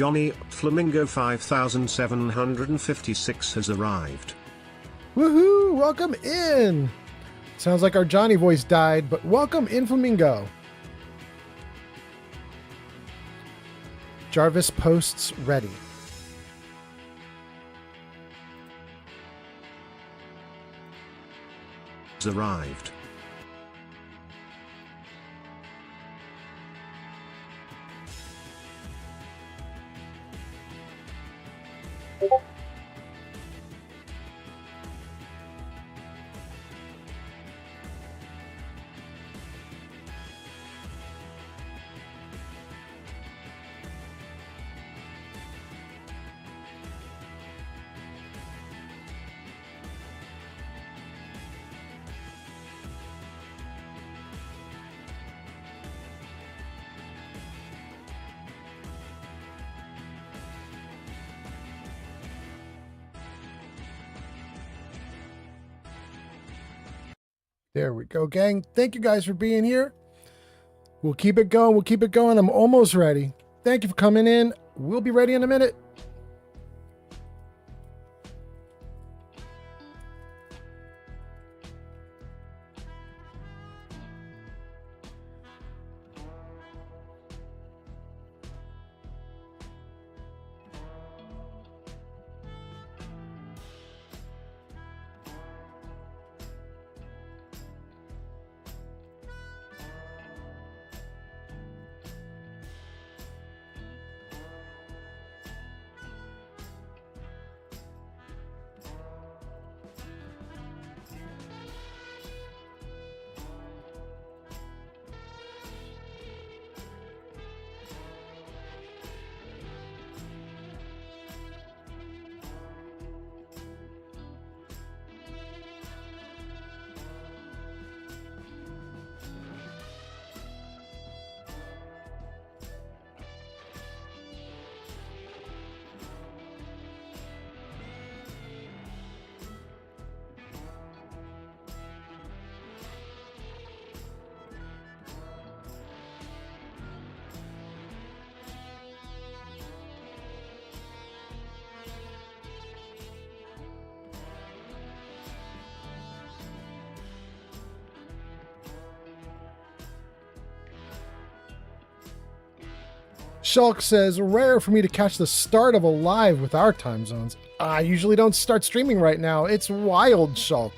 Johnny, Flamingo 5756 has arrived. Woohoo! Welcome in! Sounds like our Johnny voice died, but welcome in, Flamingo. Jarvis posts ready. Has arrived. There we go, gang. Thank you guys for being here. We'll keep it going. We'll keep it going. I'm almost ready. Thank you for coming in. We'll be ready in a minute. Shulk says, rare for me to catch the start of a live with our time zones. I usually don't start streaming right now. It's wild, Shulk.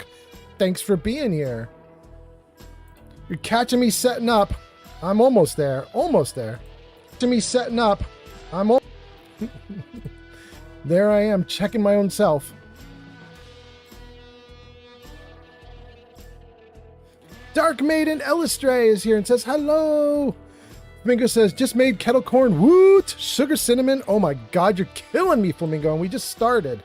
Thanks for being here. You're catching me setting up. I'm almost there. Almost there. Catching me setting up. There I am, checking my own self. Dark Maiden Elistray is here and says, hello. Flamingo says, just made kettle corn. Woot! Sugar cinnamon. Oh my god, you're killing me, Flamingo. And we just started.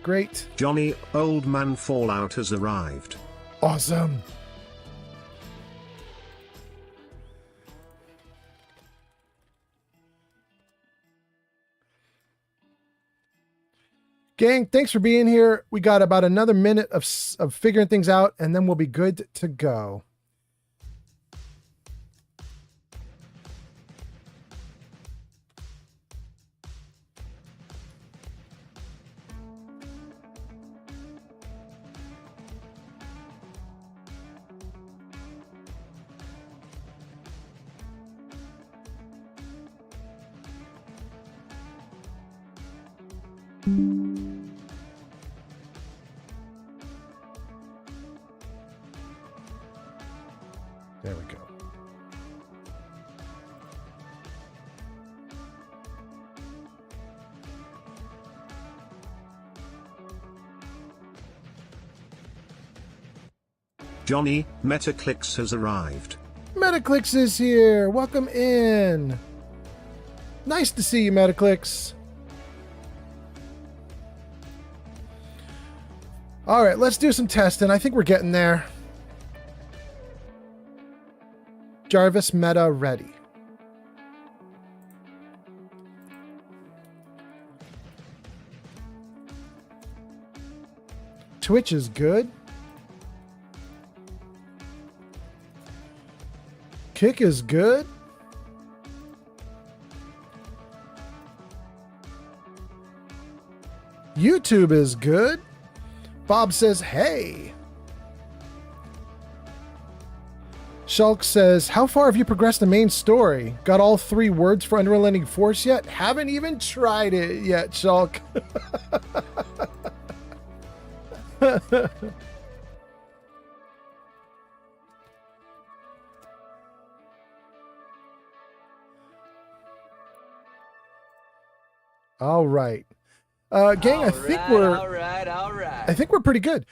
Great. Johnny, Old Man Fallout has arrived. Awesome. Gang, thanks for being here. We got about another minute of figuring things out, and then we'll be good to go. There we go. Johnny, Metaclicks has arrived. Metaclicks is here. Welcome in. Nice to see you, Metaclicks. All right, let's do some testing. I think we're getting there. Jarvis meta ready. Twitch is good. Kick is good. YouTube is good. Bob says, hey. Shulk says, how far have you progressed the main story? Got all 3 words for Unrelenting Force yet? Haven't even tried it yet, Shulk. All right. Gang, I think we're pretty good.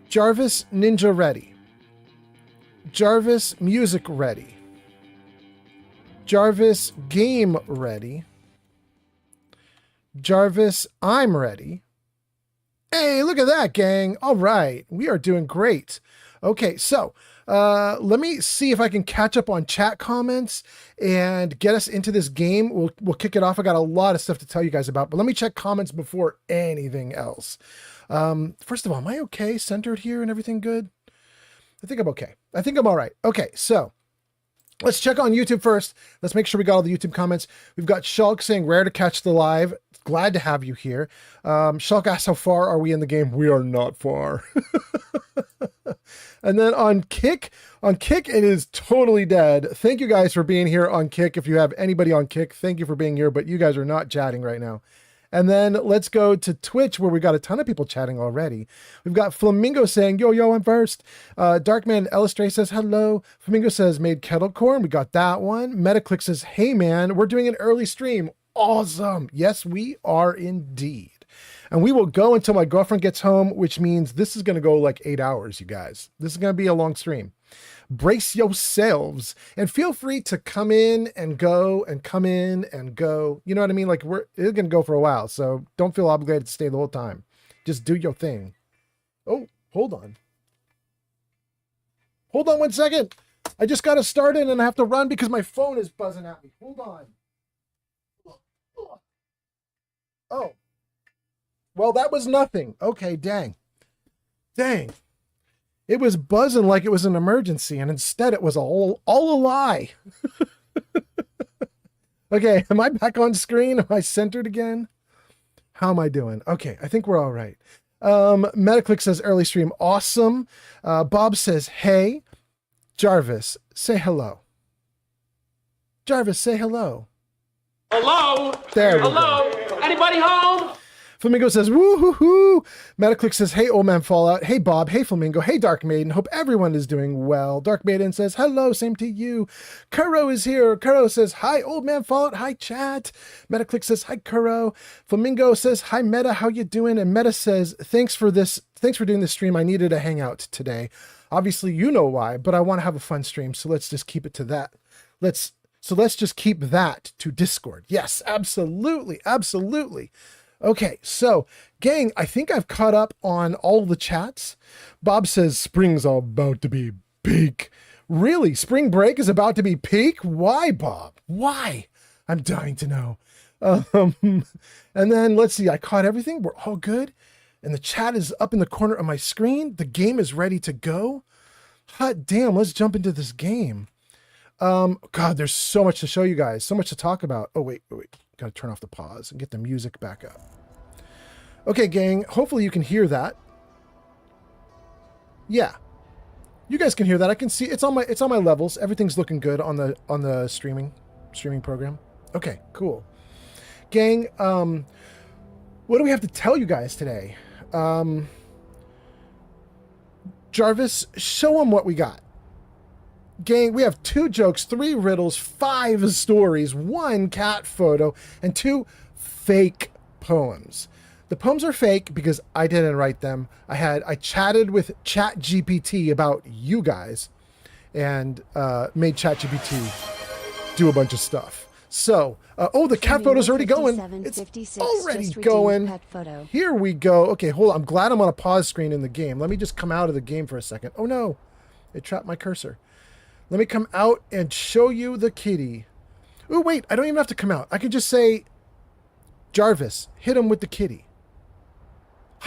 Jarvis, Ninja ready. Jarvis, music ready. Jarvis, game ready. Jarvis, I'm ready. Hey, look at that, gang. All right. We are doing great. Okay, so let me see if I can catch up on chat comments and get us into this game. We'll kick it off. I got a lot of stuff to tell you guys about, but let me check comments before anything else. First of all, am I okay? Centered here and everything good? I think I'm okay. I think I'm all right. Okay, so let's check on YouTube first. Let's make sure we got all the YouTube comments. We've got Shulk saying, rare to catch the live. Glad to have you here. Shulk asks, how far are we in the game? We are not far. And then on Kick, it is totally dead. Thank you guys for being here on Kick. If you have anybody on Kick, thank you for being here, but you guys are not chatting right now. And then let's go to Twitch, where we got a ton of people chatting already. We've got Flamingo saying, yo, I'm first. Darkman Elistray says, hello. Flamingo says, made kettle corn. We got that one. Metaclick says, hey, man, we're doing an early stream. Awesome. Yes, we are indeed. And we will go until my girlfriend gets home, which means this is going to go like 8 hours, you guys. This is going to be a long stream. Brace yourselves and feel free to come in and go and come in and go. You know what I mean? Like it's going to go for a while. So don't feel obligated to stay the whole time. Just do your thing. Oh, hold on. Hold on 1 second. I just got to start it and I have to run because my phone is buzzing at me. Hold on. Oh, well, that was nothing. Okay. Dang. It was buzzing like it was an emergency, and instead it was all a lie. Okay, am I back on screen? Am I centered again? How am I doing? Okay, I think we're all right. Metaclick says early stream awesome. Bob says, hey. Jarvis, say hello. Jarvis, say hello. Hello? There we Hello? go. Anybody home? Flamingo says, woo-hoo-hoo. Metaclick says, hey, old man Fallout. Hey, Bob. Hey, Flamingo. Hey, Dark Maiden. Hope everyone is doing well. Dark Maiden says, hello, same to you. Kuro is here. Kuro says, hi, old man Fallout. Hi, chat. Metaclick says, hi, Kuro. Flamingo says, hi, Meta. How you doing? And Meta says, thanks for doing this stream. I needed a hangout today. Obviously, you know why, but I want to have a fun stream, so let's just keep it to that. Let's just keep that to Discord. Yes, absolutely. Absolutely. Okay, so gang, I think I've caught up on all the chats. Bob says spring's all about to be peak. Really? Spring break is about to be peak? Why, Bob? Why? I'm dying to know. And then let's see, I caught everything. We're all good. And the chat is up in the corner of my screen. The game is ready to go. Hot damn, let's jump into this game. God, there's so much to show you guys, so much to talk about. Oh, wait. Got to turn off the pause and get the music back up. Okay, gang, hopefully you can hear that. Yeah. You guys can hear that. I can see it's on my levels. Everything's looking good on the streaming program. Okay, cool. Gang, what do we have to tell you guys today? Jarvis, show them what we got. Gang, we have 2 jokes, 3 riddles, 5 stories, 1 cat photo, and 2 fake poems. The poems are fake because I didn't write them. I chatted with ChatGPT about you guys and made ChatGPT do a bunch of stuff. So, the cat photo's already going. It's already going. Here we go. Okay, hold on. I'm glad I'm on a pause screen in the game. Let me just come out of the game for a second. Oh no, it trapped my cursor. Let me come out and show you the kitty. Oh, wait, I don't even have to come out. I can just say, Jarvis, hit him with the kitty.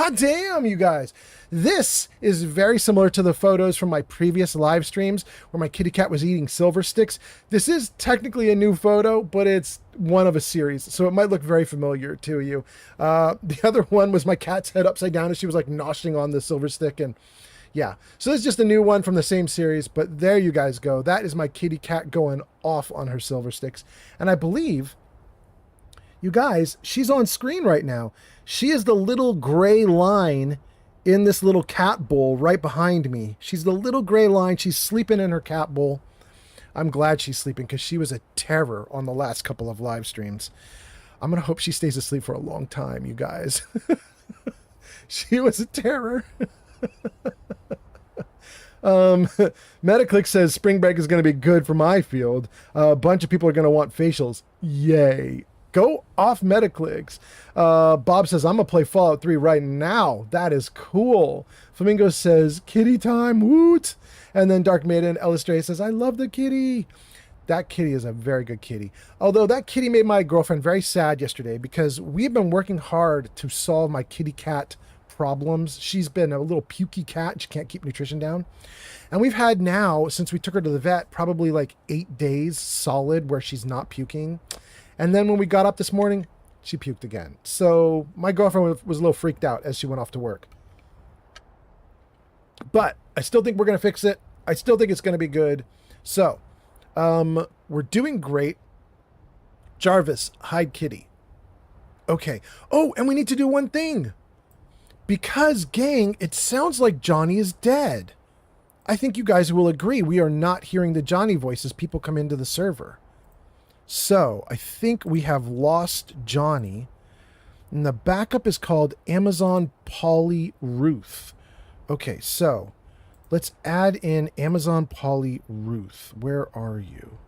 Hot damn, you guys. This is very similar to the photos from my previous live streams where my kitty cat was eating silver sticks. This is technically a new photo, but it's one of a series, so it might look very familiar to you. The other one was my cat's head upside down as she was like noshing on the silver stick, and yeah. So this is just a new one from the same series, but there you guys go. That is my kitty cat going off on her silver sticks. And I believe, you guys, she's on screen right now. She is the little gray line in this little cat bowl right behind me. She's the little gray line. She's sleeping in her cat bowl. I'm glad she's sleeping because she was a terror on the last couple of live streams. I'm going to hope she stays asleep for a long time, you guys. She was a terror. Metaclick says spring break is going to be good for my field. A bunch of people are going to want facials. Yay. Go off Metaclicks. Bob says, I'm going to play Fallout 3 right now. That is cool. Flamingo says, kitty time, woot. And then Dark Maiden Illustrator says, I love the kitty. That kitty is a very good kitty. Although that kitty made my girlfriend very sad yesterday because we've been working hard to solve my kitty cat problems. She's been a little pukey cat. She can't keep nutrition down. And we've had now, since we took her to the vet, probably like 8 days solid where she's not puking. And then when we got up this morning, she puked again. So my girlfriend was a little freaked out as she went off to work. But I still think we're going to fix it. I still think it's going to be good. So we're doing great. Jarvis, hide kitty. Okay. Oh, and we need to do one thing. Because, gang, it sounds like Johnny is dead. I think you guys will agree. We are not hearing the Johnny voice as people come into the server. So, I think we have lost Johnny. And the backup is called Amazon Polly Ruth. Okay, so let's add in Amazon Polly Ruth. Where are you?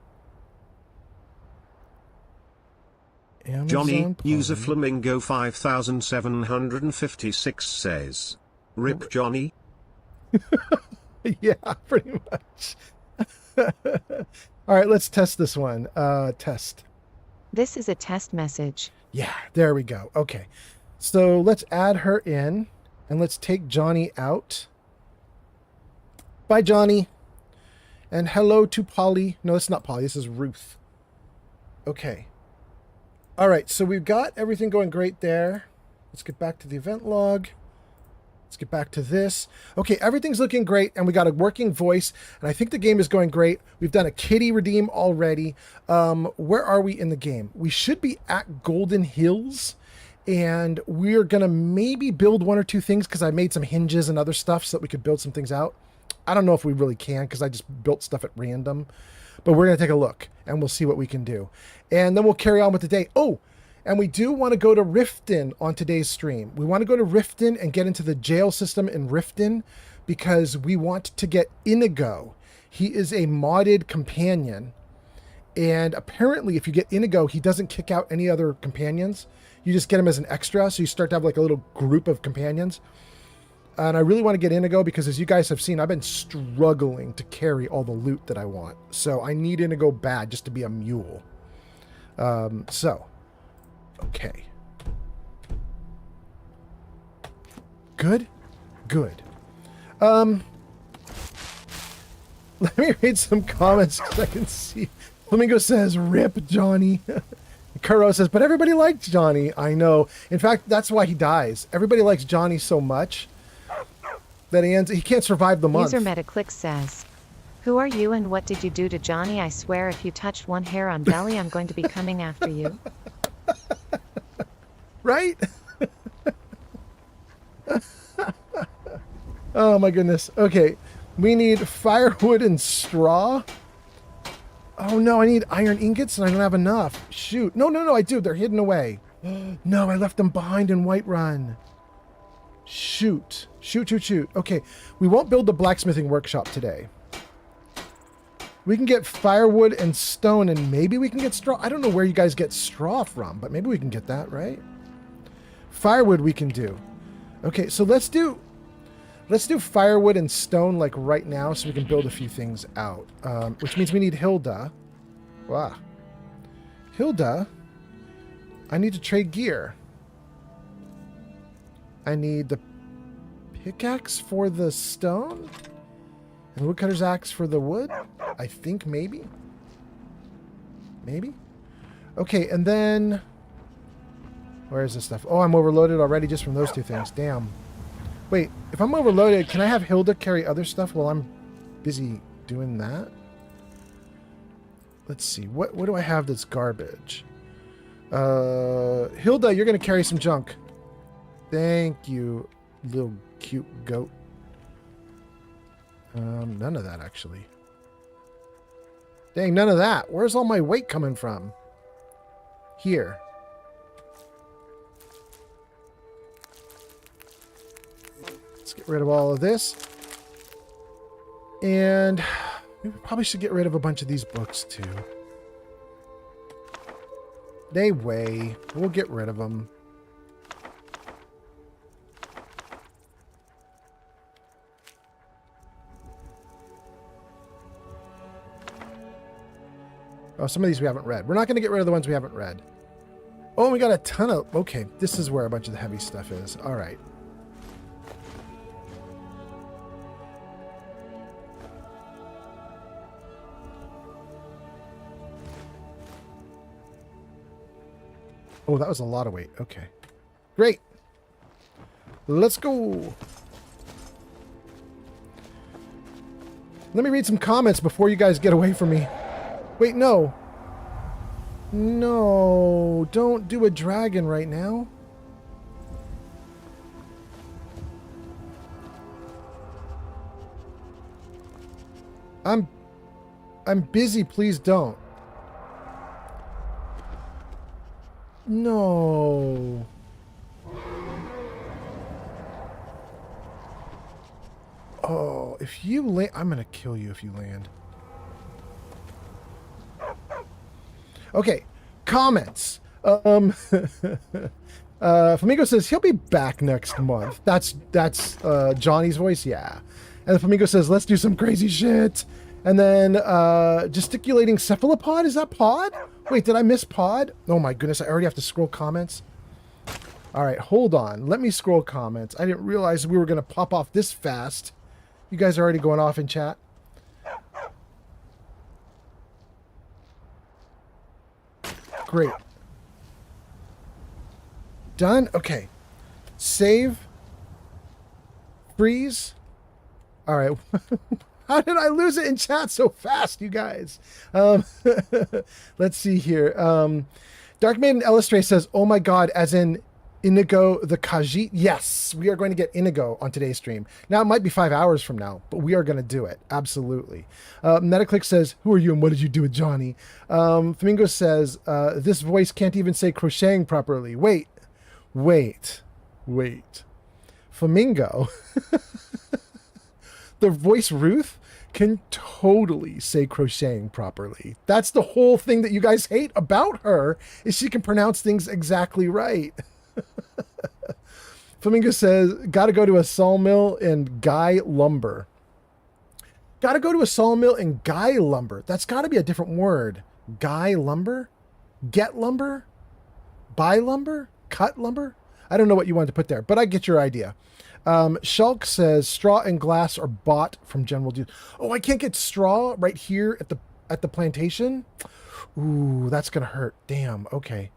Amazon Johnny, Polly. user Flamingo 5756 says, Rip Johnny. Yeah, pretty much. All right, let's test this one. Test. This is a test message. Yeah, there we go. Okay. So let's add her in and let's take Johnny out. Bye, Johnny. And hello to Polly. No, it's not Polly. This is Ruth. Okay. All right. So we've got everything going great there. Let's get back to the event log. Let's get back to this. Okay, everything's looking great, and we got a working voice, and I think the game is going great. We've done a kitty redeem already. Where are we in the game? We should be at Goldenhills, and we're going to maybe build one or two things because I made some hinges and other stuff so that we could build some things out. I don't know if we really can because I just built stuff at random, but we're going to take a look, and we'll see what we can do. And then we'll carry on with the day. Oh, and we do want to go to Riften on today's stream. We want to go to Riften and get into the jail system in Riften because we want to get Inigo. He is a modded companion. And apparently if you get Inigo, he doesn't kick out any other companions. You just get him as an extra. So you start to have like a little group of companions. And I really want to get Inigo because as you guys have seen, I've been struggling to carry all the loot that I want. So I need Inigo bad just to be a mule. Okay. Good? Good. Let me read some comments because I can see. Flamingo says, rip Johnny. Kuro says, but everybody liked Johnny. I know. In fact, that's why he dies. Everybody likes Johnny so much that he can't survive the month. User Metaclick says, who are you and what did you do to Johnny? I swear if you touched one hair on belly, I'm going to be coming after you. Right? Oh my goodness. Okay. We need firewood and straw. Oh no, I need iron ingots and I don't have enough. Shoot. No, I do. They're hidden away. No, I left them behind in Whiterun. Shoot. Shoot. Okay. We won't build the blacksmithing workshop today. We can get firewood and stone and maybe we can get straw. I don't know where you guys get straw from, but maybe we can get that, right? Firewood we can do. Okay, so let's do firewood and stone like right now so we can build a few things out. Which means we need Hilda. Wow. Hilda, I need to trade gear. I need the pickaxe for the stone. And the woodcutter's axe for the wood. I think maybe. Maybe. Okay, and then... Where is this stuff? Oh, I'm overloaded already just from those two things. Damn. Wait, if I'm overloaded, can I have Hilda carry other stuff while I'm busy doing that? Let's see. What do I have that's garbage? Hilda, you're going to carry some junk. Thank you, little cute goat. None of that, actually. Dang, none of that. Where's all my weight coming from? Here. Let's get rid of all of this. And we probably should get rid of a bunch of these books, too. They weigh. We'll get rid of them. Oh, some of these we haven't read. We're not going to get rid of the ones we haven't read. Oh, we got a ton of... Okay, this is where a bunch of the heavy stuff is. All right. Oh, that was a lot of weight. Okay. Great. Let's go. Let me read some comments before you guys get away from me. Wait, no. No, don't do a dragon right now. I'm busy, please don't. No. Oh, if you land, I'm gonna kill you if you land. Okay, comments. Flamingo says he'll be back next month. That's Johnny's voice, yeah. And the Flamingo says, let's do some crazy shit. And then gesticulating cephalopod, is that pod? Wait, did I miss pod? Oh my goodness, I already have to scroll comments. All right, hold on. Let me scroll comments. I didn't realize we were going to pop off this fast. You guys are already going off in chat. Great. Done? Okay. Save. Freeze. All right. How did I lose it in chat so fast, you guys? Let's see here. Dark Maiden Elistray says, oh my god, as in Inigo the Khajiit. Yes, we are going to get Inigo on today's stream. Now, it might be 5 hours from now, but we are going to do it. Absolutely. Metaclick says, who are you and what did you do with Johnny? Flamingo says, this voice can't even say crocheting properly. Wait. Flamingo. The voice Ruth can totally say crocheting properly. That's the whole thing that you guys hate about her, is she can pronounce things exactly right. Flamingo says, gotta go to a sawmill in Guy Lumber. Gotta go to a sawmill in Guy Lumber. That's gotta be a different word. Guy Lumber? Get lumber? Buy lumber? Cut lumber? I don't know what you wanted to put there, but I get your idea. Shulk says straw and glass are bought from General Dude. Oh, I can't get straw right here at the plantation. Ooh, that's gonna hurt. Damn. Okay.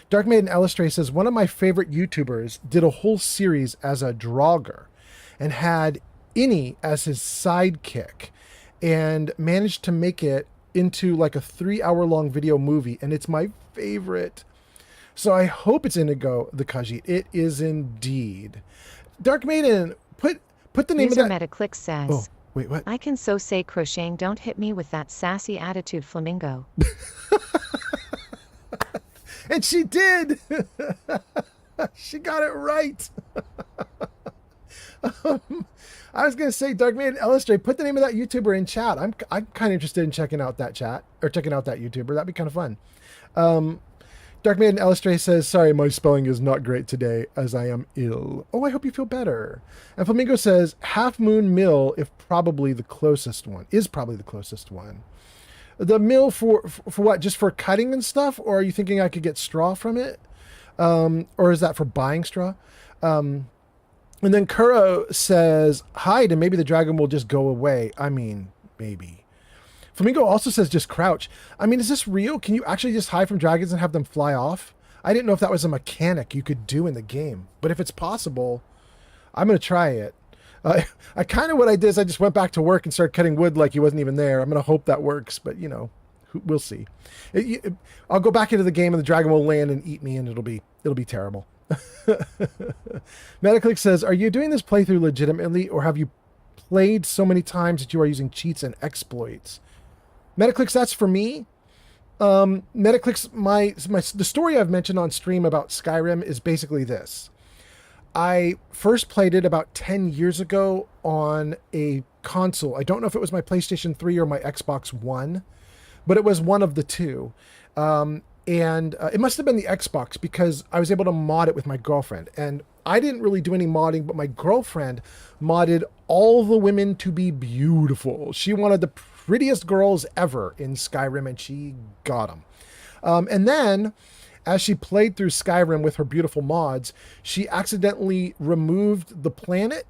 Dark Maiden Elistray says one of my favorite YouTubers did a whole series as a drogger and had Inni as his sidekick and managed to make it into like a 3-hour-long video movie, and it's my favorite. So I hope it's Inigo the Khajiit. It is indeed. Dark Maiden, put the name User of that. Metaclick says, Oh, wait, what? I can so say crocheting, don't hit me with that sassy attitude, Flamingo. And she did. She got it right. I was going to say, Dark Maiden Elistray, put the name of that YouTuber in chat. I'm kind of interested in checking out that chat, or checking out that YouTuber. That'd be kind of fun. Dark Maiden Elistray says, sorry, my spelling is not great today as I am ill. Oh, I hope you feel better. And Flamingo says, Half Moon Mill is probably the closest one. The mill for what? Just for cutting and stuff? Or are you thinking I could get straw from it? Or is that for buying straw? And then Kuro says, hide and maybe the dragon will just go away. I mean, maybe. Flamingo also says just crouch. I mean, is this real? Can you actually just hide from dragons and have them fly off? I didn't know if that was a mechanic you could do in the game. But if it's possible, I'm going to try it. I kind of what I did is I just went back to work and started cutting wood like he wasn't even there. I'm going to hope that works, but you know, we'll see. I'll go back into the game and the dragon will land and eat me and it'll be terrible. Metaclick says, are you doing this playthrough legitimately or have you played so many times that you are using cheats and exploits? Metaclicks, that's for me. Metaclicks, the story I've mentioned on stream about Skyrim is basically this. I first played it about 10 years ago on a console. I don't know if it was my PlayStation 3 or my Xbox One, but it was one of the two. And it must have been the Xbox because I was able to mod it with my girlfriend. And I didn't really do any modding, but my girlfriend modded all the women to be beautiful. She wanted the prettiest girls ever in Skyrim, and she got them. And then, as she played through Skyrim with her beautiful mods, she accidentally removed the planet.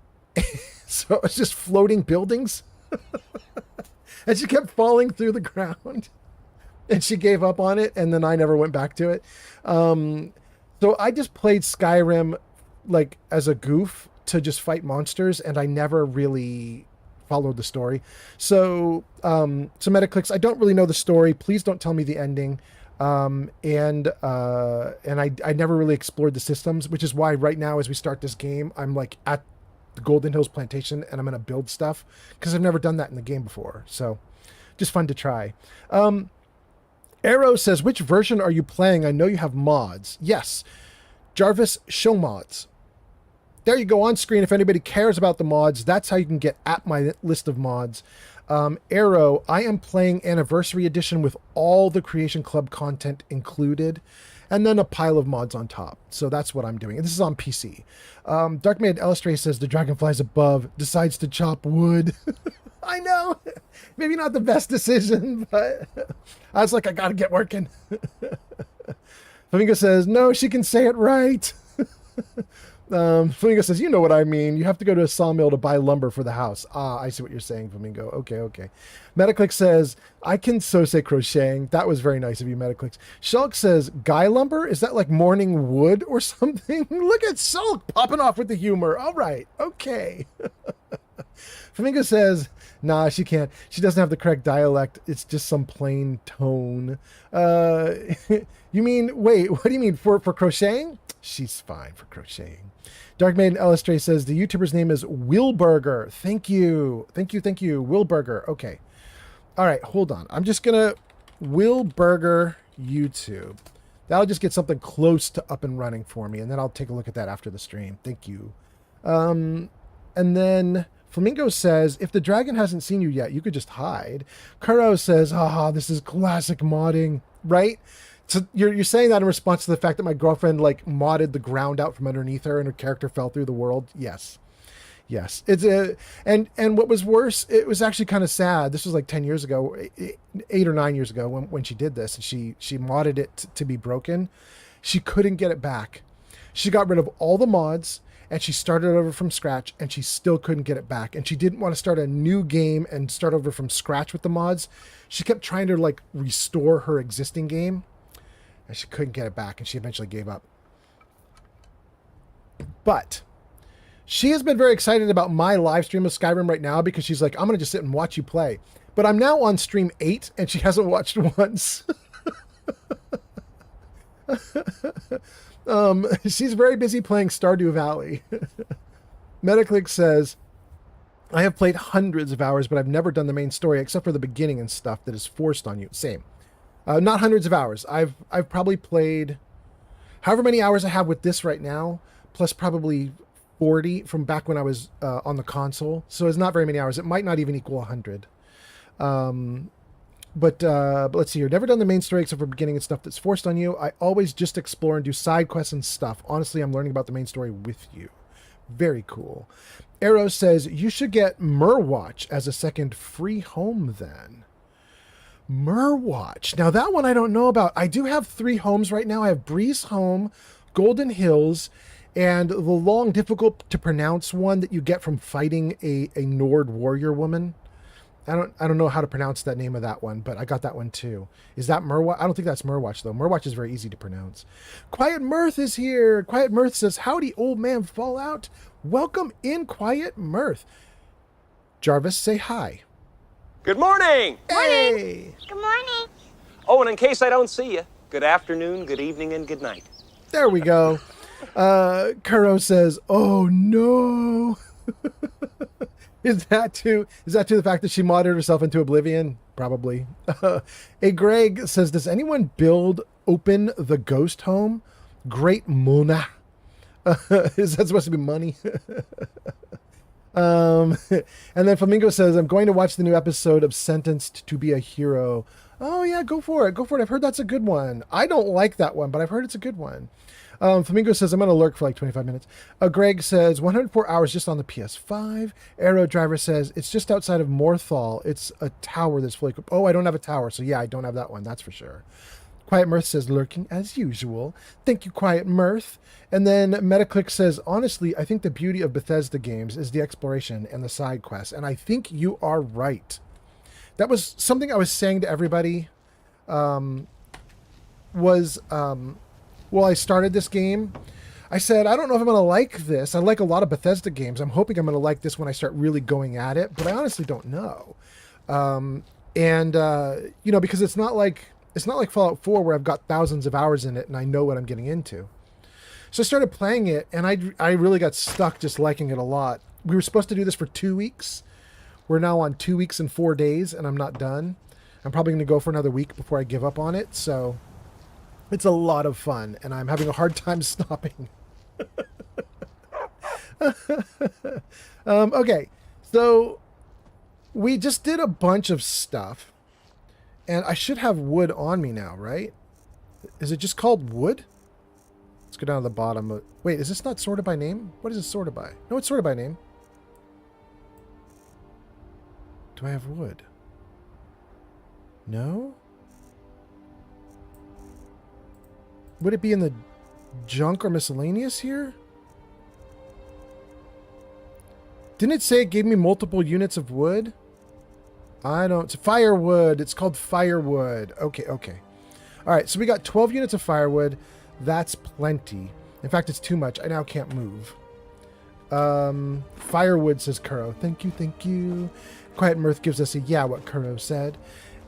So it was just floating buildings. And she kept falling through the ground. And she gave up on it, and then I never went back to it. So I just played Skyrim like as a goof to just fight monsters, and I never really followed the story. So Metaclicks, I don't really know the story. Please don't tell me the ending. And I never really explored the systems, which is why right now as we start this game, I'm like at the Goldenhills plantation and I'm going to build stuff because I've never done that in the game before. So just fun to try. Arrow says, which version are you playing? I know you have mods. Yes. Jarvis, show mods. There you go on screen. If anybody cares about the mods, that's how you can get at my list of mods. Arrow, I am playing Anniversary Edition with all the Creation Club content included, and then a pile of mods on top. So that's what I'm doing. And this is on PC. Darkmaid Elistray says the dragonflies above, decides to chop wood. I know. Maybe not the best decision, but I was like, I gotta get working. Flamingo says, no, she can say it right. Flamingo says, you know what I mean. You have to go to a sawmill to buy lumber for the house. Ah, I see what you're saying, Flamingo. Okay. Metaclick says, I can so say crocheting. That was very nice of you, Metaclicks. Shulk says, guy lumber? Is that like morning wood or something? Look at Shulk popping off with the humor. All right. Okay. Flamingo says, nah, she can't. She doesn't have the correct dialect. It's just some plain tone. You mean, wait, what do you mean? For crocheting? She's fine for crocheting. Dark Maiden Elistray says the YouTuber's name is Wilburger. Thank you. Wilburger. Okay. All right, hold on. I'm just going to Wilburger YouTube. That'll just get something close to up and running for me, and then I'll take a look at that after the stream. Thank you. And then Flamingo says, if the dragon hasn't seen you yet, you could just hide. Kuro says, haha, this is classic modding, right? So you're saying that in response to the fact that my girlfriend like modded the ground out from underneath her and her character fell through the world? Yes. It's and what was worse, it was actually kind of sad. This was like 10 years ago, 8 or 9 years ago when she did this, and she modded it to be broken. She couldn't get it back. She got rid of all the mods and she started over from scratch and she still couldn't get it back. And she didn't want to start a new game and start over from scratch with the mods. She kept trying to like restore her existing game. And she couldn't get it back, and she eventually gave up. But she has been very excited about my live stream of Skyrim right now because she's like, I'm going to just sit and watch you play. But I'm now on stream 8, and she hasn't watched once. She's very busy playing Stardew Valley. Metaclick says, I have played hundreds of hours, but I've never done the main story except for the beginning and stuff that is forced on you. Same. Not hundreds of hours. I've probably played however many hours I have with this right now, plus probably 40 from back when I was on the console. So it's not very many hours. It might not even equal 100. But let's see here. Never done the main story except for beginning and stuff that's forced on you. I always just explore and do side quests and stuff. Honestly, I'm learning about the main story with you. Very cool. Arrow says, you should get Murwatch as a second free home then. Murwatch. Now that one I don't know about. I do have 3 homes right now. I have Breeze Home, Goldenhills, And the long, difficult to pronounce one that you get from fighting a Nord warrior woman. I don't know how to pronounce that name of that one, but I got that one too. Is that Murwatch? I don't think that's Murwatch though. Murwatch is very easy to pronounce. Quiet Mirth is here. Quiet Mirth says, "Howdy, old man Fallout. Welcome in, Quiet Mirth." Jarvis, say hi. Good morning. Hey. Good morning. Oh, and in case I don't see you, good afternoon, good evening, and good night. There we go. Kuro says, "Oh no." Is that to the fact that she modded herself into oblivion? Probably. A Greg says, "Does anyone open the ghost home? Great Mona." Is that supposed to be money? And then Flamingo says, "I'm going to watch the new episode of Sentenced to be a Hero." Oh yeah, go for it. Go for it. I've heard that's a good one. I don't like that one, but I've heard it's a good one. Flamingo says, "I'm going to lurk for like 25 minutes. Greg says, 104 hours just on the PS5. Arrow Driver says, "It's just outside of Morthal. It's a tower that's fully equipped." Oh, I don't have a tower. So yeah, I don't have that one. That's for sure. Quiet Mirth says, "Lurking as usual." Thank you, Quiet Mirth. And then Metaclick says, "Honestly, I think the beauty of Bethesda games is the exploration and the side quests." And I think you are right. That was something I was saying to everybody. Well, I started this game. I said, I don't know if I'm going to like this. I like a lot of Bethesda games. I'm hoping I'm going to like this when I start really going at it, but I honestly don't know. Because it's not like Fallout 4 where I've got thousands of hours in it and I know what I'm getting into. So I started playing it and I really got stuck just liking it a lot. We were supposed to do this for 2 weeks. We're now on 2 weeks and 4 days and I'm not done. I'm probably going to go for another week before I give up on it. So it's a lot of fun, and I'm having a hard time stopping. Okay, so we just did a bunch of stuff, and I should have wood on me now, right? Is it just called wood? Let's go down to the bottom. Wait, is this not sorted by name? What is it sorted by? No, it's sorted by name. Do I have wood? No? Would it be in the junk or miscellaneous here? Didn't it say it gave me multiple units of wood? It's firewood. It's called firewood. Okay. All right, so we got 12 units of firewood. That's plenty. In fact, it's too much. I now can't move. Firewood, says Kuro. Thank you. Quiet Mirth gives us a yeah, what Kuro said.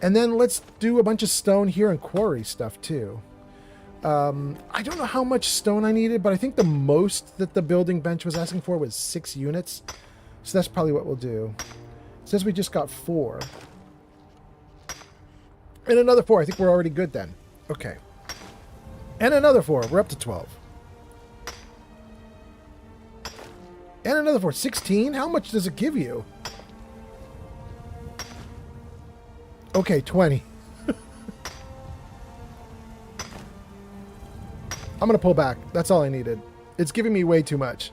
And then let's do a bunch of stone here and quarry stuff, too. I don't know how much stone I needed, but I think the most that the building bench was asking for was 6 units. So that's probably what we'll do. It says we just got 4. And another 4. I think we're already good then. Okay. And another 4. We're up to 12. And another 4. 16? How much does it give you? Okay, 20. I'm going to pull back. That's all I needed. It's giving me way too much.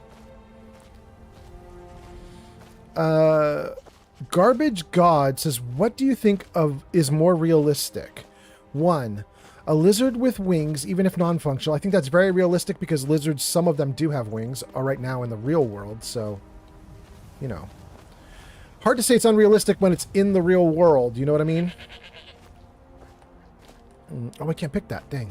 Garbage God says, "What do you think is more realistic? 1, a lizard with wings, even if non-functional." I think that's very realistic because lizards, some of them do have wings right now in the real world. So, hard to say it's unrealistic when it's in the real world. You know what I mean? Oh, I can't pick that. Dang.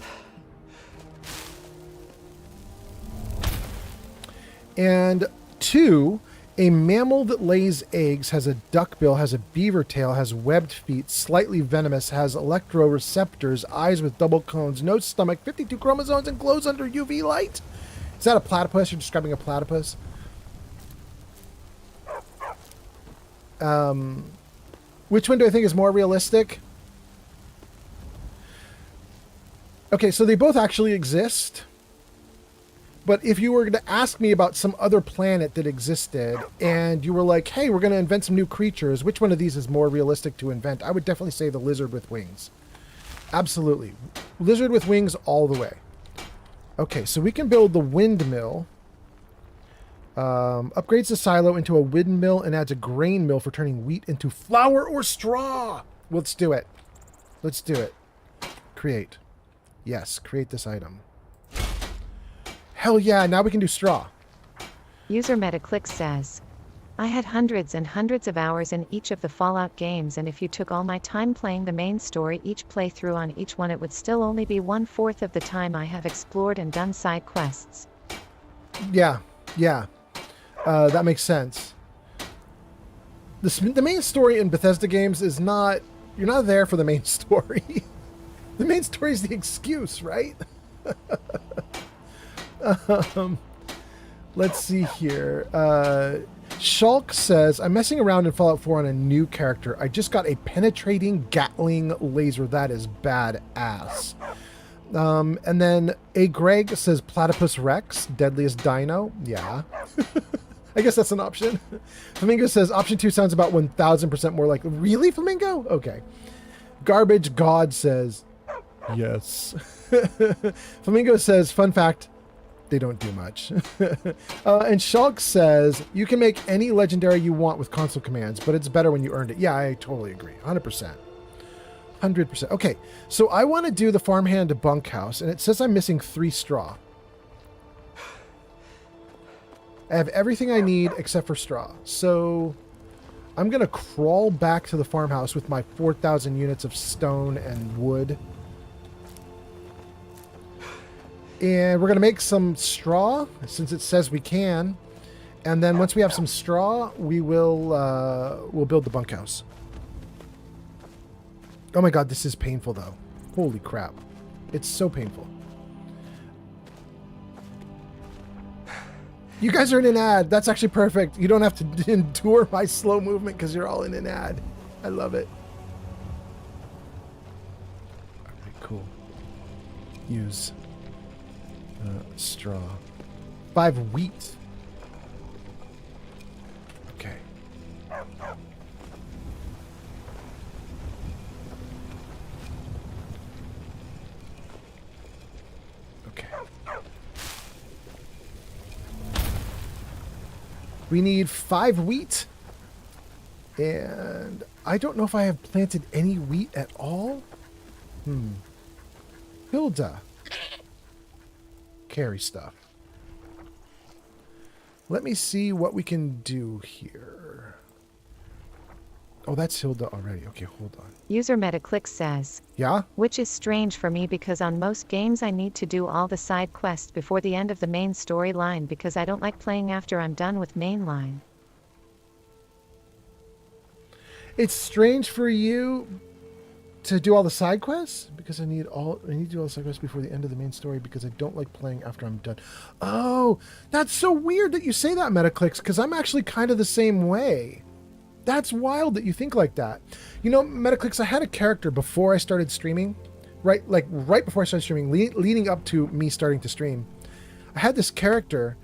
And 2, a mammal that lays eggs, has a duckbill, has a beaver tail, has webbed feet, slightly venomous, has electroreceptors, eyes with double cones, no stomach, 52 chromosomes, and glows under UV light. Is that a platypus? You're describing a platypus? Which one do I think is more realistic? Okay, so they both actually exist. But if you were going to ask me about some other planet that existed, and you were like, hey, we're going to invent some new creatures, which one of these is more realistic to invent? I would definitely say the lizard with wings. Absolutely. Lizard with wings all the way. Okay, so we can build the windmill. Upgrades the silo into a windmill and adds a grain mill for turning wheat into flour or straw. Let's do it. Let's do it. Create. Yes, create this item. hell yeah, now we can do straw. User Metaclick says, I had hundreds and hundreds of hours in each of the Fallout games, and if you took all my time playing the main story each playthrough on each one, it would still only be 1/4 of the time I have explored and done side quests. Yeah, that makes sense. The main story in Bethesda games is not, you're not there for the main story. The main story is the excuse, right? Let's see here. Shulk says, I'm messing around in Fallout 4 on a new character. I just got a penetrating Gatling laser. That is badass. And then A. Greg says, Platypus Rex, deadliest dino. Yeah. I guess that's an option. Flamingo says, option 2 sounds about 1,000% more like, really, Flamingo? Okay. Garbage God says, yes. Flamingo says, fun fact, they don't do much. And Shulk says, you can make any legendary you want with console commands, but it's better when you earned it. Yeah, I totally agree. 100%. 100%. Okay, so I want to do the farmhand bunkhouse, and it says I'm missing 3 straw. I have everything I need except for straw. So I'm going to crawl back to the farmhouse with my 4,000 units of stone and wood. And we're going to make some straw, since it says we can. And then once we have some straw, we will we'll build the bunkhouse. Oh my god, this is painful though. Holy crap. It's so painful. You guys are in an ad. That's actually perfect. You don't have to endure my slow movement because you're all in an ad. I love it. Alright, cool. Use straw. 5 wheat. Okay. Okay. We need 5 wheat. And I don't know if I have planted any wheat at all. Hilda. Carry stuff. Let me see what we can do here. Oh, that's Hilda already. Okay, hold on. User Metaclick says, Yeah? which is strange for me because on most games I need to do all the side quests before the end of the main storyline because I don't like playing after I'm done with mainline. It's strange for you to do all the side quests because I need to do all the side quests before the end of the main story because I don't like playing after I'm done. Oh, that's so weird that you say that, Metaclicks, because I'm actually kind of the same way. That's wild that you think like that. You know, Metaclicks, I had a character before I started streaming, right before I started streaming, leading up to me starting to stream. I had this character,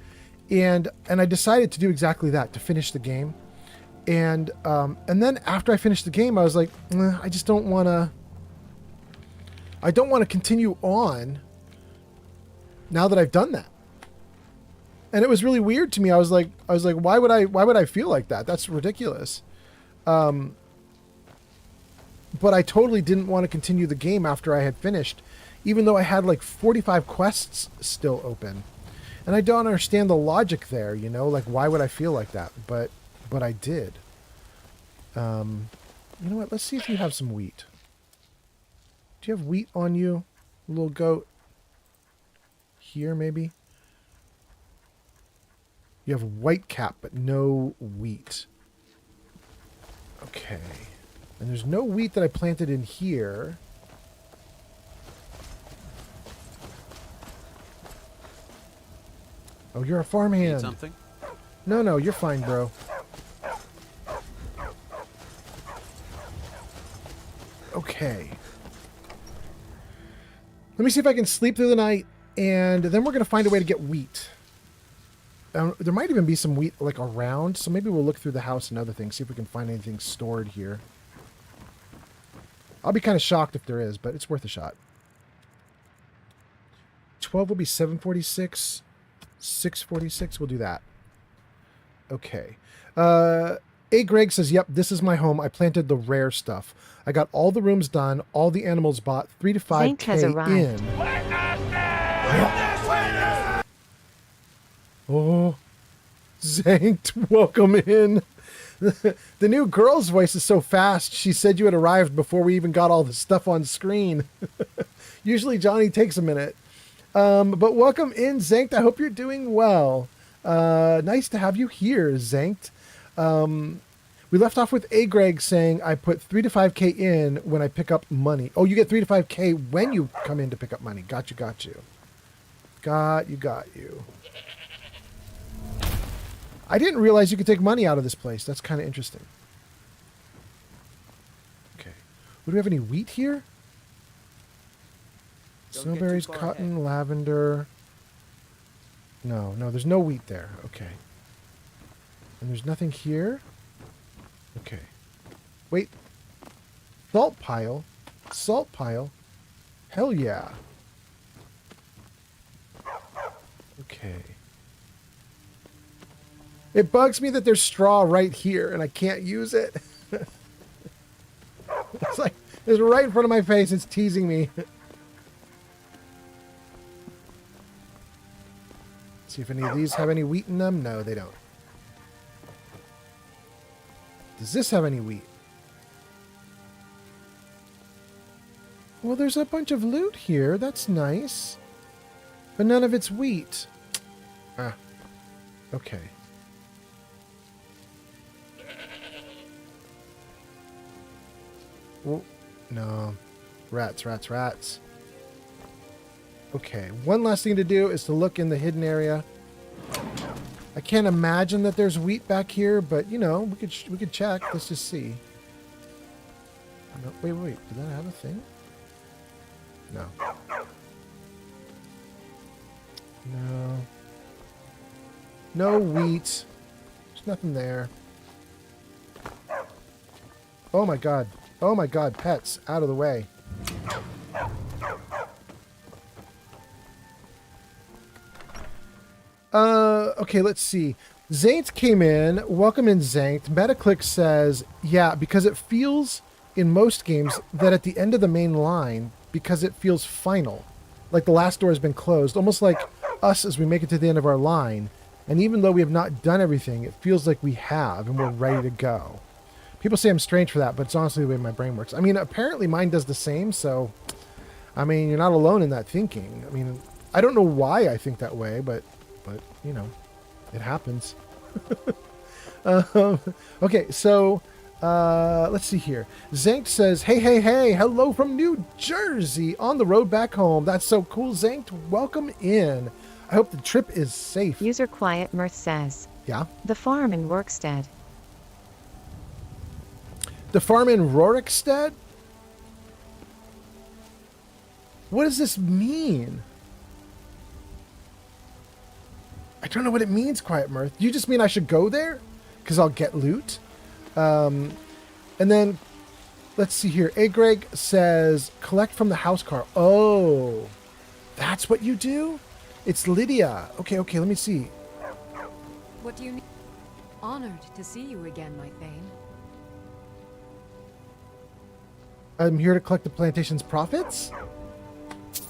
and I decided to do exactly that, to finish the game. And then after I finished the game, I was like, I just don't want to. I don't want to continue on. Now that I've done that, and it was really weird to me. I was like, why would I feel like that? That's ridiculous. But I totally didn't want to continue the game after I had finished, even though I had like 45 quests still open, and I don't understand the logic there. You know, like why would I feel like that? But I did. You know what? Let's see if you have some wheat. Do you have wheat on you, little goat? Here, maybe? You have white cap, but no wheat. Okay. And there's no wheat that I planted in here. Oh, you're a farmhand. Need something? No, you're fine, bro. Okay. Let me see if I can sleep through the night, and then we're going to find a way to get wheat. There might even be some wheat, like, around, so maybe we'll look through the house and other things, see if we can find anything stored here. I'll be kind of shocked if there is, but it's worth a shot. 12 will be 746. 646, we'll do that. Okay. A. Greg says, yep, this is my home. I planted the rare stuff. I got all the rooms done, all the animals bought, 3 to 5K in. Oh, Zanked, welcome in. The new girl's voice is so fast. She said you had arrived before we even got all the stuff on screen. Usually Johnny takes a minute. But welcome in, Zanked. I hope you're doing well. Nice to have you here, Zanked. We left off with A. Greg saying I put 3 to 5K in when I pick up money. Oh, you get 3 to 5K when you come in to pick up money. Got you. Got you. I didn't realize you could take money out of this place. That's kind of interesting. Okay. Would we have any wheat here? Snowberries, cotton, lavender. No, there's no wheat there. Okay. And there's nothing here? Okay. Wait. Salt pile? Salt pile? Hell yeah. Okay. It bugs me that there's straw right here and I can't use it. It's like, it's right in front of my face. It's teasing me. See if any of these have any wheat in them. No, they don't. Does this have any wheat? Well, there's a bunch of loot here. That's nice. But none of it's wheat. Ah. Okay. Oh, no. Rats. Okay, one last thing to do is to look in the hidden area. I can't imagine that there's wheat back here, but you know, we could check. Let's just see. No, wait. Did that have a thing? No. No wheat. There's nothing there. Oh my god. Oh my god, pets, out of the way. Okay, let's see. Zankt came in. Welcome in, Zankt. Metaclick says, yeah, because it feels in most games that at the end of the main line, because it feels final. Like the last door has been closed, almost like us as we make it to the end of our line. And even though we have not done everything, it feels like we have and we're ready to go. People say I'm strange for that, but it's honestly the way my brain works. I mean, apparently mine does the same, so... I mean, you're not alone in that thinking. I mean, I don't know why I think that way, but you know, it happens. Okay, so... let's see here. Zankt says, hey, hello from New Jersey on the road back home. That's so cool, Zankt. Welcome in. I hope the trip is safe. User Quiet Mirth says, yeah? the farm in Workstead. The farm in Rorikstead? What does this mean? I don't know what it means, Quiet Mirth. You just mean I should go there? Because I'll get loot? And then, let's see here. A. Greg says, collect from the house car. Oh, that's what you do? It's Lydia. Okay, let me see. What do you need? Honored to see you again, my Thane. I'm here to collect the plantation's profits?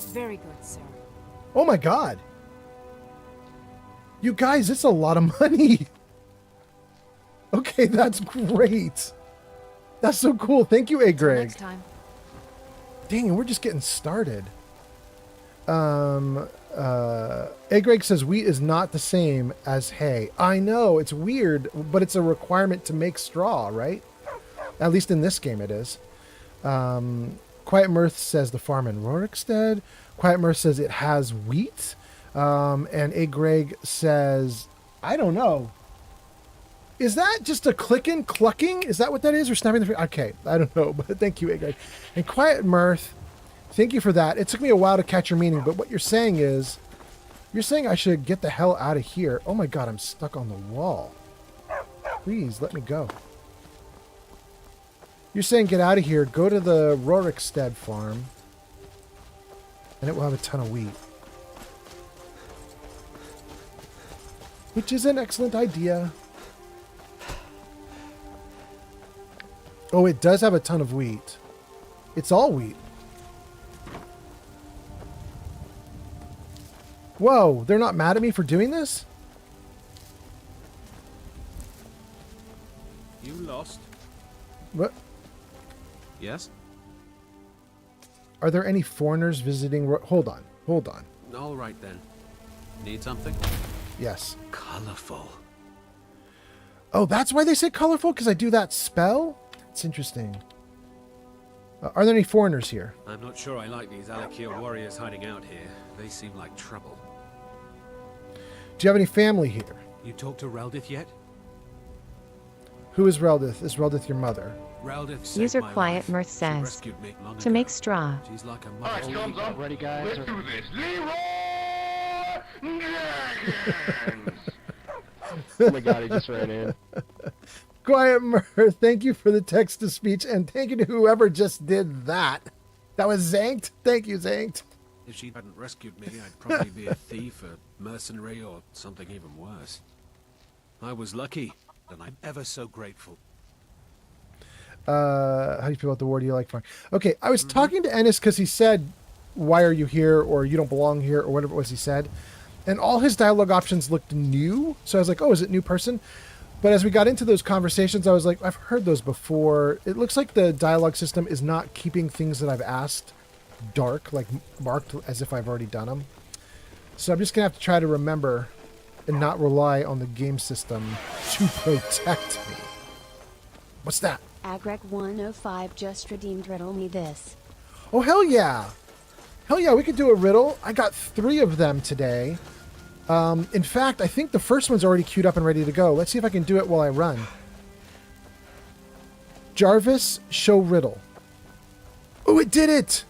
Very good, sir. Oh my god. You guys, it's a lot of money. Okay, that's great. That's so cool. Thank you, A. Greg. Next time. Dang it, we're just getting started. A. Greg says wheat is not the same as hay. I know, it's weird, but it's a requirement to make straw, right? At least in this game it is. Quiet Mirth says the farm in Rorikstead. Quiet Mirth says it has wheat. And A. Greg says, I don't know. Is that just a clicking, clucking? Is that what that is? Or snapping the finger? Okay, I don't know, but thank you, A. Greg. And Quiet Mirth, thank you for that. It took me a while to catch your meaning, but what you're saying is, you're saying I should get the hell out of here. Oh my god, I'm stuck on the wall. Please, let me go. You're saying get out of here, go to the Rorikstead farm, and it will have a ton of wheat. Which is an excellent idea. Oh, it does have a ton of wheat. It's all wheat. Whoa, they're not mad at me for doing this? lost. What? Yes? Are there any foreigners visiting? Hold on. Hold on. All right then. Need something? Yes. Colorful. Oh, that's why they say colorful? Because I do that spell? It's interesting. Are there any foreigners here? I'm not sure I like these Alakir warriors hiding out here. They seem like trouble. Do you have any family here? You talked to Reldith yet? Who is Reldith? Is Reldith your mother? Reldith saved User my Quiet life. Mirth She says, rescued me long to make ago. straw. She's like a All mother. right, thumbs up. Ready, guys? Let's do this. Leroy Jenkins. Oh my god, he just ran in. Quiet Mirth, thank you for the text-to-speech, and thank you to whoever just did that. That was Zanked. Thank you, Zanked. If she hadn't rescued me, I'd probably be a thief, a mercenary, or something even worse. I was lucky, and I'm ever so grateful. How do you feel about the war? Do you like fun? Okay, I was talking to Ennis because he said, why are you here, or you don't belong here, or whatever it was he said. And all his dialogue options looked new. So I was like, oh, is it new person? But as we got into those conversations, I was like, I've heard those before. It looks like the dialogue system is not keeping things that I've asked dark, like marked as if I've already done them. So I'm just going to have to try to remember and not rely on the game system to protect me. What's that? Agrek 105 just redeemed Riddle Me This. Oh, hell yeah. Hell yeah, we could do a riddle. I got 3 of them today. In fact, I think the first one's already queued up and ready to go. Let's see if I can do it while I run. Jarvis, show riddle. Oh, it did it!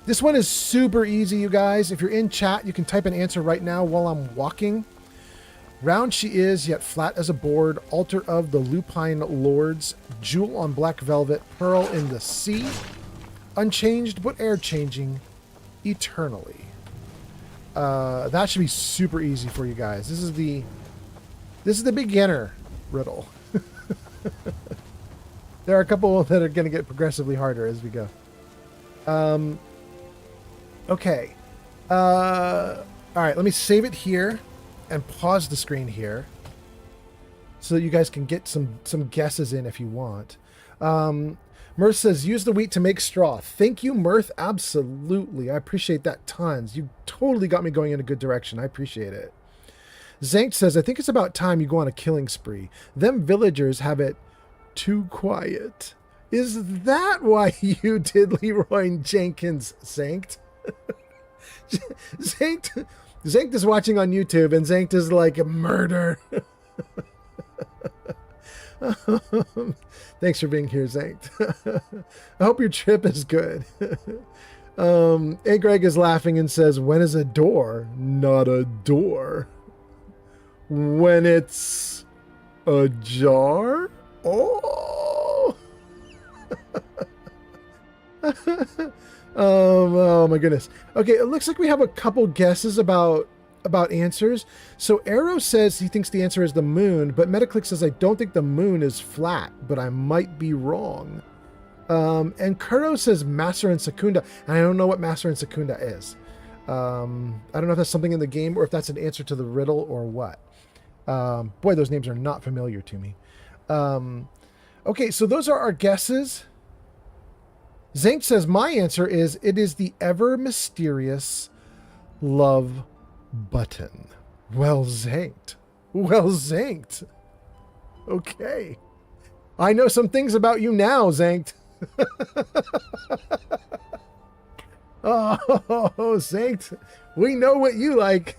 This one is super easy, you guys. If you're in chat, you can type an answer right now while I'm walking. Round she is, yet flat as a board. Altar of the Lupine Lords. Jewel on black velvet. Pearl in the sea. Unchanged, but air-changing. Eternally. That should be super easy for you guys. This is the beginner riddle. There are a couple that are going to get progressively harder as we go. Okay. All right, let me save it here and pause the screen here so that you guys can get some guesses in if you want. Mirth says, use the wheat to make straw. Thank you, Mirth. Absolutely. I appreciate that tons. You totally got me going in a good direction. I appreciate it. Zank says, I think it's about time you go on a killing spree. Them villagers have it too quiet. Is that why you did Leroy Jenkins, Zankt? Zankt is watching on YouTube, and Zankt is like, murder. Thanks for being here, Zankt. I hope your trip is good. And Greg is laughing and says, when is a door not a door? When it's ajar? Oh! Oh my goodness. Okay, it looks like we have a couple guesses about answers. So Arrow says he thinks the answer is the moon, but Metaclick says I don't think the moon is flat, but I might be wrong. And Kuro says Master and Secunda, and I don't know what Master and Secunda is. I don't know if that's something in the game or if that's an answer to the riddle or what. Boy, those names are not familiar to me. Okay, so those are our guesses. Zank says my answer is it is the ever mysterious love button. Well zanked. Well zanked. Okay. I know some things about you now, Zanked. Oh, Zanked. We know what you like.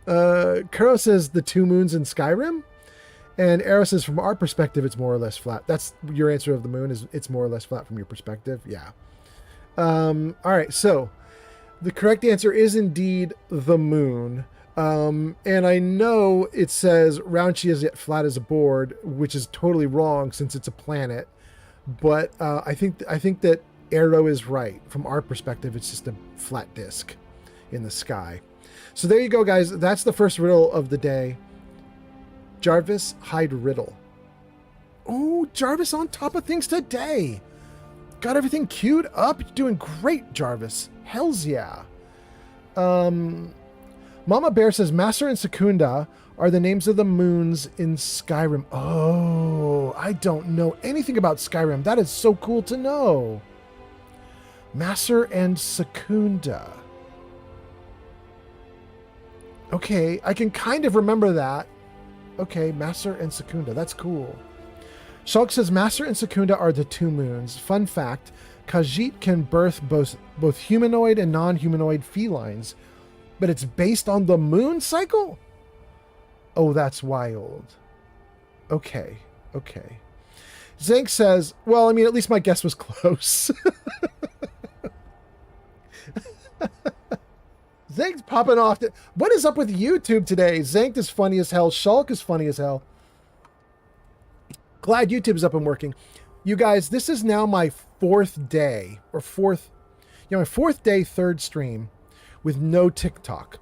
Kuro says the 2 moons in Skyrim. And Arrow says from our perspective, it's more or less flat. That's your answer of the moon, is it's more or less flat from your perspective. Yeah. All right. So the correct answer is indeed the moon. And I know it says round she is yet flat as a board, which is totally wrong since it's a planet. But I think that Arrow is right. From our perspective, it's just a flat disc in the sky. So there you go, guys. That's the first riddle of the day. Jarvis, hide riddle. Oh, Jarvis on top of things today. Got everything queued up. You're doing great, Jarvis. Hells yeah. Mama Bear says Master and Secunda are the names of the moons in Skyrim. Oh, I don't know anything about Skyrim. That is so cool to know. Master and Secunda. Okay, I can kind of remember that. Okay, Master and Secunda. That's cool. Shulk says Master and Secunda are the two moons. Fun fact, Khajiit can birth both humanoid and non-humanoid felines, but it's based on the moon cycle? Oh, that's wild. Okay. Zank says, well, I mean, at least my guess was close. Zank's popping off. What is up with YouTube today? Zank is funny as hell. Shulk is funny as hell. Glad YouTube's up and working. You guys, this is now my fourth day, my fourth day, third stream with no TikTok.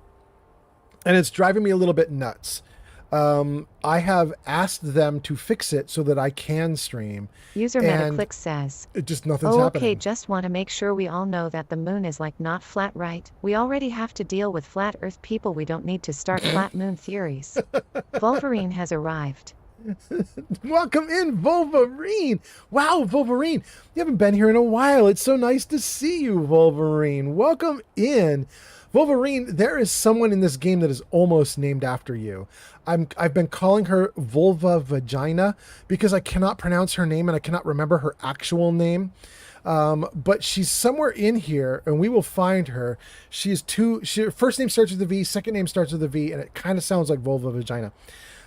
And it's driving me a little bit nuts. I have asked them to fix it so that I can stream. User Metaclick says, nothing's happening. Okay, just want to make sure we all know that the moon is like not flat, right? We already have to deal with flat earth people. We don't need to start flat moon theories. Wolverine has arrived. Welcome in, Wolverine. Wow, Wolverine. You haven't been here in a while. It's so nice to see you, Wolverine. Welcome in. Wolverine, there is someone in this game that is almost named after you. I've been calling her Vulva Vagina because I cannot pronounce her name and I cannot remember her actual name. But she's somewhere in here and we will find her. Her first name starts with a V, second name starts with a V, and it kind of sounds like Vulva Vagina.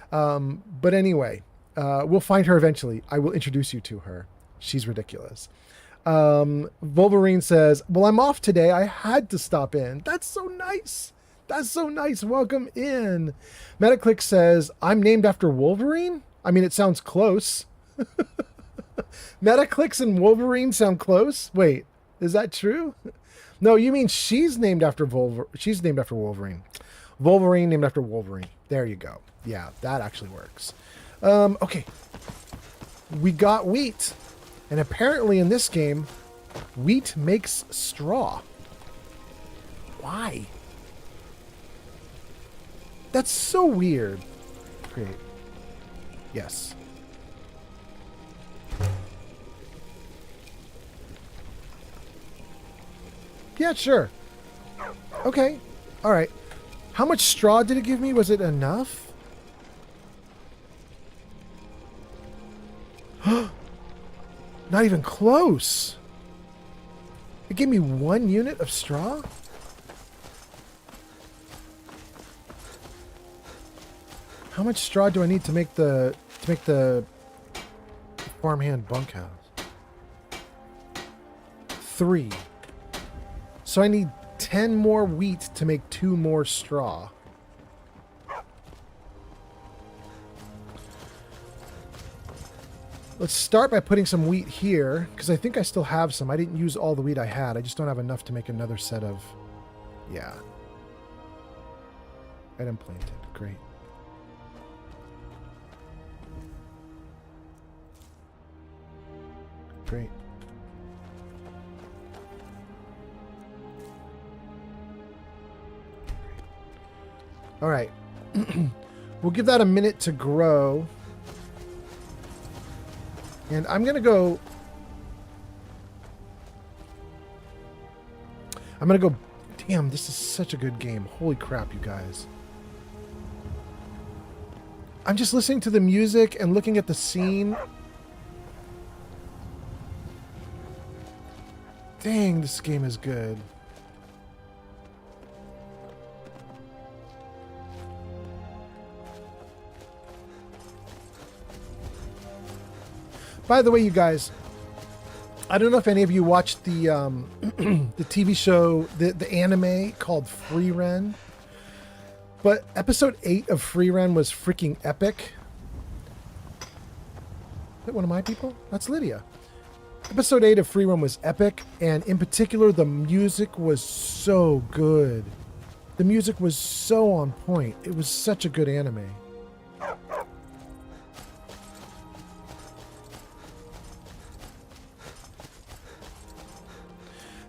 But anyway, we'll find her eventually. I will introduce you to her. She's ridiculous. Wolverine says, well, I'm off today. I had to stop in. That's so nice. That's so nice. Welcome in. Metaclick says, I'm named after Wolverine? I mean, it sounds close. Metaclicks and Wolverine sound close? Wait, is that true? No, you mean she's named after Wolverine. Wolverine named after Wolverine. There you go. Yeah, that actually works. Okay. We got wheat. And apparently in this game, wheat makes straw. Why? That's so weird. Great. Yes. Yeah, sure. Okay. All right. How much straw did it give me? Was it enough? Not even close. It gave me 1 unit of straw? How much straw do I need to make the farmhand bunkhouse? 3. So I need 10 more wheat to make 2 more straw. Let's start by putting some wheat here, because I think I still have some. I didn't use all the wheat I had. I just don't have enough to make another set of... Yeah. Item planted. Great. Great. All right. We'll give that a minute to grow. And I'm going to go... Damn, this is such a good game. Holy crap, you guys. I'm just listening to the music and looking at the scene. Dang, this game is good. By the way, you guys, I don't know if any of you watched the the TV show, the anime called Free Ren, but episode 8 of Free Ren was freaking epic. Is that one of my people? That's Lydia. Episode 8 of Free Ren was epic, and in particular, the music was so good. The music was so on point. It was such a good anime.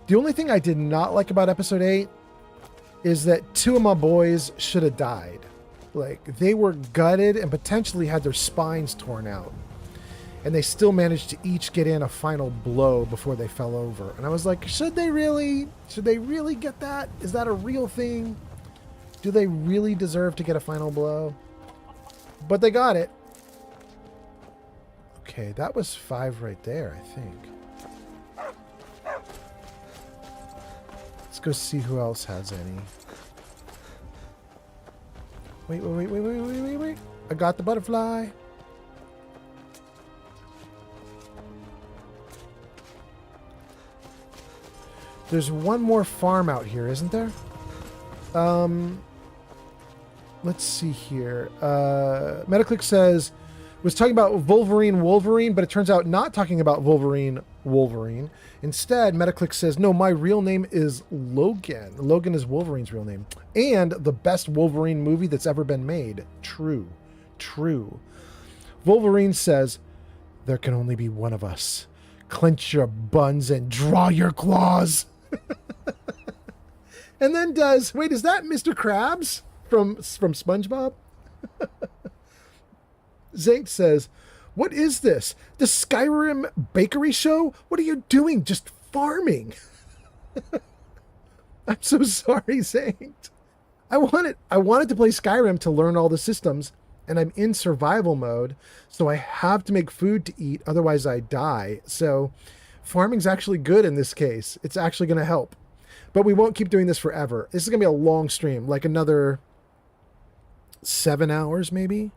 The only thing I did not like about episode 8 is that 2 of my boys should have died. Like, they were gutted and potentially had their spines torn out. And they still managed to each get in a final blow before they fell over. And I was like, should they really get that? Is that a real thing? Do they really deserve to get a final blow? But they got it. Okay, that was 5 right there, I think. Let's go see who else has any. Wait. I got the butterfly. There's one more farm out here, isn't there? Let's see here. Metaclick says, was talking about Wolverine, but it turns out not talking about Wolverine. Instead, Metaclick says, no, my real name is Logan. Logan is Wolverine's real name. And the best Wolverine movie that's ever been made. True. Wolverine says, there can only be one of us. Clench your buns and draw your claws. And then does, wait, is that Mr. Krabs from SpongeBob? Zank says, what is this? The Skyrim bakery show? What are you doing? Just farming. I'm so sorry, Zank. I wanted to play Skyrim to learn all the systems, and I'm in survival mode, so I have to make food to eat, otherwise I die. So farming's actually good in this case. It's actually going to help. But we won't keep doing this forever. This is going to be a long stream, like another 7 hours maybe.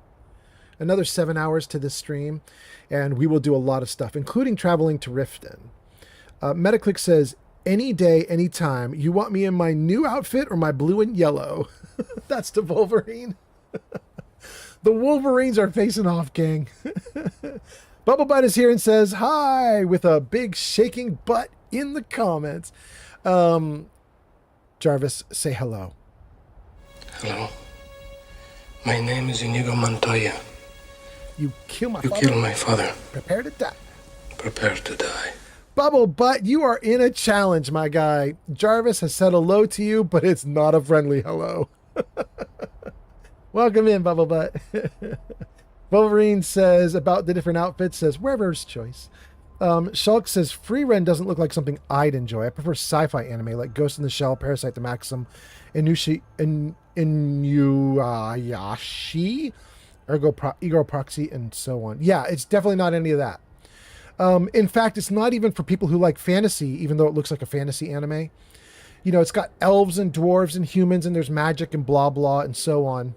Another 7 hours to this stream, and we will do a lot of stuff, including traveling to Riften. Metaclick says, any day, anytime. You want me in my new outfit or my blue and yellow? That's the Wolverine. The Wolverines are facing off, gang. Bubblebutt is here and says, hi, with a big shaking butt in the comments. Jarvis, say hello. Hello. My name is Inigo Montoya. You kill my You father. killed my father. Prepare to die. Prepare to die. Bubblebutt, you are in a challenge, my guy. Jarvis has said hello to you, but it's not a friendly hello. Welcome in, Bubblebutt. Wolverine says about the different outfits, says wherever's choice. Shulk says Free Ren doesn't look like something I'd enjoy. I prefer sci-fi anime like Ghost in the Shell, Parasite the Maxim, Inuyasha, Ego Proxy, and so on. Yeah, it's definitely not any of that. In fact, it's not even for people who like fantasy, even though it looks like a fantasy anime. You know, it's got elves and dwarves and humans, and there's magic and blah, blah, and so on.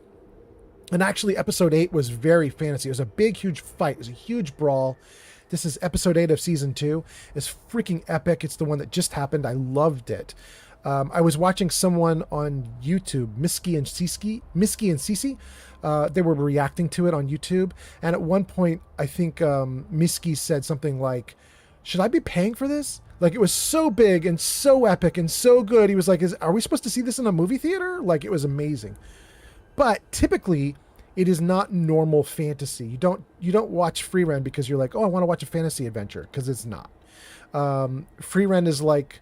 And actually, episode 8 was very fantasy. It was a big, huge fight. It was a huge brawl. This is episode 8 of season 2. It's freaking epic. It's the one that just happened. I loved it. I was watching someone on YouTube, Misky and Cece. They were reacting to it on YouTube. And at one point, I think Misky said something like, should I be paying for this? Like, it was so big and so epic and so good. He was like, are we supposed to see this in a movie theater? Like, it was amazing. But typically, it is not normal fantasy. You don't watch Free Ren because you're like, oh, I want to watch a fantasy adventure, because it's not. Free Ren is like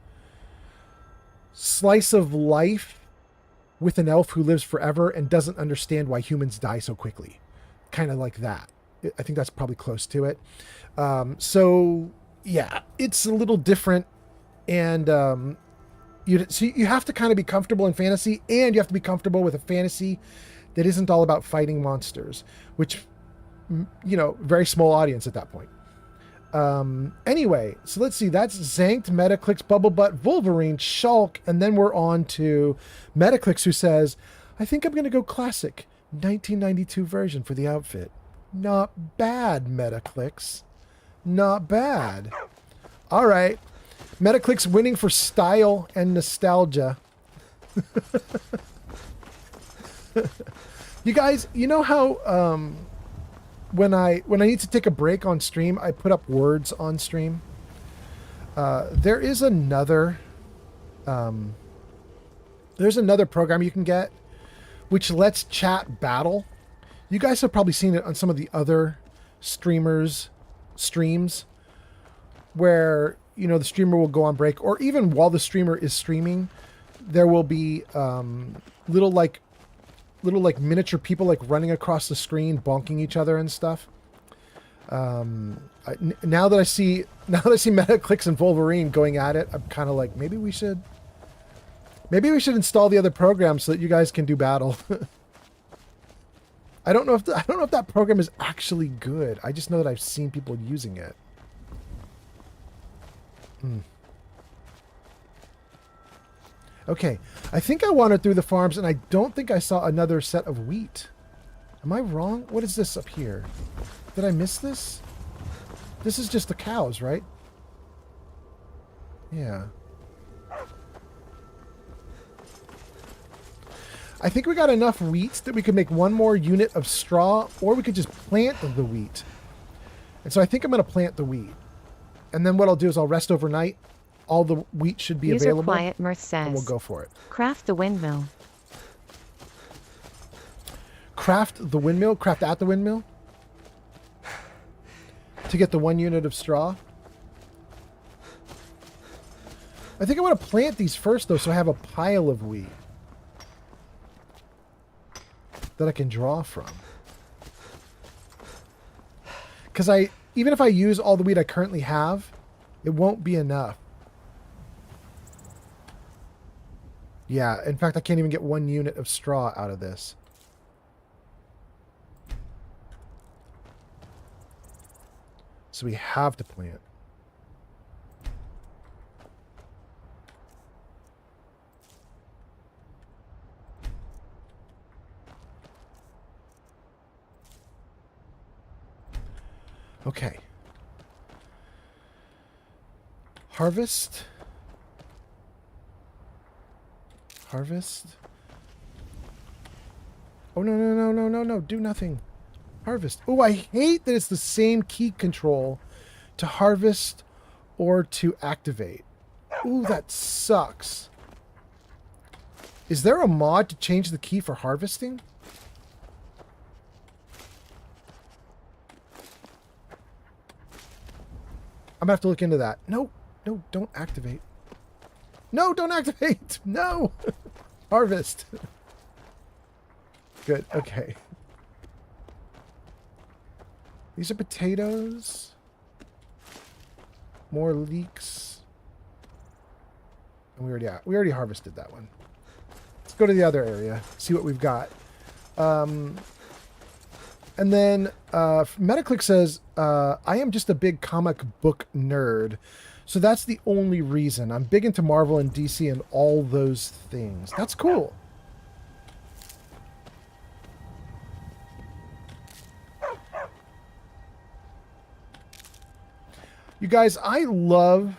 slice of life with an elf who lives forever and doesn't understand why humans die so quickly. Kind of like that. I think that's probably close to it. So yeah, it's a little different. And you have to kind of be comfortable in fantasy, and you have to be comfortable with a fantasy that isn't all about fighting monsters, which, you know, very small audience at that point. Anyway, so let's see. That's Zanked, Metaclicks, Bubblebutt, Wolverine, Shulk, and then we're on to Metaclicks, who says, I think I'm going to go classic 1992 version for the outfit. Not bad, Metaclicks. Not bad. All right. Metaclicks winning for style and nostalgia. You guys, you know how when I need to take a break on stream, I put up words on stream. There is another there's another program you can get which lets chat battle. You guys have probably seen it on some of the other streams where, you know, the streamer will go on break, or even while the streamer is streaming, there will be little like miniature people like running across the screen, bonking each other and stuff. Now that I see Metaclicks and Wolverine going at it, I'm kind of like, maybe we should install the other program so that you guys can do battle. I don't know if that program is actually good. I just know that I've seen people using it. Okay, I think I wandered through the farms and I don't think I saw another set of wheat. Am I wrong? What is this up here? Did I miss this? This is just the cows, right? Yeah. I think we got enough wheat that we could make one more unit of straw, or we could just plant the wheat. And so I think I'm going to plant the wheat. And then what I'll do is I'll rest overnight. All the wheat should be User available. Quiet Mirth says, and we'll go for it. Craft the windmill. Craft the windmill? Craft at the windmill? To get the 1 unit of straw? I think I want to plant these first, though, so I have a pile of wheat that I can draw from. Because even if I use all the wheat I currently have, it won't be enough. Yeah, in fact, I can't even get 1 unit of straw out of this. So we have to plant. Okay. Harvest. Harvest. Oh, no. Do nothing. Harvest. Oh, I hate that it's the same key control to harvest or to activate. Ooh, that sucks. Is there a mod to change the key for harvesting? I'm going to have to look into that. No, don't activate. No, don't activate. No. Harvest. Good. Okay. These are potatoes. More leeks. And we already harvested that one. Let's go to the other area. See what we've got. And then Metaclick says, I am just a big comic book nerd. So that's the only reason. I'm big into Marvel and DC and all those things. That's cool. You guys, I love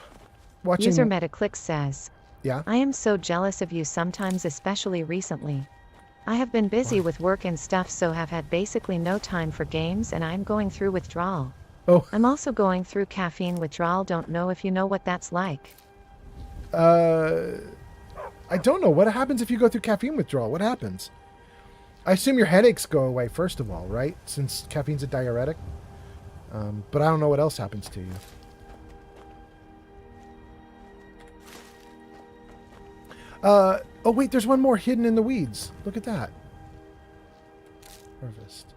watching... User Metaclick says, yeah? I am so jealous of you sometimes, especially recently. I have been busy with work and stuff, so have had basically no time for games, and I'm going through withdrawal. Oh. I'm also going through caffeine withdrawal. Don't know if you know what that's like. I don't know. What happens if you go through caffeine withdrawal? What happens? I assume your headaches go away, first of all, right? Since caffeine's a diuretic. But I don't know what else happens to you. Oh, wait, there's one more hidden in the weeds. Look at that. Harvest.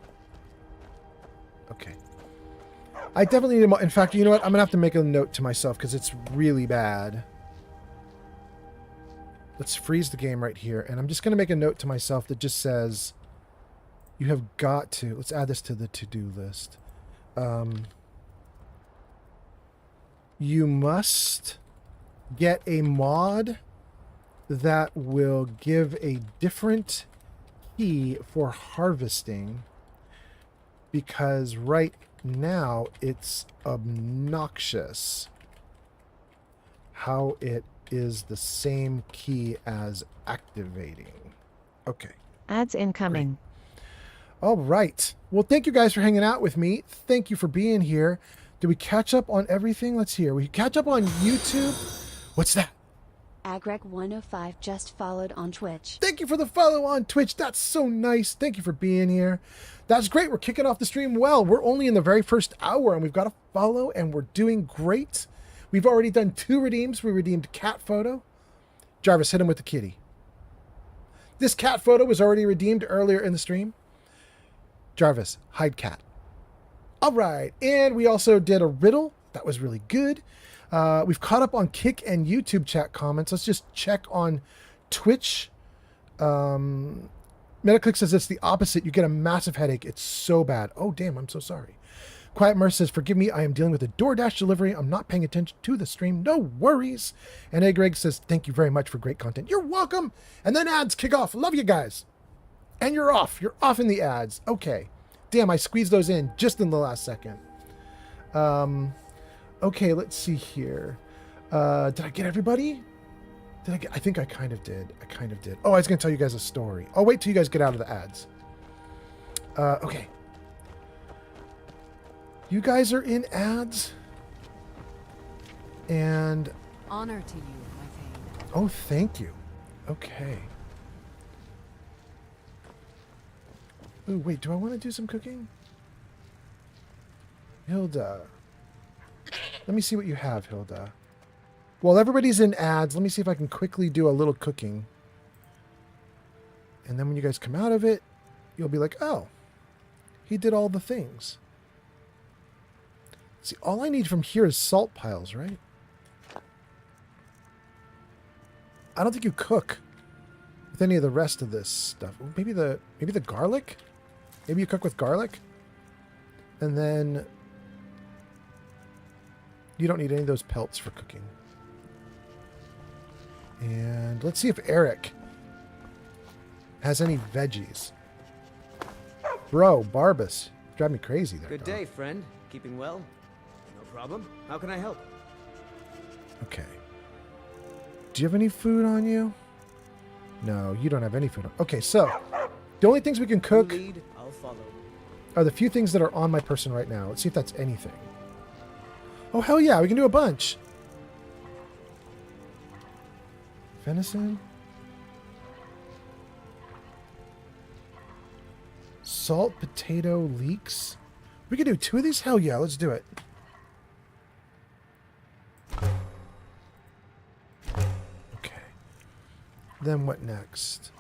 Okay. I definitely need... In fact, you know what? I'm going to have to make a note to myself because it's really bad. Let's freeze the game right here. And I'm just going to make a note to myself that just says, you have got to... Let's add this to the to-do list. You must get a mod that will give a different key for harvesting, because right now it's obnoxious how it is the same key as activating. Okay. Ads incoming. Great. All right. Well, thank you guys for hanging out with me. Thank you for being here. Did we catch up on everything? Let's hear. We catch up on YouTube. What's that? Agrek105 just followed on Twitch. Thank you for the follow on Twitch. That's so nice. Thank you for being here. That's great. We're kicking off the stream well. We're only in the very first hour, and we've got a follow, and we're doing great. We've already done 2 redeems. We redeemed Cat Photo Jarvis, hit him with the kitty. This cat photo was already redeemed earlier in the stream. Jarvis, hide cat. All right. And we also did a riddle. That was really good. We've caught up on Kick and YouTube chat comments. Let's just check on Twitch. Metaclick says it's the opposite. You get a massive headache. It's so bad. Oh, damn. I'm so sorry. Quiet Merce says, forgive me. I am dealing with a DoorDash delivery. I'm not paying attention to the stream. No worries. And A. Greg says, thank you very much for great content. You're welcome. And then ads kick off. Love you guys. And you're off. You're off in the ads. Okay. Damn, I squeezed those in just in the last second. Okay, let's see here. Did I get everybody? I think I kind of did. Oh, I was going to tell you guys a story. I'll wait till you guys get out of the ads. Okay. You guys are in ads. And... Honor to you, my Thane. Oh, thank you. Okay. Ooh, wait, do I want to do some cooking? Hilda. Let me see what you have, Hilda. While everybody's in ads, let me see if I can quickly do a little cooking. And then when you guys come out of it, you'll be like, oh, he did all the things. See, all I need from here is salt piles, right? I don't think you cook with any of the rest of this stuff. Maybe the garlic? Maybe you cook with garlic? And then you don't need any of those pelts for cooking. And let's see if Eric has any veggies. Bro, Barbas, drive me crazy there. Good day, friend. Keeping well? No problem. How can I help? Okay. Do you have any food on you? No, you don't have any food on. Okay, so the only things we can cook Lead, I'll follow. are the few things that are on my person right now. Let's see if that's anything. Oh, hell yeah, we can do a bunch. Venison. Salt, potato, leeks. We can do 2 of these? Hell yeah, let's do it. Okay. Then what next?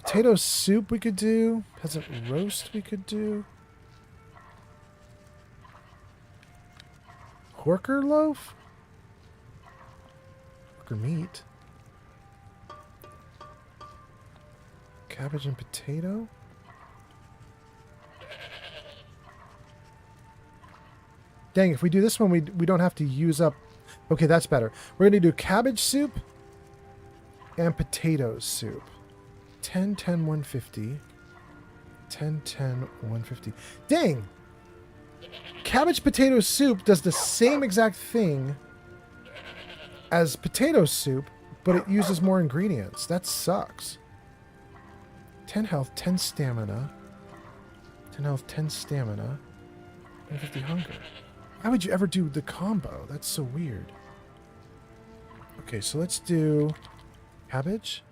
Potato soup we could do. Peasant roast we could do. Horker loaf? Horker meat. Cabbage and potato. Dang, if we do this one, we don't have to use up... Okay, that's better. We're going to do cabbage soup and potato soup. 10, 10, 150. 10, 10, 150. Dang! Cabbage potato soup does the same exact thing as potato soup, but it uses more ingredients. That sucks. 10 health, 10 stamina. 10 health, 10 stamina. 150 hunger. Why would you ever do the combo? That's so weird. Okay, so let's do cabbage.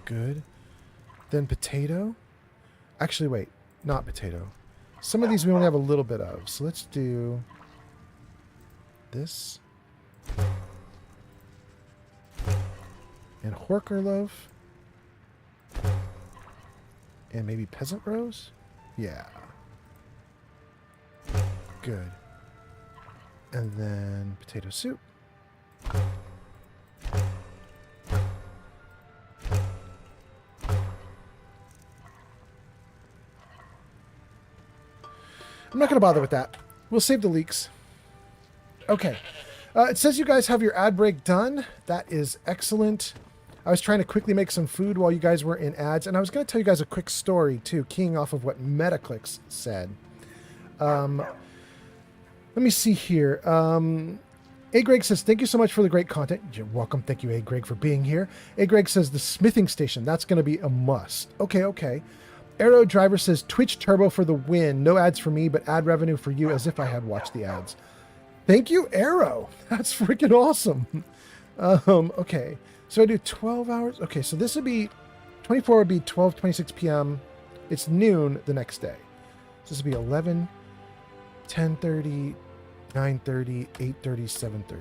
Good. Then potato. Actually, wait. Not potato. Some of these we only have a little bit of. So let's do this. And Horker loaf. And maybe peasant rose? Yeah. Good. And then potato soup. I'm not going to bother with that. We'll save the leaks. Okay. It says you guys have your ad break done. That is excellent. I was trying to quickly make some food while you guys were in ads, and I was going to tell you guys a quick story, too, keying off of what Metaclicks said. Let me see here. A. Greg says, thank you so much for the great content. You're welcome. Thank you, A. Greg, for being here. A. Greg says, the smithing station, that's going to be a must. Okay, okay. Arrow Driver says, Twitch Turbo for the win. No ads for me, but ad revenue for you, as if I had watched the ads. Thank you, Arrow. That's freaking awesome. Okay. So I do 12 hours. Okay, so this would be 24 would be 12:26 p.m. It's noon the next day. So this would be 11, 10:30, 9:30, 8:30, 7:30.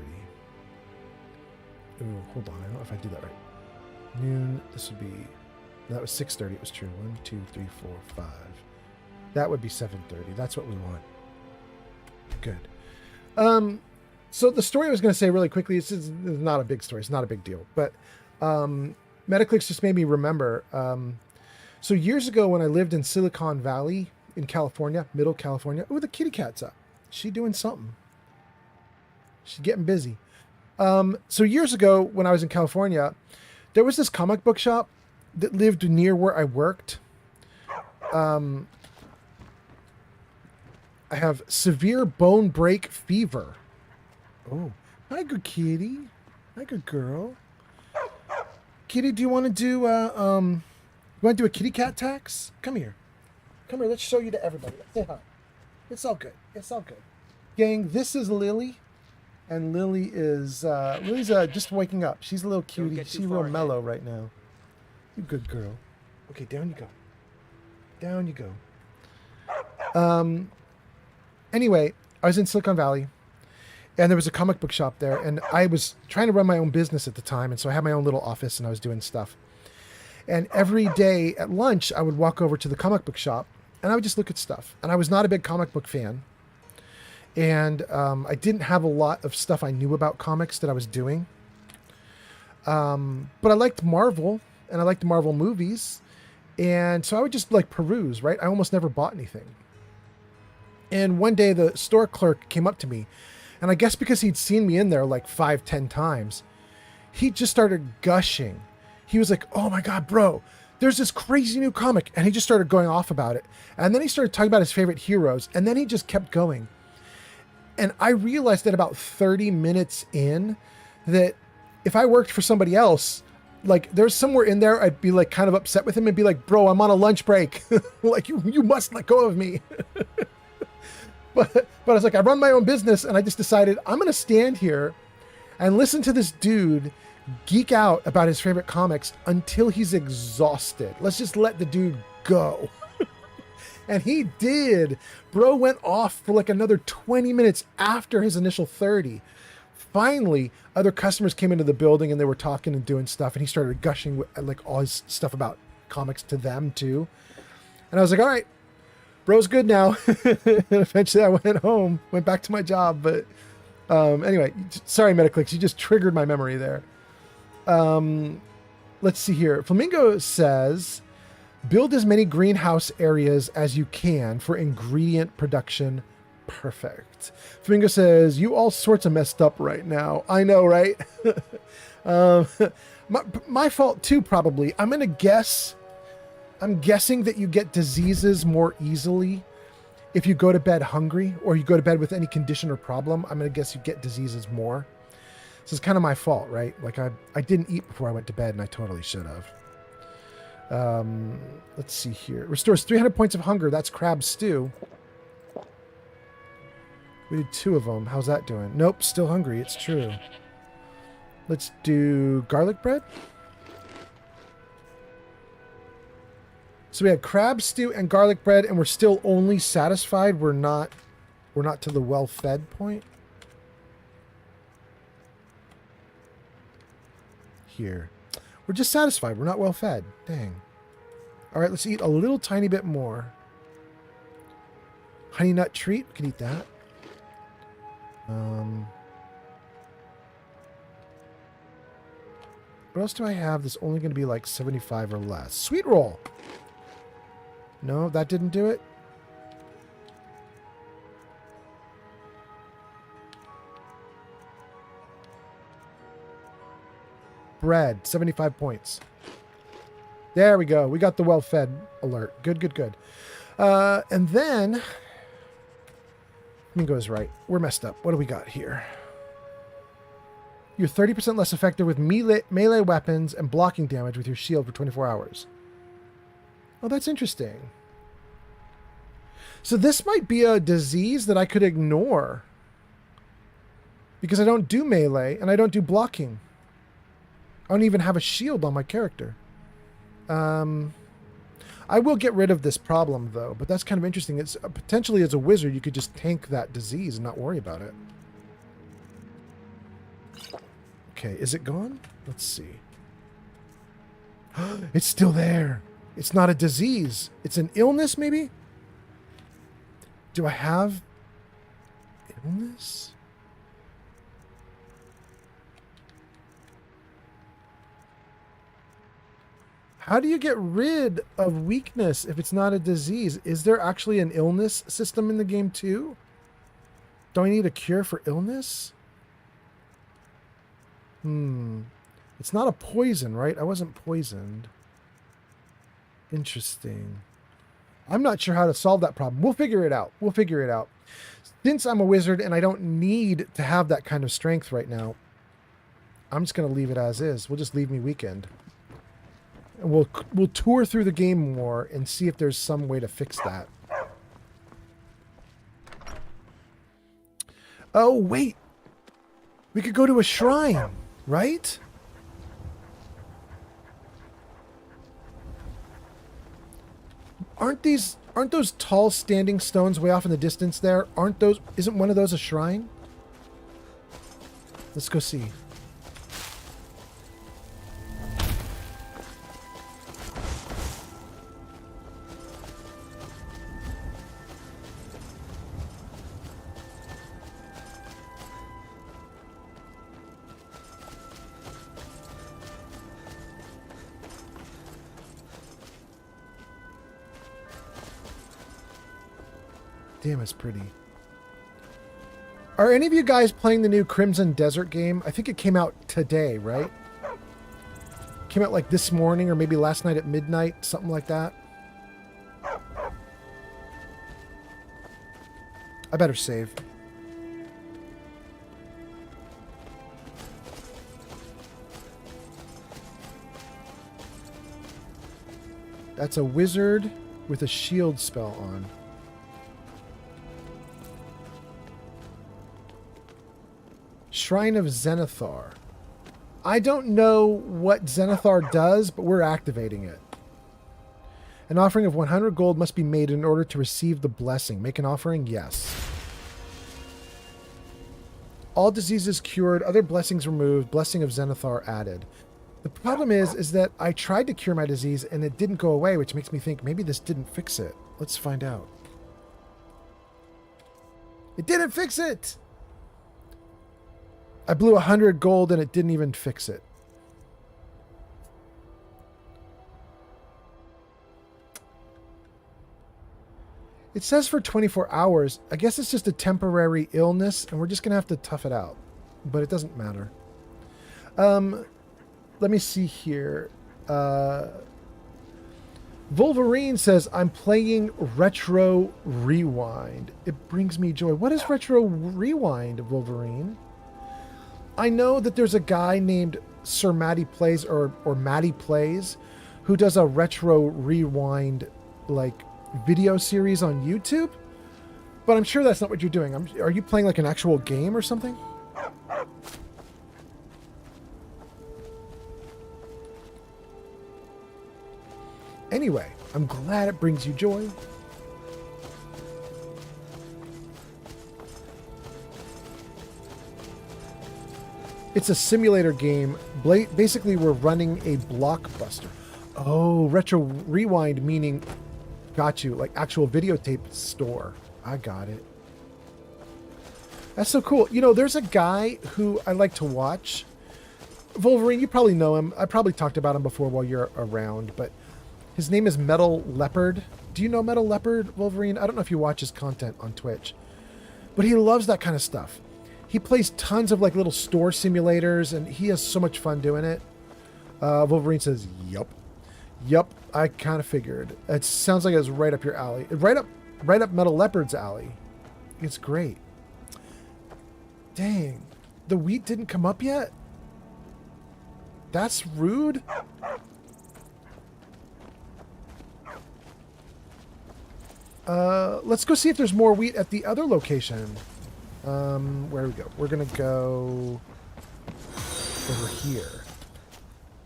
Ooh, hold on. I don't know if I did that right. Noon. This would be. That was 6:30. It was true. 1, 2, 3, 4, 5. That would be 7:30. That's what we want. Good. So the story I was going to say really quickly, it's not a big story. It's not a big deal. But Metaclicks just made me remember. So years ago when I lived in Silicon Valley in California, middle California. Oh, the kitty cat's up. She doing something. She's getting busy. So years ago when I was in California, there was this comic book shop that lived near where I worked. I have severe bone break fever. Oh, hi, good kitty. Hi, good girl. Kitty, do you want to do you want to do a kitty cat tax? Come here. Come here. Let's show you to everybody. Say hi. It's all good. It's all good. Gang, this is Lily, and Lily is Lily's just waking up. She's a little cutie. She's real mellow right now. You good girl. Okay, down you go. Down you go. Anyway, I was in Silicon Valley, and there was a comic book shop there, and I was trying to run my own business at the time, and so I had my own little office, and I was doing stuff. And every day at lunch, I would walk over to the comic book shop, and I would just look at stuff. And I was not a big comic book fan, and I didn't have a lot of stuff I knew about comics that I was doing. But I liked Marvel, and I liked Marvel movies, and so I would just like peruse, right? I almost never bought anything. And one day the store clerk came up to me, and I guess because he'd seen me in there like 5-10 times, he just started gushing. He was like, oh my God, bro, there's this crazy new comic. And he just started going off about it. And then he started talking about his favorite heroes. And then he just kept going. And I realized that about 30 minutes in that if I worked for somebody else, like there's somewhere in there, I'd be like kind of upset with him and be like, bro, I'm on a lunch break. Like you must let go of me. But I was like, I run my own business, and I just decided I'm going to stand here and listen to this dude geek out about his favorite comics until he's exhausted. Let's just let the dude go. And he did. Bro went off for like another 20 minutes after his initial 30. Finally, other customers came into the building, and they were talking and doing stuff, and he started gushing like all his stuff about comics to them too. And I was like, all right, bro's good now. And eventually I went home, went back to my job. But anyway, sorry, Metaclicks, you just triggered my memory there. Let's see here. Flamingo says, build as many greenhouse areas as you can for ingredient production. Perfect. Flamingo says, you all sorts of messed up right now. I know, right? My fault too, probably. I'm guessing that you get diseases more easily if you go to bed hungry, or you go to bed with any condition or problem. I'm going to guess you get diseases more. This is kind of my fault, right? Like I didn't eat before I went to bed, and I totally should have. Let's see here. Restores 300 points of hunger. That's crab stew. We did 2 of them. How's that doing? Nope, still hungry. It's true. Let's do garlic bread. So we had crab stew and garlic bread, and we're still only satisfied. We're not to the well-fed point. Here. We're just satisfied. We're not well-fed. Dang. All right, let's eat a little tiny bit more. Honey nut treat. We can eat that. What else do I have that's only going to be like 75 or less? Sweet roll. No, that didn't do it. Bread, 75 points. There we go. We got the well-fed alert. Good, good, good. And then, Mingo is right. We're messed up. What do we got here? You're 30% less effective with melee weapons and blocking damage with your shield for 24 hours. Oh, that's interesting. So this might be a disease that I could ignore, because I don't do melee and I don't do blocking. I don't even have a shield on my character. I I will get rid of this problem, though, but that's kind of interesting. It's potentially, as a wizard, you could just tank that disease and not worry about it. Okay, is it gone? Let's see. It's still there. It's not a disease. It's an illness, maybe? Do I have illness? How do you get rid of weakness if it's not a disease? Is there actually an illness system in the game too? Do I need a cure for illness? It's not a poison, right? I wasn't poisoned. Interesting. I'm not sure how to solve that problem. We'll figure it out. We'll figure it out. Since I'm a wizard and I don't need to have that kind of strength right now, I'm just going to leave it as is. We'll just leave me weakened. And we'll tour through the game more and see if there's some way to fix that. Oh, wait. We could go to a shrine, right? Aren't those tall standing stones way off in the distance there? Isn't one of those a shrine? Let's go see. Damn, it's pretty. Are any of you guys playing the new Crimson Desert game? I think it came out today, right? Came out like this morning or maybe last night at midnight, something like that. I better save. That's a wizard with a shield spell on. Shrine of Zenithar. I don't know what Zenithar does, but we're activating it. An offering of 100 gold must be made in order to receive the blessing. Make an offering? Yes. All diseases cured, other blessings removed, blessing of Zenithar added. The problem is that I tried to cure my disease and it didn't go away, which makes me think maybe this didn't fix it. Let's find out. It didn't fix it! I blew 100 gold and it didn't even fix it. It says for 24 hours. I guess it's just a temporary illness and we're just going to have to tough it out. But it doesn't matter. Let me see here. Wolverine says, I'm playing Retro Rewind. It brings me joy. What is Retro Rewind, Wolverine? I know that there's a guy named Sir Matty Plays or Matty Plays who does a Retro Rewind like video series on YouTube, but I'm sure that's not what you're doing. Are you playing like an actual game or something? Anyway, I'm glad it brings you joy. It's a simulator game. Basically, we're running a blockbuster. Oh, Retro Rewind meaning, got you, like actual videotape store. I got it. That's so cool. You know, there's a guy who I like to watch. Wolverine, you probably know him. I probably talked about him before while you're around, but his name is Metal Leopard. Do you know Metal Leopard, Wolverine? I don't know if you watch his content on Twitch, but he loves that kind of stuff. He plays tons of like little store simulators and he has so much fun doing it. Wolverine says, yup. Yup, I kind of figured. It sounds like it was right up your alley. Right up Metal Leopard's alley. It's great. Dang. The wheat didn't come up yet? That's rude. Let's go see if there's more wheat at the other location. Where do we go? We're gonna go over here.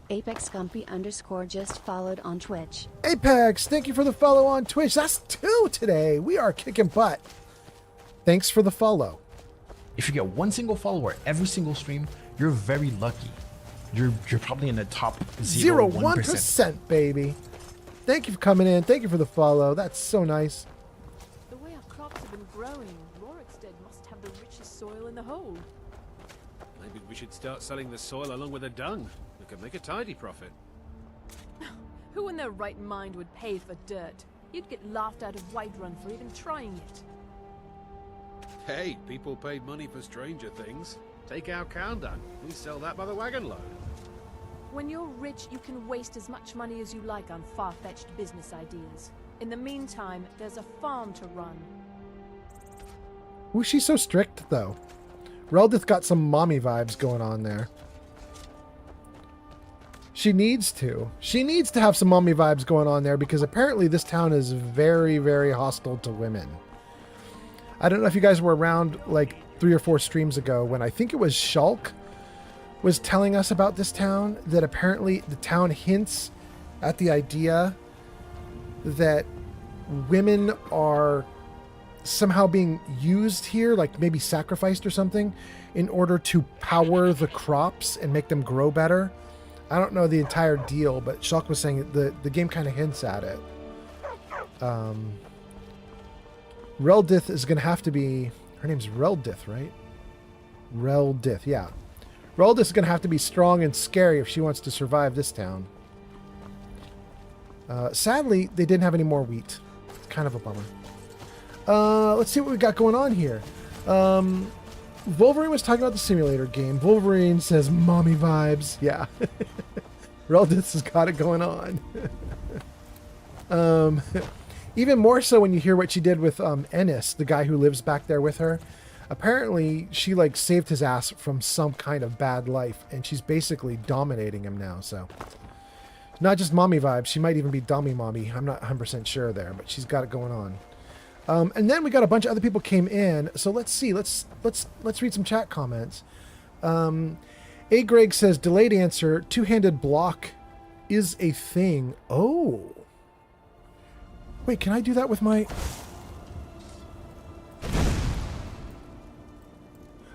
Apex Gumpy _ just followed on Twitch. Apex, thank you for the follow on Twitch. That's 2 today. We are kicking butt. Thanks for the follow. If you get one single follower every single stream, you're very lucky. You're probably in the top 0.1%. 1%, baby. Thank you for coming in. Thank you for the follow. That's so nice. The way our crops have been growing, Rorikstead must have the richest soil in the whole. Maybe we should start selling the soil along with the dung. We could make a tidy profit. Who in their right mind would pay for dirt? You'd get laughed out of Whiterun for even trying it. Hey, people paid money for stranger things. Take our cow dung. We sell that by the wagon load. When you're rich, you can waste as much money as you like on far-fetched business ideas. In the meantime, there's a farm to run. Ooh, she's so strict, though. Reldith got some mommy vibes going on there. She needs to. She needs to have some mommy vibes going on there because apparently this town is very, very hostile to women. I don't know if you guys were around like 3 or 4 streams ago when I think it was Shulk was telling us about this town, that apparently the town hints at the idea that women are somehow being used here, like maybe sacrificed or something, in order to power the crops and make them grow better. I don't know the entire deal, but Shulk was saying the game kind of hints at it. Reldith is going to have to be... Her name's Reldith, right? Reldith, yeah. Reldith is going to have to be strong and scary if she wants to survive this town. Sadly, they didn't have any more wheat. It's kind of a bummer. Let's see what we got going on here. Wolverine was talking about the simulator game. Wolverine says, mommy vibes. Yeah. Reldith has got it going on. Even more so when you hear what she did with Ennis, the guy who lives back there with her. Apparently, she like saved his ass from some kind of bad life, and she's basically dominating him now. So, not just mommy vibes. She might even be dummy mommy. I'm not 100% sure there, but she's got it going on. And then we got a bunch of other people came in. So let's see. Let's read some chat comments. A. Greg says, delayed answer. Two-handed block is a thing. Oh. Wait, can I do that with my...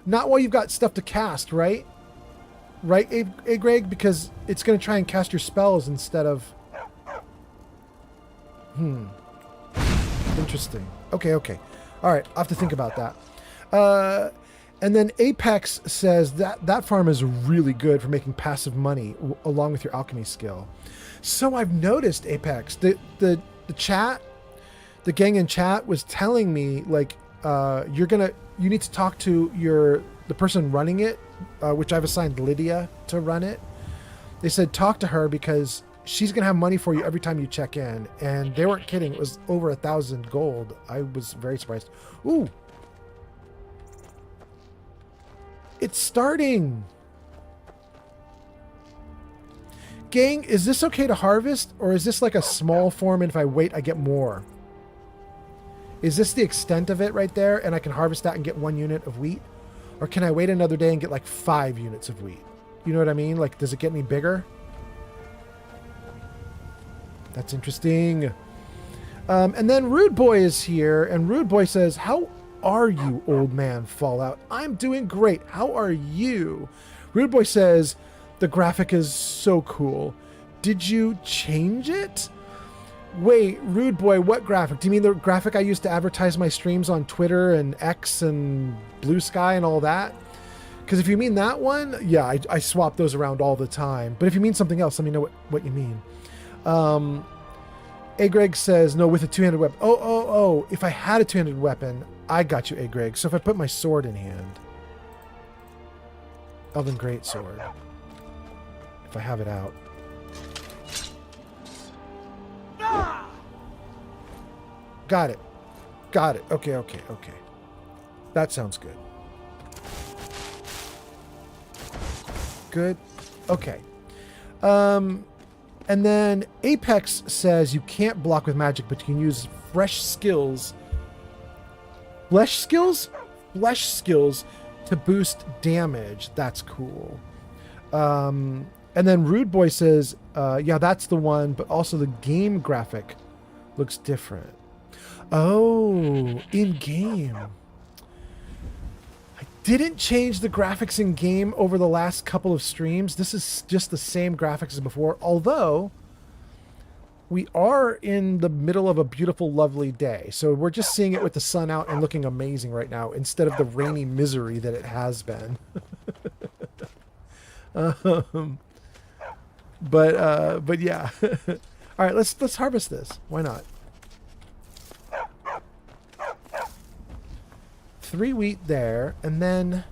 Not while you've got stuff to cast, right? Right, A. Greg? Because it's going to try and cast your spells instead of... Interesting. Okay. All right, I'll have to think about that. And then Apex says that farm is really good for making passive money along with your alchemy skill. So I've noticed, Apex, the chat, the gang in chat was telling me, like, you need to talk to the person running it, which I've assigned Lydia to run it. They said talk to her because she's gonna have money for you every time you check in, and they weren't kidding. It was over 1,000 gold. I was very surprised. Ooh, it's starting. Gang, is this okay to harvest, or is this like a small form, and if I wait I get more? Is this the extent of it right there, and I can harvest that and get 1 unit of wheat? Or can I wait another day and get like 5 units of wheat? You know what I mean? Like, does it get any bigger? That's interesting. And then Rude Boy is here, and Rude Boy says, how are you, old man Fallout? I'm doing great. How are you? Rude Boy says, the graphic is so cool. Did you change it? Wait, Rude Boy, what graphic? Do you mean the graphic I used to advertise my streams on Twitter and X and Blue Sky and all that? Because if you mean that one, yeah, I swap those around all the time. But if you mean something else, let me know what you mean. A. Greg says, no, with a two-handed weapon. Oh, if I had a two-handed weapon, I got you, A. Greg. So if I put my sword in hand. Elven Greatsword. If I have it out. Got it. Okay. That sounds good. Good. Okay. And then Apex says you can't block with magic, but you can use flesh skills to boost damage. That's cool. And then Rude Boy says, yeah, that's the one, but also the game graphic looks different. Oh, in game. I didn't change the graphics in game over the last couple of streams. This is just the same graphics as before, although we are in the middle of a beautiful, lovely day. So we're just seeing it with the sun out and looking amazing right now instead of the rainy misery that it has been. But yeah. All right, let's harvest this. Why not? 3 wheat there, and then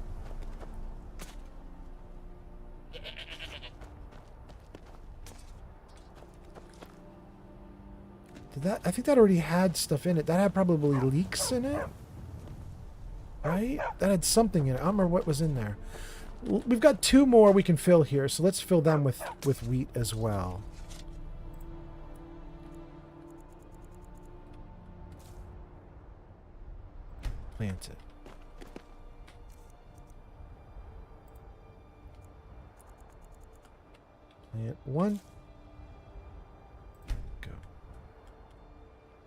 I think that already had stuff in it. That had probably leeks in it, right? That had something in it. I don't remember what was in there. We've got 2 more we can fill here, so let's fill them with wheat as well. Plant it. Plant 1. Go.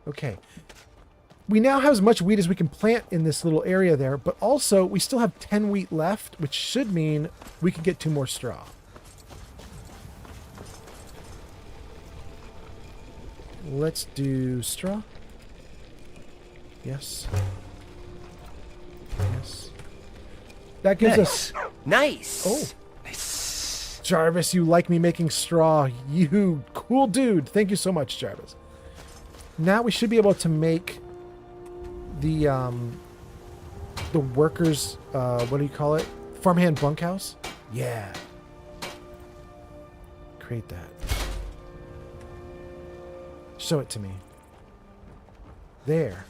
Okay. We now have as much wheat as we can plant in this little area there, but also we still have 10 wheat left, which should mean we can get 2 more straw. Let's do straw. Yes. Yes. That gives us... Nice! Oh. Nice. Jarvis, you like me making straw. You cool dude. Thank you so much, Jarvis. Now we should be able to make the workers, what do you call it? Farmhand bunkhouse? Yeah. Create that. Show it to me. There.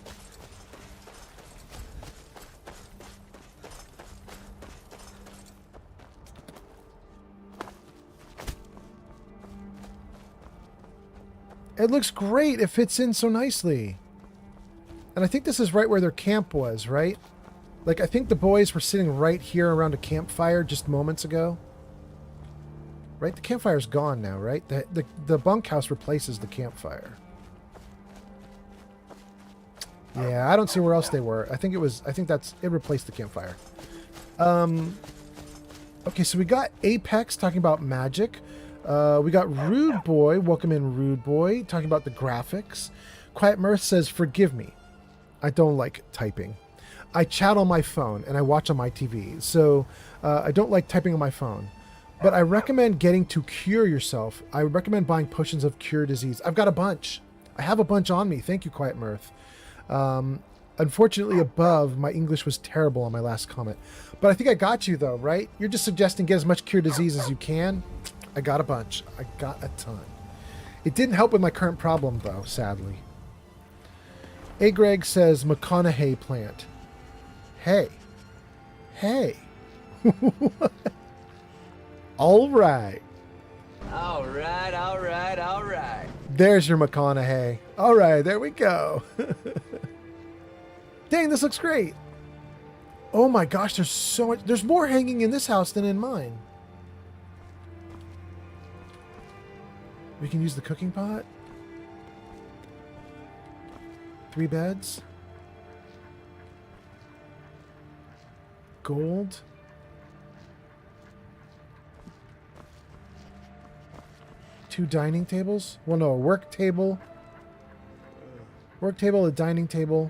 It looks great. It fits in so nicely. And I think this is right where their camp was, right? Like, I think the boys were sitting right here around a campfire just moments ago. Right? The campfire's gone now, right? The bunkhouse replaces the campfire. Yeah, I don't see where else they were. I think it replaced the campfire. Okay, so we got Apex talking about magic. We got Rude Boy, welcome in Rude Boy, talking about the graphics. Quiet Mirth says, forgive me. I don't like typing. I chat on my phone and I watch on my TV. So I don't like typing on my phone. But I recommend getting to cure yourself. I recommend buying potions of cure disease. I've got a bunch. I have a bunch on me. Thank you, Quiet Mirth. Unfortunately, above, my English was terrible on my last comment. But I think I got you, though, right? You're just suggesting get as much cure disease as you can. I got a bunch. I got a ton. It didn't help with my current problem, though, sadly. A. Greg says, McConaughey plant. Hey. Hey. All right. All right, all right, all right. There's your McConaughey. All right, there we go. Dang, this looks great. Oh my gosh, there's so much. There's more hanging in this house than in mine. We can use the cooking pot. 3 beds. Gold. Two dining tables. Well, no, a work table. Work table, a dining table.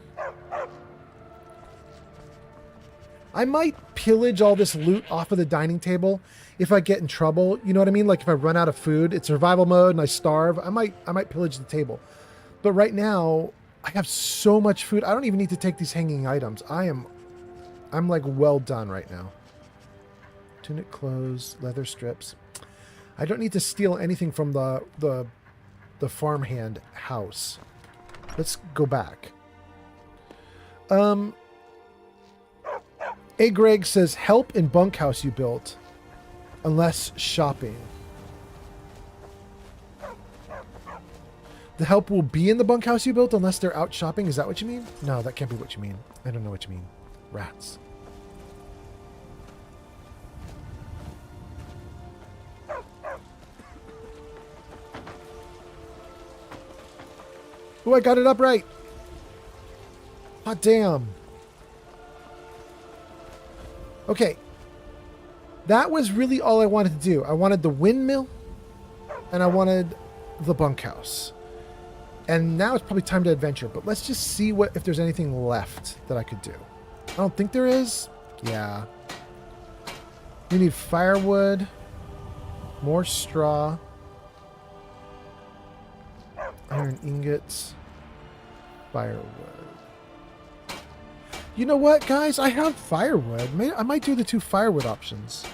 I might pillage all this loot off of the dining table if I get in trouble. You know what I mean? Like if I run out of food, it's survival mode and I starve, I might pillage the table. But right now, I have so much food. I don't even need to take these hanging items. I'm like well done right now. Tunic clothes, leather strips. I don't need to steal anything from the farmhand house. Let's go back. A. Greg says, help in bunkhouse you built. Unless shopping. The help will be in the bunkhouse you built unless they're out shopping? Is that what you mean? No, that can't be what you mean. I don't know what you mean. Rats. Oh, I got it up right. Hot damn. Okay. That was really all I wanted to do. I wanted the windmill and I wanted the bunkhouse. And now it's probably time to adventure, but let's just see if there's anything left that I could do. I don't think there is. Yeah. We need firewood, more straw, iron ingots, firewood. You know what, guys? I have firewood. I might do the 2 firewood options.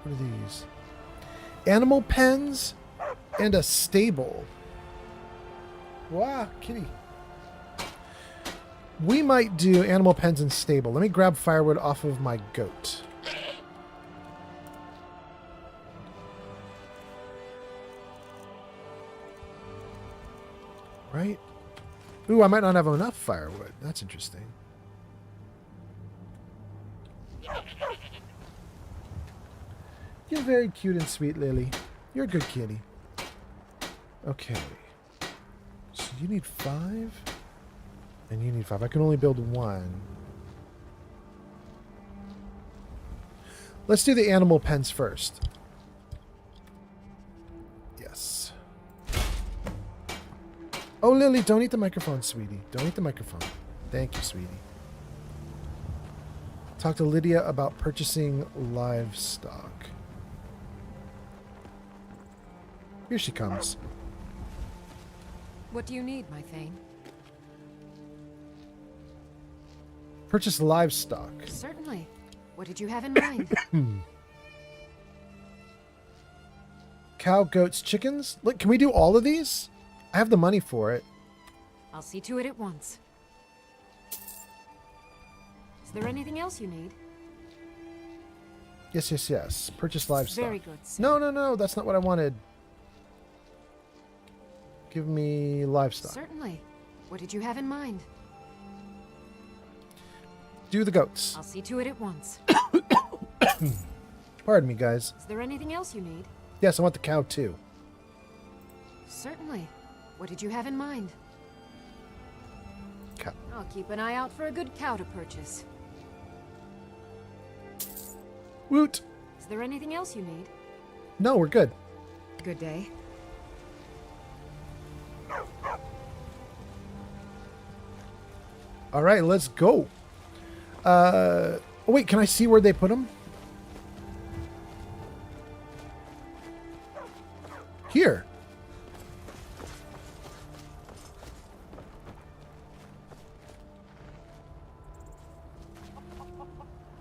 What are these? Animal pens and a stable. Wow, kitty. We might do animal pens and stable. Let me grab firewood off of my goat. Right? Ooh, I might not have enough firewood. That's interesting. You're very cute and sweet, Lily. You're a good kitty. Okay. So you need 5? And you need 5. I can only build 1. Let's do the animal pens first. Yes. Oh, Lily, don't eat the microphone, sweetie. Don't eat the microphone. Thank you, sweetie. Talk to Lydia about purchasing livestock. Here she comes. What do you need, my Thane? Purchase livestock. Certainly. What did you have in mind? Cow, goats, chickens? Look, can we do all of these? I have the money for it. I'll see to it at once. Is there anything else you need? Yes, yes, yes. Purchase livestock. Very good, sir. No, no, no. That's not what I wanted. Give me livestock. Certainly. What did you have in mind? Do the goats. I'll see to it at once. Pardon me, guys. Is there anything else you need? Yes, I want the cow too. Certainly. What did you have in mind? Cow. I'll keep an eye out for a good cow to purchase. Woot. Is there anything else you need? No, we're good. Good day. All right, let's go. Oh, wait, can I see where they put them? Here.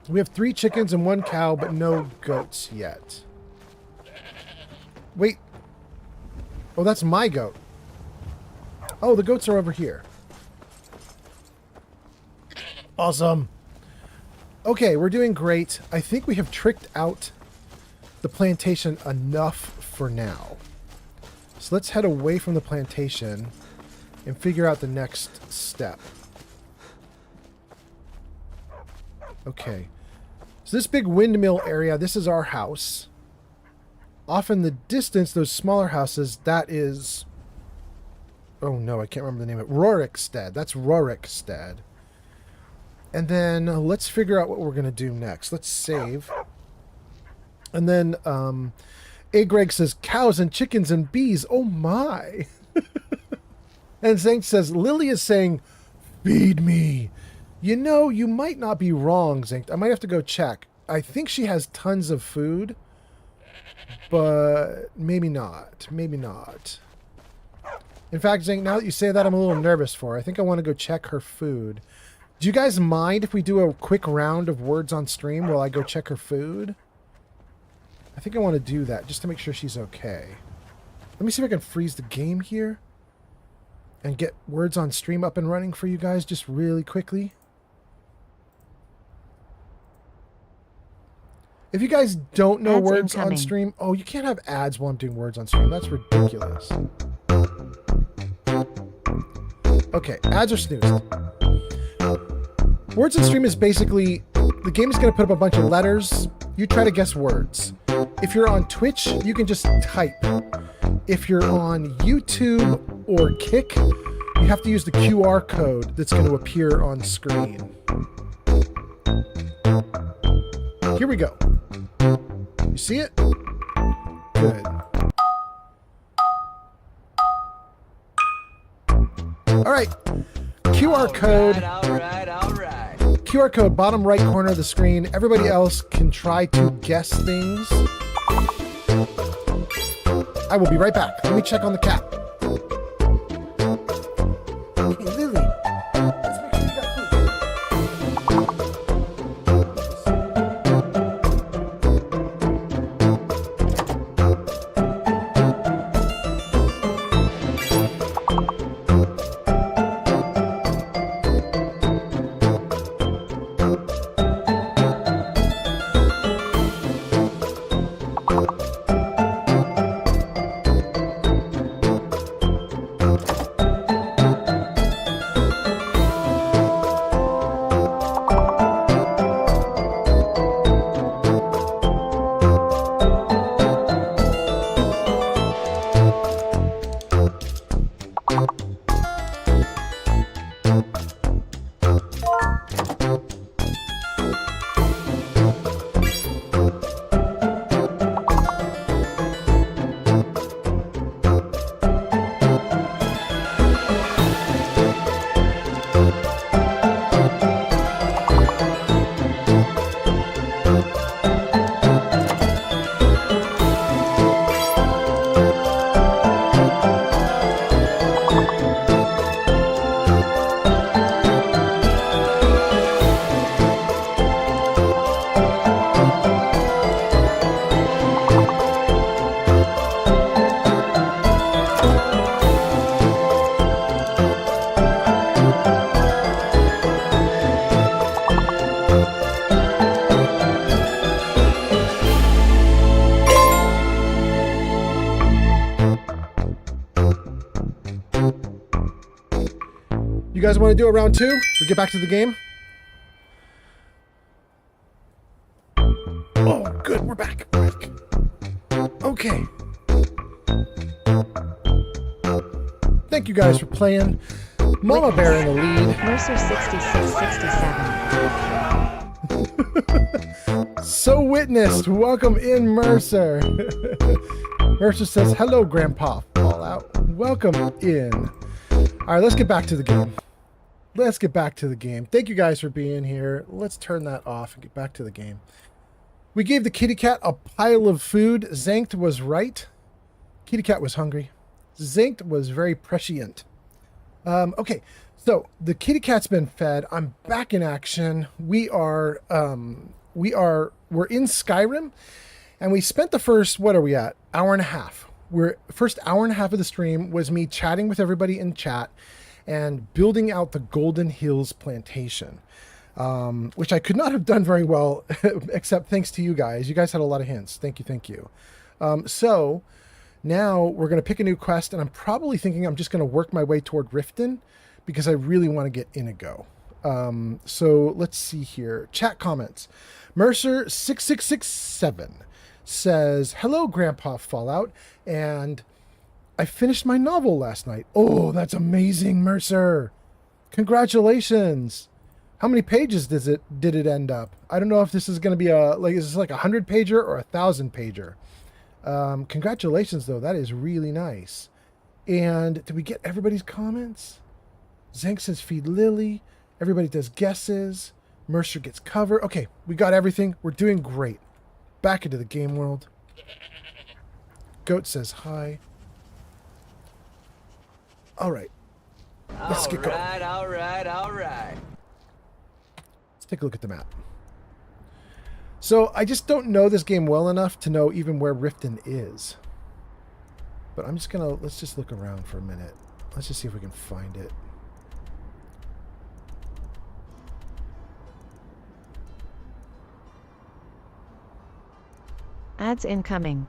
We have 3 chickens and 1 cow, but no goats yet. Wait. Oh, that's my goat. Oh, the goats are over here. Awesome. Okay, we're doing great. I think we have tricked out the plantation enough for now. So let's head away from the plantation and figure out the next step. Okay. So this big windmill area, this is our house. Off in the distance, those smaller houses, that is... Oh no, I can't remember the name of it. Rorikstead. That's Rorikstead. And then let's figure out what we're going to do next. Let's save. And then A. Greg says, cows and chickens and bees. Oh my. And Zank says, Lily is saying, feed me. You know, you might not be wrong, Zank. I might have to go check. I think she has tons of food. But maybe not. Maybe not. In fact, Zank, now that you say that, I'm a little nervous for her. I think I want to go check her food. Do you guys mind if we do a quick round of words on stream while I go check her food? I think I want to do that just to make sure she's okay. Let me see if I can freeze the game here and get words on stream up and running for you guys just really quickly. If you guys don't know Ads words incoming. on stream, oh, you can't have ads while I'm doing words on stream. That's ridiculous. Okay, ads are snoozed. Words on stream is basically, the game is going to put up a bunch of letters. You try to guess words. If you're on Twitch, you can just type. If you're on YouTube or kick, you have to use the QR code that's going to appear on screen. Here we go. You see it? Good. All right. QR code. All right. QR code, bottom right corner of the screen. Everybody else can try to guess things. I will be right back. Let me check on the cat. Hey, Lily. Let's make sure you got You guys want to do a round two? We get back to the game? Oh, good. We're back. Okay. Thank you guys for playing. Mama Bear in the lead. Mercer 6667. So witnessed. Welcome in, Mercer. Mercer says, hello, Grandpa. Fallout. Welcome in. All right, let's get back to the game. Thank you guys for being here. Let's turn that off and get back to the game. We gave the kitty cat a pile of food. Zankt was right. Kitty cat was hungry. Zankt was very prescient. Okay, so the kitty cat's been fed. I'm back in action. We're in Skyrim, and we spent the first, what are we at? Hour and a half. First hour and a half of the stream was me chatting with everybody in chat and building out the Goldenhills plantation, which I could not have done very well, except thanks to you guys. You guys had a lot of hints. Thank you. So now we're going to pick a new quest, and I'm probably thinking I'm just going to work my way toward Riften because I really want to get Inigo. So let's see here. Chat comments. Mercer 6667 says, hello, Grandpa Fallout, and I finished my novel last night. Oh, that's amazing, Mercer. Congratulations. How many pages did it end up? I don't know if this is going to be is this like a 100-pager or a 1,000-pager? Congratulations, though. That is really nice. And did we get everybody's comments? Zank says feed Lily. Everybody does guesses. Mercer gets cover. Okay, we got everything. We're doing great. Back into the game world. Goat says hi. All right. Let's get going. All right. Let's take a look at the map. So I just don't know this game well enough to know even where Riften is. But I'm just gonna, let's just look around for a minute. Let's just see if we can find it. Ads incoming.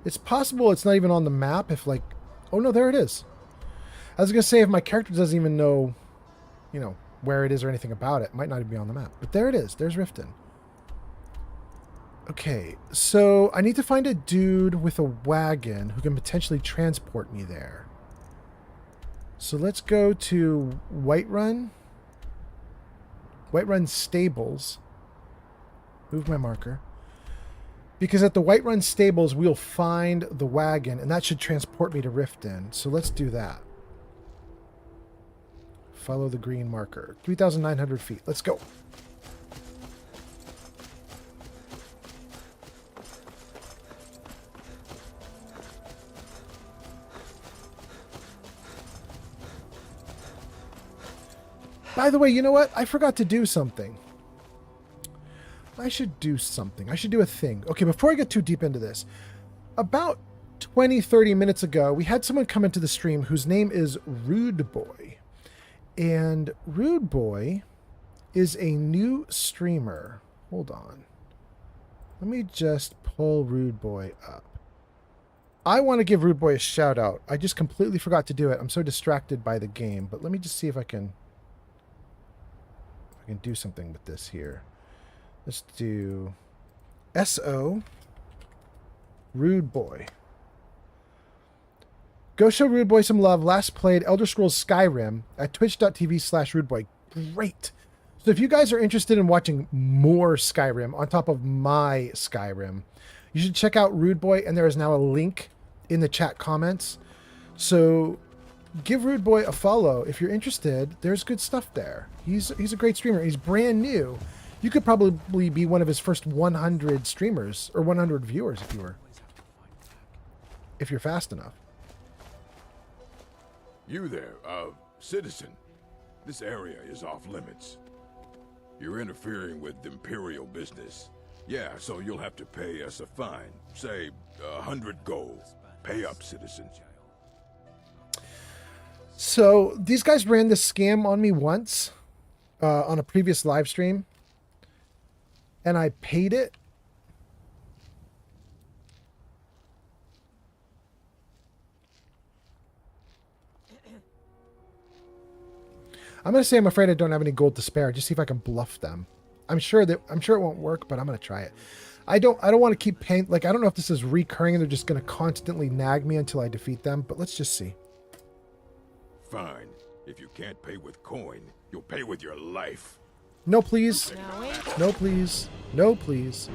It's possible it's not even on the map if like, oh no, there it is. I was gonna say if my character doesn't even know, where it is or anything about it, might not even be on the map. But there it is. There's Riften. Okay, so I need to find a dude with a wagon who can potentially transport me there. So let's go to Whiterun. Whiterun Stables. Move my marker. Because at the Whiterun Stables, we'll find the wagon, and that should transport me to Riften. So let's do that. Follow the green marker. 3,900 feet. Let's go. By the way, you know what? I forgot to do something. I should do something. I should do a thing. Okay, before I get too deep into this, about 20, 30 minutes ago, we had someone come into the stream whose name is Rude Boy. And Rude Boy is a new streamer. Hold on. Let me just pull Rude Boy up. I want to give Rude Boy a shout out. I just completely forgot to do it. I'm so distracted by the game, but let me just see if I can do something with this here. Let's do SO Rude Boy. Go show Rude Boy some love. Last played Elder Scrolls Skyrim at twitch.tv/rudeboy. Great. So if you guys are interested in watching more Skyrim on top of my Skyrim, you should check out Rude Boy, and there is now a link in the chat comments. So give Rude Boy a follow if you're interested. There's good stuff there. He's a great streamer. He's brand new. You could probably be one of his first 100 streamers or 100 viewers if you're fast enough. You there, citizen. This area is off limits. You're interfering with Imperial business. Yeah, so you'll have to pay us a fine. Say, 100 gold. Pay up, citizen. So, these guys ran this scam on me once, on a previous live stream. And I paid it. I'm going to say I'm afraid I don't have any gold to spare. Just see if I can bluff them. I'm sure it won't work, but I'm going to try it. I don't want to keep paying. Like, I don't know if this is recurring and they're just going to constantly nag me until I defeat them, but let's just see. Fine. If you can't pay with coin, you'll pay with your life. No, please. No, please. No, please.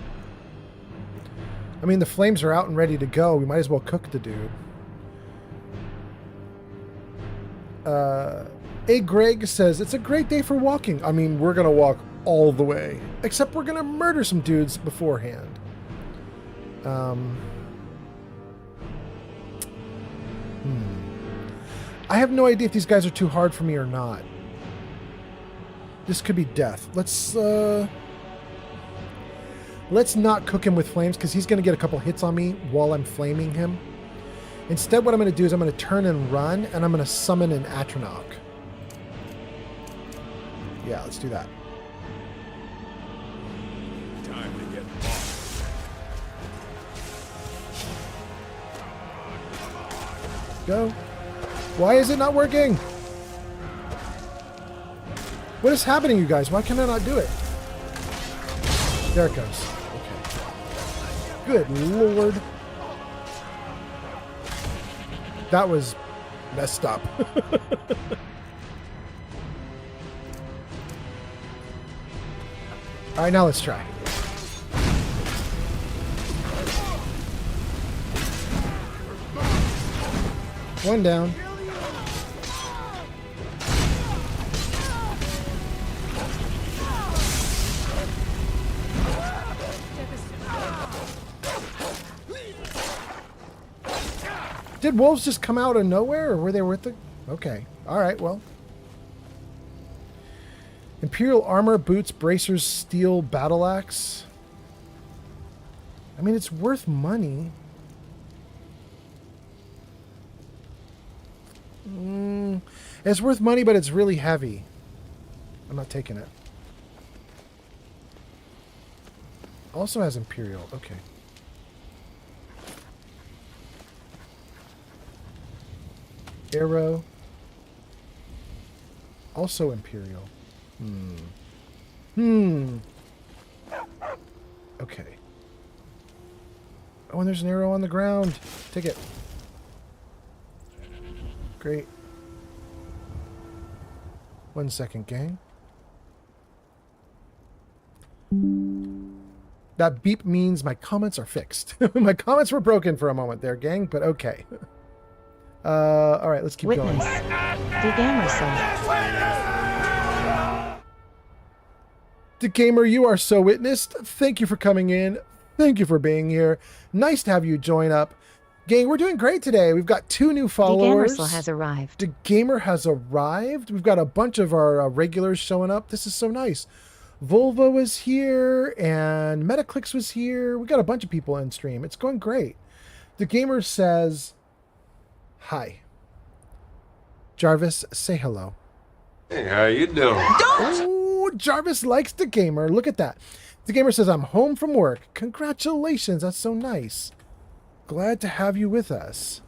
I mean, the flames are out and ready to go. We might as well cook the dude. A Greg says, it's a great day for walking. I mean, we're going to walk all the way. Except we're going to murder some dudes beforehand. I have no idea if these guys are too hard for me or not. This could be death. Let's not cook him with flames because he's going to get a couple hits on me while I'm flaming him. Instead, what I'm going to do is I'm going to turn and run, and I'm going to summon an Atronach. Yeah, let's do that. Time to get off. Go. Why is it not working? What is happening, you guys? Why can I not do it? There it goes. Okay. Good Lord. That was messed up. All right, now let's try. One down. Did wolves just come out of nowhere, or were they with the... Okay. All right, well. Imperial armor, boots, bracers, steel, battle axe. I mean, it's worth money. It's worth money, but it's really heavy. I'm not taking it. Also has Imperial. Okay. Arrow. Also Imperial. Okay. Oh, and there's an arrow on the ground. Take it. Great. 1 second, gang. That beep means my comments are fixed. My comments were broken for a moment there, gang, but okay. All right, let's keep Witness. going. The Gamerson. The Gamer, you are so witnessed. Thank you for coming in. Thank you for being here. Nice to have you join up. Gang, we're doing great today. We've got 2 new followers. The Gamersel has arrived. The Gamer has arrived. We've got a bunch of our regulars showing up. This is so nice. Volvo was here and Metaclix was here. We got a bunch of people in stream. It's going great. The Gamer says, hi. Jarvis, say hello. Hey, how you doing? Oh, Jarvis likes The Gamer. Look at that. The Gamer says, I'm home from work. Congratulations. That's so nice. Glad to have you with us.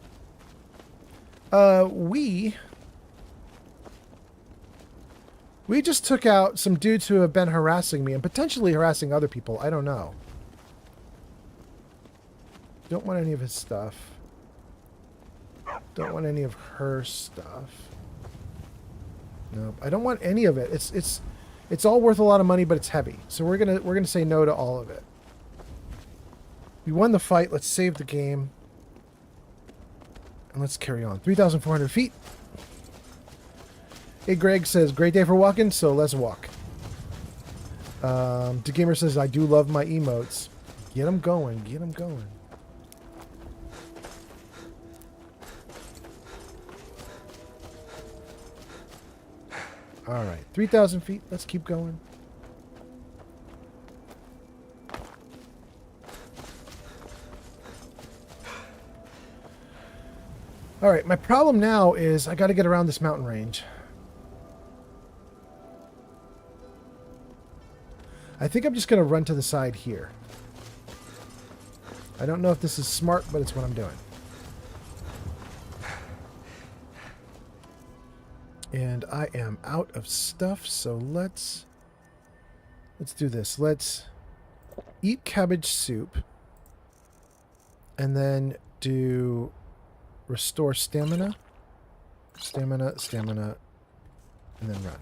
We just took out some dudes who have been harassing me and potentially harassing other people. I don't know. Don't want any of his stuff. Don't want any of her stuff. Nope. I don't want any of it. It's all worth a lot of money, but it's heavy. So we're gonna say no to all of it. We won the fight. Let's save the game. And let's carry on. 3,400 feet. Hey, Greg says, great day for walking, so let's walk. DeGamer says, I do love my emotes. Get them going. Get them going. All right. 3,000 feet. Let's keep going. All right, my problem now is I got to get around this mountain range. I think I'm just going to run to the side here. I don't know if this is smart, but it's what I'm doing. And I am out of stuff, so let's do this. Let's eat cabbage soup and then do restore stamina, stamina, stamina, and then run.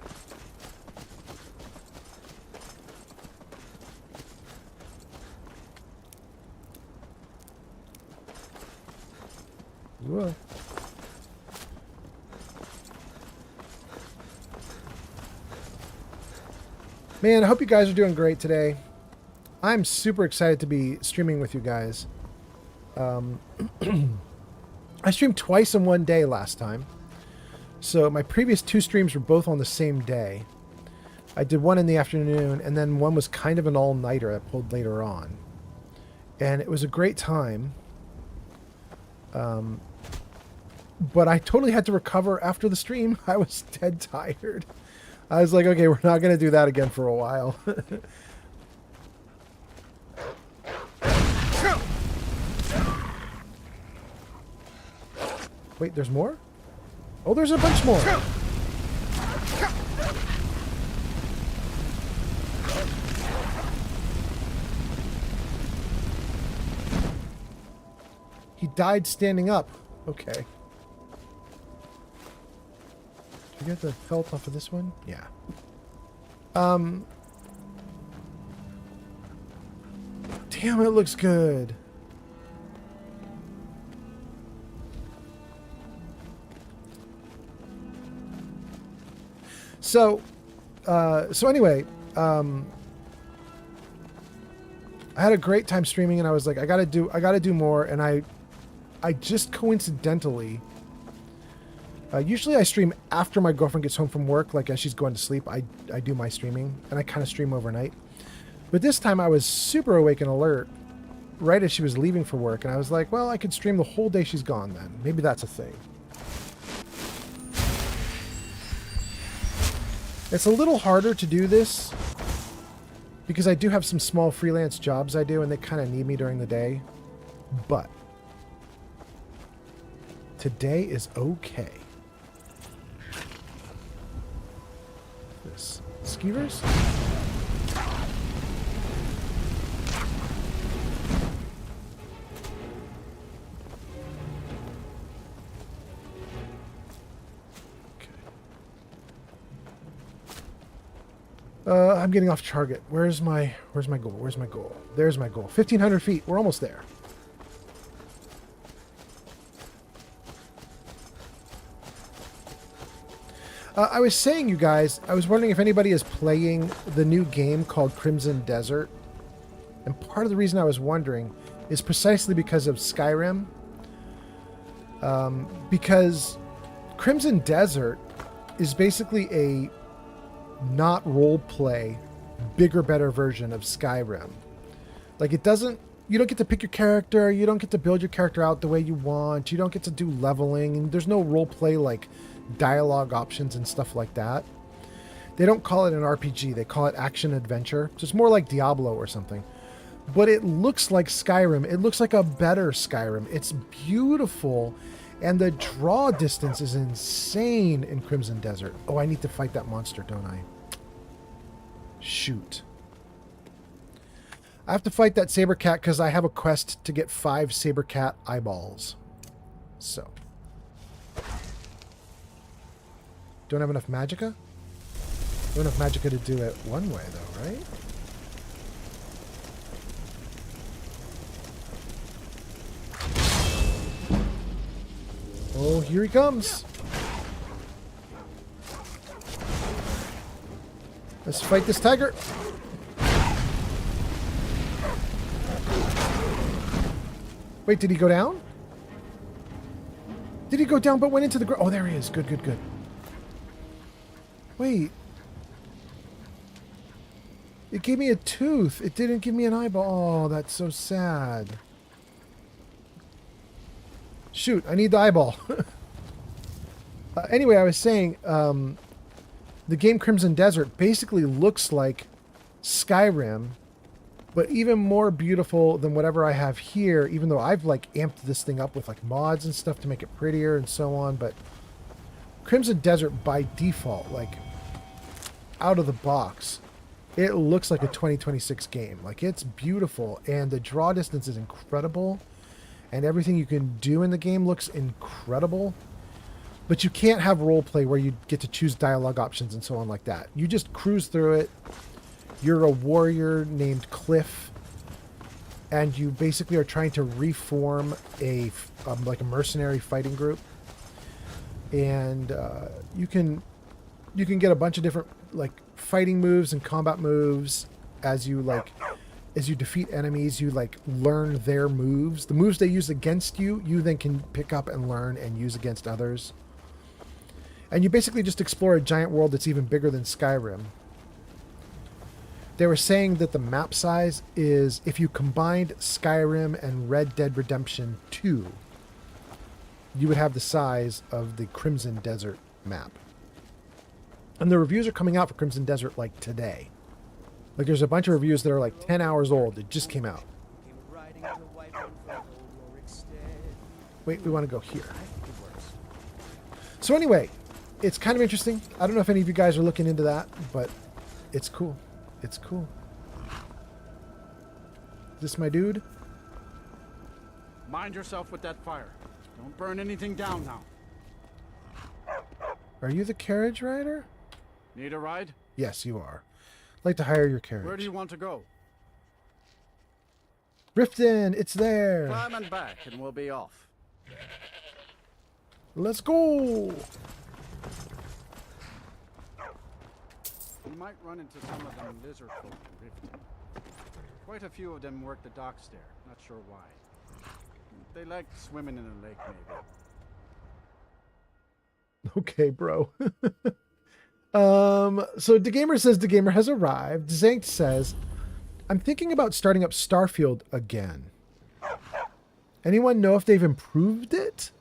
Whoa. Man, I hope you guys are doing great today. I'm super excited to be streaming with you guys. I streamed twice in one day last time. So my previous 2 streams were both on the same day. I did one in the afternoon, and then one was kind of an all-nighter I pulled later on. And it was a great time. But I totally had to recover after the stream. I was dead tired. I was like, okay, we're not going to do that again for a while. Wait, there's more? Oh, there's a bunch more. He died standing up. Okay. Did you get the health off of this one? Yeah. Damn, it looks good. So anyway, I had a great time streaming, and I was like, I gotta do more, and I just coincidentally, usually I stream after my girlfriend gets home from work, like as she's going to sleep, I do my streaming, and I kind of stream overnight. But this time I was super awake and alert right as she was leaving for work, and I was like, well, I could stream the whole day she's gone then. Maybe that's a thing. It's a little harder to do this because I do have some small freelance jobs I do, and they kind of need me during the day. But today is okay. This skeevers? I'm getting off target. Where's my goal? Where's my goal? There's my goal. 1,500 feet. We're almost there. I was saying, you guys, I was wondering if anybody is playing the new game called Crimson Desert. And part of the reason I was wondering is precisely because of Skyrim. Because Crimson Desert is basically a not roleplay, bigger, better version of Skyrim. Like, it doesn't, you don't get to pick your character, you don't get to build your character out the way you want, you don't get to do leveling, and there's no roleplay like dialogue options and stuff like that. They don't call it an RPG, they call it action adventure. So it's more like Diablo or something. But it looks like Skyrim. It looks like a better Skyrim. It's beautiful. And the draw distance is insane in Crimson Desert. Oh, I need to fight that monster, don't I? Shoot. I have to fight that saber cat because I have a quest to get 5 saber cat eyeballs. So. Don't have enough magicka? Don't have enough magicka to do it one way, though, right? Oh, here he comes. Let's fight this tiger. Wait, did he go down? Did he go down but went into the ground? Oh, there he is. Good, good, good. Wait. It gave me a tooth. It didn't give me an eyeball. Oh, that's so sad. Shoot, I need the eyeball. Anyway, I was saying, the game Crimson Desert basically looks like Skyrim, but even more beautiful than whatever I have here, even though I've like amped this thing up with like mods and stuff to make it prettier and so on. But Crimson Desert by default, like out of the box, it looks like a 2026 game. Like, it's beautiful, and the draw distance is incredible. And everything you can do in the game looks incredible. But you can't have roleplay where you get to choose dialogue options and so on like that. You just cruise through it. You're a warrior named Cliff. And you basically are trying to reform a like a mercenary fighting group. And you can get a bunch of different like fighting moves and combat moves as you defeat enemies. You like learn their moves. The moves they use against you, you then can pick up and learn and use against others. And you basically just explore a giant world that's even bigger than Skyrim. They were saying that the map size is, if you combined Skyrim and Red Dead Redemption 2, you would have the size of the Crimson Desert map. And the reviews are coming out for Crimson Desert like today. Like, there's a bunch of reviews that are like 10 hours old. It just came out. Wait, we want to go here. So anyway, it's kind of interesting. I don't know if any of you guys are looking into that, but it's cool. It's cool. Is this my dude? Mind yourself with that fire. Don't burn anything down now. Are you the carriage rider? Need a ride? Yes, you are. I'd like to hire your carriage. Where do you want to go? Riften, it's there. Climb and back and we'll be off. Let's go. You might run into some of them lizard folk in Riften. Quite a few of them work the docks there. Not sure why. They like swimming in a lake, maybe. Okay, bro. So DeGamer says DeGamer has arrived. Zank says, I'm thinking about starting up Starfield again. Anyone know if they've improved it?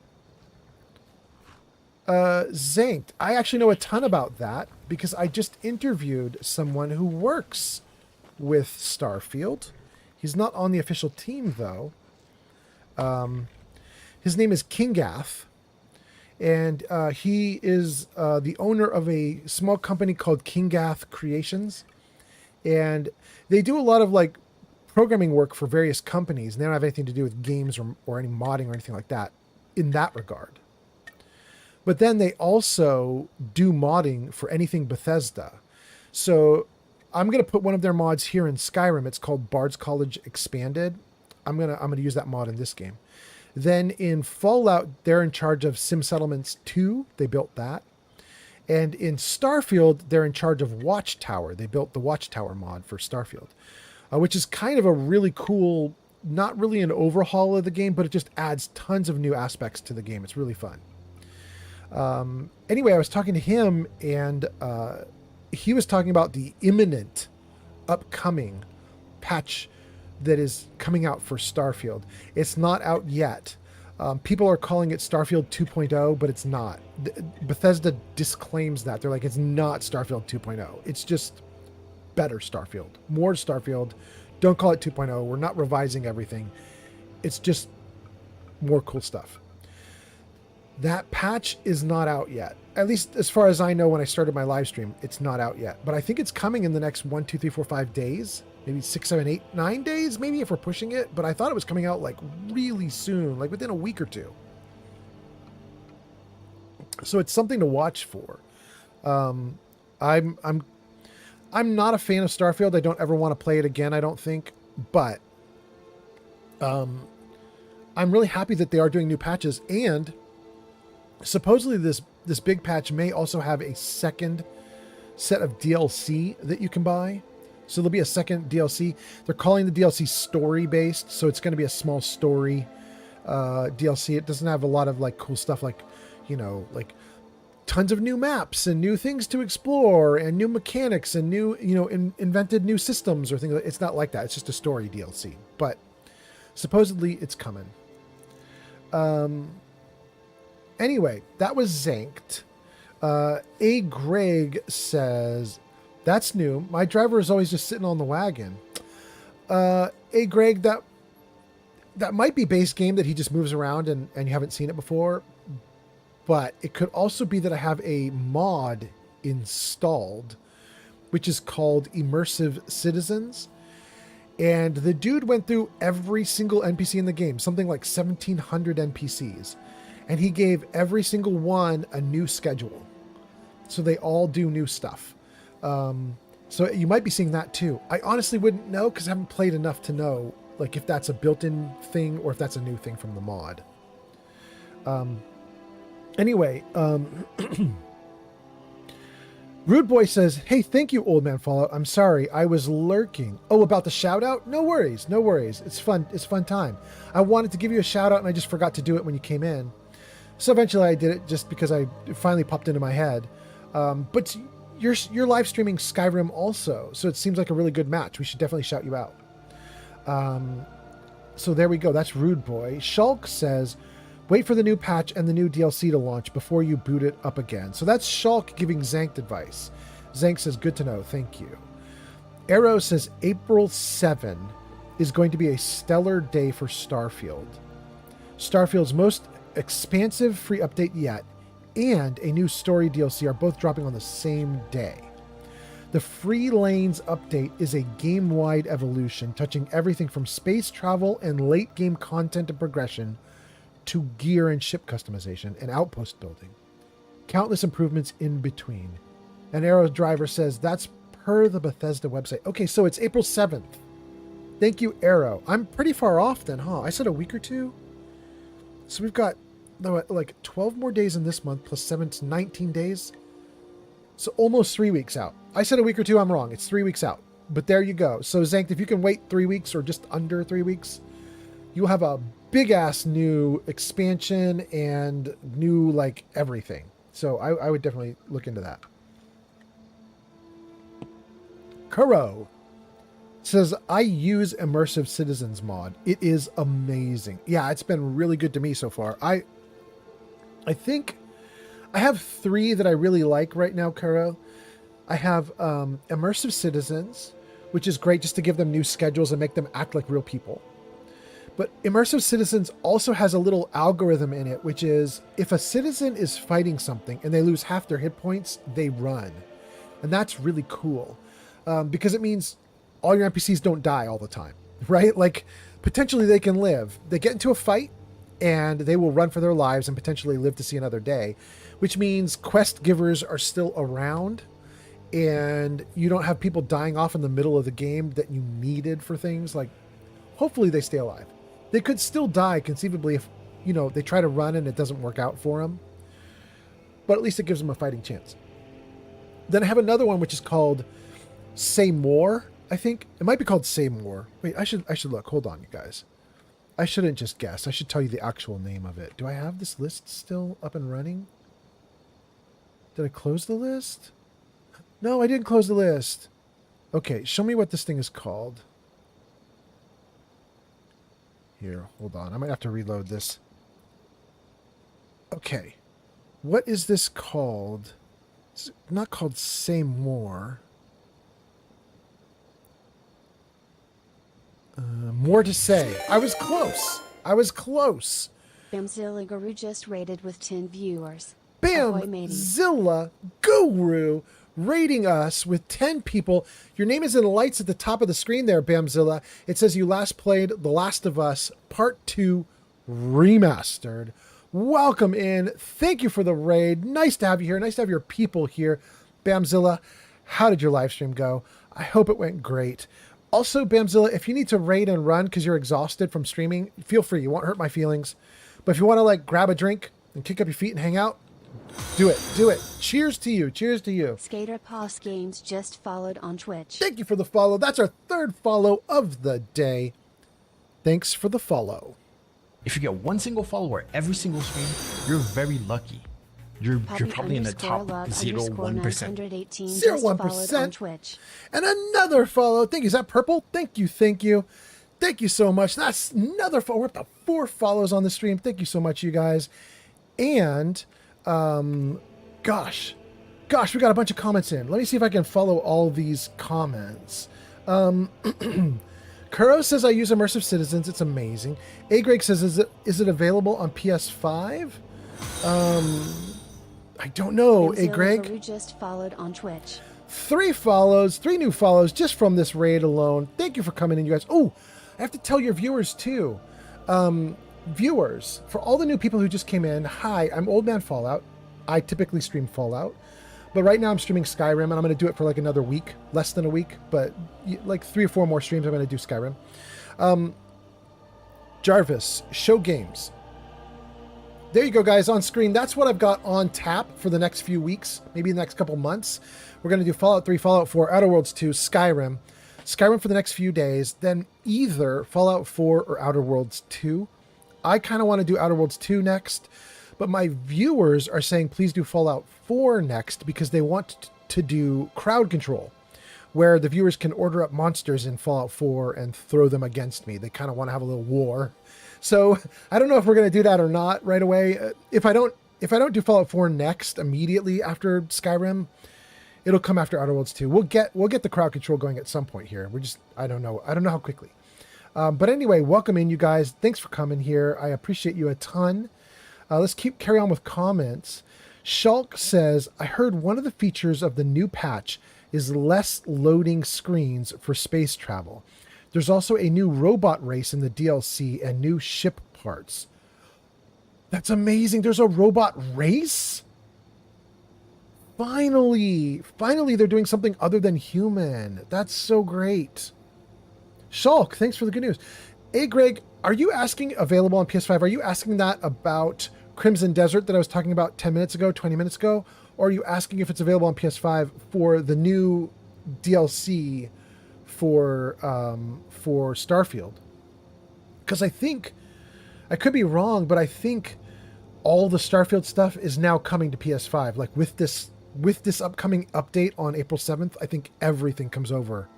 Zank, I actually know a ton about that because I just interviewed someone who works with Starfield. He's not on the official team, though. His name is Kingath. And he is the owner of a small company called Kingath Creations. And they do a lot of like programming work for various companies. And they don't have anything to do with games or any modding or anything like that in that regard. But then they also do modding for anything Bethesda. So I'm gonna put one of their mods here in Skyrim. It's called Bard's College Expanded. I'm gonna use that mod in this game. Then in Fallout, they're in charge of Sim Settlements 2. They built that. And in Starfield, they're in charge of Watchtower. They built the Watchtower mod for Starfield, which is kind of a really cool, not really an overhaul of the game, but it just adds tons of new aspects to the game. It's really fun. Anyway, I was talking to him, and he was talking about the imminent upcoming patch that is coming out for Starfield. It's not out yet. People are calling it Starfield 2.0, but it's not. Bethesda disclaims that. They're like, it's not Starfield 2.0. It's just better Starfield. More Starfield. Don't call it 2.0. We're not revising everything. It's just more cool stuff. That patch is not out yet. At least as far as I know, when I started my live stream, it's not out yet. But I think it's coming in the next 1, 2, 3, 4, 5 days. Maybe 6, 7, 8, 9 days, maybe, if we're pushing it. But I thought it was coming out like really soon, like within a week or two. So it's something to watch for. I'm not a fan of Starfield. I don't ever want to play it again, I don't think. But I'm really happy that they are doing new patches, and supposedly this big patch may also have a second set of DLC that you can buy. So there'll be a second DLC. They're calling the DLC story based, so it's going to be a small story DLC. It doesn't have a lot of like cool stuff like, like tons of new maps and new things to explore and new mechanics and new, invented new systems or things. It's not like that. It's just a story DLC. But supposedly it's coming. Anyway, that was Zanked. A. Greg says, that's new. My driver is always just sitting on the wagon. Hey, Greg, that might be base game that he just moves around and you haven't seen it before. But it could also be that I have a mod installed, which is called Immersive Citizens. And the dude went through every single NPC in the game, something like 1,700 NPCs. And he gave every single one a new schedule. So they all do new stuff. So you might be seeing that too. I honestly wouldn't know because I haven't played enough to know like if that's a built-in thing or if that's a new thing from the mod. Anyway, Rude Boy says, hey, thank you, Old Man Fallout. I'm sorry, I was lurking. Oh, about the shout out? No worries, no worries. It's fun. It's fun time. I wanted to give you a shout out and I just forgot to do it when you came in. So eventually I did it just because it finally popped into my head. But you're live streaming Skyrim also, so it seems like a really good match. We should definitely shout you out. So there we go. That's Rude Boy. Shulk says, wait for the new patch and the new DLC to launch before you boot it up again. So that's Shulk giving Zank advice. Zank says, good to know. Thank you. Arrow says, April 7 is going to be a stellar day for Starfield. Starfield's most expansive free update yet and a new story DLC are both dropping on the same day. The Free Lanes update is a game-wide evolution touching everything from space travel and late-game content and progression to gear and ship customization and outpost building. Countless improvements in between. And Arrow Driver says that's per the Bethesda website. Okay, so it's April 7th. Thank you, Arrow. I'm pretty far off then, huh? I said a week or two. So we've got like 12 more days in this month plus 7 to 19 days. So almost 3 weeks out. I said a week or two, I'm wrong. It's 3 weeks out. But there you go. So Zank, if you can wait 3 weeks or just under 3 weeks, you'll have a big ass new expansion and new like everything. So I would definitely look into that. Kuro says, I use Immersive Citizens mod. It is amazing. Yeah, it's been really good to me so far. I think I have 3 that I really like right now, Kuro. I have Immersive Citizens, which is great just to give them new schedules and make them act like real people. But Immersive Citizens also has a little algorithm in it, which is if a citizen is fighting something and they lose half their hit points, they run. And that's really cool because it means all your NPCs don't die all the time, right? Like potentially they can live. They get into a fight and they will run for their lives and potentially live to see another day, which means quest givers are still around and you don't have people dying off in the middle of the game that you needed for things, like, hopefully they stay alive. They could still die conceivably if, you know, they try to run and it doesn't work out for them. But at least it gives them a fighting chance. Then I have another one which is called Say More, I think. It might be called Say More. Wait, I should look. Hold on, you guys. I shouldn't just guess. I should tell you the actual name of it. Do I have this list still up and running? Did I close the list? No, I didn't close the list. Okay, show me what this thing is called. Here, hold on. I might have to reload this. Okay. What is this called? It's not called Say More. More to say. I was close. I was close. Bamzilla Guru just rated with 10 viewers. Bamzilla Guru rating us with 10 people. Your name is in lights at the top of the screen there, Bamzilla. It says you last played The Last of Us Part 2 Remastered. Welcome in. Thank you for the raid. Nice to have you here. Nice to have your people here. Bamzilla, how did your live stream go? I hope it went great. Also, Bamzilla, if you need to raid and run because you're exhausted from streaming, feel free. You won't hurt my feelings. But if you want to, like, grab a drink and kick up your feet and hang out, do it. Do it. Cheers to you. Cheers to you. Skater Pass Games just followed on Twitch. Thank you for the follow. That's our third follow of the day. Thanks for the follow. If you get one single follower every single stream, you're very lucky. You're probably in the top 0.1%. 0.1%. And another follow. Thank you. Is that purple? Thank you. Thank you. Thank you so much. That's another follow. We're up to 4 follows on the stream. Thank you so much, you guys. And, gosh, we got a bunch of comments in. Let me see if I can follow all these comments. Kuro says, I use Immersive Citizens. It's amazing. A. Greg says, is it available on PS5? I don't know, A. Greg. Guru just followed on Twitch. 3 new follows just from this raid alone. Thank you for coming in, you guys. Oh, I have to tell your viewers too. Viewers, for all the new people who just came in, hi, I'm Old Man Fallout. I typically stream Fallout, but right now I'm streaming Skyrim, and I'm going to do it for like another week, less than a week, but like 3 or 4 more streams I'm going to do Skyrim. Jarvis, show games. There you go, guys, on screen. That's what I've got on tap for the next few weeks, maybe the next couple months. We're going to do Fallout 3, Fallout 4, Outer Worlds 2, Skyrim for the next few days, then either Fallout 4 or Outer Worlds 2. I kind of want to do Outer Worlds 2 next, but my viewers are saying please do Fallout 4 next because they want to do crowd control, where the viewers can order up monsters in Fallout 4 and throw them against me. They kind of want to have a little war. So I don't know if we're going to do that or not right away. If I don't do Fallout 4 next, immediately after Skyrim, it'll come after Outer Worlds 2. We'll get the crowd control going at some point here. I don't know how quickly. But anyway, welcome in, you guys. Thanks for coming here. I appreciate you a ton. Let's carry on with comments. Shulk says, I heard one of the features of the new patch is less loading screens for space travel. There's also a new robot race in the DLC and new ship parts. That's amazing. There's a robot race? Finally, they're doing something other than human. That's so great. Shulk, thanks for the good news. Hey, Greg, are you asking available on PS5? Are you asking that about Crimson Desert that I was talking about 20 minutes ago? Or are you asking if it's available on PS5 for the new DLC for Starfield? Because I think, I could be wrong, but I think all the Starfield stuff is now coming to PS5. Like with this upcoming update on April 7th, I think everything comes over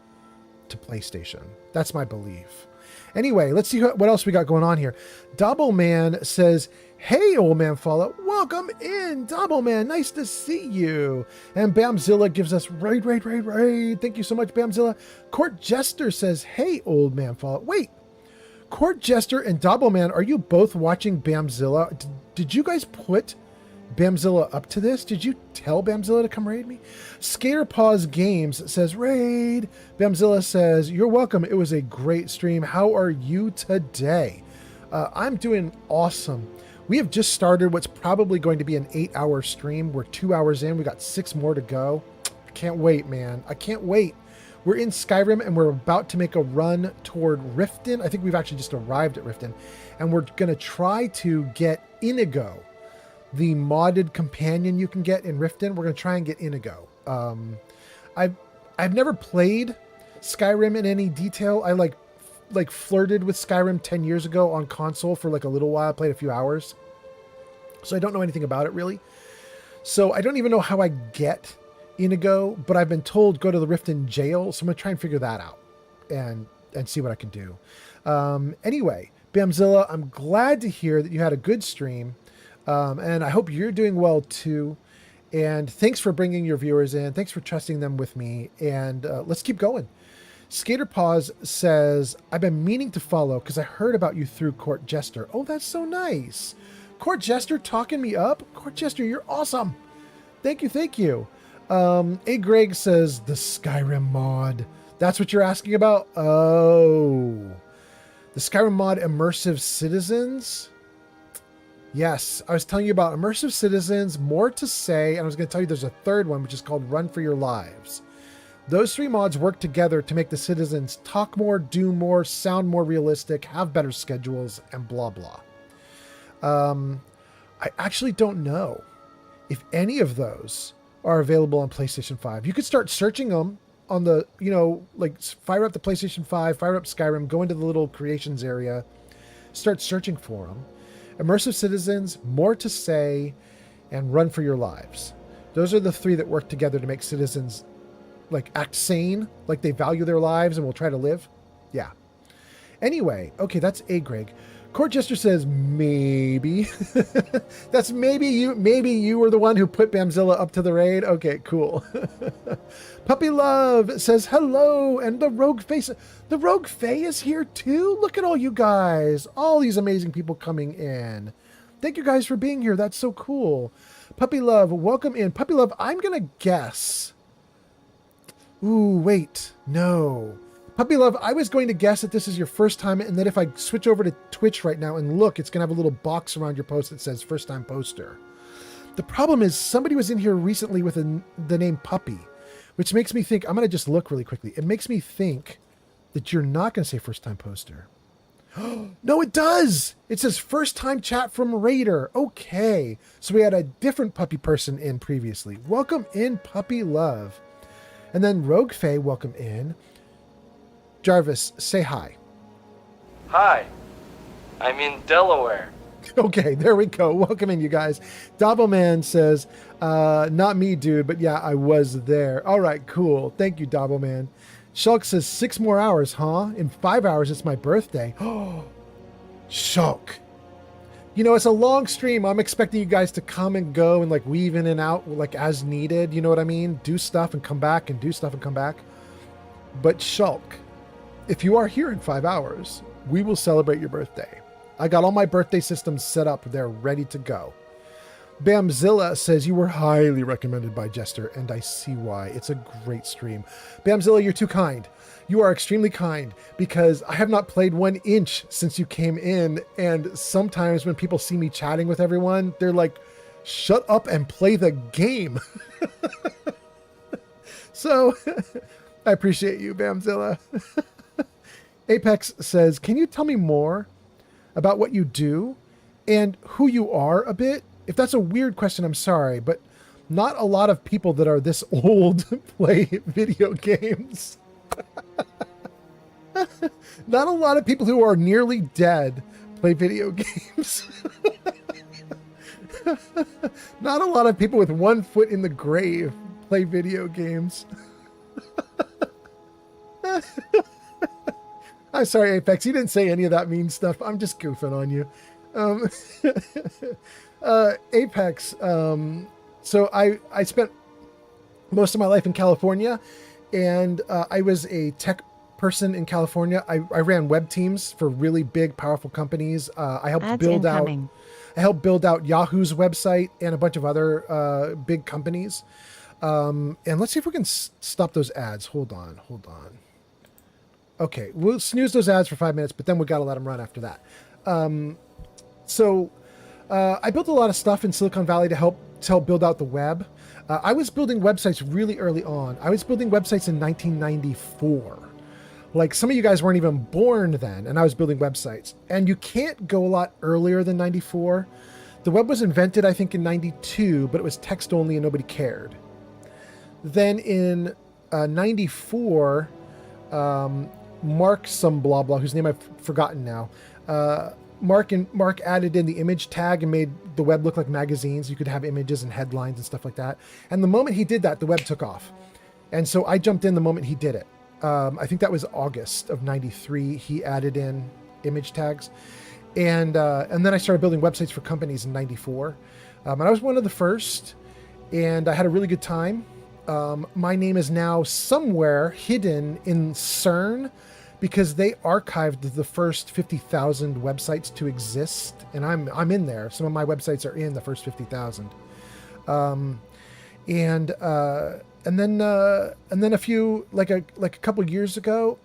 to PlayStation. That's my belief. Anyway, let's see what else we got going on here. Doubleman says, hey, Old Man Fallout, welcome in, Doubleman, nice to see you. And Bamzilla gives us raid. Thank you so much, Bamzilla. Court Jester says, hey, Old Man Fallout. Wait, Court Jester and Doubleman, are you both watching Bamzilla? Did you guys put Bamzilla up to this? Did you tell Bamzilla to come raid me? Skater Paws Games says, raid. Bamzilla says, you're welcome. It was a great stream. How are you today? I'm doing awesome. We have just started what's probably going to be an 8-hour stream. We're 2 hours in. We got 6 more to go. I can't wait, man. I can't wait. We're in Skyrim and we're about to make a run toward Riften. I think we've actually just arrived at Riften. And we're going to try to get Inigo, the modded companion you can get in Riften. We're going to try and get Inigo. I've never played Skyrim in any detail. I like flirted with Skyrim 10 years ago on console for like a little while. I played a few hours. So I don't know anything about it really. So I don't even know how I get Inigo, but I've been told go to the Riften jail. So I'm going to try and figure that out and see what I can do. Anyway, Bamzilla, I'm glad to hear that you had a good stream. And I hope you're doing well too. And thanks for bringing your viewers in. Thanks for trusting them with me. And let's keep going. Skater Paws says, I've been meaning to follow because I heard about you through Court Jester. Oh, that's so nice. Court Jester talking me up. Court Jester, you're awesome. Thank you. Thank you. A Greg says the Skyrim mod. That's what you're asking about? Oh, the Skyrim mod Immersive Citizens. Yes, I was telling you about Immersive Citizens, More to Say, and I was going to tell you there's a third one, which is called Run for Your Lives. Those three mods work together to make the citizens talk more, do more, sound more realistic, have better schedules, and blah, blah. I actually don't know if any of those are available on PlayStation 5. You could start searching them on the, like fire up the PlayStation 5, fire up Skyrim, go into the little creations area, start searching for them. Immersive Citizens, More to Say, and Run for Your Lives. Those are the three that work together to make citizens like act sane, like they value their lives and will try to live. Yeah. Anyway, okay, that's A Greg. Court Jester says maybe. That's maybe you were the one who put Bamzilla up to the raid. Okay, cool. Puppy Love says hello, and the Rogue Fae is here too. Look at all you guys, all these amazing people coming in. Thank you guys for being here. That's so cool. Puppy Love, welcome in. Puppy Love, I'm gonna guess. Ooh, wait, no. Puppy Love, I was going to guess that this is your first time, and that if I switch over to Twitch right now and look, it's going to have a little box around your post that says first time poster. The problem is somebody was in here recently with the name Puppy, which makes me think, I'm going to just look really quickly. It makes me think that you're not going to say first time poster. No, it does. It says first time chat from Raider. Okay. So we had a different puppy person in previously. Welcome in, Puppy Love. And then Rogue Fae, welcome in. Jarvis, say hi. Hi. I'm in Delaware. Okay, there we go. Welcome in, you guys. Dobbleman says, not me, dude, but yeah, I was there. All right, cool. Thank you, Dobbleman. Shulk says 6 more hours, huh? In 5 hours, it's my birthday. Oh, Shulk. You know, it's a long stream. I'm expecting you guys to come and go and like weave in and out like as needed. You know what I mean? Do stuff and come back and do stuff and come back. But Shulk, if you are here in 5 hours, we will celebrate your birthday. I got all my birthday systems set up. They're ready to go. Bamzilla says you were highly recommended by Jester, and I see why. It's a great stream. Bamzilla, you're too kind. You are extremely kind because I have not played 1 inch since you came in. And sometimes when people see me chatting with everyone, they're like, shut up and play the game. So I appreciate you, Bamzilla. Apex says, can you tell me more about what you do and who you are a bit? If that's a weird question, I'm sorry, but not a lot of people that are this old play video games. Not a lot of people who are nearly dead play video games. Not a lot of people with 1 foot in the grave play video games. I'm sorry, Apex. You didn't say any of that mean stuff. I'm just goofing on you. Apex. So I spent most of my life in California, and I was a tech person in California. I ran web teams for really big, powerful companies. I helped build out Yahoo's website and a bunch of other big companies. And let's see if we can stop those ads. Hold on. Okay, we'll snooze those ads for 5 minutes, but then we got to let them run after that. So I built a lot of stuff in Silicon Valley to help build out the web. I was building websites really early on. I was building websites in 1994. Like, some of you guys weren't even born then, and I was building websites. And you can't go a lot earlier than 94. The web was invented, I think, in 92, but it was text only and nobody cared. Then in 94, Mark some blah blah, whose name I've forgotten now, Mark added in the image tag and made the web look like magazines. You could have images and headlines and stuff like that. And the moment he did that, the web took off. And so I jumped in the moment he did it. I think that was August of 93. He added in image tags. And then I started building websites for companies in 94. And I was one of the first, and I had a really good time. My name is now somewhere hidden in CERN, because they archived the first 50,000 websites to exist, and I'm in there. Some of my websites are in the first 50,000. And then a few, like a couple years ago,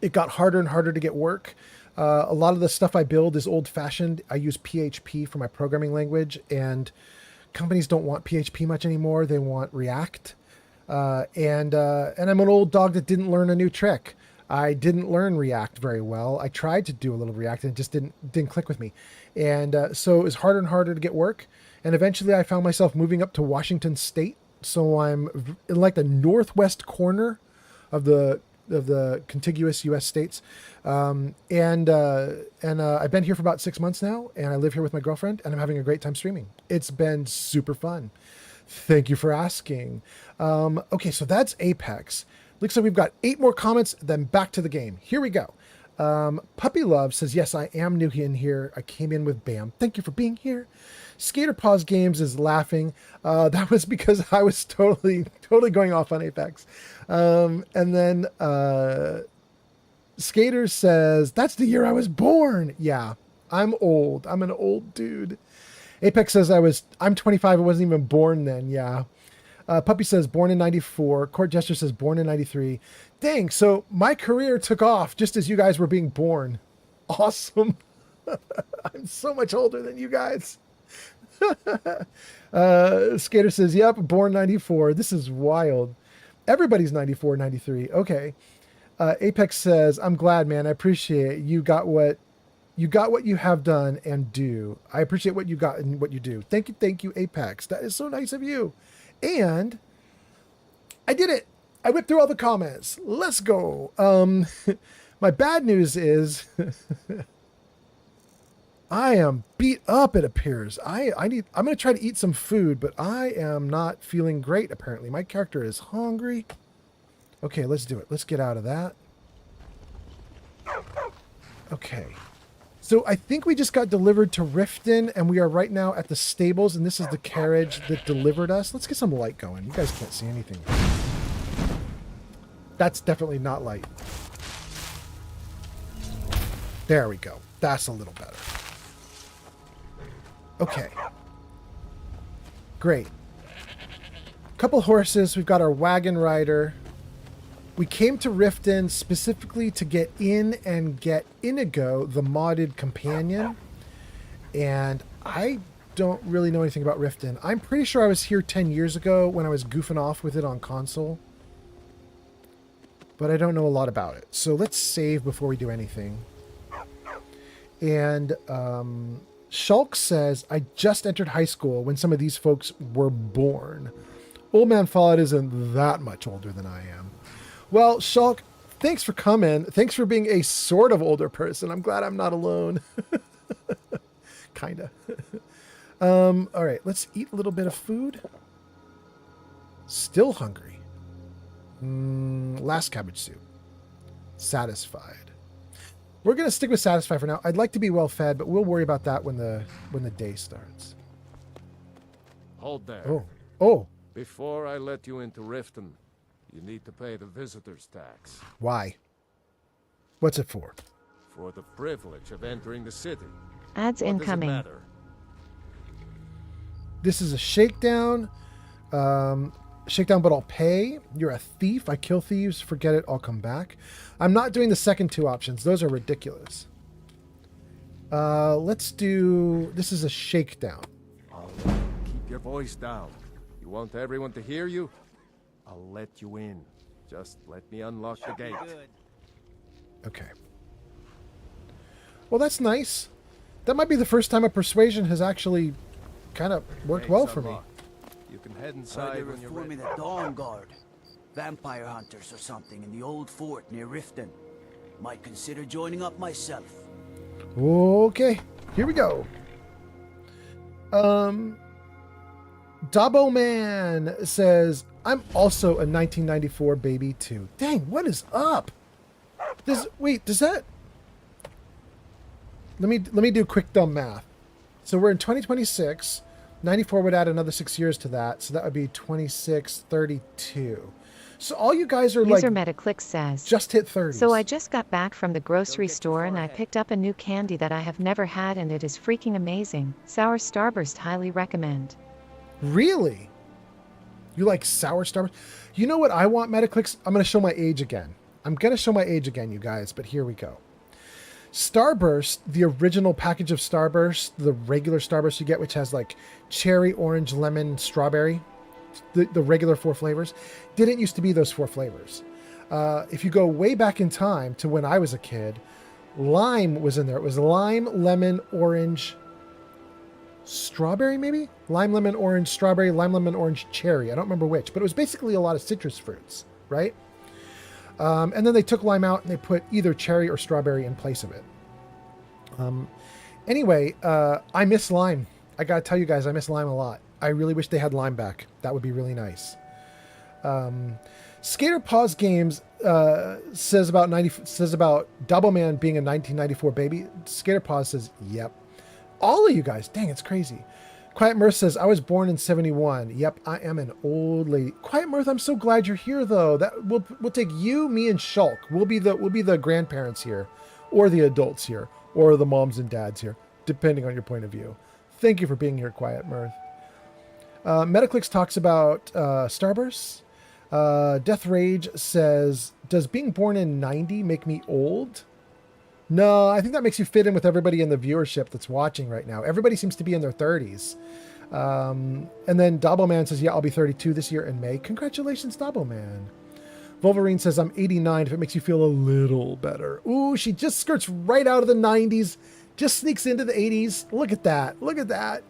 it got harder and harder to get work. A lot of the stuff I build is old-fashioned. I use PHP for my programming language, and companies don't want PHP much anymore. They want React. And I'm an old dog that didn't learn a new trick. I didn't learn React very well. I tried to do a little React and it just didn't click with me. And so it was harder and harder to get work. And eventually I found myself moving up to Washington State. So I'm in like the northwest corner of the contiguous U.S. states. I've been here for about 6 months now, and I live here with my girlfriend, and I'm having a great time streaming. It's been super fun. Thank you for asking. Okay, so that's Apex. Looks like we've got 8 more comments, then back to the game. Here we go. Puppy Love says, yes, I am new in here. I came in with BAM. Thank you for being here. Skater Paws Games is laughing. That was because I was totally going off on Apex. And then Skater says, that's the year I was born. Yeah, I'm old. I'm an old dude. Apex says I'm 25. I wasn't even born then. Yeah. Puppy says born in 94. Court Jester says born in 93. Dang. So my career took off just as you guys were being born. Awesome. I'm so much older than you guys. Skater says, yep, born 94. This is wild. Everybody's 94, 93. Okay. Apex says, I'm glad, man. I appreciate it. You got what you have done and do. I appreciate what you got and what you do. Thank you, Apex. That is so nice of you. And I did it. I whipped through all the comments. Let's go. My bad news is I am beat up, it appears. I'm going to try to eat some food, but I am not feeling great, apparently. My character is hungry. Okay, let's do it. Let's get out of that. Okay. So I think we just got delivered to Riften, and we are right now at the stables, and this is the carriage that delivered us. Let's get some light going. You guys can't see anything. That's definitely not light. There we go. That's a little better. Okay. Great. Couple horses. We've got our wagon rider. We came to Riften specifically to get in and get Inigo, the modded companion. And I don't really know anything about Riften. I'm pretty sure I was here 10 years ago when I was goofing off with it on console. But I don't know a lot about it. So let's save before we do anything. And Shulk says, I just entered high school when some of these folks were born. Old Man Fallout isn't that much older than I am. Well, Shulk, thanks for coming. Thanks for being a sort of older person. I'm glad I'm not alone. Kinda. All right, let's eat a little bit of food. Still hungry. Last cabbage soup. Satisfied. We're going to stick with satisfied for now. I'd like to be well fed, but we'll worry about that when the day starts. Hold there. Oh. Before I let you into Riften, you need to pay the visitor's tax. Why? What's it for? For the privilege of entering the city. Ads incoming. Does it matter? This is a shakedown. Shakedown, but I'll pay. You're a thief. I kill thieves. Forget it. I'll come back. I'm not doing the second 2 options. Those are ridiculous. Let's do... This is a shakedown. Keep your voice down. You You want everyone to hear you? I'll let you in. Just let me unlock the gate. Okay. Well, that's nice. That might be the first time a persuasion has actually kind of worked well for me. You can head inside when you're ready. Forming a Dawn Guard. Vampire hunters or something in the old fort near Riften. Might consider joining up myself. Okay, here we go. Dabo Man says, I'm also a 1994 baby too. Dang, what is up? Does that... Let me do quick dumb math. So we're in 2026. 94 would add another 6 years to that. So that would be 26, 32. So all you guys are User like... Metaclick says, just hit 30. So I just got back from the grocery store and I picked up a new candy that I have never had and it is freaking amazing. Sour Starburst, highly recommend. Really? You like sour Starburst? You know what I want, Metaclicks? I'm going to show my age again. I'm going to show my age again, you guys, but here we go. Starburst, the original package of Starburst, the regular Starburst you get, which has like cherry, orange, lemon, strawberry, the regular 4 flavors, didn't used to be those 4 flavors. If you go way back in time to when I was a kid, lime was in there. It was lime, lemon, orange, strawberry maybe? Lime, lemon, orange, strawberry, lime, lemon, orange, cherry. I don't remember which, but it was basically a lot of citrus fruits, right? And then they took lime out and they put either cherry or strawberry in place of it. Anyway, I miss lime. I gotta tell you guys, I miss lime a lot. I really wish they had lime back. That would be really nice. Skater Paws Games says about Double Man being a 1994 baby. Skater Paws says, yep. All of you guys, dang, it's crazy. Quiet Mirth says, I was born in 71. Yep, I am an old lady. Quiet Mirth, I'm so glad you're here though. That we'll take you, me, and Shulk. We'll be the grandparents here, or the adults here, or the moms and dads here, depending on your point of view. Thank you for being here, Quiet Mirth. Metaclicks talks about Starburst. Death Rage says, does being born in 90 make me old? No, I think that makes you fit in with everybody in the viewership that's watching right now. Everybody seems to be in their 30s. And then Dobbleman says, yeah, I'll be 32 this year in May. Congratulations, Dobbleman. Wolverine says, I'm 89 if it makes you feel a little better. Ooh, she just skirts right out of the 90s. Just sneaks into the 80s. Look at that. Look at that.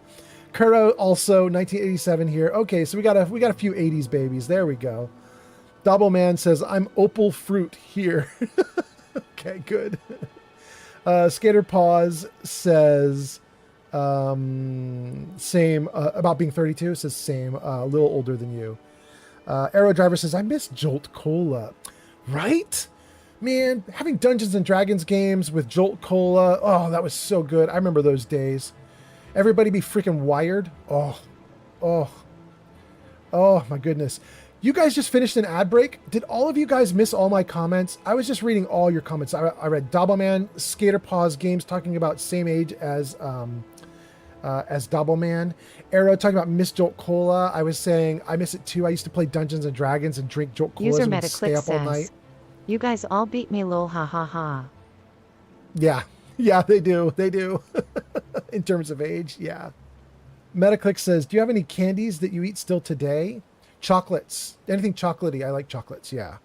Kuro also 1987 here. Okay, so we got a few 80s babies. There we go. Dobbleman says, I'm opal fruit here. Okay, good. Skater Paws says same about being 32. Says same, a little older than you. Arrow Driver says, I miss Jolt Cola. Right? Man, having Dungeons and Dragons games with Jolt Cola. Oh, that was so good. I remember those days. Everybody be freaking wired. Oh, my goodness. You guys just finished an ad break. Did all of you guys miss all my comments? I was just reading all your comments. I read Dobbleman, Skater Paws Games talking about same age as Dobbleman. Arrow talking about Miss Jolt Cola. I was saying I miss it too. I used to play Dungeons and Dragons and drink Jolt Colas User and stay up all night. You guys all beat me, lol, ha ha ha. Yeah, they do. They do. In terms of age, yeah. Metaclick says, do you have any candies that you eat still today? Chocolates. Anything chocolatey. I like chocolates, yeah.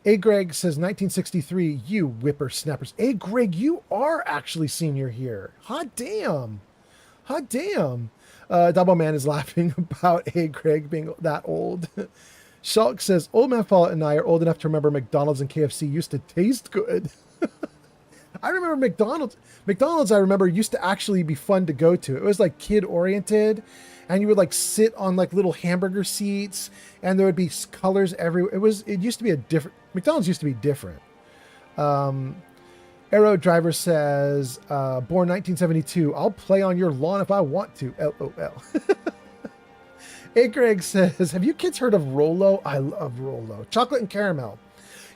A. Greg says, 1963, you whippersnappers. A. Greg, you are actually senior here. Hot damn. Hot damn. Double Man is laughing about A. Greg being that old. Shulk says, Old Man Fallout and I are old enough to remember McDonald's and KFC used to taste good. I remember McDonald's. McDonald's, I remember, used to actually be fun to go to. It was like kid-oriented, and you would like sit on like little hamburger seats, and there would be colors everywhere. It used to be a different. McDonald's used to be different. Arrow Driver says, born 1972. I'll play on your lawn if I want to. LOL. A. Greg says, have you kids heard of Rolo? I love Rolo. Chocolate and caramel.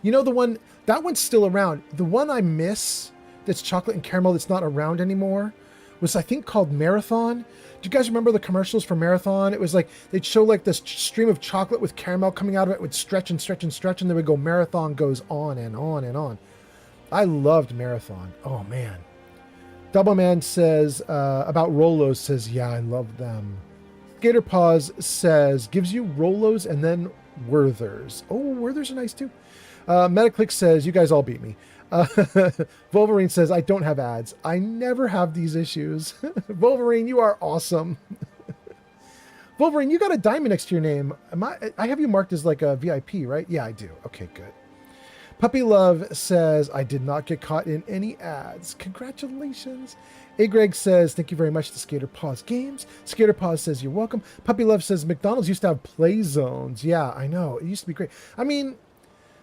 You know the one, that one's still around. The one I miss that's chocolate and caramel that's not around anymore was, I think, called Marathon. Do you guys remember the commercials for Marathon? It was like, they'd show like this stream of chocolate with caramel coming out of it. It would stretch and stretch and stretch, and they would go, Marathon goes on and on and on. I loved Marathon. Oh, man. Double Man says, about Rolos, says, yeah, I love them. Skater Paws says, gives you Rolos and then Werthers. Oh, Werthers are nice too. Metaclick says, you guys all beat me. Wolverine says, I don't have ads. I never have these issues. Wolverine, you are awesome. Wolverine, you got a diamond next to your name. I have you marked as like a VIP, right? Yeah, I do. Okay, good. Puppy Love says, I did not get caught in any ads. Congratulations. A. Greg says, thank you very much to Skater Paws Games. Skater Paws says, you're welcome. Puppy Love says, McDonald's used to have play zones. Yeah, I know. It used to be great. I mean,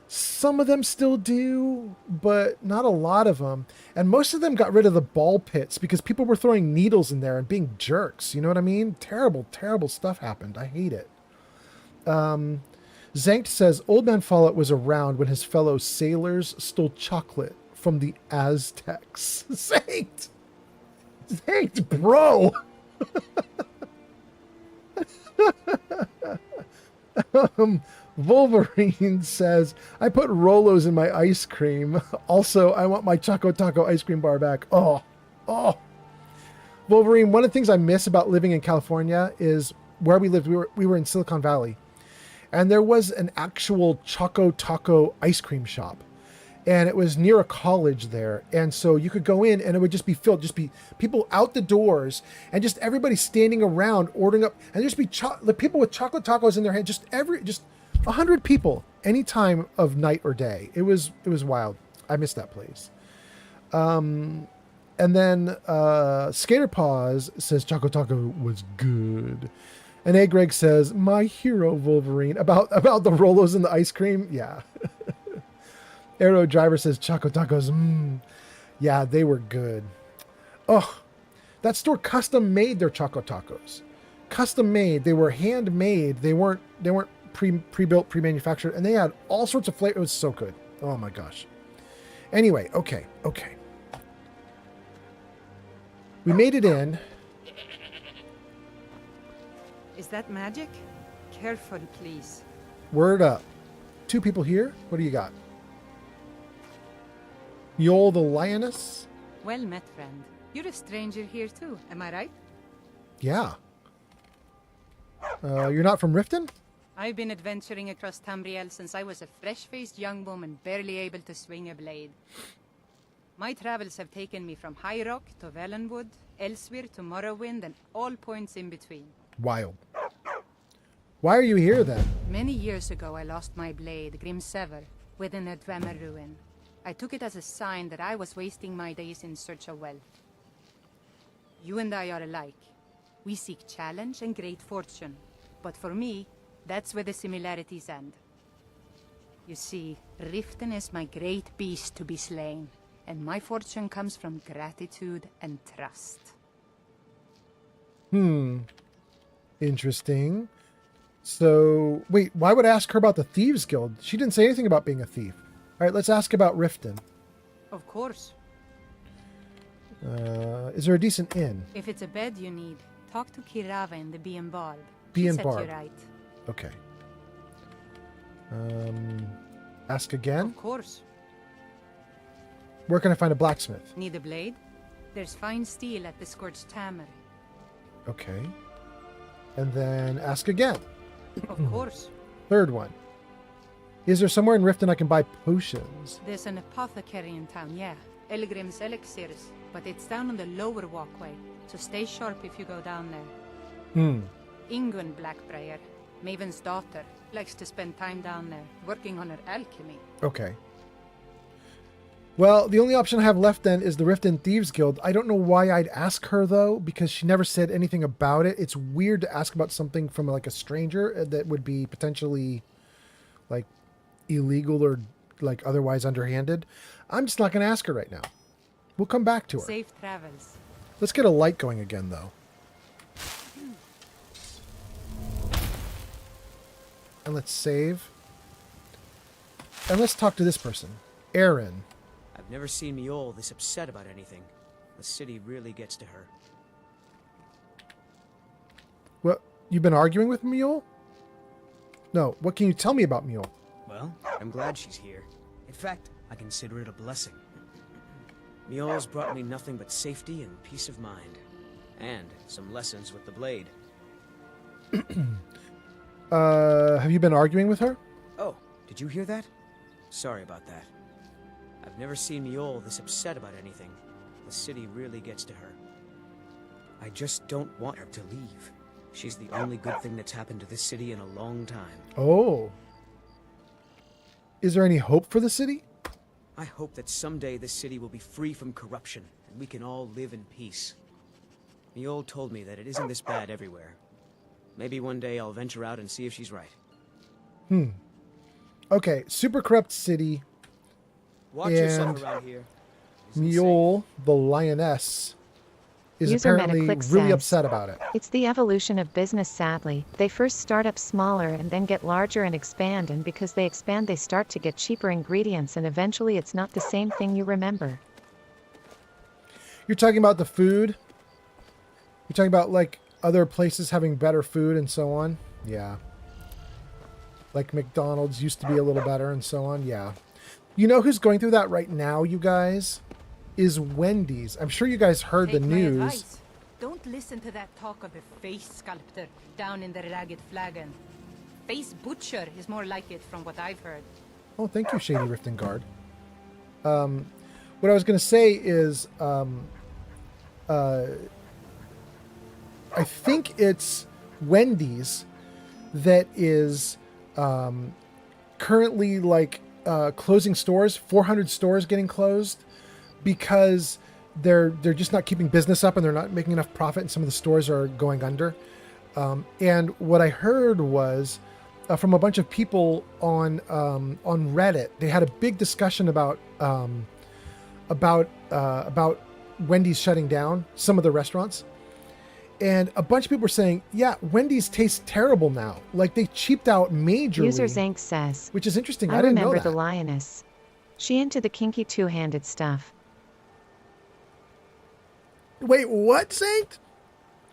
some of them still do, but not a lot of them. And most of them got rid of the ball pits because people were throwing needles in there and being jerks. You know what I mean? Terrible, terrible stuff happened. I hate it. Zankt says, Old Man Fallout was around when his fellow sailors stole chocolate from the Aztecs. Zankt! Zankt, bro! Wolverine says, I put Rolos in my ice cream. Also, I want my Choco Taco ice cream bar back. Oh. Wolverine, one of the things I miss about living in California is where we lived. We were in Silicon Valley. And there was an actual Choco Taco ice cream shop. And it was near a college there. And so you could go in and it would just be filled, just be people out the doors and just everybody standing around ordering up. And just be people with chocolate tacos in their hand, just 100 people any time of night or day. It was wild. I missed that place. And then Skater Paws says Choco Taco was good. And A. Greg says, my hero Wolverine, about the Rolos and the ice cream. Yeah. Arrow Driver says Choco Tacos. Yeah, they were good. Oh, that store custom made their Choco Tacos. Custom made. They were handmade. They weren't pre-built, pre-manufactured, and they had all sorts of flavor. It was so good. Oh my gosh. Anyway, okay. We made it in. Is that magic? Careful, please. Word up. 2 people here. What do you got? Yol the Lioness? Well met, friend. You're a stranger here too, am I right? Yeah. You're not from Riften? I've been adventuring across Tamriel since I was a fresh-faced young woman barely able to swing a blade. My travels have taken me from High Rock to Valenwood, elsewhere to Morrowind, and all points in between. Wild. Why are you here then? Many years ago I lost my blade, Grimsever, within a Dwemer ruin. I took it as a sign that I was wasting my days in search of wealth. You and I are alike. We seek challenge and great fortune. But for me, that's where the similarities end. You see, Riften is my great beast to be slain, and my fortune comes from gratitude and trust. Interesting. So, wait, why would I ask her about the Thieves Guild? She didn't say anything about being a thief. All right, let's ask about Riften. Of course. Is there a decent inn? If it's a bed you need, talk to Kirava in the Bee and Barb. Bee and Set Barb. you right. Okay. Ask again? Of course. Where can I find a blacksmith? Need a blade? There's fine steel at the Scorched Hammer. Okay. And then ask again. Of course. Third one. Is there somewhere in Riften I can buy potions? There's an apothecary in town, yeah. Elgrim's Elixirs, but it's down on the lower walkway, so stay sharp if you go down there. Ingun Blackbriar, Maven's daughter, likes to spend time down there, working on her alchemy. Okay. Well, the only option I have left then is the Riften Thieves Guild. I don't know why I'd ask her, though, because she never said anything about it. It's weird to ask about something from, like, a stranger that would be potentially, like, illegal or, like, otherwise underhanded. I'm just not going to ask her right now. We'll come back to her. Safe travels. Let's get a light going again, though. And let's save. And let's talk to this person. Aaron. I've never seen Mjol this upset about anything. The city really gets to her. What? You've been arguing with Mjol? No. What can you tell me about Mjol? Well, I'm glad she's here. In fact, I consider it a blessing. Mjol's brought me nothing but safety and peace of mind. And some lessons with the blade. Have you been arguing with her? Oh, did you hear that? Sorry about that. I've never seen Miol this upset about anything. The city really gets to her. I just don't want her to leave. She's the only good thing that's happened to this city in a long time. Oh. Is there any hope for the city? I hope that someday this city will be free from corruption, and we can all live in peace. Miol told me that it isn't this bad everywhere. Maybe one day I'll venture out and see if she's right. Okay, super corrupt city. Watch yourself around here. Miol, the lioness, is User apparently Metaclick really says, upset about it. It's the evolution of business, sadly. They first start up smaller and then get larger and expand, and because they expand they start to get cheaper ingredients, and eventually it's not the same thing you remember. You're talking about the food? You're talking about, like, other places having better food and so on? Yeah. Like McDonald's used to be a little better and so on? Yeah. You know who's going through that right now, you guys? Is Wendy's. I'm sure you guys heard the news. Advice. Don't listen to that talk of a face sculptor down in the ragged flagon. Face butcher is more like it from what I've heard. Oh, thank you, Shady Rift and Guard. What I was going to say is, I think it's Wendy's that is currently like closing stores, 400 stores getting closed because they're just not keeping business up and they're not making enough profit, and some of the stores are going under. And what I heard was from a bunch of people on Reddit. They had a big discussion about Wendy's shutting down some of the restaurants. And a bunch of people were saying, yeah, Wendy's tastes terrible now. Like, they cheaped out majorly. User Zank says, which is interesting. I didn't know remember that. the lioness. She into the kinky two-handed stuff. Wait, what, Saint?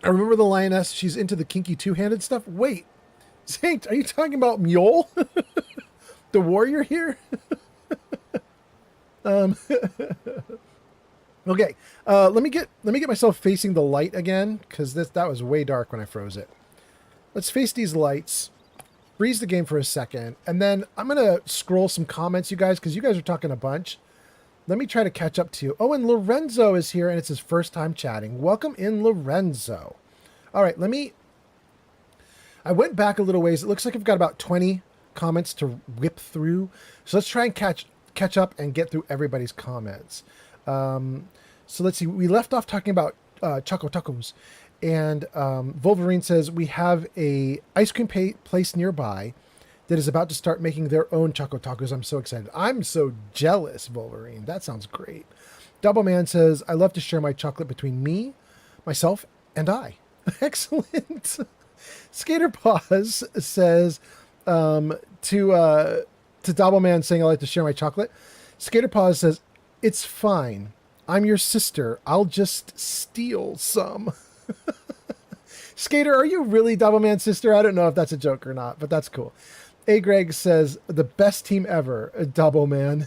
I remember the lioness. She's into the kinky two-handed stuff. Wait, Saint, are you talking about Mule? The warrior here? Okay, let me get myself facing the light again, because that was way dark when I froze it. Let's face these lights, freeze the game for a second, and then I'm gonna scroll some comments, you guys, because you guys are talking a bunch. Let me try to catch up to you. Oh, and Lorenzo is here, and it's his first time chatting. Welcome in, Lorenzo. All right, I went back a little ways. It looks like I've got about 20 comments to whip through, so let's try and catch up and get through everybody's comments. So let's see. We left off talking about Choco Tacos, and Wolverine says we have a ice cream place nearby that is about to start making their own Choco Tacos. I'm so excited. I'm so jealous, Wolverine. That sounds great. Double Man says I love to share my chocolate between me, myself, and I. Excellent. Skater Paws says to Double Man saying I like to share my chocolate. Skater Paws says it's fine. I'm your sister. I'll just steal some. Skater, are you really Double Man's sister? I don't know if that's a joke or not, but that's cool. A. Greg says, the best team ever, Double Man.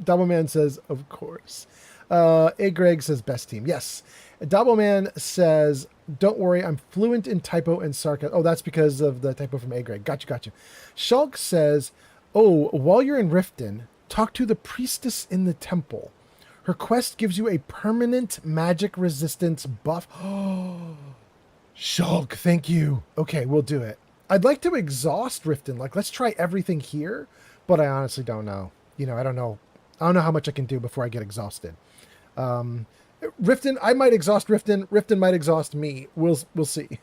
Double Man says, of course. A. Greg says, best team. Yes. Double Man says, don't worry, I'm fluent in typo and sarcasm. Oh, that's because of the typo from A. Greg. Gotcha. Shulk says, oh, while you're in Riften, talk to the priestess in the temple. Her quest gives you a permanent magic resistance buff. Oh, Shulk, thank you. Okay, we'll do it. I'd like to exhaust Riften. Like, let's try everything here, but I honestly don't know. I don't know. I don't know how much I can do before I get exhausted. Riften, I might exhaust Riften. Riften might exhaust me. We'll see.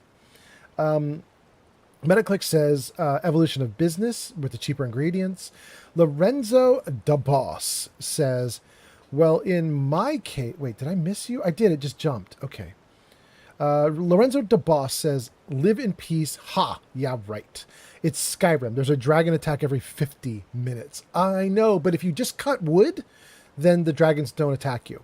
Metaclick says evolution of business with the cheaper ingredients. Lorenzo DeBoss says, well, in my case, wait, did I miss you? I did. It just jumped. Okay. Lorenzo DeBoss says, live in peace. Ha. Yeah, right. It's Skyrim. There's a dragon attack every 50 minutes. I know, but if you just cut wood, then the dragons don't attack you.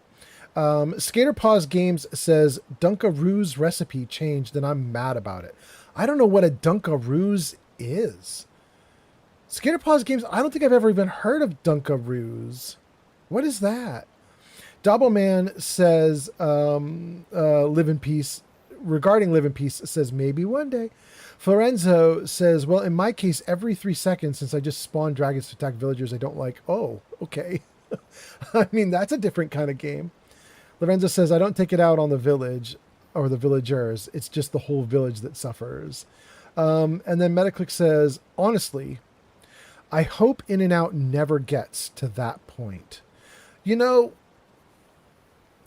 Skater Paws Games says, Dunkaroo's recipe changed and I'm mad about it. I don't know what a Dunkaroo's is. Skater Paws Games, I don't think I've ever even heard of Dunkaroos. What is that? Double Man says, live in peace. regarding Live in Peace says maybe one day. Florenzo says, well, in my case, every 3 seconds since I just spawned dragons to attack villagers I don't like. Oh, okay. I mean, that's a different kind of game. Lorenzo says, I don't take it out on the village or the villagers. It's just the whole village that suffers. And then Metaclick says, honestly, I hope In-N-Out never gets to that point. You know,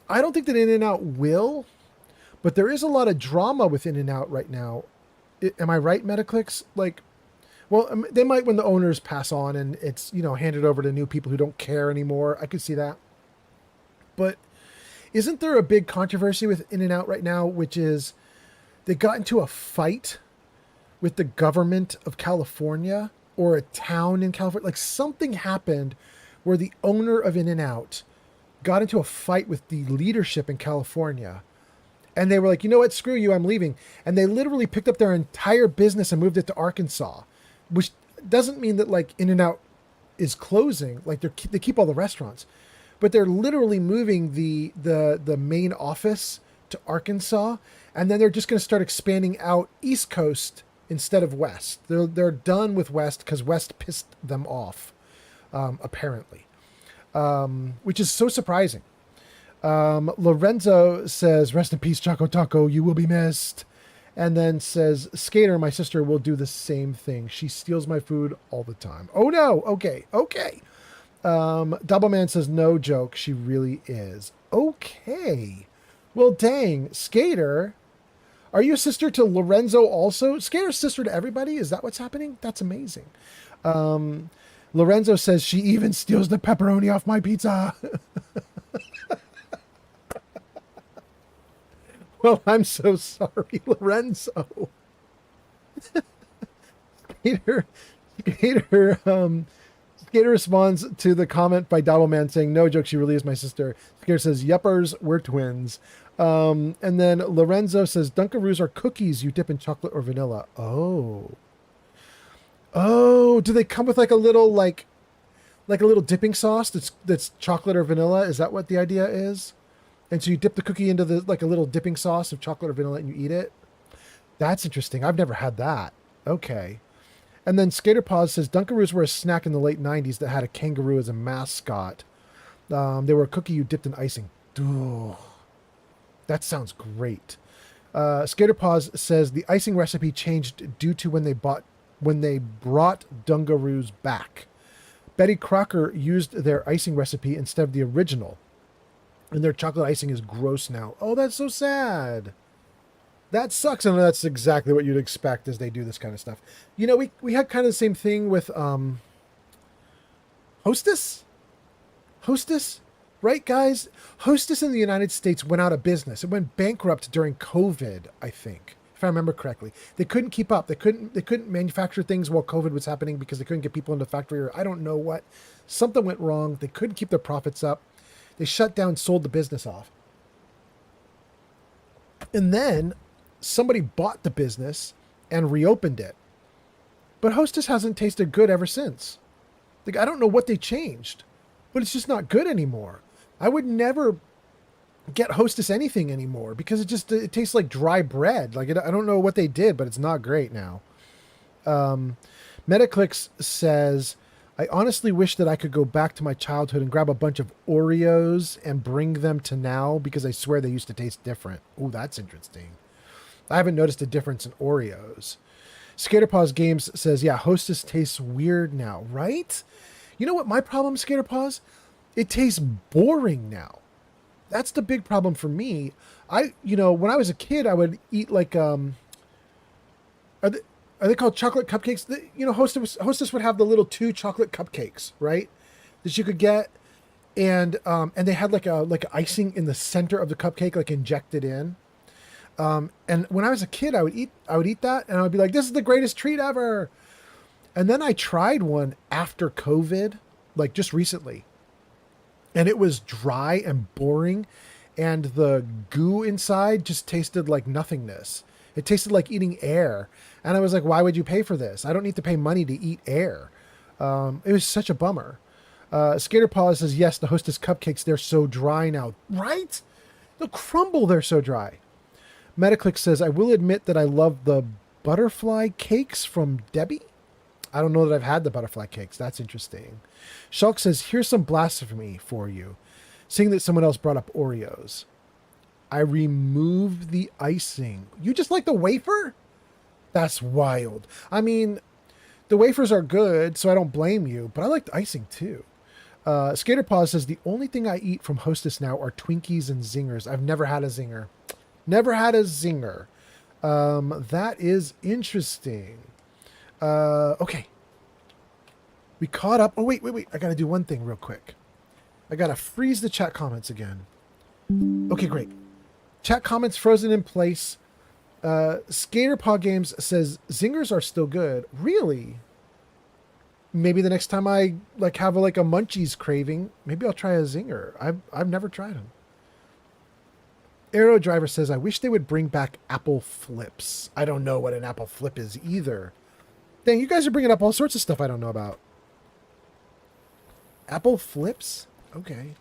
I don't think that In-N-Out will, but there is a lot of drama with In-N-Out right now. Am I right, Metaclicks? Like, well, they might when the owners pass on and it's, you know, handed over to new people who don't care anymore. I could see that. But isn't there a big controversy with In-N-Out right now, which is they got into a fight with the government of California or a town in California? Like something happened where the owner of In-N-Out got into a fight with the leadership in California. And they were like, you know what, screw you, I'm leaving. And they literally picked up their entire business and moved it to Arkansas, which doesn't mean that like In-N-Out is closing. Like they keep all the restaurants, but they're literally moving the main office to Arkansas. And then they're just going to start expanding out East Coast instead of West. They're done with West because West pissed them off, apparently, which is so surprising. Lorenzo says, rest in peace, Choco Taco, you will be missed. And then says, Skater, my sister, will do the same thing. She steals my food all the time. Oh no. Okay. Doubleman says, no joke. She really is. Okay. Well, dang, Skater, are you a sister to Lorenzo also? Skater's sister to everybody? Is that what's happening? That's amazing. Lorenzo says she even steals the pepperoni off my pizza. Well, I'm so sorry, Lorenzo. Skater responds to the comment by Doubleman saying, no joke, she really is my sister. Skater says, yuppers, we're twins. And then Lorenzo says, Dunkaroos are cookies you dip in chocolate or vanilla. Oh, do they come with like a little dipping sauce that's chocolate or vanilla? Is that what the idea is? And so you dip the cookie into like a little dipping sauce of chocolate or vanilla and you eat it. That's interesting. I've never had that. Okay. And then Skater Paws says, Dunkaroos were a snack in the late 90s that had a kangaroo as a mascot. They were a cookie you dipped in icing. Ooh, that sounds great. Skater Paws says the icing recipe changed due to when they brought Dunkaroos back. Betty Crocker used their icing recipe instead of the original. And their chocolate icing is gross now. Oh, that's so sad. That sucks. And that's exactly what you'd expect as they do this kind of stuff. You know, we had kind of the same thing with Hostess, right, guys? Hostess in the United States went out of business. It went bankrupt during COVID, I think, if I remember correctly. They couldn't keep up. They couldn't manufacture things while COVID was happening because they couldn't get people in the factory, or I don't know what. Something went wrong. They couldn't keep their profits up. They shut down, sold the business off. And then somebody bought the business and reopened it. But Hostess hasn't tasted good ever since. Like, I don't know what they changed, but it's just not good anymore. I would never get Hostess anything anymore because it tastes like dry bread. Like, I don't know what they did, but it's not great now. Metaclicks says, I honestly wish that I could go back to my childhood and grab a bunch of Oreos and bring them to now because I swear they used to taste different. Ooh, that's interesting. I haven't noticed a difference in Oreos. Skaterpaws Games says, yeah, Hostess tastes weird now, right? You know what my problem, Skaterpaws? It tastes boring now. That's the big problem for me. When I was a kid, I would eat like, are they called chocolate cupcakes? Hostess would have the little 2 chocolate cupcakes, right? That you could get. And they had like icing in the center of the cupcake, like injected in. And when I was a kid, I would eat that and I would be like, this is the greatest treat ever. And then I tried one after COVID, like just recently. And it was dry and boring. And the goo inside just tasted like nothingness. It tasted like eating air. And I was like, why would you pay for this? I don't need to pay money to eat air. It was such a bummer. Skater Paula says, yes, the Hostess cupcakes, they're so dry now. Right? They'll crumble, they're so dry. Metaclick says, I will admit that I love the butterfly cakes from Debbie. I don't know that I've had the butterfly cakes. That's interesting. Shulk says, here's some blasphemy for you. Seeing that someone else brought up Oreos. I removed the icing. You just like the wafer? That's wild. I mean, the wafers are good, so I don't blame you, but I like the icing too. Skater Paws says, the only thing I eat from Hostess now are Twinkies and Zingers. I've never had a Zinger. Never had a Zinger. That is interesting. Okay. We caught up. Oh, wait. I got to do one thing real quick. I got to freeze the chat comments again. Okay, great. Chat comments frozen in place. Skater Paw Games says Zingers are still good. Really? Maybe the next time I have a Munchies craving, maybe I'll try a Zinger. I've never tried them. Arrow Driver says, I wish they would bring back apple flips. I don't know what an apple flip is either. Dang, you guys are bringing up all sorts of stuff I don't know about. Apple flips? Okay.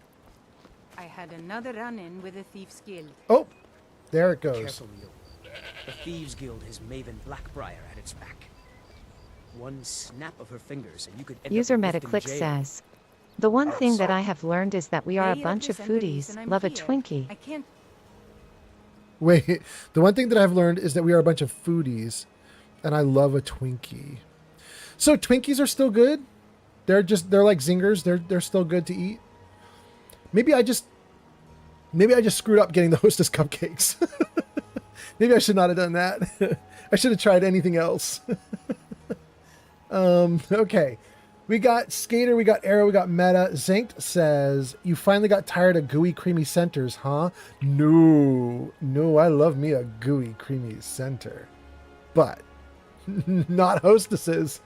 I had another run-in with the Thieves Guild. Oh, there it goes. Careful, Leo. The Thieves Guild has Maven Blackbriar at its back. One snap of her fingers and you could end User up Metaclick in jail. says, the one thing that I have learned is that we are a bunch of foodies, love a Twinkie. I can't. Wait, the one thing that I've learned is that we are a bunch of foodies, and I love a Twinkie. So Twinkies are still good? They're like Zingers. They're still good to eat. Maybe I just screwed up getting the Hostess cupcakes. Maybe I should not have done that. I should have tried anything else. Okay. We got Skater, we got Arrow, we got Meta. Zankt says, you finally got tired of gooey, creamy centers, huh? No, I love me a gooey, creamy center. But not Hostesses.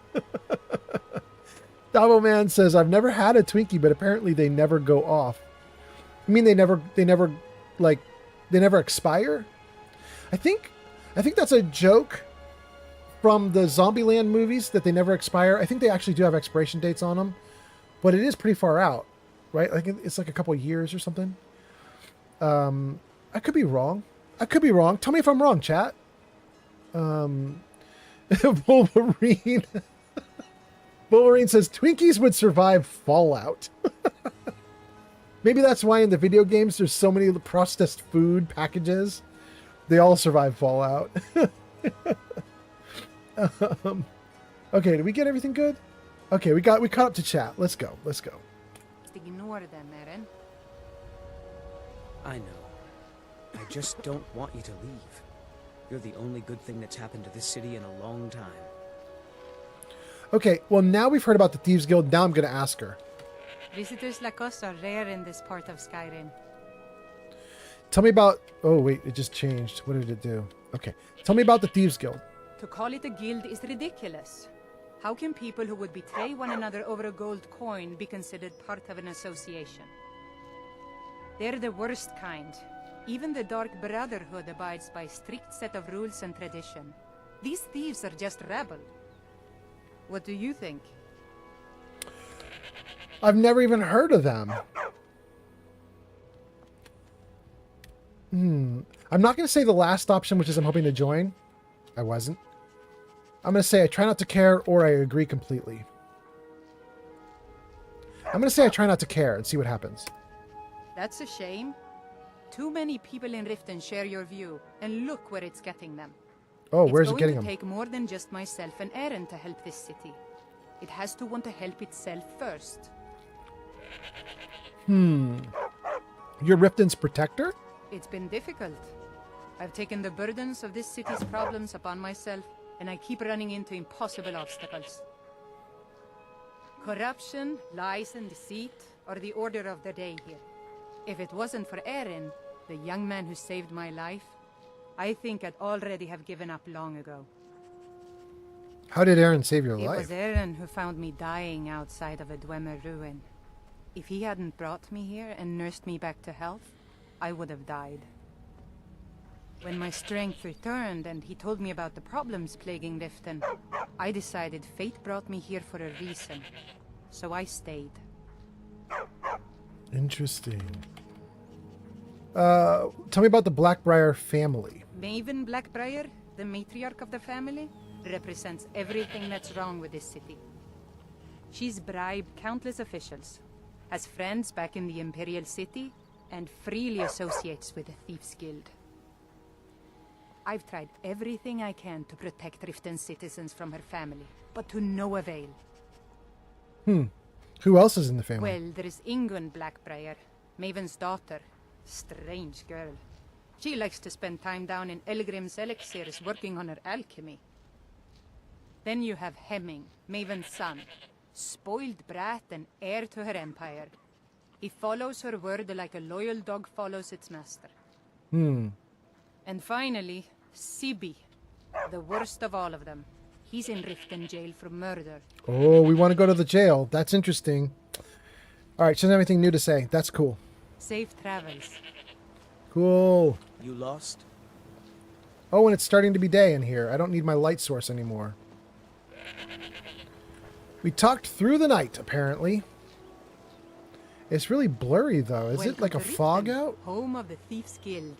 Dabo Man says, I've never had a Twinkie, but apparently they never go off. I mean, they never expire? I think that's a joke from the Zombieland movies, that they never expire. I think they actually do have expiration dates on them, but it is pretty far out, right? Like it's like a couple of years or something. I could be wrong. Tell me if I'm wrong, chat. Wolverine. Wolverine says Twinkies would survive Fallout. Maybe that's why in the video games there's so many processed food packages. They all survive Fallout. Okay, did we get everything good? Okay, we caught up to chat. Let's go. Ignore them, Eren. I know. I just don't want you to leave. You're the only good thing that's happened to this city in a long time. Okay, well now we've heard about the Thieves Guild. Now I'm going to ask her. Visitors like us are rare in this part of Skyrim. Tell me about... Oh, wait, it just changed. What did it do? Okay, tell me about the Thieves Guild. To call it a guild is ridiculous. How can people who would betray one another over a gold coin be considered part of an association? They're the worst kind. Even the Dark Brotherhood abides by a strict set of rules and tradition. These thieves are just rabble. What do you think? I've never even heard of them. I'm not going to say the last option, which is I'm hoping to join. I wasn't. I'm going to say I try not to care, or I agree completely. I'm going to say I try not to care and see what happens. That's a shame. Too many people in Riften share your view, and look where it's getting them. Oh, where's it getting them? them? It's going to take more than just myself and Eren to help this city. It has to want to help itself first. You're Riften's protector? It's been difficult. I've taken the burdens of this city's problems upon myself, and I keep running into impossible obstacles. Corruption, lies, and deceit are the order of the day here. If it wasn't for Eren, the young man who saved my life, I think I'd already have given up long ago. How did Eren save your life? It was Eren who found me dying outside of a Dwemer ruin. If he hadn't brought me here and nursed me back to health, I would have died. When my strength returned and he told me about the problems plaguing Riften, I decided fate brought me here for a reason. So I stayed. Interesting. Tell me about the Blackbriar family. Maven Blackbriar, the matriarch of the family, represents everything that's wrong with this city. She's bribed countless officials, has friends back in the Imperial City, and freely associates with the Thieves Guild. I've tried everything I can to protect Riften's citizens from her family, but to no avail. Who else is in the family? Well, there is Ingun Blackbriar, Maven's daughter. Strange girl. She likes to spend time down in Elgrim's elixirs working on her alchemy. Then you have Hemming, Maven's son. Spoiled brat and heir to her empire. He follows her word like a loyal dog follows its master. And finally, Sibi, the worst of all of them. He's in Riften jail for murder. Oh, we want to go to the jail. That's interesting. All right, she doesn't have anything new to say. That's cool. Safe travels. Cool. You lost? Oh, and it's starting to be day in here. I don't need my light source anymore. We talked through the night, apparently. It's really blurry, though. Is it like a fog out? Home of the Thieves Guild.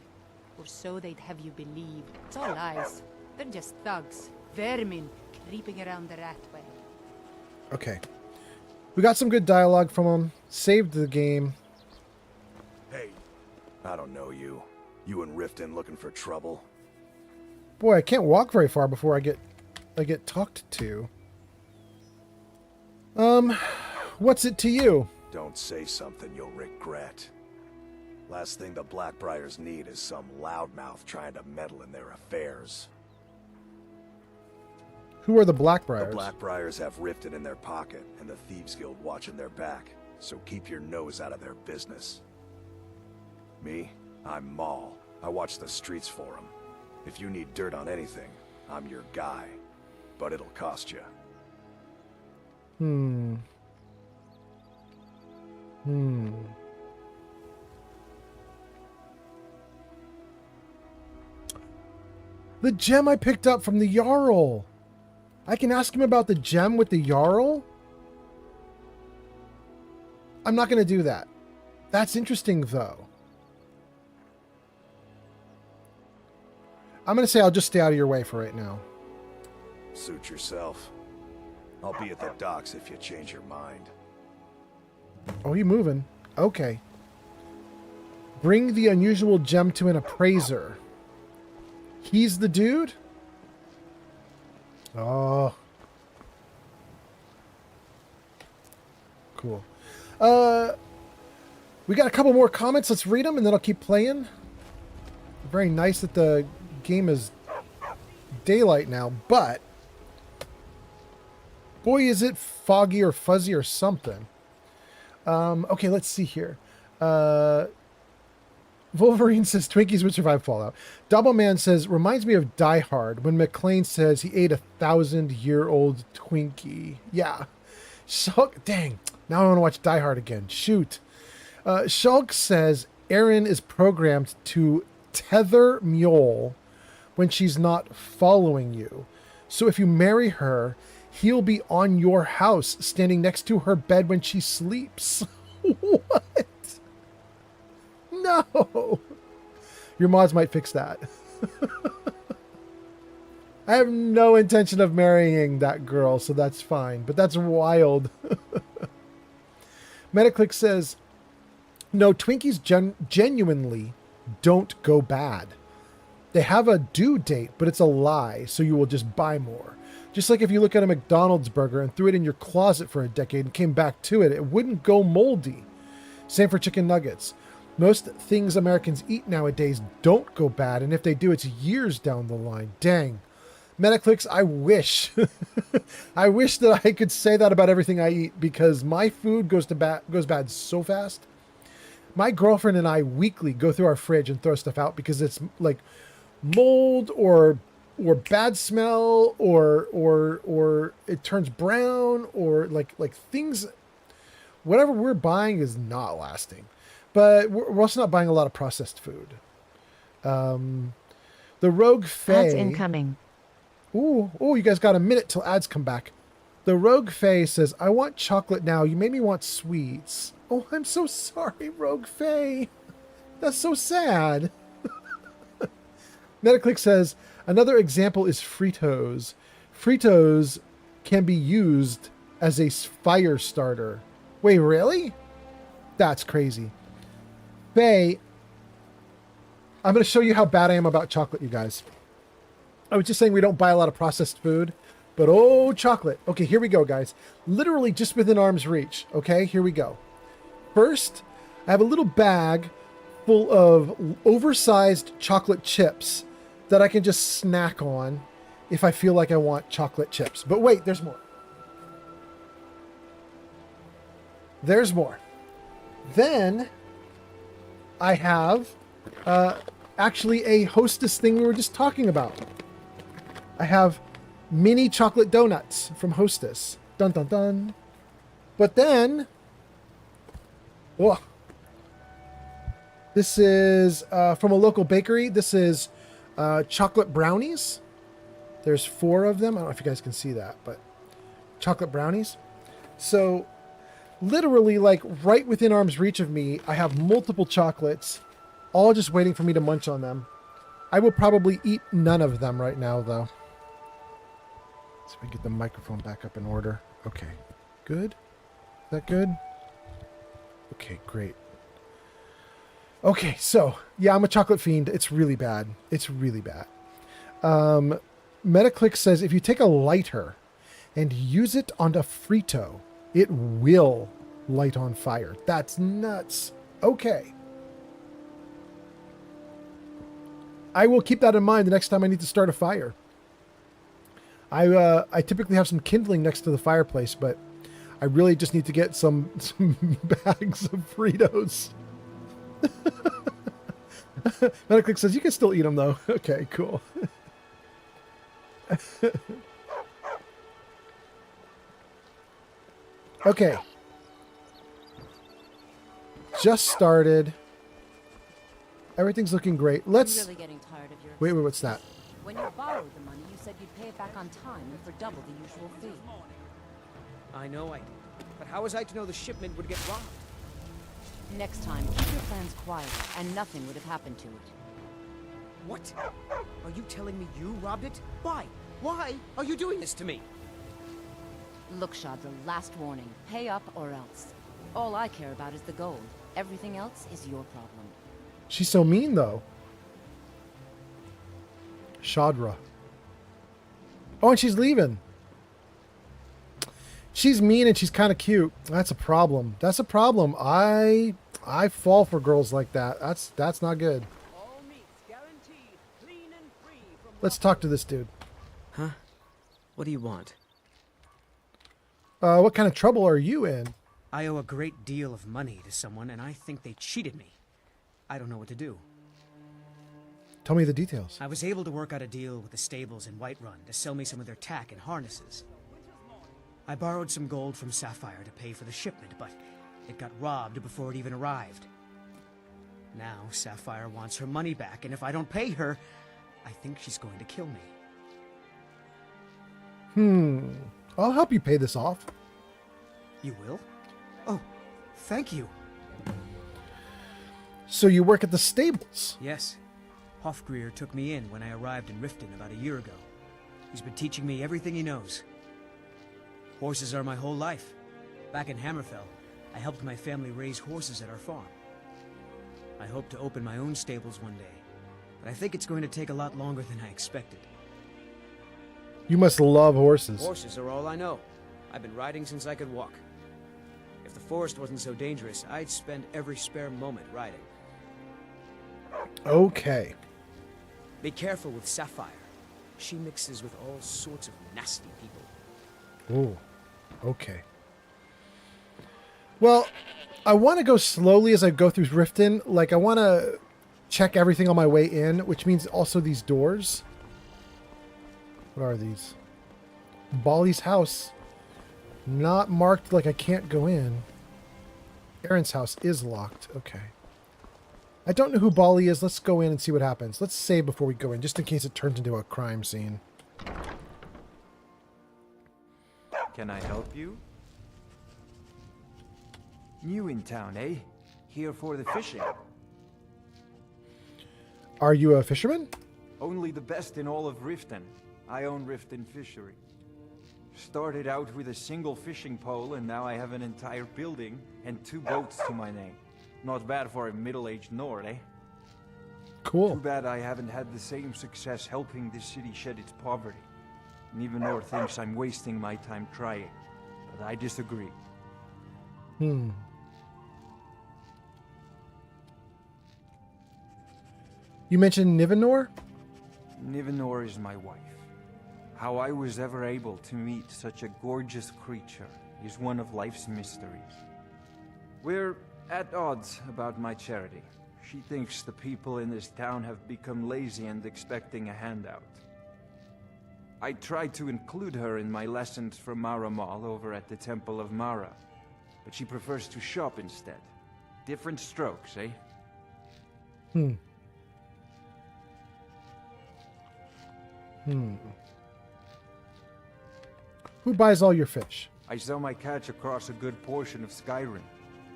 Or so they'd have you believe. It's all lies. They're just thugs. Vermin creeping around the Ratway. Okay. We got some good dialogue from them. Saved the game. Hey, I don't know you. You and Riften looking for trouble? Boy, I can't walk very far before I get talked to. What's it to you? Don't say something you'll regret. Last thing the Blackbriars need is some loudmouth trying to meddle in their affairs. Who are the Blackbriars? The Blackbriars have Riften in their pocket and the Thieves Guild watching their back, so keep your nose out of their business. Me? I'm Maul. I watch the streets for them. If you need dirt on anything, I'm your guy. But it'll cost you. The gem I picked up from the Jarl. I can ask him about the gem with the Jarl? I'm not going to do that. That's interesting, though. I'm going to say I'll just stay out of your way for right now. Suit yourself. I'll be at the docks if you change your mind. Oh, you moving? Okay. Bring the unusual gem to an appraiser. He's the dude? Oh. Cool. We got a couple more comments. Let's read them and then I'll keep playing. Very nice that the game is daylight now, but boy, is it foggy or fuzzy or something. Okay, let's see here. Wolverine says Twinkies would survive Fallout. Doubleman says, reminds me of Die Hard when McClane says he ate 1,000-year-old Twinkie. Yeah. Shulk, dang. Now I want to watch Die Hard again. Shoot. Shulk says Erin is programmed to tether Mjol when she's not following you. So if you marry her, he'll be on your house, standing next to her bed when she sleeps. What? No. Your mods might fix that. I have no intention of marrying that girl, so that's fine. But that's wild. Metaclick says, no, Twinkies genuinely don't go bad. They have a due date, but it's a lie, so you will just buy more. Just like if you look at a McDonald's burger and threw it in your closet for a decade and came back to it, it wouldn't go moldy. Same for chicken nuggets. Most things Americans eat nowadays don't go bad, and if they do, it's years down the line. Dang. Metaclicks, I wish. I wish that I could say that about everything I eat, because my food goes bad so fast. My girlfriend and I weekly go through our fridge and throw stuff out because it's like mold or bad smell or it turns brown or like things. Whatever we're buying is not lasting. But we're also not buying a lot of processed food. The Rogue Fae. Ads incoming. Ooh, you guys got a minute till ads come back. The Rogue Fae says, I want chocolate now. You made me want sweets. Oh, I'm so sorry, Rogue Fae. That's so sad. Metaclick says, another example is Fritos. Fritos can be used as a fire starter. Wait, really? That's crazy. Faye, I'm going to show you how bad I am about chocolate, you guys. I was just saying we don't buy a lot of processed food, but oh, chocolate. Okay, here we go, guys. Literally just within arm's reach. Okay, here we go. First, I have a little bag full of oversized chocolate chips that I can just snack on if I feel like I want chocolate chips. But wait, there's more. There's more. Then I have actually a Hostess thing we were just talking about. I have mini chocolate donuts from Hostess. Dun dun dun. But then, whoa. This is from a local bakery. This is chocolate brownies. There's 4 of them. I don't know if you guys can see that, but chocolate brownies. So literally, like right within arm's reach of me, I have multiple chocolates, all just waiting for me to munch on them. I will probably eat none of them right now, though. So we get the microphone back up in order. Okay, good. Is that good? Okay, great. Okay, so yeah, I'm a chocolate fiend. It's really bad. It's really bad. Metaclick says if you take a lighter and use it on a Frito, it will light on fire. That's nuts. Okay. I will keep that in mind the next time I need to start a fire. I typically have some kindling next to the fireplace, but I really just need to get some bags of Fritos. Metaclick says you can still eat them though. Okay, cool. Okay. Just started. Everything's looking great. Let's. I'm really getting tired of your. Wait, what's that? When you borrowed the money, you said you'd pay it back on time and for double the usual fee. I know I did. But how was I to know the shipment would get robbed? Next time, keep your plans quiet, and nothing would have happened to it. What? Are you telling me you robbed it? Why? Why are you doing this to me? Look, Shadra, last warning. Pay up or else. All I care about is the gold. Everything else is your problem. She's so mean, though. Shadra. Oh, and she's leaving. She's mean and she's kind of cute. That's a problem. That's a problem. I fall for girls like that. That's not good. Let's talk to this dude. Huh? What do you want? What kind of trouble are you in? I owe a great deal of money to someone, and I think they cheated me. I don't know what to do. Tell me the details. I was able to work out a deal with the stables in Whiterun to sell me some of their tack and harnesses. I borrowed some gold from Sapphire to pay for the shipment, but it got robbed before it even arrived. Now Sapphire wants her money back, and if I don't pay her, I think she's going to kill me. I'll help you pay this off. You will? Oh, thank you. So you work at the stables? Yes. Hofgreer took me in when I arrived in Riften about a year ago. He's been teaching me everything he knows. Horses are my whole life. Back in Hammerfell, I helped my family raise horses at our farm. I hope to open my own stables one day, but I think it's going to take a lot longer than I expected. You must love horses. Horses are all I know. I've been riding since I could walk. If the forest wasn't so dangerous, I'd spend every spare moment riding. Okay. Be careful with Sapphire. She mixes with all sorts of nasty people. Oh, okay. Well, I want to go slowly as I go through Riften. Like, I want to check everything on my way in, which means also these doors. What are these? Bali's house. Not marked like I can't go in. Aaron's house is locked. Okay. I don't know who Bali is. Let's go in and see what happens. Let's save before we go in, just in case it turns into a crime scene. Can I help you? New in town, eh? Here for the fishing. Are you a fisherman? Only the best in all of Riften. I own Riften Fishery. Started out with a single fishing pole, and now I have an entire building and 2 boats to my name. Not bad for a middle-aged Nord, eh? Cool. Too bad I haven't had the same success helping this city shed its poverty. And even Nord thinks I'm wasting my time trying. But I disagree. You mentioned Nivenor? Nivenor is my wife. How I was ever able to meet such a gorgeous creature is one of life's mysteries. We're at odds about my charity. She thinks the people in this town have become lazy and expecting a handout. I tried to include her in my lessons from Mara Mall over at the Temple of Mara, but she prefers to shop instead. Different strokes, eh? Who buys all your fish? I sell my catch across a good portion of Skyrim.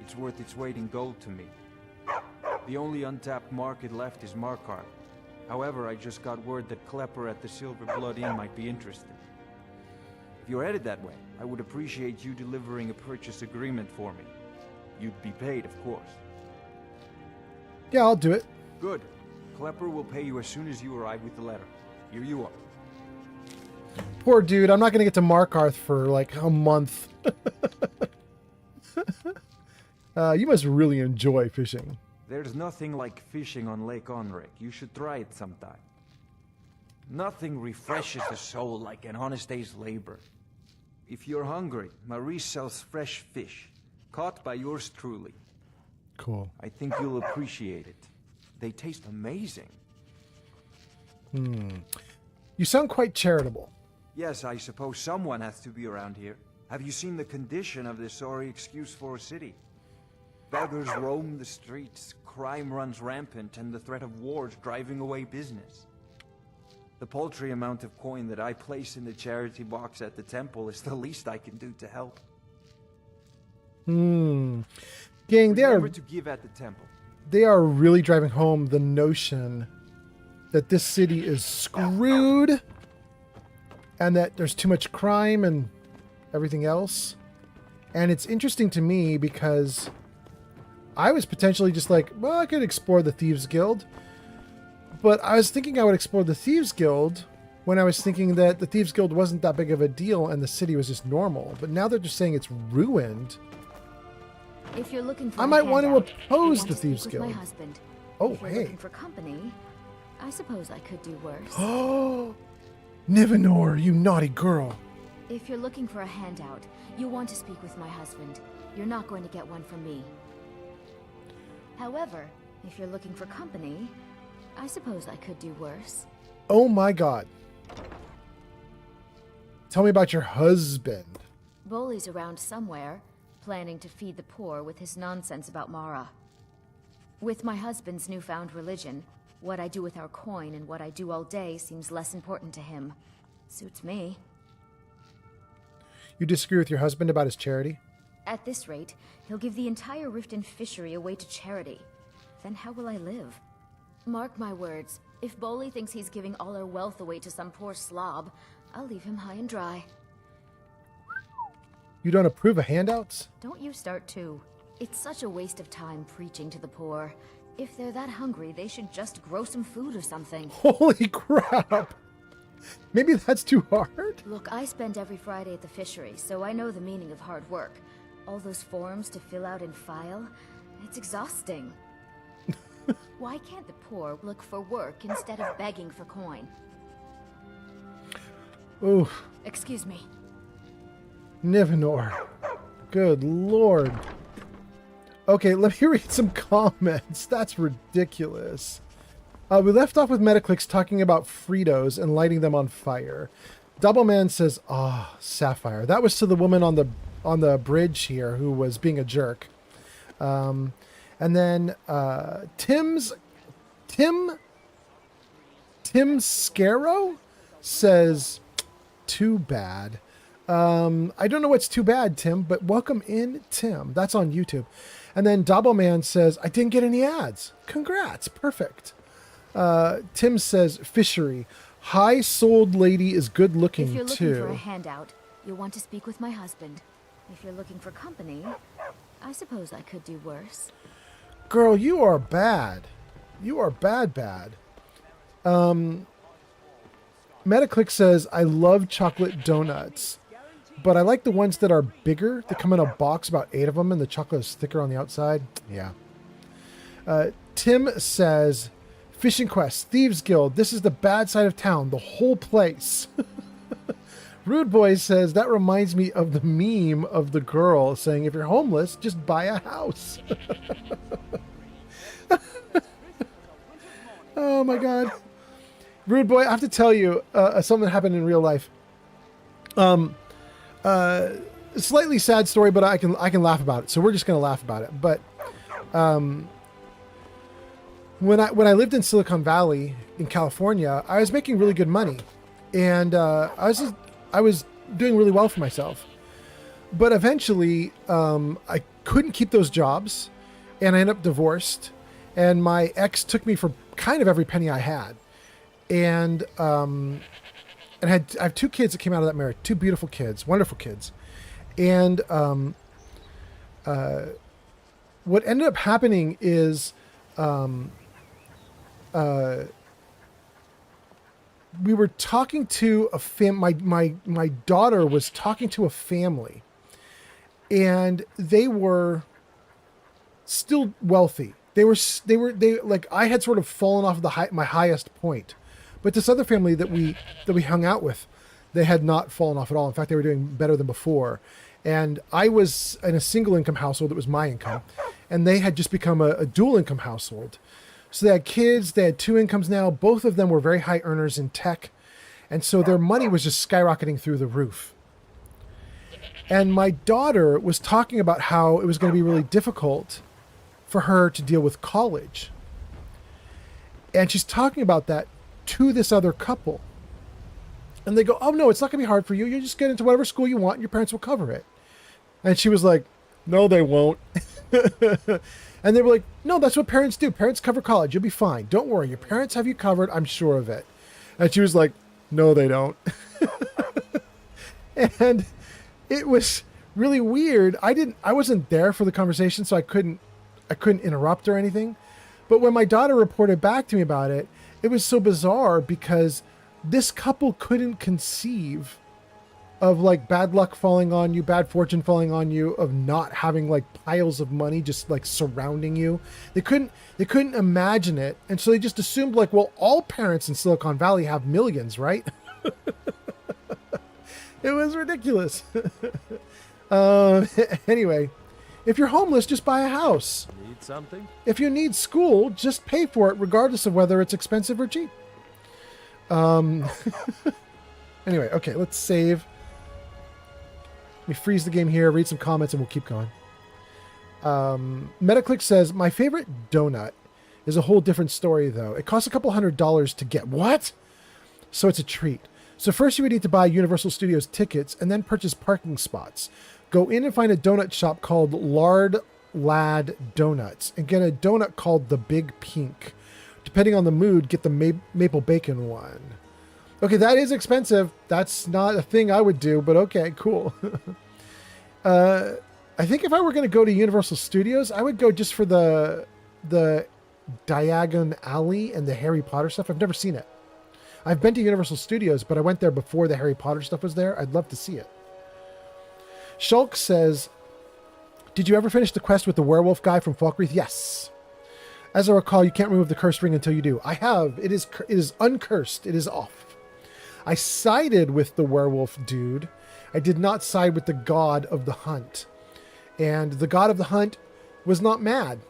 It's worth its weight in gold to me. The only untapped market left is Markarth. However, I just got word that Klepper at the Silver Blood Inn might be interested. If you're headed that way, I would appreciate you delivering a purchase agreement for me. You'd be paid, of course. Yeah, I'll do it. Good. Klepper will pay you as soon as you arrive with the letter. Here you are. Poor dude, I'm not going to get to Markarth for like a month. You must really enjoy fishing. There's nothing like fishing on Lake Onric. You should try it sometime. Nothing refreshes the soul like an honest day's labor. If you're hungry, Marie sells fresh fish, caught by yours truly. Cool. I think you'll appreciate it. They taste amazing. You sound quite charitable. Yes, I suppose someone has to be around here. Have you seen the condition of this sorry excuse for a city? Beggars roam the streets, crime runs rampant, and the threat of war's driving away business. The paltry amount of coin that I place in the charity box at the temple is the least I can do to help. Gang, Remember to give at the temple. They are really driving home the notion that this city is screwed and that there's too much crime and everything else. And it's interesting to me because I was potentially just like, well, I could explore the Thieves Guild. But I was thinking I would explore the Thieves Guild when I was thinking that the Thieves Guild wasn't that big of a deal and the city was just normal. But now they're just saying it's ruined. If you're looking for I might want to oppose the Thieves Guild. My husband. Oh, if you're hey. looking for company, I suppose I could do worse. Oh, Nivenor, you naughty girl. If you're looking for a handout, you'll want to speak with my husband. You're not going to get one from me. However, if you're looking for company, I suppose I could do worse. Oh my god. Tell me about your husband. Bolly's around somewhere, planning to feed the poor with his nonsense about Mara. With my husband's newfound religion, what I do with our coin and what I do all day seems less important to him. Suits me. You disagree with your husband about his charity? At this rate, he'll give the entire Riften fishery away to charity. Then how will I live? Mark my words, if Bolly thinks he's giving all our wealth away to some poor slob, I'll leave him high and dry. You don't approve of handouts? Don't you start too. It's such a waste of time preaching to the poor. If they're that hungry, they should just grow some food or something. Holy crap! Maybe that's too hard? Look, I spend every Friday at the fishery, so I know the meaning of hard work. All those forms to fill out and file, it's exhausting. Why can't the poor look for work instead of begging for coin? Oof. Excuse me. Nivenor. Good lord. Okay, let me read some comments. That's ridiculous. We left off with Metaclicks talking about Fritos and lighting them on fire. Doubleman says, "Ah, Sapphire." That was to the woman on the bridge here who was being a jerk. And then Tim Scarrow says, "Too bad." I don't know what's too bad, Tim, but welcome in, Tim. That's on YouTube. And then Doubleman says, "I didn't get any ads." Congrats. Perfect. Tim says, fishery. High-souled lady is good looking, If you're looking too. for a handout, you'll want to speak with my husband. If you're looking for company, I suppose I could do worse. Girl, you are bad. You are bad. Metaclick says, I love chocolate donuts, but I like the ones that are bigger. They come in a box, about 8 of them, and the chocolate is thicker on the outside. Yeah. Tim says, Fishing Quest, Thieves Guild, this is the bad side of town, the whole place. Rude Boy says, that reminds me of the meme of the girl saying, if you're homeless, just buy a house. Oh my God. Rude Boy, I have to tell you something that happened in real life. Slightly sad story, but I can laugh about it. So we're just going to laugh about it. But when I lived in Silicon Valley in California, I was making really good money, and I was doing really well for myself. But eventually, I couldn't keep those jobs, and I ended up divorced. And my ex took me for kind of every penny I had, and I have 2 kids that came out of that marriage, 2 beautiful kids, wonderful kids, and what ended up happening is we were talking to a my daughter was talking to a family, and they were still wealthy. They like, I had sort of fallen off of my highest point, but this other family that we hung out with, they had not fallen off at all. In fact, they were doing better than before. And I was in a single income household. It was my income, and they had just become a dual income household. So they had kids, they had 2 incomes now. Both of them were very high earners in tech. And so their money was just skyrocketing through the roof. And my daughter was talking about how it was going to be really difficult for her to deal with college. And she's talking about that to this other couple. And they go, oh no, it's not going to be hard for you. You just get into whatever school you want and your parents will cover it. And she was like, no, they won't. And they were like, no, that's what parents do. Parents cover college. You'll be fine. Don't worry. Your parents have you covered. I'm sure of it. And she was like, no, they don't. And it was really weird. I wasn't there for the conversation, so I couldn't interrupt or anything. But when my daughter reported back to me about it, it was so bizarre because this couple couldn't conceive of like bad luck falling on you, bad fortune falling on you, of not having like piles of money just like surrounding you. They couldn't imagine it. And so they just assumed like, well, all parents in Silicon Valley have millions, right? It was ridiculous. Anyway, if you're homeless, just buy a house. Need something? If you need school, just pay for it, regardless of whether it's expensive or cheap. Anyway, okay, let's save. Let me freeze the game here, read some comments, and we'll keep going. Metaclick says, my favorite donut is a whole different story, though. It costs a couple $100 to get. What? So it's a treat. So first you would need to buy Universal Studios tickets and then purchase parking spots. Go in and find a donut shop called Lard Lad Donuts and get a donut called the Big Pink. Depending on the mood, get the maple bacon one. Okay, that is expensive. That's not a thing I would do, but okay, cool. I think if I were going to go to Universal Studios, I would go just for the Diagon Alley and the Harry Potter stuff. I've never seen it. I've been to Universal Studios, but I went there before the Harry Potter stuff was there. I'd love to see it. Shulk says, did you ever finish the quest with the werewolf guy from Falkreath? Yes. As I recall, you can't remove the cursed ring until you do. I have. It is uncursed. It is off. I sided with the werewolf dude. I did not side with the god of the hunt. And the god of the hunt was not mad,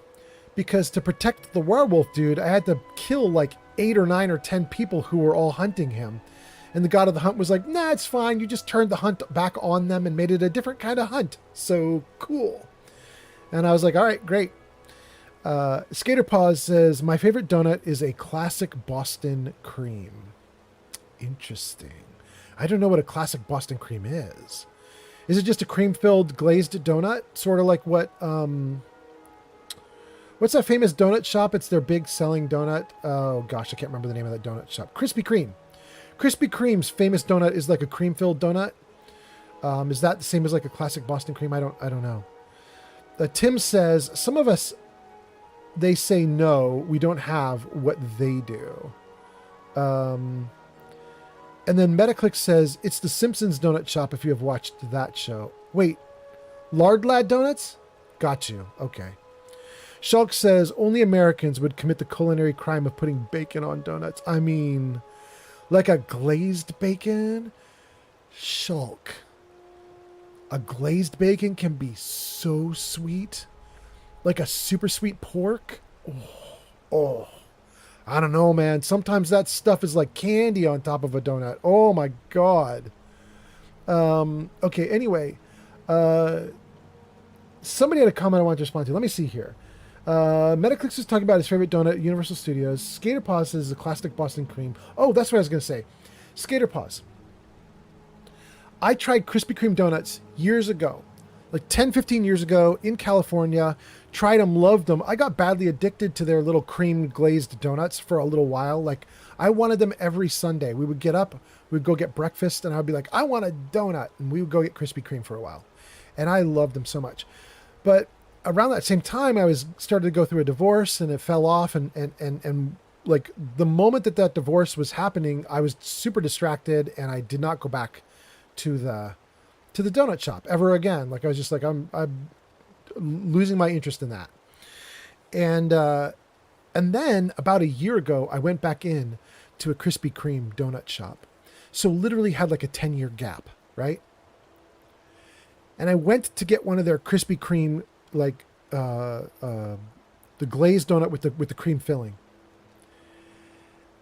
because to protect the werewolf dude, I had to kill like 8 or 9 or 10 people who were all hunting him. And the god of the hunt was like, nah, it's fine. You just turned the hunt back on them and made it a different kind of hunt. So cool. And I was like, all right, great. Skater Paws says, my favorite donut is a classic Boston cream. Interesting. I don't know what a classic Boston cream is. Is it just a cream-filled glazed donut? Sort of like what What's that famous donut shop? It's their big selling donut. Oh gosh, I can't remember the name of that donut shop. Krispy Kreme. Krispy Kreme's famous donut is like a cream-filled donut. Is that the same as like a classic Boston cream? I don't know. Tim says, some of us, they say no, we don't have what they do. And then Metaclick says, it's the Simpsons donut shop if you have watched that show. Wait, Lard Lad Donuts? Got you. Okay. Shulk says, only Americans would commit the culinary crime of putting bacon on donuts. I mean, like a glazed bacon? Shulk. A glazed bacon can be so sweet. Like a super sweet pork. Oh. I don't know, man. Sometimes that stuff is like candy on top of a donut. Oh my God. Okay, anyway. Somebody had a comment I wanted to respond to. Let me see here. Metaclix is talking about his favorite donut at Universal Studios. Skater Paws is a classic Boston cream. Oh, that's what I was going to say. Skater Paws. I tried Krispy Kreme donuts years ago. Like 10, 15 years ago in California. Tried them, loved them. I got badly addicted to their little cream glazed donuts for a little while. Like, I wanted them every Sunday. We would get up, we'd go get breakfast, and I'd be like, I want a donut. And we would go get Krispy Kreme for a while. And I loved them so much. But around that same time, I was started to go through a divorce, and it fell off. And like the moment that divorce was happening, I was super distracted, and I did not go back to the donut shop ever again. Like, I was just like, I'm losing my interest in that. And then about a year ago, I went back in to a Krispy Kreme donut shop. So literally had like a 10-year gap, right? And I went to get one of their Krispy Kreme, like the glazed donut with the cream filling.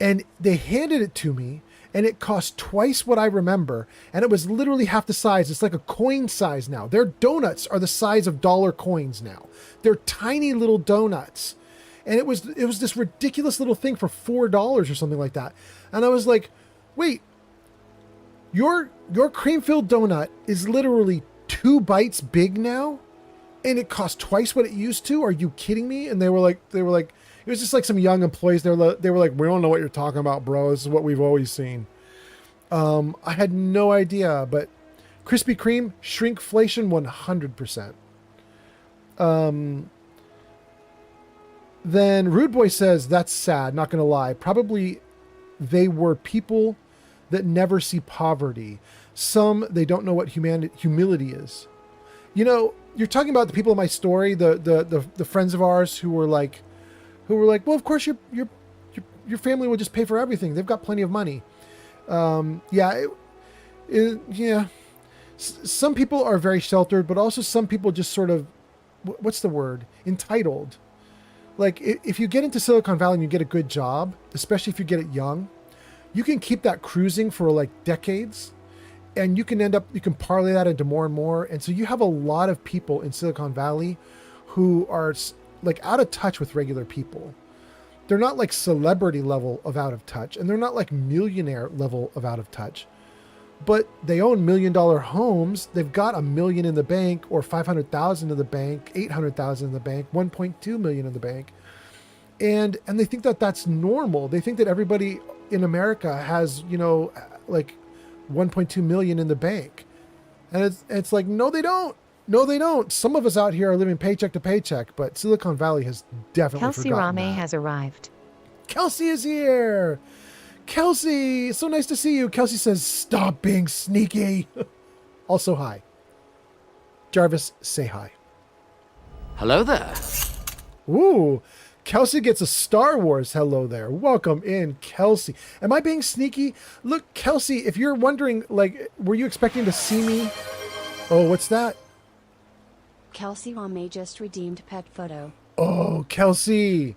And they handed it to me, and it cost twice what I remember, and it was literally half the size. It's like a coin size now. Their donuts are the size of dollar coins now. They're tiny little donuts. And it was this ridiculous little thing for $4 or something like that. And I was like, wait, your cream-filled donut is literally 2 bites big now? And it costs twice what it used to? Are you kidding me? And they were like, it was just like some young employees. They were like, we don't know what you're talking about, bro. This is what we've always seen. I had no idea, but Krispy Kreme, shrinkflation 100%. Then Rude Boy says, that's sad, not going to lie. Probably they were people that never see poverty. Some, they don't know what humility is. You know, you're talking about the people in my story, the friends of ours who were like, well, of course your family will just pay for everything. They've got plenty of money. Yeah. Some people are very sheltered, but also some people just sort of, what's the word? Entitled. Like, if you get into Silicon Valley and you get a good job, especially if you get it young, you can keep that cruising for like decades, and you can parlay that into more and more. And so you have a lot of people in Silicon Valley who are like out of touch with regular people. They're not like celebrity level of out of touch, and they're not like millionaire level of out of touch, but they own $1 million homes. They've got $1 million in the bank, or 500,000 in the bank, 800,000 in the bank, 1.2 million in the bank. And they think that that's normal. They think that everybody in America has, like 1.2 million in the bank. And it's like, no, they don't. No, they don't. Some of us out here are living paycheck to paycheck, but Silicon Valley has definitely Kelsey forgotten Rame that. has arrived. Kelsey is here. Kelsey, so nice to see you. Kelsey says, stop being sneaky. Also, hi. Jarvis, say hi. Hello there. Ooh, Kelsey gets a Star Wars hello there. Welcome in, Kelsey. Am I being sneaky? Look, Kelsey, if you're wondering, like, were you expecting to see me? Oh, what's that? Kelsey Rame just redeemed pet photo. Oh, Kelsey.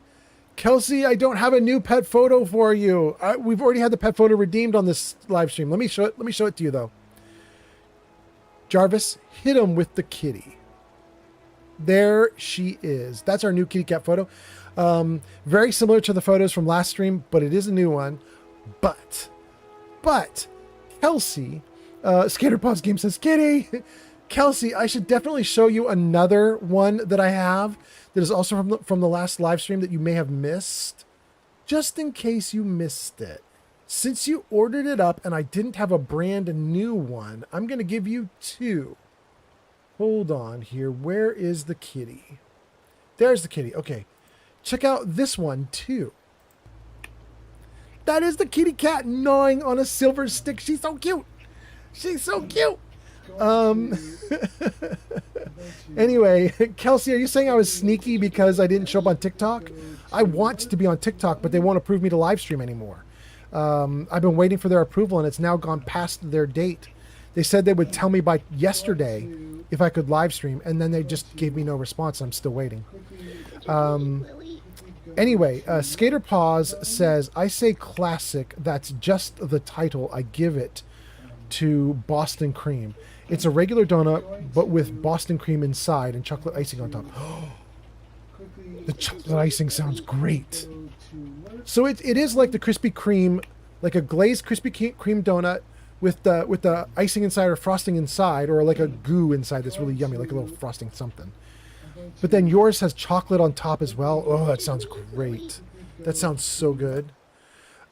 Kelsey, I don't have a new pet photo for you. We've already had the pet photo redeemed on this live stream. Let me show it to you, though. Jarvis, hit him with the kitty. There she is. That's our new kitty cat photo. Very similar to the photos from last stream, but it is a new one. But Kelsey, Skater Paws Game says, kitty. Kelsey, I should definitely show you another one that I have that is also from the last live stream that you may have missed, just in case you missed it. Since you ordered it up and I didn't have a brand new one, I'm going to give you two. Hold on here. Where is the kitty? There's the kitty. Okay. Check out this one too. That is the kitty cat gnawing on a silver stick. She's so cute. She's so cute. Anyway, Kelsey, are you saying I was sneaky because I didn't show up on TikTok? I want to be on TikTok, but they won't approve me to live stream anymore. I've been waiting for their approval and it's now gone past their date. They said they would tell me by yesterday if I could live stream, and then they just gave me no response. I'm still waiting. Anyway, Skater Paws says, I say classic. That's just the title. I give it to Boston cream. It's a regular donut, but with Boston cream inside and chocolate icing on top. The chocolate icing sounds great. So it is like the Krispy Kreme, like a glazed Krispy Kreme donut with the icing inside or frosting inside, or like a goo inside that's really yummy, like a little frosting something. But then yours has chocolate on top as well. Oh, that sounds great. That sounds so good.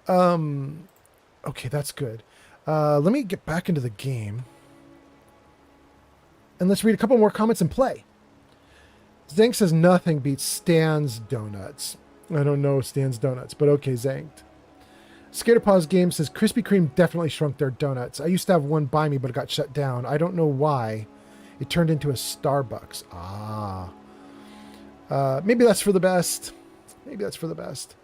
Okay, that's good. Let me get back into the game. And let's read a couple more comments and play. Zank says nothing beats Stan's Donuts. I don't know Stan's Donuts, but okay, Zanked. Skaterpaws Game says Krispy Kreme definitely shrunk their donuts. I used to have one by me, but it got shut down. I don't know why. It turned into a Starbucks. Maybe that's for the best. Maybe that's for the best.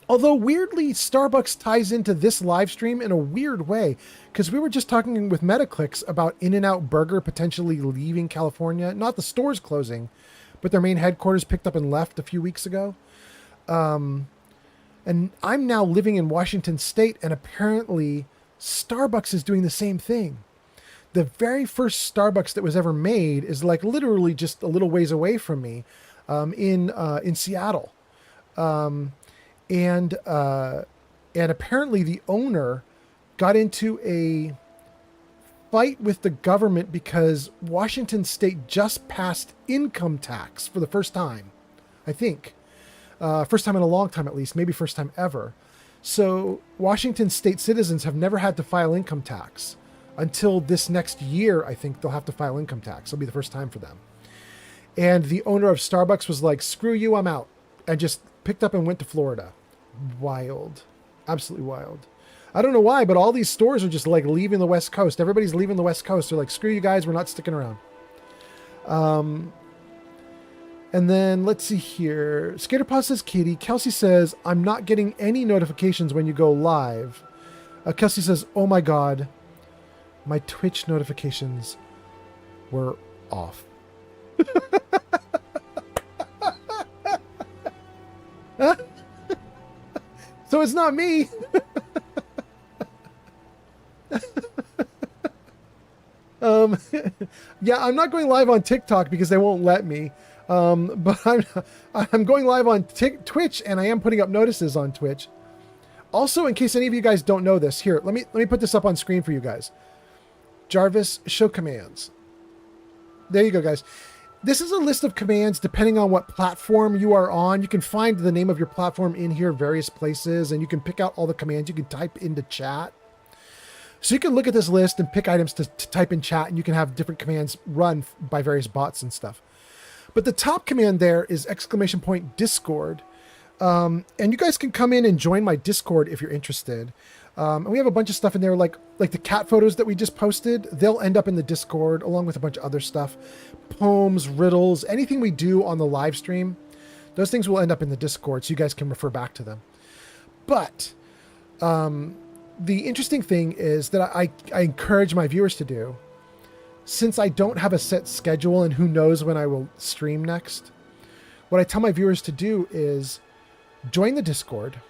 Although weirdly, Starbucks ties into this live stream in a weird way, because we were just talking with Metaclicks about In-N-Out Burger potentially leaving California. Not the stores closing, but their main headquarters picked up and left a few weeks ago. And I'm now living in Washington State, and apparently Starbucks is doing the same thing. The very first Starbucks that was ever made is like literally just a little ways away from me, in Seattle. And apparently the owner got into a fight with the government because Washington State just passed income tax for the first time, I think. First time in a long time, at least, maybe first time ever. So Washington State citizens have never had to file income tax until this next year. I think they'll have to file income tax. It'll be the first time for them. And the owner of Starbucks was like, screw you, I'm out. And just picked up and went to Florida. Wild. Absolutely wild. I don't know why, but all these stores are just like leaving the West Coast. Everybody's leaving the West Coast. They're like, screw you guys, we're not sticking around. And then let's see here. Skaterpaw says Kitty. Kelsey says, I'm not getting any notifications when you go live. Kelsey says, oh my God, my Twitch notifications were off. So it's not me. Yeah, I'm not going live on TikTok because they won't let me. But I'm going live on Twitch, and I am putting up notices on Twitch. Also, in case any of you guys don't know this, here, let me put this up on screen for you guys. Jarvis, show commands. There you go, guys. This is a list of commands depending on what platform you are on. You can find the name of your platform in here, various places, and you can pick out all the commands you can type into chat. So you can look at this list and pick items to type in chat, and you can have different commands run by various bots and stuff. But the top command there is !Discord. And you guys can come in and join my Discord if you're interested. And we have a bunch of stuff in there, like the cat photos that we just posted. They'll end up in the Discord along with a bunch of other stuff. Poems, riddles, anything we do on the live stream. Those things will end up in the Discord so you guys can refer back to them. But the interesting thing is that I encourage my viewers to do, since I don't have a set schedule and who knows when I will stream next, what I tell my viewers to do is join the Discord,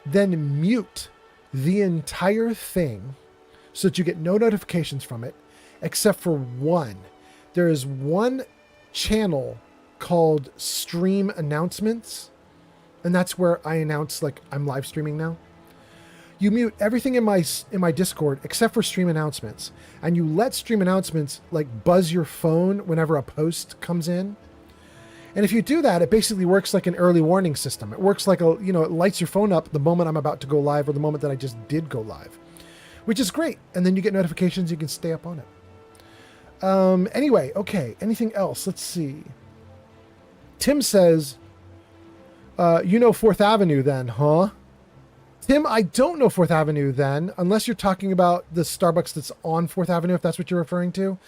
then mute the entire thing so that you get no notifications from it, except for one. There is one channel called Stream Announcements, and that's where I announce, like, I'm live streaming now. you mute everything in my Discord except for stream announcements, and you let stream announcements like buzz your phone whenever a post comes in. And if you do that, it basically works like an early warning system. It works like it lights your phone up the moment I'm about to go live or the moment that I just did go live, which is great. And then you get notifications, you can stay up on it. Anyway, okay, anything else? Let's see. Tim says, you know 4th Avenue then, huh? Tim, I don't know 4th Avenue then, unless you're talking about the Starbucks that's on 4th Avenue, if that's what you're referring to.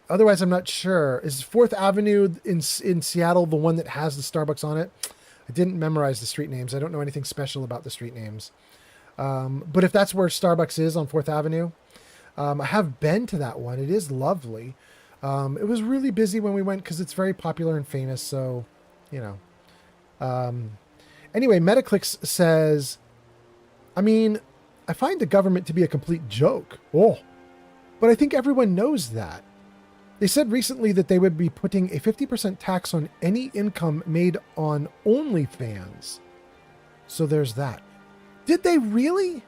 Otherwise, I'm not sure. Is 4th Avenue in Seattle the one that has the Starbucks on it? I didn't memorize the street names. I don't know anything special about the street names. But if that's where Starbucks is on 4th Avenue, I have been to that one. It is lovely. It was really busy when we went because it's very popular and famous. So, Anyway, Metaclix says, I mean, I find the government to be a complete joke. Oh, but I think everyone knows that. They said recently that they would be putting a 50% tax on any income made on OnlyFans. So there's that. Did they really?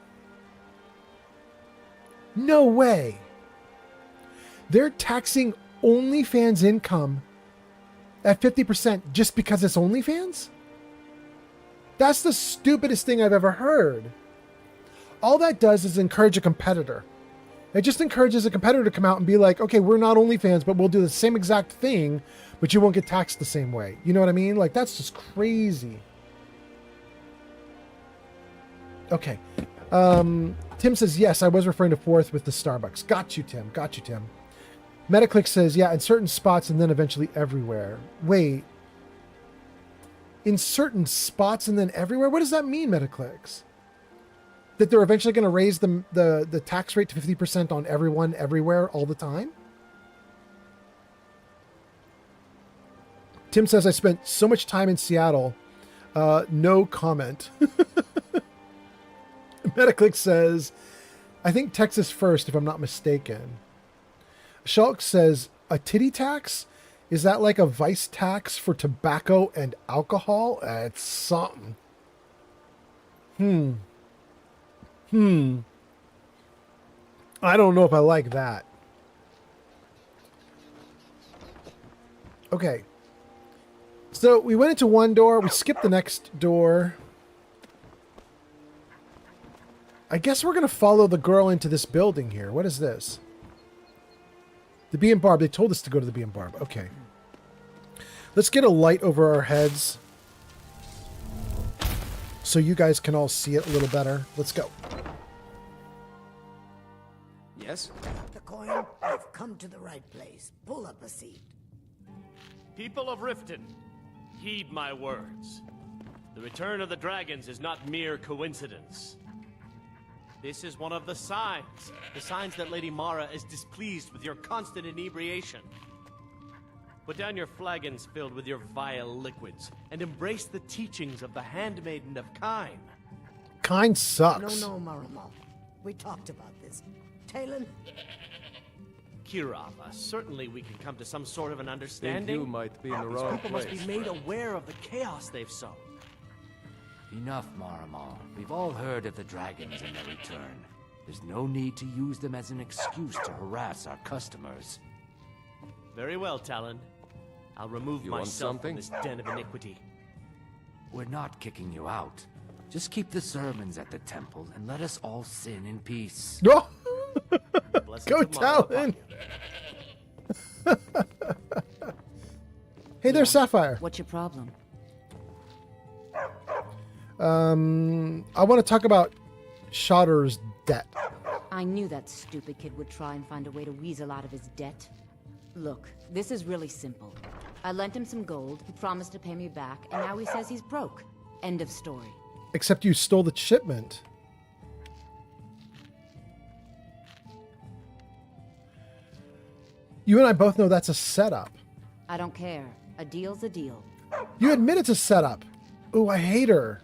No way. They're taxing OnlyFans income at 50% just because it's OnlyFans? That's the stupidest thing I've ever heard. All that does is encourage a competitor. It just encourages a competitor to come out and be like, okay, we're not OnlyFans, but we'll do the same exact thing, but you won't get taxed the same way. You know what I mean? Like, that's just crazy. Okay. Tim says, yes, I was referring to 4th with the Starbucks. Got you, Tim. Got you, Tim. Metaclick says, yeah, in certain spots and then eventually everywhere. Wait. In certain spots and then everywhere? What does that mean, Metaclicks? That they're eventually going to raise the tax rate to 50% on everyone, everywhere, all the time? Tim says, I spent so much time in Seattle. No comment. Metaclick says, I think Texas first, if I'm not mistaken. Shulk says, a titty tax? Is that like a vice tax for tobacco and alcohol? It's something. I don't know if I like that. Okay. So we went into one door. We skipped the next door. I guess we're going to follow the girl into this building here. What is this? The Bee and Barb. They told us to go to the Bee and Barb. Okay. Let's get a light over our heads so you guys can all see it a little better. Let's go. Yes? The coin? I've come to the right place. Pull up a seat. People of Riften, heed my words. The return of the dragons is not mere coincidence. This is one of the signs that Lady Mara is displeased with your constant inebriation. Put down your flagons filled with your vile liquids, and embrace the teachings of the handmaiden of Kine. Kine sucks. No, Maramo. We talked about this. Talon? Kirava, certainly we can come to some sort of an understanding. You might be in the These wrong people place. must be made aware of the chaos they've sown. Enough, Marimal. We've all heard of the dragons and their return. There's no need to use them as an excuse to harass our customers. Very well, Talon. I'll remove You want myself something? from this den of iniquity. We're not kicking you out. Just keep the sermons at the temple and let us all sin in peace. No! Blessings Go, of Mara upon Talon! Hey there, Sapphire. What's your problem? I want to talk about Shotter's debt. I knew that stupid kid would try and find a way to weasel out of his debt. Look, this is really simple. I lent him some gold, he promised to pay me back, and now he says he's broke. End of story. Except you stole the shipment. You and I both know that's a setup. I don't care. A deal's a deal. You admit it's a setup. Ooh, I hate her.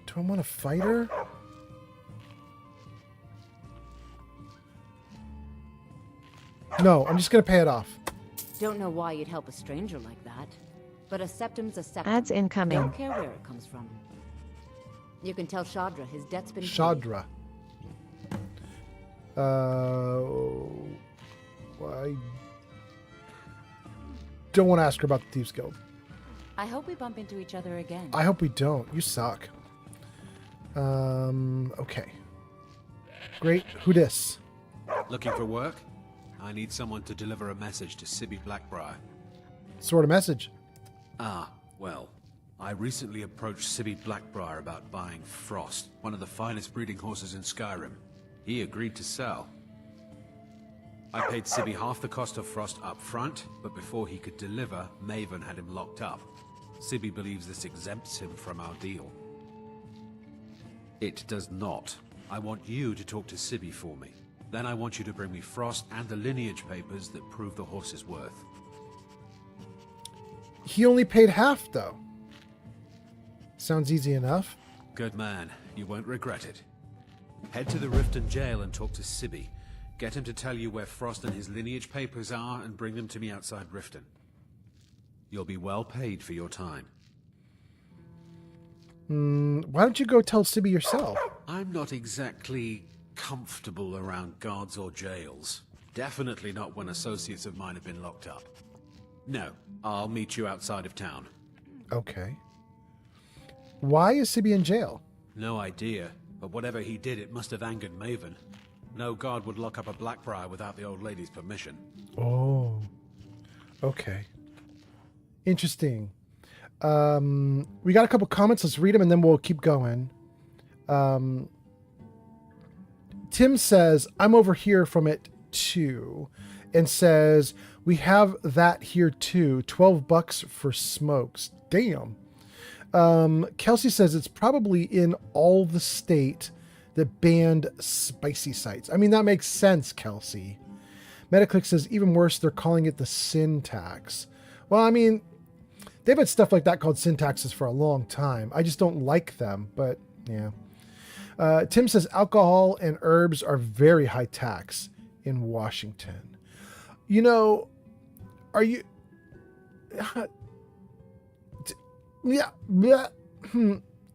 Do I want to fight her? No, I'm just going to pay it off. Don't know why you'd help a stranger like that. But a septum's a septum. Ads incoming. Don't care where it comes from. You can tell Shadra his debt's been paid. Shadra. I don't want to ask her about the Thieves Guild. I hope we bump into each other again. I hope we don't. You suck. Okay. Great. Who dis? Looking for work? I need someone to deliver a message to Sibby Blackbriar. Sort of message. Ah, well. I recently approached Sibby Blackbriar about buying Frost, one of the finest breeding horses in Skyrim. He agreed to sell. I paid Sibby half the cost of Frost up front, but before he could deliver, Maven had him locked up. Sibby believes this exempts him from our deal. It does not. I want you to talk to Sibby for me. Then I want you to bring me Frost and the lineage papers that prove the horse's worth. He only paid half, though. Sounds easy enough. Good man. You won't regret it. Head to the Riften jail and talk to Sibby. Get him to tell you where Frost and his lineage papers are and bring them to me outside Riften. You'll be well paid for your time. Why don't you go tell Sibby yourself? I'm not exactly comfortable around guards or jails. Definitely not when associates of mine have been locked up. No, I'll meet you outside of town. Okay. Why is Sibby in jail? No idea, but whatever he did, it must have angered Maven. No guard would lock up a Blackbriar without the old lady's permission. Oh. Okay. Interesting. We got a couple comments. Let's read them and then we'll keep going. Tim says, I'm over here from it too. And says, we have that here too. $12 for smokes. Damn. Kelsey says it's probably in all the state that banned spicy sites. I mean, that makes sense, Kelsey. Metaclick says, even worse, they're calling it the sin tax. Well, I mean, they've had stuff like that called sin taxes for a long time. I just don't like them, but yeah. Tim says, alcohol and herbs are very high tax in Washington. You know, are you... Yeah.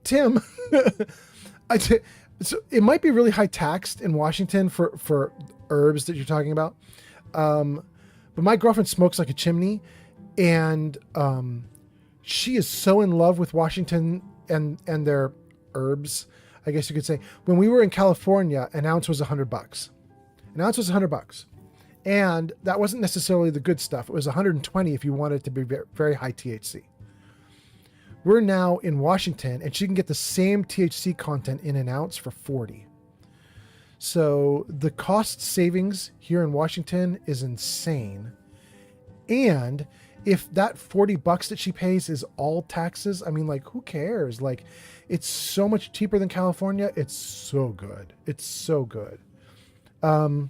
Tim, so it might be really high taxed in Washington for herbs that you're talking about. But my girlfriend smokes like a chimney, and she is so in love with Washington and their herbs, I guess you could say. When we were in California, an ounce was $100. An ounce was $100. And that wasn't necessarily the good stuff. It was $120 if you wanted it to be very, very high THC. We're now in Washington, and she can get the same THC content in an ounce for $40. So the cost savings here in Washington is insane. And if that $40 that she pays is all taxes, I mean, like, who cares? Like, it's so much cheaper than California. It's so good. It's so good. Metaclick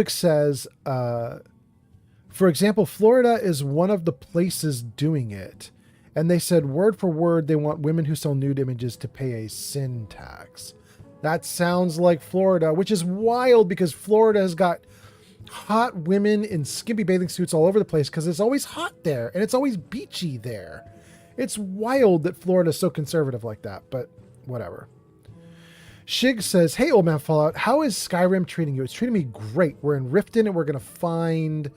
says, for example, Florida is one of the places doing it. And they said, word for word, they want women who sell nude images to pay a sin tax. That sounds like Florida, which is wild because Florida has got hot women in skimpy bathing suits all over the place because it's always hot there and it's always beachy there. It's wild that Florida is so conservative like that, but whatever. Shig says, hey, old man Fallout, how is Skyrim treating you? It's treating me great. We're in Riften and we're going to find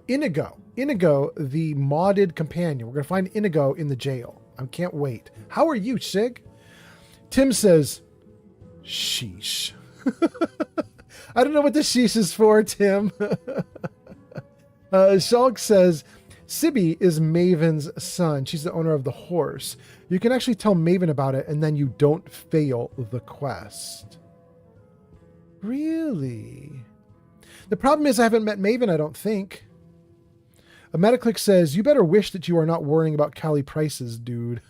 Inigo. Inigo, the modded companion. We're going to find Inigo in the jail. I can't wait. How are you, Shig? Tim says, sheesh. I don't know what the sheesh is for, Tim. Shulk says, Sibby is Maven's son. She's the owner of the horse. You can actually tell Maven about it, and then you don't fail the quest. Really? The problem is I haven't met Maven, I don't think. A Metaclick says, you better wish that you are not worrying about Cali prices, dude.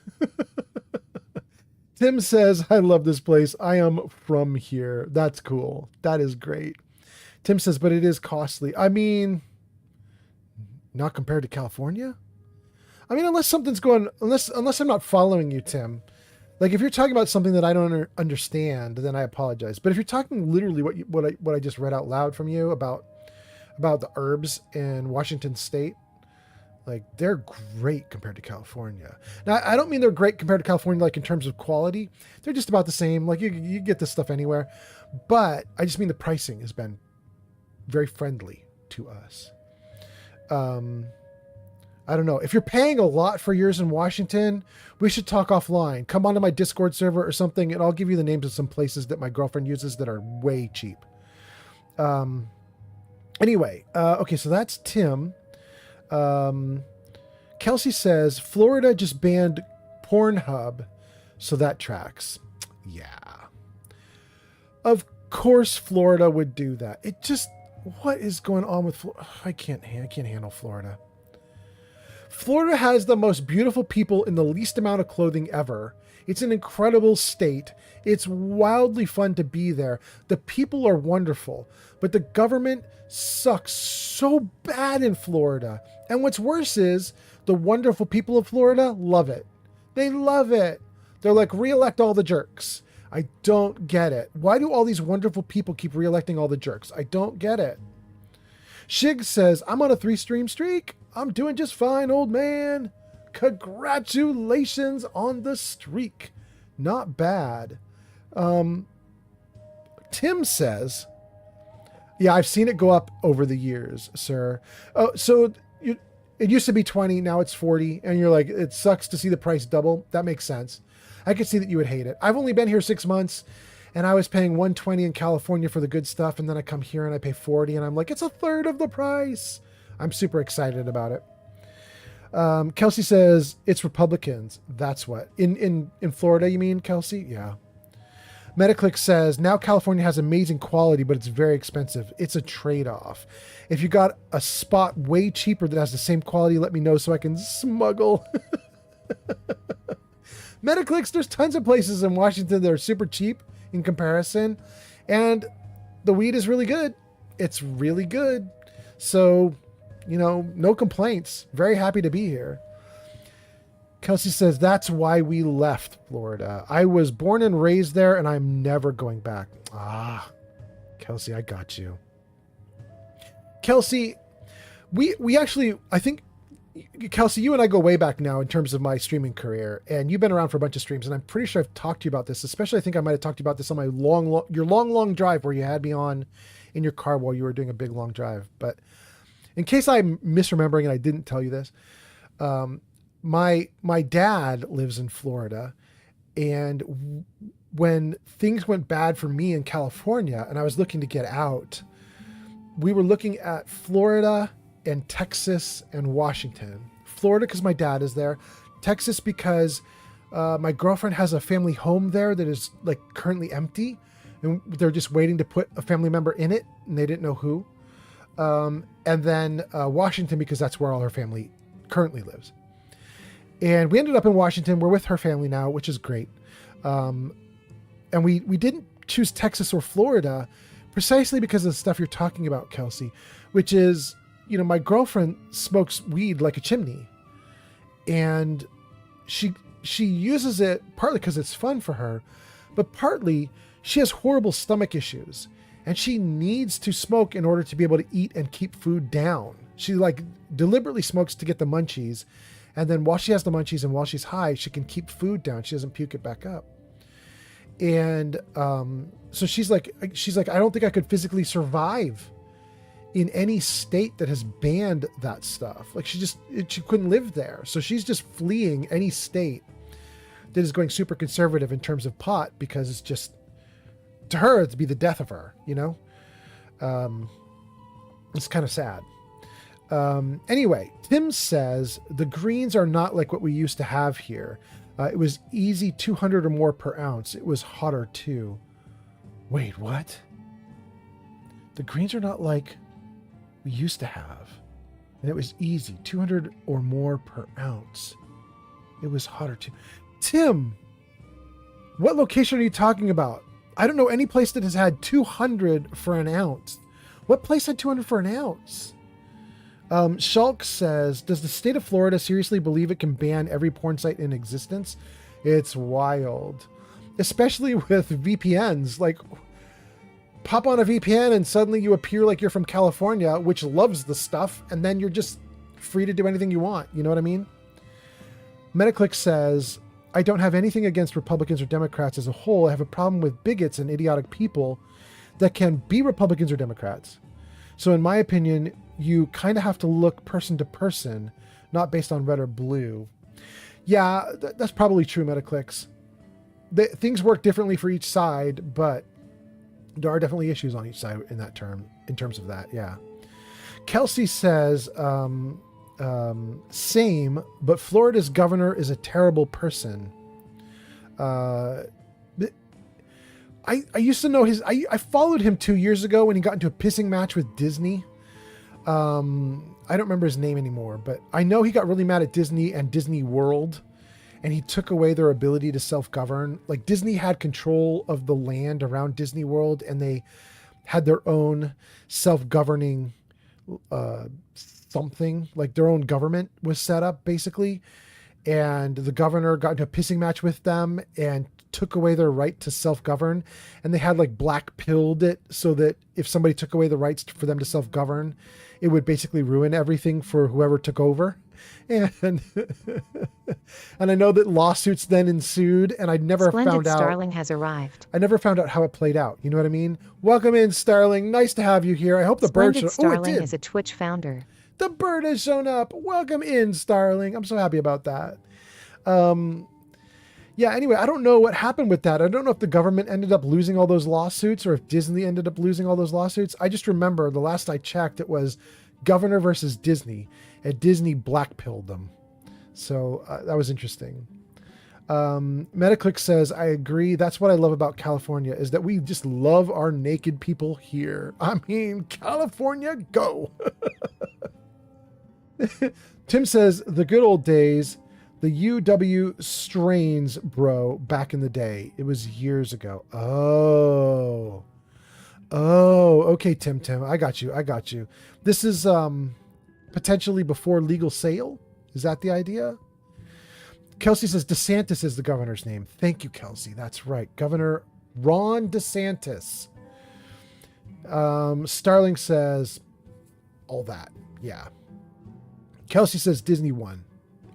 Tim says, I love this place. I am from here. That's cool. That is great. Tim says, but it is costly. I mean, not compared to California? I mean, unless something's going, unless I'm not following you, Tim. Like, if you're talking about something that I don't understand, then I apologize. But if you're talking literally what I just read out loud from you about the herbs in Washington State, Like, they're great compared to California. Now, I don't mean they're great compared to California, like in terms of quality. They're just about the same. Like, you get this stuff anywhere. But I just mean the pricing has been very friendly to us. I don't know. If you're paying a lot for yours in Washington, we should talk offline. Come onto my Discord server or something, and I'll give you the names of some places that my girlfriend uses that are way cheap. Anyway, okay, so that's Tim. Kelsey says, Florida just banned Pornhub, so that tracks. Yeah. Of course Florida would do that. It just, what is going on with Florida? I can't handle Florida. Florida has the most beautiful people in the least amount of clothing ever. It's an incredible state. It's wildly fun to be there. The people are wonderful, but the government sucks so bad in Florida. And what's worse is the wonderful people of Florida love it. They love it. They're like, re-elect all the jerks. I don't get it. Why do all these wonderful people keep re-electing all the jerks? I don't get it. Shig says, I'm on a 3-stream streak. I'm doing just fine, old man. Congratulations on the streak. Not bad. Tim says, yeah, I've seen it go up over the years, sir. Oh, so it used to be 20, now it's 40, and you're like, it sucks to see the price double. That makes sense. I could see that you would hate it. I've only been here 6 months, and I was paying $120 in California for the good stuff, and then I come here and I pay $40, and I'm like, it's a third of the price. I'm super excited about it. Kelsey says it's Republicans. That's what. In Florida, you mean, Kelsey? Yeah. Metaclick says, now California has amazing quality, but it's very expensive. It's a trade-off. If you got a spot way cheaper that has the same quality, let me know so I can smuggle. Metaclicks, there's tons of places in Washington that are super cheap in comparison, and the weed is really good. It's really good. So, no complaints. Very happy to be here. Kelsey says, that's why we left Florida. I was born and raised there, and I'm never going back. Ah, Kelsey, I got you. Kelsey, we actually, I think, Kelsey, you and I go way back now in terms of my streaming career, and you've been around for a bunch of streams, and I'm pretty sure I've talked to you about this, especially I think I might have talked to you about this on my your long drive where you had me on in your car while you were doing a big, long drive. But in case I'm misremembering and I didn't tell you this, my dad lives in Florida, and when things went bad for me in California and I was looking to get out, we were looking at Florida and Texas and Washington. Florida because my dad is there, Texas because my girlfriend has a family home there that is like currently empty, and they're just waiting to put a family member in it, and they didn't know who. And then Washington because that's where all her family currently lives. And we ended up in Washington. We're with her family now, which is great. And we didn't choose Texas or Florida precisely because of the stuff you're talking about, Kelsey, which is, my girlfriend smokes weed like a chimney, and she uses it partly because it's fun for her, but partly she has horrible stomach issues, and she needs to smoke in order to be able to eat and keep food down. She deliberately smokes to get the munchies. And then while she has the munchies and while she's high, she can keep food down. She doesn't puke it back up. And so she's like, I don't think I could physically survive in any state that has banned that stuff. Like she couldn't live there. So she's just fleeing any state that is going super conservative in terms of pot, because it's just, to her, it'd be the death of her, It's kind of sad. Anyway, Tim says the greens are not like what we used to have here. It was easy 200 or more per ounce. It was hotter too. Wait, what? The greens are not like we used to have. And it was easy 200 or more per ounce. It was hotter too. Tim, what location are you talking about? I don't know any place that has had 200 for an ounce. What place had 200 for an ounce? Shulk says, does the state of Florida seriously believe it can ban every porn site in existence? It's wild. Especially with VPNs. Like, pop on a VPN and suddenly you appear like you're from California, which loves the stuff, and then you're just free to do anything you want. You know what I mean? Metaclick says, I don't have anything against Republicans or Democrats as a whole. I have a problem with bigots and idiotic people that can be Republicans or Democrats. So in my opinion, you kind of have to look person to person, not based on red or blue. Yeah, that's probably true, Metaclicks. Things work differently for each side, but there are definitely issues on each side in terms of that. Yeah. Kelsey says, same, but Florida's governor is a terrible person. I used to know I followed him 2 years ago when he got into a pissing match with Disney. I don't remember his name anymore, but I know he got really mad at Disney and Disney World, and he took away their ability to self-govern. Like, Disney had control of the land around Disney World, and they had their own self-governing something, like their own government was set up basically. And the governor got into a pissing match with them and took away their right to self-govern. And they had like black pilled it so that if somebody took away the rights for them to self-govern, it would basically ruin everything for whoever took over. And and I know that lawsuits then ensued, and I never Splendid found out. Starling has arrived. I never found out how it played out. You know what I mean? Welcome in, Starling. Nice to have you here. I hope the bird Splendid Starling is a Twitch founder. The bird has shown up. Welcome in, Starling. I'm so happy about that. Yeah, anyway, I don't know what happened with that. I don't know if the government ended up losing all those lawsuits or if Disney ended up losing all those lawsuits. I just remember the last I checked, it was governor versus Disney, and Disney blackpilled them. So that was interesting. Metaclick says, I agree. That's what I love about California, is that we just love our naked people here. I mean, California, go. Tim says, the good old days, the UW strains, bro, back in the day. It was years ago. Oh, okay, Tim. I got you. This is potentially before legal sale. Is that the idea? Kelsey says DeSantis is the governor's name. Thank you, Kelsey. That's right. Governor Ron DeSantis. Starling says all that. Yeah. Kelsey says Disney won.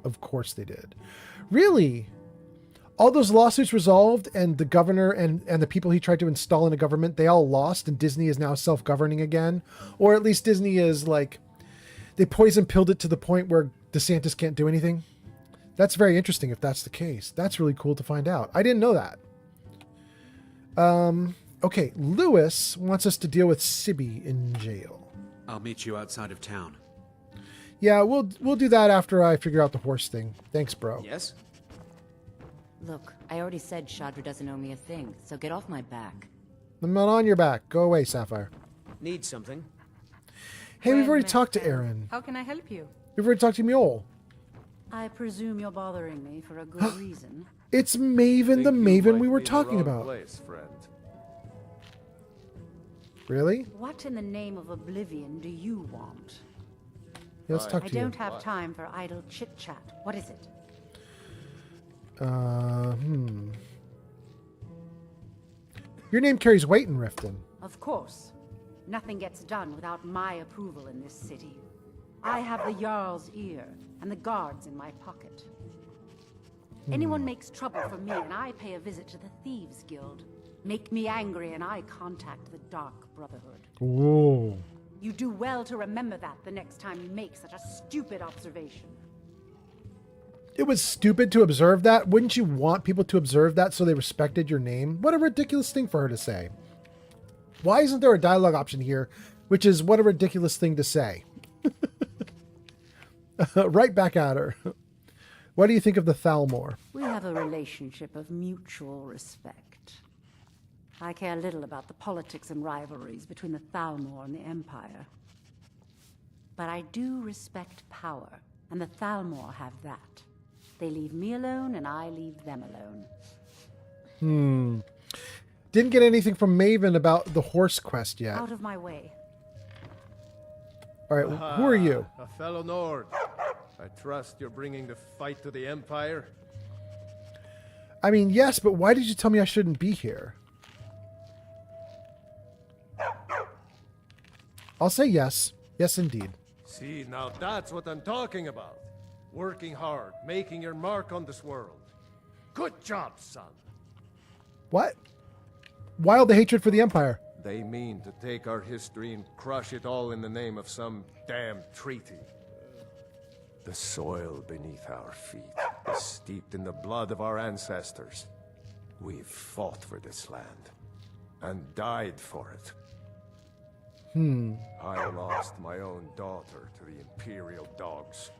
Of course they did. Really? All those lawsuits resolved, and the governor and the people he tried to install in a government, they all lost, and Disney is now self-governing again? Or at least Disney is like, they poison pilled it to the point where DeSantis can't do anything? That's very interesting if that's the case. That's really cool to find out. I didn't know that. Okay, Lewis wants us to deal with Sibby in jail. I'll meet you outside of town. Yeah, we'll do that after I figure out the horse thing. Thanks, bro. Yes? Look, I already said Chandra doesn't owe me a thing, so get off my back. I'm not on your back. Go away, Sapphire. Need something? Hey, we've already talked to Aaron. How can I help you? We've already talked to Mule. I presume you're bothering me for a good reason. It's Maven, the Maven we were talking about. Place, friend. Really? What in the name of oblivion do you want? Yeah, let's talk to you. I don't have time for idle chit-chat. What is it? Your name carries weight in Riften. Of course. Nothing gets done without my approval in this city. I have the Jarl's ear and the guards in my pocket. Anyone makes trouble for me and I pay a visit to the Thieves Guild. Make me angry and I contact the Dark Brotherhood. Whoa. You do well to remember that the next time you make such a stupid observation. It was stupid to observe that. Wouldn't you want people to observe that so they respected your name? What a ridiculous thing for her to say. Why isn't there a dialogue option here, which is what a ridiculous thing to say? Right back at her. What do you think of the Thalmor? We have a relationship of mutual respect. I care little about the politics and rivalries between the Thalmor and the Empire. But I do respect power, and the Thalmor have that. They leave me alone, and I leave them alone. Didn't get anything from Maven about the horse quest yet. Out of my way. All right, who are you? A fellow Nord. I trust you're bringing the fight to the Empire. I mean, yes, but why did you tell me I shouldn't be here? I'll say yes. Yes, indeed. See, now that's what I'm talking about. Working hard, making your mark on this world. Good job, son. What? Wild the hatred for the Empire. They mean to take our history and crush it all in the name of some damn treaty. The soil beneath our feet is steeped in the blood of our ancestors. We've fought for this land and died for it. I lost my own daughter to the Imperial dogs.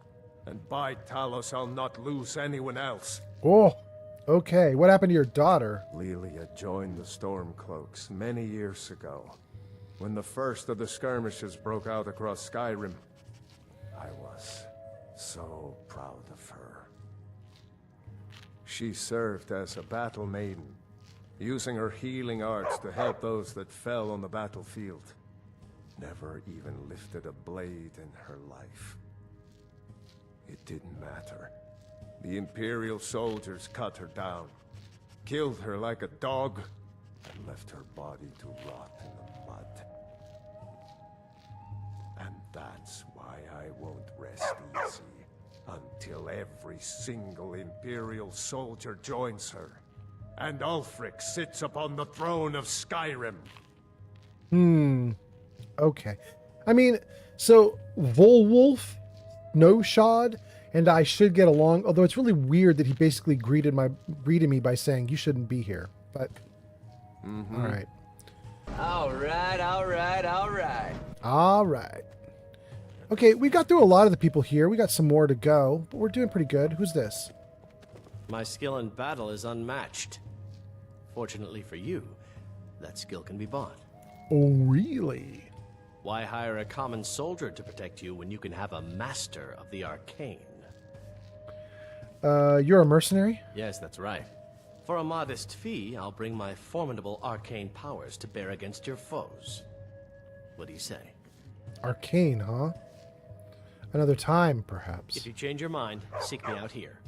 And by Talos, I'll not lose anyone else. Oh, okay. What happened to your daughter? Lilia joined the Stormcloaks many years ago. When the first of the skirmishes broke out across Skyrim, I was so proud of her. She served as a battle maiden, using her healing arts to help those that fell on the battlefield. Never even lifted a blade in her life. It didn't matter. The Imperial soldiers cut her down, killed her like a dog, and left her body to rot in the mud. And that's why I won't rest easy until every single Imperial soldier joins her, and Ulfric sits upon the throne of Skyrim. Okay. I mean, so Volwolf, No Shod, and I should get along, although it's really weird that he basically greeted me by saying, you shouldn't be here. But, all right. All right. All right. Okay, we got through a lot of the people here. We got some more to go, but we're doing pretty good. Who's this? My skill in battle is unmatched. Fortunately for you, that skill can be bought. Oh, really? Why hire a common soldier to protect you when you can have a master of the arcane? You're a mercenary? Yes, that's right. For a modest fee, I'll bring my formidable arcane powers to bear against your foes. What do you say? Arcane, huh? Another time, perhaps. If you change your mind, seek me out here.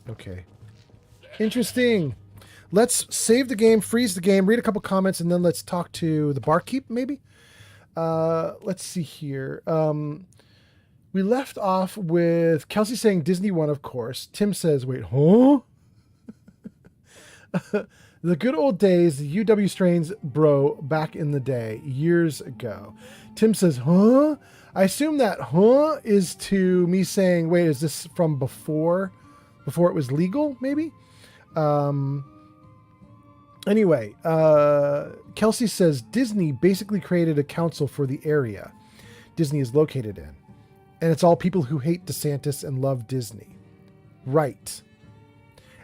Okay. Interesting. Let's save the game, freeze the game, read a couple comments, and then let's talk to the barkeep, maybe? Let's see here. We left off with Kelsey saying Disney one, of course. Tim says, wait, huh? The good old days, the UW strains, bro, back in the day, years ago. Tim says, huh? I assume that huh is to me saying, wait, is this from before it was legal, maybe? Anyway, Kelsey says Disney basically created a council for the area Disney is located in. And it's all people who hate DeSantis and love Disney. Right.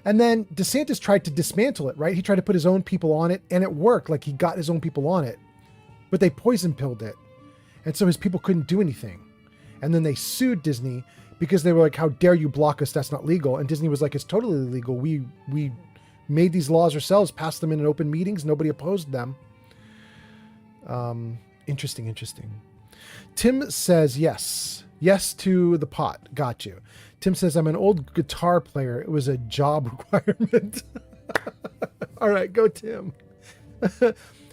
And then DeSantis tried to dismantle it, right? He tried to put his own people on it, and it worked. Like, he got his own people on it. But they poison-pilled it. And so his people couldn't do anything. And then they sued Disney because they were like, how dare you block us? That's not legal. And Disney was like, it's totally legal. We made these laws ourselves, passed them in open meetings. Nobody opposed them. Interesting. Tim says yes. Yes to the pot. Got you. Tim says, I'm an old guitar player. It was a job requirement. All right, go Tim.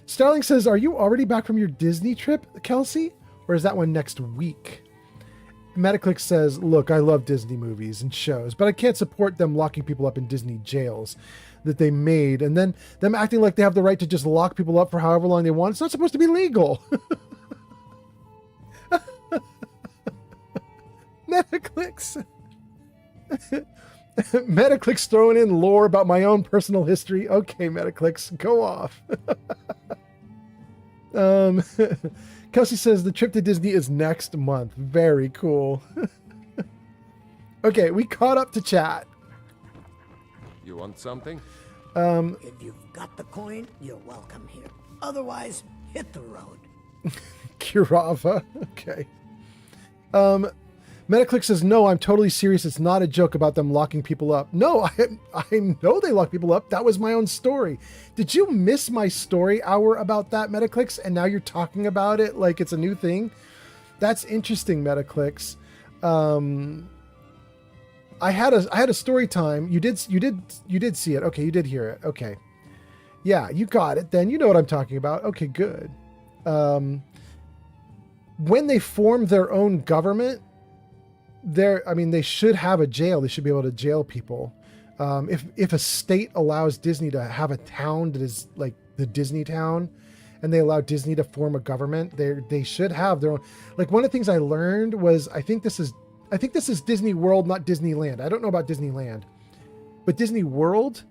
Starling says, are you already back from your Disney trip, Kelsey? Or is that one next week? Metaclick says, look, I love Disney movies and shows, but I can't support them locking people up in Disney jails that they made, and then them acting like they have the right to just lock people up for however long they want. It's not supposed to be legal. Metaclick's throwing in lore about my own personal history. Okay, Metaclicks, go off. Kelsey says the trip to Disney is next month. Very cool. Okay, we caught up to chat. You want something? If you've got the coin, you're welcome here. Otherwise, hit the road. Kurava. Okay. Metaclick says, no, I'm totally serious. It's not a joke about them locking people up. No, I know they lock people up. That was my own story. Did you miss my story hour about that, Metaclicks? And now you're talking about it like it's a new thing? That's interesting, Metaclicks. I had a story time. You did see it. Okay, you did hear it. Okay. Yeah, you got it then. You know what I'm talking about. Okay, good. when they form their own government, they should have a jail. They should be able to jail people. If a state allows Disney to have a town that is like the Disney town, and they allow Disney to form a government, they should have their own. Like, one of the things I learned was, I think this is Disney World, not Disneyland. I don't know about Disneyland, but Disney World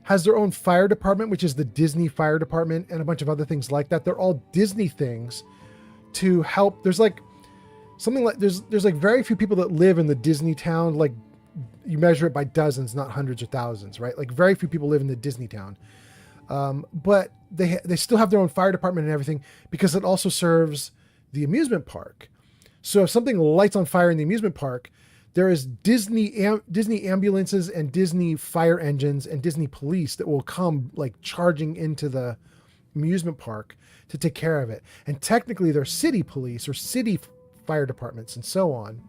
has their own fire department, which is the Disney Fire Department, and a bunch of other things like that. They're all Disney things to help. There's like something like there's like very few people that live in the Disney town. Like, you measure it by dozens, not hundreds or thousands, right? Like, very few people live in the Disney town. But they still have their own fire department and everything, because it also serves the amusement park. So if something lights on fire in the amusement park, there is Disney ambulances and Disney fire engines and Disney police that will come like charging into the amusement park to take care of it. And technically they're city police or city fire departments and so on,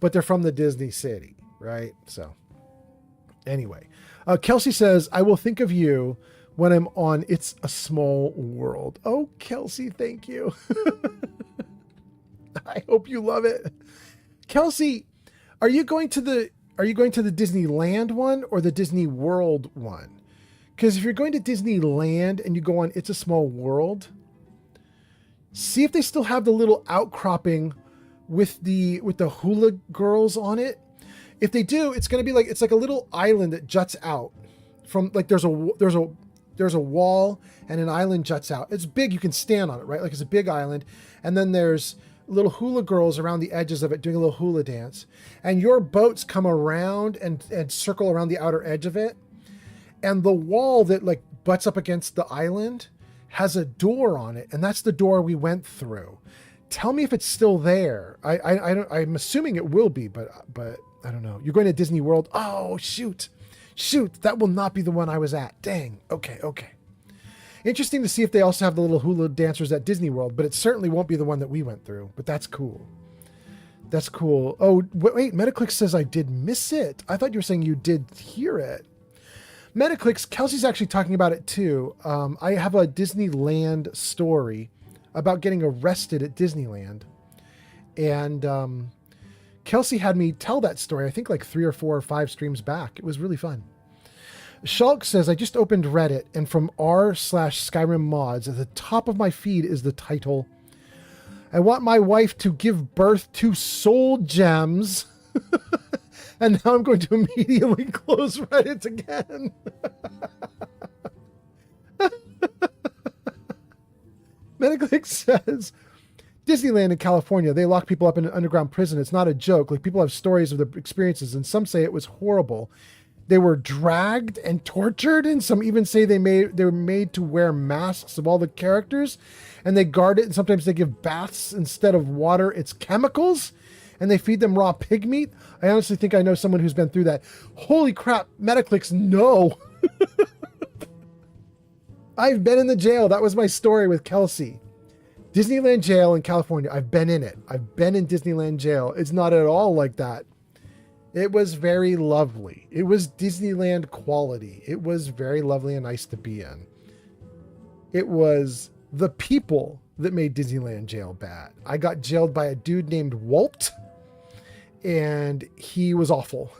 but they're from the Disney city, right? So anyway, Kelsey says, I will think of you when I'm on It's a Small World. Oh, Kelsey, thank you. I hope you love it. Kelsey, are you going to the Disneyland one or the Disney World one? Because if you're going to Disneyland and you go on It's a Small World, see if they still have the little outcropping with the hula girls on it. If they do, it's going to be like, it's like a little island that juts out from, like, there's a wall and an island juts out. It's big. You can stand on it, right? Like, it's a big island. And then there's little hula girls around the edges of it doing a little hula dance. And your boats come around and circle around the outer edge of it. And the wall that like butts up against the island has a door on it. And that's the door we went through. Tell me if it's still there. I'm assuming it will be, but I don't know. You're going to Disney World. Oh, shoot. That will not be the one I was at. Dang. Okay. Interesting to see if they also have the little hula dancers at Disney World, but it certainly won't be the one that we went through, but that's cool. Oh, wait, Metaclick says I did miss it. I thought you were saying you did hear it. Metaclicks, Kelsey's actually talking about it too. I have a Disneyland story about getting arrested at Disneyland. And Kelsey had me tell that story, I think like 3 or 4 or 5 streams back. It was really fun. Shulk says, I just opened Reddit, and from r/Skyrim mods, at the top of my feed is the title, I want my wife to give birth to soul gems. And now I'm going to immediately close Reddit again. Metaclick says, Disneyland in California, they lock people up in an underground prison. It's not a joke. Like, people have stories of their experiences, and some say it was horrible. They were dragged and tortured, and some even say they were made to wear masks of all the characters, and they guard it, and sometimes they give baths instead of water. It's chemicals, and they feed them raw pig meat. I honestly think I know someone who's been through that. Holy crap, Metaclicks, no. I've been in the jail. That was my story with Kelsey. Disneyland jail in California. I've been in it. I've been in Disneyland jail. It's not at all like that. It was very lovely. It was Disneyland quality. It was very lovely and nice to be in. It was the people that made Disneyland jail bad. I got jailed by a dude named Walt, and he was awful.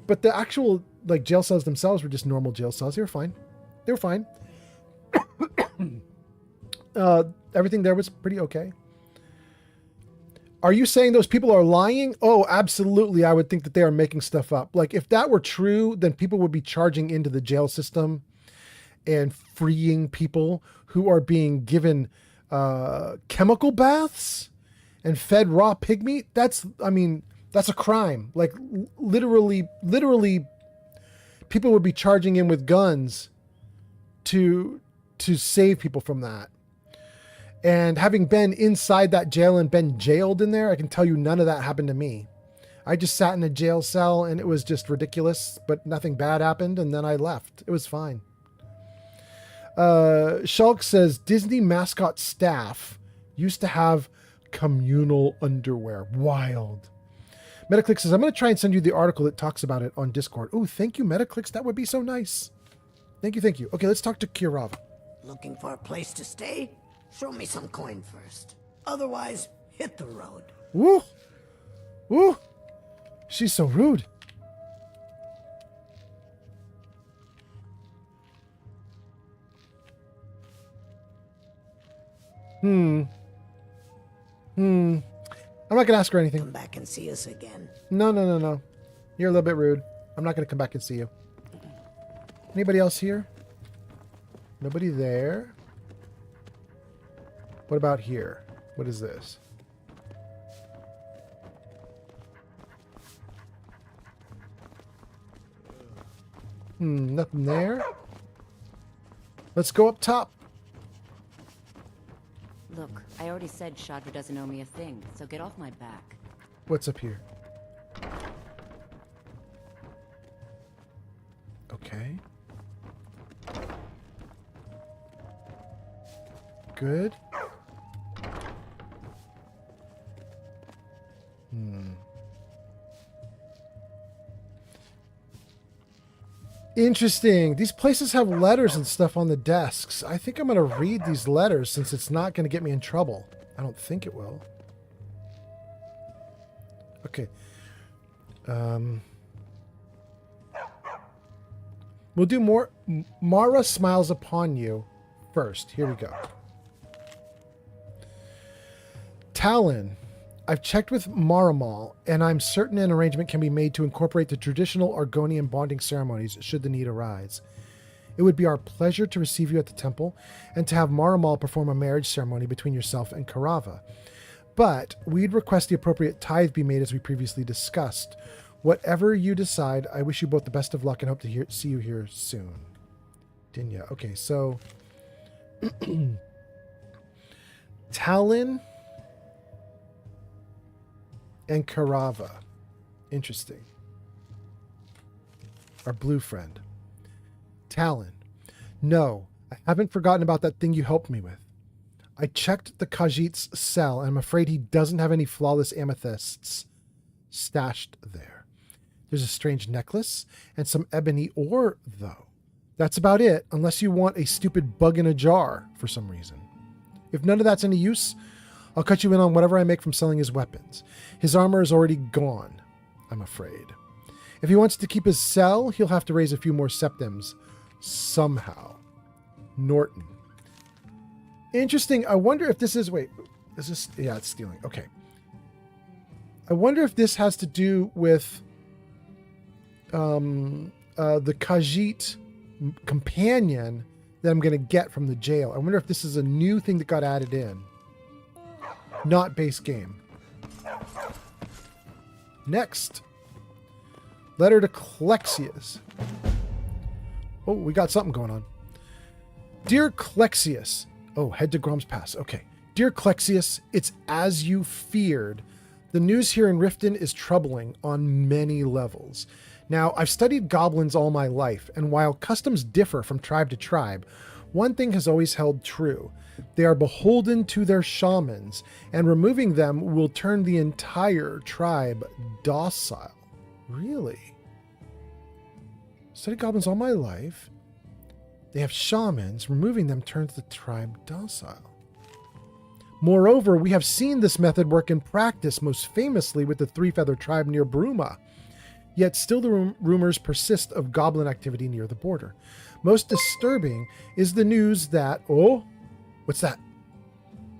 But the actual like jail cells themselves were just normal jail cells. They were fine. Everything there was pretty okay. Are you saying those people are lying? Oh, absolutely. I would think that they are making stuff up. Like, if that were true, then people would be charging into the jail system and freeing people who are being given chemical baths and fed raw pig meat. That's a crime. Like, literally people would be charging in with guns to save people from that. And having been inside that jail and been jailed in there, I can tell you none of that happened to me. I just sat in a jail cell and it was just ridiculous, but nothing bad happened. And then I left. It was fine. Shulk says Disney mascot staff used to have communal underwear. Wild. Metaclick says, I'm going to try and send you the article that talks about it on Discord. Oh, thank you, Metaclicks. That would be so nice. Thank you. Okay, let's talk to Kirava. Looking for a place to stay? Show me some coin first. Otherwise, hit the road. Woo! Woo! She's so rude. I'm not gonna ask her anything. Come back and see us again. No. You're a little bit rude. I'm not gonna come back and see you. Anybody else here? Nobody there. What about here? What is this? Nothing there. Let's go up top. Look, I already said Shadra doesn't owe me a thing, so get off my back. What's up here? Okay. Good. Interesting. These places have letters and stuff on the desks. I think I'm going to read these letters since it's not going to get me in trouble. I don't think it will. Okay. We'll do more. Mara smiles upon you first. Here we go. Talon. I've checked with Marimal, and I'm certain an arrangement can be made to incorporate the traditional Argonian bonding ceremonies should the need arise. It would be our pleasure to receive you at the temple and to have Marimal perform a marriage ceremony between yourself and Karava. But we'd request the appropriate tithe be made as we previously discussed. Whatever you decide, I wish you both the best of luck and hope to see you here soon. Dinya. Okay, so Talon and Karava. Interesting. Our blue friend. Talon. No, I haven't forgotten about that thing you helped me with. I checked the Khajiit's cell, and I'm afraid he doesn't have any flawless amethysts stashed there. There's a strange necklace and some ebony ore, though. That's about it, unless you want a stupid bug in a jar for some reason. If none of that's any use, I'll cut you in on whatever I make from selling his weapons. His armor is already gone, I'm afraid. If he wants to keep his cell, he'll have to raise a few more septims. Somehow. Norton. Interesting. I wonder if this is... Wait. Is this... Yeah, it's stealing. Okay. I wonder if this has to do with the Khajiit companion that I'm going to get from the jail. I wonder if this is a new thing that got added in. Not base game. Next. Letter to Clexius. Oh, we got something going on. Dear Clexius. Oh, head to Grom's Pass. Okay. Dear Clexius, it's as you feared. The news here in Riften is troubling on many levels. Now, I've studied goblins all my life, and while customs differ from tribe to tribe, one thing has always held true. They are beholden to their shamans, and removing them will turn the entire tribe docile. Really? Studied goblins all my life. They have shamans. Removing them turns the tribe docile. Moreover, we have seen this method work in practice, most famously with the Three-Feather tribe near Bruma. Yet still the rumors persist of goblin activity near the border. Most disturbing is the news that... Oh, what's that?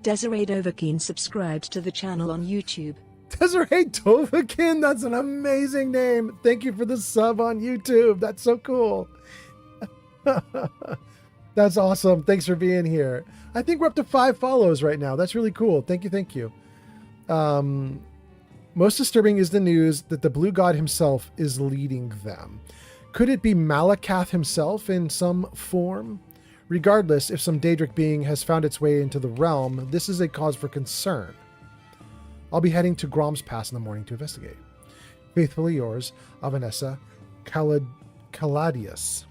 Desiree Dovahkiin subscribed to the channel on YouTube. Desiree Dovahkiin, that's an amazing name. Thank you for the sub on YouTube. That's so cool. That's awesome. Thanks for being here. I think we're up to 5 follows right now. That's really cool. Thank you. Most disturbing is the news that the Blue God himself is leading them. Could it be Malakath himself in some form? Regardless, if some Daedric being has found its way into the realm, this is a cause for concern. I'll be heading to Grom's Pass in the morning to investigate. Faithfully yours, Avanessa Caladius.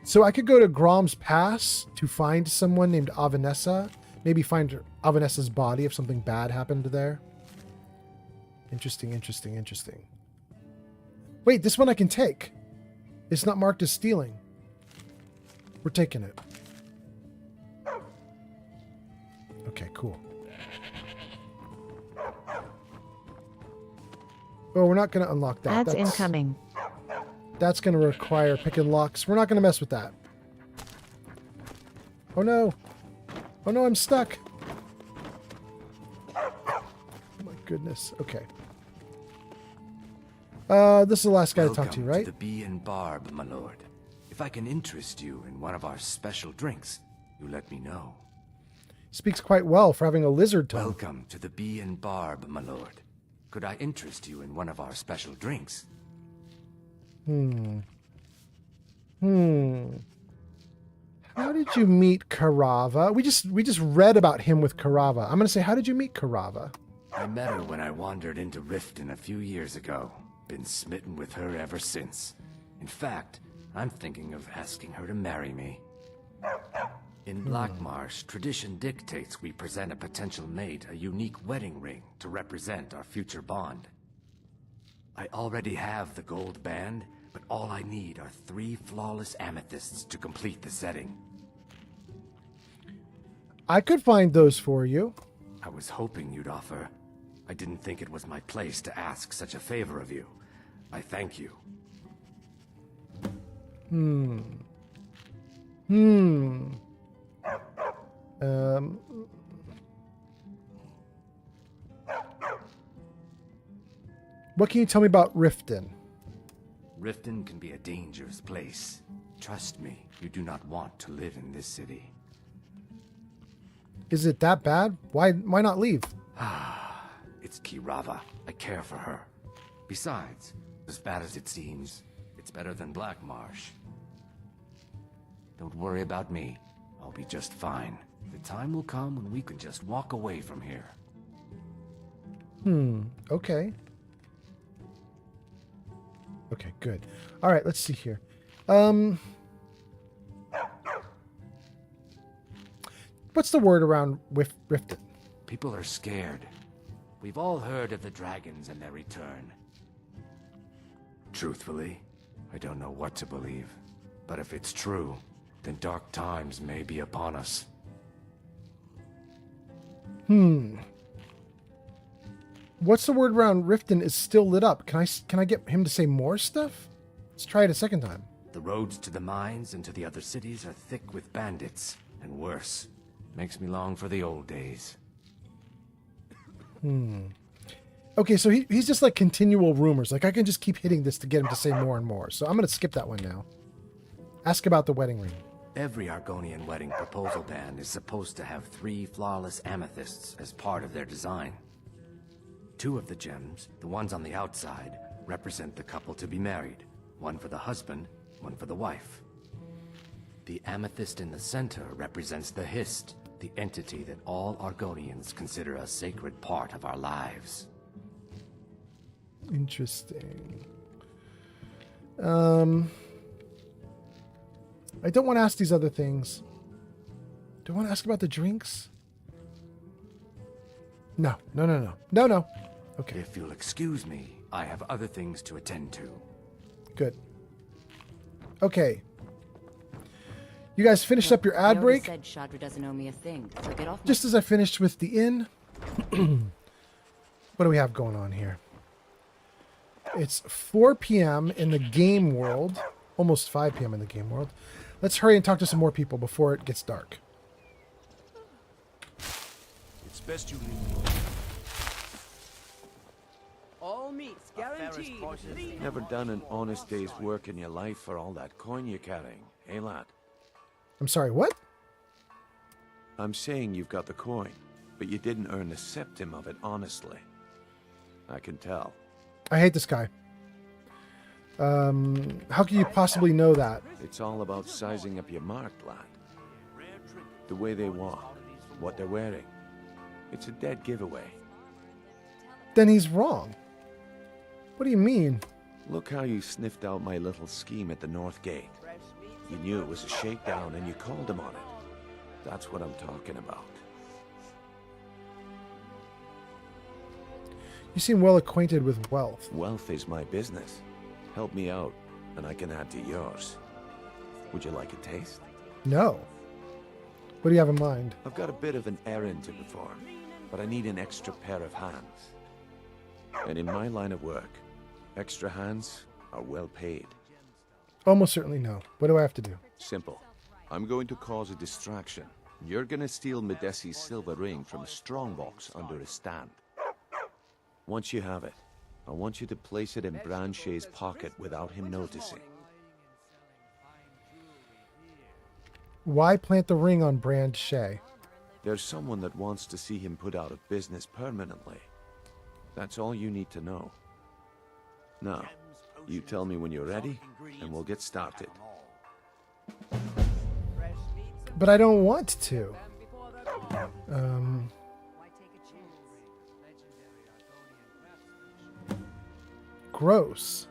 So I could go to Grom's Pass to find someone named Avanessa. Maybe find Avanessa's body if something bad happened there. Interesting. Wait, this one I can take. It's not marked as stealing. We're taking it. Okay, cool. Oh, we're not going to unlock that. Ads incoming. That's going to require picking locks. We're not going to mess with that. Oh no. Oh no, I'm stuck. Oh my goodness. Okay. This is the last guy to talk to you, right? To the Bee and Barb, my lord. If I can interest you in one of our special drinks, you let me know. Speaks quite well for having a lizard tongue. Welcome to the Bee and Barb, my lord. Could I interest you in one of our special drinks? How did you meet Karava? We just read about him with Karava. I'm gonna say, how did you meet Karava? I met her when I wandered into Riften a few years ago. Been smitten with her ever since. In fact, I'm thinking of asking her to marry me. In Blackmarsh, tradition dictates we present a potential mate a unique wedding ring to represent our future bond. I already have the gold band, but all I need are 3 flawless amethysts to complete the setting. I could find those for you. I was hoping you'd offer. I didn't think it was my place to ask such a favor of you. I thank you. What can you tell me about Riften? Riften can be a dangerous place. Trust me, you do not want to live in this city. Is it that bad? Why not leave? It's Kirava. I care for her. Besides, as bad as it seems, it's better than Blackmarsh. Don't worry about me. I'll be just fine. The time will come when we can just walk away from here. Okay. Okay, good. All right, let's see here. What's the word around Riften? People are scared. We've all heard of the dragons and their return. Truthfully, I don't know what to believe. But if it's true, then dark times may be upon us. What's the word around Riften is still lit up? Can I get him to say more stuff? Let's try it a second time. The roads to the mines and to the other cities are thick with bandits, and worse. Makes me long for the old days. Okay, so he's just like continual rumors. Like I can just keep hitting this to get him to say more and more. So I'm going to skip that one now. Ask about the wedding ring. Every Argonian wedding proposal band is supposed to have 3 flawless amethysts as part of their design. 2 of the gems, the ones on the outside, represent the couple to be married. One for the husband, one for the wife. The amethyst in the center represents the Hist, the entity that all Argonians consider a sacred part of our lives. Interesting. I don't want to ask these other things. Do I want to ask about the drinks? No. Okay. If you'll excuse me, I have other things to attend to. Good. Okay. You guys finished up your ad break? Said Shadra doesn't owe me a thing, so get off. Just as I finished with the inn. What do we have going on here? It's 4 p.m. in the game world. Almost 5 p.m. in the game world. Let's hurry and talk to some more people before it gets dark. It's best you leave. All meats guaranteed. Never done an honest day's work in your life for all that coin you're carrying, eh, lad? I'm sorry, what? I'm saying you've got the coin, but you didn't earn a septim of it honestly. I can tell. I hate this guy. How can you possibly know that? It's all about sizing up your mark, lad. The way they walk, what they're wearing. It's a dead giveaway. Then he's wrong. What do you mean? Look how you sniffed out my little scheme at the North Gate. You knew it was a shakedown and you called him on it. That's what I'm talking about. You seem well acquainted with wealth. Wealth is my business. Help me out, and I can add to yours. Would you like a taste? No. What do you have in mind? I've got a bit of an errand to perform, but I need an extra pair of hands. And in my line of work, extra hands are well paid. Almost certainly no. What do I have to do? Simple. I'm going to cause a distraction. You're gonna steal Medesi's silver ring from a strongbox under a stand. Once you have it, I want you to place it in Branche's pocket without him noticing. Why plant the ring on Branche? There's someone that wants to see him put out of business permanently. That's all you need to know. Now, you tell me when you're ready, and we'll get started. But I don't want to. Gross.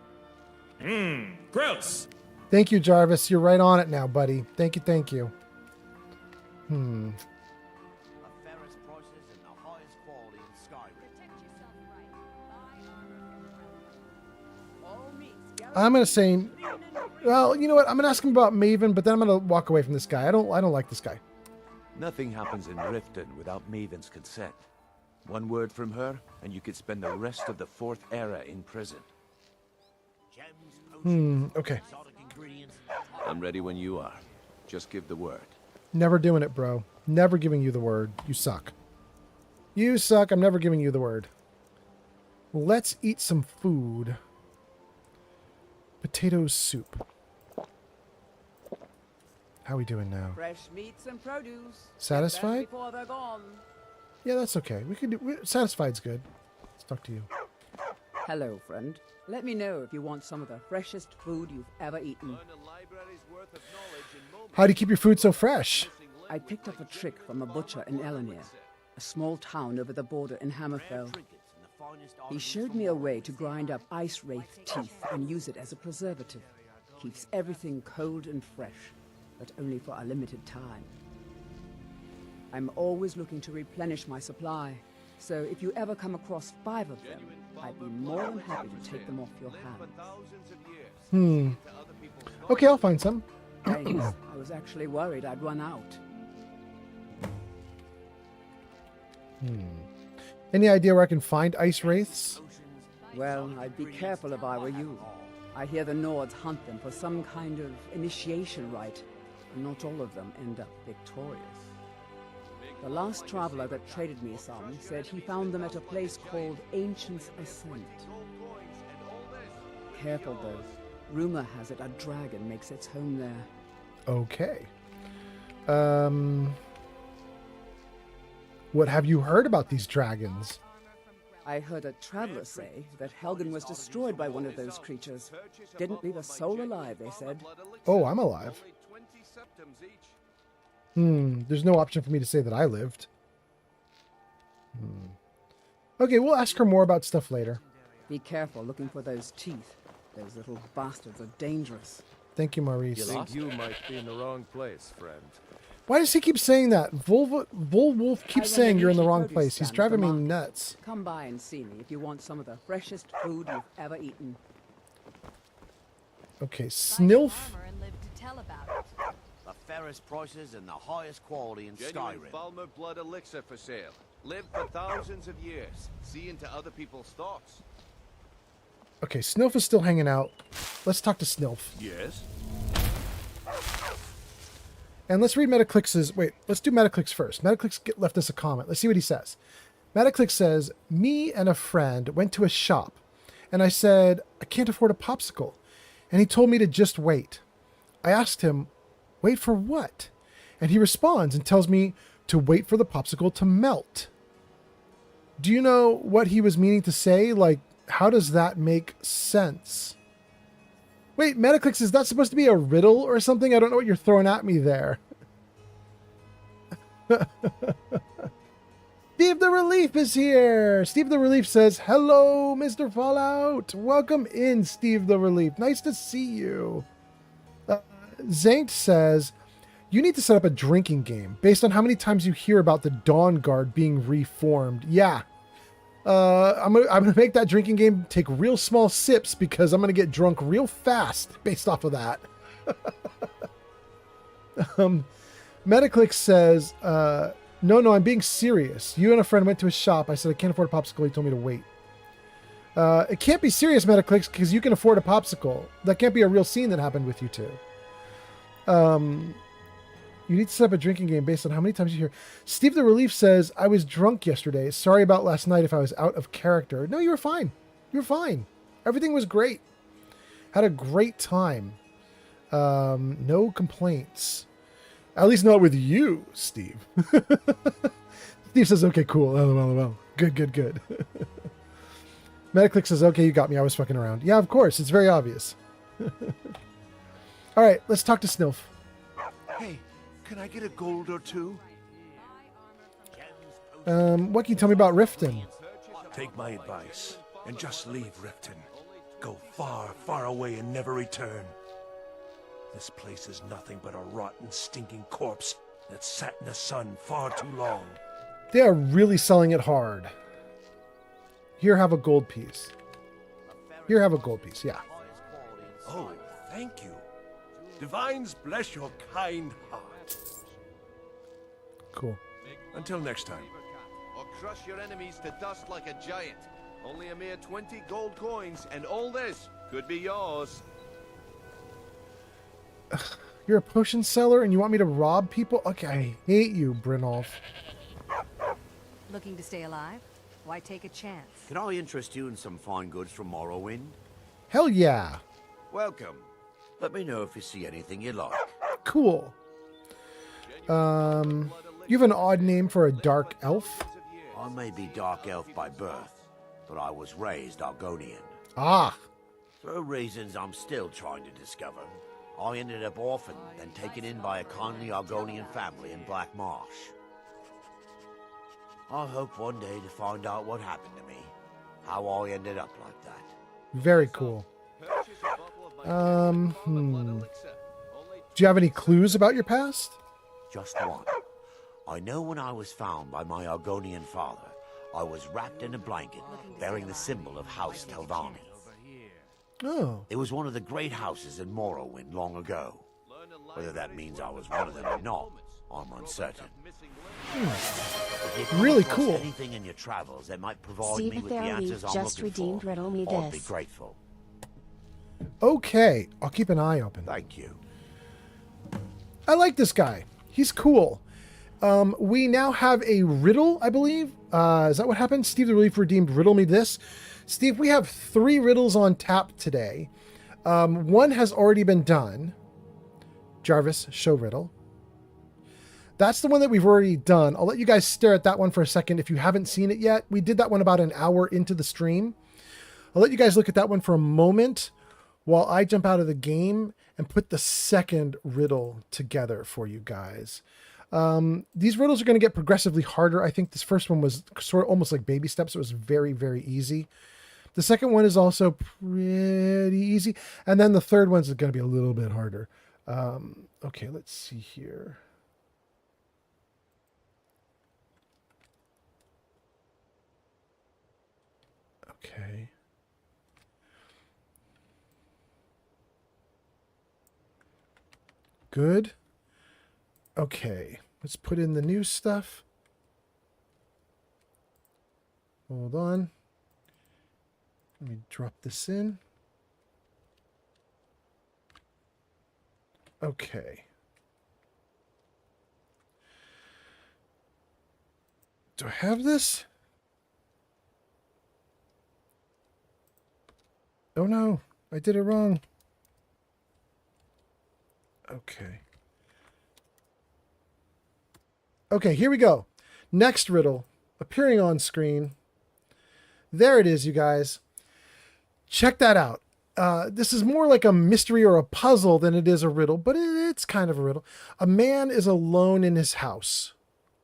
Gross. Thank you, Jarvis. You're right on it now, buddy. Thank you, thank you. I'm gonna say, well, you know what? I'm gonna ask him about Maven, but then I'm gonna walk away from this guy. I don't like this guy. Nothing happens in Riften without Maven's consent. One word from her, and you could spend the rest of the Fourth Era in prison. Okay. I'm ready when you are. Just give the word. Never doing it, bro. Never giving you the word. You suck. You suck. I'm never giving you the word. Let's eat some food. Potato soup. How we doing now? Fresh meats and produce. Satisfied? Before they're gone. Yeah, that's okay. We can do. Satisfied's good. Let's talk to you. Hello, friend. Let me know if you want some of the freshest food you've ever eaten. How do you keep your food so fresh? I picked up a trick from a butcher in Elenir, a small town over the border in Hammerfell. He showed me a way to grind up ice wraith teeth and use it as a preservative. Keeps everything cold and fresh, but only for a limited time. I'm always looking to replenish my supply, so if you ever come across 5 of them, I'd be more than happy to take them off your hands. Okay, I'll find some. Thanks. I was actually worried I'd run out. Any idea where I can find ice wraiths? Well, I'd be careful if I were you. I hear the Nords hunt them for some kind of initiation rite, and not all of them end up victorious. The last traveler that traded me some said he found them at a place called Ancient's Ascent. Careful though. Rumor has it a dragon makes its home there. Okay. What have you heard about these dragons? I heard a traveler say that Helgen was destroyed by one of those creatures. Didn't leave a soul alive, they said. Oh, I'm alive. There's no option for me to say that I lived. Okay, we'll ask her more about stuff later. Be careful looking for those teeth. Those little bastards are dangerous. Thank you, Maurice. You think you might be in the wrong place, friend. Why does he keep saying that? Volwolf keeps saying you're in the wrong place. He's driving me nuts. Come by and see me if you want some of the freshest food you've ever eaten. Okay, Snilf. The fairest prices and the highest quality in Genuine Skyrim. Falmer blood elixir for sale. Live for thousands of years. See into other people's thoughts. Okay, Snilf is still hanging out. Let's talk to Snilf. Yes? And let's read Metaclicks's... Wait, let's do Metaclicks first. Metaclicks left us a comment. Let's see what he says. Metaclick says, me and a friend went to a shop, and I said, I can't afford a popsicle. And he told me to just wait. I asked him, wait for what? And he responds and tells me to wait for the popsicle to melt. Do you know what he was meaning to say? Like, how does that make sense? Wait, Metaclicks, is that supposed to be a riddle or something? I don't know what you're throwing at me there. Steve the Relief is here. Steve the Relief says, hello, Mr. Fallout. Welcome in, Steve the Relief. Nice to see you. Zaint says, you need to set up a drinking game based on how many times you hear about the Dawn Guard being reformed. Yeah. I'm gonna make that drinking game take real small sips because I'm gonna get drunk real fast based off of that. Metaclick says, no, I'm being serious. You and a friend went to a shop. I said I can't afford a popsicle. He told me to wait. It can't be serious, Metaclicks, because you can afford a popsicle. That can't be a real scene that happened with you two. You need to set up a drinking game based on how many times you hear. Steve the Relief says, I was drunk yesterday. Sorry about last night if I was out of character. No, you were fine. You were fine. Everything was great. Had a great time. No complaints. At least not with you, Steve. Steve says, okay, cool. LOL. Good. Metaclick says, okay, you got me. I was fucking around. Yeah, of course. It's very obvious. All right, let's talk to Snilf. Hey, can I get a gold or two? What can you tell me about Riften? Take my advice and just leave Riften. Go far, far away and never return. This place is nothing but a rotten, stinking corpse that sat in the sun far too long. They are really selling it hard. Here, have a gold piece. Here, have a gold piece, yeah. Oh, thank you. Divines bless your kind heart. Cool. Until next time. Or crush your enemies to dust like a giant. Only a mere 20 gold coins, and all this could be yours. You're a potion seller and you want me to rob people? Okay, I hate you, Brynolf. Looking to stay alive? Why take a chance? Can I interest you in some fine goods from Morrowind? Hell yeah. Welcome. Let me know if you see anything you like. Cool. You have an odd name for a dark elf? I may be dark elf by birth, but I was raised Argonian. Ah. For reasons I'm still trying to discover, I ended up orphaned and taken in by a kindly Argonian family in Black Marsh. I hope one day to find out what happened to me, how I ended up like that. Very cool. Do you have any clues about your past? Just one. I know when I was found by my Argonian father, I was wrapped in a blanket bearing the symbol of House Teldani. Oh. It was one of the great houses in Morrowind long ago. Whether that means I was one of them or not, I'm uncertain. Really cool. Anything in your travels that might provide Steve me with the answers I'm just looking redeemed for, Riddle Me I'd be This. grateful. Okay, I'll keep an eye open. Thank you. I like this guy. He's cool. We now have a riddle, I believe. Is that what happened? Steve the Relief redeemed Riddle Me This. Steve, we have 3 riddles on tap today. One has already been done. Jarvis, show riddle. That's the one that we've already done. I'll let you guys stare at that one for a second if you haven't seen it yet. We did that one about an hour into the stream. I'll let you guys look at that one for a moment while I jump out of the game and put the second riddle together for you guys. These riddles are going to get progressively harder. I think this first one was sort of almost like baby steps. It was very, very easy. The second one is also pretty easy. And then the third one's going to be a little bit harder. Okay, let's see here. Okay. Good. Okay, let's put in the new stuff. Hold on. Let me drop this in. Okay. Do I have this? Oh no, I did it wrong. Okay. Okay, here we go. Next riddle appearing on screen. There it is, you guys. Check that out. This is more like a mystery or a puzzle than it is a riddle, but it's kind of a riddle. A man is alone in his house,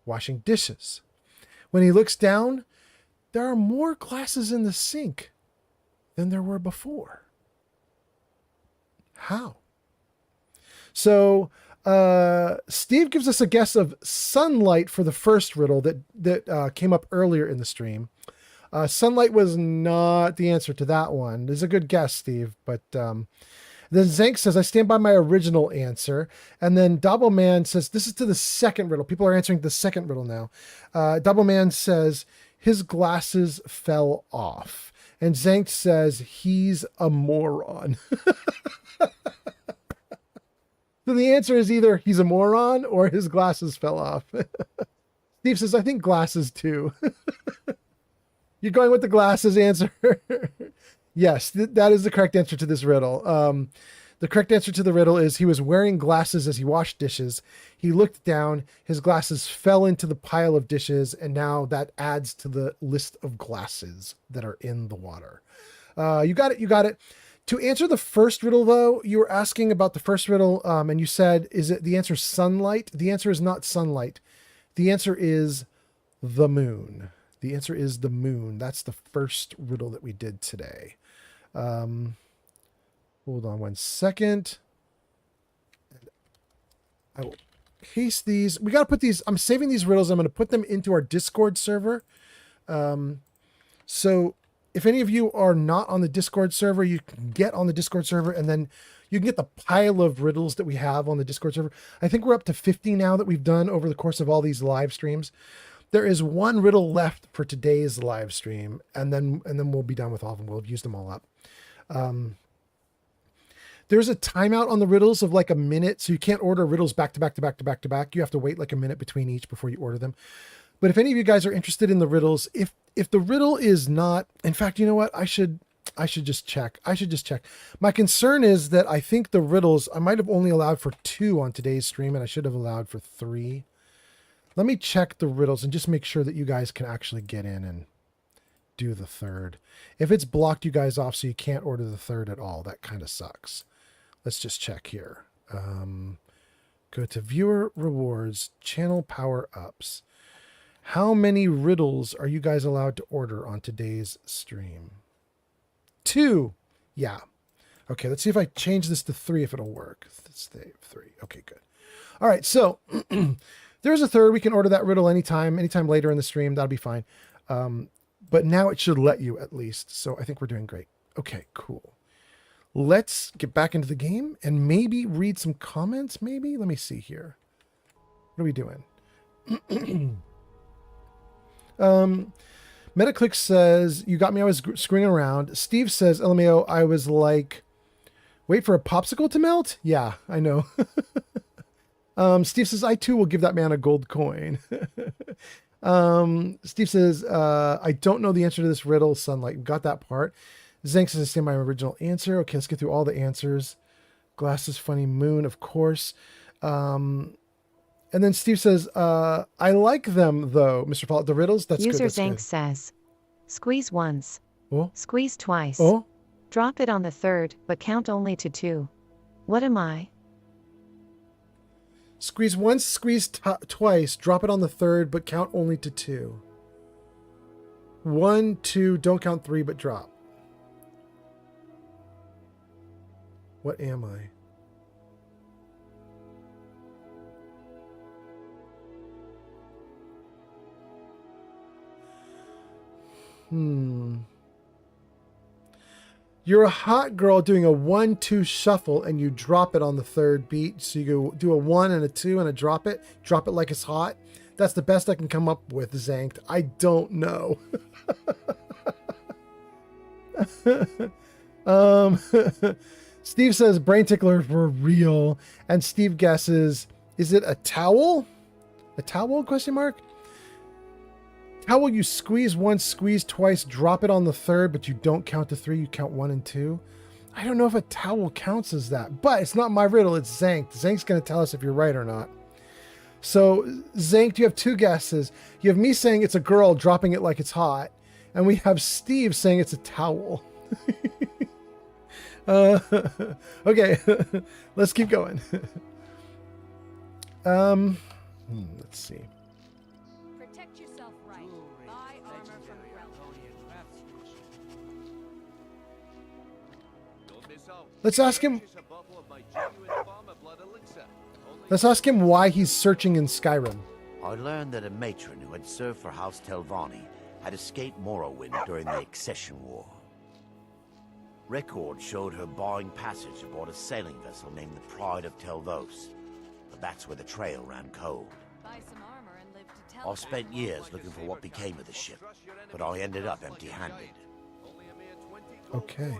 washing dishes. When he looks down, there are more glasses in the sink than there were before. How? So Steve gives us a guess of sunlight for the first riddle that came up earlier in the stream. Sunlight was not the answer to that one. It's a good guess, Steve. But then Zank says, I stand by my original answer. And then Doubleman says, this is to the second riddle. People are answering the second riddle now. Doubleman says, his glasses fell off. And Zank says he's a moron. So the answer is either he's a moron or his glasses fell off. Steve says, I think glasses too. You're going with the glasses answer? Yes, that is the correct answer to this riddle. The correct answer to the riddle is he was wearing glasses as he washed dishes. He looked down, his glasses fell into the pile of dishes, and now that adds to the list of glasses that are in the water. You got it. To answer the first riddle, though, you were asking about the first riddle, and you said, is it the answer sunlight? The answer is not sunlight. The answer is the moon. The answer is the moon. That's the first riddle that we did today. Hold on one second. I will paste these. We got to put these. I'm saving these riddles. I'm going to put them into our Discord server. So if any of you are not on the Discord server, you can get on the Discord server, and then you can get the pile of riddles that we have on the Discord server. I think we're up to 50 now that we've done over the course of all these live streams. There is one riddle left for today's live stream, and then we'll be done with all of them. We'll have used them all up. There's a timeout on the riddles of like a minute, so you can't order riddles back to back to back to back to back. You have to wait like a minute between each before you order them. But if any of you guys are interested in the riddles, if the riddle is not, in fact, you know what? I should just check. My concern is that I think the riddles, I might have only allowed for 2 on today's stream, and I should have allowed for 3. Let me check the riddles and just make sure that you guys can actually get in and do the third. If it's blocked you guys off so you can't order the third at all, that kind of sucks. Let's just check here. Go to viewer rewards, channel power ups. How many riddles are you guys allowed to order on today's stream? 2. Yeah. Okay, let's see if I change this to 3 if it'll work. Let's stay 3. Okay, good. All right, so there's a third. We can order that riddle anytime later in the stream. That'll be fine. But now it should let you at least. So I think we're doing great. Okay, cool. Let's get back into the game and maybe read some comments. Maybe. Let me see here. What are we doing? Metaclick says, you got me, I was screwing around. Steve says, LMAO, I was like, wait for a popsicle to melt? Yeah, I know. Steve says, I too will give that man a gold coin. Steve says, I don't know the answer to this riddle, sunlight. Got that part. Zank says, I stand by my original answer. Okay, let's get through all the answers. Glasses, funny, moon, of course. And then Steve says, I like them, though, Mr. Paul. The riddles, that's User good. User Zank says, squeeze once. Oh. Squeeze twice. Oh. Drop it on the third, but count only to 2. What am I? Squeeze once, squeeze twice. Drop it on the third, but count only to 2. 1, 2, don't count 3, but drop. What am I? You're a hot girl doing a 1-2 shuffle and you drop it on the third beat. So you go do a 1 and a 2 and a drop it like it's hot. That's the best I can come up with, Zanked. I don't know. Steve says brain ticklers were real. And Steve guesses, is it a towel? A towel, question mark? Towel, you squeeze once, squeeze twice, drop it on the third, but you don't count to 3, you count 1 and 2. I don't know if a towel counts as that, but it's not my riddle, it's Zank. Zank's going to tell us if you're right or not. So, Zank, you have 2 guesses. You have me saying it's a girl dropping it like it's hot, and we have Steve saying it's a towel. Okay, let's keep going. Let's see. Let's ask him why he's searching in Skyrim. I learned that a matron who had served for House Telvanni had escaped Morrowind during the Accession War. Records showed her buying passage aboard a sailing vessel named the Pride of Telvos, but that's where the trail ran cold. I spent years looking for what became of the ship, but I ended up empty-handed. Okay.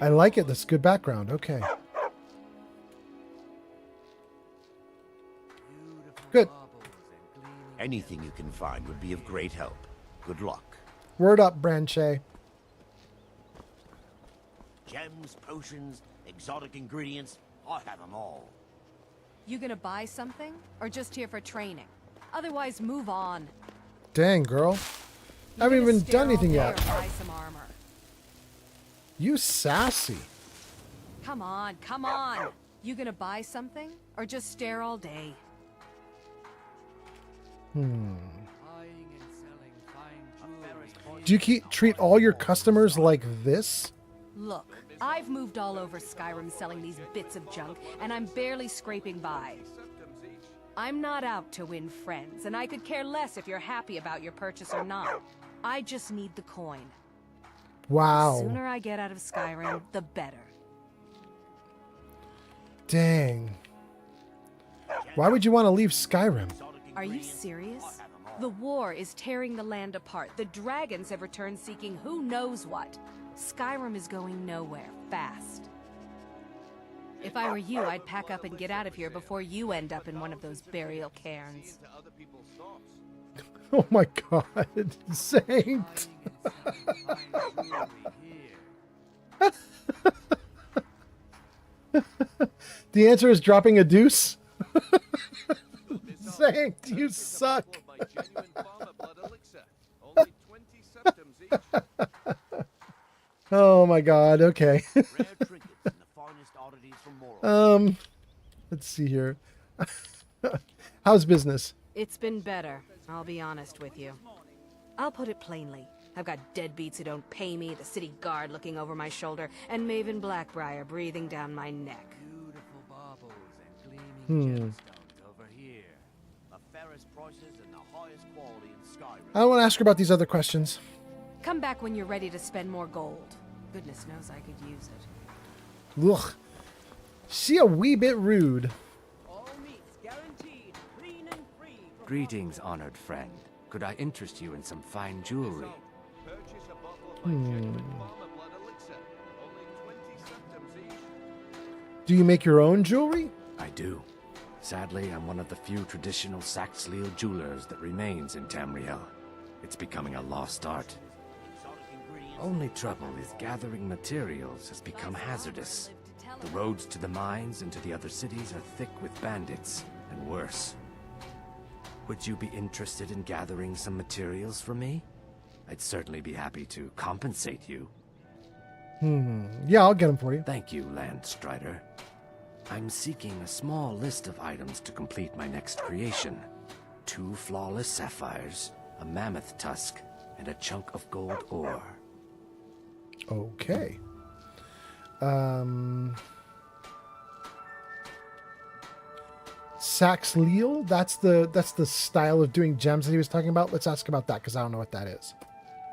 I like it. That's good background. Okay. Good. Anything you can find would be of great help. Good luck. Word up, Branche. Gems, potions, exotic ingredients, I have them all. You gonna buy something? Or just here for training? Otherwise, move on. Dang, girl. I haven't even done anything yet. Buy some armor. You sassy. Come on, come on. You gonna buy something? Or just stare all day? Do you treat all your customers like this? Look, I've moved all over Skyrim selling these bits of junk, and I'm barely scraping by. I'm not out to win friends, and I could care less if you're happy about your purchase or not. I just need the coin. Wow. The sooner I get out of Skyrim, the better. Dang. Why would you want to leave Skyrim? Are you serious? The war is tearing the land apart. The dragons have returned seeking who knows what. Skyrim is going nowhere, fast. If I were you, I'd pack up and get out of here before you end up in one of those burial cairns. Oh my god, Saint. The answer is dropping a deuce. Saint, you suck. Oh my god, okay. Let's see here. How's business? It's been better, I'll be honest with you. I'll put it plainly. I've got deadbeats who don't pay me, the city guard looking over my shoulder, and Maven Blackbriar breathing down my neck. I don't want to ask her about these other questions. Come back when you're ready to spend more gold. Goodness knows I could use it. Ugh. She a wee bit rude. Greetings, honored friend. Could I interest you in some fine jewelry? Do you make your own jewelry? I do. Sadly, I'm one of the few traditional Saxhleel jewelers that remains in Tamriel. It's becoming a lost art. Only trouble is gathering materials has become hazardous. The roads to the mines and to the other cities are thick with bandits, and worse. Would you be interested in gathering some materials for me? I'd certainly be happy to compensate you. Yeah, I'll get them for you. Thank you, Landstrider. I'm seeking a small list of items to complete my next creation. 2 flawless sapphires, a mammoth tusk, and a chunk of gold ore. Okay. Saxhleel? That's the style of doing gems that he was talking about. Let's ask about that, because I don't know what that is.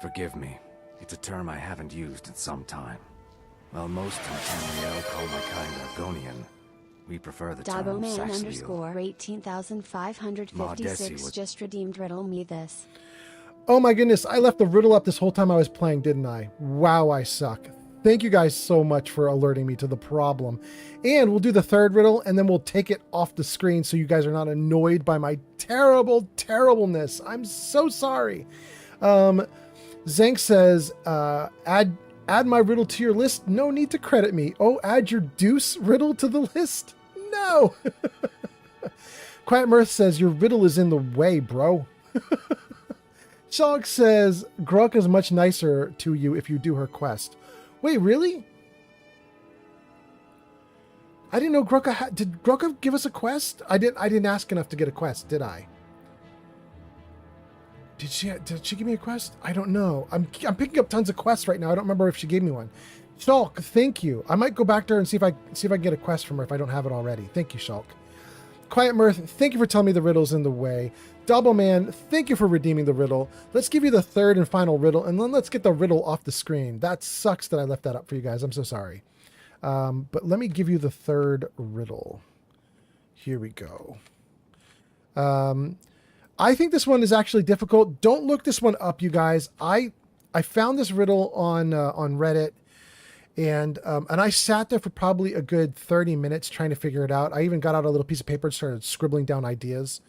Forgive me. It's a term I haven't used in some time. Well, most in Tamriel call my kind Argonian. We prefer the term Daboman Saxhleel. 18,556 just redeemed riddle me this. Oh my goodness, I left the riddle up this whole time I was playing, didn't I? Wow, I suck. Thank you guys so much for alerting me to the problem. And we'll do the 3rd riddle, and then we'll take it off the screen so you guys are not annoyed by my terrible, terribleness. I'm so sorry. Zank says, add my riddle to your list. No need to credit me. Oh, add your deuce riddle to the list? No. Quiet Mirth says, your riddle is in the way, bro. Shog says, Grok is much nicer to you if you do her quest. Wait, really? I didn't know Grok did Grok give us a quest? I didn't ask enough to get a quest, did I? Did she give me a quest? I don't know. I'm picking up tons of quests right now. I don't remember if she gave me one. Shulk, thank you. I might go back to her and see if I can get a quest from her if I don't have it already. Thank you, Shulk. Quiet Mirth, thank you for telling me the riddle's in the way. Doubleman, thank you for redeeming the riddle. Let's give you the 3rd and final riddle, and then let's get the riddle off the screen. That sucks that I left that up for you guys. I'm so sorry. But let me give you the 3rd riddle. Here we go. I think this one is actually difficult. Don't look this one up, you guys. I found this riddle on Reddit, and I sat there for probably a good 30 minutes trying to figure it out. I even got out a little piece of paper and started scribbling down ideas,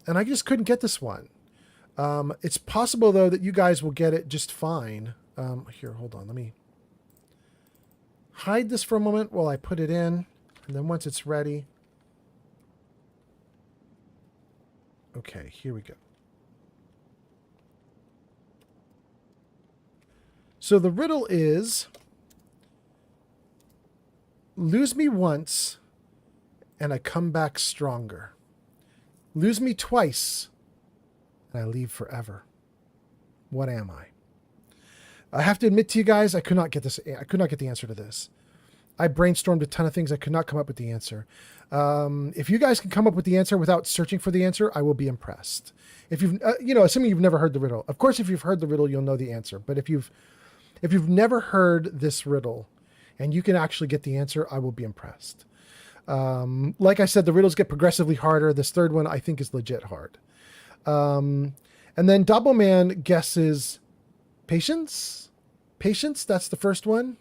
and I just couldn't get this one. It's possible though that you guys will get it just fine. Here, hold on. Let me hide this for a moment while I put it in, and then once it's ready. Okay, here we go. So the riddle is, lose me once and I come back stronger. Lose me twice and I leave forever. What am I? I have to admit to you guys, I could not get the answer to this. I brainstormed a ton of things. I could not come up with the answer. If you guys can come up with the answer without searching for the answer, I will be impressed. If you've, assuming you've never heard the riddle. Of course, if you've heard the riddle, you'll know the answer. But if you've never heard this riddle and you can actually get the answer, I will be impressed. Like I said, the riddles get progressively harder. This third one I think is legit hard. And then Doubleman guesses patience. Patience, that's the first one.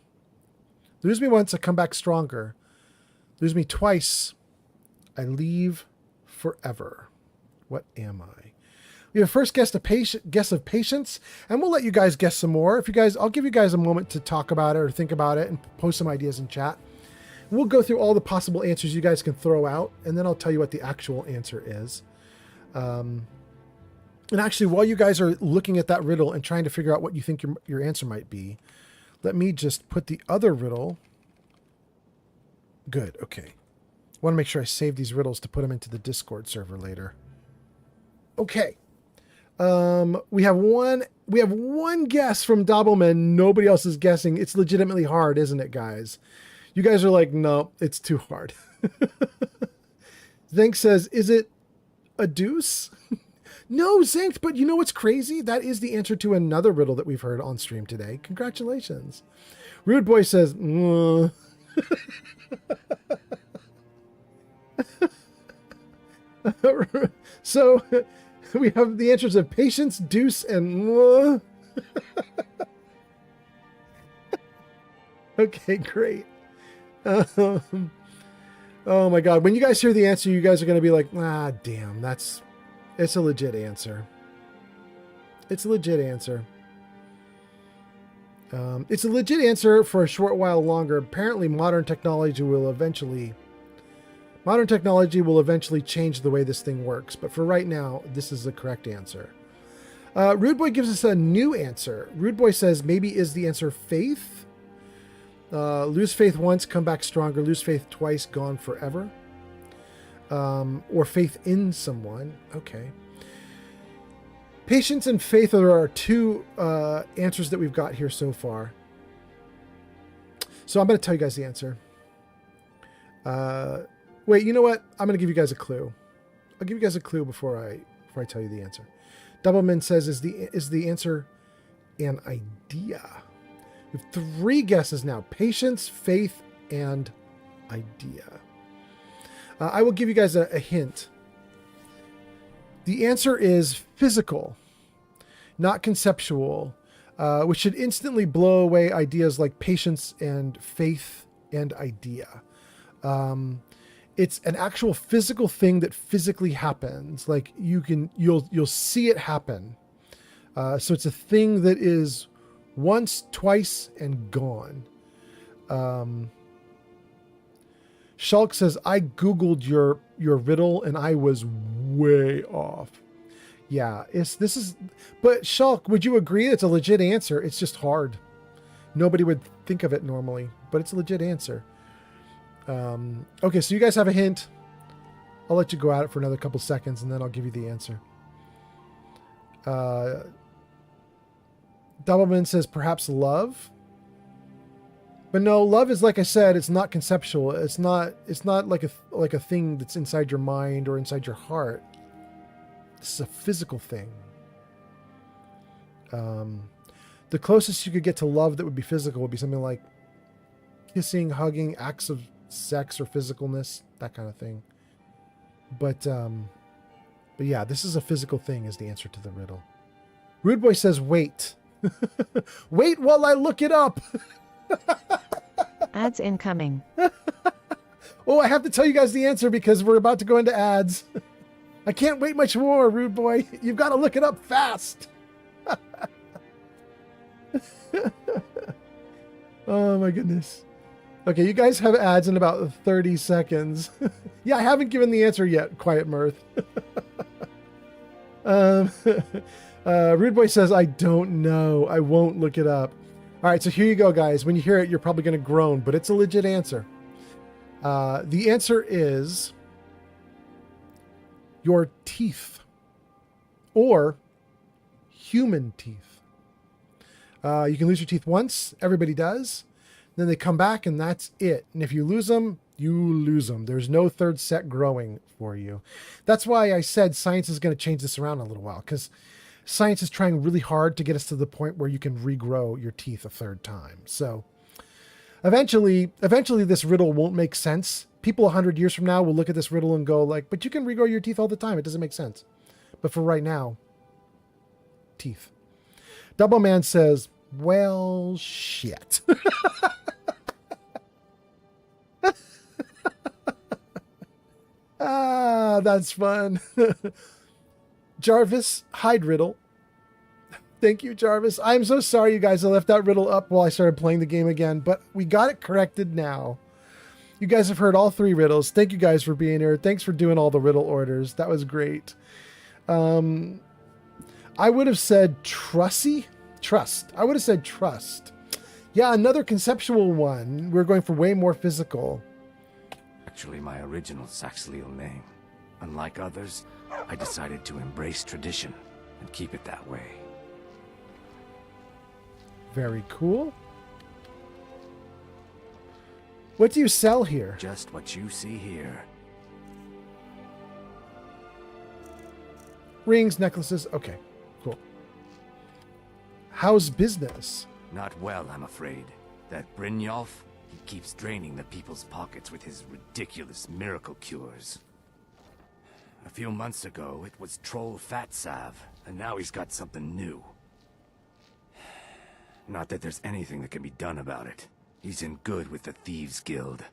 Lose me once, I come back stronger. Lose me twice, I leave forever. What am I? We have first guess of patience, and we'll let you guys guess some more. I'll give you guys a moment to talk about it or think about it and post some ideas in chat. We'll go through all the possible answers you guys can throw out, and then I'll tell you what the actual answer is. And actually, while you guys are looking at that riddle and trying to figure out what you think your answer might be, let me just put the other riddle. Good, okay. I want to make sure I save these riddles to put them into the Discord server later. Okay. We have one guess from Doubleman. Nobody else is guessing. It's legitimately hard, isn't it, guys? You guys are like, no, it's too hard. Zank says, is it a deuce? No, Zank, but you know what's crazy? That is the answer to another riddle that we've heard on stream today. Congratulations. Rude Boy says, So we have the answers of patience, deuce, and okay, great. Oh my God. When you guys hear the answer, you guys are going to be like, ah, damn, it's a legit answer. It's a legit answer. It's a legit answer for a short while longer. Apparently, modern technology will eventually change the way this thing works. But for right now, this is the correct answer. Rude Boy gives us a new answer. Rude Boy says, maybe is the answer faith? Lose faith once, come back stronger. Lose faith twice, gone forever. Or faith in someone. Okay. Patience and faith are our two answers that we've got here so far. So I'm going to tell you guys the answer. Wait, you know what? I'm going to give you guys a clue. I'll give you guys a clue before I tell you the answer. Doubleman says, is the answer an idea? We have three guesses now. Patience, faith, and idea. I will give you guys a hint. The answer is physical, not conceptual, which should instantly blow away ideas like patience and faith and idea. It's an actual physical thing that physically happens. Like you'll see it happen. So it's a thing that is once, twice, and gone. Shulk says, I Googled your riddle and I was way off. Yeah, but Shulk, would you agree it's a legit answer? It's just hard. Nobody would think of it normally, but it's a legit answer. Okay, so you guys have a hint. I'll let you go at it for another couple seconds and then I'll give you the answer. Doubleman says perhaps love. But no, love is, like I said, it's not conceptual. It's not like a thing that's inside your mind or inside your heart. This is a physical thing. The closest you could get to love that would be physical would be something like kissing, hugging, acts of sex or physicalness, that kind of thing. But yeah, this is a physical thing is the answer to the riddle. Rude Boy says wait. Wait while I look it up. Ads incoming. Oh, I have to tell you guys the answer because we're about to go into ads. I can't wait much more, Rude Boy. You've got to look it up fast. Oh my goodness. Okay, you guys have ads in about 30 seconds. Yeah, I haven't given the answer yet, Quiet Mirth. Rude Boy says, I don't know. I won't look it up. All right, so here you go, guys. When you hear it, you're probably going to groan, but it's a legit answer. The answer is your teeth or human teeth. You can lose your teeth once. Everybody does. Then they come back and that's it. And if you lose them, you lose them. There's no third set growing for you. That's why I said science is going to change this around a little while, because science is trying really hard to get us to the point where you can regrow your teeth a third time. So eventually this riddle won't make sense. People 100 years from now will look at this riddle and go like, but you can regrow your teeth all the time. It doesn't make sense. But for right now, teeth. Double Man says, well, shit. Ah, that's fun. Jarvis, hide riddle. Thank you, Jarvis. I'm so sorry, you guys. I left that riddle up while I started playing the game again, but we got it corrected now. You guys have heard all 3 riddles. Thank you guys for being here. Thanks for doing all the riddle orders. That was great. I would have said Trust. I would have said trust. Yeah, another conceptual one. We're going for way more physical. Actually, my original Saxhleel name. Unlike others, I decided to embrace tradition and keep it that way. Very cool. What do you sell here? Just what you see here. Rings, necklaces. Okay, cool. How's business? Not well, I'm afraid. That Brynjolf, he keeps draining the people's pockets with his ridiculous miracle cures. A few months ago, it was Troll Fat Salve, and now he's got something new. Not that there's anything that can be done about it. He's in good with the Thieves Guild.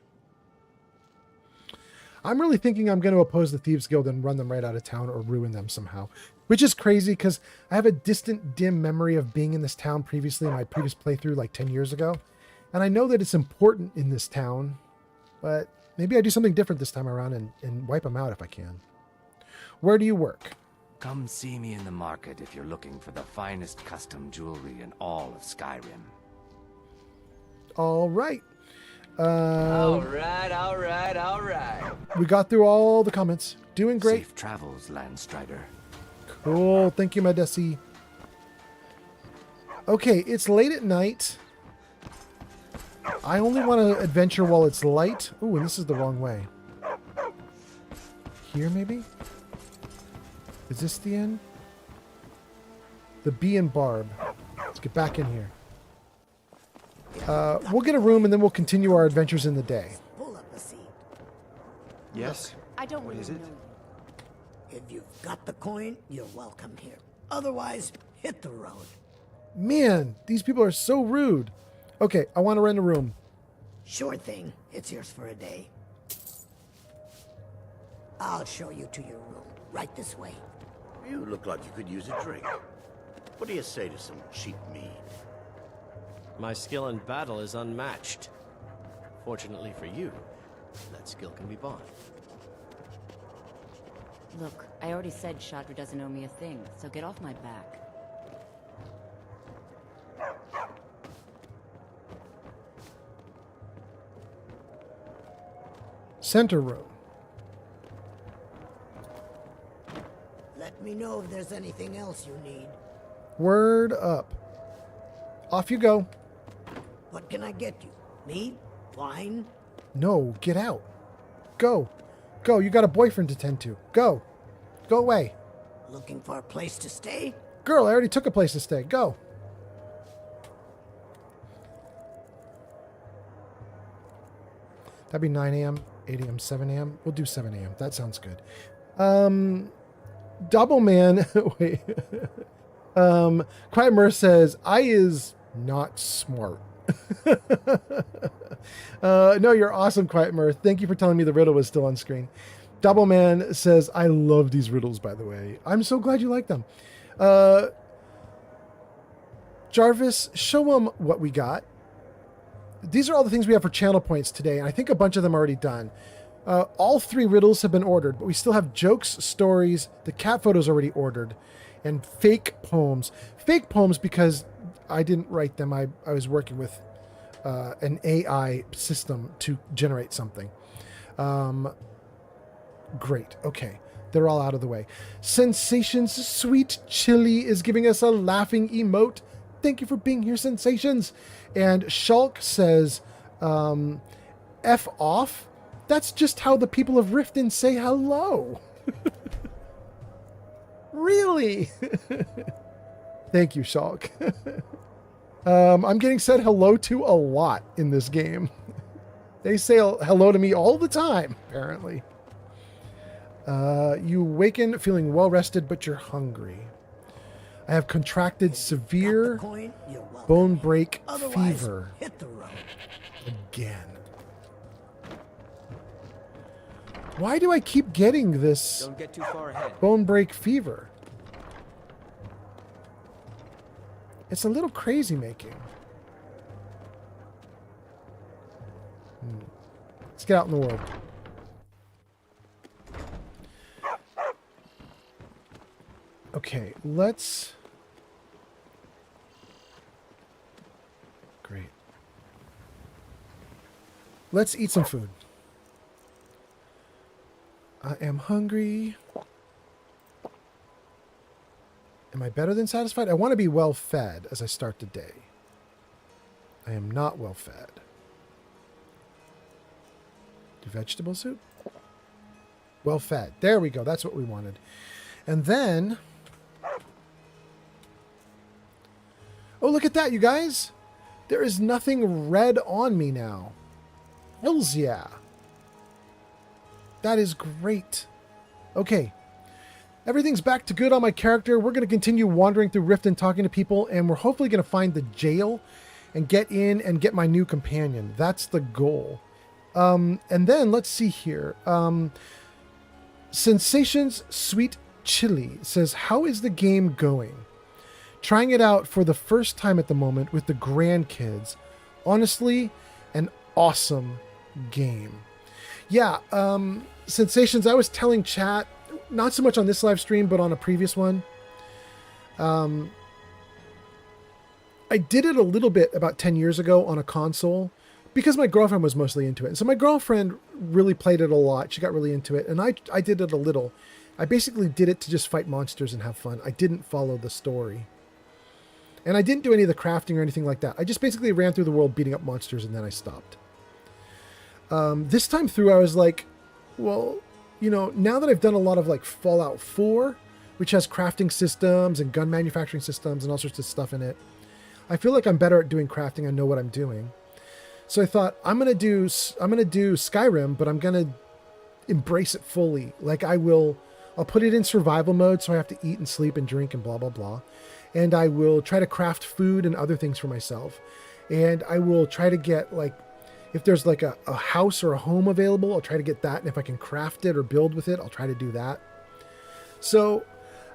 I'm really thinking I'm going to oppose the Thieves Guild and run them right out of town or ruin them somehow. Which is crazy because I have a distant, dim memory of being in this town previously in my previous playthrough like 10 years ago. And I know that it's important in this town, but maybe I do something different this time around and wipe them out if I can. Where do you work? Come see me in the market if you're looking for the finest custom jewelry in all of Skyrim. All right. All right. We got through all the comments. Doing great. Safe travels, Landstrider. Cool. Thank you, Madesi. Okay, it's late at night. I only want to adventure while it's light. Ooh, and this is the wrong way. Here, maybe? Is this the end? The Bee and Barb. Let's get back in here. We'll get a room and then we'll continue our adventures in the day. Pull up a seat. Yes? I don't What is really it? know. If you've got the coin, you're welcome here. Otherwise, hit the road. Man, these people are so rude. Okay, I want to rent a room. Sure thing. It's yours for a day. I'll show you to your room. Right this way. You look like you could use a drink. What do you say to some cheap mead? My skill in battle is unmatched. Fortunately for you, that skill can be bought. Look, I already said Shadra doesn't owe me a thing, so get off my back. Center room. Let me know if there's anything else you need. Word up. Off you go. What can I get you? Mead? Wine? No, get out. Go. Go, you got a boyfriend to tend to. Go. Go away. Looking for a place to stay? Girl, I already took a place to stay. Go. That'd be 9 a.m., 8 a.m., 7 a.m. We'll do 7 a.m. That sounds good. Double Man. Wait. Quiet Mirth says, I is not smart. No, you're awesome, Quiet Mirth. Thank you for telling me the riddle was still on screen. Double Man says, I love these riddles, by the way. I'm so glad you like them. Jarvis, show them what we got. These are all the things we have for channel points today, and I think a bunch of them are already done. All 3 riddles have been ordered, but we still have jokes, stories, the cat photos already ordered, and fake poems. Fake poems because I didn't write them. I was working with an AI system to generate something. Great. Okay. They're all out of the way. Sensations Sweet Chili is giving us a laughing emote. Thank you for being here, Sensations. And Shulk says, F off? That's just how the people of Riften say hello. Really? Thank you, Shulk. I'm getting said hello to a lot in this game. They say hello to me all the time, apparently. You awaken feeling well rested, but you're hungry. I have contracted severe bone break fever. Hit the road. Again. Why do I keep getting this Don't get too far ahead. bone break fever? It's a little crazy making. Let's get out in the world. Okay, let's... Great. Let's eat some food. I am hungry. Am I better than satisfied? I want to be well fed as I start the day. I am not well fed. Do vegetable soup? Well fed. There we go. That's what we wanted. And then... Oh, look at that, you guys. There is nothing red on me now. Hells yeah. That is great. Okay. Everything's back to good on my character. We're going to continue wandering through Riften, talking to people, and we're hopefully going to find the jail and get in and get my new companion. That's the goal. And then, let's see here. Sensations Sweet Chili says, how is the game going? Trying it out for the first time at the moment with the grandkids. Honestly, an awesome game. Yeah, Sensations, I was telling chat, not so much on this live stream, but on a previous one. I did it a little bit about 10 years ago on a console because my girlfriend was mostly into it. And so my girlfriend really played it a lot. She got really into it. And I did it a little. I basically did it to just fight monsters and have fun. I didn't follow the story. And I didn't do any of the crafting or anything like that. I just basically ran through the world beating up monsters and then I stopped. This time through, I was like, well, you know, now that I've done a lot of like Fallout 4, which has crafting systems and gun manufacturing systems and all sorts of stuff in it, I feel like I'm better at doing crafting. I know what I'm doing. So I thought I'm going to do Skyrim, but I'm going to embrace it fully. Like I'll put it in survival mode. So I have to eat and sleep and drink and blah, blah, blah. And I will try to craft food and other things for myself. And I will try to get like, if there's like a house or a home available, I'll try to get that. And if I can craft it or build with it, I'll try to do that. So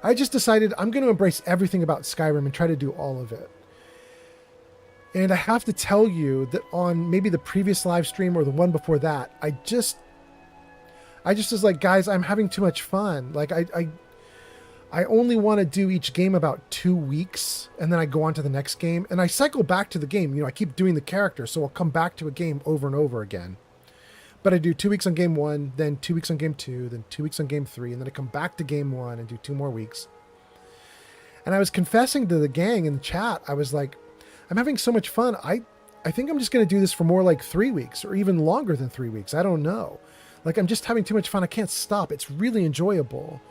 I just decided I'm going to embrace everything about Skyrim and try to do all of it. And I have to tell you that on maybe the previous live stream or the one before that, I just was like, guys, I'm having too much fun. Like I only want to do each game about 2 weeks and then I go on to the next game and I cycle back to the game. You know, I keep doing the character. So I'll come back to a game over and over again, but I do 2 weeks on game 1, then 2 weeks on game 2, then 2 weeks on game 3. And then I come back to game 1 and do 2 more weeks. And I was confessing to the gang in the chat. I was like, I'm having so much fun. I think I'm just going to do this for more like 3 weeks or even longer than 3 weeks. I don't know. Like I'm just having too much fun. I can't stop. It's really enjoyable.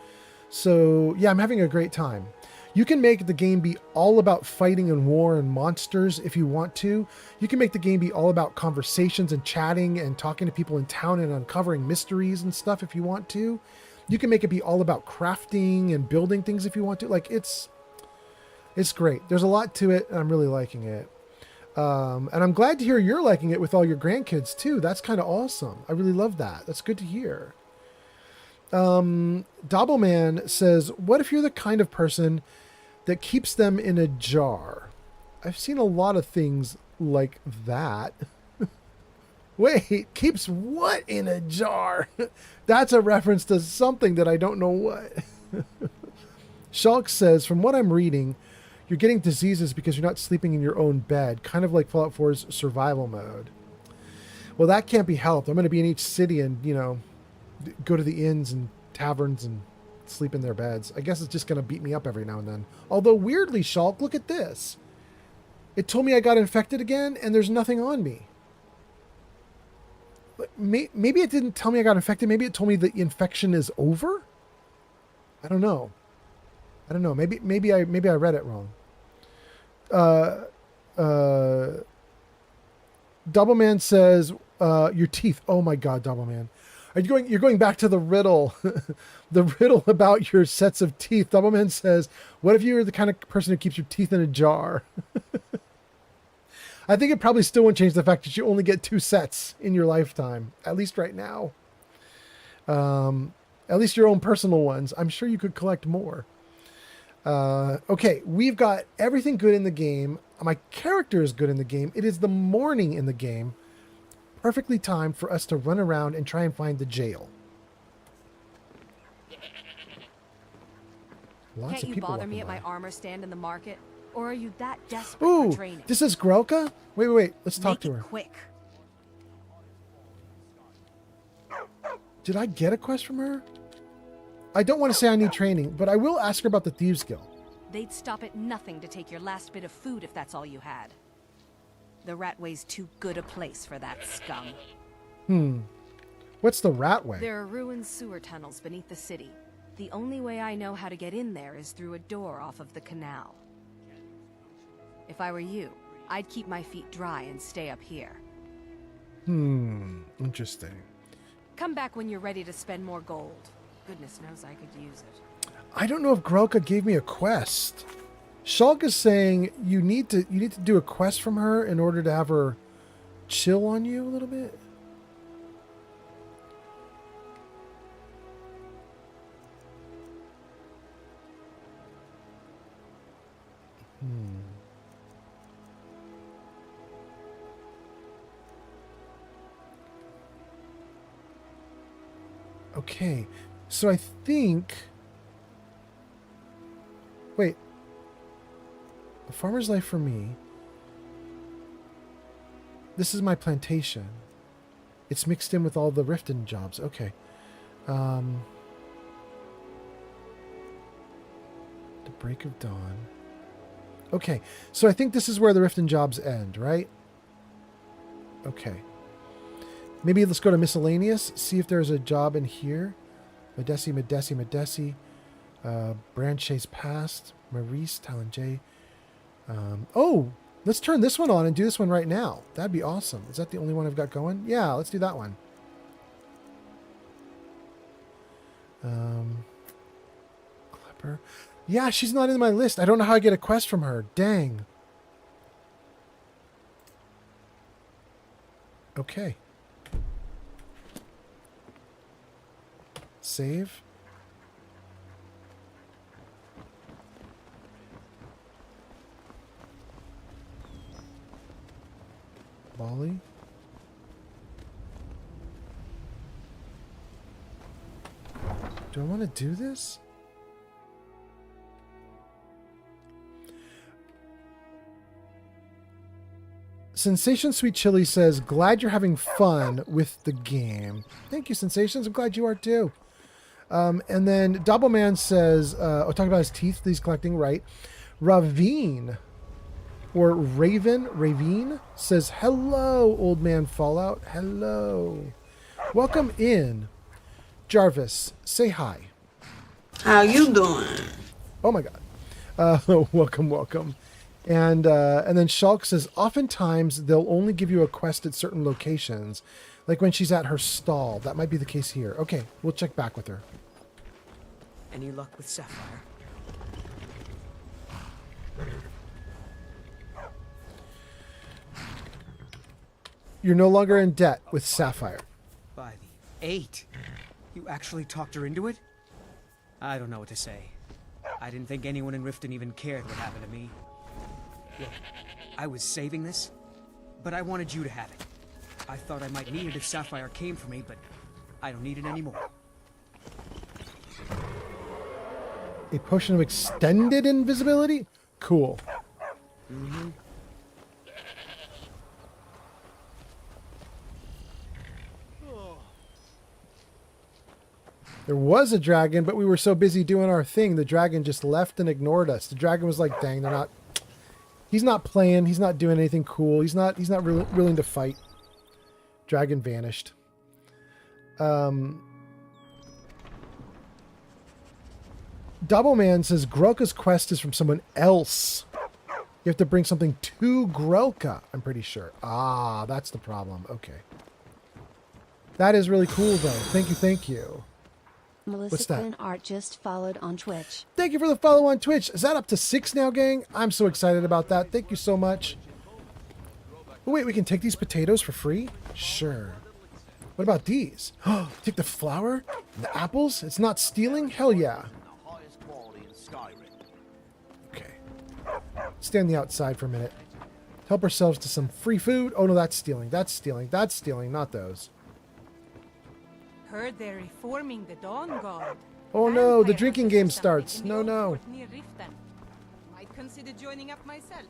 So yeah, I'm having a great time. You can make the game be all about fighting and war and monsters if you want to. You can make the game be all about conversations and chatting and talking to people in town and uncovering mysteries and stuff if you want to. You can make it be all about crafting and building things if you want to. Like It's great. There's a lot to it, and I'm really liking it. And I'm glad to hear you're liking it with all your grandkids, too. That's kind of awesome. I really love that. That's good to hear. Dobbleman says, what if you're the kind of person that keeps them in a jar? I've seen a lot of things like that. Wait, keeps what in a jar? That's a reference to something that I don't know what. Shulk says, from what I'm reading, you're getting diseases because you're not sleeping in your own bed, kind of like Fallout 4's survival mode. Well, that can't be helped. I'm going to be in each city and, you know, go to the inns and taverns and sleep in their beds. I guess it's just going to beat me up every now and then. Although, weirdly, Shulk, look at this. It told me I got infected again, and there's nothing on me. Maybe it didn't tell me I got infected. Maybe it told me the infection is over. I don't know. Maybe I read it wrong. Doubleman says, your teeth. Oh my God, Doubleman. You're going back to the riddle, the riddle about your sets of teeth. Doubleman says, what if you were the kind of person who keeps your teeth in a jar? I think it probably still won't change the fact that you only get 2 sets in your lifetime, at least right now. At least your own personal ones. I'm sure you could collect more. Okay, we've got everything good in the game. My character is good in the game. It is the morning in the game. Perfectly timed for us to run around and try and find the jail. Can't you bother me at my armor stand in the market? Or are you that desperate Ooh, for training? this is Grelka? Wait. Let's talk to her. Quick. Did I get a quest from her? I don't want to say I need training, but I will ask her about the Thieves Guild. They'd stop at nothing to take your last bit of food if that's all you had. The Ratway's too good a place for that scum. What's the Ratway? There are ruined sewer tunnels beneath the city. The only way I know how to get in there is through a door off of the canal. If I were you, I'd keep my feet dry and stay up here. Interesting. Come back when you're ready to spend more gold. Goodness knows I could use it. I don't know if Grelka gave me a quest. Shulk is saying you need to do a quest from her in order to have her chill on you a little bit. Okay, so I think... Wait. A farmer's life for me. This is my plantation. It's mixed in with all the Riften jobs. Okay. The break of dawn. Okay, so I think this is where the Riften jobs end, right? Okay. Maybe let's go to miscellaneous, see if there's a job in here. Medesi. Branchay's Past, Maurice, Talon J. Oh, let's turn this one on and do this one right now. That'd be awesome. Is that the only one I've got going? Yeah, let's do that one. Klepper. Yeah, she's not in my list. I don't know how I get a quest from her. Dang. Okay. Save. Molly. Do I want to do this? Sensation Sweet Chili says, glad you're having fun with the game. Thank you, Sensations. I'm glad you are too. And then Doubleman says, talking about his teeth that he's collecting, right? Ravine, or Ravine says, hello, old man Fallout. Hello. Welcome in. Jarvis, say hi. How you doing? Oh my God. Welcome. And then Shulk says, oftentimes they'll only give you a quest at certain locations, like when she's at her stall. That might be the case here. Okay, we'll check back with her. Any luck with Sapphire? You're no longer in debt with Sapphire. By the 8. You actually talked her into it? I don't know what to say. I didn't think anyone in Riften even cared what happened to me. Look, I was saving this, but I wanted you to have it. I thought I might need it if Sapphire came for me, but I don't need it anymore. A potion of extended invisibility? Cool. Mm-hmm. There was a dragon, but we were so busy doing our thing, the dragon just left and ignored us. The dragon was like, dang, they're not... He's not playing. He's not doing anything cool. He's not really willing to fight. Dragon vanished. Doubleman says Grelka's quest is from someone else. You have to bring something to Grelka, I'm pretty sure. Ah, that's the problem. Okay. That is really cool, though. Thank you, thank you. Melissa Quinn Art just followed on Twitch. Thank you for the follow on Twitch. Is that up to 6 now, gang? I'm so excited about that. Thank you so much. Oh, wait, we can take these potatoes for free? Sure. What about these? Take the flour? And the apples? It's not stealing? Hell yeah. Okay. Stay on the outside for a minute. Help ourselves to some free food. Oh, no, that's stealing. That's stealing. That's stealing. Not those. Heard they're reforming the Dawn God. Oh no, the drinking game starts. No, no. Might consider joining up myself.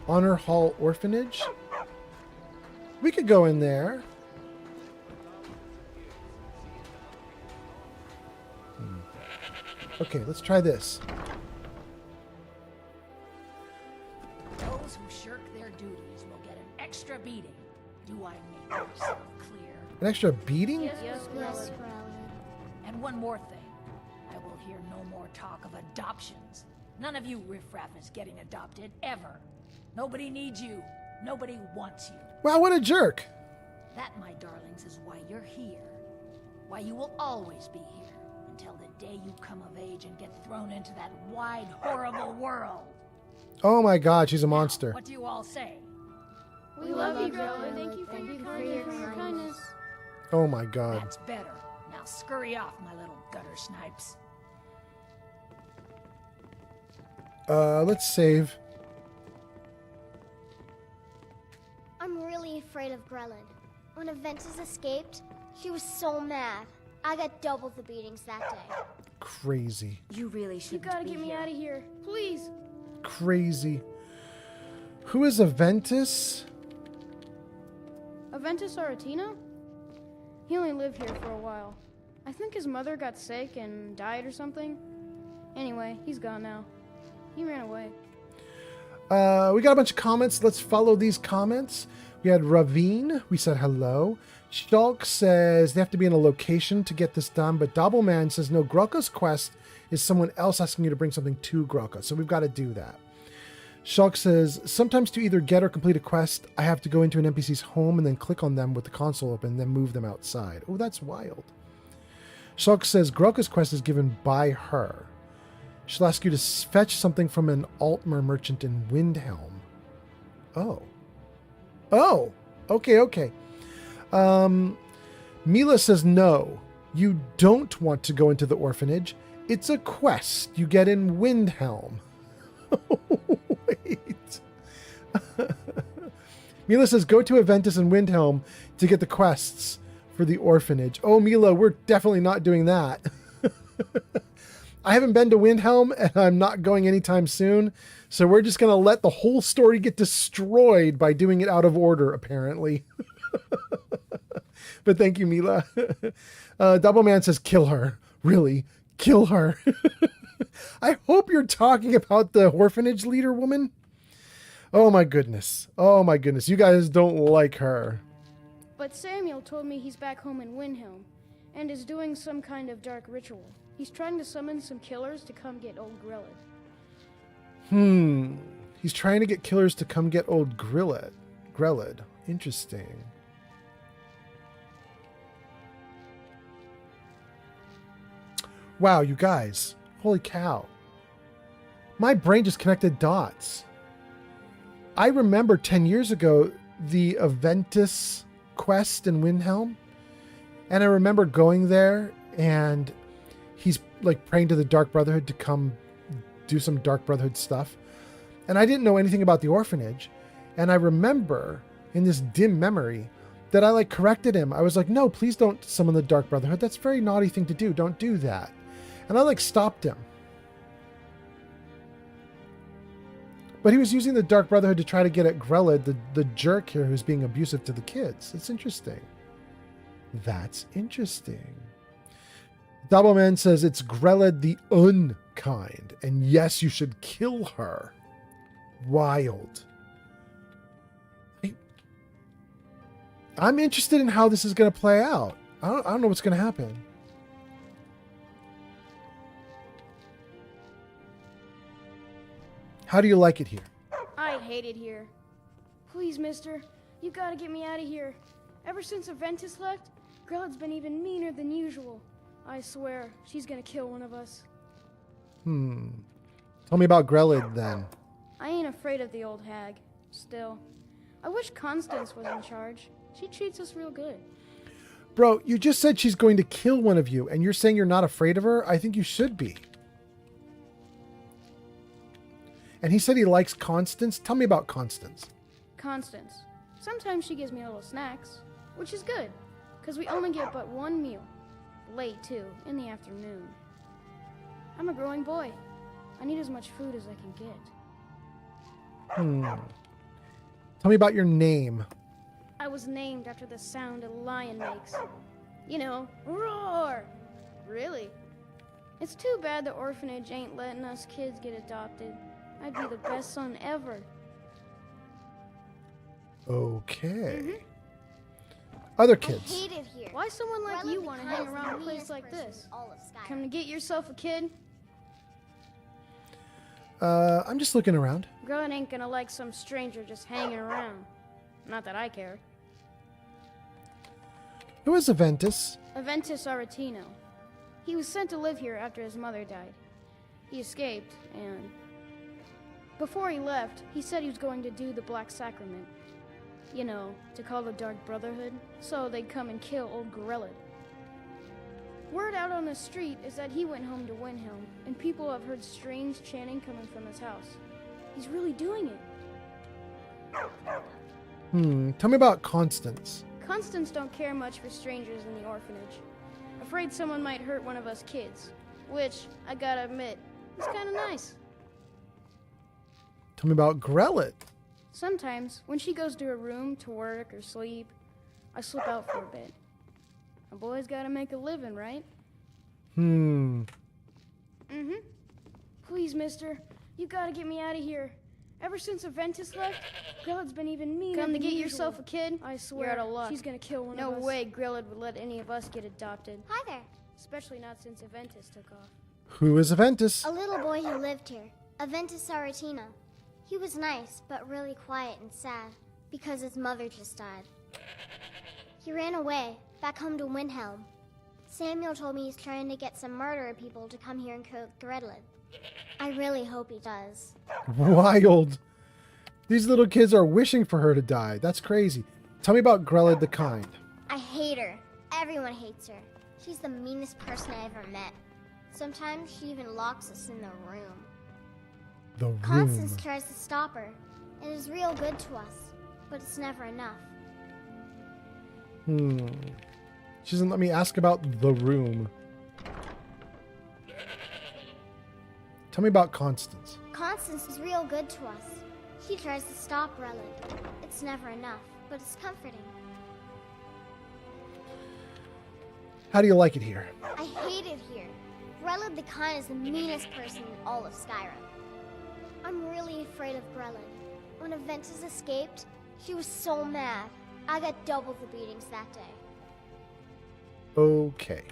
Honor Hall Orphanage? We could go in there. Okay, let's try this. Those who shirk their duties will get an extra beating. Do I make myself clear? An extra beating? Yes, and one more thing. I will hear no more talk of adoptions. None of you riffraff is getting adopted, ever. Nobody needs you. Nobody wants you. Wow, what a jerk. That, my darlings, is why you're here. Why you will always be here. Until the day you come of age and get thrown into that wide, horrible world. Oh my god, she's a monster. Now, what do you all say? We love you, Grelka. Thank you for your kindness. Oh my god. That's better. Now scurry off, my little gutter snipes. Let's save. I'm really afraid of Grelin. When Aventus escaped, she was so mad. I got double the beatings that day. Crazy. You really should. You gotta get me out of here, please. Crazy. Who is Aventus? Aventus Aratina? He only lived here for a while. I think his mother got sick and died or something. Anyway, he's gone now. He ran away. We got a bunch of comments. Let's follow these comments. We had Ravine. We said hello. Shulk says they have to be in a location to get this done, but Doubleman says no, Grelka's quest is someone else asking you to bring something to Grelka, so we've got to do that. Shulk says, sometimes to either get or complete a quest, I have to go into an NPC's home and then click on them with the console open, then move them outside. Oh, that's wild. Shulk says Grelka's quest is given by her. She'll ask you to fetch something from an Altmer merchant in Windhelm. Oh. Oh! Okay. Mila says no. You don't want to go into the orphanage. It's a quest you get in Windhelm. Wait. Mila says go to Aventus and Windhelm to get the quests for the orphanage. Oh, Mila, we're definitely not doing that. I haven't been to Windhelm and I'm not going anytime soon. So we're just going to let the whole story get destroyed by doing it out of order, apparently. But thank you, Mila. Doubleman says, kill her. Really? Kill her. I hope you're talking about the orphanage leader woman. Oh my goodness. Oh my goodness. You guys don't like her. But Samuel told me he's back home in Windhelm and is doing some kind of dark ritual. He's trying to summon some killers to come get old Grelid. He's trying to get killers to come get old Grelid. Interesting. Wow, you guys. Holy cow. My brain just connected dots. I remember 10 years ago the Aventus quest in Windhelm. And I remember going there and he's like praying to the Dark Brotherhood to come do some Dark Brotherhood stuff. And I didn't know anything about the orphanage. And I remember in this dim memory that I like corrected him. I was like, no, please don't summon the Dark Brotherhood. That's a very naughty thing to do. Don't do that. And I like stopped him. But he was using the Dark Brotherhood to try to get at Grelid, the jerk here who's being abusive to the kids. It's interesting. That's interesting. Doubleman says it's Grelid the unkind. And yes, you should kill her. Wild. I'm interested in how this is going to play out. I don't know what's going to happen. How do you like it here? I hate it here. Please, mister, you gotta get me out of here. Ever since Aventus left, Grelid's been even meaner than usual. I swear, she's gonna kill one of us. Tell me about Grelid, then. I ain't afraid of the old hag. Still, I wish Constance was in charge. She treats us real good. Bro, you just said she's going to kill one of you, and you're saying you're not afraid of her? I think you should be. And he said he likes Constance. Tell me about Constance. Constance. Sometimes she gives me little snacks, which is good, because we only get but one meal. Late, too, in the afternoon. I'm a growing boy. I need as much food as I can get. Tell me about your name. I was named after the sound a lion makes. You know, roar! Really? It's too bad the orphanage ain't letting us kids get adopted. I'd be the best son ever. Okay. Other kids. I hate it here. Why someone like you want to hang around a place like this? Come to get yourself a kid? I'm just looking around. Grelid ain't gonna like some stranger just hanging around. Not that I care. Who is Aventus? Aventus Aretino. He was sent to live here after his mother died. He escaped, and before he left, he said he was going to do the Black Sacrament. You know, to call the Dark Brotherhood, so they'd come and kill old Grelid. Word out on the street is that he went home to Windhelm, and people have heard strange chanting coming from his house. He's really doing it. Tell me about Constance. Constance don't care much for strangers in the orphanage. Afraid someone might hurt one of us kids, which, I gotta admit, is kinda nice. Tell me about Grelid. Sometimes, when she goes to her room to work or sleep, I slip out for a bit. A boy's gotta make a living, right? Please, mister, you gotta get me out of here. Ever since Aventus left, Grelid's been even meaner. Come to get yourself a kid? I swear, you're out of luck. She's gonna kill one of us. No way Grelid would let any of us get adopted. Hi there. Especially not since Aventus took off. Who is Aventus? A little boy who lived here, Aventus Aretino. He was nice, but really quiet and sad, because his mother just died. He ran away, back home to Windhelm. Samuel told me he's trying to get some murderer people to come here and kill Grelid. I really hope he does. Wild. These little kids are wishing for her to die. That's crazy. Tell me about Grelid the Kind. I hate her. Everyone hates her. She's the meanest person I ever met. Sometimes she even locks us in the room. The room. Constance tries to stop her, and is real good to us, but it's never enough. She doesn't let me ask about the room. Tell me about Constance. Constance is real good to us. She tries to stop Grelid. It's never enough, but it's comforting. How do you like it here? I hate it here. Grelid the Kind is the meanest person in all of Skyrim. I'm really afraid of Grelid. When Aventus escaped, she was so mad. I got double the beatings that day. Okay.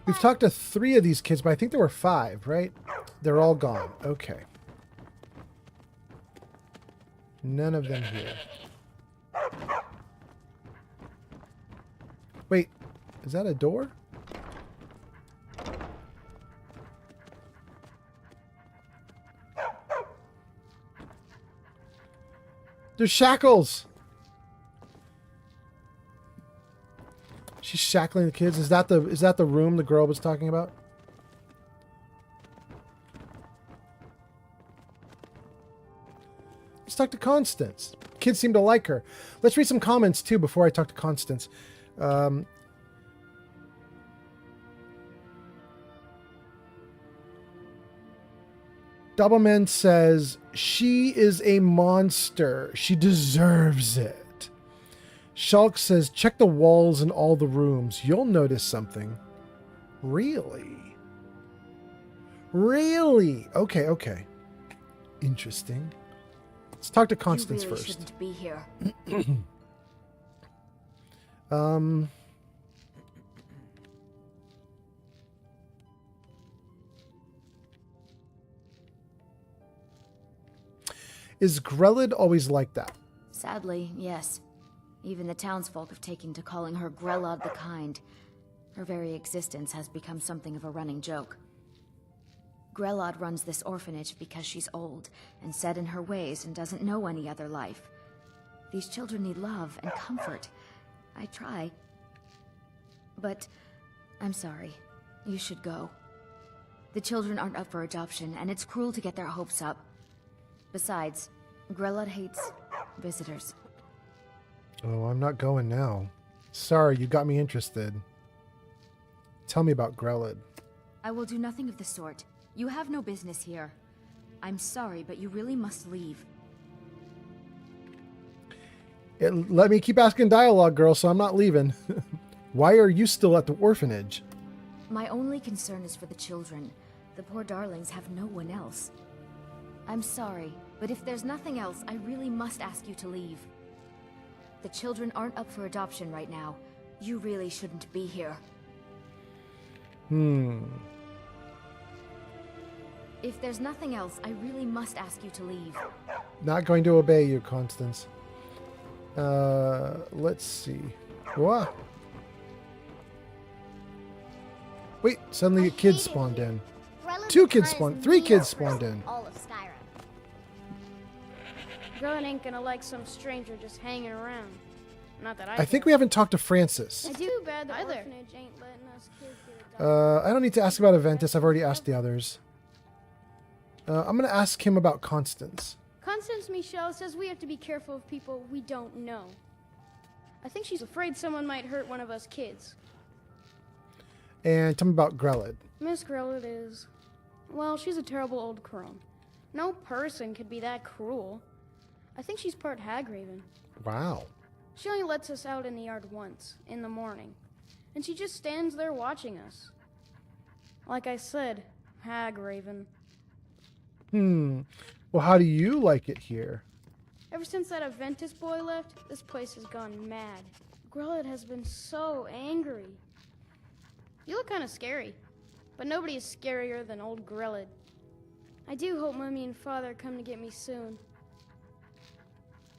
We've talked to 3 of these kids, but I think there were 5, right? They're all gone. Okay. None of them here. Wait, is that a door? There's shackles. She's shackling the kids. Is that the room the girl was talking about? Let's talk to Constance. Kids seem to like her. Let's read some comments too before I talk to Constance. Doubleman says, she is a monster. She deserves it. Shulk says, check the walls in all the rooms. You'll notice something. Really? Really? Okay, okay. Interesting. Let's talk to Constance you really first. Shouldn't be here. Is Grelid always like that? Sadly, yes. Even the townsfolk have taken to calling her Grelod the Kind. Her very existence has become something of a running joke. Grelod runs this orphanage because she's old and set in her ways and doesn't know any other life. These children need love and comfort. I try. But I'm sorry. You should go. The children aren't up for adoption, and it's cruel to get their hopes up. Besides, Grelod hates visitors. Oh, I'm not going now. Sorry, you got me interested. Tell me about Grelid. I will do nothing of the sort. You have no business here. I'm sorry, but you really must leave. Let me keep asking dialogue, girl, so I'm not leaving. Why are you still at the orphanage? My only concern is for the children. The poor darlings have no one else. I'm sorry, but if there's nothing else, I really must ask you to leave. The children aren't up for adoption right now. You really shouldn't be here. If there's nothing else, I really must ask you to leave. Not going to obey you, Constance. Let's see. What? Wait, suddenly a kid spawned in. Two kids spawned. 3 kids spawned in. All of Skyrim. Grelin ain't gonna like some stranger just hanging around. Not that I think we haven't talked to Francis. I do bad the orphanage ain't letting us kids get adopted. I don't need to ask about Aventus. I've already asked the others. I'm going to ask him about Constance. Constance Michelle says we have to be careful of people we don't know. I think she's afraid someone might hurt one of us kids. And tell me about Grelid. Miss Grelid is... well, she's a terrible old crone. No person could be that cruel. I think she's part Hagraven. Wow. She only lets us out in the yard once, in the morning. And she just stands there watching us. Like I said, Hagraven. Well, how do you like it here? Ever since that Aventus boy left, this place has gone mad. Grelid has been so angry. You look kind of scary, but nobody is scarier than old Grelid. I do hope Mummy and Father come to get me soon.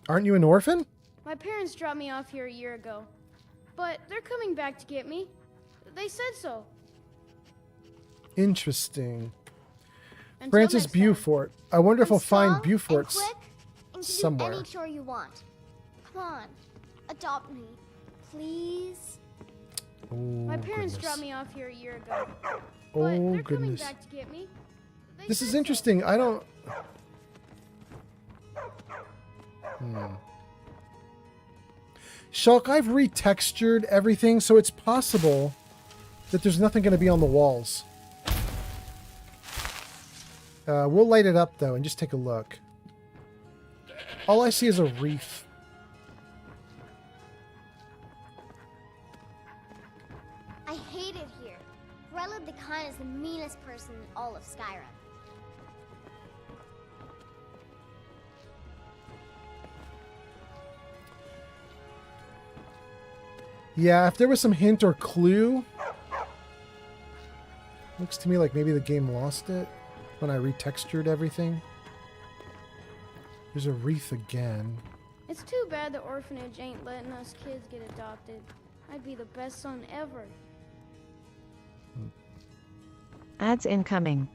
Aren't you an orphan? My parents dropped me off here a year ago, but they're coming back to get me. They said so. Interesting. Until Francis next time. Beaufort. I wonder if I'll find Beauforts And can somewhere. do any chore you want. Come on, adopt me, please. Oh, My parents goodness. dropped me off here a year ago, but Oh, they're coming goodness. back to get me. They This said is so. interesting. I don't... Shulk, I've retextured everything, so it's possible that there's nothing going to be on the walls. We'll light it up, though, and just take a look. All I see is a reef. I hate it here. Grelid the Kind is the meanest person in all of Skyrim. Yeah, if there was some hint or clue... Looks to me like maybe the game lost it when I retextured everything. There's a wreath again. It's too bad the orphanage ain't letting us kids get adopted. I'd be the best son ever. Ads incoming.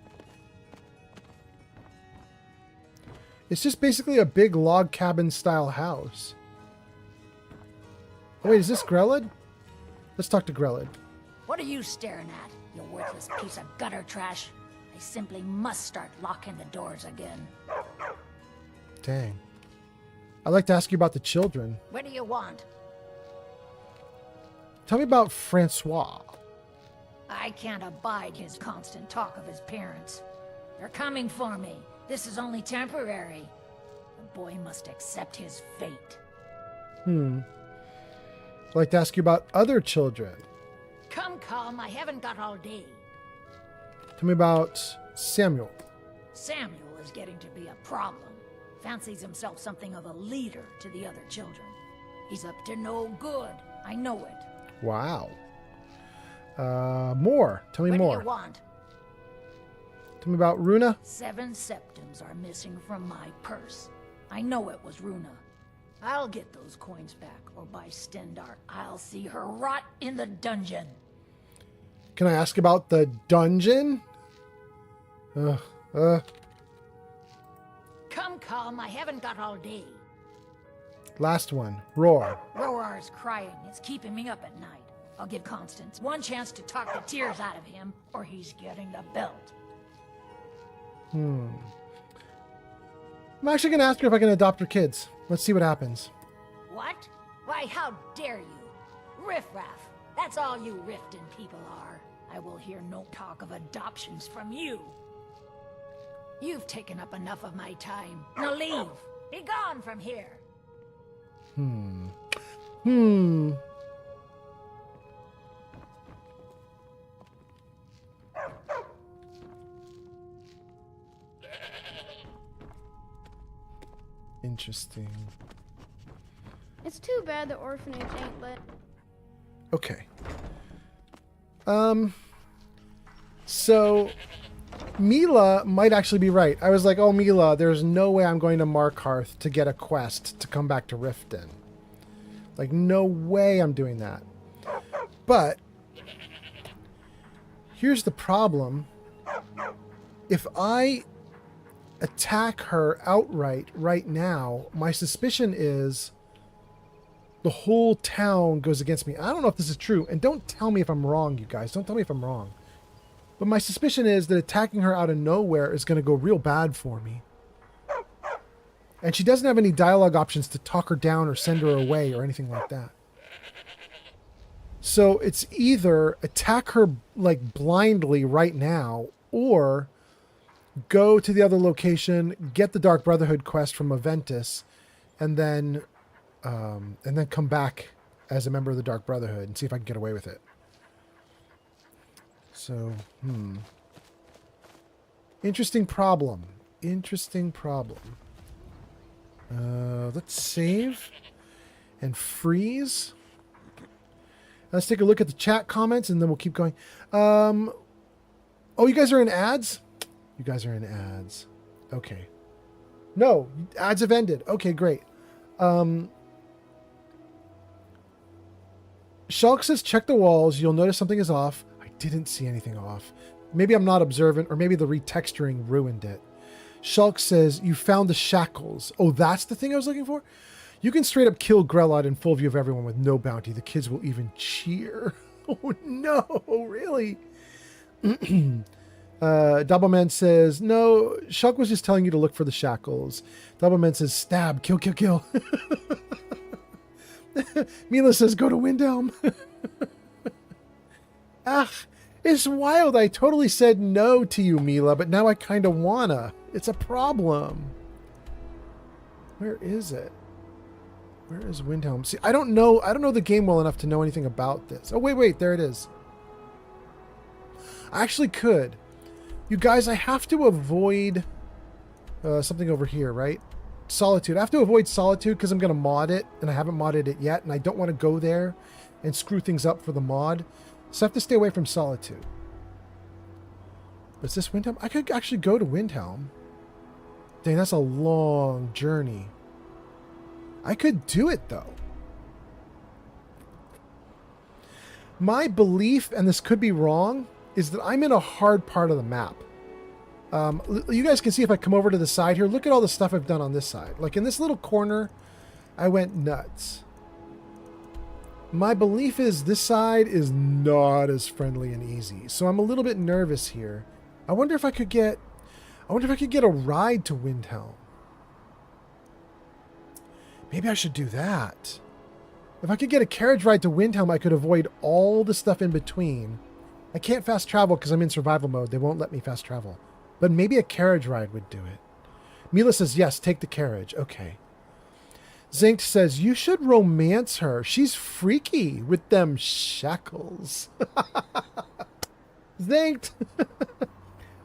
It's just basically a big log cabin style house. Oh, wait, is this Grelid? Let's talk to Grelid. What are you staring at, you worthless piece of gutter trash? I simply must start locking the doors again. Dang. I'd like to ask you about the children. What do you want? Tell me about Francois. I can't abide his constant talk of his parents. They're coming for me. This is only temporary. The boy must accept his fate. I'd like to ask you about other children. Come, I haven't got all day. Tell me about Samuel. Samuel is getting to be a problem. Fancies himself something of a leader to the other children. He's up to no good. I know it. Wow. More. Tell me more. What do you want? Tell me about Runa. 7 septims are missing from my purse. I know it was Runa. I'll get those coins back, or by Stendar, I'll see her rot in the dungeon. Can I ask about the dungeon? Come, I haven't got all day. Last one. Roar. Roar's crying. It's keeping me up at night. I'll give Constance one chance to talk the tears out of him, or he's getting the belt. I'm actually going to ask her if I can adopt her kids. Let's see what happens. What? Why, how dare you? Riffraff. That's all you Riften people are. I will hear no talk of adoptions from you. You've taken up enough of my time. Now leave. Be gone from here. Interesting. It's too bad the orphanage ain't lit. Okay. So Mila might actually be right. I was like, oh, Mila, there's no way I'm going to Markarth to get a quest to come back to Riften. Like, no way I'm doing that. But here's the problem. If I attack her outright right now, my suspicion is the whole town goes against me. I don't know if this is true, and don't tell me if I'm wrong, you guys. Don't tell me if I'm wrong. But my suspicion is that attacking her out of nowhere is going to go real bad for me. And she doesn't have any dialogue options to talk her down or send her away or anything like that. So it's either attack her like blindly right now, or go to the other location, get the Dark Brotherhood quest from Aventus, and then come back as a member of the Dark Brotherhood and see if I can get away with it. So, interesting problem. Interesting problem. Let's save and freeze. Let's take a look at the chat comments and then we'll keep going. Oh, you guys are in ads? You guys are in ads. Okay. No, ads have ended. Okay, great. Shulk says, check the walls. You'll notice something is off. I didn't see anything off. Maybe I'm not observant, or maybe the retexturing ruined it. Shulk says, you found the shackles. Oh, that's the thing I was looking for? You can straight up kill Grelod in full view of everyone with no bounty. The kids will even cheer. Oh, no, really? Doubleman says, no, Shulk was just telling you to look for the shackles. Doubleman says, stab, kill, kill, kill. Mila says, go to Windhelm. It's wild. I totally said no to you, Mila, but now I kind of wanna. It's a problem. Where is it? Where is Windhelm? See, I don't know the game well enough to know anything about this. Oh, wait, there it is. I actually could. You guys, I have to avoid something over here, right? Solitude. I have to avoid Solitude because I'm going to mod it, and I haven't modded it yet, and I don't want to go there and screw things up for the mod. So I have to stay away from Solitude. Is this Windhelm? I could actually go to Windhelm. Dang, that's a long journey. I could do it, though. My belief, and this could be wrong, is that I'm in a hard part of the map. You guys can see if I come over to the side here, look at all the stuff I've done on this side. Like in this little corner, I went nuts. My belief is this side is not as friendly and easy. So I'm a little bit nervous here. I wonder if I could get a ride to Windhelm. Maybe I should do that. If I could get a carriage ride to Windhelm, I could avoid all the stuff in between. I can't fast travel because I'm in survival mode. They won't let me fast travel. But maybe a carriage ride would do it. Mila says, yes, take the carriage. Okay. Zinkt says, you should romance her. She's freaky with them shackles. Zinkt.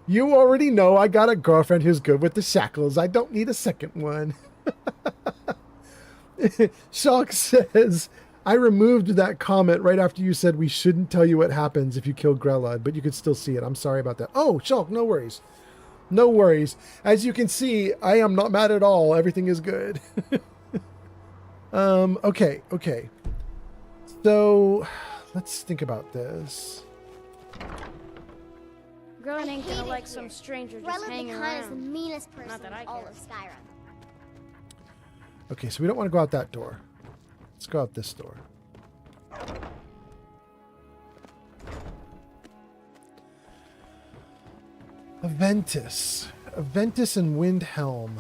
You already know I got a girlfriend who's good with the shackles. I don't need a second one. Shulk says, I removed that comment right after you said we shouldn't tell you what happens if you kill Grella, but you could still see it. I'm sorry about that. Oh, Shulk, no worries. No worries. As you can see, I am not mad at all. Everything is good. Okay. So, let's think about this. Grella ain't gonna like some stranger just hanging around. is the meanest person Not that I in all care. of Skyrim. Okay, so we don't want to go out that door. Let's go out this door. Aventus and Windhelm.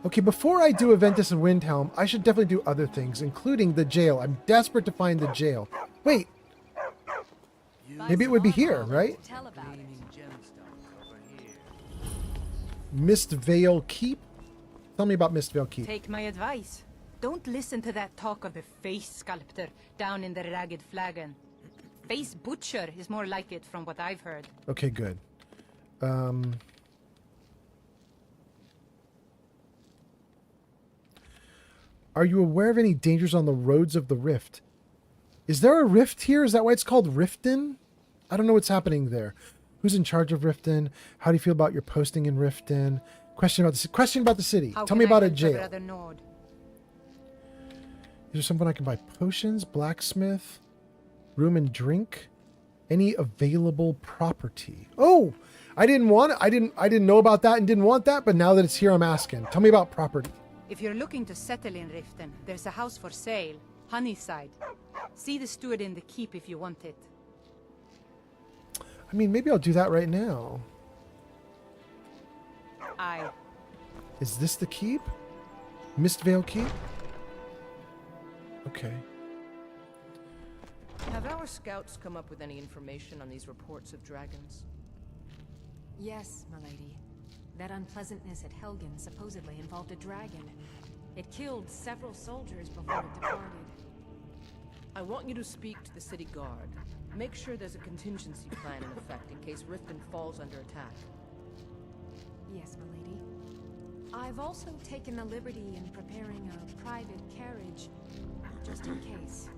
Okay, before I do Aventus and Windhelm, I should definitely do other things, including the jail. I'm desperate to find the jail. Wait. Maybe it would be here, right? Mistvale Keep? Tell me about Mistvale Keep. Take my advice. Don't listen to that talk of the face sculptor down in the Ragged Flagon. Face butcher is more like it from what I've heard. Okay, good. Are you aware of any dangers on the roads of the Rift? Is there a rift here? Is that why it's called Riften? I don't know what's happening there. Who's in charge of Riften? How do you feel about your posting in Riften? Question about the city. Tell me about a jail. Is there someone I can buy potions? Blacksmith? Room and drink? Any available property? Oh, I didn't know about that and didn't want that, but now that it's here, I'm asking. Tell me about property. If you're looking to settle in Riften, there's a house for sale, Honeyside. See the steward in the keep if you want it. I mean, maybe I'll do that right now. Aye. Is this the keep? Mistvale Keep? Okay. Have our scouts come up with any information on these reports of dragons? Yes, milady. That unpleasantness at Helgen supposedly involved a dragon. It killed several soldiers before it departed. I want you to speak to the city guard. Make sure there's a contingency plan in effect in case Riften falls under attack. Yes, milady. I've also taken the liberty in preparing a private carriage, just in case.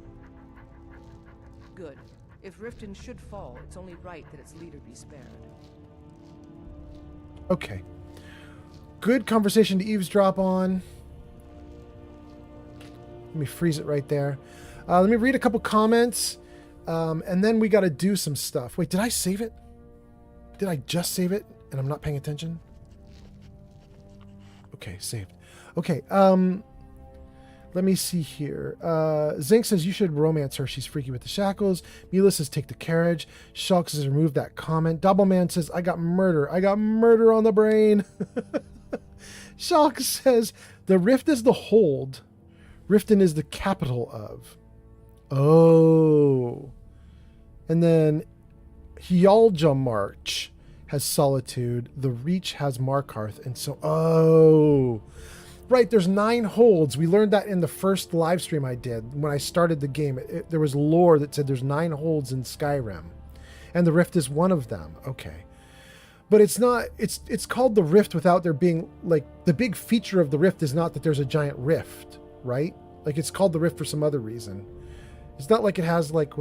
Good. If Riften should fall, it's only right that its leader be spared. Okay. Good conversation to eavesdrop on. Let me freeze it right there. Let me read a couple comments. And then we got to do some stuff. Wait, did I save it? Did I just save it and I'm not paying attention? Okay, saved. Okay, let me see here. Zinc says you should romance her. She's freaky with the shackles. Mila says take the carriage. Shulk says remove that comment. Doubleman says I got murder. I got murder on the brain. Shulk says the Rift is the hold. Riften is the capital of. Oh. And then Hyalja March has Solitude. The Reach has Markarth. And so, oh. Right, there's 9 holds. We learned that in the first live stream I did. When I started the game, there was lore that said there's 9 holds in Skyrim. And the Rift is one of them. Okay. But it's not, it's called the Rift without there being, like, the big feature of the Rift is not that there's a giant rift, right? Like, it's called the Rift for some other reason. It's not like it has, like,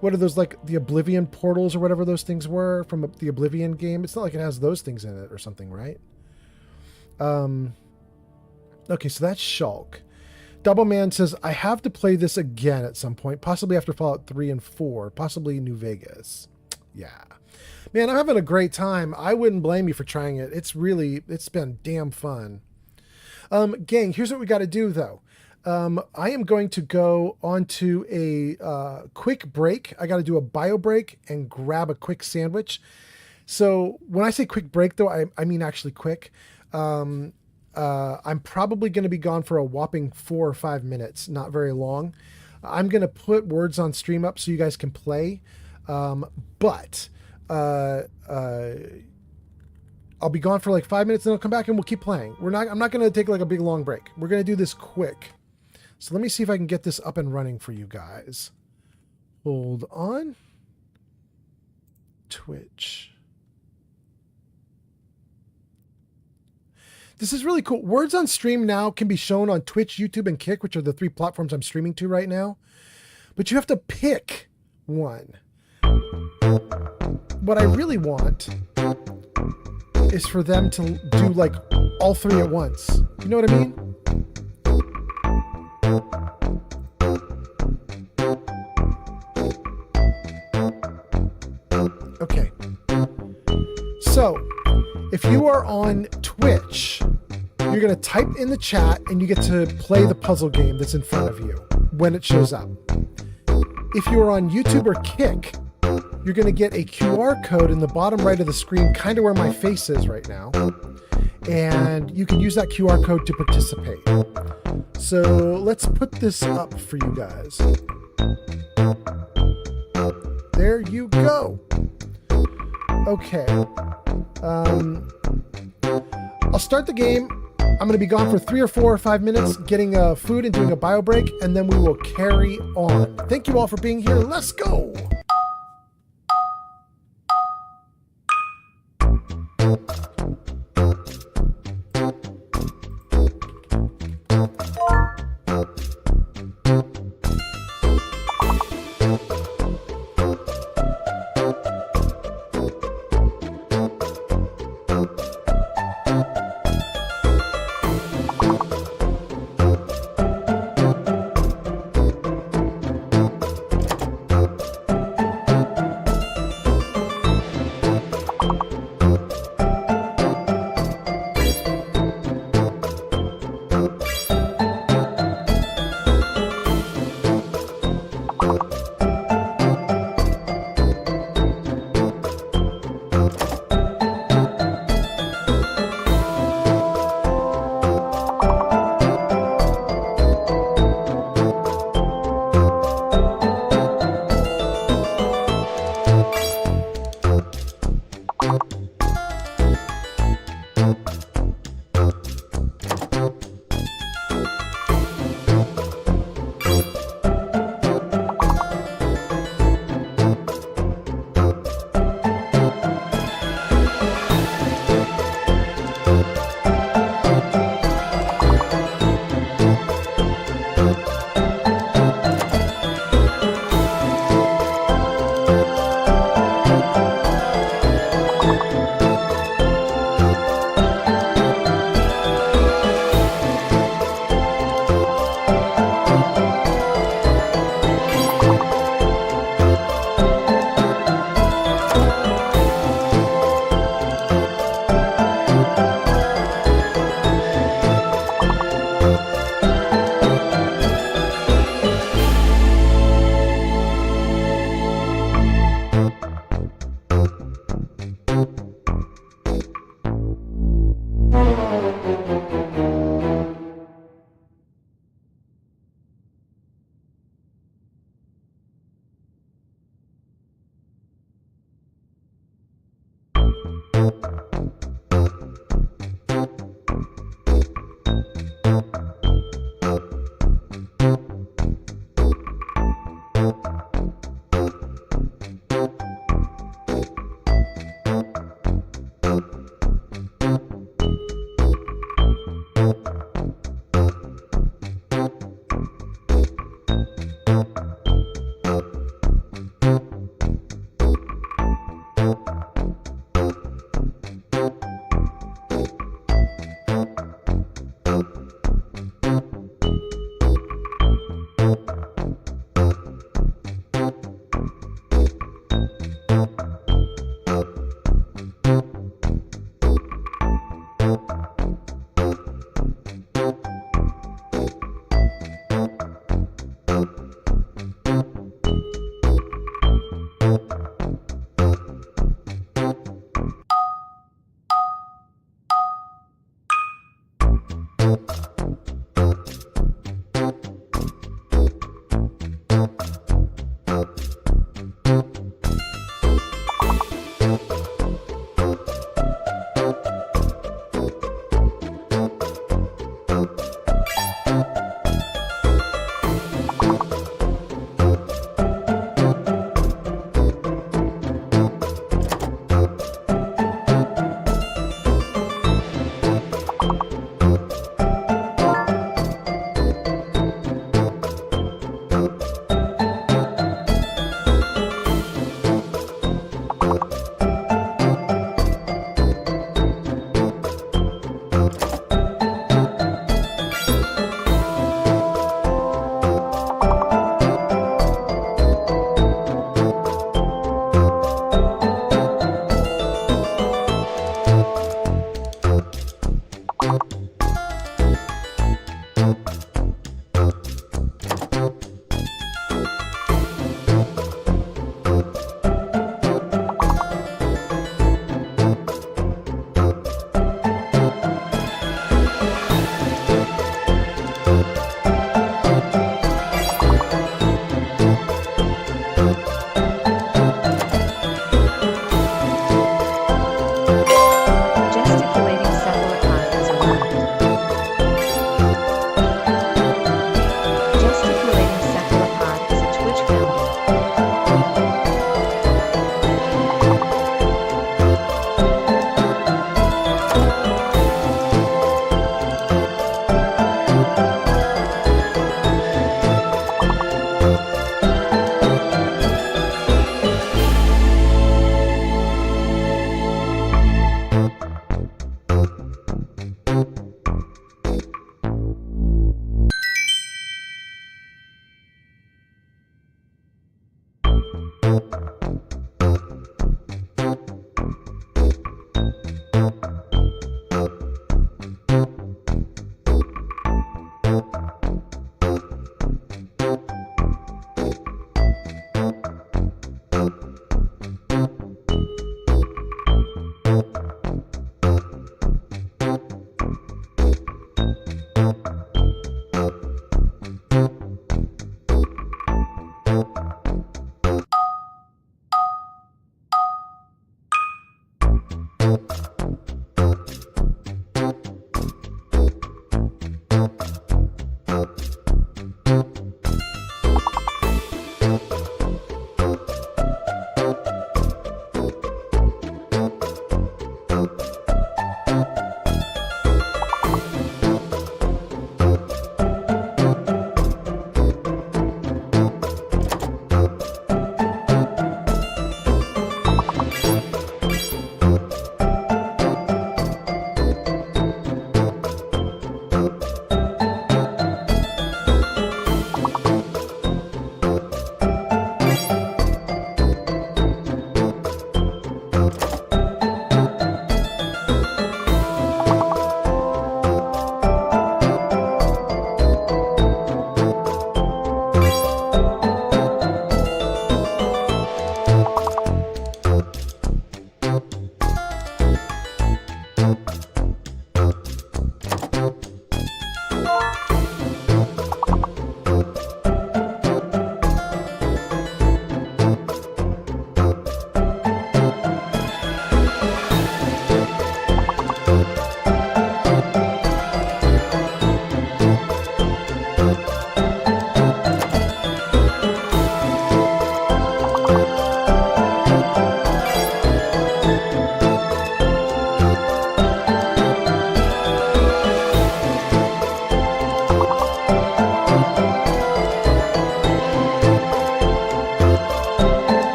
what are those, like, the Oblivion portals or whatever those things were from the Oblivion game? It's not like it has those things in it or something, right? Okay, so that's Shulk. Doubleman says, I have to play this again at some point, possibly after Fallout 3 and 4, possibly New Vegas. Yeah. Man, I'm having a great time. I wouldn't blame you for trying it. It's been damn fun. Gang, here's what we got to do, though. I am going to go onto a quick break. I got to do a bio break and grab a quick sandwich. So when I say quick break, though, I mean actually quick. I'm probably going to be gone for a whopping 4 or 5 minutes, not very long. I'm going to put words on stream up so you guys can play. But I'll be gone for like 5 minutes and I'll come back and we'll keep playing. I'm not going to take like a big long break. We're going to do this quick. So let me see if I can get this up and running for you guys. Hold on. Twitch. This is really cool. Words on stream now can be shown on Twitch, YouTube, and Kick, which are the 3 platforms I'm streaming to right now. But you have to pick one. What I really want is for them to do like all 3 at once. You know what I mean? Okay. So, if you are on Twitch, you're going to type in the chat and you get to play the puzzle game that's in front of you when it shows up. If you are on YouTube or Kick, you're going to get a QR code in the bottom right of the screen, kind of where my face is right now. And you can use that QR code to participate. So let's put this up for you guys. There you go. Okay. I'll start the game. I'm going to be gone for 3 or 4 or 5 minutes getting food and doing a bio break, and then we will carry on. Thank you all for being here. Let's go.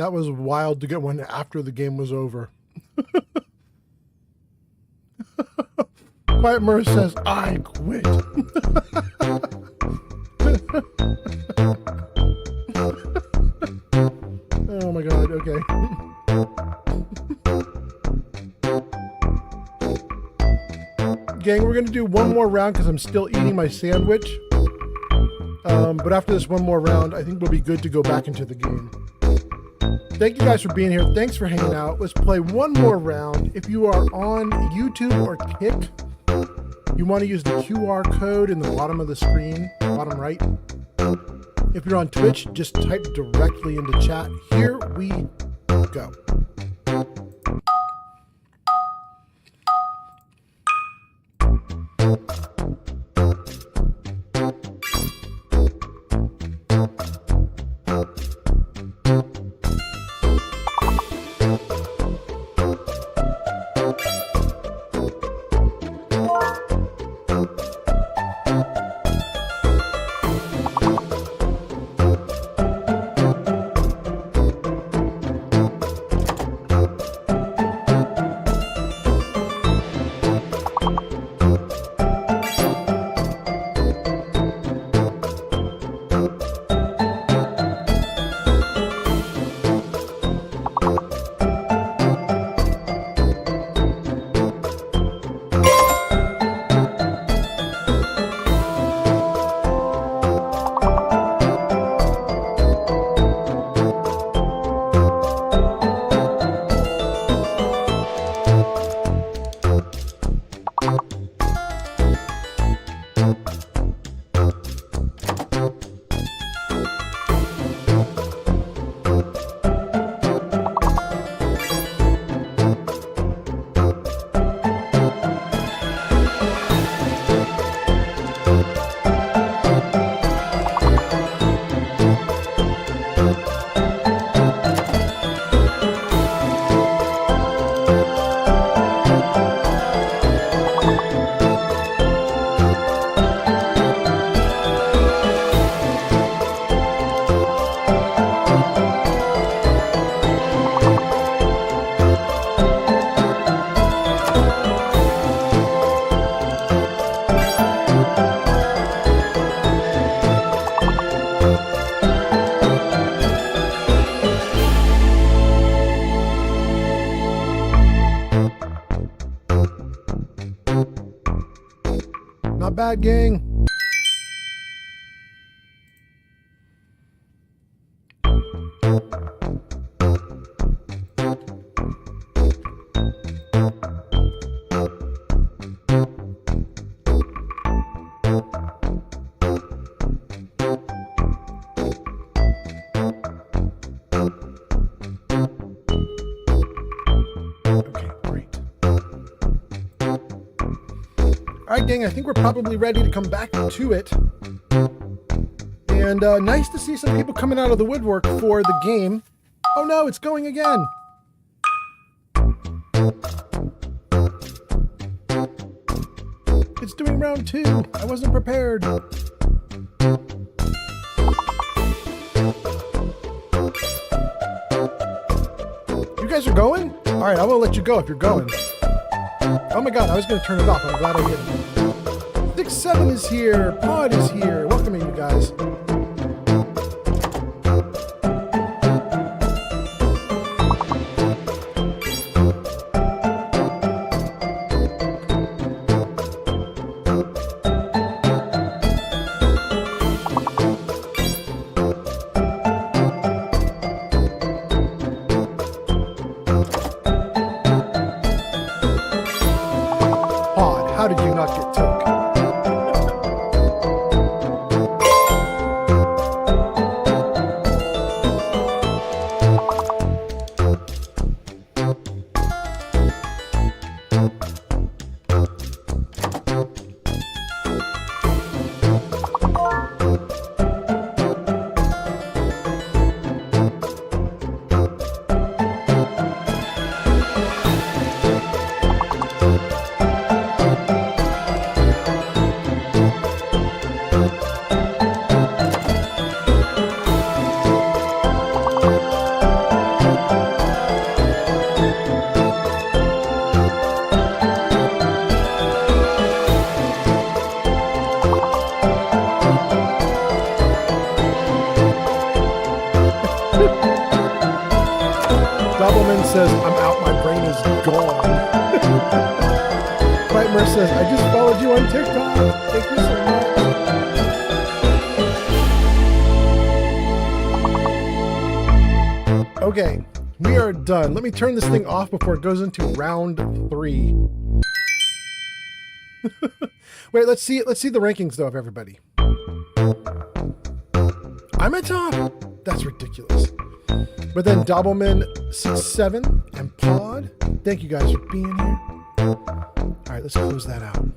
That was wild to get one after the game was over. Quiet Merce says, I quit. Oh my god, okay. Gang, we're going to do one more round because I'm still eating my sandwich. But after this one more round, I think we'll be good to go back into the game. Thank you guys for being here. Thanks for hanging out. Let's play one more round. If you are on YouTube or Kick, you want to use the QR code in the bottom of the screen, bottom right. If you're on Twitch, just type directly into chat. Here we go. Not bad, gang. Alright, gang, I think we're probably ready to come back to it. And nice to see some people coming out of the woodwork for the game. Oh no, it's going again. It's doing round 2. I wasn't prepared. You guys are going? Alright, I won't let you go if you're going. Oh my god, I was going to turn it off. I'm glad I didn't. 6-7 is here. Pod is here. Welcome you guys. How did you not get took? Sarah says, I just followed you on TikTok. Thank you so much. Okay, we are done. Let me turn this thing off before it goes into round 3. Wait, let's see the rankings though of everybody. I'm at top. That's ridiculous. But then Dobbleman 67 and Pod. Thank you guys for being here. All right, let's close that out.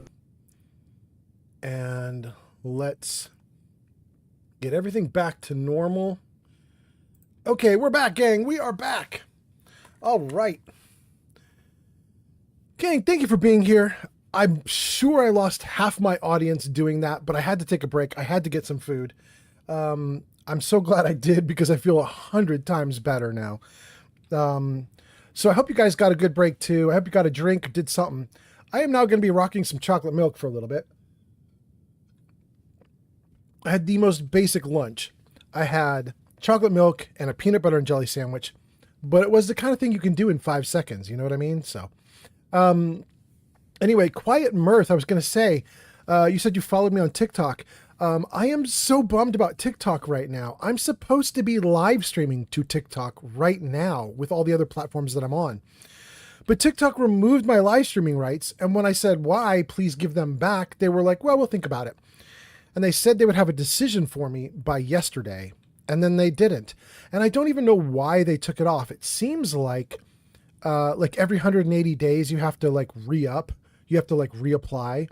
And let's get everything back to normal. Okay, we're back, gang. We are back. All right. Gang, thank you for being here. I'm sure I lost half my audience doing that, but I had to take a break. I had to get some food. I'm so glad I did because I feel 100 times better now. So I hope you guys got a good break too. I hope you got a drink or did something. I am now going to be rocking some chocolate milk for a little bit. I had the most basic lunch. I had chocolate milk and a peanut butter and jelly sandwich, but it was the kind of thing you can do in 5 seconds. You know what I mean? So, anyway, Quiet Mirth, I was going to say, you said you followed me on TikTok. I am so bummed about TikTok right now. I'm supposed to be live streaming to TikTok right now with all the other platforms that I'm on. But TikTok removed my live streaming rights. And when I said, why, please give them back, they were like, well, we'll think about it. And they said they would have a decision for me by yesterday. And then they didn't. And I don't even know why they took it off. It seems like every 180 days you have to re-up. You have to reapply.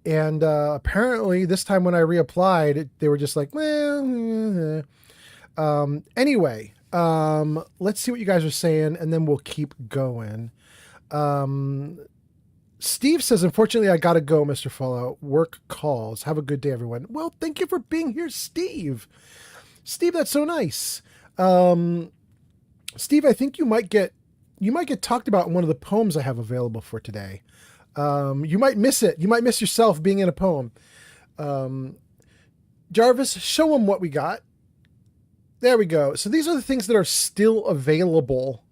And apparently this time when I reapplied, they were just like, well, anyway, let's see what you guys are saying, and then we'll keep going. Steve says, unfortunately, I got to go, Mr. Fallout. Work calls. Have a good day, everyone. Well, thank you for being here, Steve. Steve, that's so nice. Steve, I think you might get talked about in one of the poems I have available for today. You might miss it. You might miss yourself being in a poem. Jarvis, show them what we got. There we go. So these are the things that are still available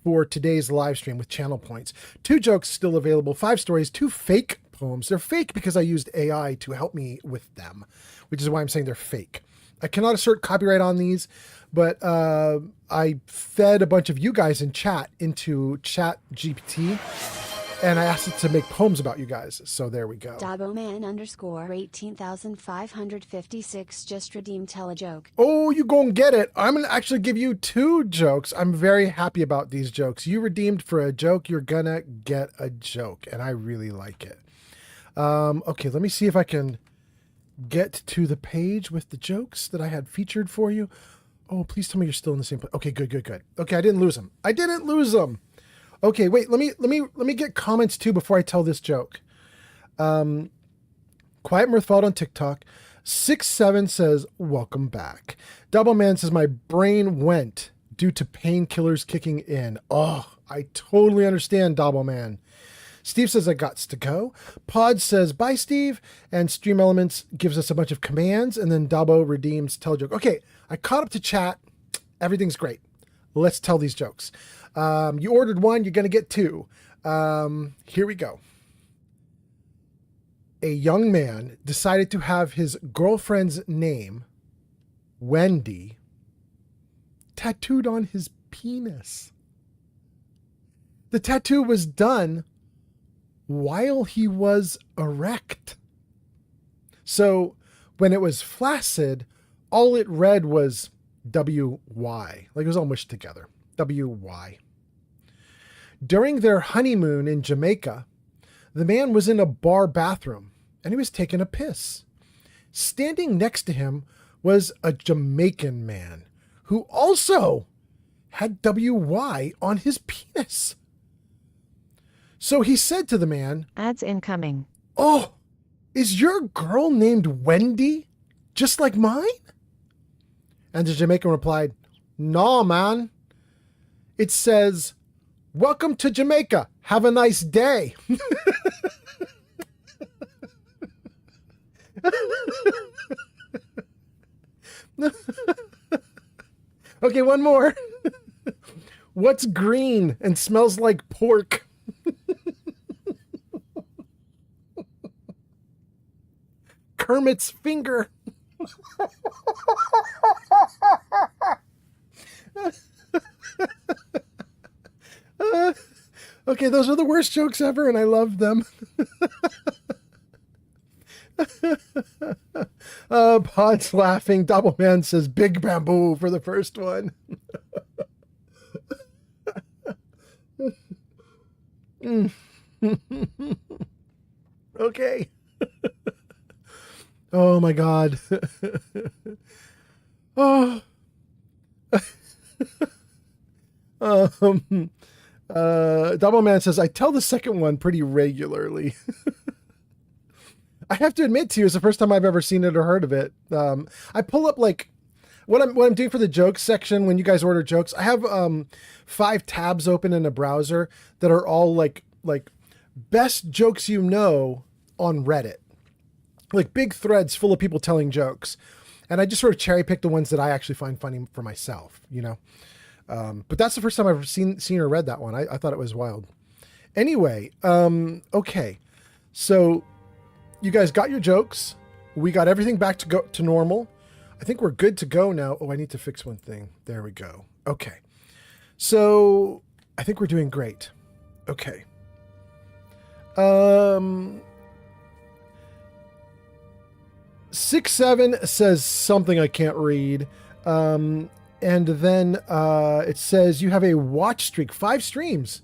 for today's live stream with channel points. 2 jokes still available, 5 stories, 2 fake poems. They're fake because I used AI to help me with them, which is why I'm saying they're fake. I cannot assert copyright on these, but I fed a bunch of you guys in chat into ChatGPT. And I asked it to make poems about you guys. So there we go. Daboman _ 18,556 just redeemed tell a joke. Oh, you gonna get it. I'm gonna actually give you 2 jokes. I'm very happy about these jokes. You redeemed for a joke. You're gonna get a joke. And I really like it. Okay, let me see if I can get to the page with the jokes that I had featured for you. Oh, please tell me you're still in the same place. Okay, good. Okay, I didn't lose them. Okay, wait, let me get comments too before I tell this joke. Quiet Mirth followed on TikTok. 67 says, welcome back. Double Man says, my brain went due to painkillers kicking in. Oh, I totally understand, Double Man. Steve says, I gots to go. Pod says, bye, Steve. And Stream Elements gives us a bunch of commands. And then Dabo redeems tell joke. Okay, I caught up to chat. Everything's great. Let's tell these jokes. You ordered 1, you're going to get 2. Here we go. A young man decided to have his girlfriend's name, Wendy, tattooed on his penis. The tattoo was done while he was erect. So when it was flaccid, all it read was W-Y. Like it was all mushed together. W-Y. During their honeymoon in Jamaica, the man was in a bar bathroom and he was taking a piss. Standing next to him was a Jamaican man who also had W-Y on his penis. So he said to the man, ads incoming. Oh, is your girl named Wendy just like mine? And the Jamaican replied, no, man. It says, welcome to Jamaica. Have a nice day. Okay, one more. What's green and smells like pork? hermit's finger. Okay, those are the worst jokes ever, and I love them. Pod's laughing. Doppelman says big bamboo for the first one. Okay. Oh my God. Oh. Doubleman says, I tell the second one pretty regularly. I have to admit to you, it's the first time I've ever seen it or heard of it. I pull up like what I'm doing for the jokes section when you guys order jokes. I have 5 tabs open in a browser that are all like best jokes you know on Reddit. Like big threads full of people telling jokes. And I just sort of cherry pick the ones that I actually find funny for myself, you know. But that's the first time I've ever seen or read that one. I thought it was wild. Anyway, okay. So you guys got your jokes. We got everything back to normal. I think we're good to go now. Oh, I need to fix one thing. There we go. Okay. So I think we're doing great. Okay. 6-7 says something I can't read. And then it says you have a watch streak, 5 streams.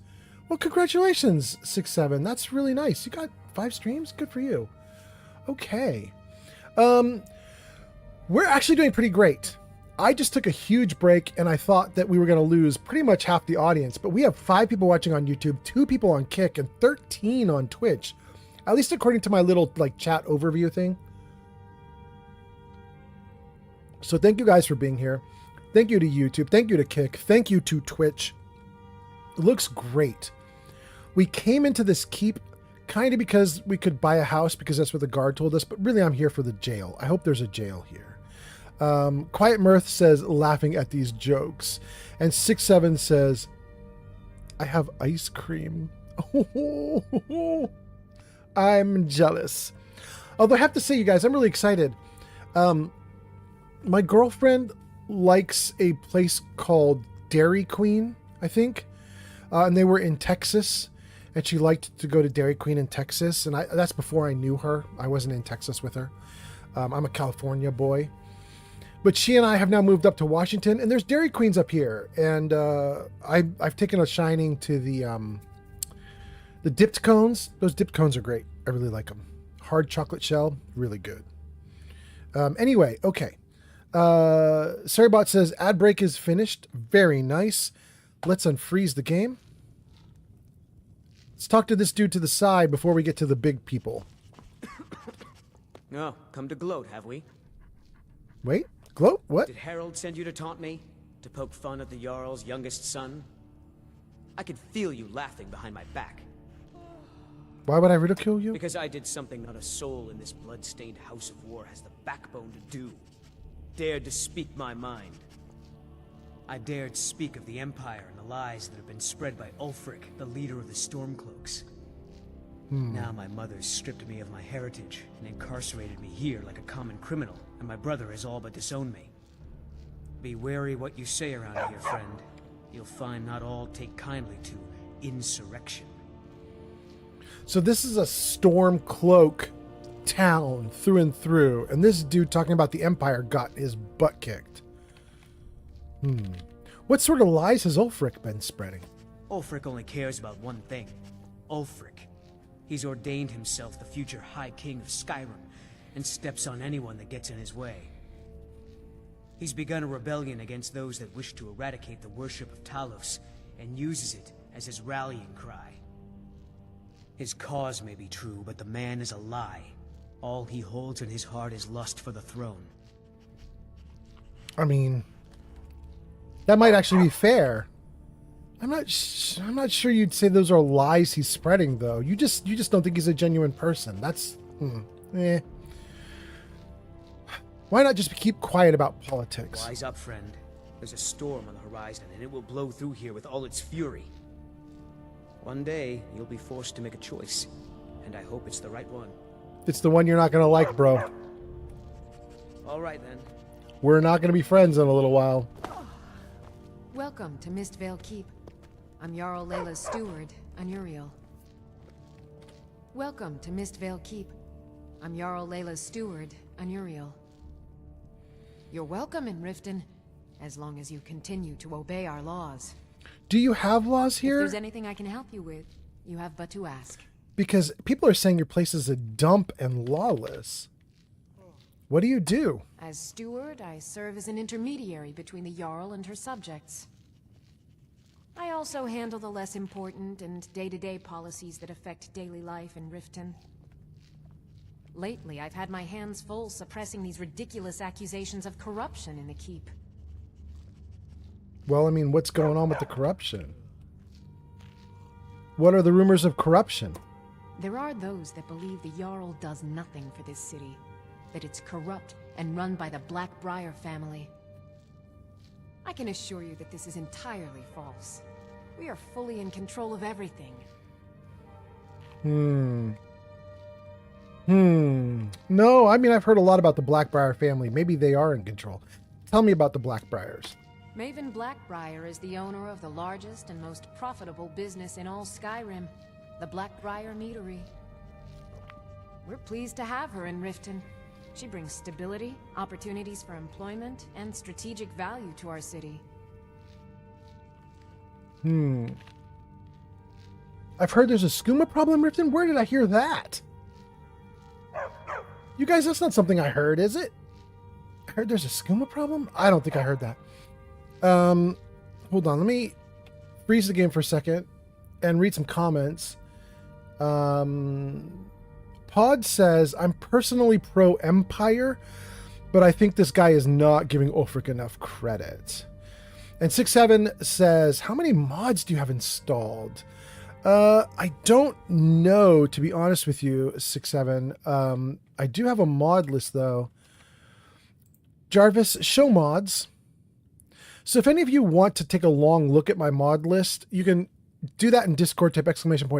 Well, congratulations, 6-7. That's really nice. You got 5 streams? Good for you. Okay. We're actually doing pretty great. I just took a huge break and I thought that we were going to lose pretty much half the audience, but we have 5 people watching on YouTube, 2 people on Kick, and 13 on Twitch. At least according to my little like chat overview thing. So thank you guys for being here. Thank you to YouTube. Thank you to Kick. Thank you to Twitch. It looks great. We came into this keep kind of because we could buy a house because that's what the guard told us, but really I'm here for the jail. I hope there's a jail here. Quiet Mirth says, laughing at these jokes. And 6-7 says, I have ice cream. I'm jealous. Although I have to say, you guys, I'm really excited. My girlfriend likes a place called Dairy Queen, I think. And they were in Texas. And she liked to go to Dairy Queen in Texas. And that's before I knew her. I wasn't in Texas with her. I'm a California boy. But she and I have now moved up to Washington. And there's Dairy Queens up here. And I've taken a shining to the dipped cones. Those dipped cones are great. I really like them. Hard chocolate shell, really good. Anyway, okay. Saribot says, ad break is finished. Very nice. Let's unfreeze the game. Let's talk to this dude to the side before we get to the big people. Oh, come to gloat, have we? Wait, gloat? What? Did Harold send you to taunt me? To poke fun at the Jarl's youngest son? I could feel you laughing behind my back. Why would I ridicule you? Because I did something not a soul in this blood-stained house of war has the backbone to do. Dared to speak my mind. I dared speak of the Empire and the lies that have been spread by Ulfric, the leader of the Stormcloaks. Now my mother's stripped me of my heritage and incarcerated me here like a common criminal, and my brother has all but disowned me. Be wary what you say around here, friend. You'll find not all take kindly to insurrection. So this is a Stormcloak town through and through, and this dude talking about the Empire got his butt kicked. What sort of lies has Ulfric been spreading? Ulfric only cares about one thing. Ulfric. He's ordained himself the future High King of Skyrim, and steps on anyone that gets in his way. He's begun a rebellion against those that wish to eradicate the worship of Talos, and uses it as his rallying cry. His cause may be true, but the man is a lie. All he holds in his heart is lust for the throne. I mean, that might actually be fair. I'm not sure you'd say those are lies he's spreading, though. You just don't think he's a genuine person. That's Why not just keep quiet about politics? Wise up, friend. There's a storm on the horizon, and it will blow through here with all its fury. One day, you'll be forced to make a choice, and I hope it's the right one. It's the one you're not gonna like, bro. All right, then. We're not going to be friends in a little while. Welcome to Mistvale Keep. I'm Jarl Layla's steward, Anuriel. Welcome to Mistvale Keep. I'm Jarl Layla's steward, Anuriel. You're welcome in Riften, as long as you continue to obey our laws. Do you have laws here? If there's anything I can help you with, you have but to ask. Because people are saying your place is a dump and lawless. What do you do? As steward, I serve as an intermediary between the Jarl and her subjects. I also handle the less important and day-to-day policies that affect daily life in Riften. Lately, I've had my hands full suppressing these ridiculous accusations of corruption in the keep. Well, I mean, what's going on with the corruption? What are the rumors of corruption? There are those that believe the Jarl does nothing for this city, that it's corrupt and run by the Blackbriar family. I can assure you that this is entirely false. We are fully in control of everything. No, I mean, I've heard a lot about the Blackbriar family. Maybe they are in control. Tell me about the Blackbriars. Maven Blackbriar is the owner of the largest and most profitable business in all Skyrim, the Blackbriar Meadery. We're pleased to have her in Riften. She brings stability, opportunities for employment, and strategic value to our city. I've heard there's a skooma problem in Riften. Where did I hear that? You guys, that's not something I heard, is it? I heard there's a skooma problem? I don't think I heard that. Hold on. Let me freeze the game for a second and read some comments. Pod says, I'm personally pro-Empire, but I think this guy is not giving Ulfric enough credit. And 6-7 says, how many mods do you have installed? I don't know, to be honest with you, 6-7. I do have a mod list, though. Jarvis, show mods. So if any of you want to take a long look at my mod list, you can do that in Discord, type !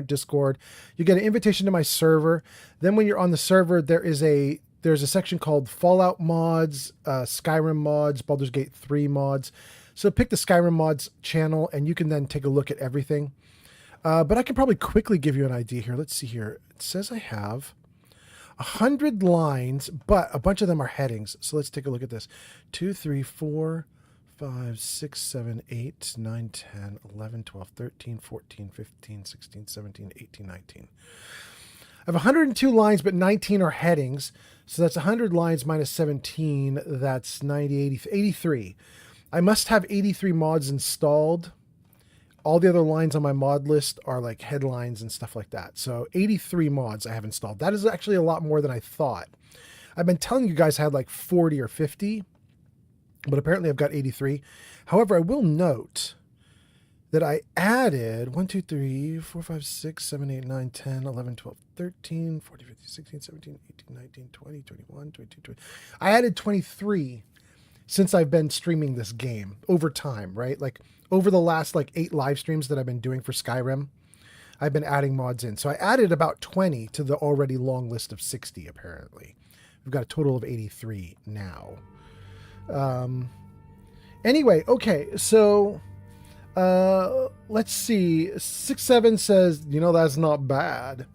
Discord. You get an invitation to my server. Then when you're on the server, there's a section called Fallout mods, Skyrim mods, Baldur's Gate 3 mods. So pick the Skyrim mods channel and you can then take a look at everything. But I can probably quickly give you an idea here. Let's see here. It says I have 100 lines, but a bunch of them are headings. So let's take a look at this. 2, 3, 4, 5, 6, 7, 8, 9, 10, 11, 12, 13, 14, 15, 16, 17, 18, 19. I have 102 lines, but 19 are headings. So that's 100 lines minus 17. That's 90, 80, 83. I must have 83 mods installed. All the other lines on my mod list are like headlines and stuff like that. So 83 mods I have installed. That is actually a lot more than I thought. I've been telling you guys I had like 40 or 50, but apparently I've got 83. However, I will note that I added 1, 2, 3, 4, 5, 6, 7, 8, 9, 10, 11, 12, 13, 14, 15, 16, 17, 18, 19, 20, 21, 22, 20. I added 23 since I've been streaming this game over time, right? Like over the last like 8 live streams that I've been doing for Skyrim, I've been adding mods in. So I added about 20 to the already long list of 60, apparently. We've got a total of 83 now. Anyway, okay, so let's see. 6-7 says, you know, that's not bad.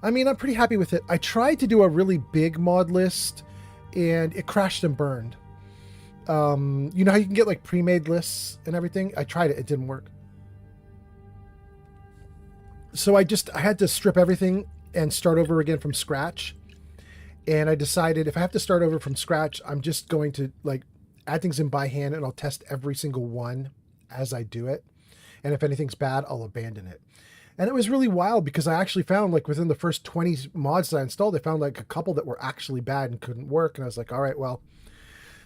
I mean, I'm pretty happy with it. I tried to do a really big mod list and it crashed and burned. You know how you can get like pre-made lists and everything? I tried it. It didn't work. So I had to strip everything and start over again from scratch. And I decided if I have to start over from scratch, I'm just going to like add things in by hand and I'll test every single one as I do it. And if anything's bad, I'll abandon it. And it was really wild because I actually found like within the first 20 mods that I installed, I found like a couple that were actually bad and couldn't work. And I was like, all right, well,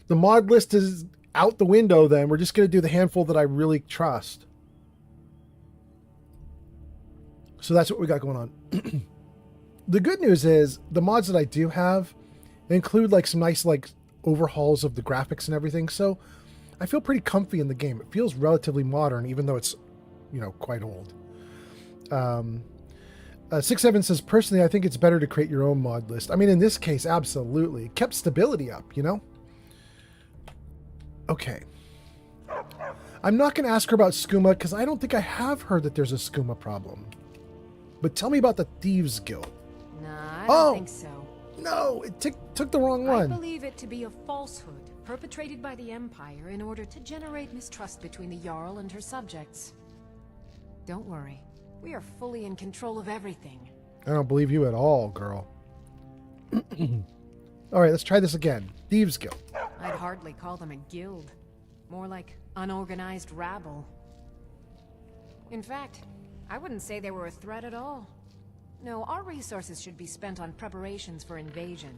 the mod list is out the window then. We're just going to do the handful that I really trust. So that's what we got going on. The good news is the mods that I do have include like some nice like overhauls of the graphics and everything. So I feel pretty comfy in the game. It feels relatively modern, even though it's, you know, quite old. 6-7 says, personally, I think it's better to create your own mod list. I mean, in this case, absolutely. It kept stability up, you know? Okay. I'm not going to ask her about skooma because I don't think I have heard that there's a skooma problem. But tell me about the Thieves Guild. Nah, I don't think so. No, it took the wrong one. I believe it to be a falsehood perpetrated by the Empire in order to generate mistrust between the Jarl and her subjects. Don't worry. We are fully in control of everything. I don't believe you at all, girl. All right, let's try this again. Thieves Guild. I'd hardly call them a guild. More like unorganized rabble. In fact, I wouldn't say they were a threat at all. No, our resources should be spent on preparations for invasion.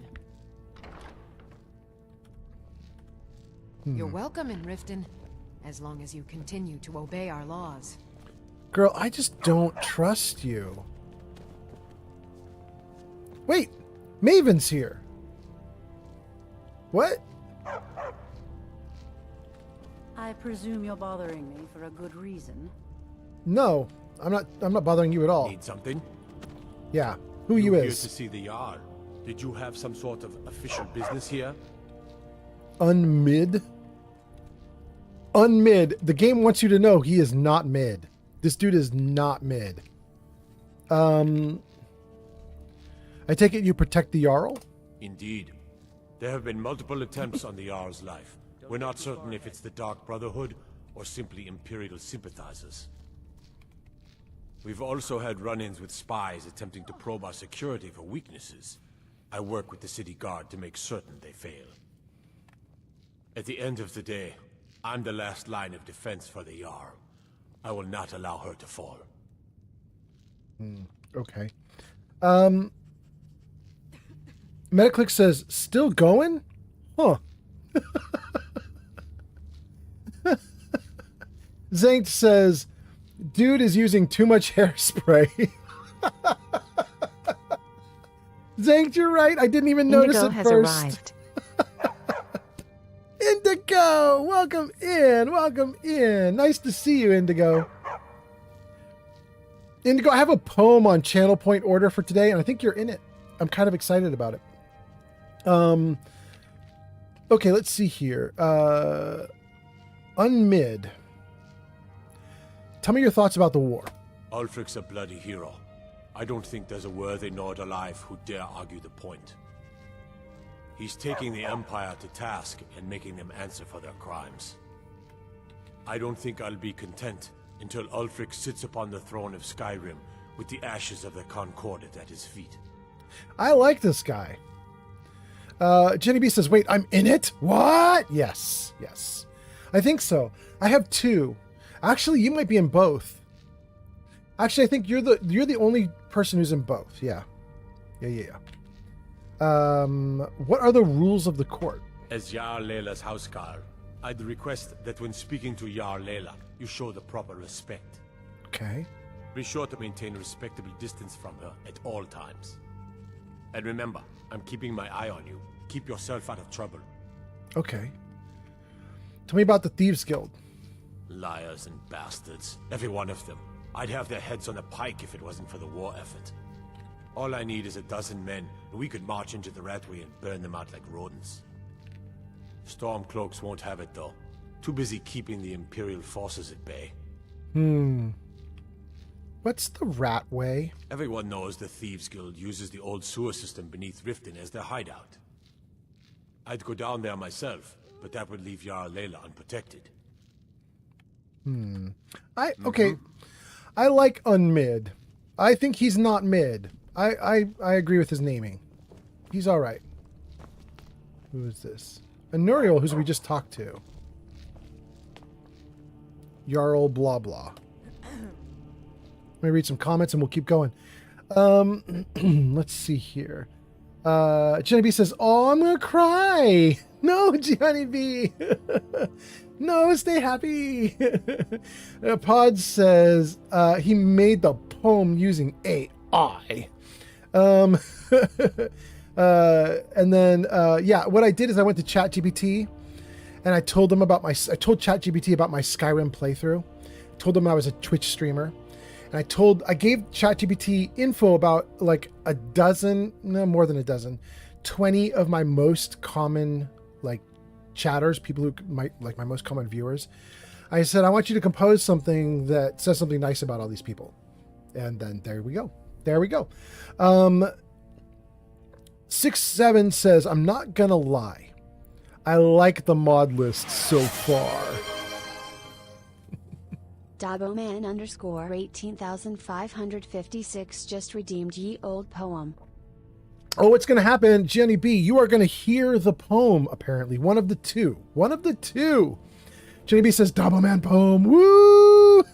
You're welcome in Riften, as long as you continue to obey our laws. Girl, I just don't trust you. Wait, Maven's here. What? I presume you're bothering me for a good reason. No, I'm not bothering you at all. Need something? Yeah, who you Here is? to see the Jarl. Did you have some sort of official business here? Unmid? Unmid. The game wants you to know he is not mid. This dude is not mid. I take it you protect the Jarl? Indeed. There have been multiple attempts on the Jarl's life. We're not certain if it's the Dark Brotherhood or simply Imperial sympathizers. We've also had run-ins with spies attempting to probe our security for weaknesses. I work with the city guard to make certain they fail. At the end of the day, I'm the last line of defense for the Jarl. I will not allow her to fall. Okay. Metaclick says, still going? Huh. Zank says, dude is using too much hairspray. Zank, you're right. I didn't even notice Inigo it has first. arrived. Indigo, welcome in. Welcome in. Nice to see you, Indigo. Indigo, I have a poem on channel point order for today, and I think you're in it. I'm kind of excited about it. Okay, let's see here. Unmid. Tell me your thoughts about the war. Ulfric's a bloody hero. I don't think there's a worthy Nord alive who dare argue the point. He's taking the Empire to task and making them answer for their crimes. I don't think I'll be content until Ulfric sits upon the throne of Skyrim with the ashes of the Concordat at his feet. I like this guy. Jenny B says, wait, I'm in it? What? Yes, yes. I think so. I have two. Actually, you might be in both. Actually, I think you're the only person who's in both. Yeah. Yeah. What are the rules of the court? As Jarl Leila's housecarl, I'd request that when speaking to Jarl Leila, you show the proper respect. Okay. Be sure to maintain a respectable distance from her at all times. And remember, I'm keeping my eye on you. Keep yourself out of trouble. Okay. Tell me about the Thieves Guild. Liars and bastards. Every one of them. I'd have their heads on a pike if it wasn't for the war effort. All I need is a dozen men, and we could march into the Ratway and burn them out like rodents. Stormcloaks won't have it, though. Too busy keeping the Imperial forces at bay. What's the Ratway? Everyone knows the Thieves Guild uses the old sewer system beneath Riften as their hideout. I'd go down there myself, but that would leave Jarl Leila unprotected. Okay. I like Unmid. I think he's not mid. I agree with his naming. He's all right. Who is this? Anuriel, who we just talked to. Jarl blah blah. Let me read some comments and we'll keep going. Let's see here. Jenny B says, oh, I'm gonna cry. No, Jenny B. No, stay happy. Pod says he made the poem using AI. And then yeah, what I did is I went to ChatGPT and I told ChatGPT about my Skyrim playthrough. I told them I was a Twitch streamer. I gave ChatGPT info about like a dozen, no more than a dozen, 20 of my most common like chatters, people who might like my most common viewers. I said, I want you to compose something that says something nice about all these people. And then there we go. 67 says, I'm not gonna lie. I like the mod list so far. Daboman _ 18,556 just redeemed ye old poem. Oh, what's going to happen, Jenny B? You are going to hear the poem, apparently. One of the two. Jenny B says, Daboman poem. Woo!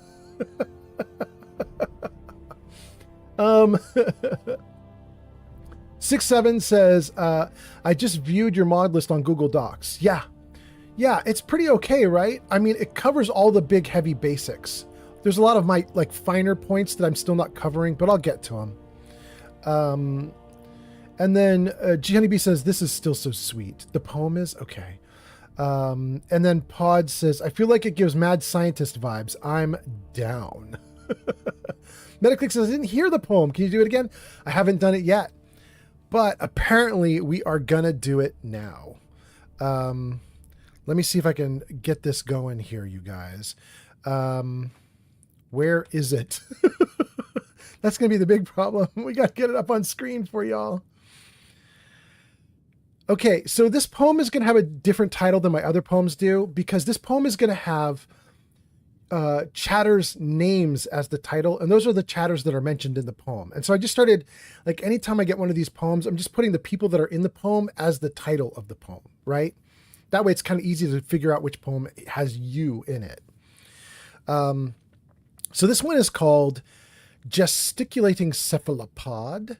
67 says, I just viewed your mod list on Google Docs. Yeah, it's pretty okay, right? I mean, it covers all the big, heavy basics. There's a lot of my like finer points that I'm still not covering, but I'll get to them. And then Jenny B says, this is still so sweet. The poem is? Okay. And then Pod says, I feel like it gives mad scientist vibes. I'm down. Metaclick says, I didn't hear the poem. Can you do it again? I haven't done it yet. But apparently we are going to do it now. Let me see if I can get this going here, you guys. Where is it? That's going to be the big problem. We got to get it up on screen for y'all. Okay, so this poem is going to have a different title than my other poems do, because this poem is going to have chatters' names as the title, and those are the chatters that are mentioned in the poem. And so I just started, like, anytime I get one of these poems, I'm just putting the people that are in the poem as the title of the poem, right? That way it's kind of easy to figure out which poem has you in it. So this one is called Gesticulating Cephalopod,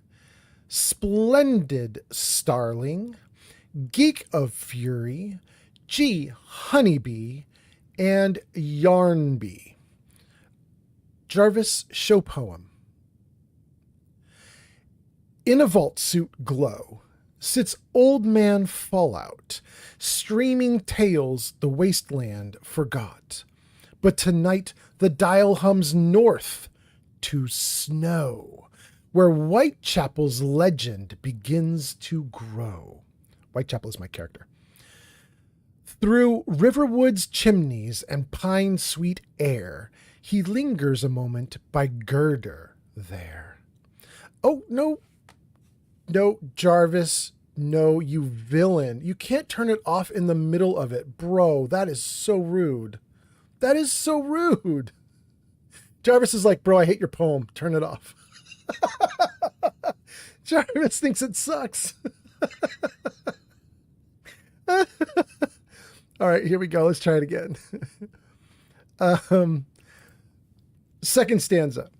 Splendid Starling, Geek of Fury, G Honeybee, and Yarnbee. Jarvis show poem. In a vault suit glow sits old man Fallout, streaming tales the wasteland forgot. But tonight the dial hums north to snow, where Whitechapel's legend begins to grow. Whitechapel is my character. Through Riverwood's chimneys and pine sweet air, he lingers a moment by Girder there. Oh, no, Jarvis, no, you villain. You can't turn it off in the middle of it. Bro, that is so rude. Jarvis is like, bro, I hate your poem. Turn it off. Jarvis thinks it sucks. All right, here we go. Let's try it again. Second stanza.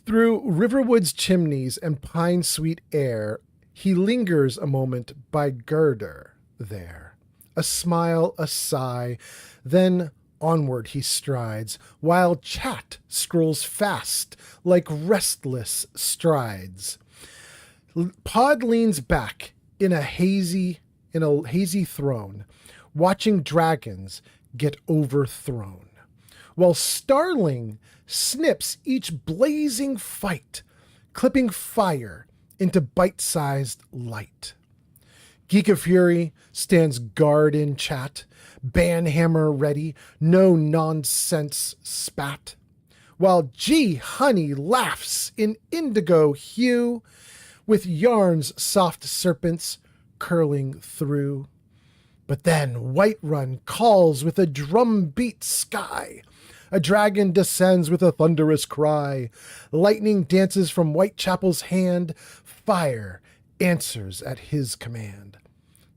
Through Riverwood's chimneys and pine sweet air, he lingers a moment by Girder there. A smile, a sigh, then onward he strides, while chat scrolls fast like restless strides. Pod leans back in a hazy throne, watching dragons get overthrown, while Starling snips each blazing fight, clipping fire into bite-sized light. Geek of Fury stands guard in chat, banhammer ready, no nonsense spat, while G Honey laughs in indigo hue, with yarn's soft serpents curling through. But then Whiterun calls with a drumbeat sky. A dragon descends with a thunderous cry. Lightning dances from Whitechapel's hand. Fire answers at his command.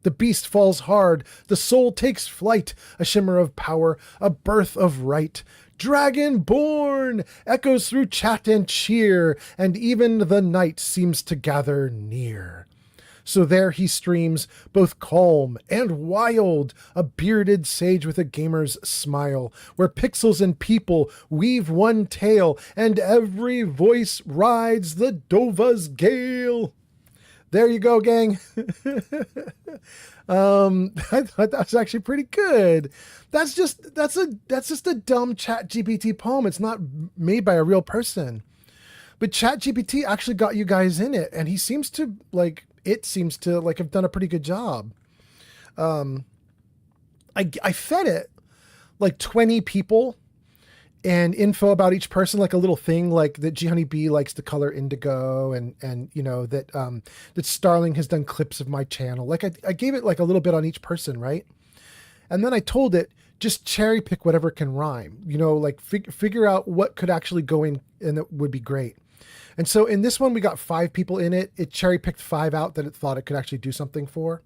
The beast falls hard. The soul takes flight. A shimmer of power, a birth of right. Dragon born echoes through chat and cheer, and even the night seems to gather near. So there he streams, both calm and wild, a bearded sage with a gamer's smile, where pixels and people weave one tale, and every voice rides the Dova's gale. There you go, gang. I thought that was actually pretty good. That's just a dumb ChatGPT poem. It's not made by a real person. But ChatGPT actually got you guys in it, and it seems to have done a pretty good job. I fed it like 20 people and info about each person, like a little thing, like that G Honeybee likes the color indigo, and you know that that Starling has done clips of my channel. Like I gave it like a little bit on each person, right? And then I told it just cherry pick whatever can rhyme. You know, like figure out what could actually go in, and that would be great. And so in this one, we got 5 people in it. It cherry picked 5 out that it thought it could actually do something for.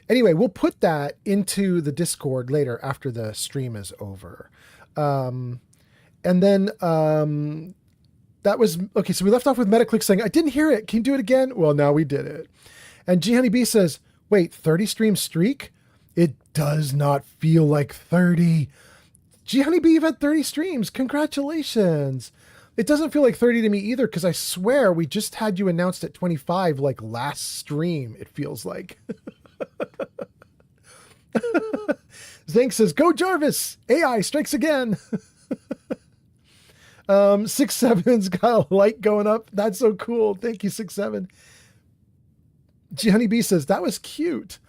Anyway, we'll put that into the Discord later after the stream is over. And then that was, okay, so we left off with Metaclick saying, I didn't hear it. Can you do it again? Well, now we did it. And G Honeybee says, wait, 30 stream streak? It does not feel like 30. G Honeybee, you've had 30 streams. Congratulations. It doesn't feel like 30 to me either, because I swear we just had you announced at 25 like last stream, it feels like. Zank says, go Jarvis! AI strikes again! 6-7's got a light going up. That's so cool. Thank you, 6-7. G Honeybee says, that was cute.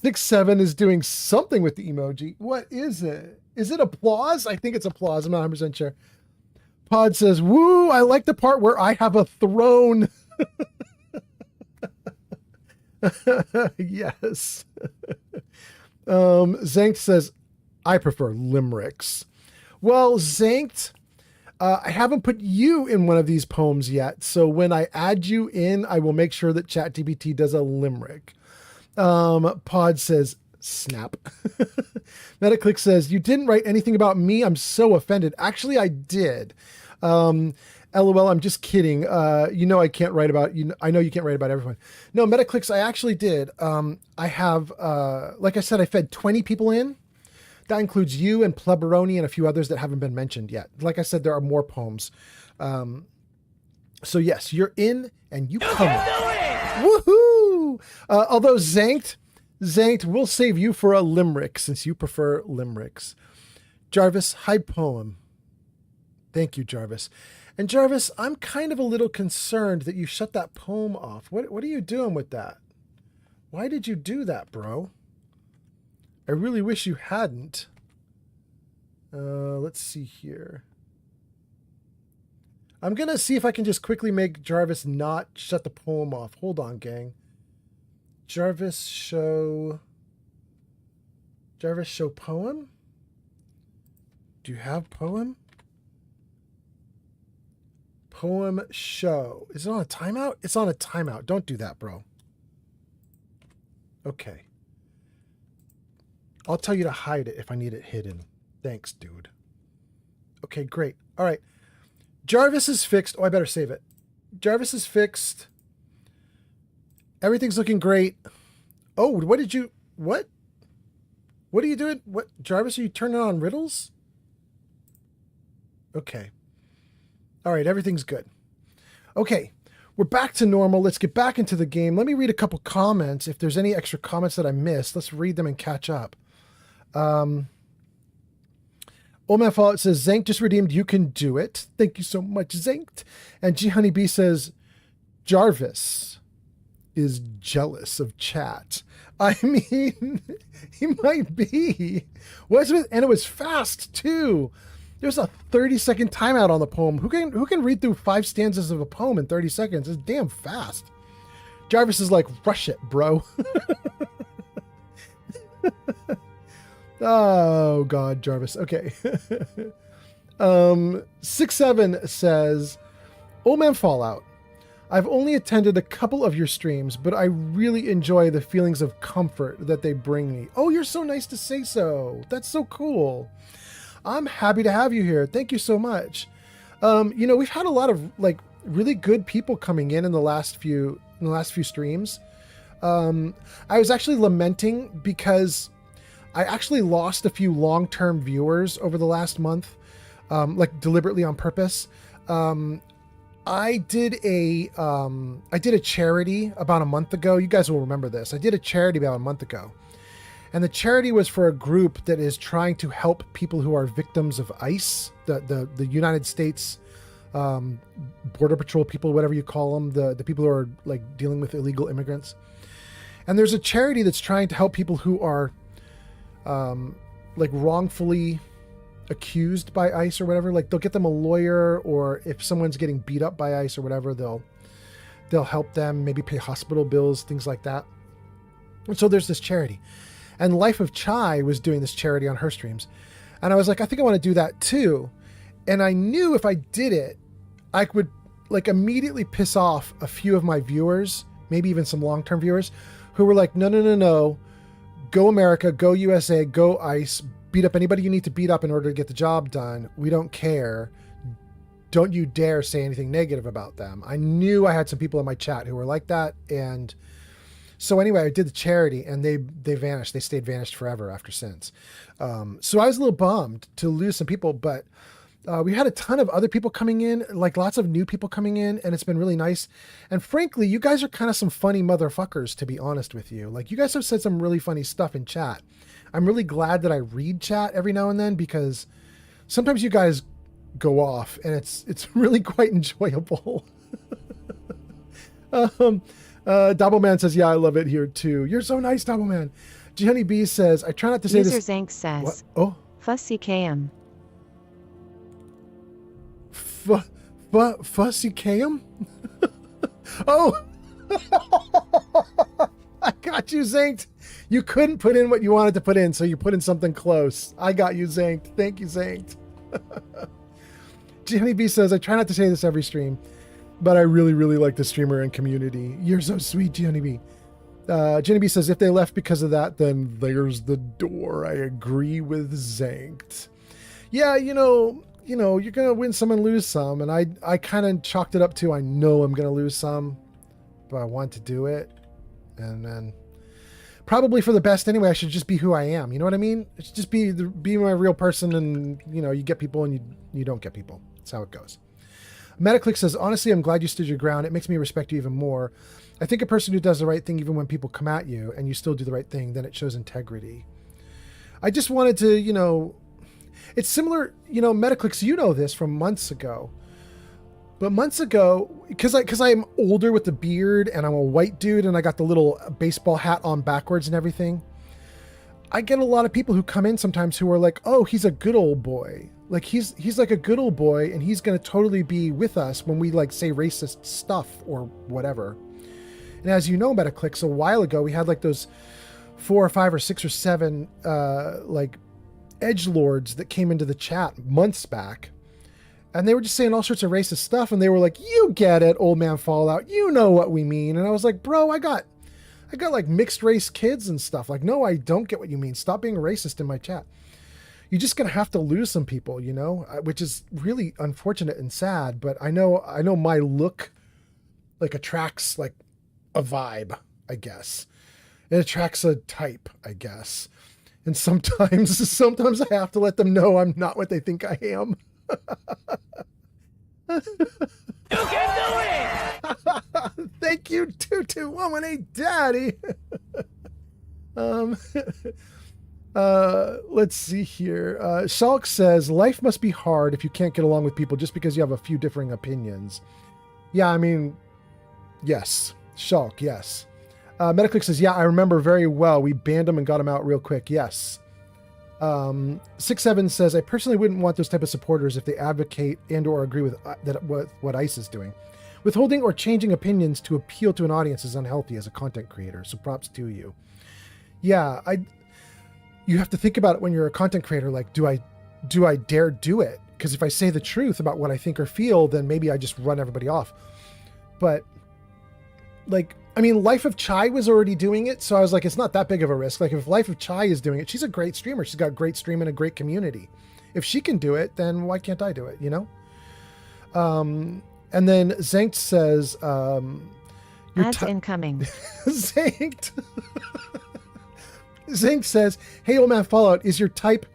6-7 is doing something with the emoji. What is it? Is it applause? I think it's applause. I'm not 100% sure. Pod says, woo, I like the part where I have a throne. Yes. Zankt says, I prefer limericks. Well, Zankt, I haven't put you in one of these poems yet. So when I add you in, I will make sure that ChatGPT does a limerick. Pod says, snap. Metaclick says, you didn't write anything about me. I'm so offended. Actually, I did. LOL, I'm just kidding. You know, I can't write about you. I know you can't write about everyone. No, Metaclicks, I actually did. I have, like I said, I fed 20 people in. That includes you and Pleberoni and a few others that haven't been mentioned yet. Like I said, there are more poems. So yes, you're in and you come. Woohoo! Although Zankt, we'll save you for a limerick since you prefer limericks. Jarvis, hide poem. Thank you, Jarvis. And Jarvis, I'm kind of a little concerned that you shut that poem off. What are you doing with that? Why did you do that, bro? I really wish you hadn't. Let's see here. I'm going to see if I can just quickly make Jarvis not shut the poem off. Hold on, gang. Jarvis show poem? Do you have poem? Poem show. Is it on a timeout? It's on a timeout. Don't do that, bro. Okay. I'll tell you to hide it if I need it hidden. Thanks, dude. Okay, great. All right. Jarvis is fixed. Oh, I better save it. Jarvis is fixed. Everything's looking great. Oh, what? What are you doing? What, Jarvis, are you turning on riddles? Okay. All right, everything's good. Okay, we're back to normal. Let's get back into the game. Let me read a couple comments. If there's any extra comments that I missed, let's read them and catch up. Old Man Fallout says, Zank just redeemed, you can do it. Thank you so much, Zank. And G Honeybee says, Jarvis is jealous of chat. I mean, he might be. And it was fast, too. There's a 30-second timeout on the poem. Who can read through 5 stanzas of a poem in 30 seconds? It's damn fast. Jarvis is like, rush it, bro. Oh, God, Jarvis. Okay. 6-7 says, Old Man Fallout, I've only attended a couple of your streams, but I really enjoy the feelings of comfort that they bring me. Oh, you're so nice to say so. That's so cool. I'm happy to have you here. Thank you so much. You know, we've had a lot of like really good people coming in the last few streams. I was actually lamenting because I actually lost a few long-term viewers over the last month, like deliberately on purpose. I did a charity about a month ago. You guys will remember this. I did a charity about a month ago. And the charity was for a group that is trying to help people who are victims of ICE, the United States Border Patrol people, whatever you call them, the people who are like dealing with illegal immigrants. And there's a charity that's trying to help people who are like wrongfully accused by ICE or whatever. Like they'll get them a lawyer, or if someone's getting beat up by ICE or whatever, they'll help them, maybe pay hospital bills, things like that. And so there's this charity. And Life of Chai was doing this charity on her streams. And I was like, I think I want to do that too. And I knew if I did it, I would like immediately piss off a few of my viewers, maybe even some long-term viewers, who were like, no. Go America, go USA, go ICE, beat up anybody you need to beat up in order to get the job done. We don't care. Don't you dare say anything negative about them. I knew I had some people in my chat who were like that. And so anyway, I did the charity and they vanished. They stayed vanished forever after since. So I was a little bummed to lose some people, but we had a ton of other people coming in, like lots of new people coming in, and it's been really nice. And frankly, you guys are kind of some funny motherfuckers, to be honest with you. Like you guys have said some really funny stuff in chat. I'm really glad that I read chat every now and then, because sometimes you guys go off and it's really quite enjoyable. Doubleman says, yeah, I love it here too. You're so nice, Doubleman. Gianni B says, I try not to say User this. Zank says, what? Oh, Fussy KM. Fussy KM? Oh, I got you zanked. You couldn't put in what you wanted to put in, so you put in something close. I got you zanked. Thank you, zanked. Gianni B says, I try not to say this every stream, but I really, really like the streamer and community. You're so sweet, Gianni B. Gianni B says, if they left because of that, then there's the door. I agree with zanked. Yeah, you know, you're going to win some and lose some. And I kind of chalked it up to, I know I'm going to lose some, but I want to do it. And then probably for the best anyway, I should just be who I am. You know what I mean? It's just be my real person, and you get people and you don't get people. That's how it goes. Metaclick says, honestly, I'm glad you stood your ground. It makes me respect you even more. I think a person who does the right thing, even when people come at you and you still do the right thing, then it shows integrity. I just wanted to, it's similar, Metaclicks, you know this from months ago. But months ago, because I'm older with the beard and I'm a white dude and I got the little baseball hat on backwards and everything, I get a lot of people who come in sometimes who are like, oh, he's a good old boy. Like he's like a good old boy and he's going to totally be with us when we like say racist stuff or whatever. And as you know, Metaclicks, a while ago, we had like those 4 or 5 or 6 or 7 like edgelords that came into the chat months back. And they were just saying all sorts of racist stuff. And they were like, you get it, old man Fallout. You know what we mean. And I was like, bro, I got like mixed race kids and stuff. Like, no, I don't get what you mean. Stop being racist in my chat. You're just going to have to lose some people, which is really unfortunate and sad. But I know my look like attracts like a vibe, I guess. It attracts a type, I guess. And sometimes I have to let them know I'm not what they think I am. You can do it! Thank you, 22118 Daddy. Let's see here. Shulk says, life must be hard if you can't get along with people just because you have a few differing opinions. Yeah, I mean, yes. Shulk, yes. Metaclick says, yeah, I remember very well. We banned him and got him out real quick. Yes. 67 says, I personally wouldn't want those type of supporters if they advocate and or agree with what ICE is doing. Withholding or changing opinions to appeal to an audience is unhealthy as a content creator. So props to you. Yeah, you have to think about it when you're a content creator. Like, do I dare do it? Because if I say the truth about what I think or feel, then maybe I just run everybody off. But like, I mean, Life of Chai was already doing it, so I was like, it's not that big of a risk. Like, if Life of Chai is doing it, she's a great streamer. She's got great stream and a great community. If she can do it, then why can't I do it, And then Zankt says... Ads incoming. Zankt. Zankt says, hey, old man Fallout, is your type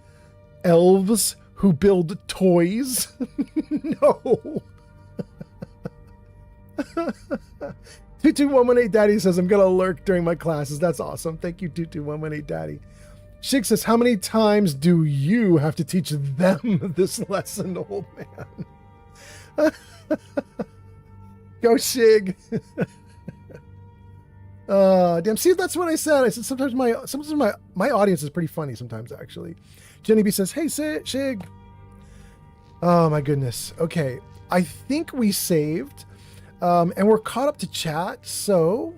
elves who build toys? No. 22118 Daddy says, I'm going to lurk during my classes. That's awesome. Thank you, 22118 Daddy. Shig says, how many times do you have to teach them this lesson, old man? Go, Shig. Damn, see, that's what I said. I said sometimes my audience is pretty funny sometimes, actually. Jenny B says, hey, Shig. Oh, my goodness. Okay, I think we saved, and we're caught up to chat, so...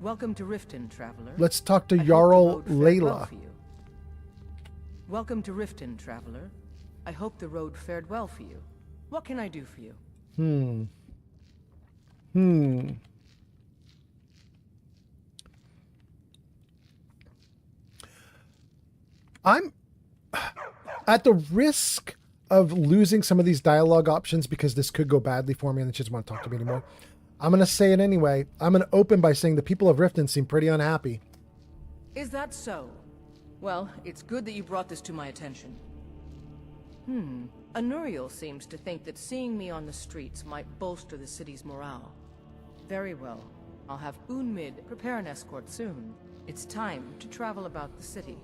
Welcome to Riften, traveler. Let's talk to Jarl Layla. Well for you. Welcome to Riften, traveler. I hope the road fared well for you. What can I do for you? I'm at the risk of losing some of these dialogue options because this could go badly for me and she doesn't want to talk to me anymore. I'm going to say it anyway. I'm going to open by saying the people of Riften seem pretty unhappy. Is that so? Well, it's good that you brought this to my attention. Anuriel seems to think that seeing me on the streets might bolster the city's morale. Very well. I'll have Unmid prepare an escort soon. It's time to travel about the city.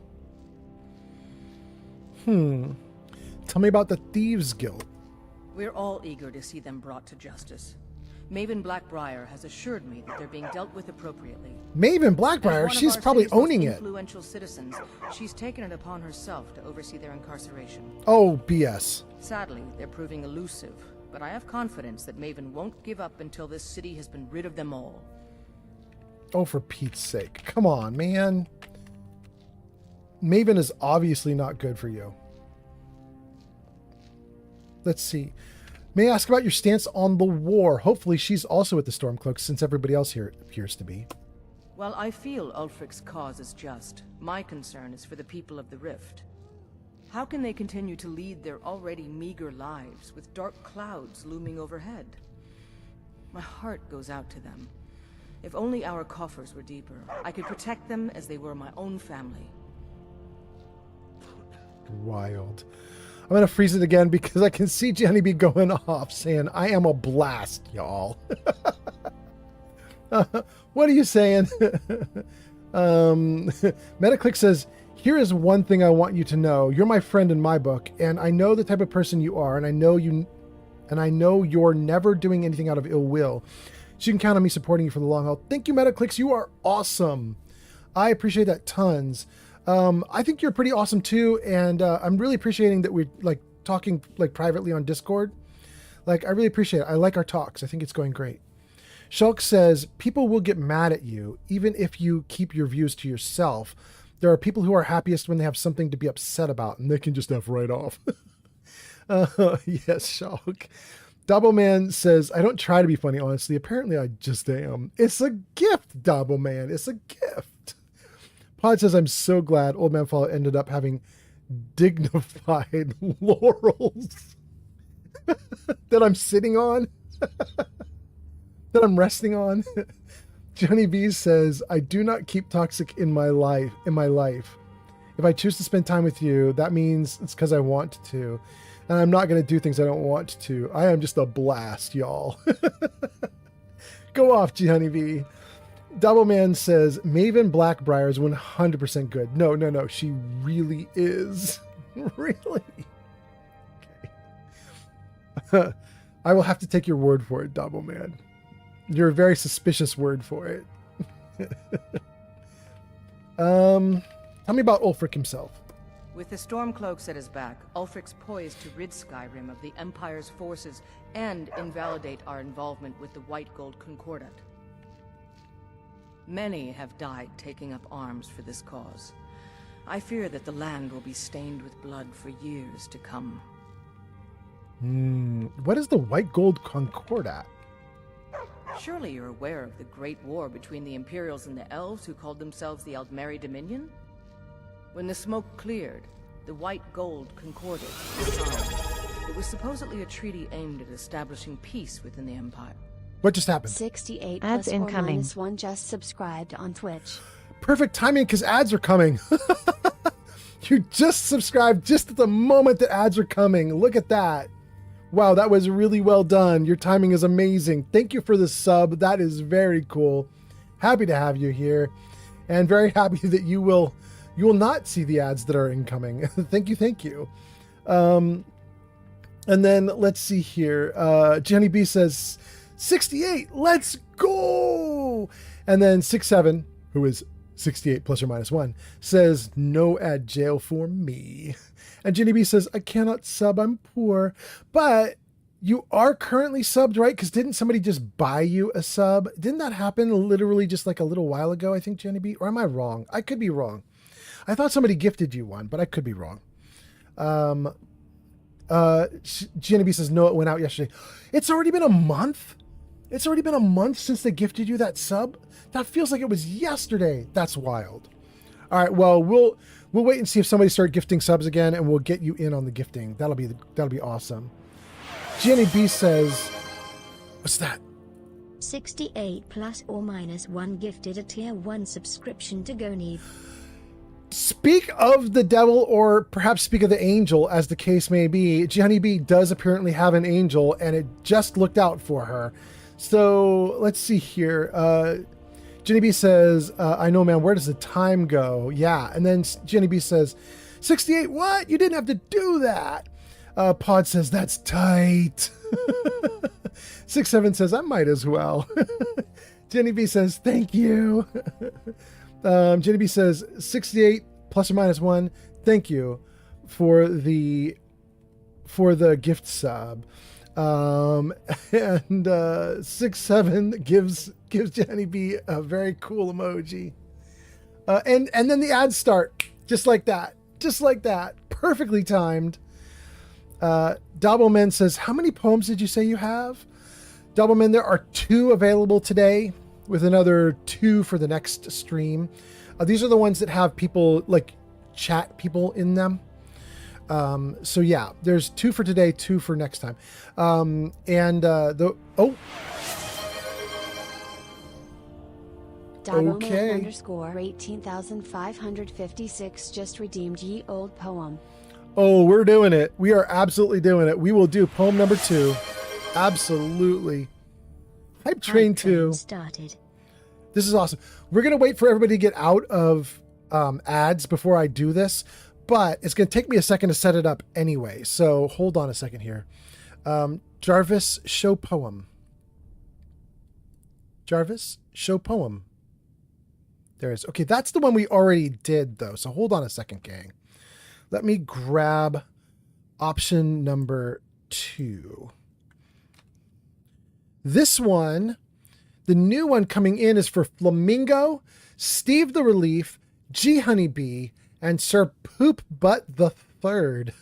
Tell me about the Thieves Guild. We're all eager to see them brought to justice. Maven Blackbriar has assured me that they're being dealt with appropriately. Maven Blackbriar, she's probably owning it. Influential citizens, she's taken it upon herself to oversee their incarceration. Oh, BS. Sadly, they're proving elusive, but I have confidence that Maven won't give up until this city has been rid of them all. Oh, for Pete's sake. Come on, man. Maven is obviously not good for you. Let's see. May I ask about your stance on the war? Hopefully she's also at the Stormcloak since everybody else here appears to be. Well, I feel Ulfric's cause is just. My concern is for the people of the Rift. How can they continue to lead their already meager lives with dark clouds looming overhead? My heart goes out to them. If only our coffers were deeper, I could protect them as they were my own family. Wild. I'm going to freeze it again because I can see Jenny B going off saying, I am a blast, y'all. What are you saying? Metaclick says, here is one thing I want you to know. You're my friend in my book, and I know the type of person you are, and I know you're never doing anything out of ill will. So you can count on me supporting you for the long haul. Thank you, Metaclicks. You are awesome. I appreciate that tons. I think you're pretty awesome too, and I'm really appreciating that we're like talking like privately on Discord. Like, I really appreciate it. I like our talks. I think it's going great. Shulk says, people will get mad at you, even if you keep your views to yourself. There are people who are happiest when they have something to be upset about, and they can just F right off. Yes, Shulk. Doubleman says, I don't try to be funny, honestly. Apparently, I just am. It's a gift, Doubleman. It's a gift. Pod says, I'm so glad Old Man Fallout ended up having dignified laurels that I'm sitting on, that I'm resting on. Johnny B says, I do not keep toxic in my life. If I choose to spend time with you, that means it's because I want to. And I'm not going to do things I don't want to. I am just a blast, y'all. Go off, Johnny B. Doubleman says, Maven Blackbriar is 100% good. No. She really is. Really? Okay. I will have to take your word for it, Doubleman. You're a very suspicious word for it. Tell me about Ulfric himself. With the Stormcloaks at his back, Ulfric's poised to rid Skyrim of the Empire's forces and invalidate our involvement with the White Gold Concordat. Many have died taking up arms for this cause. I fear that the land will be stained with blood for years to come. What is the White Gold Concordat? Surely you're aware of the Great War between the Imperials and the Elves who called themselves the Aldmeri Dominion? When the smoke cleared, the White Gold Concordat was signed. It was supposedly a treaty aimed at establishing peace within the Empire. What just happened? 68 Ads plus incoming. or -1 just subscribed on Twitch. Perfect timing because ads are coming. You just subscribed just at the moment that ads are coming. Look at that. Wow, that was really well done. Your timing is amazing. Thank you for the sub. That is very cool. Happy to have you here, and very happy that you will not see the ads that are incoming. Thank you. And then let's see here. Jenny B says 68. Let's go. And then 67, who is 68 plus or minus 1, says no ad jail for me. And Jenny B says, I cannot sub, I'm poor. But you are currently subbed, right? Because didn't somebody just buy you a sub? Didn't that happen literally just like a little while ago, I think, Jenny B? Or am I wrong? I could be wrong. I thought somebody gifted you one, but I could be wrong. Jenny B says, no, it went out yesterday. It's already been a month? It's already been a month since they gifted you that sub? That feels like it was yesterday. That's wild. All right, well, we'll wait and see if somebody starts gifting subs again, and we'll get you in on the gifting. That'll be awesome. Jenny B says, what's that? 68 plus or minus 1 gifted a tier 1 subscription to Gonive. Speak of the devil, or perhaps speak of the angel, as the case may be. Jenny B does apparently have an angel, and it just looked out for her. So let's see here. Jenny B says, I know, man, where does the time go? Yeah. And then Jenny B says, 68, what? You didn't have to do that. Pod says, that's tight. 67 says, I might as well. Jenny B says, thank you. Jenny B says, 68 plus or minus 1, thank you for the gift sub. And 67 gives Jenny B a very cool emoji. And then the ads start just like that, perfectly timed. Doubleman says, how many poems did you say you have? Doubleman, there are 2 available today, with another 2 for the next stream. These are the ones that have people, like chat people in them. So yeah, there's 2 for today, 2 for next time. Okay. _ 18,556 just redeemed ye old poem. Oh, we're doing it. We are absolutely doing it. We will do poem number 2. Absolutely. Hype Train 2. Started. This is awesome. We're going to wait for everybody to get out of ads before I do this, but it's going to take me a second to set it up anyway. So hold on a second here. Jarvis, show poem. Jarvis, show poem. There it is. Okay, that's the one we already did, though. So hold on a second, gang. Let me grab option number 2. This one, the new one coming in, is for Flamingo, Steve the Relief, G Honeybee, and Sir Poop Butt the Third.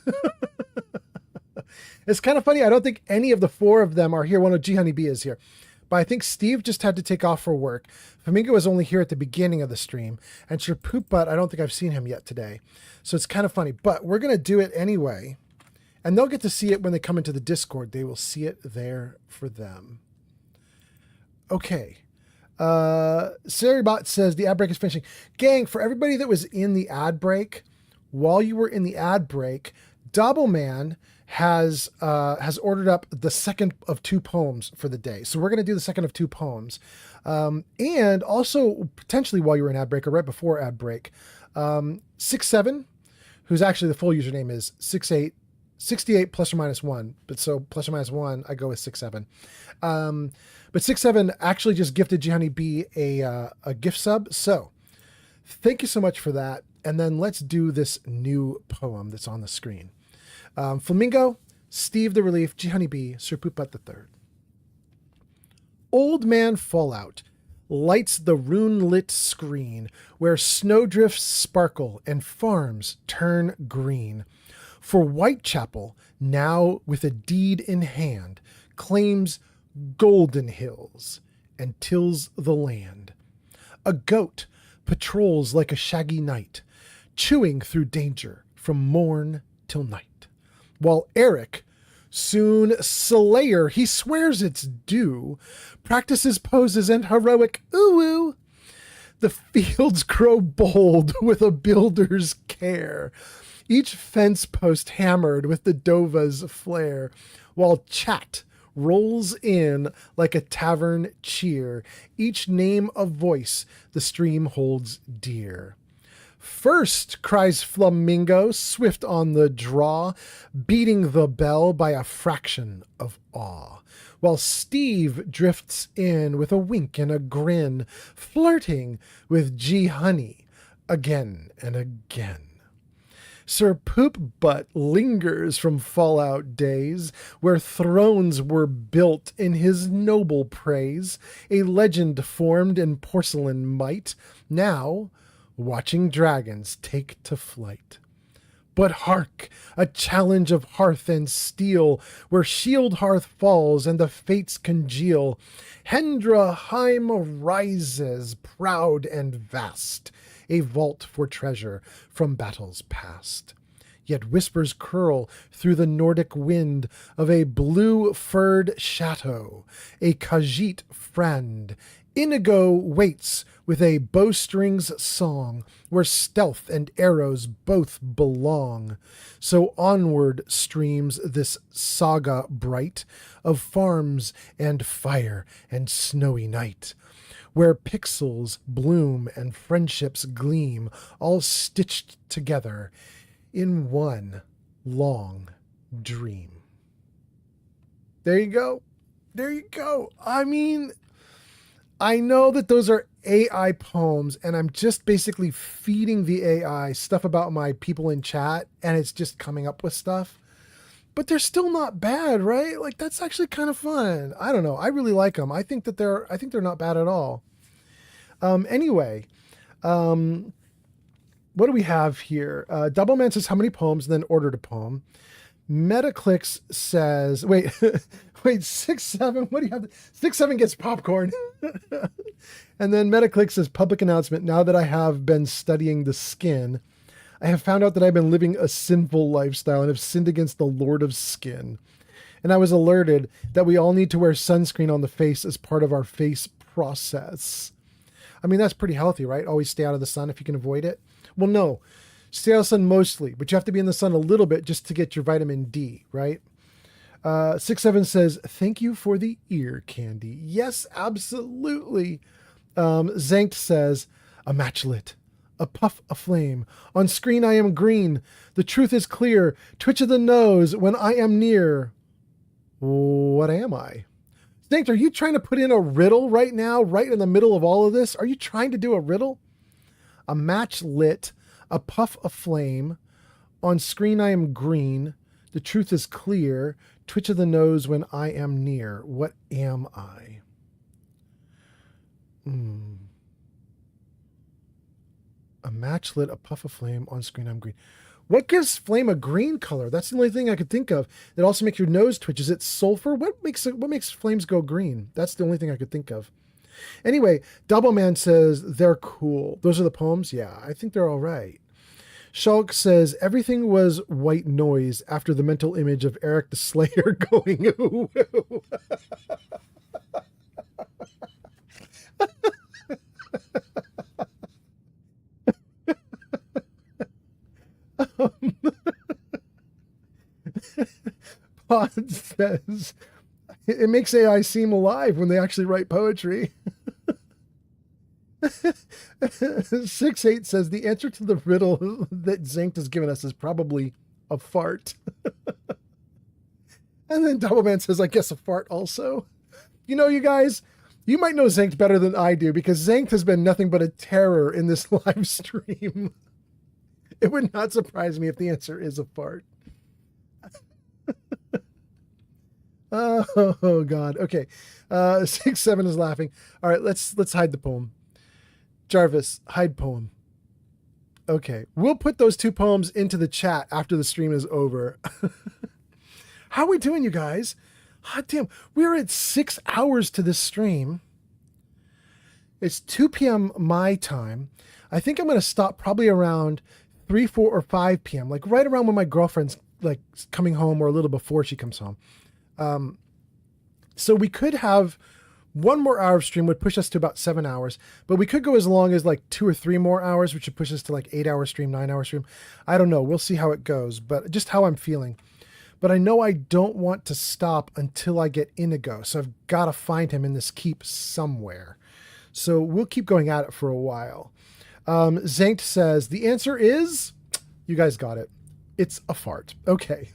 It's kind of funny. I don't think any of the 4 of them are here. One of G Honeybee is here. But I think Steve just had to take off for work. Flamingo was only here at the beginning of the stream. And Sir Poop Butt, I don't think I've seen him yet today. So it's kind of funny. But we're going to do it anyway. And they'll get to see it when they come into the Discord. They will see it there for them. Okay. Saribot says the ad break is finishing. Gang, for everybody that was in the ad break, while you were in the ad break, Doubleman has ordered up the second of 2 poems for the day. So we're going to do the second of 2 poems. And also potentially while you were in ad break or right before ad break, 67, who's actually the full username is 68 plus or minus 1. But so plus or minus 1, I go with 67. But 67 actually just gifted Gianni B a gift sub. So thank you so much for that. And then let's do this new poem that's on the screen. Flamingo, Steve the Relief, Gianni B, Sir Poop Butt the Third. Old Man Fallout lights the rune-lit screen where snowdrifts sparkle and farms turn green. For Whitechapel, now with a deed in hand, claims Goldenhills and tills the land. A goat patrols like a shaggy knight, chewing through danger from morn till night. While Eric, soon slayer, he swears it's due, practices poses and heroic ooh-oo. The fields grow bold with a builder's care, each fence post hammered with the Dova's flare, while chat rolls in like a tavern cheer, each name a voice the stream holds dear. First, cries Flamingo, swift on the draw, beating the bell by a fraction of awe, while Steve drifts in with a wink and a grin, flirting with G Honey again and again. Sir Poop Butt lingers from Fallout days, where thrones were built in his noble praise, a legend formed in porcelain might, now watching dragons take to flight. But hark, a challenge of hearth and steel, where shield hearth falls and the fates congeal. Hendraheim rises, proud and vast, a vault for treasure from battles past. Yet whispers curl through the Nordic wind of a blue-furred chateau, a Khajiit friend. Inigo waits with a bowstring's song, where stealth and arrows both belong. So onward streams this saga bright of farms and fire and snowy night, where pixels bloom and friendships gleam, all stitched together in one long dream. There you go. There you go. I mean, I know that those are AI poems, and I'm just basically feeding the AI stuff about my people in chat, and it's just coming up with stuff. But they're still not bad, right? Like, that's actually kind of fun. I don't know. I really like them. I think they're not bad at all. Anyway, what do we have here? Doubleman says how many poems, and then ordered a poem. Metaclicks says, wait, 6-7, what do you have? 6-7 gets popcorn. And then Metaclicks says, public announcement, now that I have been studying the skin, I have found out that I've been living a sinful lifestyle and have sinned against the Lord of Skin. And I was alerted that we all need to wear sunscreen on the face as part of our face process. I mean, that's pretty healthy, right? Always stay out of the sun if you can avoid it. Well, no. Stay out of the sun mostly, but you have to be in the sun a little bit just to get your vitamin D, right? 6-7 says, thank you for the ear candy. Yes, absolutely. Zankt says, a matchlit, a puff of flame. On screen I am green. The truth is clear. Twitch of the nose when I am near. What am I? Zankt, are you trying to put in a riddle right now, right in the middle of all of this? Are you trying to do a riddle? A match lit, a puff of flame. On screen I am green. The truth is clear. Twitch of the nose when I am near. What am I? A match lit, a puff of flame. On screen I'm green. What gives flame a green color? That's the only thing I could think of. That also makes your nose twitch. Is it sulfur? What makes flames go green? That's the only thing I could think of. Anyway, Doubleman says, they're cool. Those are the poems? Yeah, I think they're all right. Shulk says, everything was white noise after the mental image of Eric the Slayer going, ooh, ooh. Pod says, it makes AI seem alive when they actually write poetry. 6-8 says the answer to the riddle that Zankt has given us is probably a fart. And then Doubleman says, I guess a fart also. You know, you guys, you might know Zankt better than I do, because Zankt has been nothing but a terror in this live stream. It would not surprise me if the answer is a fart. Oh God. Okay. 6-7 is laughing. All right, let's hide the poem. Jarvis, hide poem. Okay. We'll put those two poems into the chat after the stream is over. How are we doing, you guys? Hot damn. We're at 6 hours to this stream. It's 2 p.m. my time. I think I'm going to stop probably around 3, 4, or 5 p.m. Like right around when my girlfriend's like coming home, or a little before she comes home. So we could have 1 more hour of stream, would push us to about 7 hours, but we could go as long as like 2 or 3 more hours, which would push us to like 8 hour stream, 9 hour stream. I don't know. We'll see how it goes, but just how I'm feeling. but I know I don't want to stop until I get Inigo, so I've got to find him in this keep somewhere. So we'll keep going at it for a while. Zankt says, the answer is, you guys got it. It's a fart. Okay.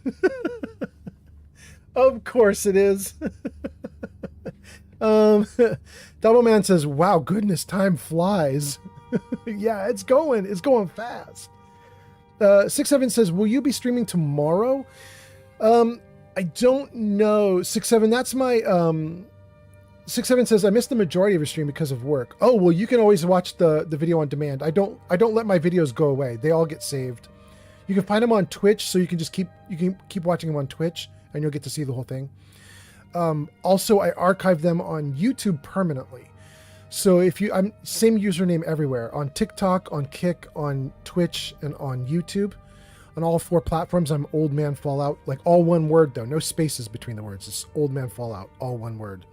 Of course it is. Doubleman says, wow, goodness, time flies. Yeah, it's going fast. 67 says, will you be streaming tomorrow? I don't know. 67, that's my 67 says, I missed the majority of your stream because of work. Oh, well, you can always watch the video on demand. I don't let my videos go away. They all get saved. You can find them on Twitch, so you can just keep watching them on Twitch, and you'll get to see the whole thing. Also, I archive them on YouTube permanently. So I'm same username everywhere, on TikTok, on Kick, on Twitch, and on YouTube. On all 4 platforms, I'm Old Man Fallout, like all one word though, no spaces between the words. It's Old Man Fallout, all one word.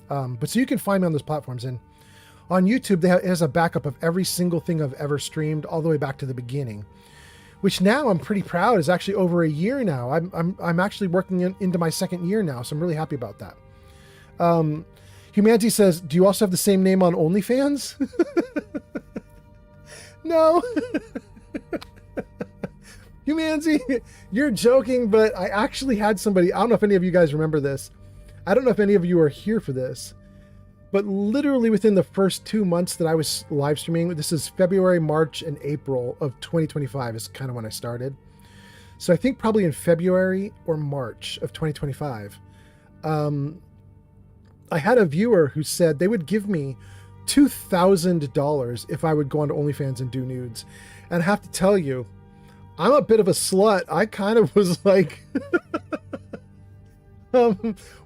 But so you can find me on those platforms, and on YouTube, it has a backup of every single thing I've ever streamed, all the way back to the beginning, which now I'm pretty proud is actually over a year now. I'm actually working into my 2nd year now, so I'm really happy about that. Humanity says, do you also have the same name on OnlyFans? No. Humanity, you're joking, but I actually had somebody, I don't know if any of you guys remember this. I don't know if any of you are here for this, but literally within the first 2 months that I was live streaming, this is February, March, and April of 2025 is kind of when I started. So I think probably in February or March of 2025, I had a viewer who said they would give me $2,000 if I would go onto OnlyFans and do nudes. And I have to tell you, I'm a bit of a slut. I kind of was like,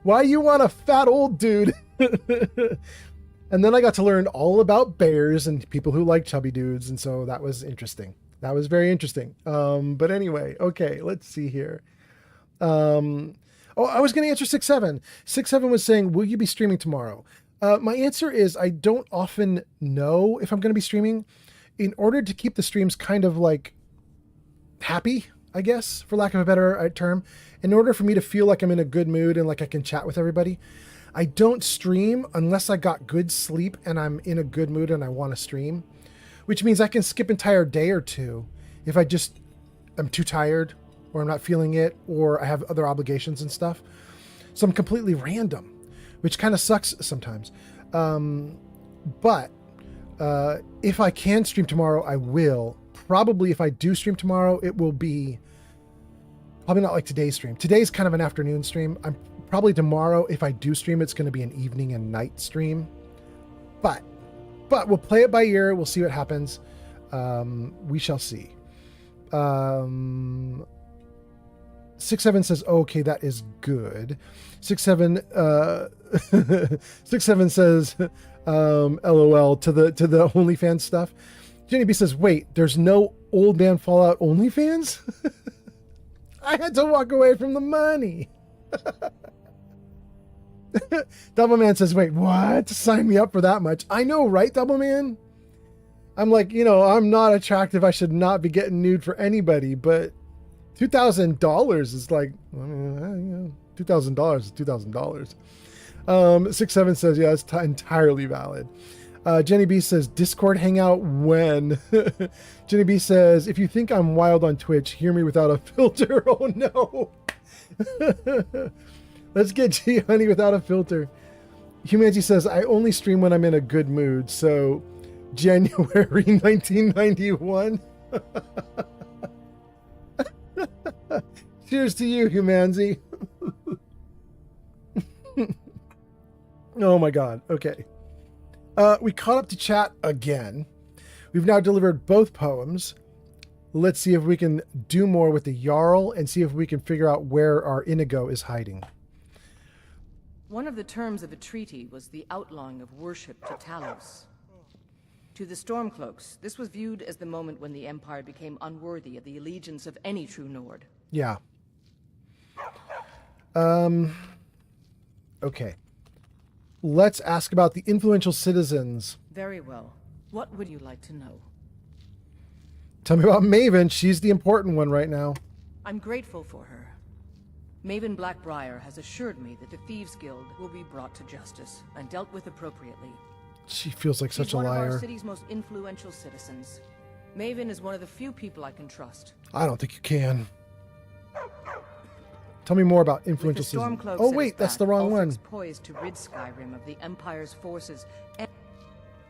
why you want a fat old dude? And then I got to learn all about bears and people who like chubby dudes. And so that was interesting. That was very interesting. But anyway, okay, let's see here. Oh, I was going to answer 6-7. 6-7 was saying, will you be streaming tomorrow? My answer is I don't often know if I'm going to be streaming. In order to keep the streams kind of like happy, I guess, for lack of a better term, in order for me to feel like I'm in a good mood and like I can chat with everybody, I don't stream unless I got good sleep and I'm in a good mood and I want to stream, which means I can skip an entire day or two if I'm too tired or I'm not feeling it or I have other obligations and stuff. So I'm completely random, which kind of sucks sometimes. But if I can stream tomorrow, I will. Probably if I do stream tomorrow, it will be probably not like today's stream. Today's kind of an afternoon stream. I'm probably tomorrow, if I do stream, it's going to be an evening and night stream. But we'll play it by ear. We'll see what happens. We shall see. 6-7 says, oh, okay, that is good. 6-7 6-7 says, LOL to the OnlyFans stuff. Jenny B says, wait, there's no Old Man Fallout OnlyFans? I had to walk away from the money. Doubleman says, wait, what? Sign me up for that much. I know, right, Doubleman? I'm like, I'm not attractive. I should not be getting nude for anybody, but $2,000 is like, $2,000 is $2,000. 6-7 says, yeah, it's entirely valid. Jenny B says, Discord hangout when? Jenny B says, if you think I'm wild on Twitch, hear me without a filter. Oh no. Let's get G Honey without a filter. Humanity says, I only stream when I'm in a good mood. So January 1991. Cheers to you, Humanity. Oh my God. Okay. We caught up to chat again. We've now delivered both poems. Let's see if we can do more with the Jarl and see if we can figure out where our Inigo is hiding. One of the terms of the treaty was the outlawing of worship to Talos. To the Stormcloaks, this was viewed as the moment when the Empire became unworthy of the allegiance of any true Nord. Yeah. Okay. Let's ask about the influential citizens. Very well. What would you like to know? Tell me about Maven. She's the important one right now. I'm grateful for her. Maven Blackbriar has assured me that the Thieves Guild will be brought to justice and dealt with appropriately. She feels like such She's a one of liar. our city's most influential citizens. Maven is one of the few people I can trust. I don't think you can. Tell me more about With influential the citizens. Stormcloaks Oh at wait, his that's back, the wrong Ulfric's one. poised to rid Skyrim of the Empire's forces. And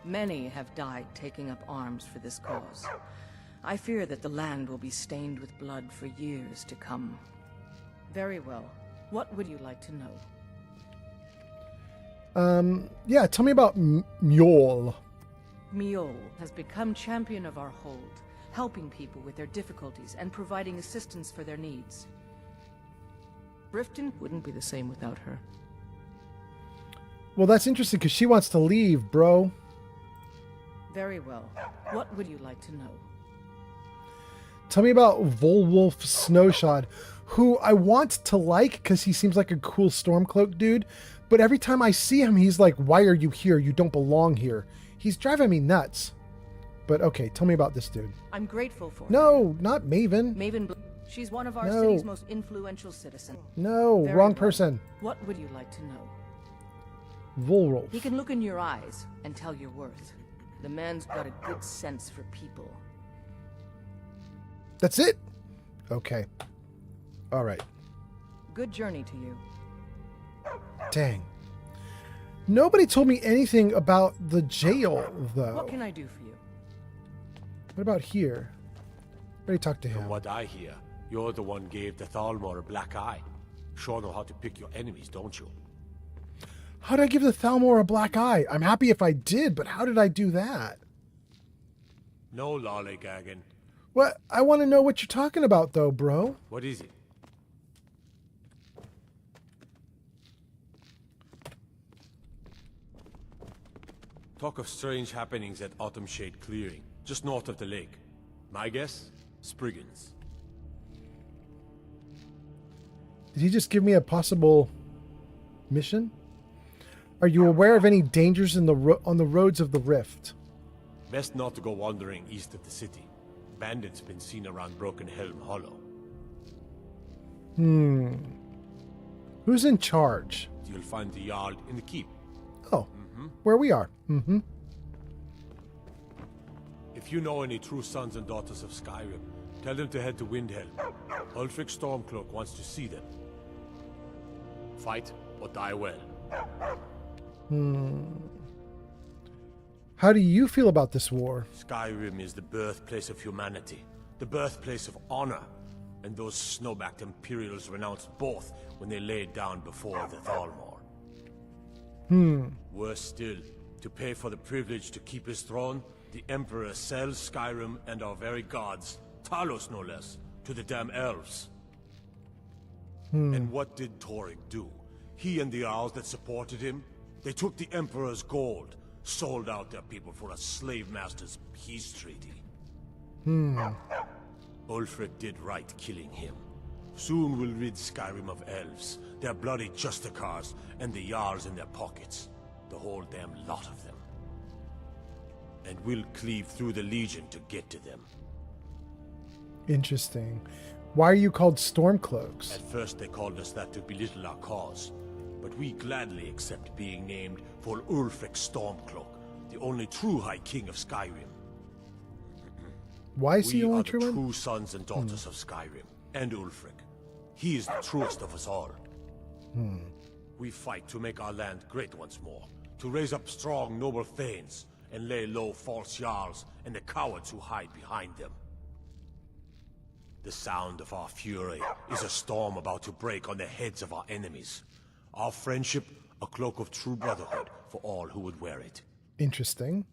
many have died taking up arms for this cause. I fear that the land will be stained with blood for years to come. Very well. What would you like to know? Yeah, tell me about Mjol. Mjol has become champion of our hold, helping people with their difficulties and providing assistance for their needs. Riften wouldn't be the same without her. Well, that's interesting because she wants to leave, bro. Very well. What would you like to know? Tell me about Volwolf Snowshod, who I want to like because he seems like a cool Stormcloak dude, but every time I see him, he's like, why are you here? You don't belong here. He's driving me nuts. But okay, tell me about this dude. I'm grateful for No, not Maven. She's one of our No. city's most influential citizens. No, Very wrong well. person. What would you like to know? Volwolf. He can look in your eyes and tell your worth. The man's got a good sense for people. That's it? Okay. All right. Good journey to you. Dang. Nobody told me anything about the jail, though. What can I do for you? What about here? Already talked to him. From what I hear, you're the one gave the Thalmor a black eye. Sure know how to pick your enemies, don't you? How did I give the Thalmor a black eye? I'm happy if I did, but how did I do that? No lollygagging. What? I want to know what you're talking about, though, bro. What is it? Talk of strange happenings at Autumnshade Clearing, just north of the lake. My guess? Spriggans. Did he just give me a possible mission? Are you aware of any dangers in on the roads of the Rift? Best not to go wandering east of the city. Bandits been seen around Broken Helm Hollow. Who's in charge? You'll find the Jarl in the keep. Oh, where we are. If you know any true sons and daughters of Skyrim, tell them to head to Windhelm. Ulfric Stormcloak wants to see them. Fight or die well. How do you feel about this war? Skyrim is the birthplace of humanity, the birthplace of honor, and those snowbacked Imperials renounced both when they laid down before the Thalmor. Worse still, to pay for the privilege to keep his throne, the Emperor sells Skyrim and our very gods, Talos no less, to the damn elves. And what did Torygg do? He and the Jarls that supported him, they took the Emperor's gold, sold out their people for a slave master's peace treaty. Ulfric did right killing him. Soon we'll rid Skyrim of elves, their bloody justicars, and the Jarls in their pockets. The whole damn lot of them. And we'll cleave through the Legion to get to them. Interesting. Why are you called Stormcloaks? At first they called us that to belittle our cause, but we gladly accept being named for Ulfric Stormcloak, the only true High King of Skyrim. Why is he the We only are the true one? true sons and daughters of Skyrim, and Ulfric. He is the truest of us all. We fight to make our land great once more, to raise up strong, noble thanes, and lay low false Jarls and the cowards who hide behind them. The sound of our fury is a storm about to break on the heads of our enemies. Our friendship, a cloak of true brotherhood for all who would wear it. Interesting.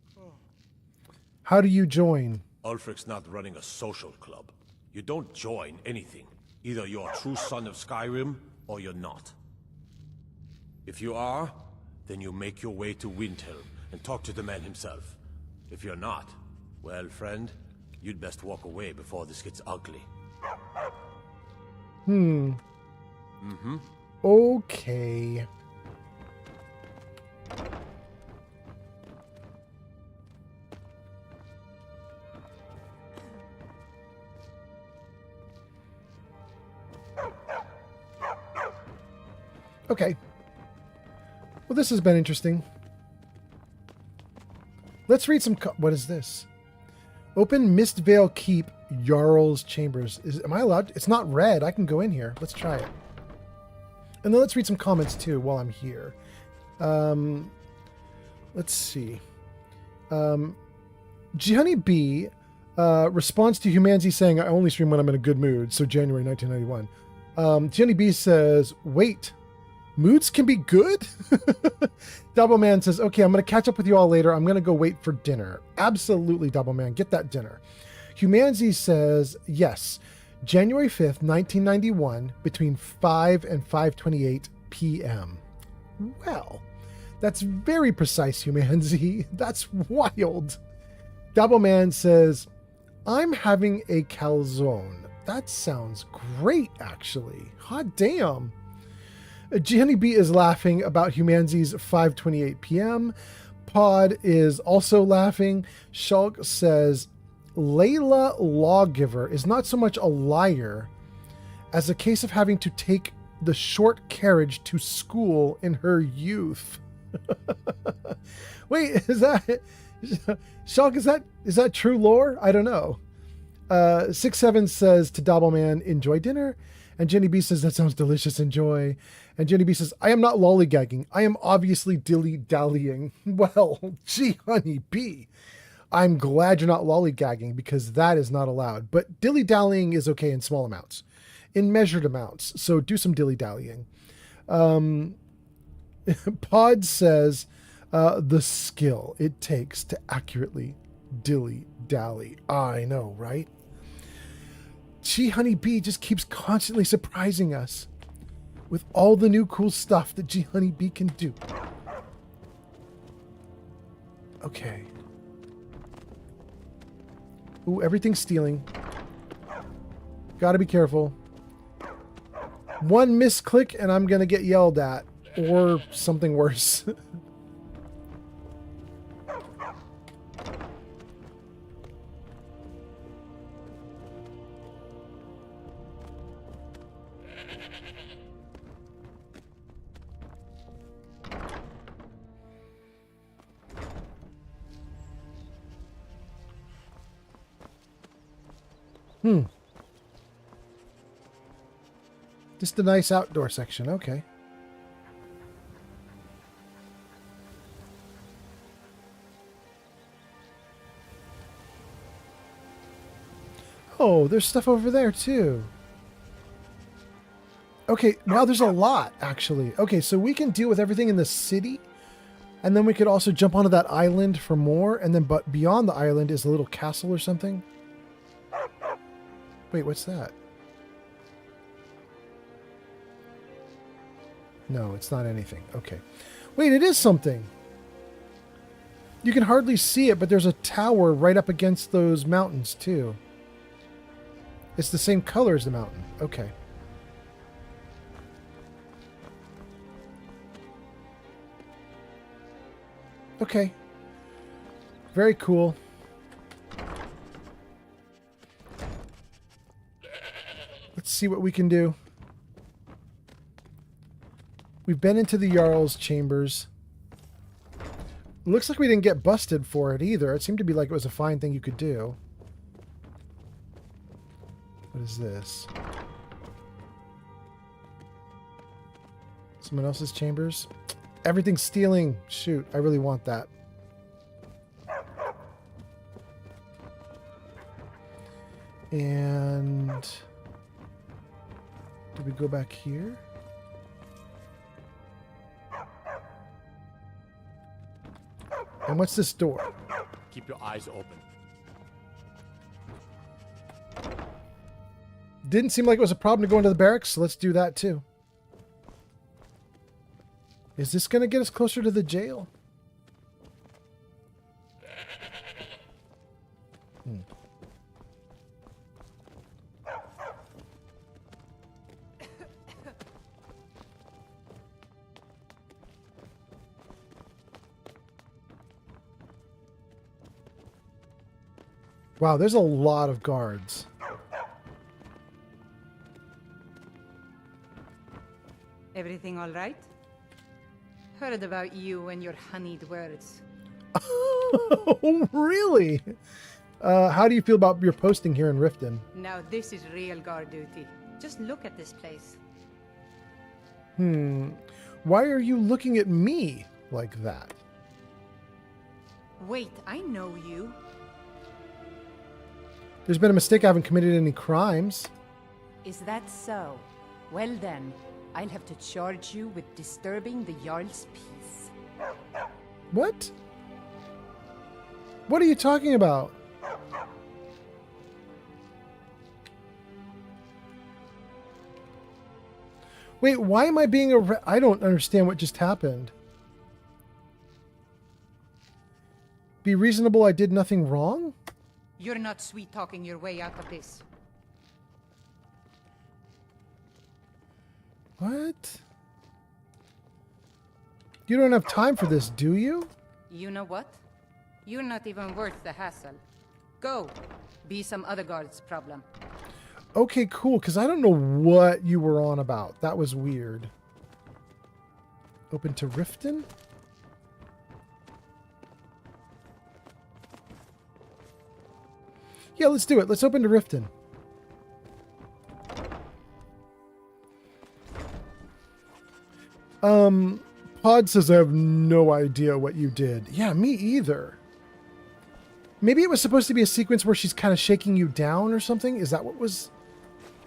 How do you join? Ulfric's not running a social club. You don't join anything. Either you're a true son of Skyrim, or you're not. If you are, then you make your way to Windhelm and talk to the man himself. If you're not, well, friend, you'd best walk away before this gets ugly. Okay. Okay. Well, this has been interesting. Let's read some... What is this? Open Mistvale Keep, Jarl's Chambers. Am I allowed? It's not red. I can go in here. Let's try it. And then let's read some comments, too, while I'm here. Let's see. Gianni B responds to Humanzi saying, I only stream when I'm in a good mood. So January 1991. Gianni B says, wait. Moods can be good? Double Man says, okay, I'm going to catch up with you all later. I'm going to go wait for dinner. Absolutely, Double Man. Get that dinner. Humanzi says, yes, January 5th, 1991, between 5 and 5:28 p.m. Well, that's very precise, Humanzi. That's wild. Double Man says, I'm having a calzone. That sounds great, actually. Hot damn. Gianni B is laughing about Humanzi's 5:28 p.m. Pod is also laughing. Shulk says, Layla Lawgiver is not so much a liar as a case of having to take the short carriage to school in her youth. Wait, is that... Shulk, is that true lore? I don't know. 6-7 says to Dobbleman, enjoy dinner. And Jenny B says, that sounds delicious, enjoy. And Jenny B says, I am not lollygagging. I am obviously dilly-dallying. Well, gee, honey bee. I'm glad you're not lollygagging because that is not allowed. But dilly-dallying is okay in small amounts, in measured amounts. So do some dilly-dallying. Pod says, the skill it takes to accurately dilly-dally. I know, right? Gee, Honey Bee just keeps constantly surprising us with all the new cool stuff that G Honey Bee can do. Okay. Ooh, everything's stealing. Gotta be careful. One misclick and I'm gonna get yelled at. Or something worse. Just a nice outdoor section. Okay. Oh, there's stuff over there too. Okay, wow, there's a lot actually. Okay, so we can deal with everything in the city, and then we could also jump onto that island for more, and then but beyond the island is a little castle or something. Wait, what's that? No, it's not anything. Okay. Wait, it is something. You can hardly see it, but there's a tower right up against those mountains too. It's the same color as the mountain. Okay. Okay. Very cool. Let's see what we can do. We've been into the Jarl's chambers. Looks like we didn't get busted for it either. It seemed to be like it was a fine thing you could do. What is this? Someone else's chambers? Everything's stealing. Shoot, I really want that. And... do we go back here? And what's this door? Keep your eyes open. Didn't seem like it was a problem to go into the barracks, so let's do that too. Is this going to get us closer to the jail? Wow, there's a lot of guards. Everything Everything all right? Heard about you and your honeyed words. Oh, really? How do you feel about your posting here in Riften? Now this is real guard duty. Just look at this place. Why are you looking at me like that? Wait, I know you. There's been a mistake. I haven't committed any crimes. Is that so? Well then, I'll have to charge you with disturbing the Jarl's peace. What? What are you talking about? Wait, why am I being I don't understand what just happened. Be reasonable, I did nothing wrong? You're not sweet-talking your way out of this. What? You don't have time for this, do you? You know what? You're not even worth the hassle. Go. Be some other guard's problem. Okay, cool, because I don't know what you were on about. That was weird. Open to Riften? Yeah, let's do it. Let's open to Riften. Pod says I have no idea what you did. Yeah, me either. Maybe it was supposed to be a sequence where she's kind of shaking you down or something. Is that what was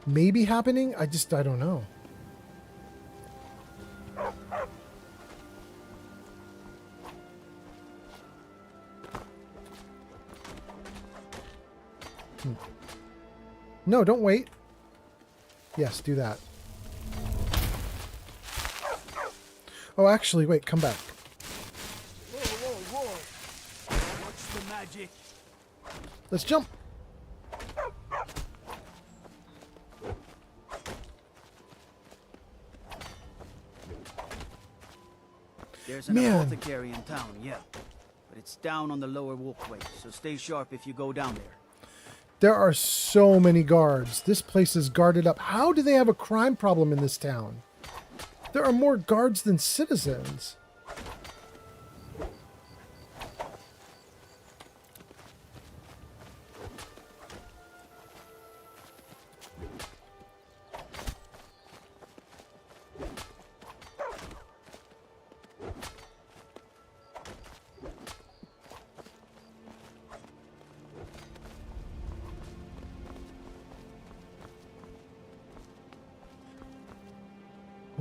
maybe happening? I don't know. No, don't wait. Yes, do that. Oh, actually, wait, come back. Whoa. What's the magic? Let's jump. There's an apothecary in town, yeah. But it's down on the lower walkway, so stay sharp if you go down there. There are so many guards. This place is guarded up. How do they have a crime problem in this town? There are more guards than citizens.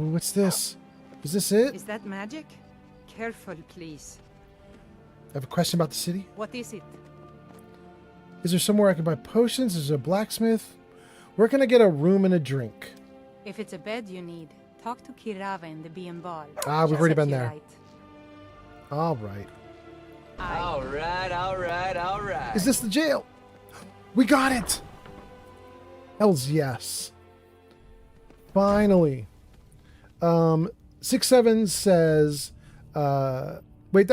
Ooh, what's this? Is this it? Is that magic? Careful, please. I have a question about the city. What is it? Is there somewhere I can buy potions? Is there a blacksmith? Where can I get a room and a drink? If it's a bed you need, talk to Kirava in the B&B. Ah, we've already been there. Right. All right. All right. Is this the jail? We got it! Hells yes. Finally. 6-7 says, wait,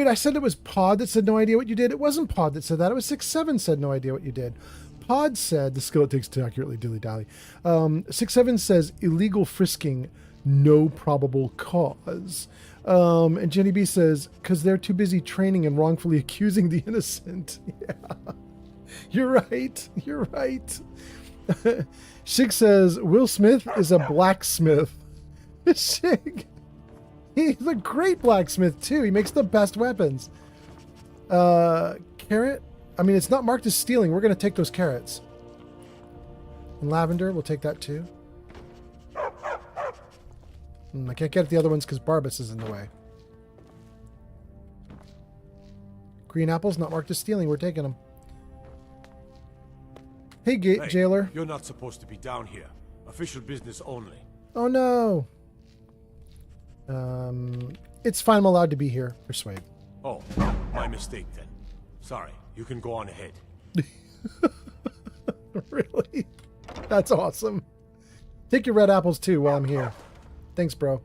I said it was Pod that said no idea what you did. It wasn't Pod that said that. It was 6-7 said no idea what you did. Pod said, the skill it takes to accurately dilly-dally. 6-7 says illegal frisking, no probable cause. And Jenny B says, because they're too busy training and wrongfully accusing the innocent. Yeah. You're right. Shig says, Will Smith is a blacksmith. Shig. He's a great blacksmith, too. He makes the best weapons. Carrot? I mean, it's not marked as stealing. We're going to take those carrots. And lavender, we'll take that, too. I can't get at the other ones because Barbas is in the way. Green apples, not marked as stealing. We're taking them. Hey, jailer. You're not supposed to be down here. Official business only. Oh, no. It's fine. I'm allowed to be here. Persuade. Oh, my mistake then. Sorry. You can go on ahead. Really? That's awesome. Take your red apples, too, while I'm here. Thanks, bro.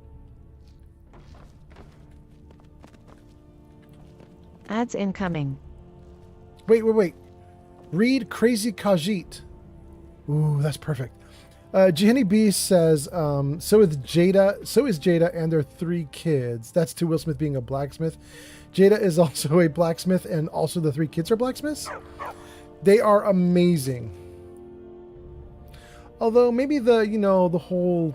Ads incoming. Wait. Read Crazy Khajiit. Ooh, that's perfect. Jenny B says, so is Jada and their 3 kids. That's to Will Smith being a blacksmith. Jada is also a blacksmith, and also the 3 kids are blacksmiths. They are amazing. Although maybe the whole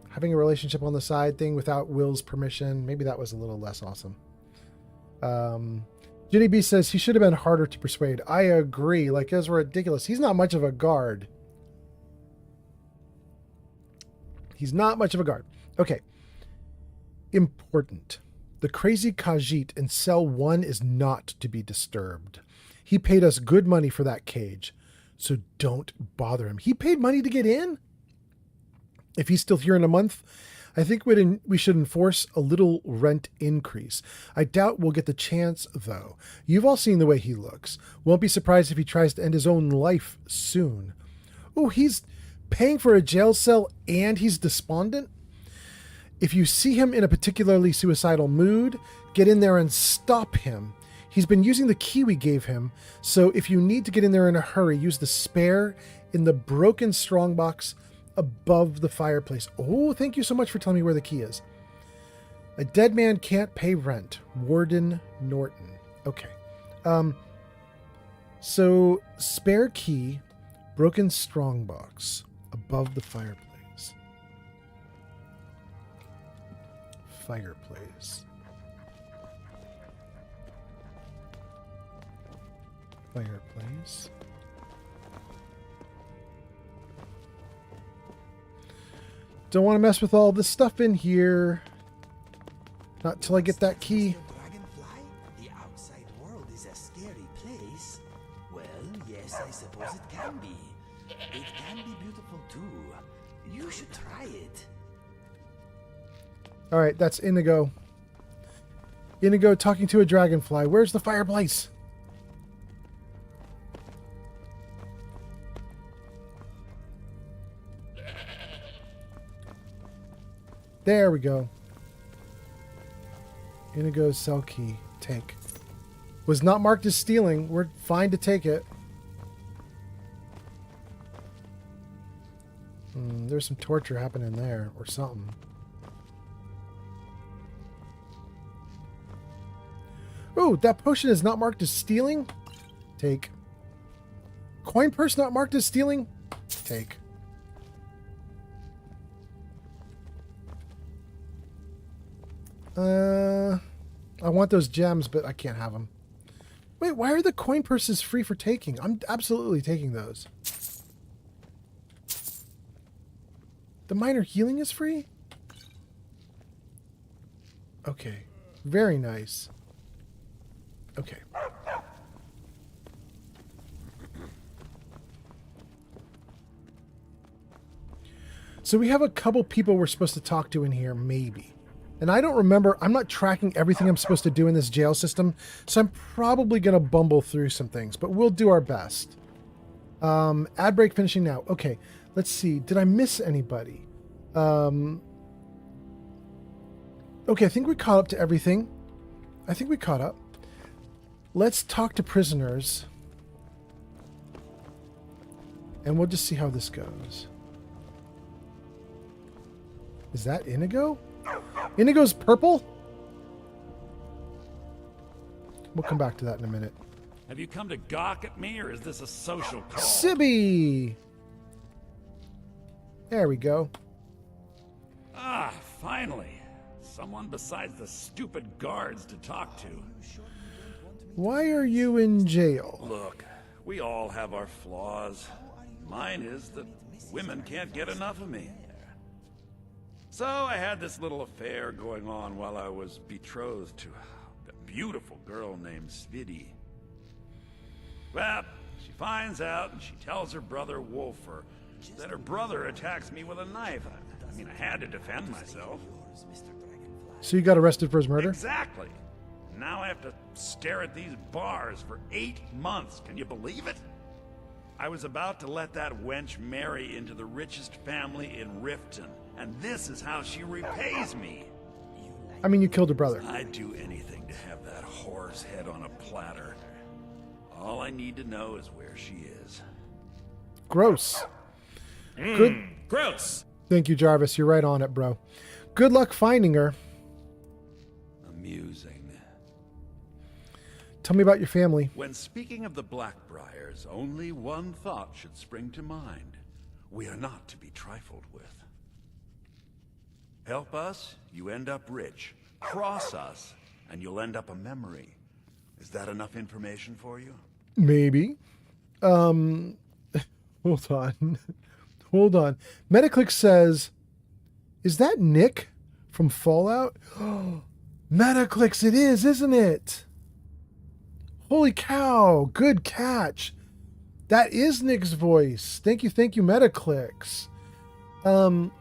having a relationship on the side thing without Will's permission, maybe that was a little less awesome. Jenny B says he should have been harder to persuade. I agree. Like, those were ridiculous. He's not much of a guard. He's not much of a guard. Okay. Important. The crazy Khajiit in cell 1 is not to be disturbed. He paid us good money for that cage, so don't bother him. He paid money to get in? If he's still here in a month, I think we should enforce a little rent increase. I doubt we'll get the chance, though. You've all seen the way he looks. Won't be surprised if he tries to end his own life soon. Oh, he's paying for a jail cell and he's despondent? If you see him in a particularly suicidal mood, get in there and stop him. He's been using the key we gave him, so if you need to get in there in a hurry, use the spare in the broken strongbox above the fireplace. Oh, thank you so much for telling me where the key is. A dead man can't pay rent. Warden Norton. Okay. So spare key, broken strongbox above the fireplace. Fireplace. Don't want to mess with all this stuff in here. Not till I get that key. The outside world is a scary place. Well, yes, I suppose it can be. It can be beautiful too. You should try it. All right, that's Inigo. Inigo talking to a dragonfly. Where's the fireplace? There we go. Inigo's cell key. Take. Was not marked as stealing. We're fine to take it. There's some torture happening there or something. Oh, that potion is not marked as stealing? Take. Coin purse not marked as stealing? Take. I want those gems, but I can't have them. Wait, why are the coin purses free for taking? I'm absolutely taking those. The minor healing is free? Okay. Very nice. Okay. So we have a couple people we're supposed to talk to in here, maybe. And I don't remember, I'm not tracking everything I'm supposed to do in this jail system, so I'm probably going to bumble through some things, but we'll do our best. Ad break finishing now. Okay, let's see. Did I miss anybody? Okay, I think we caught up to everything. I think we caught up. Let's talk to prisoners. And we'll just see how this goes. Is that Inigo? Inigo's purple? We'll come back to that in a minute. Have you come to gawk at me, or is this a social call? Sibby! There we go. Ah, finally. Someone besides the stupid guards to talk to. Why are you in jail? Look, we all have our flaws. Mine is that women can't get enough of me. So I had this little affair going on while I was betrothed to a beautiful girl named Svidi. Well, she finds out and she tells her brother Wolfer that her brother attacks me with a knife. I mean, I had to defend myself. So you got arrested for his murder? Exactly. Now I have to stare at these bars for 8 months. Can you believe it? I was about to let that wench marry into the richest family in Riften, and this is how she repays me. I mean, you killed her brother. I'd do anything to have that whore's head on a platter. All I need to know is where she is. Gross. Good. Gross. Thank you, Jarvis. You're right on it, bro. Good luck finding her. Amusing. Tell me about your family. When speaking of the Blackbriars, only one thought should spring to mind. We are not to be trifled with. Help us, you end up rich. Cross us, and you'll end up a memory. Is that enough information for you? Maybe. Hold on. Hold on. Metaclick says, is that Nick from Fallout? Metaclicks, it is, isn't it? Holy cow. Good catch. That is Nick's voice. Thank you, Metaclicks. And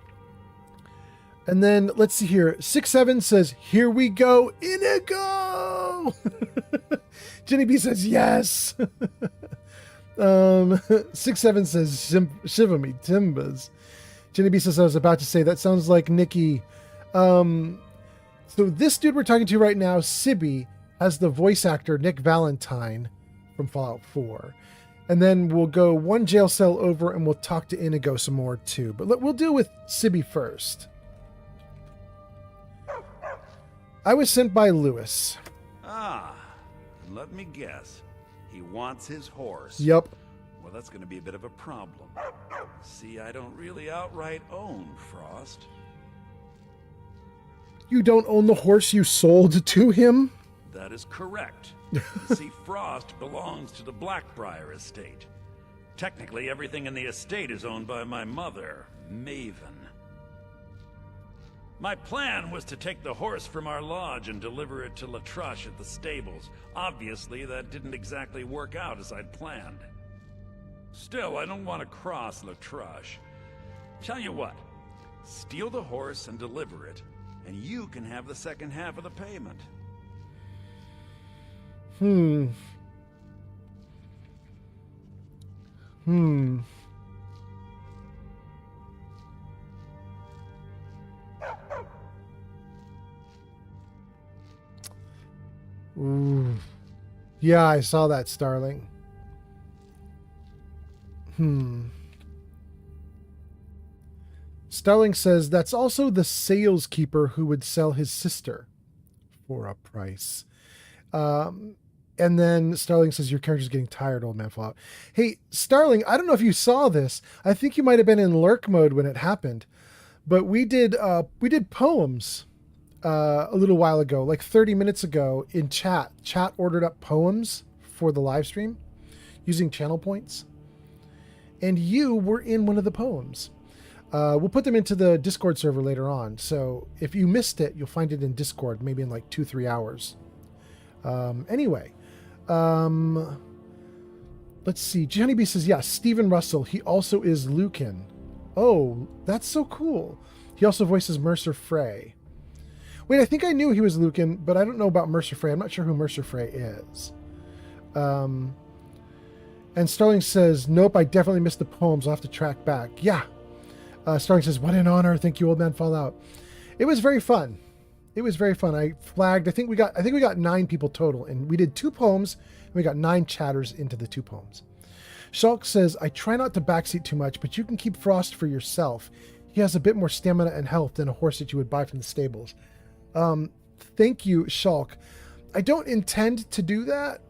then let's see here. 6-7 says, "Here we go, Inigo." Jenny B says, "Yes." 6-7 says, "Shiver me timbers." Jenny B says, "I was about to say that sounds like Nikki." So this dude we're talking to right now, Sibby, has the voice actor Nick Valentine from Fallout 4. And then we'll go one jail cell over and we'll talk to Inigo some more too. But we'll deal with Sibby first. I was sent by Lewis. Ah, and let me guess. He wants his horse. Yep. Well, that's going to be a bit of a problem. See, I don't really outright own Frost. You don't own the horse you sold to him? That is correct. See, Frost belongs to the Blackbriar estate. Technically, everything in the estate is owned by my mother, Maven. My plan was to take the horse from our lodge and deliver it to Latrush at the stables. Obviously, that didn't exactly work out as I'd planned. Still, I don't want to cross Latrush. Tell you what, steal the horse and deliver it, and you can have the second half of the payment. Ooh. Yeah, I saw that, Starling. Starling says that's also the saleskeeper who would sell his sister for a price. And then Starling says, your character's getting tired, old man Fallout. Hey, Starling, I don't know if you saw this. I think you might have been in lurk mode when it happened. But we did poems a little while ago, like 30 minutes ago in chat. Chat ordered up poems for the live stream using channel points. And you were in one of the poems. We'll put them into the Discord server later on. So if you missed it, you'll find it in Discord, maybe in like 2-3 hours. Anyway, let's see. Johnny B says, yeah, Stephen Russell. He also is Lucan. Oh, that's so cool. He also voices Mercer Frey. Wait, I think I knew he was Lucan, but I don't know about Mercer Frey. I'm not sure who Mercer Frey is. And Starling says, nope, I definitely missed the poems. I'll have to track back. Yeah. Starling says, what an honor. Thank you, old man Fallout. It was very fun. It was very fun. I flagged, I think we got 9 people total, and we did 2 poems, and we got 9 chatters into the 2 poems. Shulk says, I try not to backseat too much, but you can keep Frost for yourself. He has a bit more stamina and health than a horse that you would buy from the stables. Thank you, Shulk. I don't intend to do that.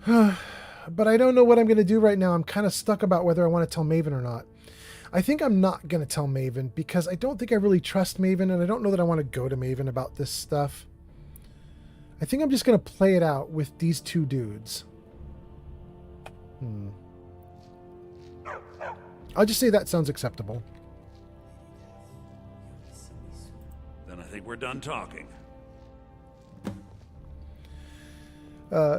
But I don't know what I'm going to do right now. I'm kind of stuck about whether I want to tell Maven or not. I think I'm not going to tell Maven because I don't think I really trust Maven, and I don't know that I want to go to Maven about this stuff. I think I'm just going to play it out with these 2 dudes. I'll just say that sounds acceptable. Then I think we're done talking.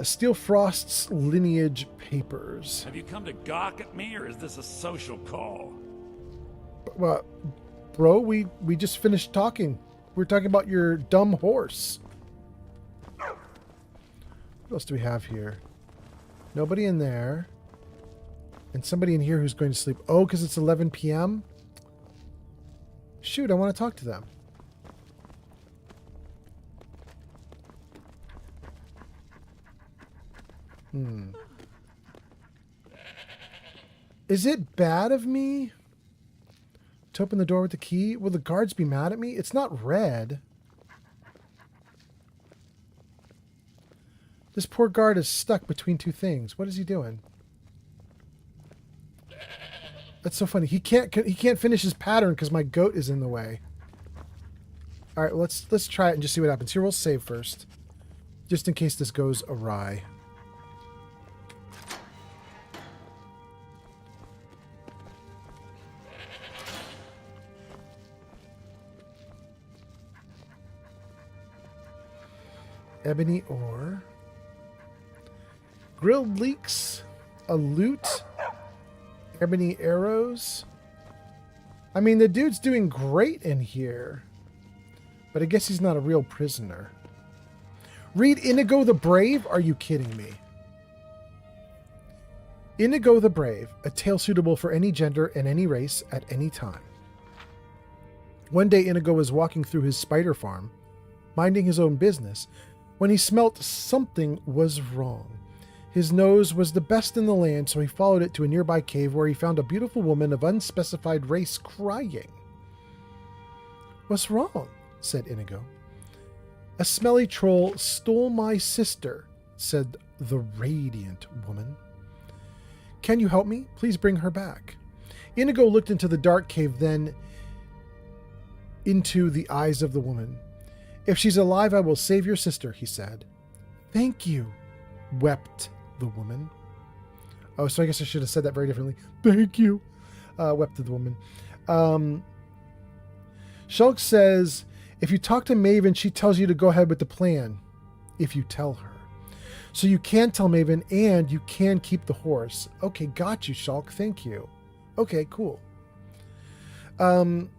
Steal Frost's lineage papers. Have you come to gawk at me, or is this a social call? Well, bro, we just finished talking. We're talking about your dumb horse. What else do we have here? Nobody in there. And somebody in here who's going to sleep. Oh, because it's 11 p.m.? Shoot, I want to talk to them. Is it bad of me to open the door with the key? Will the guards be mad at me? It's not red. This poor guard is stuck between two things. What is he doing? That's so funny. He can't finish his pattern because my goat is in the way. All right, let's try it and just see what happens. Here, we'll save first, just in case this goes awry. Ebony ore. Grilled leeks. A lute. Ebony arrows. I mean, the dude's doing great in here. But I guess he's not a real prisoner. Read Inigo the Brave? Are you kidding me? Inigo the Brave, a tale suitable for any gender and any race at any time. One day Inigo was walking through his spider farm, minding his own business, when he smelt something was wrong. His nose was the best in the land, so he followed it to a nearby cave where he found a beautiful woman of unspecified race crying. "What's wrong?" said Inigo. "A smelly troll stole my sister," said the radiant woman. "Can you help me? Please bring her back." Inigo looked into the dark cave, then into the eyes of the woman. "If she's alive, I will save your sister," he said. "Thank you," wept the woman. Oh, so I guess I should have said that very differently. "Thank you," wept the woman. Shulk says, if you talk to Maven, she tells you to go ahead with the plan. If you tell her. So you can tell Maven, and you can keep the horse. Okay, got you, Shulk. Thank you. Okay, cool. Back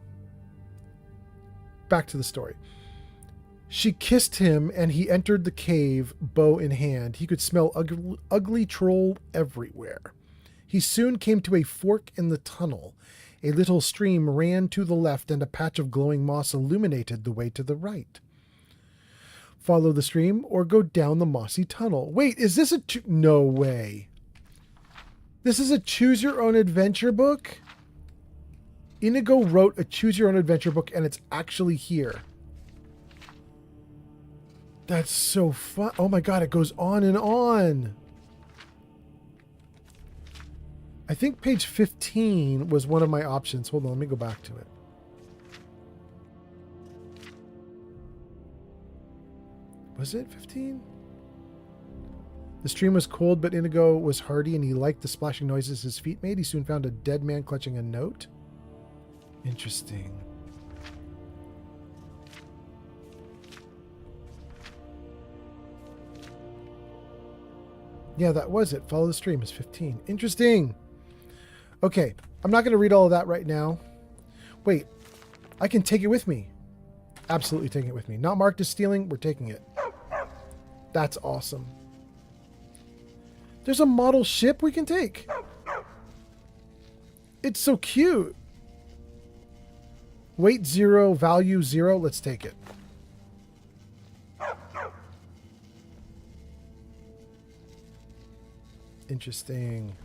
to the story. She kissed him, and he entered the cave, bow in hand. He could smell ugly troll everywhere. He soon came to a fork in the tunnel. A little stream ran to the left, and a patch of glowing moss illuminated the way to the right. Follow the stream or go down the mossy tunnel. Wait, is this a... No way. This is a choose-your-own-adventure book? Inigo wrote a choose-your-own-adventure book, and it's actually here. That's so fun. Oh my god, it goes on and on. I think page 15 was one of my options. Hold on, let me go back to it. Was it 15? The stream was cold, but Inigo was hardy, and he liked the splashing noises his feet made. He soon found a dead man clutching a note. Interesting. Yeah, that was it. Follow the stream is 15. Interesting. Okay, I'm not going to read all of that right now. Wait, I can take it with me. Absolutely taking it with me. Not marked as stealing, we're taking it. That's awesome. There's a model ship we can take. It's so cute. Weight 0, value 0. Let's take it. Interesting.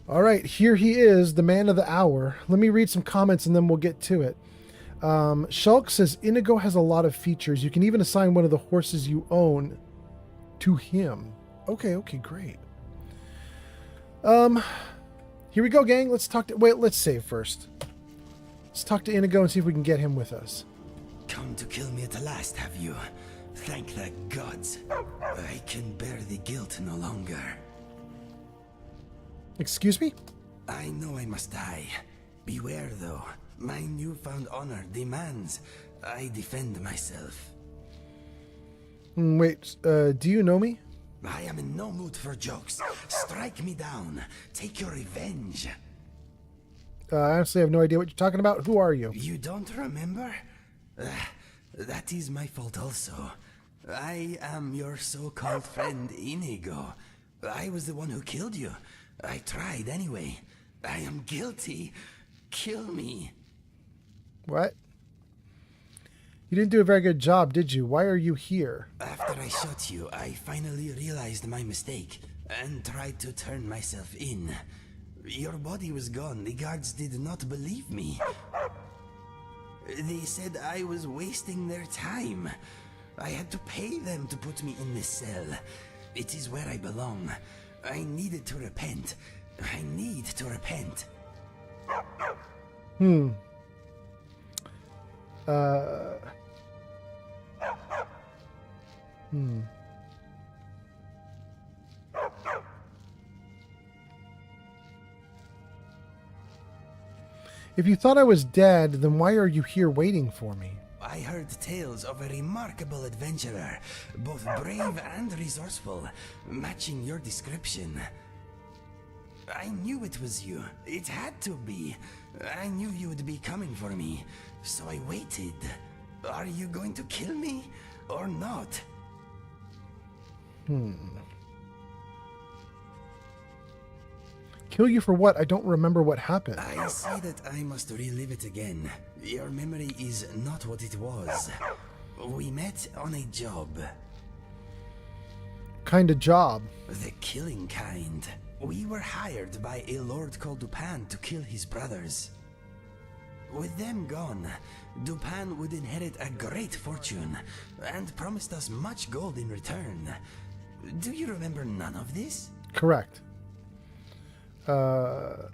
All right, here he is, the man of the hour. Let me read some comments and then we'll get to it. Shulk says, Inigo has a lot of features. You can even assign one of the horses you own to him. Okay, great. Here we go, gang. Let's talk to... Wait, let's save first. Let's talk to Inigo and see if we can get him with us. Come to kill me at the last, have you? Thank the gods. I can bear the guilt no longer. Excuse me? I know I must die. Beware, though. My newfound honor demands I defend myself. Wait, do you know me? I am in no mood for jokes. Strike me down. Take your revenge. I honestly have no idea what you're talking about. Who are you? You don't remember? That is my fault also. I am your so-called friend Inigo. I was the one who killed you. I tried anyway. I am guilty. Kill me. What? You didn't do a very good job, did you? Why are you here? After I shot you, I finally realized my mistake. and tried to turn myself in. Your body was gone. The guards did not believe me. They said I was wasting their time. I had to pay them to put me in this cell. It is where I belong. I needed to repent. I need to repent. If you thought I was dead, then why are you here waiting for me? I heard tales of a remarkable adventurer, both brave and resourceful, matching your description. I knew it was you. It had to be. I knew you would be coming for me, so I waited. Are you going to kill me or not? Kill you for what? I don't remember what happened. I see that I must relive it again. Your memory is not what it was. We met on a job. Kind of job? The killing kind. We were hired by a lord called Dupin to kill his brothers. With them gone, Dupin would inherit a great fortune and promised us much gold in return. Do you remember none of this? Correct. I'm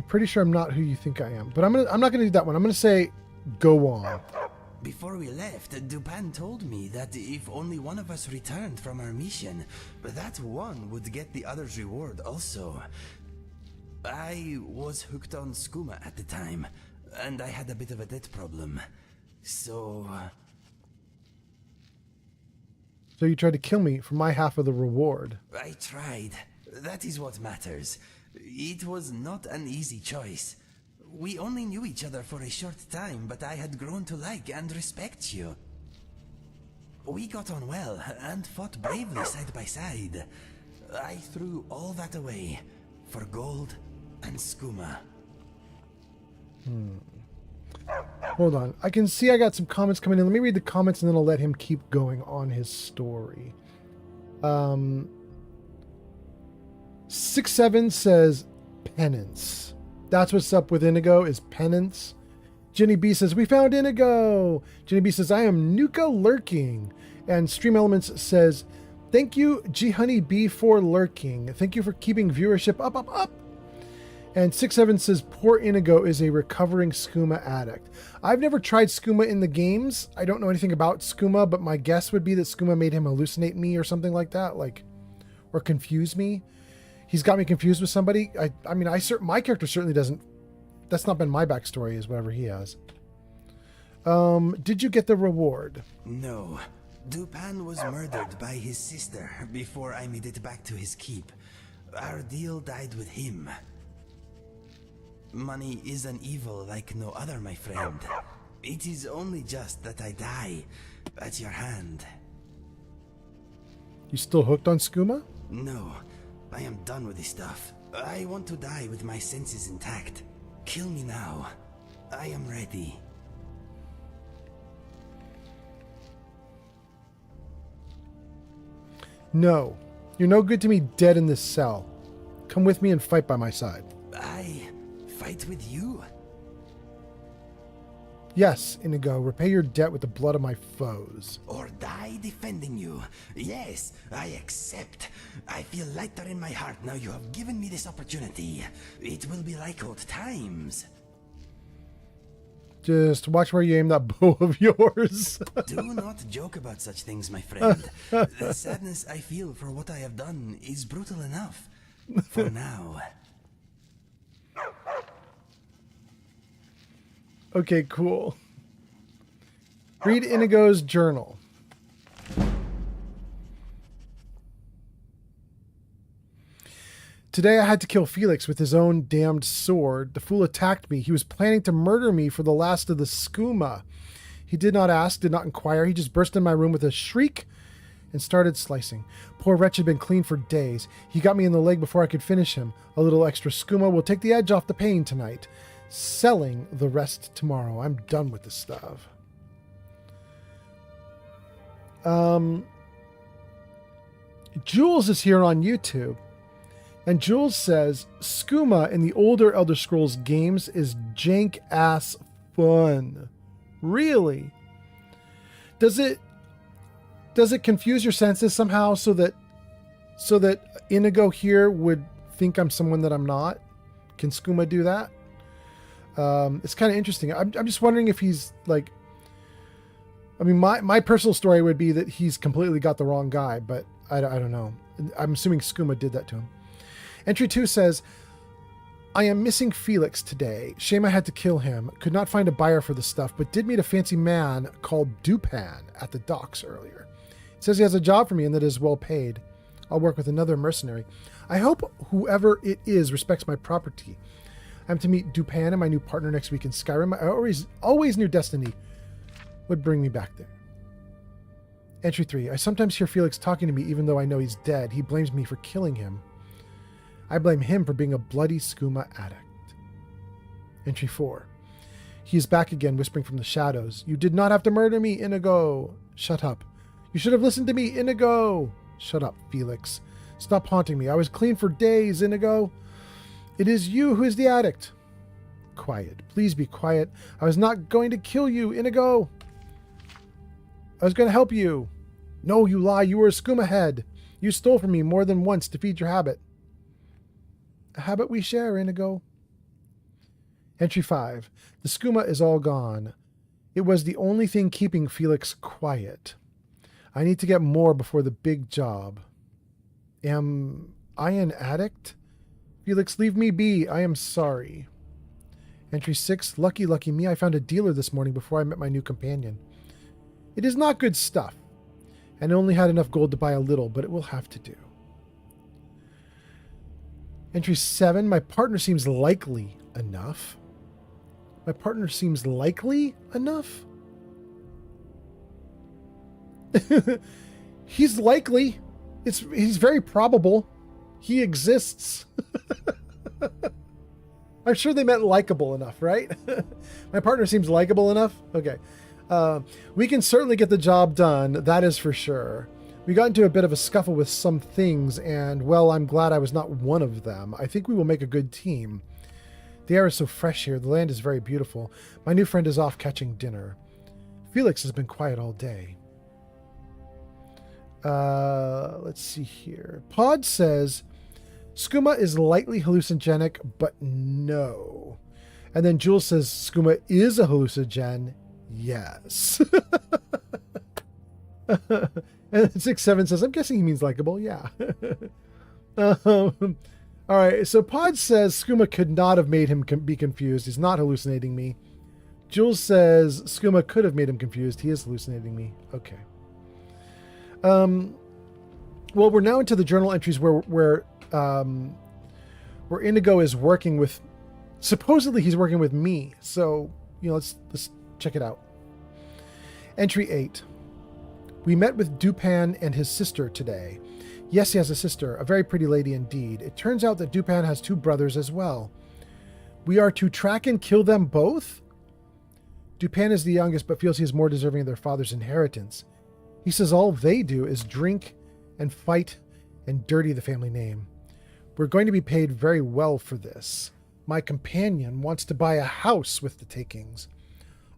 pretty sure I'm not who you think I am, but I'm not gonna do that one. I'm gonna say, go on. Before we left, Dupin told me that if only one of us returned from our mission, that one would get the other's reward also. I was hooked on skooma at the time, and I had a bit of a debt problem. So you tried to kill me for my half of the reward. I tried. That is what matters. It was not an easy choice. We only knew each other for a short time, but I had grown to like and respect you. We got on well and fought bravely side by side. I threw all that away for gold and skooma. Hold on. I can see I got some comments coming in. Let me read the comments and then I'll let him keep going on his story. 67 says penance. That's what's up with Inigo, is penance. Jenny B says, we found Inigo. Jenny B says, I am Nuka lurking. And Stream Elements says, thank you, G Honey B, for lurking. Thank you for keeping viewership up, up, up. And 67 says, poor Inigo is a recovering skooma addict. I've never tried skooma in the games. I don't know anything about skooma, but my guess would be that skooma made him hallucinate me or something like that, or confuse me. He's got me confused with somebody. I mean, my character certainly doesn't. That's not been my backstory, is whatever he has. Did you get the reward? No. Dupin was murdered by his sister before I made it back to his keep. Our deal died with him. Money is an evil like no other, my friend. It is only just that I die at your hand. You still hooked on skooma? No. I am done with this stuff. I want to die with my senses intact. Kill me now. I am ready. No. You're no good to me dead in this cell. Come with me and fight by my side. I fight with you? Yes, Inigo, repay your debt with the blood of my foes. Or die defending you. Yes, I accept. I feel lighter in my heart now you have given me this opportunity. It will be like old times. Just watch where you aim that bow of yours. Do not joke about such things, my friend. The sadness I feel for what I have done is brutal enough. For now. Okay, cool. Read Inigo's journal. Today I had to kill Felix with his own damned sword. The fool attacked me. He was planning to murder me for the last of the skooma. He did not ask, did not inquire. He just burst in my room with a shriek and started slicing. Poor wretch had been clean for days. He got me in the leg before I could finish him. A little extra skooma will take the edge off the pain tonight. Selling the rest tomorrow. I'm done with this stuff. Jules is here on YouTube. And Jules says, skooma in the older Elder Scrolls games is jank-ass fun. Really? Does it confuse your senses somehow so that Inigo here would think I'm someone that I'm not? Can skooma do that? It's kind of interesting. I'm just wondering if he's like... I mean, my personal story would be that he's completely got the wrong guy, but I don't know. I'm assuming skooma did that to him. Entry 2 says, I am missing Felix today. Shame I had to kill him. Could not find a buyer for the stuff, but did meet a fancy man called Dupan at the docks earlier. It says he has a job for me and that is well paid. I'll work with another mercenary. I hope whoever it is respects my property. I'm to meet Dupan and my new partner next week in Skyrim. I always knew destiny would bring me back there. Entry 3. I sometimes hear Felix talking to me even though I know he's dead. He blames me for killing him. I blame him for being a bloody skooma addict. Entry 4. He is back again, whispering from the shadows. You did not have to murder me, Inigo. Shut up. You should have listened to me, Inigo. Shut up, Felix. Stop haunting me. I was clean for days, Inigo. It is you who is the addict. Quiet. Please be quiet. I was not going to kill you, Inigo. I was going to help you. No, you lie. You were a skooma head. You stole from me more than once to feed your habit. A habit we share, Inigo. Entry 5. The skooma is all gone. It was the only thing keeping Felix quiet. I need to get more before the big job. Am I an addict? Felix, leave me be. I am sorry. Entry 6. Lucky me. I found a dealer this morning before I met my new companion. It is not good stuff, and I only had enough gold to buy a little, but it will have to do. Entry 7. My partner seems likely enough. My partner seems likely enough? He's likely. He's very probable. He exists. I'm sure they meant likable enough, right? My partner seems likable enough? Okay. We can certainly get the job done, that is for sure. We got into a bit of a scuffle with some things, and, well, I'm glad I was not one of them. I think we will make a good team. The air is so fresh here. The land is very beautiful. My new friend is off catching dinner. Felix has been quiet all day. Let's see here. Pod says, skooma is lightly hallucinogenic, but no. And then Jules says, skooma is a hallucinogen. Yes. And 6-7 says, I'm guessing he means likable. Yeah. All right. So Pod says skooma could not have made him be confused. He's not hallucinating me. Jules says skooma could have made him confused. He is hallucinating me. Okay. Well, we're now into the journal entries where Inigo is working with, supposedly he's working with me. So, let's check it out. Entry 8. We met with Dupan and his sister today. Yes, he has a sister, a very pretty lady indeed. It turns out that Dupan has 2 brothers as well. We are to track and kill them both? Dupan is the youngest, but feels he is more deserving of their father's inheritance. He says all they do is drink and fight and dirty the family name. We're going to be paid very well for this. My companion wants to buy a house with the takings.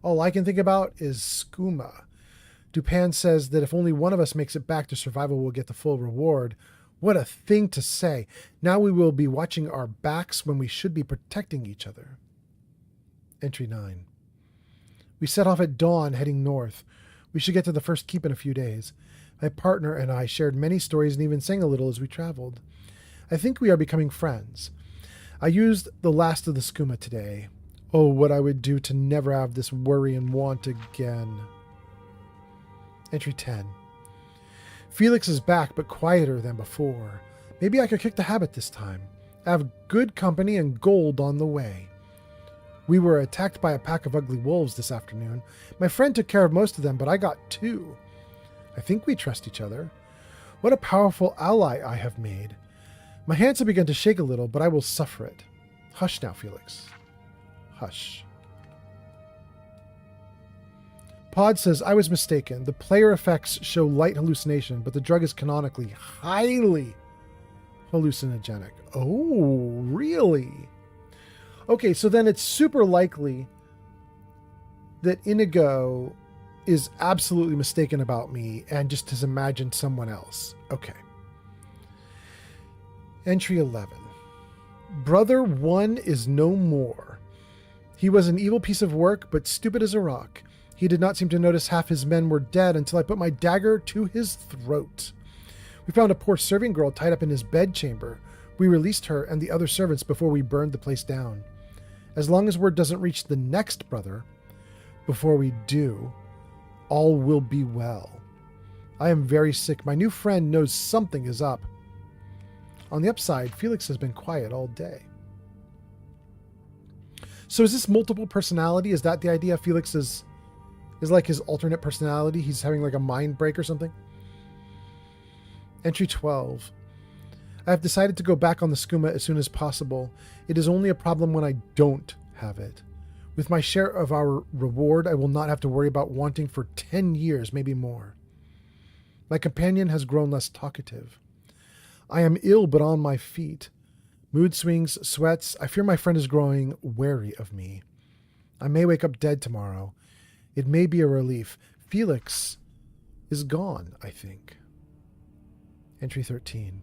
All I can think about is skooma. Dupan says that if only one of us makes it back to survival, we'll get the full reward. What a thing to say. Now we will be watching our backs when we should be protecting each other. Entry 9. We set off at dawn, heading north. We should get to the first keep in a few days. My partner and I shared many stories and even sang a little as we traveled. I think we are becoming friends. I used the last of the skooma today. Oh, what I would do to never have this worry and want again. Entry 10. Felix is back, but quieter than before. Maybe I could kick the habit this time. I have good company and gold on the way. We were attacked by a pack of ugly wolves this afternoon. My friend took care of most of them, but I got 2. I think we trust each other. What a powerful ally I have made. My hands have begun to shake a little, but I will suffer it. Hush now, Felix. Hush. Pod says, I was mistaken. The player effects show light hallucination, but the drug is canonically highly hallucinogenic. Oh, really? Okay, so then it's super likely that Inigo is absolutely mistaken about me and just has imagined someone else. Okay. Entry 11. Brother 1 is no more. He was an evil piece of work, but stupid as a rock. He did not seem to notice half his men were dead until I put my dagger to his throat. We found a poor serving girl tied up in his bedchamber. We released her and the other servants before we burned the place down. As long as word doesn't reach the next brother, before we do, all will be well. I am very sick. My new friend knows something is up. On the upside, Felix has been quiet all day. So is this multiple personality? Is that the idea? Felix is like his alternate personality? He's having like a mind break or something? Entry 12. I have decided to go back on the skooma as soon as possible. It is only a problem when I don't have it. With my share of our reward, I will not have to worry about wanting for 10 years, maybe more. My companion has grown less talkative. I am ill but on my feet. Mood swings, sweats. I fear my friend is growing wary of me. I may wake up dead tomorrow. It may be a relief. Felix is gone, I think. Entry 13.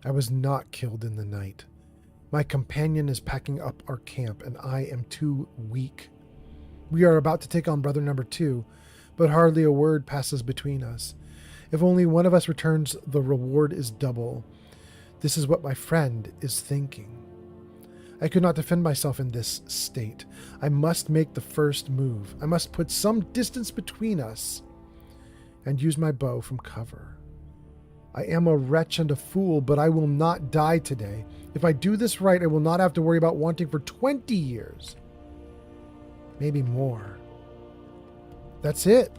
I was not killed in the night. My companion is packing up our camp, and I am too weak. We are about to take on brother number 2, but hardly a word passes between us. If only one of us returns, the reward is double. This is what my friend is thinking. I could not defend myself in this state. I must make the first move. I must put some distance between us and use my bow from cover. I am a wretch and a fool, but I will not die today. If I do this right, I will not have to worry about wanting for 20 years. Maybe more. That's it.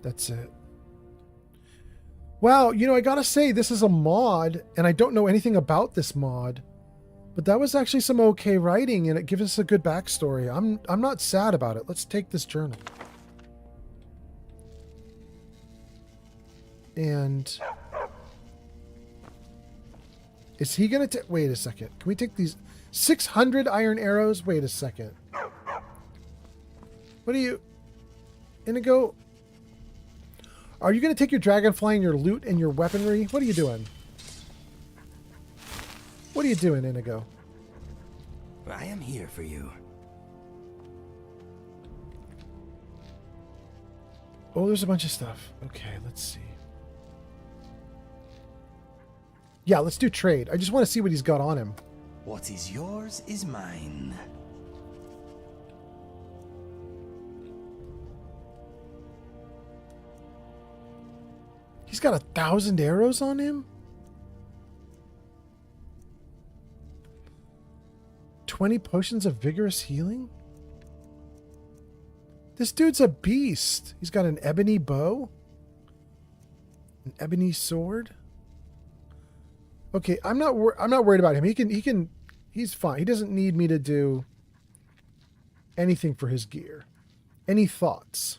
That's it. Wow, you know, I gotta say, this is a mod, and I don't know anything about this mod, but that was actually some okay writing, and it gives us a good backstory. I'm not sad about it. Let's take this journal. And is he gonna take... Wait a second. Can we take these 600 iron arrows? Wait a second. What are you... Inigo... Are you going to take your dragonfly and your loot and your weaponry? What are you doing? What are you doing, Inigo? I am here for you. Oh, there's a bunch of stuff. Okay, let's see. Yeah, let's do trade. I just want to see what he's got on him. What is yours is mine. He's got 1,000 arrows on him? 20 potions of vigorous healing? This dude's a beast. He's got an ebony bow. An ebony sword. Okay, I'm not worried about him. He's fine. He doesn't need me to do anything for his gear. Any thoughts?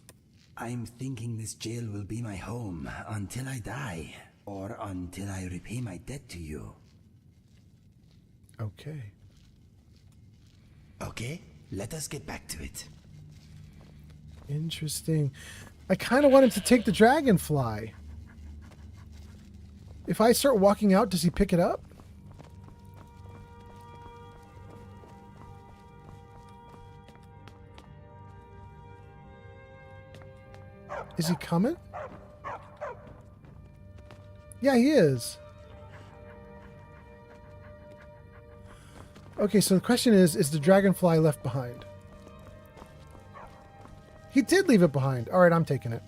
I'm thinking this jail will be my home until I die, or until I repay my debt to you. Okay. Okay, let us get back to it. Interesting. I kind of want him to take the dragonfly. If I start walking out, does he pick it up? Is he coming? Yeah, he is. Okay, so the question is the dragonfly left behind? He did leave it behind. All right, I'm taking it.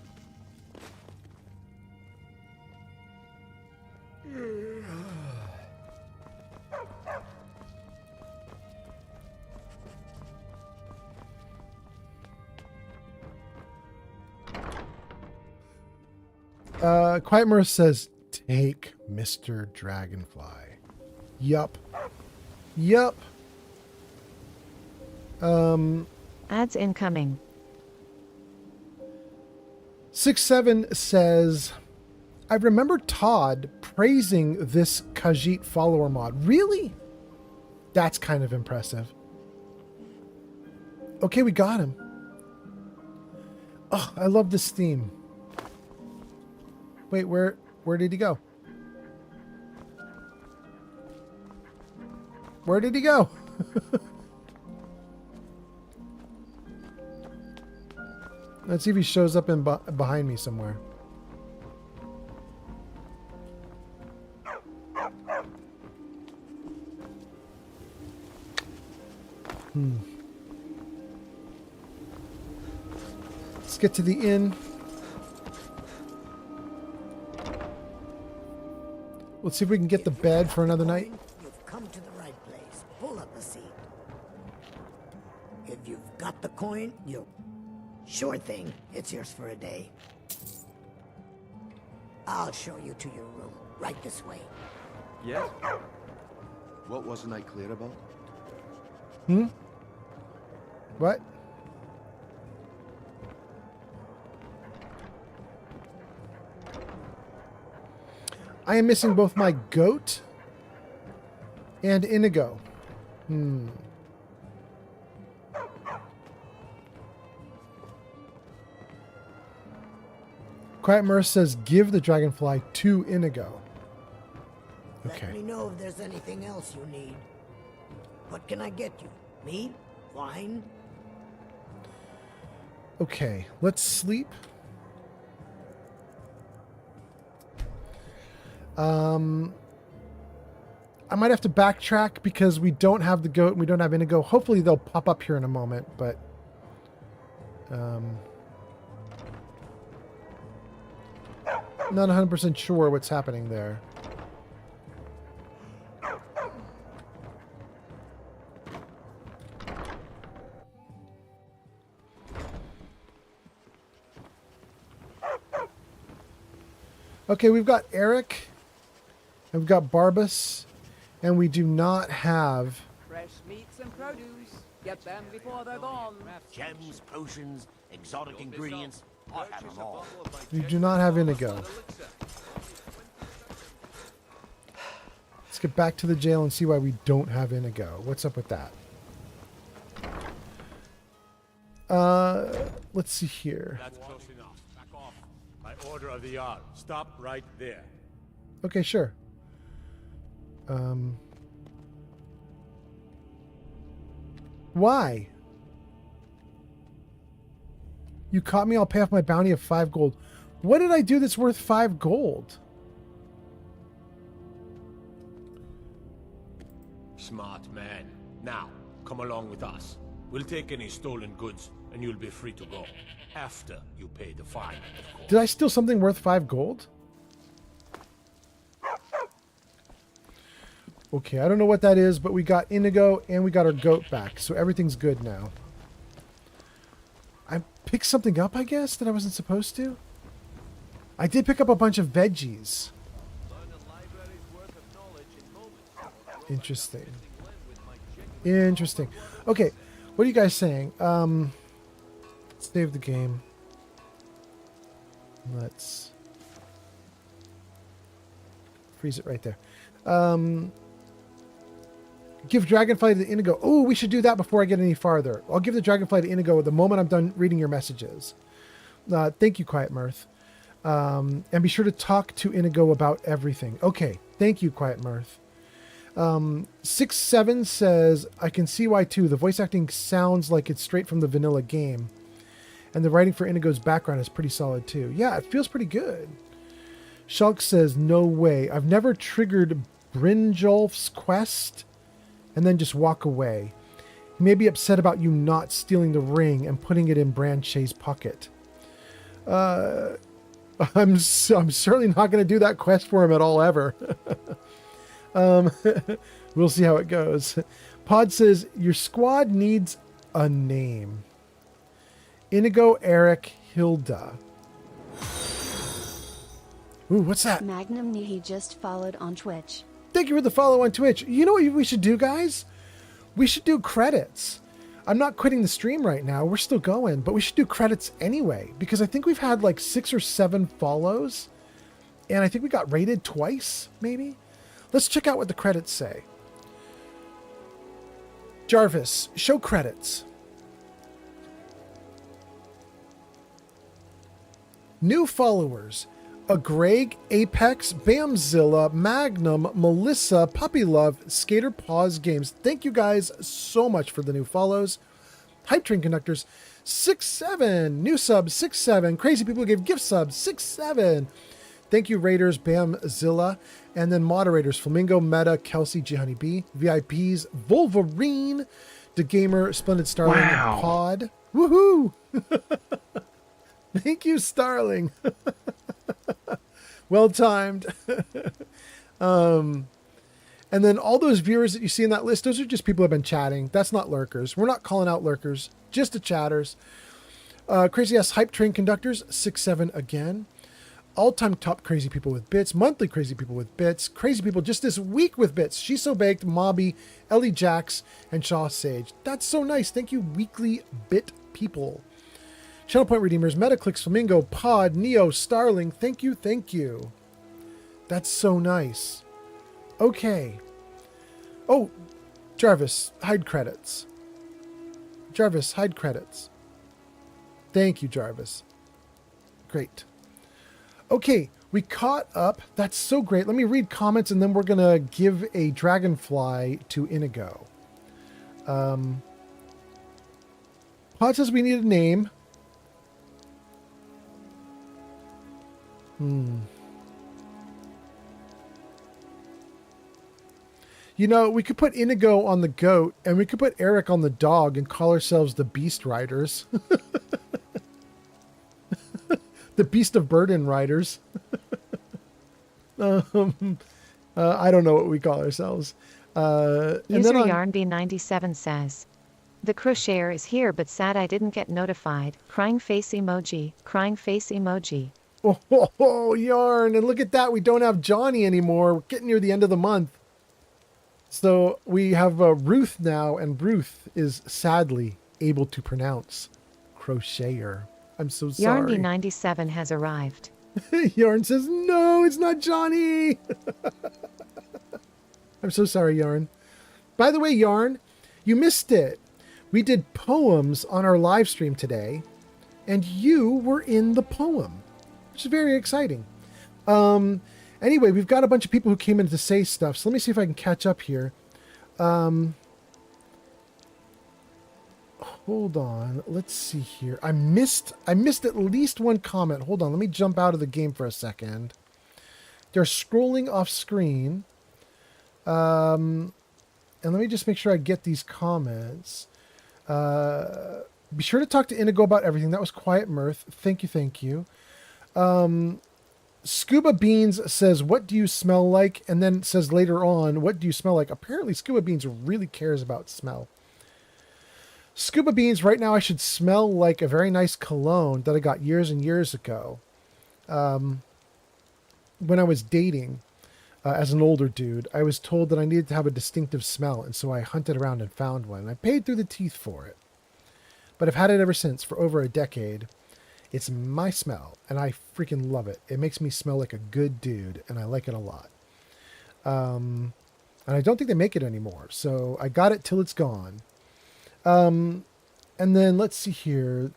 Quiet Mirth says, take Mr. Dragonfly. Yup. Yup. Ads incoming. 6-7 says, I remember Todd praising this Khajiit follower mod. Really? That's kind of impressive. Okay, we got him. Oh, I love this theme. Wait, where did he go? Where did he go? Let's see if he shows up behind me somewhere. Let's get to the inn. Let's see if we can get the bed for another night. You've come to the right place. Pull up a seat. If you've got the coin, you'll... Sure thing. It's yours for a day. I'll show you to your room. Right this way. Yes? What wasn't I clear about? What? I am missing both my goat and Inigo. Quiet Mirth says, give the dragonfly to Inigo. Okay. Let me know if there's anything else you need. What can I get you? Meat? Wine? Okay, let's sleep. I might have to backtrack because we don't have the goat and we don't have Inigo. Hopefully they'll pop up here in a moment, but not 100% sure what's happening there. Okay, we've got Eric, and we've got Barbas, and we do not have... Fresh meats and produce. Get them before they're gone. Gems, potions, exotic ingredients. I have them all. We do not have Inigo. Let's get back to the jail and see why we don't have Inigo. What's up with that? Let's see here. That's close enough. Back off. By order of the Jarl. Stop right there. Okay, sure. Why? You caught me, I'll pay off my bounty of 5 gold. What did I do that's worth 5 gold? Smart man. Now, come along with us. We'll take any stolen goods, and you'll be free to go. After you pay the fine, of course. Did I steal something worth 5 gold? Okay, I don't know what that is, but we got Inigo and we got our goat back, so everything's good now. I picked something up, I guess, that I wasn't supposed to? I did pick up a bunch of veggies. Interesting. Interesting. Okay, what are you guys saying? Save the game. Let's freeze it right there. Give Dragonfly to Inigo. Oh, we should do that before I get any farther. I'll give the Dragonfly to Inigo the moment I'm done reading your messages. Thank you, Quiet Mirth. And be sure to talk to Inigo about everything. Okay, thank you, Quiet Mirth. 6-7 says, I can see why too. The voice acting sounds like it's straight from the vanilla game. And the writing for Inigo's background is pretty solid too. Yeah, it feels pretty good. Shulk says, no way. I've never triggered Brynjolf's quest and then just walk away. He may be upset about you not stealing the ring and putting it in Branche's pocket. I'm certainly not going to do that quest for him at all ever. We'll see how it goes. Pod says, your squad needs a name. Inigo, Eric, Hilda. Ooh, what's that? Magnum Nihi just followed on Twitch. Thank you for the follow on Twitch. You know what we should do, guys? We should do credits. I'm not quitting the stream right now. We're still going, but we should do credits anyway, because I think we've had like 6 or 7 follows, and I think we got rated twice, maybe. Let's check out what the credits say. Jarvis, show credits. New followers. A Greg, Apex, Bamzilla, Magnum, Melissa, Puppy Love, Skater Paws Games. Thank you guys so much for the new follows. Hype Train Conductors, 6-7. New subs, 6-7. Crazy People gave gift subs, 6-7. Thank you, Raiders, Bamzilla. And then moderators, Flamingo, Meta, Kelsey, G Honey B. VIPs, Wolverine, The Gamer, Splendid Starling, and Pod. Woohoo! Thank you, Starling. Well timed. And then all those viewers that you see in that list, those are just people who have been chatting. That's not lurkers. We're not calling out lurkers, just the chatters. Crazy Ass Hype Train Conductors, 6-7 again. All-time top Crazy People with Bits, monthly Crazy People with Bits, Crazy People just this week with Bits, She's So Baked, Mobby, Ellie Jax, and Shaw Sage. That's so nice. Thank you, weekly Bit people. Channel Point Redeemers, Metaclicks, Flamingo, Pod, Neo, Starling. Thank you, thank you. That's so nice. Okay. Oh, Jarvis, hide credits. Jarvis, hide credits. Thank you, Jarvis. Great. Okay, we caught up. That's so great. Let me read comments, and then we're going to give a dragonfly to Inigo. Pod says we need a name. You know, we could put Inigo on the goat, and we could put Eric on the dog and call ourselves the Beast Riders. The Beast of Burden Riders. I don't know what we call ourselves. User Yarnb97 says, the crocheter is here, but sad I didn't get notified. Crying face emoji. Crying face emoji. Oh, Yarn. And look at that. We don't have Johnny anymore. We're getting near the end of the month. So we have Ruth now, and Ruth is sadly able to pronounce crocheter. I'm so sorry. Yarnby97 has arrived. Yarn says, no, it's not Johnny. I'm so sorry, Yarn. By the way, Yarn, you missed it. We did poems on our live stream today, and you were in the poem, which is very exciting. Anyway, we've got a bunch of people who came in to say stuff, so let me see if I can catch up here. Hold on. Let's see here. I missed at least one comment. Hold on. Let me jump out of the game for a second. They're scrolling off screen. And let me just make sure I get these comments. Be sure to talk to Inigo about everything. That was Quiet Mirth. Thank you, thank you. Scuba Beans says, what do you smell like? And then says later on, what do you smell like? Apparently, Scuba Beans really cares about smell. Scuba Beans, right now I should smell like a very nice cologne that I got years and years ago. When I was dating as an older dude, I was told that I needed to have a distinctive smell, and so I hunted around and found one. And I paid through the teeth for it. But I've had it ever since, for over a decade. It's my smell, and I freaking love it. It makes me smell like a good dude, and I like it a lot. And I don't think they make it anymore, so I got it till it's gone. And then let's see here.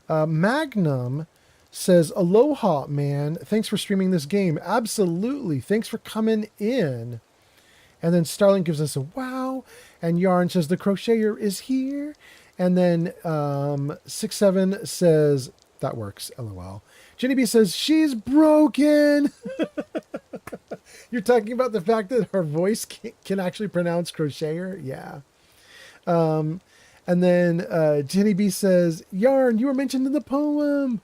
Magnum says, aloha, man. Thanks for streaming this game. Absolutely. Thanks for coming in. And then Starling gives us a wow. And Yarn says, the crocheter is here. And then 6-7 says, that works, LOL. Jenny B says, she's broken. You're talking about the fact that her voice can actually pronounce crocheter? Yeah. And then Jenny B says, Yarn, you were mentioned in the poem.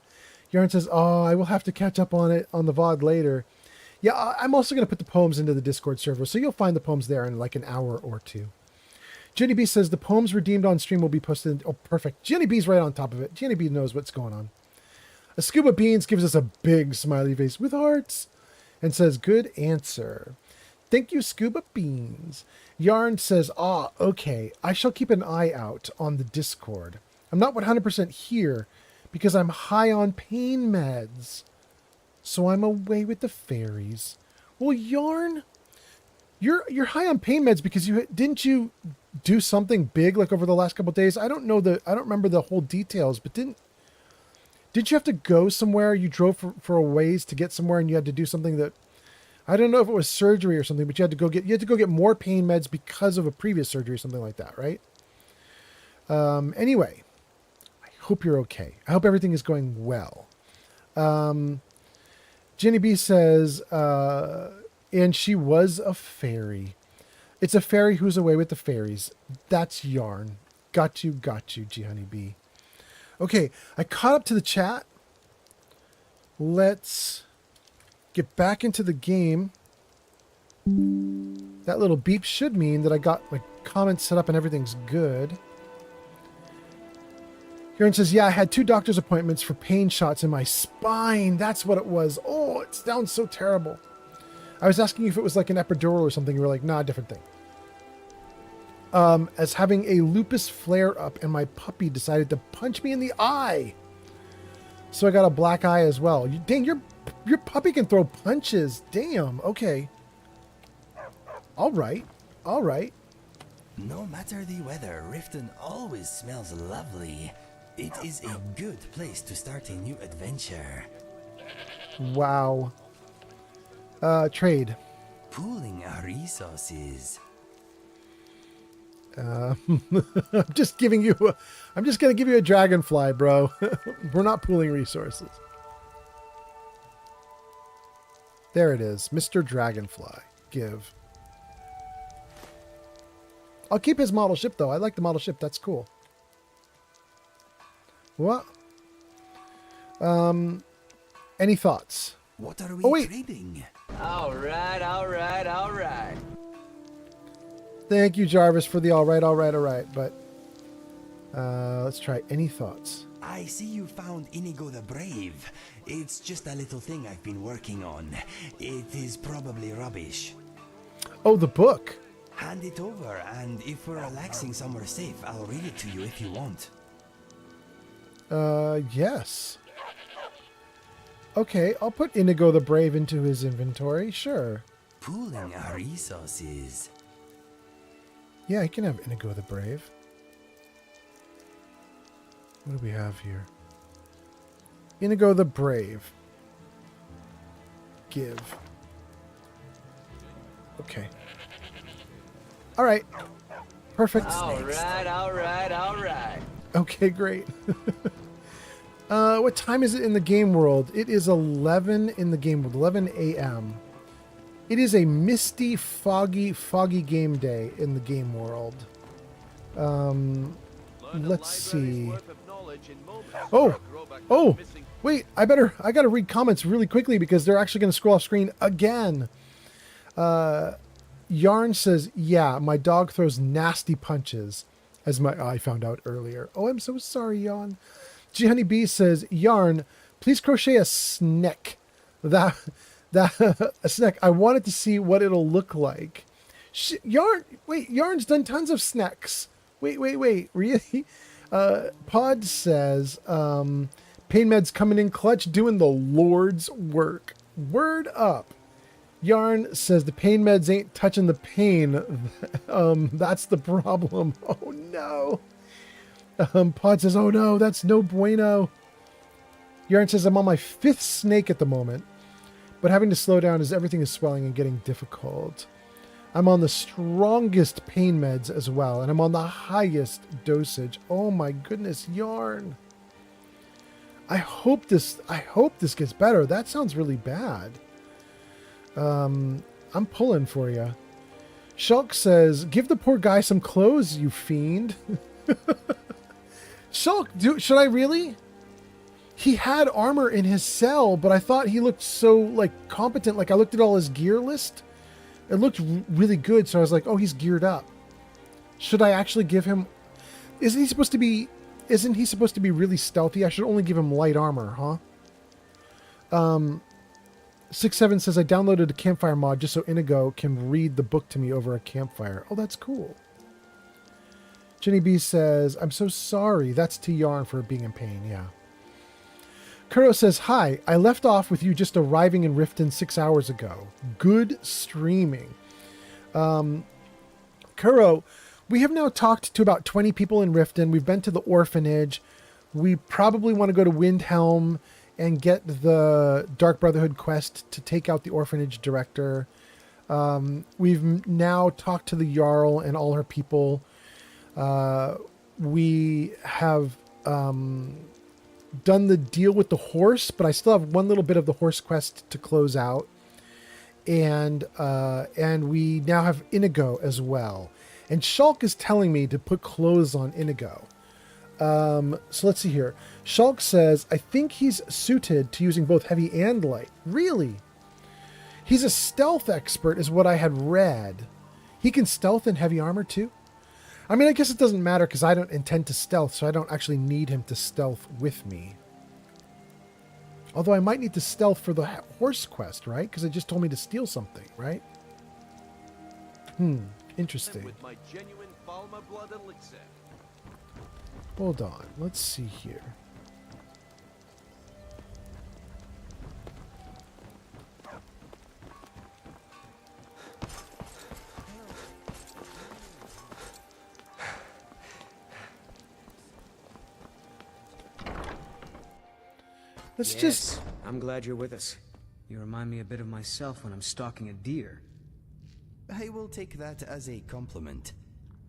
Yarn says, oh, I will have to catch up on it on the VOD later. Yeah, I'm also going to put the poems into the Discord server, so you'll find the poems there in like an hour or two. Jenny B says, the poems redeemed on stream will be posted. Oh, perfect. Jenny B's right on top of it. Jenny B knows what's going on. A Scuba Beans gives us a big smiley face with hearts and says, good answer. Thank you, Scuba Beans. Yarn says, okay. I shall keep an eye out on the Discord. I'm not 100% here because I'm high on pain meds. So I'm away with the fairies. Well, Yarn, you're high on pain meds because didn't you do something big like over the last couple of days? I don't remember the whole details, but did you have to go somewhere? You drove for a ways to get somewhere and you had to do something that, I don't know if it was surgery or something, but you had to go get more pain meds because of a previous surgery or something like that, right? Anyway, I hope you're okay. I hope everything is going well. Jenny B says, and she was a fairy. It's a fairy who's away with the fairies. That's Yarn. Got you, G Honey B. Okay, I caught up to the chat. Let's get back into the game. That little beep should mean that I got my comments set up and everything's good. Kieran says, yeah, I had 2 doctor's appointments for pain shots in my spine. That's what it was. Oh, it sounds so terrible. I was asking you if it was like an epidural or something. You were like, nah, different thing. As having a lupus flare-up and my puppy decided to punch me in the eye. So I got a black eye as well. Dang, your puppy can throw punches. Damn, okay. All right. No matter the weather, Riften always smells lovely. It is a good place to start a new adventure. Wow. Trade. Pooling our resources. I'm just going to give you a dragonfly, bro. We're not pooling resources. There it is. Mr. Dragonfly. Give. I'll keep his model ship, though. I like the model ship. That's cool. What? Any thoughts? What are we trading? All right. Thank you, Jarvis, for the all right. But let's try. Any thoughts? I see you found Inigo the Brave. It's just a little thing I've been working on. It is probably rubbish. Oh, the book. Hand it over, and if we're relaxing somewhere safe, I'll read it to you if you want. Yes. Okay, I'll put Inigo the Brave into his inventory, sure. Pooling our resources. Yeah, I can have Inigo the Brave. What do we have here? Inigo the Brave. Give. Okay. All right. Perfect. All right. Okay, great. What time is it in the game world? It is 11 in the game world, 11 a.m. It is a misty, foggy game day in the game world. Let's see. Oh, wait, I gotta read comments really quickly because they're actually gonna scroll off screen again. Yarn says, yeah, my dog throws nasty punches, as my eye found out earlier. Oh, I'm so sorry, Yarn. G Honey B says, Yarn, please crochet a snack. A snack. I wanted to see what it'll look like. Yarn's done tons of snacks. Wait, really? Pod says, pain meds coming in clutch, doing the Lord's work. Word up. Yarn says the pain meds ain't touching the pain. That's the problem. Oh no. Pod says, oh no, that's no bueno. Yarn says, I'm on my 5th snake at the moment, but having to slow down as everything is swelling and getting difficult. I'm on the strongest pain meds as well, and I'm on the highest dosage. Oh my goodness, Yarn. I hope this gets better. That sounds really bad. I'm pulling for you. Shulk says, give the poor guy some clothes, you fiend. Shulk, should I really? He had armor in his cell, but I thought he looked so, competent. I looked at all his gear list. It looked really good, so I was like, oh, he's geared up. Should I actually give him... Isn't he supposed to be really stealthy? I should only give him light armor, huh? 67 says, I downloaded a campfire mod just so Inigo can read the book to me over a campfire. Oh, that's cool. Jenny B says, I'm so sorry. That's to Yarn for being in pain. Yeah. Kuro says, hi, I left off with you just arriving in Riften 6 hours ago. Good streaming. Kuro, we have now talked to about 20 people in Riften. We've been to the orphanage. We probably want to go to Windhelm and get the Dark Brotherhood quest to take out the orphanage director. We've now talked to the Jarl and all her people. We have done the deal with the horse, but I still have one little bit of the horse quest to close out. And we now have Inigo as well. And Shulk is telling me to put clothes on Inigo. So let's see here. Shulk says, I think he's suited to using both heavy and light. Really? He's a stealth expert is what I had read. He can stealth in heavy armor too? I mean, I guess it doesn't matter because I don't intend to stealth, so I don't actually need him to stealth with me. Although I might need to stealth for the horse quest, right? Because it just told me to steal something, right? Interesting. With my genuine Falma blood elixir. Hold on. Let's see here. I'm glad you're with us. You remind me a bit of myself when I'm stalking a deer. I will take that as a compliment.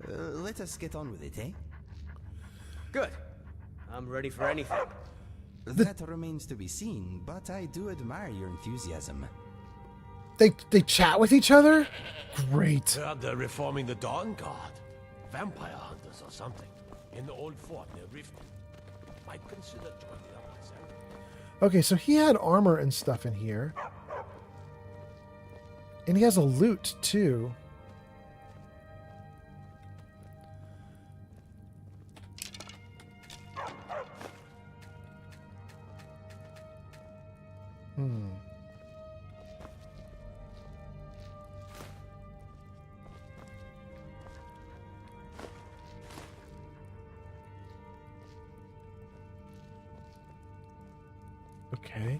Let us get on with it, eh? Good. I'm ready for anything. That remains to be seen, but I do admire your enthusiasm. They chat with each other? Great. They're reforming the Dawn Guard. Vampire hunters or something. In the old fort near Riften. Might consider joining up myself. Okay, so he had armor and stuff in here. And he has a loot, too. Okay.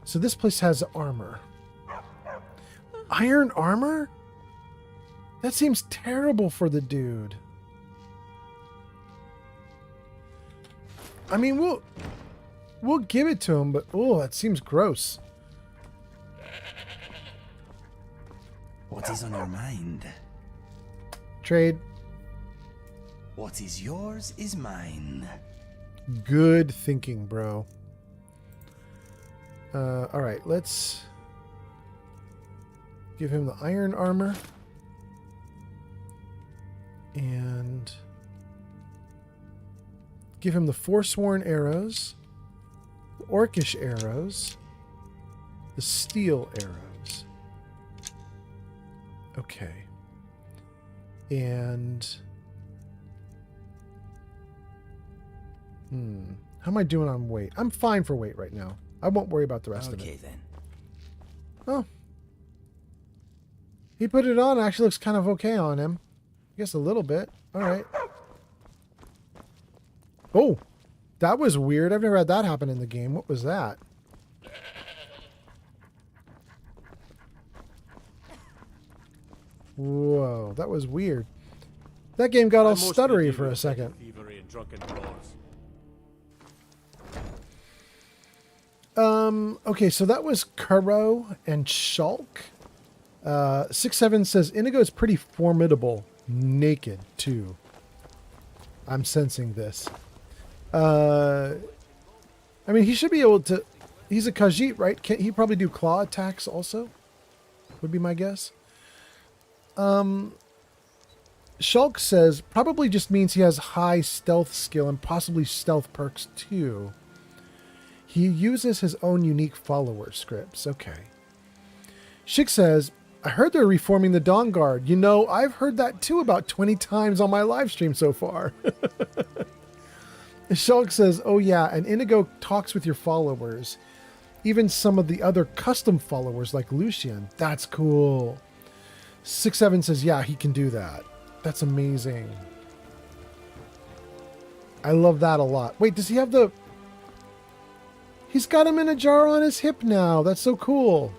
So this place has armor. Iron armor? That seems terrible for the dude. I mean, we'll give it to him, but oh, that seems gross. What is on your mind? Trade. What is yours is mine. Good thinking, bro. All right, let's give him the iron armor and give him the forsworn arrows, the orcish arrows, the steel arrows. Okay. And how am I doing on weight? I'm fine for weight right now. I won't worry about the rest of it. Okay, then. Oh. He put it on. Actually looks kind of okay on him. I guess a little bit. All right. Oh. That was weird. I've never had that happen in the game. What was that? Whoa. That was weird. That game got all stuttery for a second. Okay, so that was Kuro and Shulk. 67 says Inigo is pretty formidable. Naked, too. I'm sensing this. I mean, he should be able to... He's a Khajiit, right? Can't he probably do claw attacks also? Would be my guess. Shulk says probably just means he has high stealth skill and possibly stealth perks, too. He uses his own unique follower scripts. Okay. Shik says, I heard they're reforming the Dawn Guard. You know, I've heard that too about 20 times on my live stream so far. Shulk says, oh yeah, and Inigo talks with your followers. even some of the other custom followers like Lucian. That's cool. 6-7 says, yeah, he can do that. That's amazing. I love that a lot. Wait, does he have the... He's got him in a jar on his hip now. That's so cool.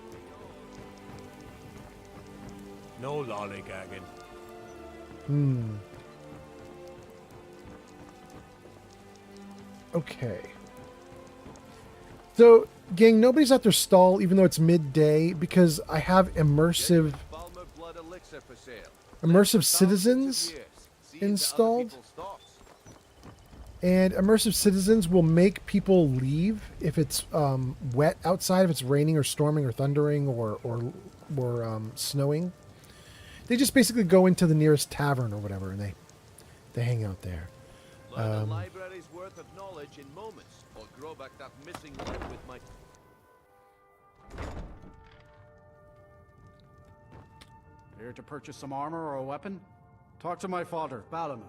No lollygagging. Okay. So, gang, nobody's at their stall, even though it's midday, because I have immersive citizens installed. And immersive citizens will make people leave if it's wet outside, if it's raining or storming or thundering or snowing. They just basically go into the nearest tavern or whatever, and they hang out there. Learn a library's worth of knowledge in moments, or grow back that missing leg with my... Here to purchase some armor or a weapon? Talk to my father, Balamund.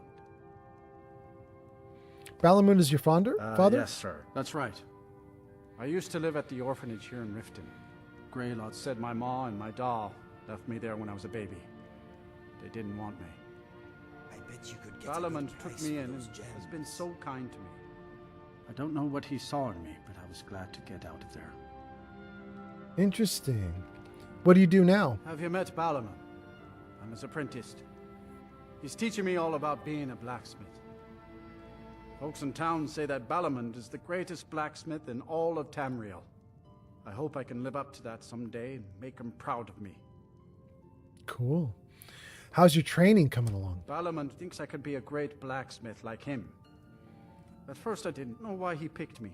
Balamund is your father? Yes, sir. That's right. I used to live at the orphanage here in Riften. Greylot said my ma and my doll left me there when I was a baby. They didn't want me. I bet you could get Balamund took me in and has been so kind to me. I don't know what he saw in me, but I was glad to get out of there. Interesting. What do you do now? Have you met Balamund? I'm his apprentice. He's teaching me all about being a blacksmith. Folks in town say that Balamund is the greatest blacksmith in all of Tamriel. I hope I can live up to that someday and make him proud of me. Cool. How's your training coming along? Balamund thinks I could be a great blacksmith like him. At first I didn't know why he picked me.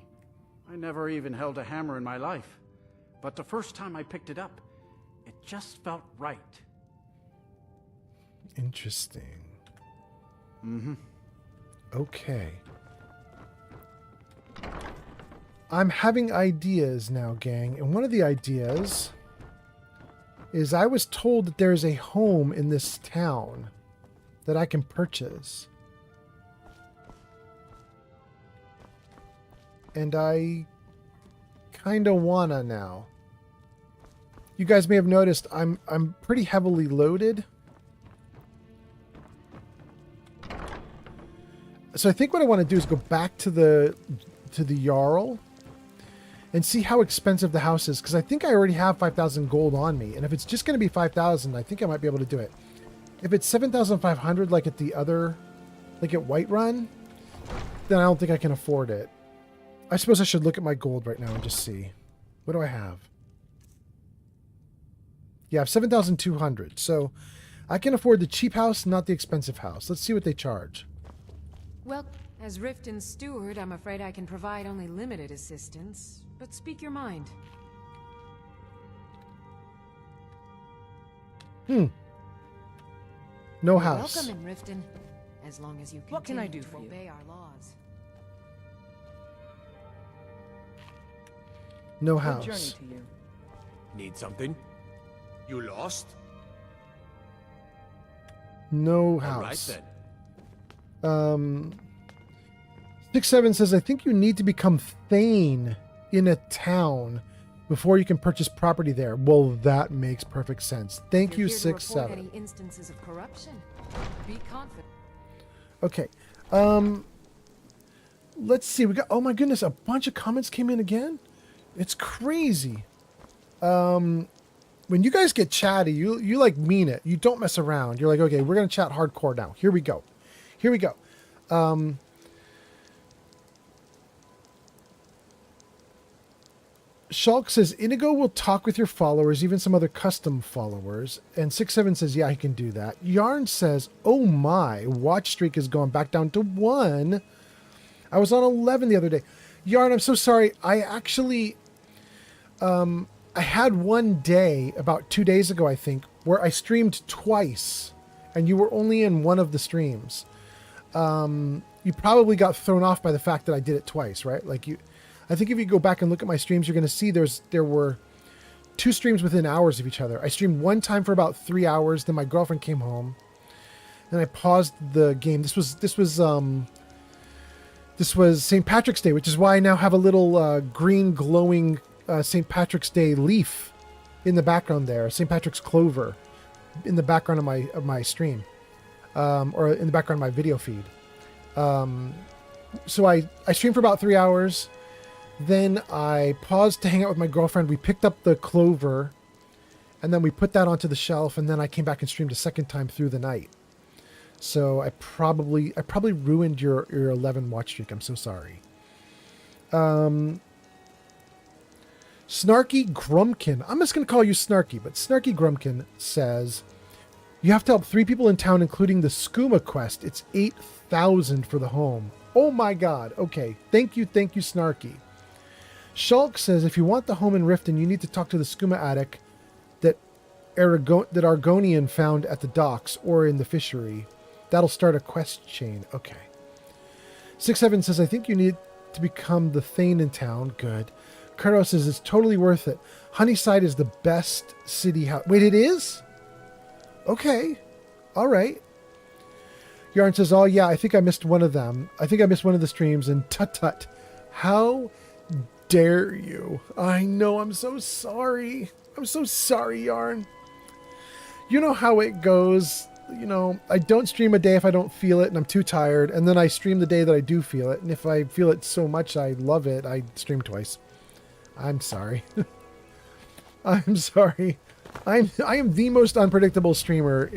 I never even held a hammer in my life. But the first time I picked it up, it just felt right. Interesting. Mm-hmm. Okay. I'm having ideas now, gang, and one of the ideas is I was told that there's a home in this town that I can purchase. And I kind of wanna now. You guys may have noticed I'm pretty heavily loaded. So I think what I want to do is go back to the Jarl and see how expensive the house is, because I think I already have 5,000 gold on me, and if it's just going to be 5,000, I think I might be able to do it. If it's 7,500 like at the other, like at Whiterun, then I don't think I can afford it. I suppose I should look at my gold right now and just see. What do I have? Yeah, I have 7,200, so I can afford the cheap house, not the expensive house. Let's see what they charge. Well, as Riften's steward, I'm afraid I can provide only limited assistance, but speak your mind. No You're house. welcome in Riften, as long as you What can I continue do to for you? obey our laws. No Good house. journey to you. Need something? You lost? No All house. right then. 6-7 says, I think you need to become Thane in a town before you can purchase property there. Well, that makes perfect sense. Thank you, You're here to report 6-7. any instances of corruption. Be confident. Okay. Let's see. We got, oh my goodness, a bunch of comments came in again. It's crazy. When you guys get chatty, you like mean it. You don't mess around. You're like, okay, we're going to chat hardcore now. Here we go. Here we go. Shulk says, Inigo will talk with your followers, even some other custom followers. And 6-7 says, yeah, he can do that. Yarn says, oh my, watch streak has gone back down to 1. I was on 11 the other day. Yarn, I'm so sorry. I actually, I had one day, about 2 days ago, I think, where I streamed twice. And you were only in one of the streams. You probably got thrown off by the fact that I did it twice, right? Like I think if you go back and look at my streams, you're going to see there were 2 streams within hours of each other. I streamed one time for about 3 hours. Then my girlfriend came home, and I paused the game. This was St. Patrick's Day, which is why I now have a little green glowing St. Patrick's Day leaf in the background there, St. Patrick's clover in the background of my stream, or in the background of my video feed. So I streamed for about 3 hours. Then I paused to hang out with my girlfriend. We picked up the clover, and then we put that onto the shelf, and then I came back and streamed a second time through the night. So I probably ruined your 11 watch streak. I'm so sorry. Snarky Grumkin. I'm just going to call you Snarky, but Snarky Grumkin says, you have to help 3 people in town, including the Skooma quest. It's 8,000 for the home. Oh my God. Okay. Thank you, Snarky. Shulk says, if you want the home in Riften, you need to talk to the Skooma attic that Argonian found at the docks or in the fishery. That'll start a quest chain. Okay. 6-7 says, I think you need to become the Thane in town. Good. Kuro says, it's totally worth it. Honeyside is the best city house. Wait, it is? Okay. All right. Yarn says, oh yeah, I think I missed one of them. I think I missed one of the streams, and tut. How dare you? I know, I'm so sorry. I'm so sorry, Yarn. You know how it goes. You know, I don't stream a day if I don't feel it and I'm too tired, and then I stream the day that I do feel it, and if I feel it so much I love it, I stream twice. I'm sorry. I'm sorry. I am the most unpredictable streamer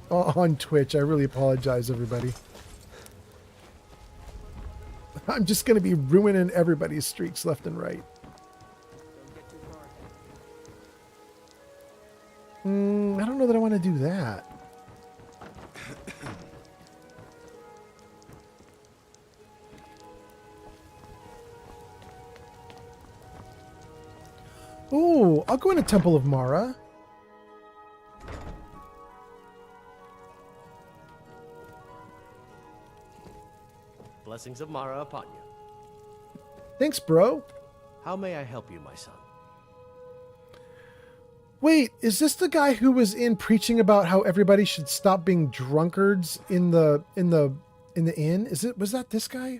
on Twitch. I really apologize, everybody. I'm just going to be ruining everybody's streaks left and right. I don't know that I want to do that. Oh, I'll go into Temple of Mara. Blessings of Mara upon you. Thanks, bro. How may I help you, my son? Wait, is this the guy who was in preaching about how everybody should stop being drunkards in the inn? Was that this guy?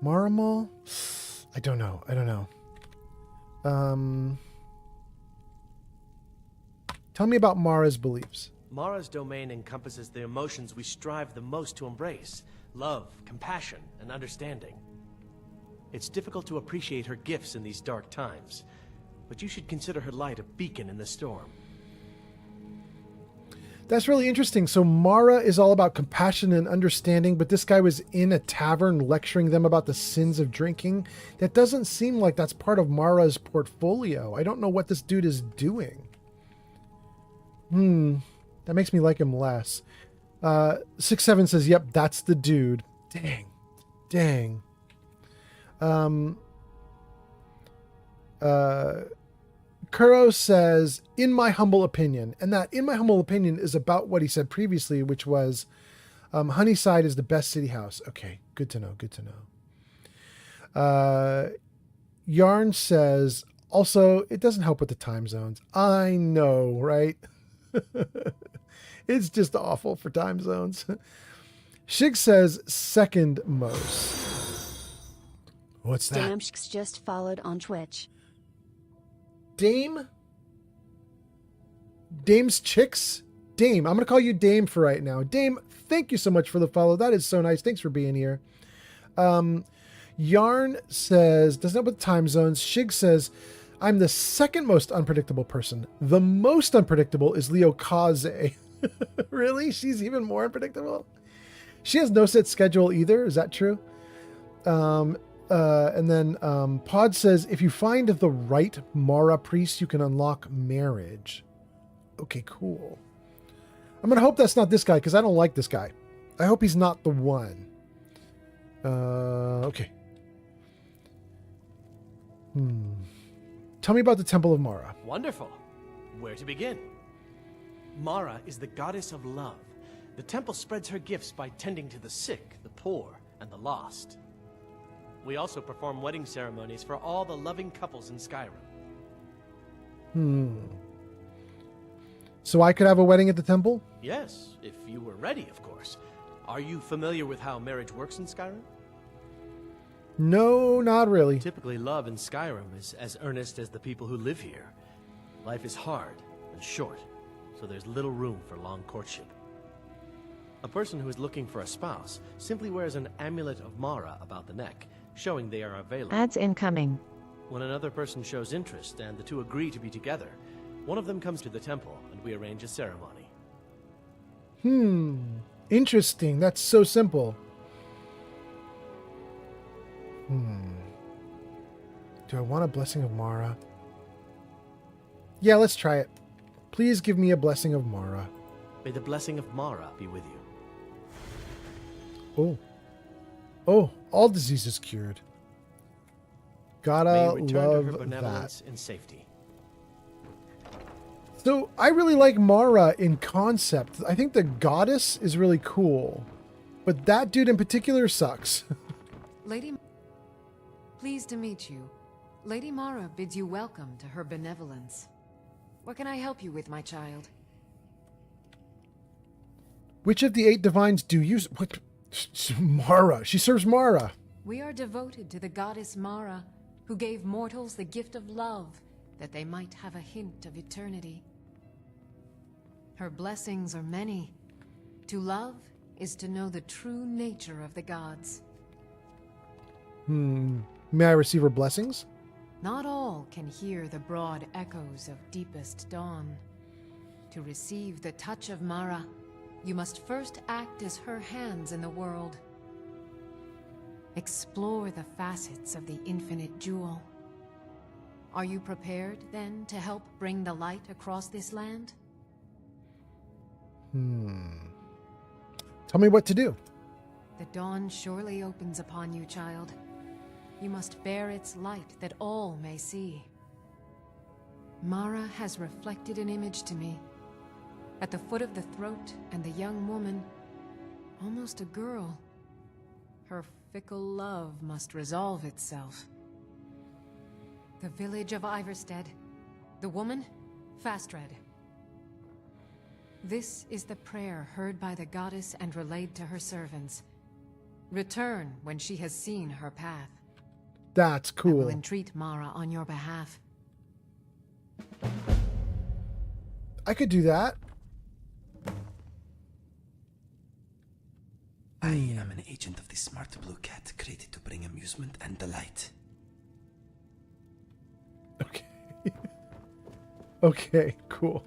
Maramal? I don't know. Tell me about Mara's beliefs. Mara's domain encompasses the emotions we strive the most to embrace: love, compassion, and understanding. It's difficult to appreciate her gifts in these dark times, but you should consider her light a beacon in the storm. That's really interesting. So Mara is all about compassion and understanding, but this guy was in a tavern lecturing them about the sins of drinking. That doesn't seem like that's part of Mara's portfolio. I don't know what this dude is doing. That makes me like him less. 6-7 says, yep, that's the dude. Dang. Kuro says, in my humble opinion, and that in my humble opinion is about what he said previously, which was Honeyside is the best city house. Okay, good to know. Yarn says, also, it doesn't help with the time zones. I know, right? It's just awful for time zones. Shig says, second most. What's that? Damshk's just followed on Twitch. Dame's Chicks? Dame. I'm going to call you Dame for right now. Dame, thank you so much for the follow. That is so nice. Thanks for being here. Yarn says, doesn't know about time zones. Shig says, I'm the second most unpredictable person. The most unpredictable is Leo Kaze. Really? She's even more unpredictable? She has no set schedule either. Is that true? And then Pod says, if you find the right Mara priest, you can unlock marriage. Okay, cool. I'm going to hope that's not this guy, because I don't like this guy. I hope he's not the one. Okay. Tell me about the Temple of Mara. Wonderful. Where to begin? Mara is the goddess of love. The temple spreads her gifts by tending to the sick, the poor, and the lost. We also perform wedding ceremonies for all the loving couples in Skyrim. So I could have a wedding at the temple? Yes, if you were ready, of course. Are you familiar with how marriage works in Skyrim? No, not really. Typically, love in Skyrim is as earnest as the people who live here. Life is hard and short, so there's little room for long courtship. A person who is looking for a spouse simply wears an amulet of Mara about the neck, showing they are available. Ads incoming. When another person shows interest and the two agree to be together, one of them comes to the temple and we arrange a ceremony. Interesting. That's so simple. Do I want a blessing of Mara? Yeah, let's try it. Please give me a blessing of Mara. May the blessing of Mara be with you. Oh, all diseases cured. Gotta May you return to her love benevolence that. in safety. So I really like Mara in concept. I think the goddess is really cool, but that dude in particular sucks. Lady, pleased to meet you. Lady Mara bids you welcome to her benevolence. What can I help you with, my child? Which of the 8 divines do you... What? Mara. She serves Mara. We are devoted to the goddess Mara, who gave mortals the gift of love, that they might have a hint of eternity. Her blessings are many. To love is to know the true nature of the gods. May I receive her blessings? Not all can hear the broad echoes of deepest dawn. To receive the touch of Mara, you must first act as her hands in the world. Explore the facets of the infinite jewel. Are you prepared, then, to help bring the light across this land? Tell me what to do. The dawn surely opens upon you, child. You must bear its light that all may see. Mara has reflected an image to me. At the foot of the throat and the young woman, almost a girl. Her fickle love must resolve itself. The village of Iverstead. The woman, Fastred. This is the prayer heard by the goddess and relayed to her servants. Return when she has seen her path. That's I will cool. entreat Mara on your behalf. I could do that. I am an agent of the smart blue cat, created to bring amusement and delight. Okay, cool.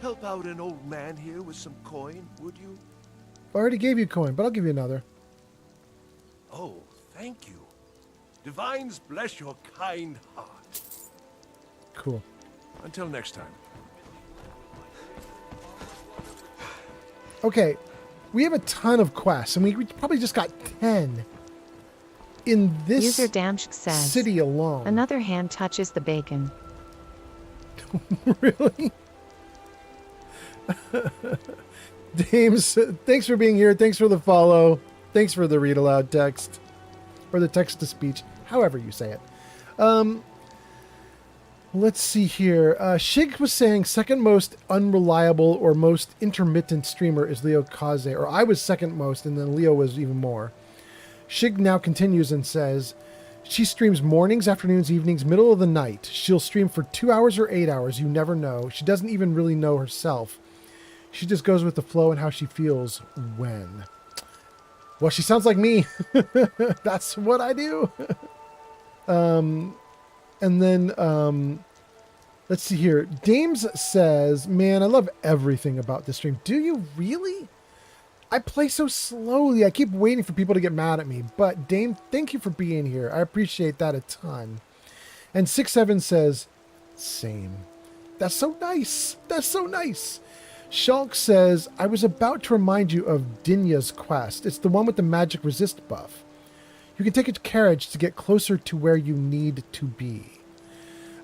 Help out an old man here with some coin, would you? I already gave you coin, but I'll give you another. Oh, thank you. Divines bless your kind heart. Cool. Until next time. Okay, we have a ton of quests, and we probably just got 10 in this User Damshk says, city alone. Another hand touches the bacon. Really? Dames, thanks for being here. Thanks for the follow. Thanks for the read aloud text. Or the text to speech, however you say it. Let's see here. Shig was saying second most unreliable or most intermittent streamer is Leo Kaze. Or I was second most, and then Leo was even more. Shig now continues and says, she streams mornings, afternoons, evenings, middle of the night. She'll stream for 2 hours or 8 hours. You never know. She doesn't even really know herself. She just goes with the flow and how she feels when. Well, she sounds like me. That's what I do. And then, let's see here. Dames says, man, I love everything about this stream. Do you really? I play so slowly. I keep waiting for people to get mad at me. But Dame, thank you for being here. I appreciate that a ton. And 6-7 says, same. That's so nice. That's so nice. Shulk says, I was about to remind you of Dinya's quest. It's the one with the magic resist buff. You can take a carriage to get closer to where you need to be.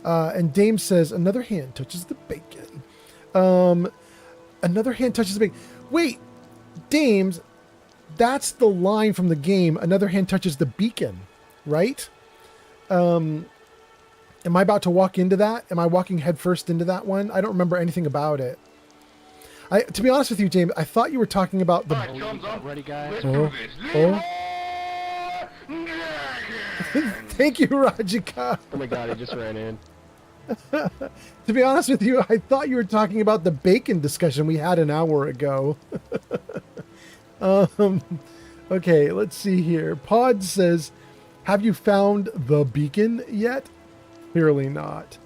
And Dame says, another hand touches the bacon. Another hand touches the bacon. Wait, Dames, that's the line from the game, another hand touches the beacon, right? Am I about to walk into that? Am I walking headfirst into that one? I don't remember anything about it. To be honest with you, James, I thought you were talking about the... Ready, guys? Oh. Thank you, Rajika. Oh my god, he just ran in. To be honest with you, I thought you were talking about the bacon discussion we had an hour ago. Okay, let's see here. Pod says, have you found the beacon yet? Clearly not.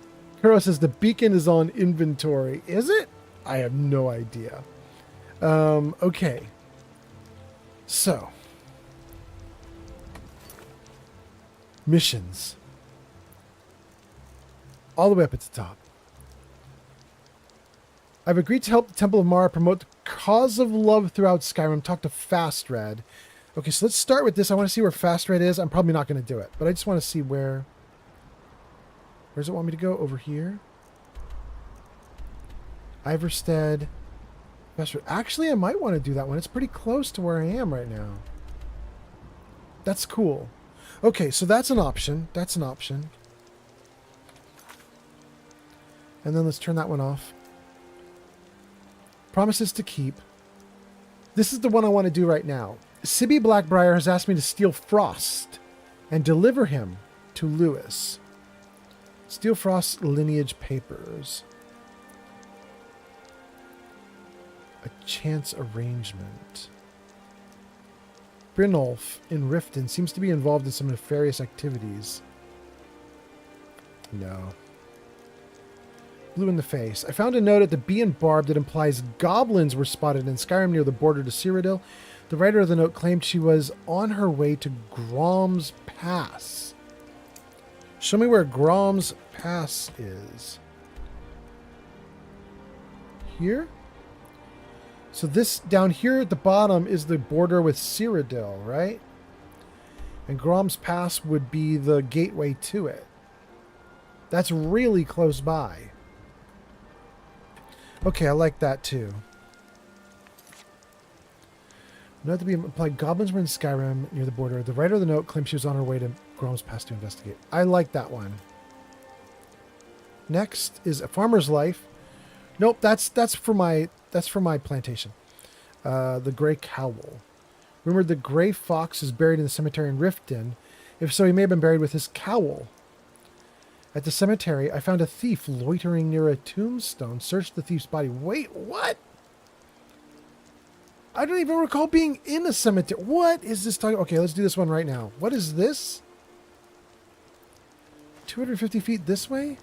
Kuro says the beacon is on inventory. Is it? I have no idea. Okay. So. Missions. All the way up at the top. I've agreed to help the Temple of Mara promote the cause of love throughout Skyrim. Talk to Fast Red. Okay, so let's start with this. I want to see where Fast Red is. I'm probably not going to do it, but I just want to see where... Where does it want me to go? Over here? Iverstead. Fast Red. Actually, I might want to do that one. It's pretty close to where I am right now. That's cool. Okay, so that's an option. That's an option. And then let's turn that one off. Promises to keep. This is the one I want to do right now. Sibby Blackbriar has asked me to steal Frost and deliver him to Lewis. Steal Frost's lineage papers. A chance arrangement. Brynolf in Riften seems to be involved in some nefarious activities. No. Blue in the face. I found a note at the Bee and Barb that implies goblins were spotted in Skyrim near the border to Cyrodiil. The writer of the note claimed she was on her way to Grom's Pass. Show me where Grom's Pass is. Here? So this down here at the bottom is the border with Cyrodiil, right? And Grom's Pass would be the gateway to it. That's really close by. Okay, I like that too. Note to be implied goblins were in Skyrim near the border. The writer of the note claims she was on her way to Grom's Pass to investigate. I like that one. Next is A Farmer's Life. Nope, that's for my plantation. The Grey Cowl. Rumored the Grey Fox is buried in the cemetery in Riften. If so, he may have been buried with his cowl. At the cemetery, I found a thief loitering near a tombstone. Searched the thief's body. Wait, what? I don't even recall being in a cemetery. What is this talking? Okay, let's do this one right now. What is this? 250 feet this way?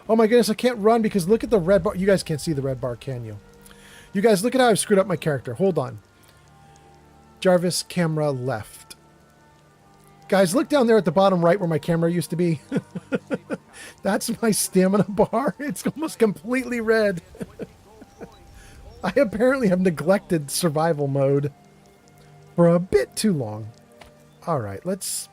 Oh my goodness, I can't run because look at the red bar. You guys can't see the red bar, can you? You guys, look at how I've screwed up my character. Hold on. Jarvis, camera left. Guys, look down there at the bottom right where my camera used to be. That's my stamina bar. It's almost completely red. I apparently have neglected survival mode for a bit too long. All right, let's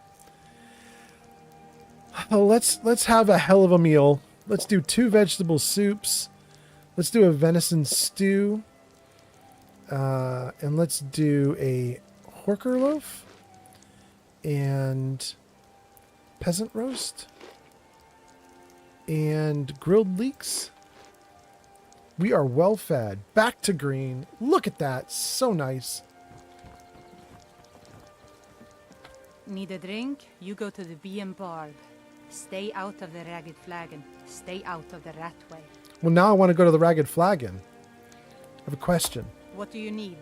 have a hell of a meal. Let's do 2 vegetable soups. Let's do a venison stew. And let's do a horker loaf. And peasant roast. And grilled leeks. We are well fed. Back to green. Look at that. So nice. Need a drink? You go to the Bee and Barb. Stay out of the Ragged Flagon. Stay out of the Ratway. Well, now I want to go to the Ragged Flagon. I have a question. What do you need?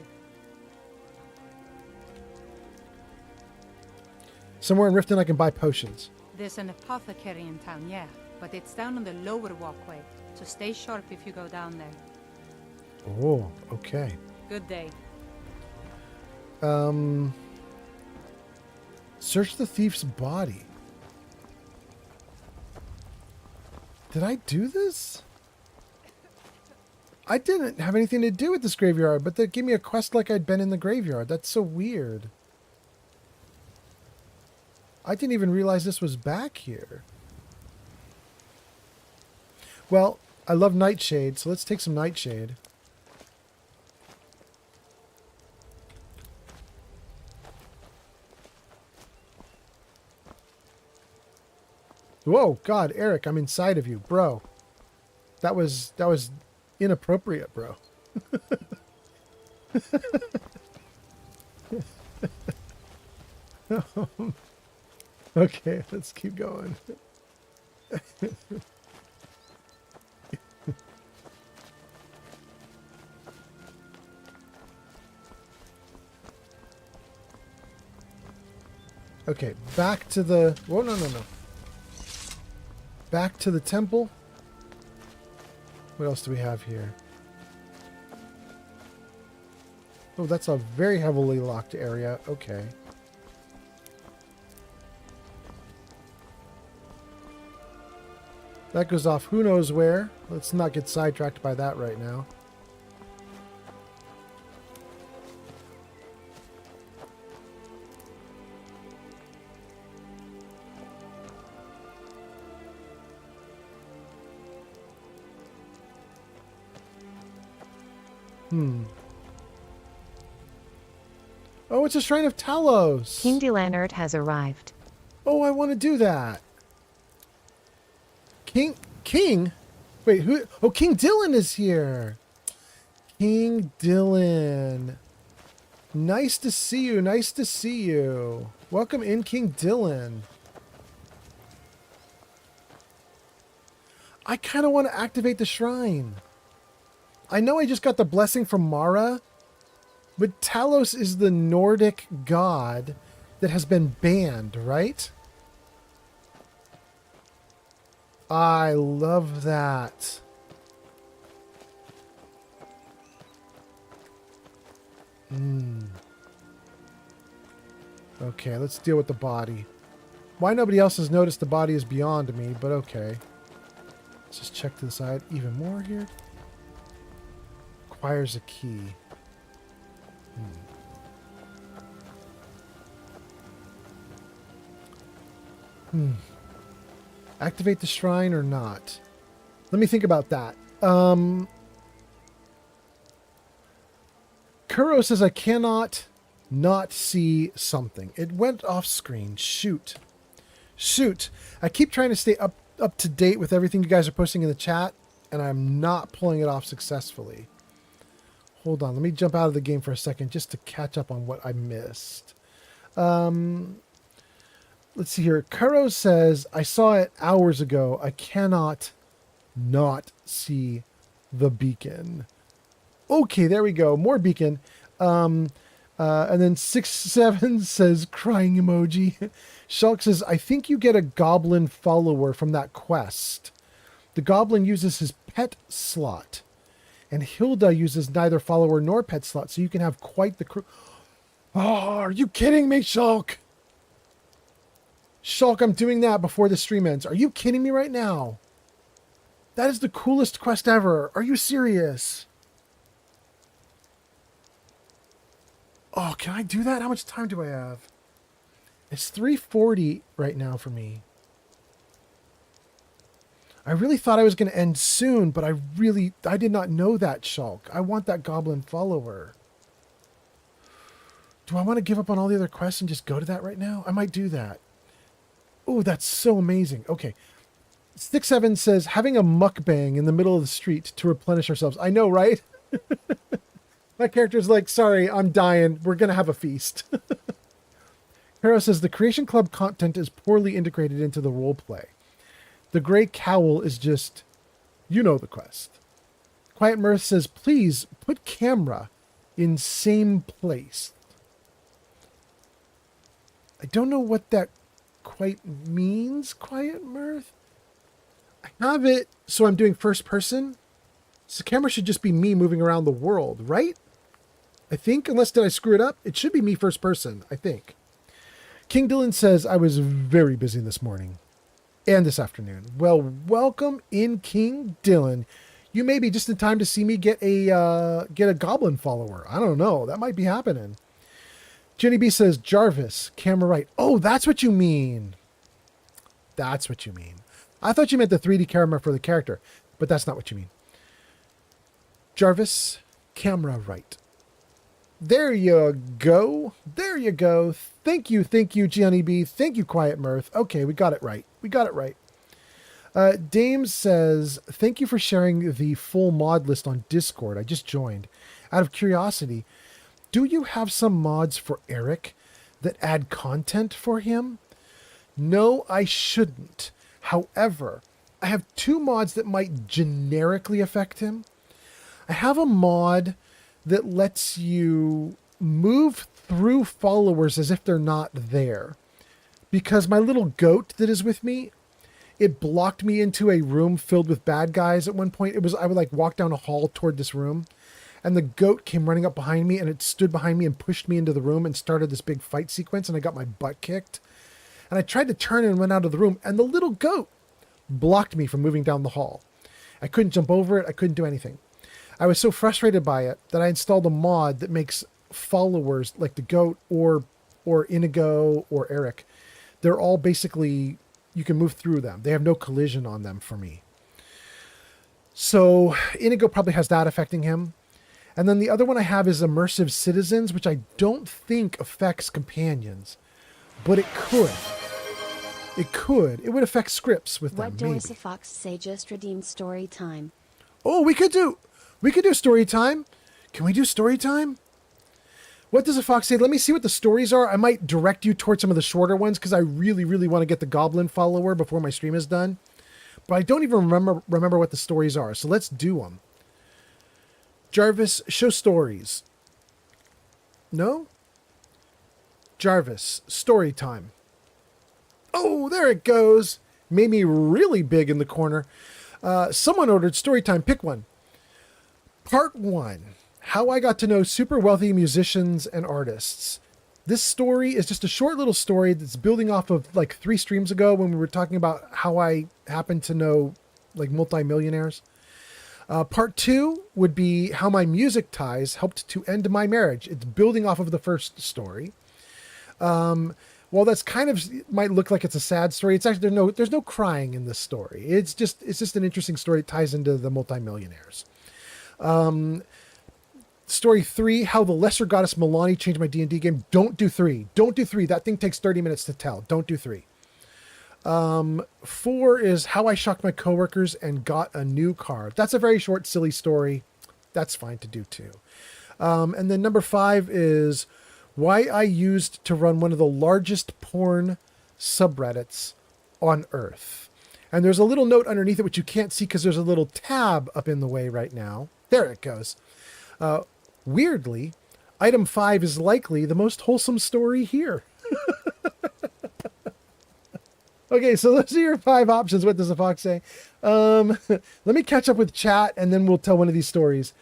Somewhere in Riften I can buy potions. There's an apothecary in town, yeah. But it's down on the lower walkway. So stay sharp if you go down there. Oh, okay. Good day. Search the thief's body. Did I do this? I didn't have anything to do with this graveyard, but they gave me a quest like I'd been in the graveyard. That's so weird. I didn't even realize this was back here. Well, I love Nightshade, so let's take some Nightshade. Whoa, God, Eric, I'm inside of you, bro. That was inappropriate, bro. Okay, let's keep going. Okay, back to the... Whoa, no. Back to the temple. What else do we have here? Oh, that's a very heavily locked area. Okay. That goes off who knows where. Let's not get sidetracked by that right now. Oh, it's a Shrine of Talos. King Dylan has arrived. Oh, I want to do that. King? Wait, who? Oh, King Dylan is here. King Dylan. Nice to see you. Nice to see you. Welcome in, King Dylan. I kind of want to activate the shrine. I know I just got the blessing from Mara, but Talos is the Nordic god that has been banned, right? I love that. Okay, let's deal with the body. Why nobody else has noticed the body is beyond me, but okay. Let's just check to the side. Even more here. Requires a key. Activate the shrine or not? Let me think about that. Kuro says I cannot not see something. It went off screen. Shoot. I keep trying to stay up to date with everything you guys are posting in the chat, and I'm not pulling it off successfully. Hold on. Let me jump out of the game for a second just to catch up on what I missed. Let's see here. Kuro says, I saw it hours ago. I cannot not see the beacon. Okay, there we go. More beacon. And then 6-7 says, crying emoji. Shulk says, I think you get a goblin follower from that quest. The goblin uses his pet slot. And Hilda uses neither follower nor pet slot, so you can have quite the crew. Oh, are you kidding me, Shulk? Shulk, I'm doing that before the stream ends. Are you kidding me right now? That is the coolest quest ever. Are you serious? Oh, can I do that? How much time do I have? It's 3:40 right now for me. I really thought I was going to end soon, but I did not know that, Shulk. I want that goblin follower. Do I want to give up on all the other quests and just go to that right now? I might do that. Oh, that's so amazing. Okay. 6-7 says, having a mukbang in the middle of the street to replenish ourselves. I know, right? My character's like, sorry, I'm dying. We're going to have a feast. Hero says, the Creation Club content is poorly integrated into the roleplay. The gray cowl is just, you know the quest. Quiet Mirth says, please put camera in same place. I don't know what that quite means, Quiet Mirth. I have it so I'm doing first person. So the camera should just be me moving around the world, right? I think, unless did I screw it up? It should be me first person, I think. King Dylan says, I was very busy this morning and this afternoon. Well, welcome in, King Dylan. You may be just in time to see me get a goblin follower. I don't know. That might be happening. Jenny B says, Jarvis, camera right. Oh, that's what you mean. That's what you mean. I thought you meant the 3D camera for the character, but that's not what you mean. Jarvis, camera right. There you go. There you go. Thank you, Jenny B. Thank you, Quiet Mirth. Okay, we got it right. We got it right. Dame says, thank you for sharing the full mod list on Discord. I just joined. Out of curiosity, do you have some mods for Eric that add content for him? No, I shouldn't. However, I have 2 mods that might generically affect him. I have a mod that lets you move through followers as if they're not there. Because my little goat that is with me, it blocked me into a room filled with bad guys at one point. I would like walk down a hall toward this room, and the goat came running up behind me, and it stood behind me and pushed me into the room and started this big fight sequence, and I got my butt kicked. And I tried to turn and run out of the room, and the little goat blocked me from moving down the hall. I couldn't jump over it. I couldn't do anything. I was so frustrated by it that I installed a mod that makes followers like the goat or Inigo or Eric, they're all basically, you can move through them. They have no collision on them for me. So Inigo probably has that affecting him. And then the other one I have is immersive citizens, which I don't think affects companions, but it could. It could. It would affect scripts with them. What does the fox say? Just redeemed story time. Oh, we could do story time. Can we do story time? What does a fox say? Let me see what the stories are. I might direct you towards some of the shorter ones because I really, really want to get the goblin follower before my stream is done. But I don't even remember what the stories are. So let's do them. Jarvis, show stories. No? Jarvis, story time. Oh, there it goes. Made me really big in the corner. Someone ordered story time. Pick one. Part 1. How I got to know super wealthy musicians and artists. This story is just a short little story that's building off of like 3 streams ago when we were talking about how I happened to know like multimillionaires. Part 2 would be how my music ties helped to end my marriage. It's building off of the first story. Well, that's kind of might look like it's a sad story. It's actually there's no crying in this story. It's just an interesting story. It ties into the multimillionaires. Story 3, how the lesser goddess Milani changed my D&D game. Don't do 3. Don't do 3. That thing takes 30 minutes to tell. Don't do 3. 4 is how I shocked my coworkers and got a new car. That's a very short, silly story. That's fine to do too. And then number 5 is why I used to run one of the largest porn subreddits on Earth. And there's a little note underneath it, which you can't see because there's a little tab up in the way right now. There it goes. Weirdly, item 5 is likely the most wholesome story here. Okay, so those are your 5 options. What does the fox say? Let me catch up with chat and then we'll tell one of these stories.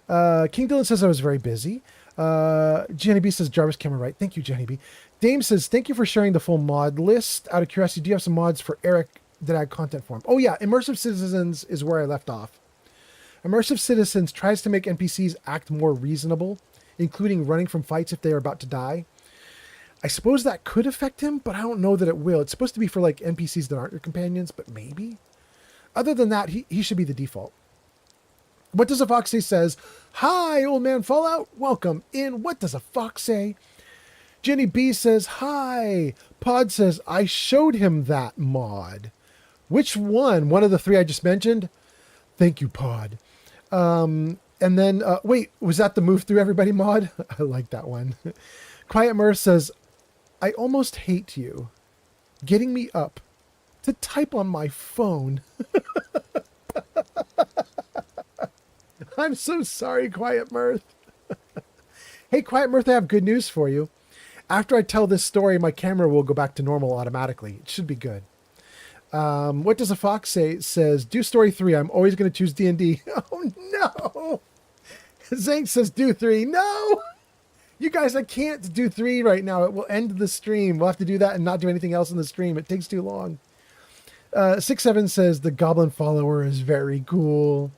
King Dylan says I was very busy. Jenny B says Jarvis camera right. Thank you, Jenny B. Dame says, thank you for sharing the full mod list. Out of curiosity, do you have some mods for Eric that add content for him? Oh yeah, Immersive Citizens is where I left off. Immersive Citizens tries to make NPCs act more reasonable, including running from fights if they are about to die. I suppose that could affect him, but I don't know that it will. It's supposed to be for like NPCs that aren't your companions, but maybe. Other than that, he should be the default. What Does a Fox Say says, hi, old man Fallout. Welcome in. What Does a Fox Say? Jenny B says, hi. Pod says, I showed him that mod. Which one? One of the 3 I just mentioned? Thank you, Pod. And then, wait, was that the move through everybody mod? I like that one. Quiet Mirth says, I almost hate you. Getting me up to type on my phone. I'm so sorry, Quiet Mirth. Hey, Quiet Mirth, I have good news for you. After I tell this story, my camera will go back to normal automatically. It should be good. What Does a Fox Say says, do story 3. I'm always going to choose D&D. Oh, no. Zank says, do 3. No. You guys, I can't do 3 right now. It will end the stream. We'll have to do that and not do anything else in the stream. It takes too long. 6-7 says, the goblin follower is very cool.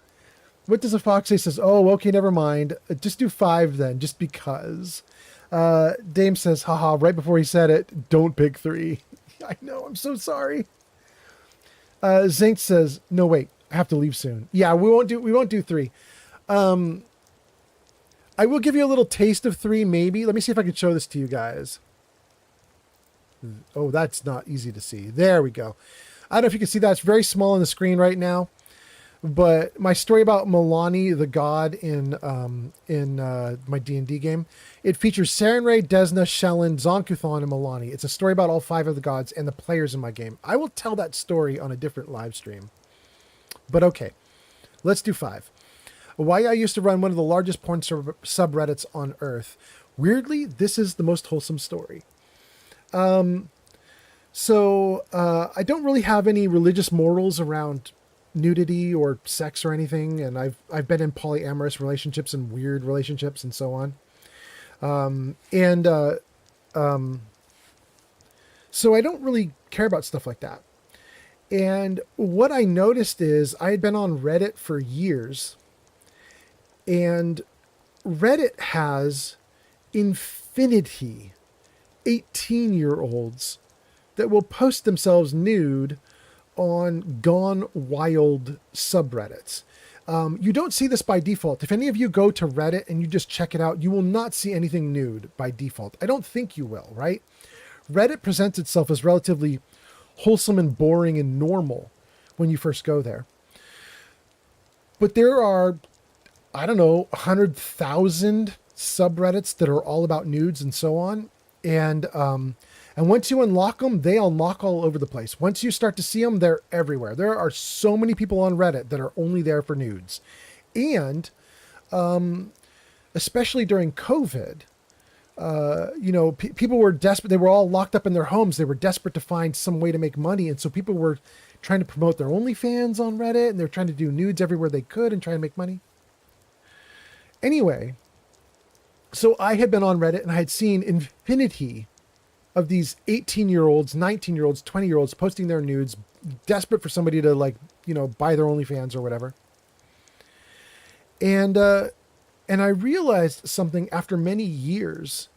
What Does a Fox Say says, oh, okay, never mind. Just do 5 then, just because. Dame says, haha, right before he said it, don't pick 3. I know, I'm so sorry. Zank says, no, wait, I have to leave soon. Yeah, we won't do 3. I will give you a little taste of 3, maybe. Let me see if I can show this to you guys. Oh, that's not easy to see. There we go. I don't know if you can see that. It's very small on the screen right now. But my story about Milani, the god in my D&D game, it features Sarenrae, Desna, Shelyn, Zonkuthon, and Milani. It's a story about all 5 of the gods and the players in my game. I will tell that story on a different live stream. But okay, let's do 5. Why I used to run one of the largest porn subreddits on Earth. Weirdly, this is the most wholesome story. So I don't really have any religious morals around nudity or sex or anything, and I've been in polyamorous relationships and weird relationships and so on. So I don't really care about stuff like that. And what I noticed is I had been on Reddit for years, and Reddit has infinity 18-year-olds that will post themselves nude on Gone Wild subreddits. You don't see this by default. If any of you go to Reddit and you just check it out, you will not see anything nude by default. I don't think you will, right? Reddit presents itself as relatively wholesome and boring and normal when you first go there. But there are, I don't know, 100,000 subreddits that are all about nudes and so on. And once you unlock them, they unlock all over the place. Once you start to see them, they're everywhere. There are so many people on Reddit that are only there for nudes. And especially during COVID, people were desperate. They were all locked up in their homes. They were desperate to find some way to make money. And so people were trying to promote their OnlyFans on Reddit, and they're trying to do nudes everywhere they could and try and make money. Anyway, so I had been on Reddit and I had seen infinity of these 18-year-olds, 19-year-olds, 20-year-olds posting their nudes, desperate for somebody to buy their OnlyFans or whatever. And I realized something after many years,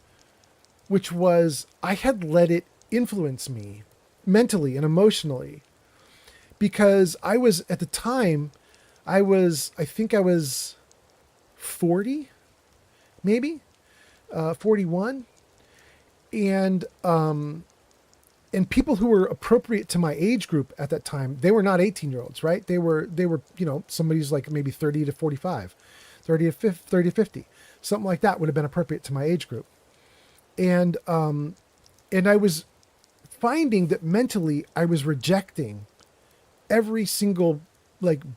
which was I had let it influence me mentally and emotionally, because I was, at the time, I think I was 40, maybe 41. And people who were appropriate to my age group at that time, they were not 18-year-olds, right? They were, somebody's like maybe 30 to 45, 30 to 50, something like that would have been appropriate to my age group. And I was finding that mentally I was rejecting every single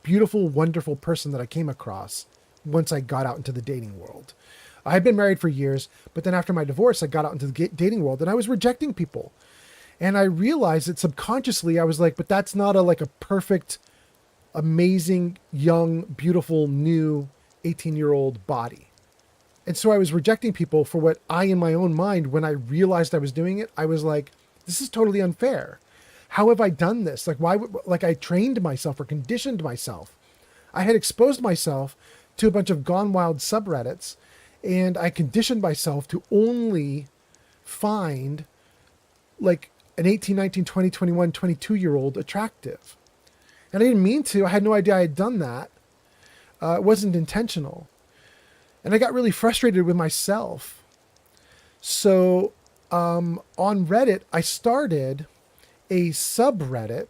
beautiful, wonderful person that I came across once I got out into the dating world. I had been married for years, but then after my divorce, I got out into the dating world and I was rejecting people. And I realized that subconsciously I was like, but that's not a perfect, amazing, young, beautiful, new 18-year-old body. And so I was rejecting people for what I, in my own mind, when I realized I was doing it, I was like, this is totally unfair. How have I done this? Why would, I trained myself or conditioned myself. I had exposed myself to a bunch of Gone Wild subreddits, and I conditioned myself to only find an 18, 19, 20, 21, 22-year-old attractive. And I didn't mean to. I had no idea I had done that. It wasn't intentional. And I got really frustrated with myself. So on Reddit, I started a subreddit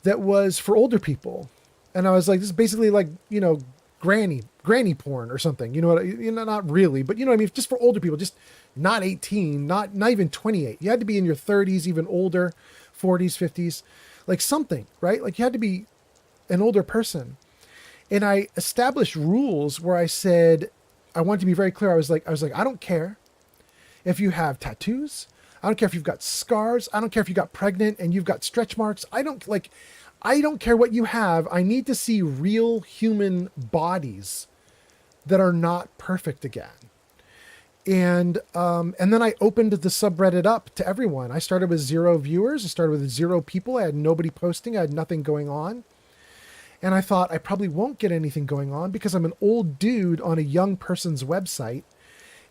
that was for older people. And I was like, this is basically granny porn or something, not really, but I mean, just for older people, just not 18, not even 28. You had to be in your 30s, even older, 40s, 50s, something, right? You had to be an older person. And I established rules where I said, I wanted to be very clear. I was like, I don't care if you have tattoos. I don't care if you've got scars. I don't care if you got pregnant and you've got stretch marks. I don't care what you have. I need to see real human bodies that are not perfect again. And then I opened the subreddit up to everyone. I started with 0 viewers. I started with 0 people. I had nobody posting. I had nothing going on. And I thought I probably won't get anything going on because I'm an old dude on a young person's website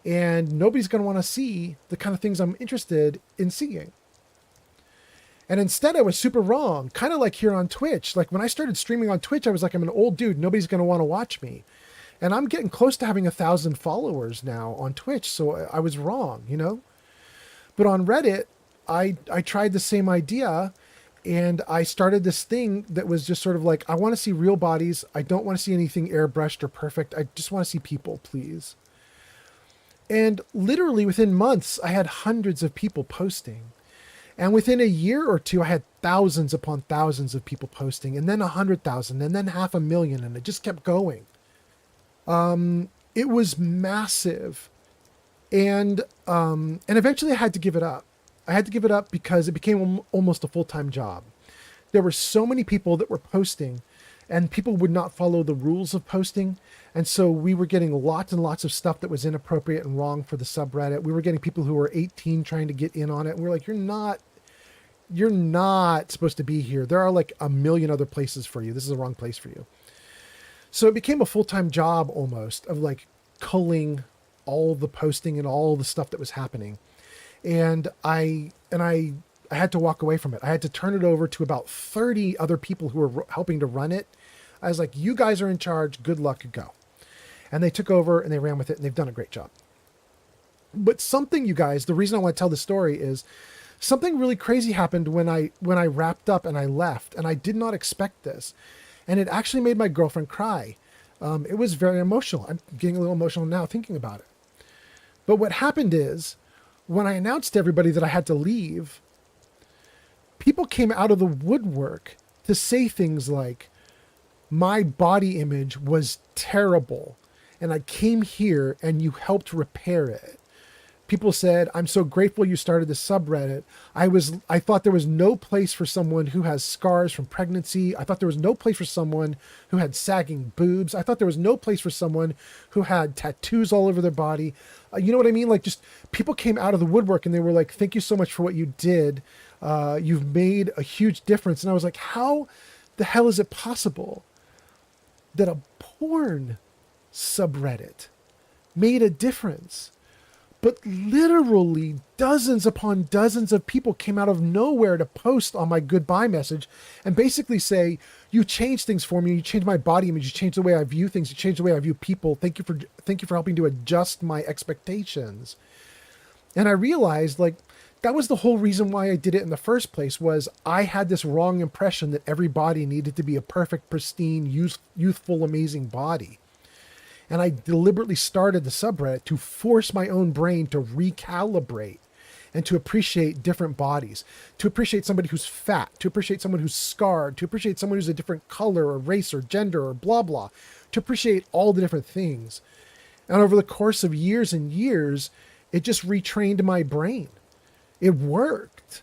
and nobody's going to want to see the kind of things I'm interested in seeing. And instead I was super wrong, kind of like here on Twitch. When I started streaming on Twitch, I was like, I'm an old dude. Nobody's going to want to watch me. And I'm getting close to having 1,000 followers now on Twitch. So I was wrong, But on Reddit, I tried the same idea. And I started this thing that was just sort of like, I want to see real bodies. I don't want to see anything airbrushed or perfect. I just want to see people, please. And literally within months, I had hundreds of people posting. And within a year or two, I had thousands upon thousands of people posting, and then 100,000, and then 500,000, and it just kept going. It was massive. And eventually I had to give it up. I had to give it up because it became almost a full-time job. There were so many people that were posting, and people would not follow the rules of posting. And so we were getting lots and lots of stuff that was inappropriate and wrong for the subreddit. We were getting people who were 18 trying to get in on it. And we're like, you're not supposed to be here. There are like a million other places for you. This is the wrong place for you. So it became a full-time job almost of like culling all the posting and all the stuff that was happening. And I had to walk away from it. I had to turn it over to about 30 other people who were helping to run it. I was like, you guys are in charge. Good luck, go. And they took over and they ran with it, and they've done a great job. But something, you guys, the reason I want to tell the story is something really crazy happened when I wrapped up and I left, and I did not expect this. And it actually made my girlfriend cry. It was very emotional. I'm getting a little emotional now thinking about it. But what happened is, when I announced to everybody that I had to leave, people came out of the woodwork to say things like, my body image was terrible, and I came here and you helped repair it. People said, I'm so grateful you started this subreddit. I thought there was no place for someone who has scars from pregnancy. I thought there was no place for someone who had sagging boobs. I thought there was no place for someone who had tattoos all over their body. You know what I mean? Like, just people came out of the woodwork and they were like, thank you so much for what you did. You've made a huge difference. And I was like, how the hell is it possible that a porn subreddit made a difference? But literally dozens upon dozens of people came out of nowhere to post on my goodbye message and basically say, you changed things for me. You changed my body image. You changed the way I view things. You changed the way I view people. Thank you for helping to adjust my expectations. And I realized, like, that was the whole reason why I did it in the first place, was I had this wrong impression that every body needed to be a perfect, pristine, youthful, amazing body. And I deliberately started the subreddit to force my own brain to recalibrate and to appreciate different bodies, to appreciate somebody who's fat, to appreciate someone who's scarred, to appreciate someone who's a different color or race or gender or blah, blah, to appreciate all the different things. And over the course of years and years, it just retrained my brain. It worked.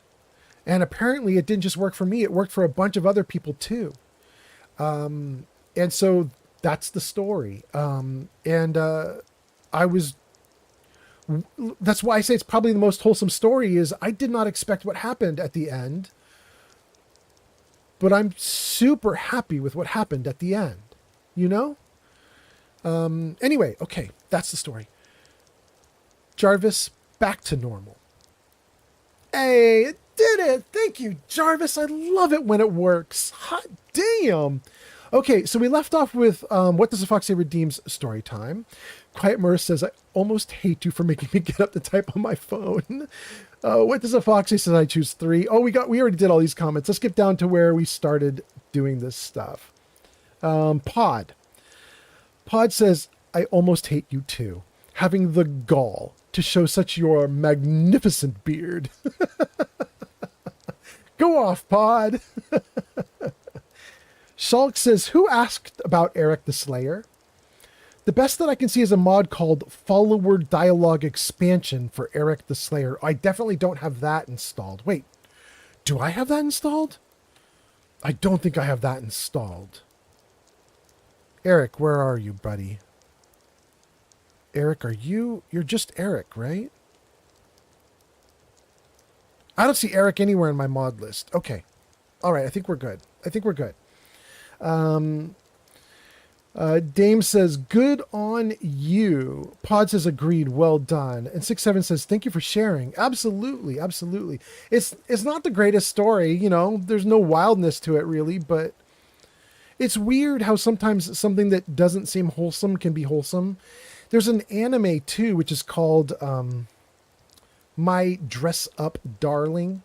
And apparently it didn't just work for me. It worked for a bunch of other people too. And so that's the story. That's why I say it's probably the most wholesome story, is I did not expect what happened at the end, but I'm super happy with what happened at the end, you know? Anyway, okay, that's the story. Jarvis, back to normal. Hey, it did it. Thank you, Jarvis. I love it when it works. Hot damn. Okay, so we left off with What Does a Fox Say Redeems story time. Quiet Merce says, I almost hate you for making me get up to type on my phone. What Does a Fox Say says, I choose 3. Oh, we already did all these comments. Let's get down to where we started doing this stuff. Pod says, I almost hate you too. Having the gall to show such your magnificent beard. Go off, Pod. Shulk says, who asked about Eric the Slayer? The best that I can see is a mod called Follower Dialogue Expansion for Eric the Slayer. I definitely don't have that installed. Wait, do I have that installed? I don't think I have that installed. Eric, where are you, buddy? Eric, you're just Eric, right? I don't see Eric anywhere in my mod list. Okay. All right, I think we're good. Dame says, good on you. Pod says, agreed, well done. And 6-7 says, thank you for sharing. Absolutely. It's not the greatest story, you know, there's no wildness to it really, but it's weird how sometimes something that doesn't seem wholesome can be wholesome. There's an anime too, which is called My Dress Up Darling.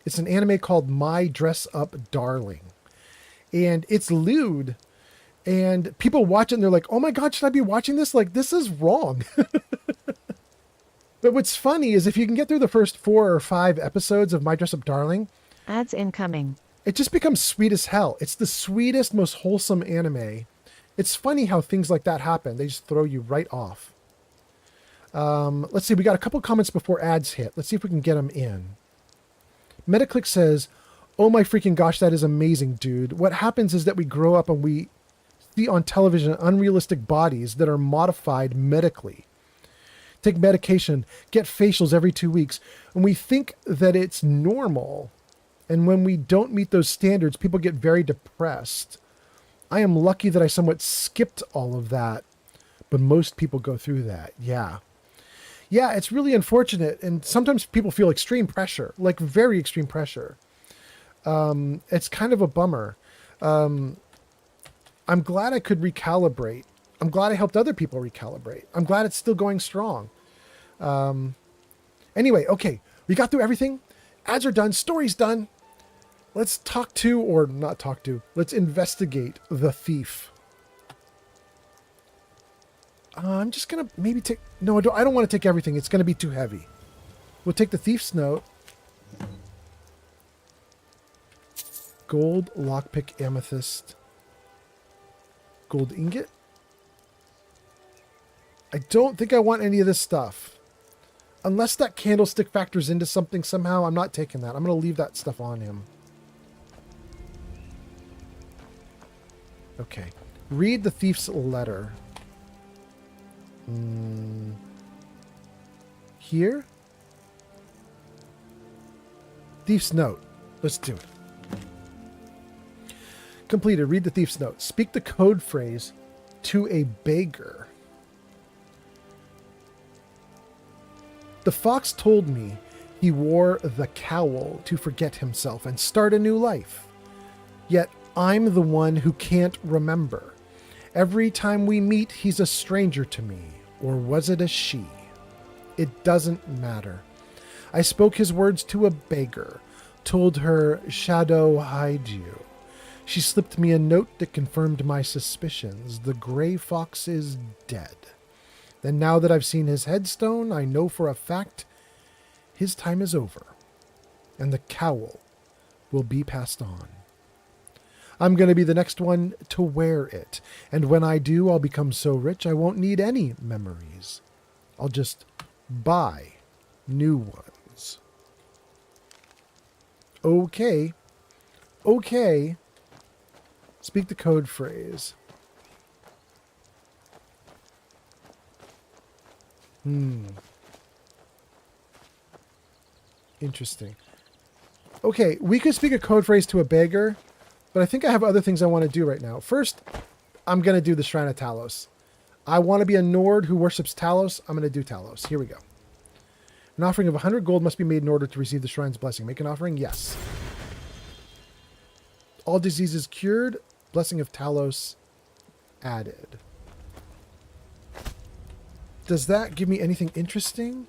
It's an anime called My Dress Up Darling. And it's lewd. And people watch it and they're like, oh my God, should I be watching this? Like, this is wrong. But what's funny is if you can get through the first 4 or 5 episodes of My Dress Up Darling, ads incoming. It just becomes sweet as hell. It's the sweetest, most wholesome anime. It's funny how things like that happen. They just throw you right off. Let's see. We got a couple comments before ads hit. Let's see if we can get them in. Metaclick says, oh my freaking gosh, that is amazing, dude. What happens is that we grow up and we see on television unrealistic bodies that are modified medically. Take medication, get facials every 2 weeks, and we think that it's normal. And when we don't meet those standards, people get very depressed. I am lucky that I somewhat skipped all of that, but most people go through that. Yeah. Yeah, it's really unfortunate. And sometimes people feel extreme pressure, like very extreme pressure. It's kind of a bummer. I'm glad I could recalibrate. I'm glad I helped other people recalibrate. I'm glad it's still going strong. Anyway, okay. We got through everything. Ads are done. Story's done. Let's talk to, or not talk to, let's investigate the thief. I'm just going to maybe take, no, I don't want to take everything. It's going to be too heavy. We'll take the thief's note. Gold, lockpick, amethyst. Gold ingot. I don't think I want any of this stuff. Unless that candlestick factors into something somehow, I'm not taking that. I'm going to leave that stuff on him. Okay. Read the thief's letter. Here? Thief's note. Let's do it. Completed. Read the thief's note. Speak the code phrase to a beggar. The fox told me he wore the cowl to forget himself and start a new life. Yet I'm the one who can't remember. Every time we meet, he's a stranger to me. Or was it a she? It doesn't matter. I spoke his words to a beggar, told her, shadow hide you. She slipped me a note that confirmed my suspicions. The gray fox is dead. Then now that I've seen his headstone, I know for a fact his time is over. And the cowl will be passed on. I'm going to be the next one to wear it. And when I do, I'll become so rich I won't need any memories. I'll just buy new ones. Okay. Okay. Speak the code phrase. Interesting. Okay, we could speak a code phrase to a beggar, but I think I have other things I want to do right now. First, I'm going to do the Shrine of Talos. I want to be a Nord who worships Talos. I'm going to do Talos. Here we go. An offering of 100 gold must be made in order to receive the shrine's blessing. Make an offering? Yes. All diseases cured. Blessing of Talos added. Does that give me anything interesting?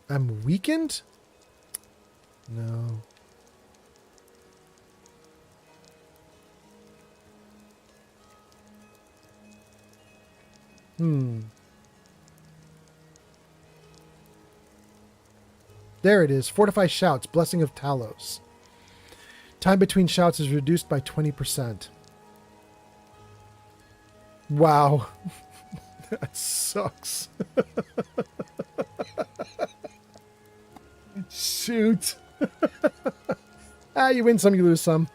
I'm weakened? No. There it is. Fortify shouts. Blessing of Talos. Time between shouts is reduced by 20%. Wow. That sucks. Shoot. You win some, you lose some.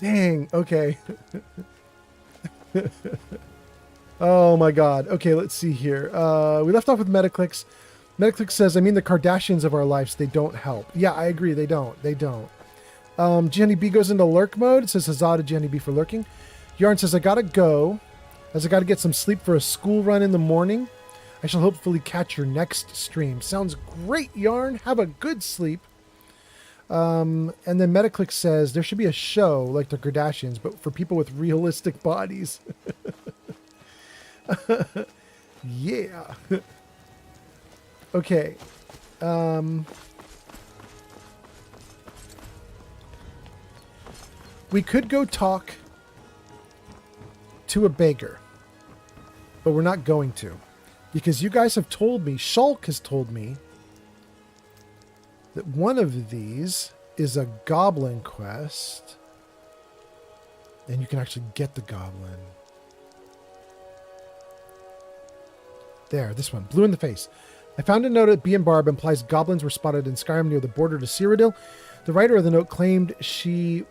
Dang. Okay. Oh my god. Okay, let's see here. We left off with Metaclicks. Metaclick says, I mean the Kardashians of our lives, they don't help. Yeah, I agree. They don't. They don't. Gianni B goes into lurk mode. It says huzzah to Gianni B for lurking. Yarn says, I gotta go, as I gotta get some sleep for a school run in the morning. I shall hopefully catch your next stream. Sounds great, Yarn. Have a good sleep. And then Metaclick says, there should be a show like the Kardashians, but for people with realistic bodies. Yeah. Okay. We could go talk to a beggar, but we're not going to, because you guys have told me, Shulk has told me, that one of these is a goblin quest, and you can actually get the goblin. There, this one, blue in the face. I found a note at B and Barb implies goblins were spotted in Skyrim near the border to Cyrodiil. The writer of the note claimed she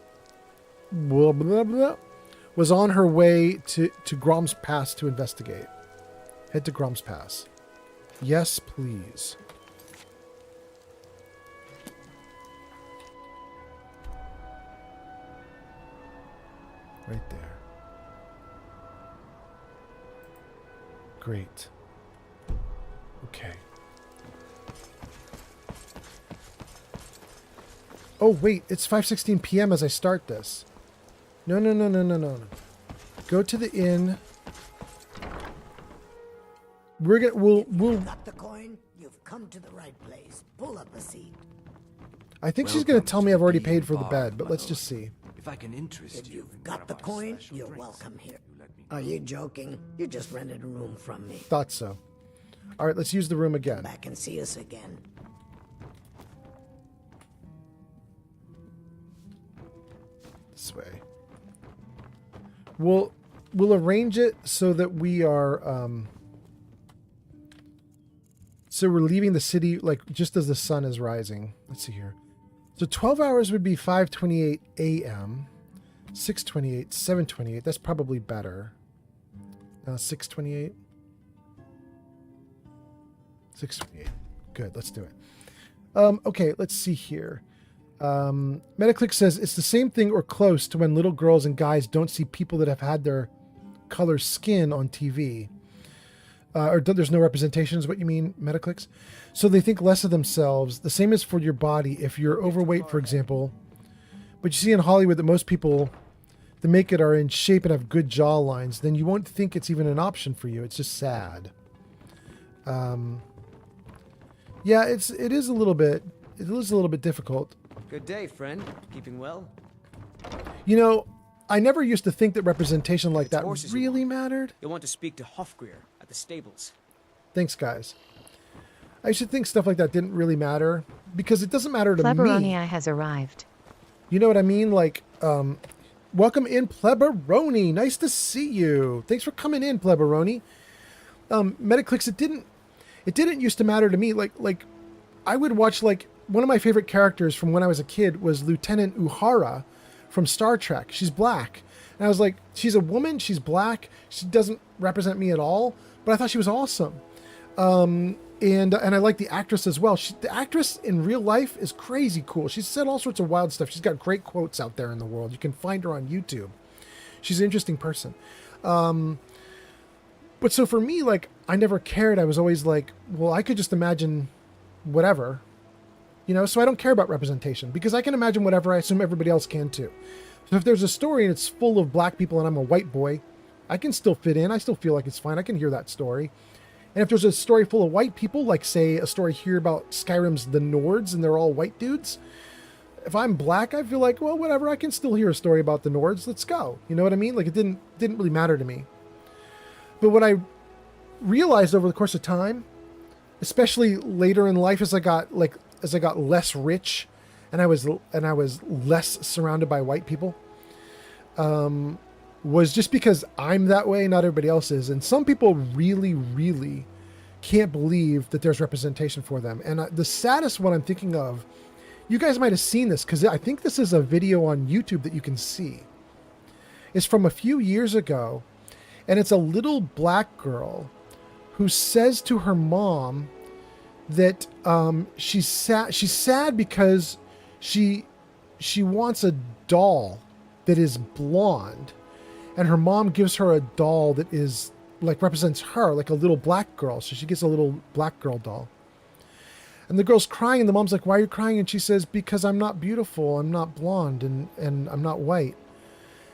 was on her way to Grom's Pass to investigate. Head to Grom's Pass. Yes, please. Right there. Great. Okay. Oh, wait. It's 5:16 p.m. as I start this. No. Go to the inn. We'll Got the coin? You've come to the right place. Pull up a seat. I think she's going to tell me I've already paid for the bed, but let's just see. If I can interest you. You've got the coin? You're welcome here. Are you joking? You just rented a room from me. Thought so. All right, let's use the room again. Back and see us again. This way. We'll arrange it so that we are so we're leaving the city like just as the sun is rising. Let's see here. So 12 hours would be 5:28 a.m. 6:28, 7:28. That's probably better. 6:28. 6:28. Good, let's do it. Okay, let's see here. Metaclick says it's the same thing or close to when little girls and guys don't see people that have had their color skin on TV. Or there's no representation is what you mean, Metaclicks. So they think less of themselves. The same is for your body. If you're overweight, for example, but you see in Hollywood that most people that make it are in shape and have good jaw lines, then you won't think it's even an option for you. It's just sad. Yeah, it is a little bit difficult. Good day, friend. Keeping well? You know, I never used to think that representation like that horses really mattered. You'll want to speak to Hofgrir at the stables. Thanks, guys. I should think stuff like that didn't really matter because it doesn't matter to me. Pleberonia has arrived. You know what I mean? Like, welcome in, Pleberoni. Nice to see you. Thanks for coming in, Pleberoni. Metaclicks, it didn't used to matter to me. Like I would watch, like, one of my favorite characters from when I was a kid was Lieutenant Uhura from Star Trek. She's black. And I was like, she's a woman, she's black, she doesn't represent me at all, but I thought she was awesome. And I like the actress as well. The actress in real life is crazy cool. She's said all sorts of wild stuff. She's got great quotes out there in the world. You can find her on YouTube. She's an interesting person. But so for me, like, I never cared. I was always like, well, I could just imagine whatever, you know, so I don't care about representation because I can imagine whatever. I assume everybody else can too. So if there's a story and it's full of black people and I'm a white boy, I can still fit in. I still feel like it's fine. I can hear that story. And if there's a story full of white people, like say a story here about Skyrim's the Nords and they're all white dudes, if I'm black, I feel like, well, whatever, I can still hear a story about the Nords. Let's go. You know what I mean? Like, it didn't really matter to me. But what I realized over the course of time, especially later in life as I got less rich and I was less surrounded by white people, was just because I'm that way, not everybody else is. And some people really, really can't believe that there's representation for them. And the saddest one I'm thinking of, you guys might have seen this because I think this is a video on YouTube that you can see. It's from a few years ago, and it's a little black girl who says to her mom that she's sad because she wants a doll that is blonde. And her mom gives her a doll that is like represents her, like a little black girl. So she gets a little black girl doll. And the girl's crying and the mom's like, why are you crying? And she says, because I'm not beautiful. I'm not blonde and I'm not white.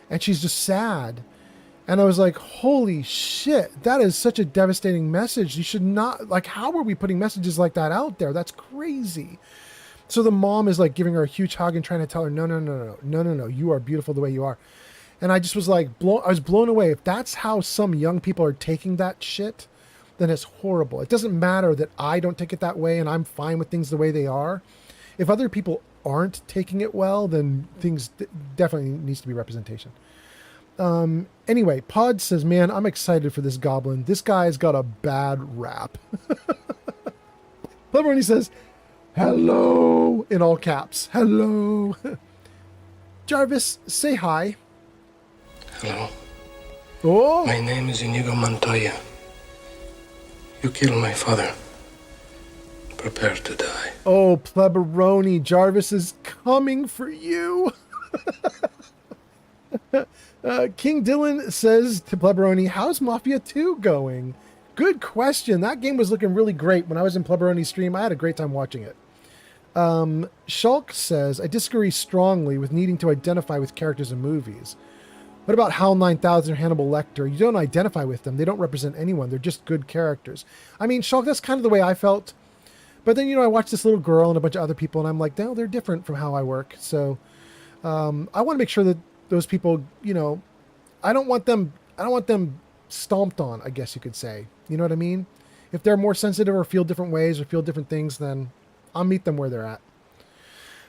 And she's just sad. And I was like, holy shit, that is such a devastating message. You should not, like, how are we putting messages like that out there? That's crazy. So the mom is like giving her a huge hug and trying to tell her, no, you are beautiful the way you are. And I just was like, I was blown away. If that's how some young people are taking that shit, then it's horrible. It doesn't matter that I don't take it that way and I'm fine with things the way they are. If other people aren't taking it well, then things definitely needs to be representation. Anyway, Pod says, man, I'm excited for this goblin. This guy's got a bad rap. Cleveroni says, hello, in all caps. Hello. Jarvis, say hi. Hello. Oh. My name is Inigo Montoya. You killed my father. Prepare to die. Oh, Pleberoni, Jarvis is coming for you. King Dylan says to Pleberoni, how's Mafia 2 going? Good question. That game was looking really great. When I was in Pleberoni's stream, I had a great time watching it. Shulk says, I disagree strongly with needing to identify with characters in movies. What about HAL 9000 or Hannibal Lecter? You don't identify with them. They don't represent anyone. They're just good characters. I mean, Shulk, that's kind of the way I felt. But then, I watched this little girl and a bunch of other people, and I'm like, no, they're different from how I work. So I want to make sure that those people, I don't want them stomped on, I guess you could say. You know what I mean? If they're more sensitive or feel different ways or feel different things, then I'll meet them where they're at.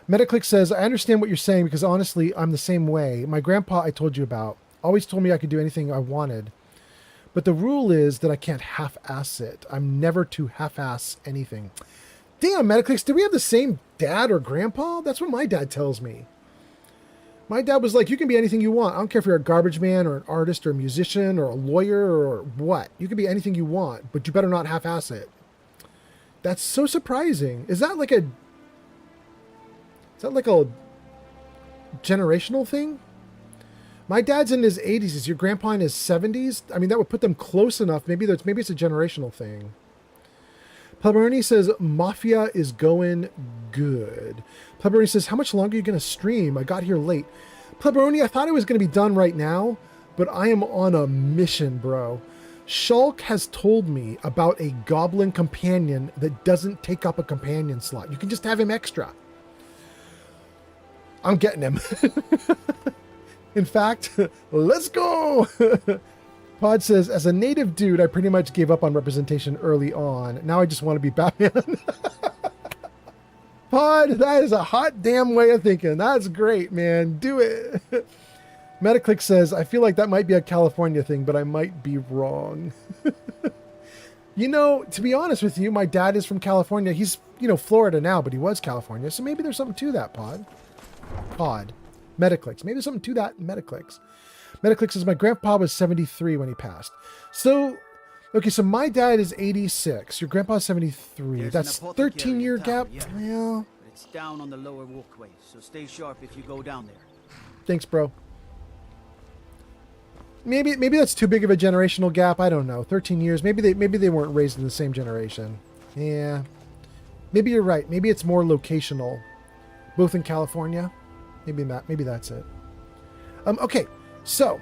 Metaclick says, I understand what you're saying because honestly, I'm the same way. My grandpa I told you about always told me I could do anything I wanted. But the rule is that I can't half-ass it. I'm never to half-ass anything. Damn, Metaclicks, do we have the same dad or grandpa? That's what my dad tells me. My dad was like, you can be anything you want. I don't care if you're a garbage man or an artist or a musician or a lawyer or what. You can be anything you want, but you better not half-ass it. That's so surprising. Is that like a generational thing? My dad's in his 80s. Is your grandpa in his 70s? I mean, that would put them close enough. Maybe it's a generational thing. Pleberoni says, Mafia is going good. Pleberoni says, how much longer are you going to stream? I got here late. Pleberoni, I thought it was going to be done right now, but I am on a mission, bro. Shulk has told me about a goblin companion that doesn't take up a companion slot. You can just have him extra. I'm getting him. In fact, let's go. Pod says, as a native dude, I pretty much gave up on representation early on. Now I just want to be Batman. Pod, that is a hot damn way of thinking. That's great, man. Do it. Metaclick says, I feel like that might be a California thing, but I might be wrong. To be honest with you, my dad is from California. He's, Florida now, but he was California. So maybe there's something to that, Pod. Metaclicks. Maybe there's something to that, Metaclicks. Metaclick says, my grandpa was 73 when he passed. So, okay, so my dad is 86. Your grandpa's 73. That's 13-year gap. Yeah. It's down on the lower walkway, so stay sharp if you go down there. Thanks, bro. Maybe that's too big of a generational gap. I don't know. 13 years. Maybe they weren't raised in the same generation. Yeah. Maybe you're right. Maybe it's more locational. Both in California. Maybe that's it. Okay. So,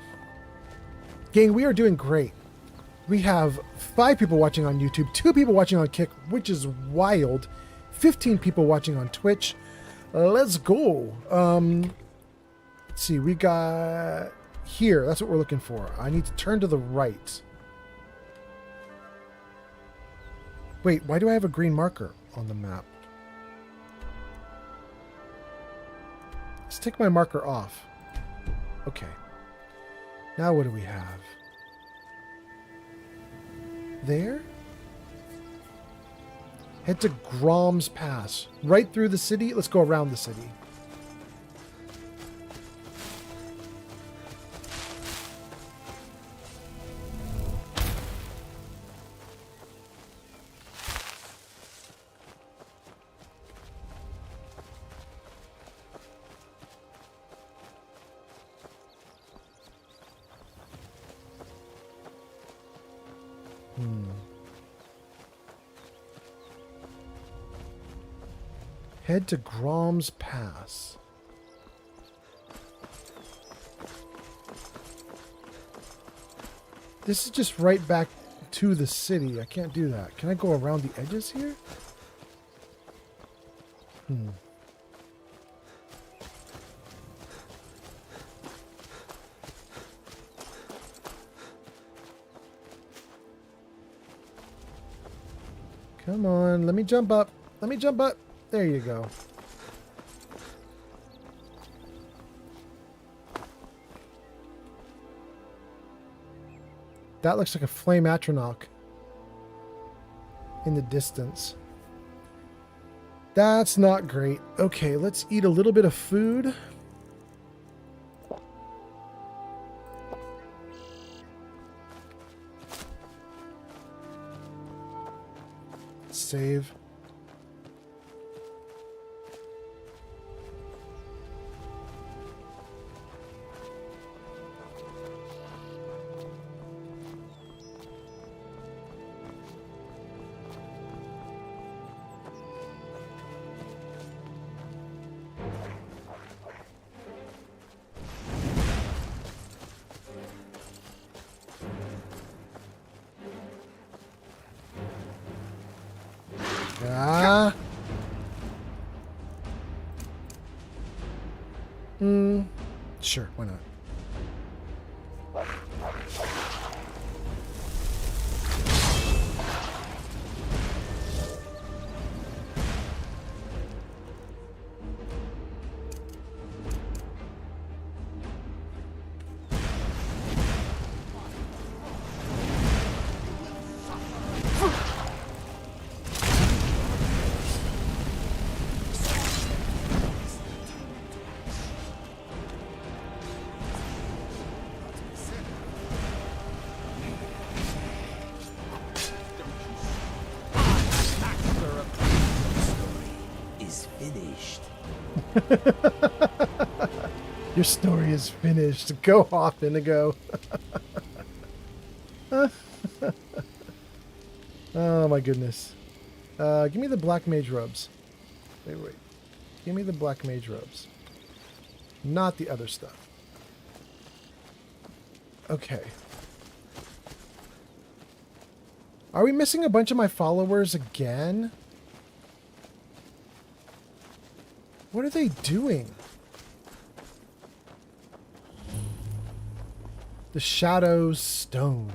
gang, we are doing great. We have 5 people watching on YouTube, 2 people watching on Kick, which is wild. 15 people watching on Twitch. Let's go. Let's see. We got here. That's what we're looking for. I need to turn to the right. Wait, why do I have a green marker on the map? Let's take my marker off. Okay. Now what do we have? There? Head to Grom's Pass. Right through the city. Let's go around the city. Head to Grom's Pass. This is just right back to the city. I can't do that. Can I go around the edges here? Come on, let me jump up. Let me jump up. There you go. That looks like a flame atronach in the distance. That's not great. Okay, let's eat a little bit of food. Save. Ah. Sure, why not? Your story is finished. Go off, Inigo. Oh my goodness. Give me the black mage robes. Wait. Give me the black mage robes. Not the other stuff. Okay. Are we missing a bunch of my followers again? What are they doing? The Shadow Stone.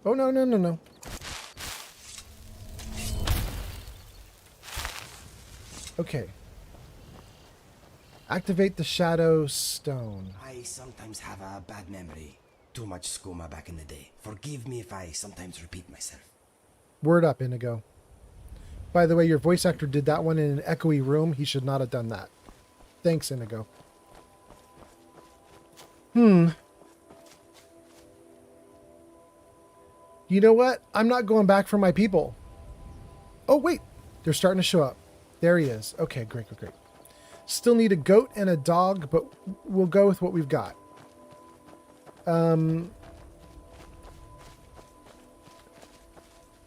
Oh, no. Okay. Activate the Shadow Stone. I sometimes have a bad memory. Too much skooma back in the day. Forgive me if I sometimes repeat myself. Word up, Inigo. By the way, your voice actor did that one in an echoey room. He should not have done that. Thanks, Inigo. You know what? I'm not going back for my people. Oh, wait. They're starting to show up. There he is. Okay, great. Still need a goat and a dog, but we'll go with what we've got.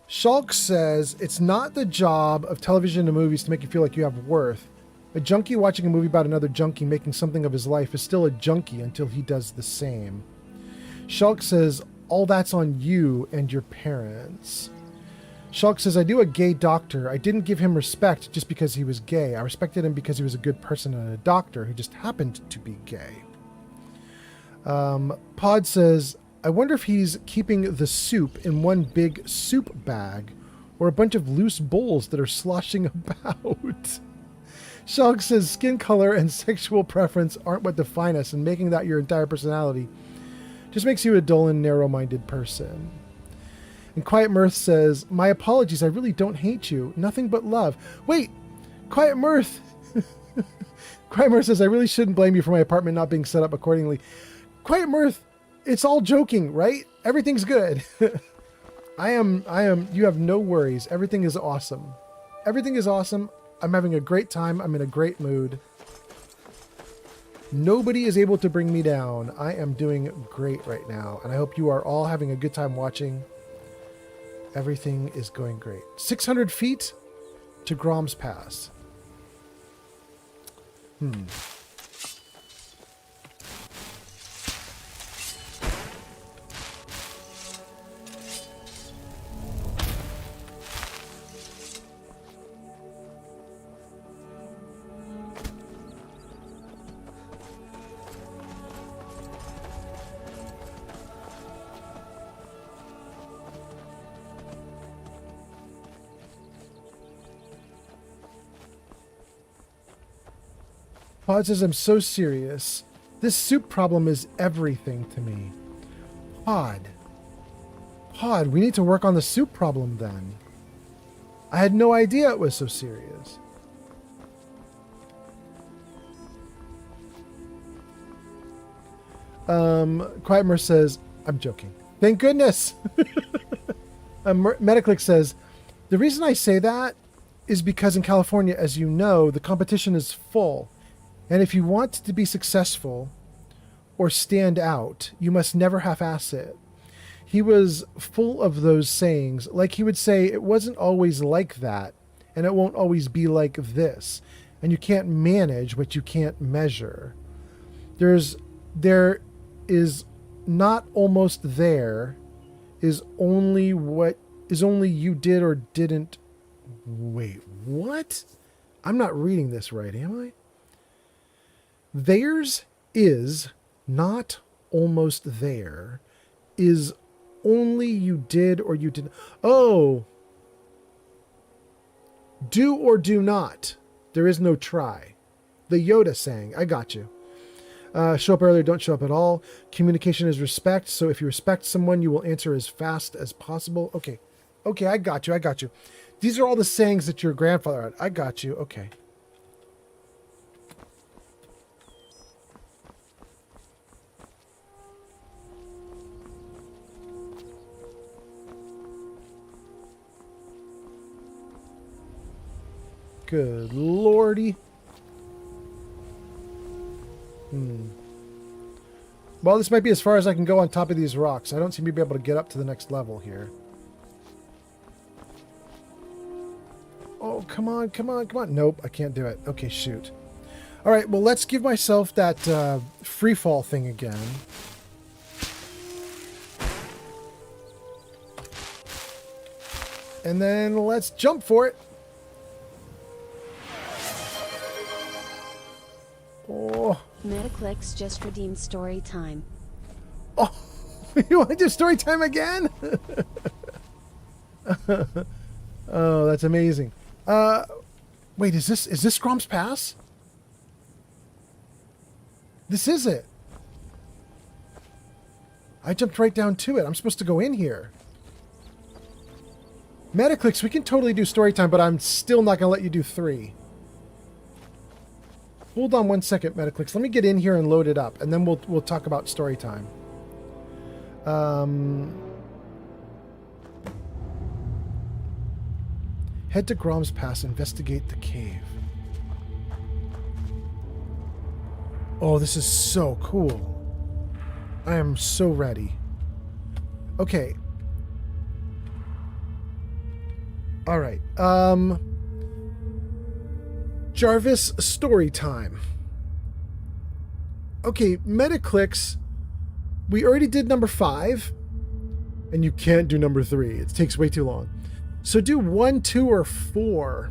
Shulk says, it's not the job of television and movies to make you feel like you have worth. A junkie watching a movie about another junkie making something of his life is still a junkie until he does the same. Shulk says, all that's on you and your parents. Shulk says, I knew a gay doctor. I didn't give him respect just because he was gay. I respected him because he was a good person and a doctor who just happened to be gay. Pod says, I wonder if he's keeping the soup in one big soup bag or a bunch of loose bowls that are sloshing about. Shulk says, skin color and sexual preference aren't what define us, and making that your entire personality just makes you a dull and narrow-minded person. And Quiet Mirth says, my apologies, I really don't hate you. Nothing but love. Wait, Quiet Mirth. Quiet Mirth says, I really shouldn't blame you for my apartment not being set up accordingly. Quiet Mirth, it's all joking, right? Everything's good. I am, you have no worries. Everything is awesome. Everything is awesome. I'm having a great time. I'm in a great mood. Nobody is able to bring me down. I am doing great right now. And I hope you are all having a good time watching. Everything is going great. 600 feet to Grom's Pass. Pod says, I'm so serious. This soup problem is everything to me. Pod, we need to work on the soup problem then. I had no idea it was so serious. Quietmer says, I'm joking. Thank goodness. Metaclick says, the reason I say that is because in California, as you know, the competition is full. And if you want to be successful or stand out, you must never half-ass it. He was full of those sayings. Like he would say, it wasn't always like that, and it won't always be like this. And you can't manage what you can't measure. There is not almost there, is only what is only you did or didn't. Wait, what? I'm not reading this right, am I? Theirs is not almost there, is only you did or you didn't. Oh, do or do not. There is no try. The Yoda saying, I got you. Show up earlier, don't show up at all. Communication is respect. So if you respect someone, you will answer as fast as possible. Okay. Okay, I got you. These are all the sayings that your grandfather had. I got you. Okay. Good lordy. Well, this might be as far as I can go on top of these rocks. I don't seem to be able to get up to the next level here. Oh, come on. Nope, I can't do it. Okay, shoot. All right, well, let's give myself that free fall thing again. And then let's jump for it. Oh. Metaclicks just redeemed story time. Oh, you want to do story time again? Oh, that's amazing. Wait, is this Grom's Pass? This is it. I jumped right down to it. I'm supposed to go in here. Metaclicks, we can totally do story time, but I'm still not going to let you do 3. Hold on one second, Metaclicks. Let me get in here and load it up, and then we'll talk about story time. Head to Grom's Pass, investigate the cave. Oh, this is so cool. I am so ready. Okay. All right. Jarvis, story time. Okay, Metaclicks, we already did number 5, and you can't do number 3. It takes way too long. So do 1, 2, or 4.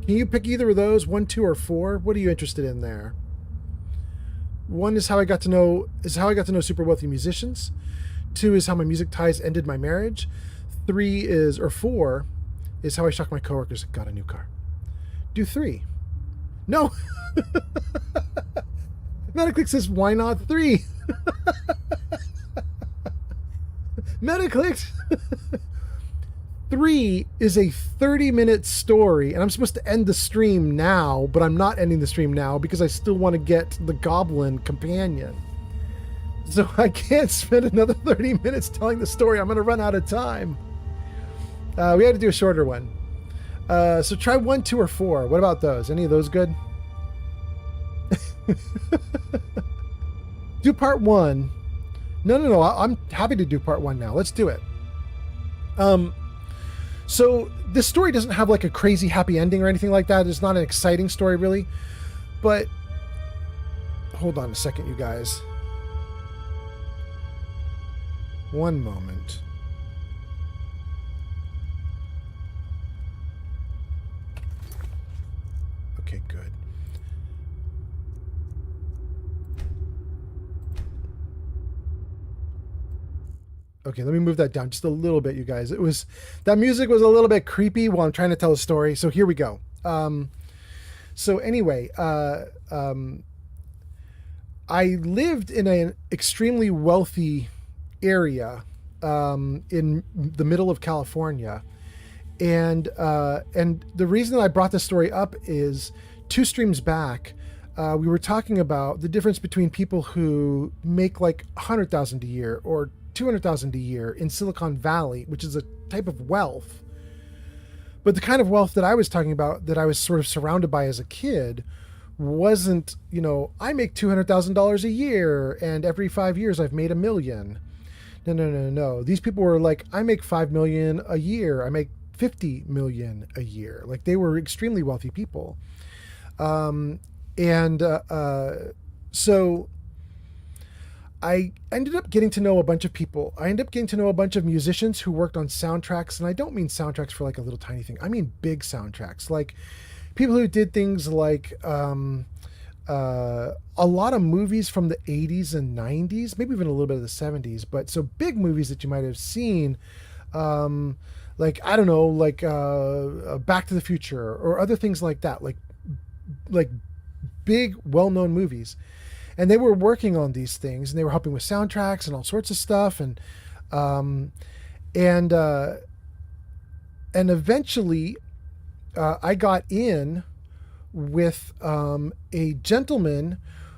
Can you pick either of those, 1, 2, or 4? What are you interested in there? 1 is how I got to know super wealthy musicians. 2 is how my music ties ended my marriage. 4 is how I shocked my coworkers and got a new car. Do 3. No. Metaclick says, why not 3? Metaclick. 3 is a 30-minute story, and I'm supposed to end the stream now, but I'm not ending the stream now because I still want to get the goblin companion. So I can't spend another 30 minutes telling the story. I'm going to run out of time. We had to do a shorter one. So try 1, 2, or 4. What about those? Any of those good? Do part 1. No. I'm happy to do part 1 now. Let's do it. So this story doesn't have like a crazy happy ending or anything like that. It's not an exciting story really. But hold on a second, you guys. One moment. Okay, good. Okay, let me move that down just a little bit, you guys. That music was a little bit creepy while I'm trying to tell a story. So here we go. So anyway, I lived in an extremely wealthy area in the middle of California. And the reason I brought this story up is 2 streams back, we were talking about the difference between people who make like 100,000 a year or 200,000 a year in Silicon Valley, which is a type of wealth. But the kind of wealth that I was talking about, that I was sort of surrounded by as a kid, wasn't, I make $200,000 a year and every 5 years I've made $1 million. No. These people were like, I make $5 million a year. I make $50 million a year. Like, they were extremely wealthy people. So I ended up getting to know a bunch of people. I ended up getting to know a bunch of musicians who worked on soundtracks. And I don't mean soundtracks for like a little tiny thing. I mean big soundtracks, like people who did things like a lot of movies from the 80s and 90s, maybe even a little bit of the 70s. But so big movies that you might have seen, like, I don't know, like Back to the Future or other things like that, like big, well-known movies. And they were working on these things, and they were helping with soundtracks and all sorts of stuff. And eventually I got in with a gentleman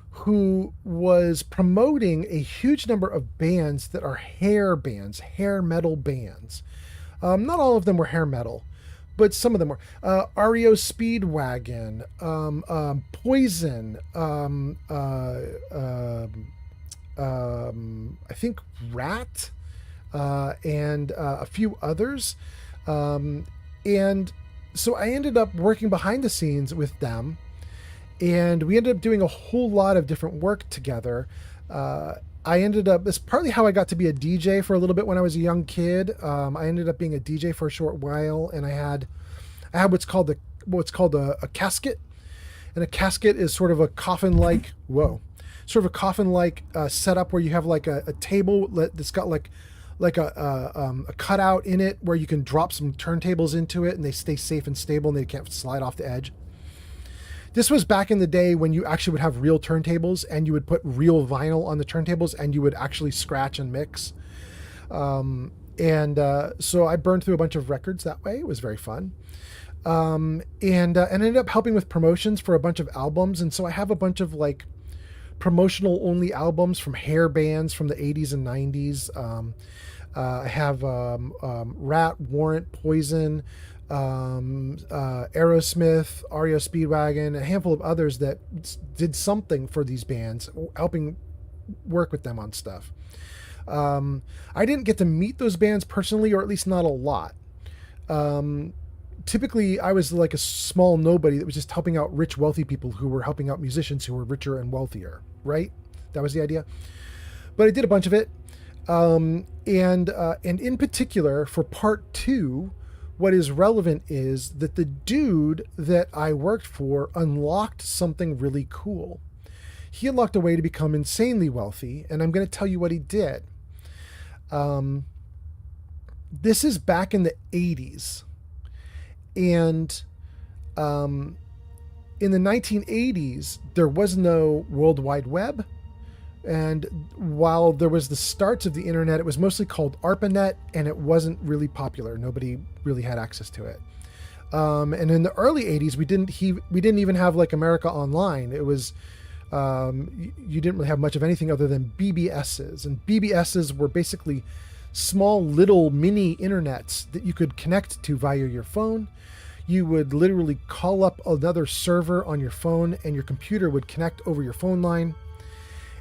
who was promoting a huge number of bands that are hair bands, hair metal bands. Not all of them were hair metal, but some of them were. REO Speedwagon, Poison, I think Rat, and a few others. And so I ended up working behind the scenes with them, and we ended up doing a whole lot of different work together. It's partly how I got to be a DJ for a little bit when I was a young kid. I ended up being a DJ for a short while, and I had what's called a casket. And a casket is sort of a coffin-like, setup where you have like a table that's got like a cutout in it where you can drop some turntables into it and they stay safe and stable and they can't slide off the edge. This was back in the day when you actually would have real turntables and you would put real vinyl on the turntables and you would actually scratch and mix. So I burned through a bunch of records that way. It was very fun. And ended up helping with promotions for a bunch of albums. And so I have a bunch of like promotional only albums from hair bands from the 80s and 90s. I have Rat, Warrant, Poison, Aerosmith, REO Speedwagon, a handful of others that did something for these bands, helping work with them on stuff. I didn't get to meet those bands personally, or at least not a lot. Typically, I was like a small nobody that was just helping out rich, wealthy people who were helping out musicians who were richer and wealthier, right? That was the idea. But I did a bunch of it. And in particular, for part 2, what is relevant is that the dude that I worked for unlocked something really cool. He unlocked a way to become insanely wealthy, and I'm going to tell you what he did. This is back in the 80s. And in the 1980s, there was no World Wide Web. And while there was the starts of the internet, it was mostly called ARPANET, and it wasn't really popular. Nobody really had access to it. And in the early 80s, we didn't even have like America Online. It was, you didn't really have much of anything other than BBSs. And BBSs were basically small little mini internets that you could connect to via your phone. You would literally call up another server on your phone, and your computer would connect over your phone line.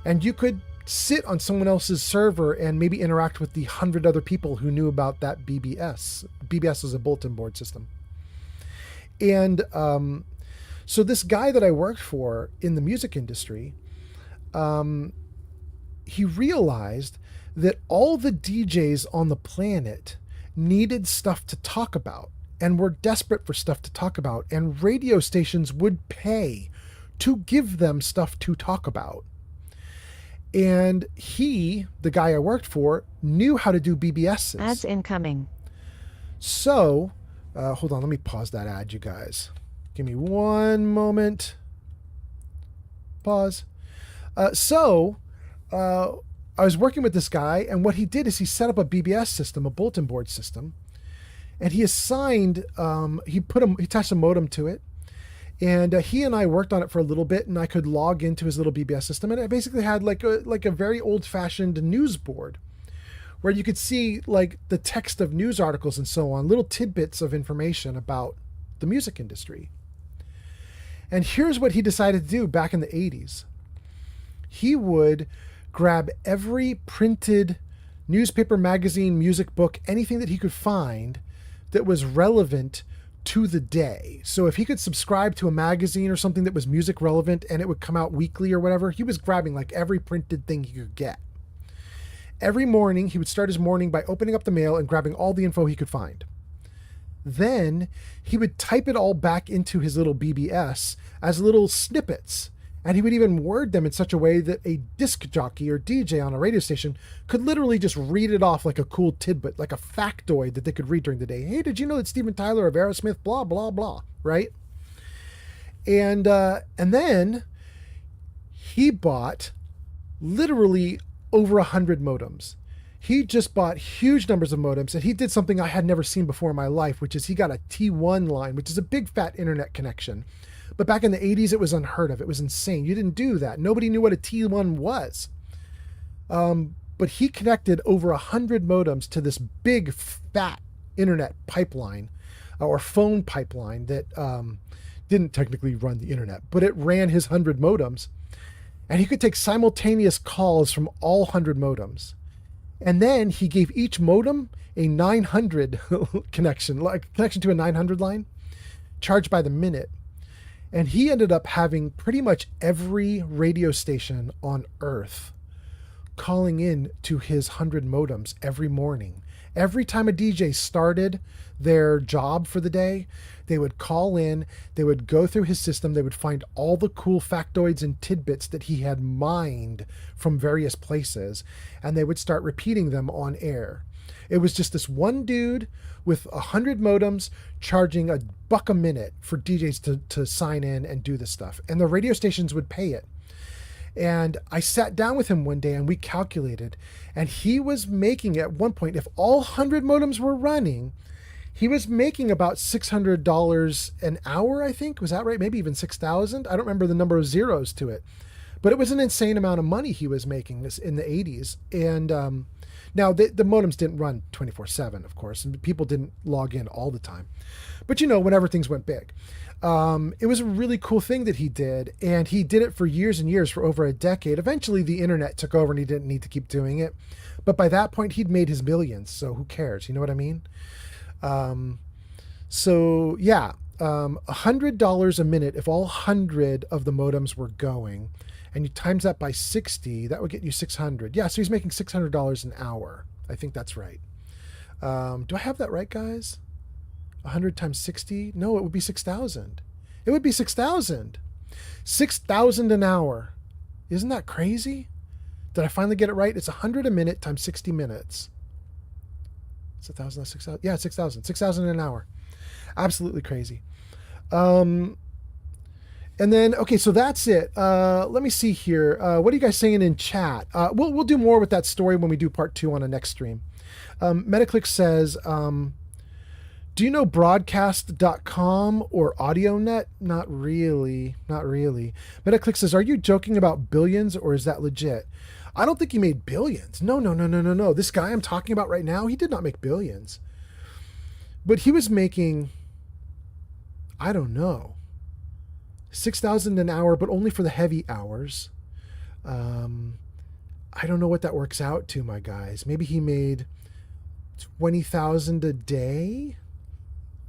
And you could sit on someone else's server and maybe interact with the 100 other people who knew about that BBS. BBS is a bulletin board system. And so this guy that I worked for in the music industry, he realized that all the DJs on the planet needed stuff to talk about and were desperate for stuff to talk about. And radio stations would pay to give them stuff to talk about. And he, the guy I worked for, knew how to do BBSs. Ads incoming. So, hold on, let me pause that ad, you guys. Give me one moment. Pause. So I was working with this guy, and what he did is he set up a BBS system, a bulletin board system, and he assigned, he attached a modem to it, and he and I worked on it for a little bit, and I could log into his little BBS system, and it basically had like a very old-fashioned news board, where you could see like the text of news articles and so on, little tidbits of information about the music industry. And here's what he decided to do back in the 80s. He would grab every printed newspaper, magazine, music book, anything that he could find that was relevant to the day. So if he could subscribe to a magazine or something that was music relevant and it would come out weekly or whatever, he was grabbing like every printed thing he could get. Every morning, he would start his morning by opening up the mail and grabbing all the info he could find. Then he would type it all back into his little BBS as little snippets. And he would even word them in such a way that a disc jockey or DJ on a radio station could literally just read it off like a cool tidbit, like a factoid that they could read during the day. Hey, did you know that Steven Tyler of Aerosmith, blah, blah, blah, right? And then he bought literally over 100 modems. He just bought huge numbers of modems, and he did something I had never seen before in my life, which is he got a T1 line, which is a big fat internet connection. But back in the 80s, it was unheard of. It was insane. You didn't do that. Nobody knew what a T1 was. But he connected over 100 modems to this big fat internet pipeline or phone pipeline that didn't technically run the internet, but it ran his 100 modems. And he could take simultaneous calls from all 100 modems. And then he gave each modem a 900 connection, like connection to a 900 line, charged by the minute. And he ended up having pretty much every radio station on Earth calling in to his 100 modems every morning. Every time a DJ started their job for the day, they would call in, they would go through his system, they would find all the cool factoids and tidbits that he had mined from various places, and they would start repeating them on air. It was just this one dude with 100 modems charging $1 a minute for DJs to sign in and do this stuff. And the radio stations would pay it. And I sat down with him one day and we calculated, and he was making at one point, if all 100 modems were running, he was making about $600 an hour, I think. Was that right? Maybe even 6,000. I don't remember the number of zeros to it, but it was an insane amount of money he was making this in the 80s. And now the modems didn't run 24/7, of course, and people didn't log in all the time. But you know, whenever things went big, it was a really cool thing that he did, and he did it for years and years, for over a decade. Eventually, the internet took over, and he didn't need to keep doing it. But by that point, he'd made his millions, so who cares? You know what I mean? So yeah, $100 a minute if all 100 of the modems were going, and you times that by 60, that would get you 600. Yeah, so he's making $600 an hour. I think that's right. Do I have that right, guys? 100 times 60? No, it would be 6,000. It would be 6,000. 6,000 an hour. Isn't that crazy? Did I finally get it right? It's 100 a minute times 60 minutes. It's 1,000, 6,000. Yeah, 6,000. 6,000 an hour. Absolutely crazy. And then, okay, so that's it. Let me see here. What are you guys saying in chat? We'll do more with that story when we do part 2 on a next stream. Metaclick says, do you know broadcast.com or AudioNet? Not really. Not really. Metaclick says, are you joking about billions or is that legit? I don't think he made billions. No. This guy I'm talking about right now, he did not make billions. But he was making, I don't know, 6,000 an hour, but only for the heavy hours. I don't know what that works out to, my guys. Maybe he made 20,000 a day,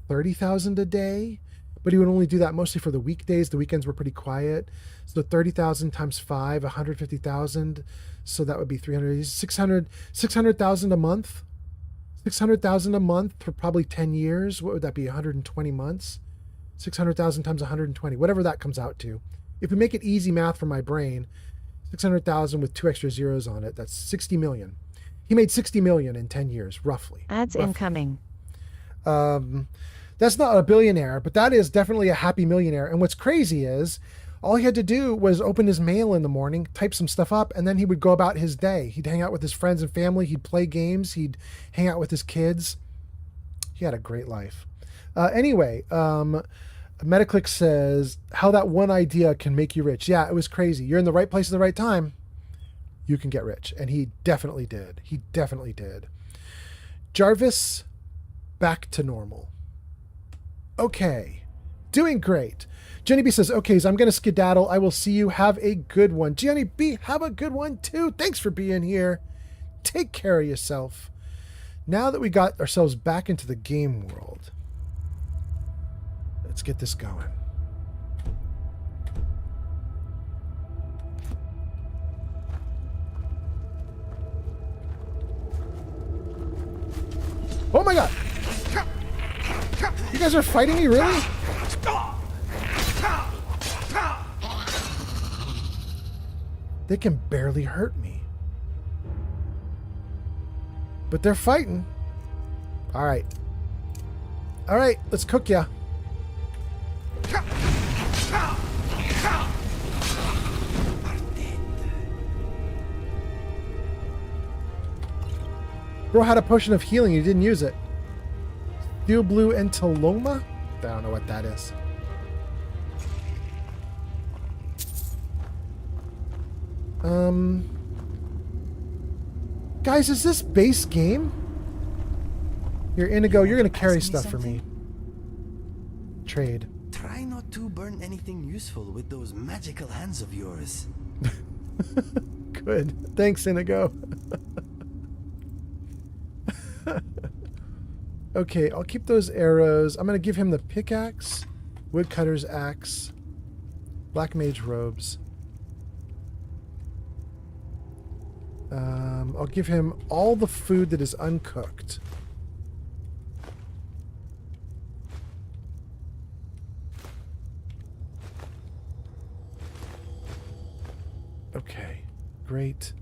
30,000 a day, but he would only do that mostly for the weekdays. The weekends were pretty quiet. So 30,000 times 5, 150,000. So that would be 600,000 a month. 600,000 a month for probably 10 years. What would that be? 120 months. 600,000 times 120, whatever that comes out to. If we make it easy math for my brain, 600,000 with 2 extra zeros on it, that's 60 million. He made 60 million in 10 years, roughly. Ads incoming. That's not a billionaire, but that is definitely a happy millionaire. And what's crazy is All he had to do was open his mail in the morning, type some stuff up, and then he would go about his day. He'd hang out with his friends and family. He'd play games. He'd hang out with his kids. He had a great life. Anyway, Metaclick says, how that one idea can make you rich. Yeah, it was crazy. You're in the right place at the right time. You can get rich. And he definitely did. He definitely did. Jarvis, back to normal. Okay. Doing great. Jenny B says, okay, so I'm going to skedaddle. I will see you. Have a good one. Jenny B, have a good one too. Thanks for being here. Take care of yourself. Now that we got ourselves back into the game world, let's get this going. Oh my god! You guys are fighting me, really? They can barely hurt me. But they're fighting. Alright. Alright, let's cook ya. Bro had a potion of healing, you didn't use it. Steel blue entaloma? I don't know what that is. Guys, is this base game? Here, Inigo, you're gonna carry stuff for me. Trade. Try not to burn anything useful with those magical hands of yours. Good. Thanks, Inigo. Okay, I'll keep those arrows. I'm gonna give him the pickaxe, woodcutter's axe, black mage robes. I'll give him all the food that is uncooked. Okay, great.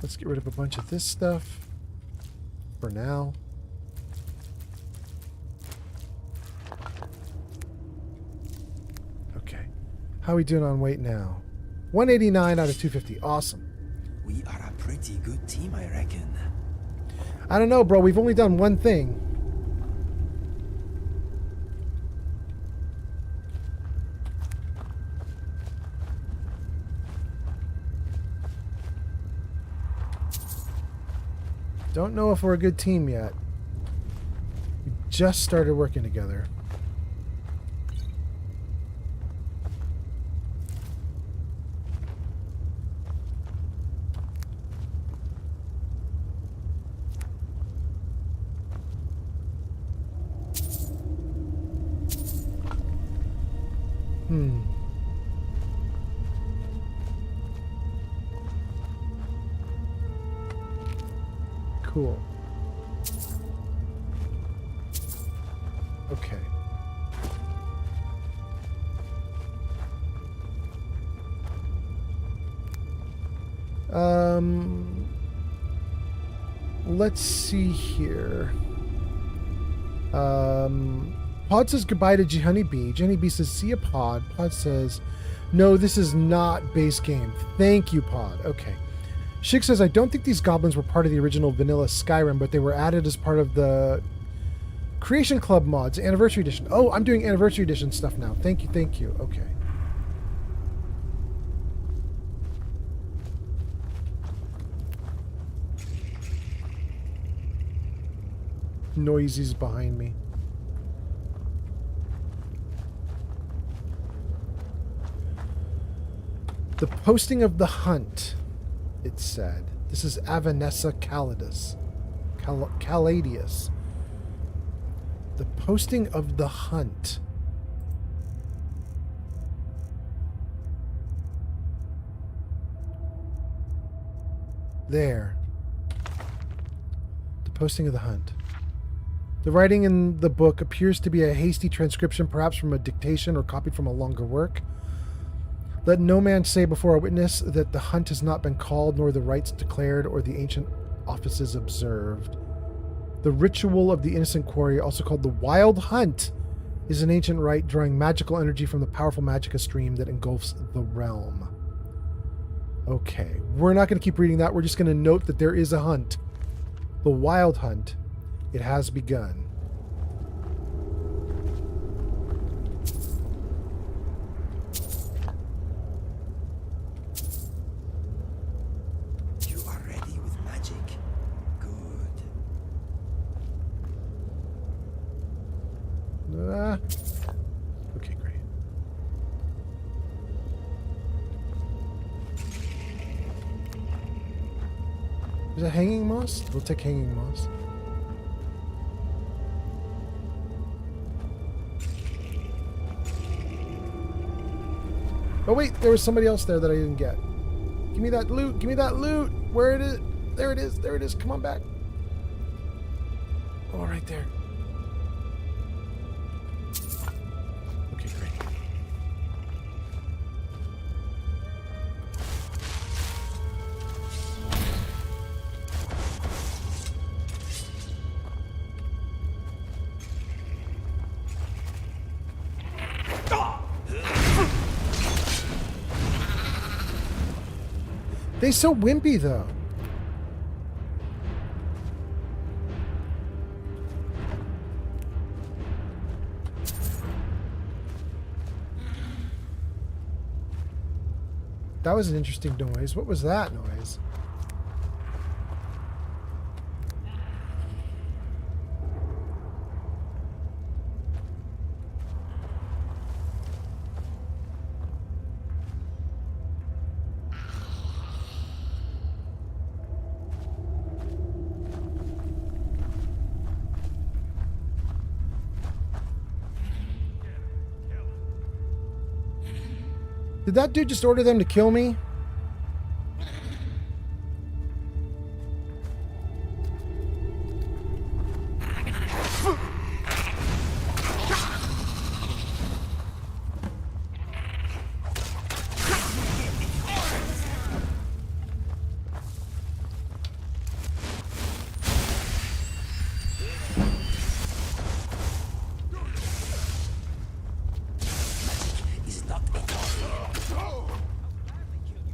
Let's get rid of a bunch of this stuff for now. Okay. How are we doing on weight now? 189 out of 250. Awesome. We are a pretty good team, I reckon. I don't know, bro. We've only done one thing. Don't know if we're a good team yet. We just started working together. Cool. Okay. Let's see here. Pod says goodbye to Honey B. Jenny B says see ya, Pod. Pod says no, this is not base game. Thank you, Pod. Okay. Shik says, I don't think these goblins were part of the original vanilla Skyrim, but they were added as part of the Creation Club mods, Anniversary Edition. Oh, I'm doing Anniversary Edition stuff now. Thank you, thank you. Okay. Noises behind me. The posting of the hunt. It said. This is Avanessa Caladius. Caladius. The posting of the hunt. There. The posting of the hunt. The writing in the book appears to be a hasty transcription, perhaps from a dictation or copied from a longer work. Let no man say before a witness that the hunt has not been called, nor the rites declared, or the ancient offices observed. The ritual of the innocent quarry, also called the wild hunt, is an ancient rite drawing magical energy from the powerful magicka stream that engulfs the realm. Okay, we're not going to keep reading that. We're just going to note that there is a hunt. The wild hunt. It has begun. You are ready with magic. Good. Okay, great. Is that hanging moss? We'll take hanging moss. Oh wait, there was somebody else there that I didn't get. Give me that loot. Give me that loot. Where it is? There it is. There it is. Come on back. Oh, right there. Okay, great. They're so wimpy, though. That was an interesting noise. What was that noise? Did that dude just order them to kill me?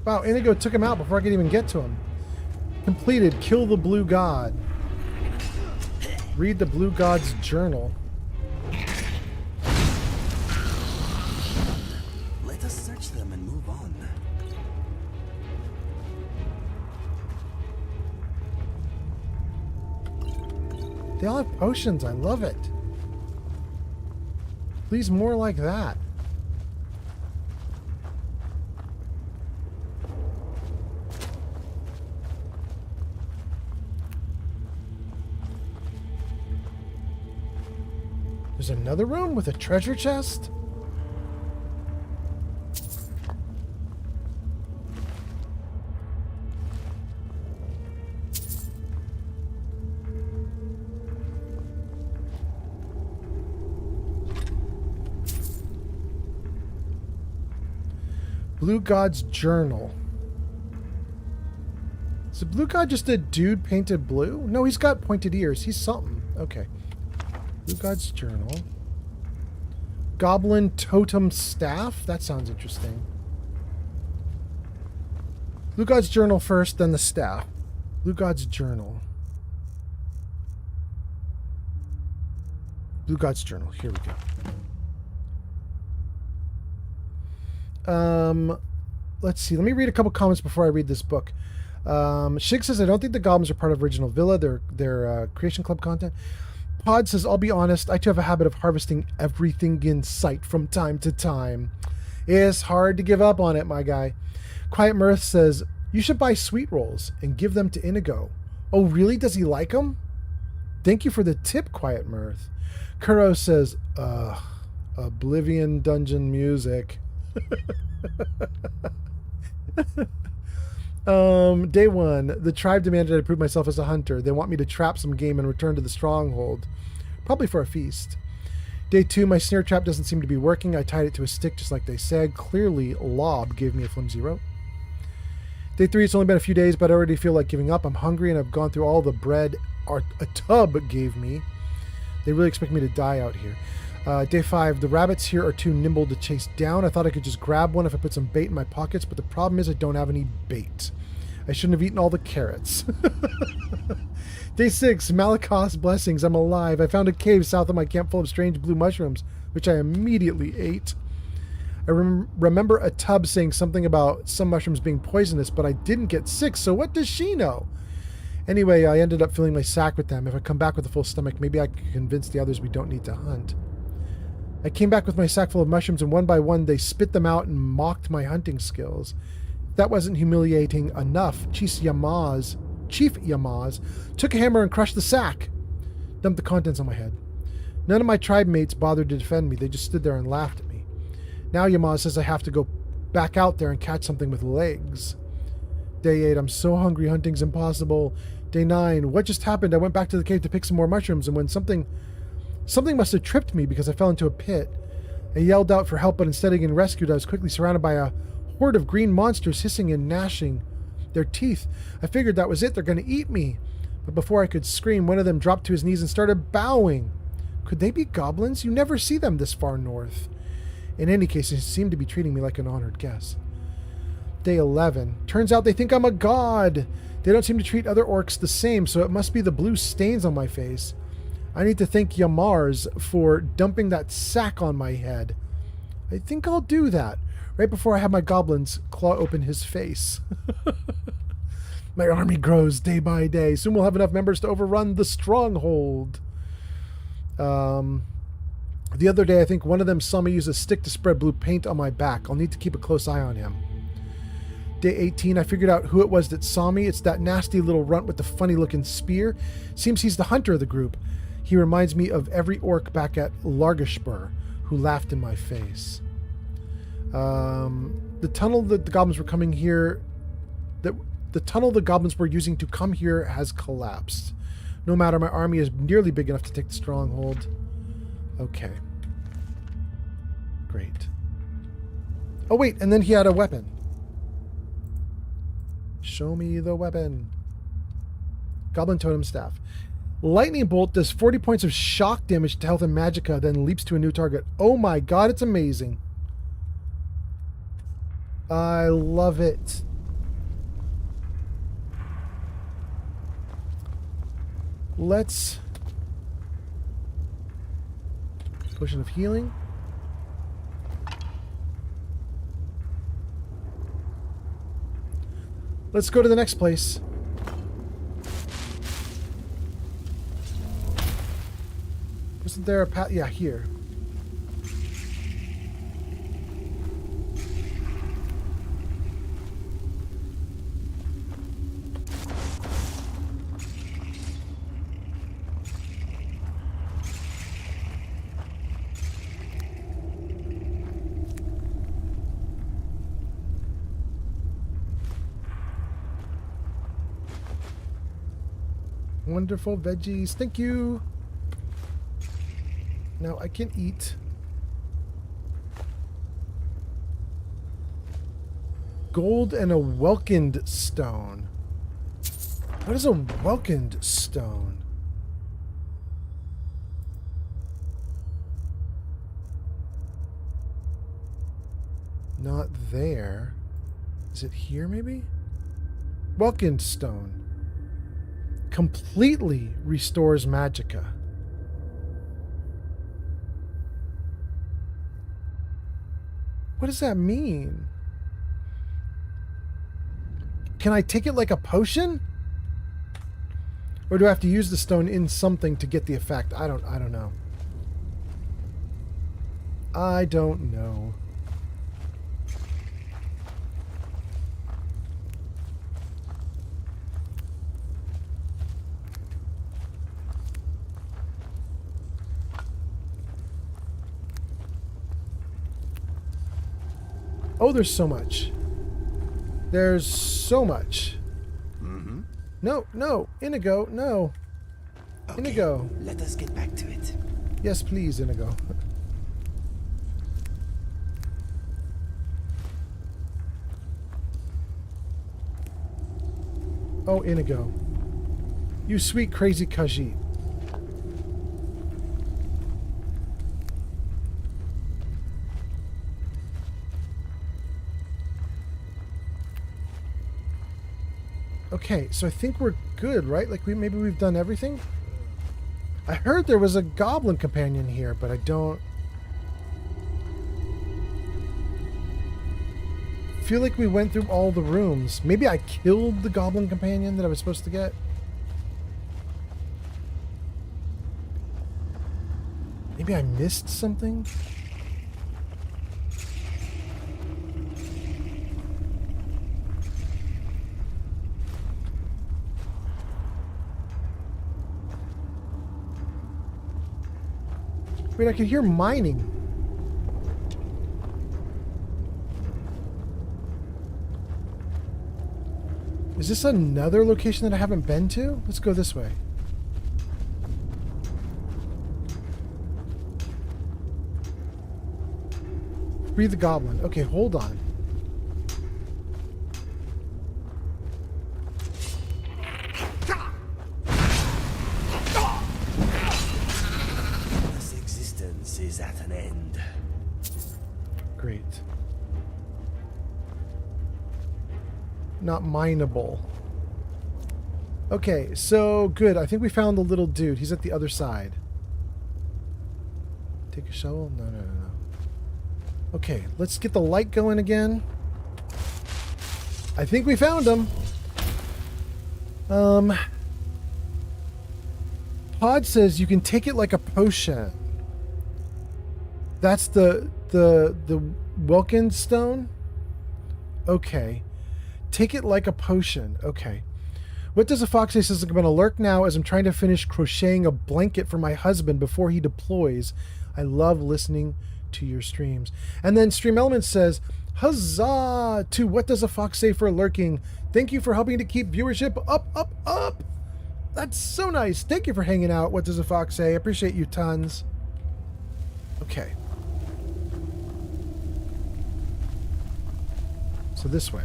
Wow, Inigo took him out before I could even get to him. Completed. Kill the Blue God. Read the Blue God's journal. Let us search them and move on. They all have potions. I love it. Please, more like that. There's another room with a treasure chest? Blue God's journal. Is the Blue God just a dude painted blue? No, he's got pointed ears. He's something. Okay. Blue God's journal. Goblin totem staff? That sounds interesting. Blue God's journal first, then the staff. Blue God's journal. Blue God's journal. Here we go. Let's see. Let me read a couple comments before I read this book. Shig says, I don't think the goblins are part of Original Villa. They're Creation Club content. Pod says, I'll be honest, I too have a habit of harvesting everything in sight from time to time. It's hard to give up on it, my guy. Quiet Mirth says, you should buy sweet rolls and give them to Inigo. Oh, really? Does he like them? Thank you for the tip, Quiet Mirth. Kuro says, Oblivion Dungeon music. Day one, the tribe demanded I prove myself as a hunter. They want me to trap some game and return to the stronghold. Probably for a feast. Day two, my snare trap doesn't seem to be working. I tied it to a stick just like they said. Clearly, Lob gave me a flimsy rope. Day three, it's only been a few days, but I already feel like giving up. I'm hungry and I've gone through all the bread a tub gave me. They really expect me to die out here. Day 5, the rabbits here are too nimble to chase down. I thought I could just grab one if I put some bait in my pockets, but the problem is I don't have any bait. I shouldn't have eaten all the carrots. Day 6, Malakos blessings. I'm alive. I found a cave south of my camp full of strange blue mushrooms, which I immediately ate. I remember a tub saying something about some mushrooms being poisonous, but I didn't get sick, so what does she know? Anyway, I ended up filling my sack with them. If I come back with a full stomach, maybe I can convince the others we don't need to hunt. I came back with my sack full of mushrooms, and one by one they spit them out and mocked my hunting skills. If that wasn't humiliating enough, Chief Yamaz took a hammer and crushed the sack. Dumped the contents on my head. None of my tribe mates bothered to defend me. They just stood there and laughed at me. Now Yamaz says I have to go back out there and catch something with legs. Day 8, I'm so hungry, hunting's impossible. Day 9, what just happened? I went back to the cave to pick some more mushrooms, and when something must have tripped me because I fell into a pit. I yelled out for help, but instead of getting rescued, I was quickly surrounded by a horde of green monsters hissing and gnashing their teeth. I figured that was it, they're going to eat me. But before I could scream, one of them dropped to his knees and started bowing. Could they be goblins? You never see them this far north. In any case, they seem to be treating me like an honored guest. Day 11. Turns out they think I'm a god. They don't seem to treat other orcs the same, so it must be the blue stains on my face. I need to thank Yamars for dumping that sack on my head. I think I'll do that, right before I have my goblins claw open his face. My army grows day by day. Soon we'll have enough members to overrun the stronghold. The other day, I think one of them saw me use a stick to spread blue paint on my back. I'll need to keep a close eye on him. Day 18, I figured out who it was that saw me. It's that nasty little runt with the funny-looking spear. Seems he's the hunter of the group. He reminds me of every orc back at Largashbur who laughed in my face. The tunnel that the goblins were coming here... The tunnel the goblins were using to come here has collapsed. No matter, my army is nearly big enough to take the stronghold. Okay. Great. Oh wait, and then he had a weapon. Show me the weapon. Goblin Totem Staff. Lightning Bolt does 40 points of shock damage to health and magicka, then leaps to a new target. Oh my god, it's amazing. I love it. Let's... Potion of healing. Let's go to the next place. Wasn't there a path? Yeah, here. Wonderful veggies. Thank you. Now I can eat. Gold and a Welkind stone. What is a Welkind stone? Not there. Is it here maybe? Welkind stone. Completely restores magicka. What does that mean? Can I take it like a potion? Or do I have to use the stone in something to get the effect? I don't know. I don't know. Oh, there's so much. There's so much. Mm-hmm. No, Inigo, no. Okay, Inigo. Let us get back to it. Yes, please, Inigo. Oh, Inigo. You sweet, crazy Khajiit. Okay, so I think we're good, right? Like maybe we've done everything? I heard there was a goblin companion here, but I don't feel like we went through all the rooms. Maybe I killed the goblin companion that I was supposed to get. Maybe I missed something? Wait, I can hear mining. Is this another location that I haven't been to? Let's go this way. Free the goblin. Okay, hold on. This existence is at an end. Great. Not mineable. Okay, so good. I think we found the little dude. He's at the other side. Take a shovel? No. Okay, let's get the light going again. I think we found him. Pod says you can take it like a potion. That's the Wilkins stone? Okay. Take it like a potion. Okay. What does a fox say? Says I'm going to lurk now as I'm trying to finish crocheting a blanket for my husband before he deploys. I love listening to your streams. And then Stream Elements says, huzzah to What Does a Fox Say for lurking. Thank you for helping to keep viewership up. That's so nice. Thank you for hanging out. What Does a Fox Say? I appreciate you tons. Okay. So this way.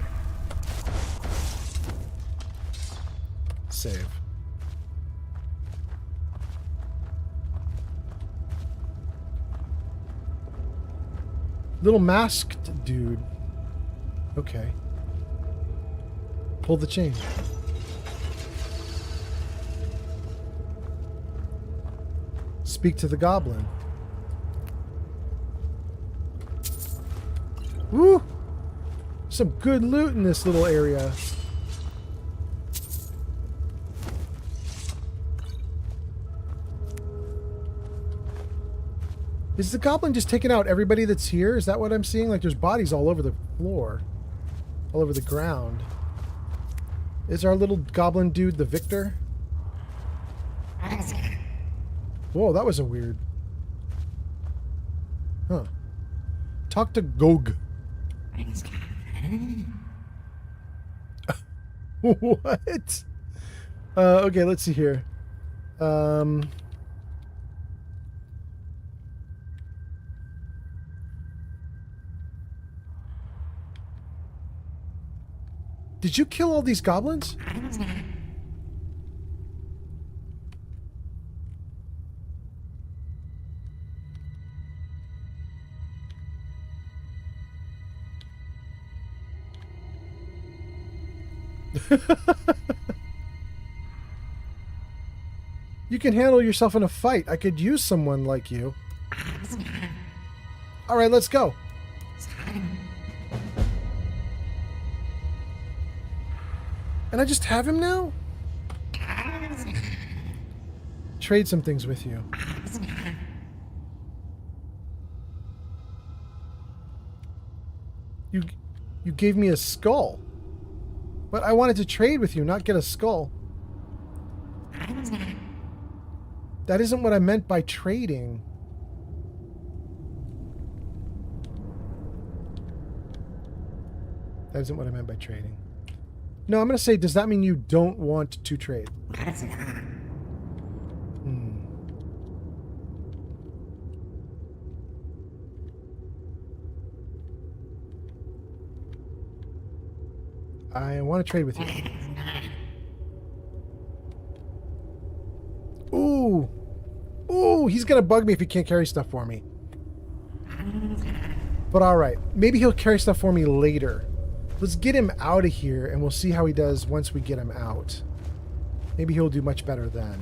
Save. Little masked dude. Okay. Pull the chain. Speak to the goblin. Woo! Some good loot in this little area. Is the goblin just taking out everybody that's here? Is that what I'm seeing? Like there's bodies all over the floor. All over the ground. Is our little goblin dude the victor? Whoa, that was a weird... Huh. Talk to Gog. What? Okay, let's see here. Did you kill all these goblins? You can handle yourself in a fight. I could use someone like you. All right, let's go. And I just have him now? Trade some things with you. You gave me a skull. But I wanted to trade with you, not get a skull. That isn't what I meant by trading. That isn't what I meant by trading. No, I'm going to say, does that mean you don't want to trade? I want to trade with you. Ooh. Ooh, he's going to bug me if he can't carry stuff for me. But alright. Maybe he'll carry stuff for me later. Let's get him out of here, and we'll see how he does once we get him out. Maybe he'll do much better then.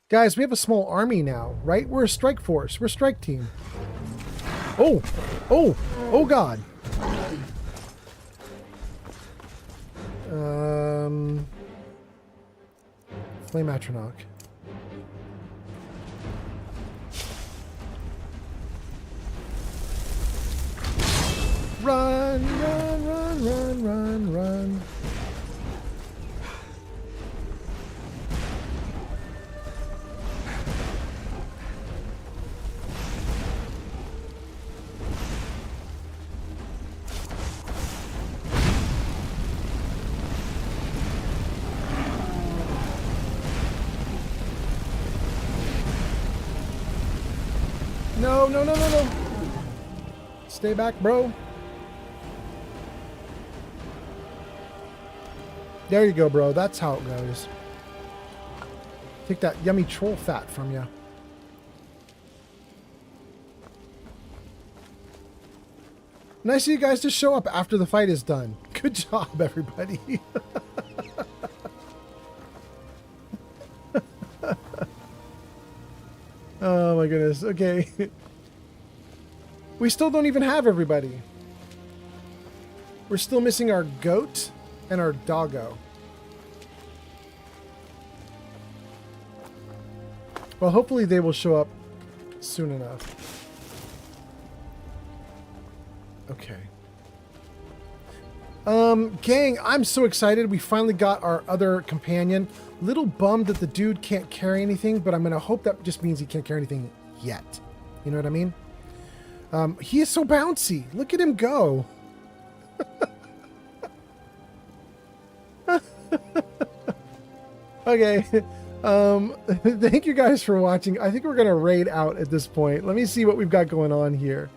Guys, we have a small army now, right? We're a strike force. We're a strike team. Oh! Oh! Oh, God! Flame Atronach. Run, run, run, run, run, run. No, no, no, no, no. Stay back, bro. There you go, bro. That's how it goes. Take that yummy troll fat from you. Nice of you guys to show up after the fight is done. Good job, everybody. Oh my goodness. Okay. We still don't even have everybody. We're still missing our goat and our doggo. Well, hopefully they will show up soon enough. Okay. Gang, I'm so excited. We finally got our other companion. Little bummed that the dude can't carry anything, but I'm going to hope that just means he can't carry anything yet. You know what I mean? He is so bouncy. Look at him go. Okay. Thank you guys for watching. I think we're going to raid out at this point. Let me see what we've got going on here.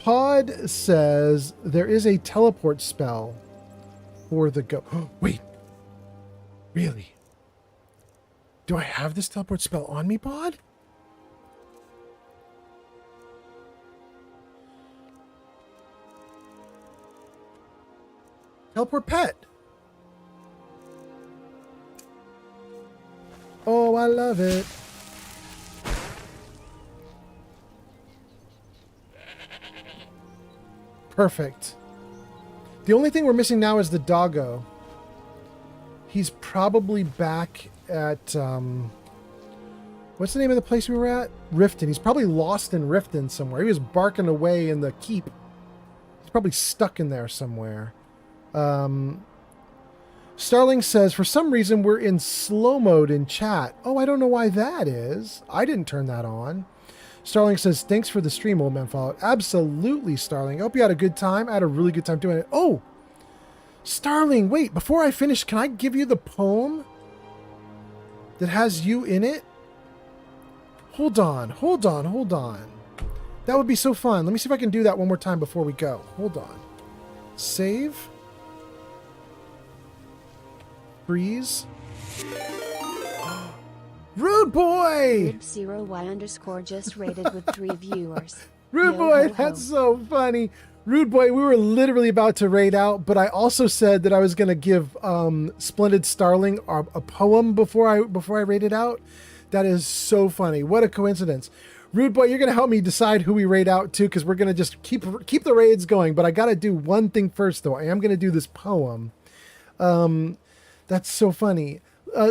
Pod says there is a teleport spell for the go. Wait. Really? Do I have this teleport spell on me, Pod? Teleport pet. Oh, I love it. Perfect. The only thing we're missing now is the doggo. He's probably back at, what's the name of the place we were at? Riften. He's probably lost in Riften somewhere. He was barking away in the keep. He's probably stuck in there somewhere. Starling says, for some reason, we're in slow mode in chat. Oh, I don't know why that is. I didn't turn that on. Starling says, thanks for the stream, Old Man Fallout. Absolutely, Starling. I hope you had a good time. I had a really good time doing it. Oh, Starling, wait, before I finish, can I give you the poem that has you in it? Hold on, hold on, hold on. That would be so fun. Let me see if I can do that one more time before we go. Hold on. Save. Freeze. Rude boy! Rib0y_ just rated with 3 viewers. Rude boy, that's so funny. Rude boy, we were literally about to raid out, but I also said that I was going to give Splendid Starling a poem before I raided out. That is so funny. What a coincidence. Rude boy, you're going to help me decide who we raid out to, because we're going to just keep the raids going. But I got to do one thing first, though. I am going to do this poem. That's so funny.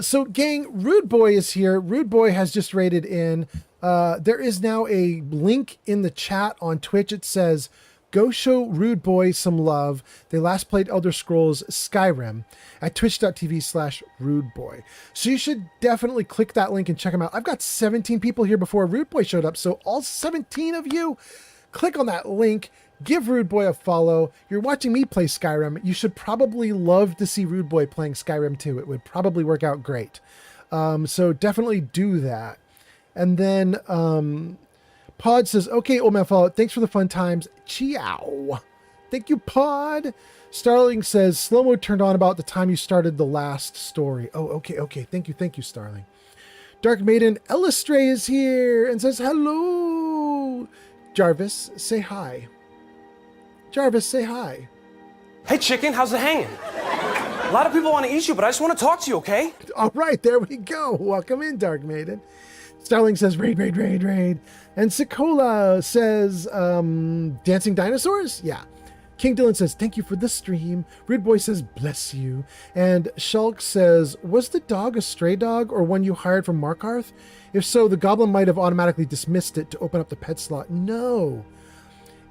So, gang, Rude Boy is here. Rude Boy has just raided in. There is now a link in the chat on Twitch. It says, go show Rude Boy some love. They last played Elder Scrolls Skyrim at twitch.tv/rudeboy. So you should definitely click that link and check them out. I've got 17 people here before Rude Boy showed up. So all 17 of you, click on that link. Give Rude Boy a follow. You're watching me play Skyrim. You should probably love to see Rude Boy playing Skyrim too. It would probably work out great. So definitely do that. And then Pod says, okay, Old Man Fallout, thanks for the fun times. Ciao. Thank you, Pod. Starling says, slow-mo turned on about the time you started the last story. Oh, okay. Thank you, Starling. Dark Maiden Elistray is here and says, hello. Jarvis, say hi. Jarvis, say hi. Hey, chicken, how's it hanging? A lot of people want to eat you, but I just want to talk to you, okay? All right, there we go. Welcome in, Dark Maiden. Starling says, raid. And Sikola says, dancing dinosaurs? Yeah. King Dylan says, thank you for the stream. Rude Boy says, bless you. And Shulk says, was the dog a stray dog or one you hired from Markarth? If so, the goblin might have automatically dismissed it to open up the pet slot. No.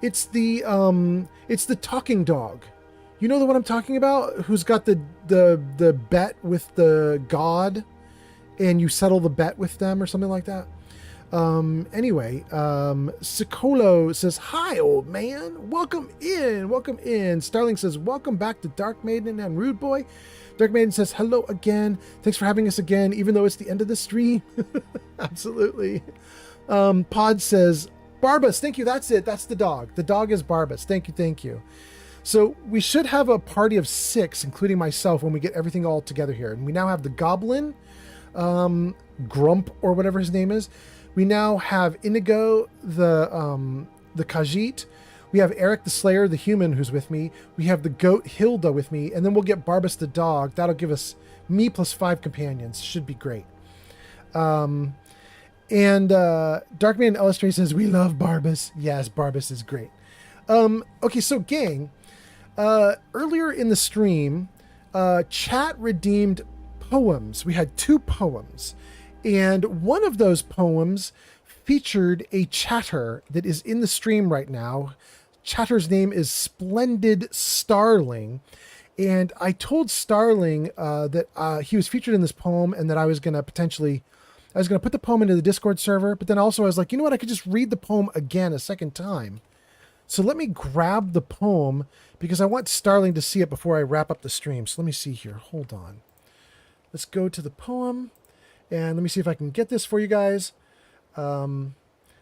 It's the talking dog. You know the one I'm talking about? Who's got the bet with the god and you settle the bet with them or something like that? Anyway, Sicolo says, hi, old man. Welcome in. Starling says, welcome back to Dark Maiden and Rude Boy. Dark Maiden says, hello again. Thanks for having us again, even though it's the end of the stream. Absolutely. Pod says, Barbas, thank you. That's it. That's the dog. The dog is Barbas. Thank you. So we should have a party of 6, including myself, when we get everything all together here. And we now have the goblin, Grump, or whatever his name is. We now have Inigo, the Khajiit. We have Eric the Slayer, the human, who's with me. We have the goat Hilda with me, and then we'll get Barbas the dog. That'll give us me plus 5 companions. Should be great. And Darkman Illustrator says, we love Barbas. Yes, Barbas is great. Okay, so gang, earlier in the stream, chat redeemed poems. We had 2 poems. And one of those poems featured a chatter that is in the stream right now. Chatter's name is Splendid Starling. And I told Starling that he was featured in this poem and that I was going to put the poem into the Discord server. But then also I was like, you know what? I could just read the poem again a second time. So let me grab the poem because I want Starling to see it before I wrap up the stream. So let me see here. Hold on. Let's go to the poem. And let me see if I can get this for you guys.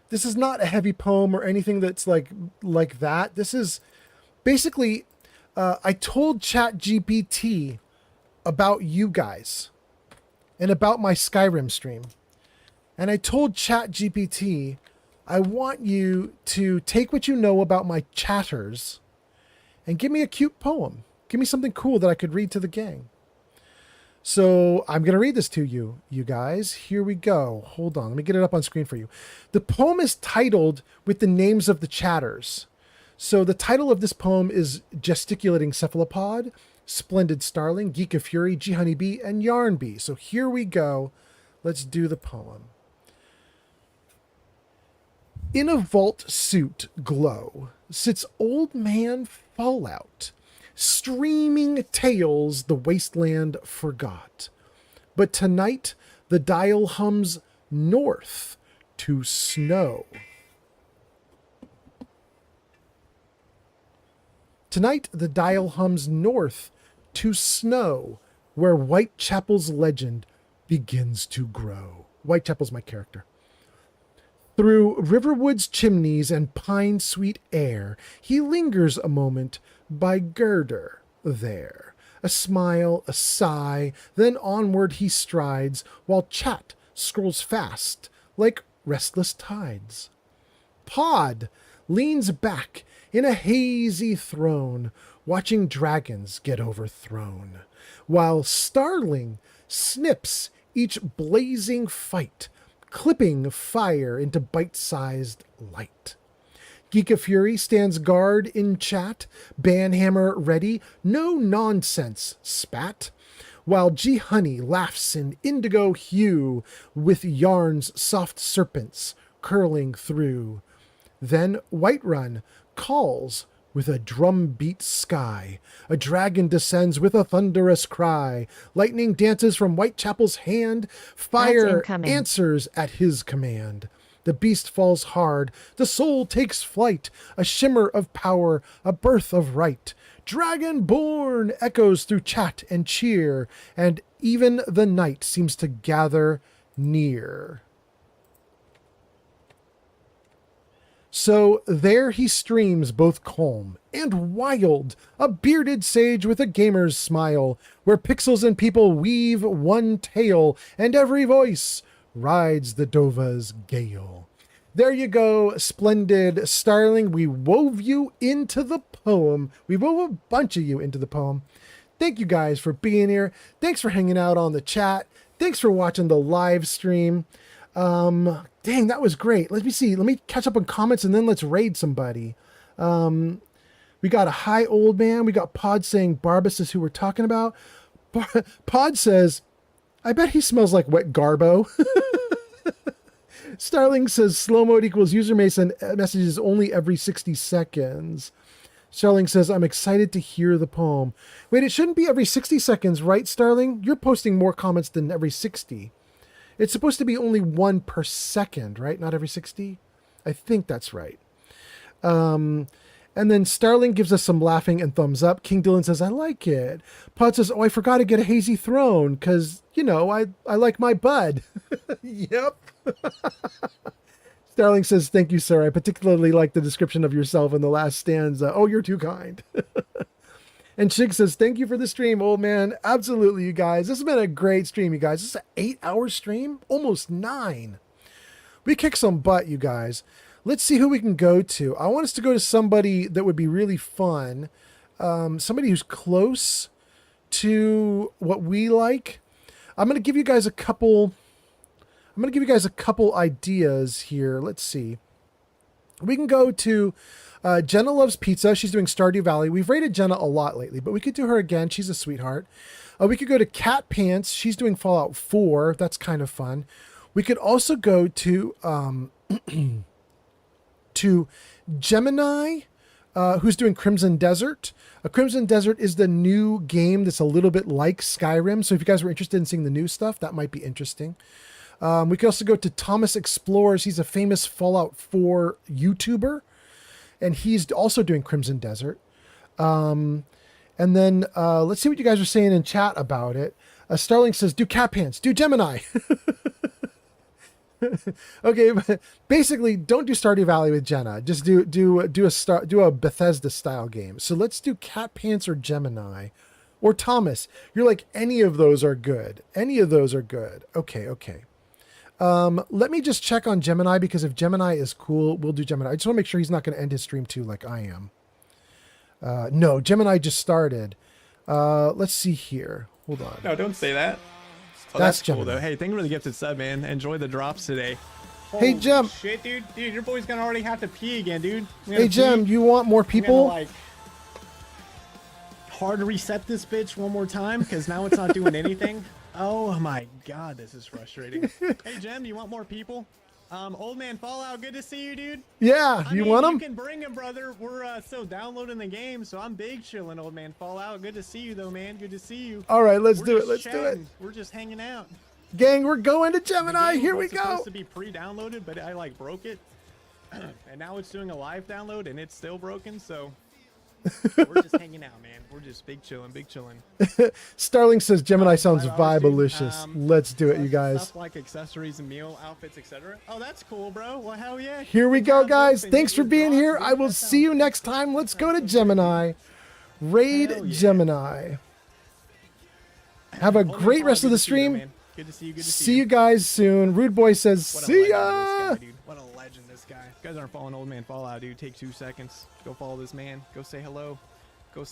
This is not a heavy poem or anything that's like that. This is basically, I told ChatGPT about you guys and about my Skyrim stream. And I told ChatGPT, I want you to take what you know about my chatters and give me a cute poem. Give me something cool that I could read to the gang. So I'm going to read this to you, you guys. Here we go. Hold on. Let me get it up on screen for you. The poem is titled with the names of the chatters. So the title of this poem is Gesticulating Cephalopod, Splendid Starling, Geek of Fury, G Honeybee, and Yarn Bee. So here we go. Let's do the poem. In a vault suit glow sits Old Man Fallout. Streaming tales the wasteland forgot. But tonight the dial hums north to snow. Tonight the dial hums north to snow, where Whitechapel's legend begins to grow. Whitechapel's my character. Through Riverwood's chimneys and pine sweet air, he lingers a moment by Girder there. A smile, a sigh, then onward he strides, while chat scrolls fast like restless tides. Pod leans back in a hazy throne, watching dragons get overthrown, while Starling snips each blazing fight, clipping fire into bite-sized light. Geek of Fury stands guard in chat, banhammer ready, no nonsense spat, while G Honey laughs in indigo hue with Yarn's soft serpents curling through. Then Whiterun calls with a drumbeat sky. A dragon descends with a thunderous cry. Lightning dances from Whitechapel's hand. Fire answers at his command. The beast falls hard. The soul takes flight. A shimmer of power, a birth of right. Dragonborn echoes through chat and cheer, and even the night seems to gather near. So there he streams, both calm and wild, a bearded sage with a gamer's smile, where pixels and people weave one tale, and every voice rides the Dova's gale. There you go, splendid Starling. We wove you into the poem. We wove a bunch of you into the poem. Thank you guys for being here. Thanks for hanging out on the chat. Thanks for watching the live stream. Dang, that was great. Let me see. Let me catch up on comments and then let's raid somebody. We got a hi, old man. We got Pod saying Barbas is who we're talking about. Pod says, I bet he smells like wet Garbo. Starling says slow mode equals user may send messages only every 60 seconds. Starling says, I'm excited to hear the poem. Wait, it shouldn't be every 60 seconds, right, Starling? You're posting more comments than every 60. It's supposed to be only 1 per second, right? Not every 60? I think that's right. And then Starling gives us some laughing and thumbs up. King Dylan says, I like it. Pod says, oh, I forgot to get a hazy throne because, you know, I like my bud. Yep. Starling says, thank you, sir. I particularly like the description of yourself in the last stanza. Oh, you're too kind. And Shig says, thank you for the stream, old man. Absolutely, you guys. This has been a great stream, you guys. This is an 8-hour stream? Almost 9. We kick some butt, you guys. Let's see who we can go to. I want us to go to somebody that would be really fun. Somebody who's close to what we like. I'm going to give you guys a couple ideas here. Let's see. We can go to Jenna Loves Pizza. She's doing Stardew Valley. We've rated Jenna a lot lately, but we could do her again. She's a sweetheart. We could go to Cat Pants. She's doing Fallout 4. That's kind of fun. We could also go to to Gemini, who's doing Crimson Desert. Crimson Desert is the new game that's a little bit like Skyrim. So if you guys were interested in seeing the new stuff, that might be interesting. We could also go to Thomas Explores. He's a famous Fallout 4 YouTuber, and he's also doing Crimson Desert. And then let's see what you guys are saying in chat about it. Starling says, do Cat Pants, do Gemini. Okay, but basically, don't do Stardew Valley with Jenna. Just do a Bethesda style game. So let's do Cat Pants or Gemini, or Thomas. You're like, any of those are good. Any of those are good. Okay. Let me just check on Gemini, because if Gemini is cool, we'll do Gemini. I just want to make sure he's not going to end his stream too, like I am. No, Gemini just started. Let's see here. Hold on. No, don't say that. Oh, that's cool, Gemini. though. Hey, thank you for the gifted sub, man. Enjoy the drops today. Hey, Gem. Shit, dude. Dude, your boy's gonna already have to pee again, dude. Hey, Gem, you want more people? Like, hard reset this bitch one more time, because now it's not doing anything. Oh my god, this is frustrating. Hey, Gem, you want more people? Old man Fallout, good to see you, dude. Yeah, I mean, want him? You can bring him, brother. We're still downloading the game, so I'm big chilling, old man Fallout. Good to see you, though, man. Good to see you. All right, let's do it. Just Let's do it. chatting. We're just hanging out. Gang, we're going to Gemini. Here we It's go. supposed to be pre-downloaded, but I like broke it, and now it's doing a live download, and it's still broken. So we're just hanging out, man. We're just big chilling, big chilling. Starling says Gemini sounds vibelicious. Let's do it, you guys. Stuff like accessories and meal outfits, etc. Oh, that's cool, bro. Well, hell yeah. Here we go, guys. Thanks for being here. I will see you next time. Let's go to Gemini. Raid Gemini. Have a great rest of the stream. Good to see you. Good to see you guys soon. Rude Boy says, see ya. What a legend this guy. You guys aren't following old man Fallout, dude. Take 2 seconds. Go follow this man. Go say hello.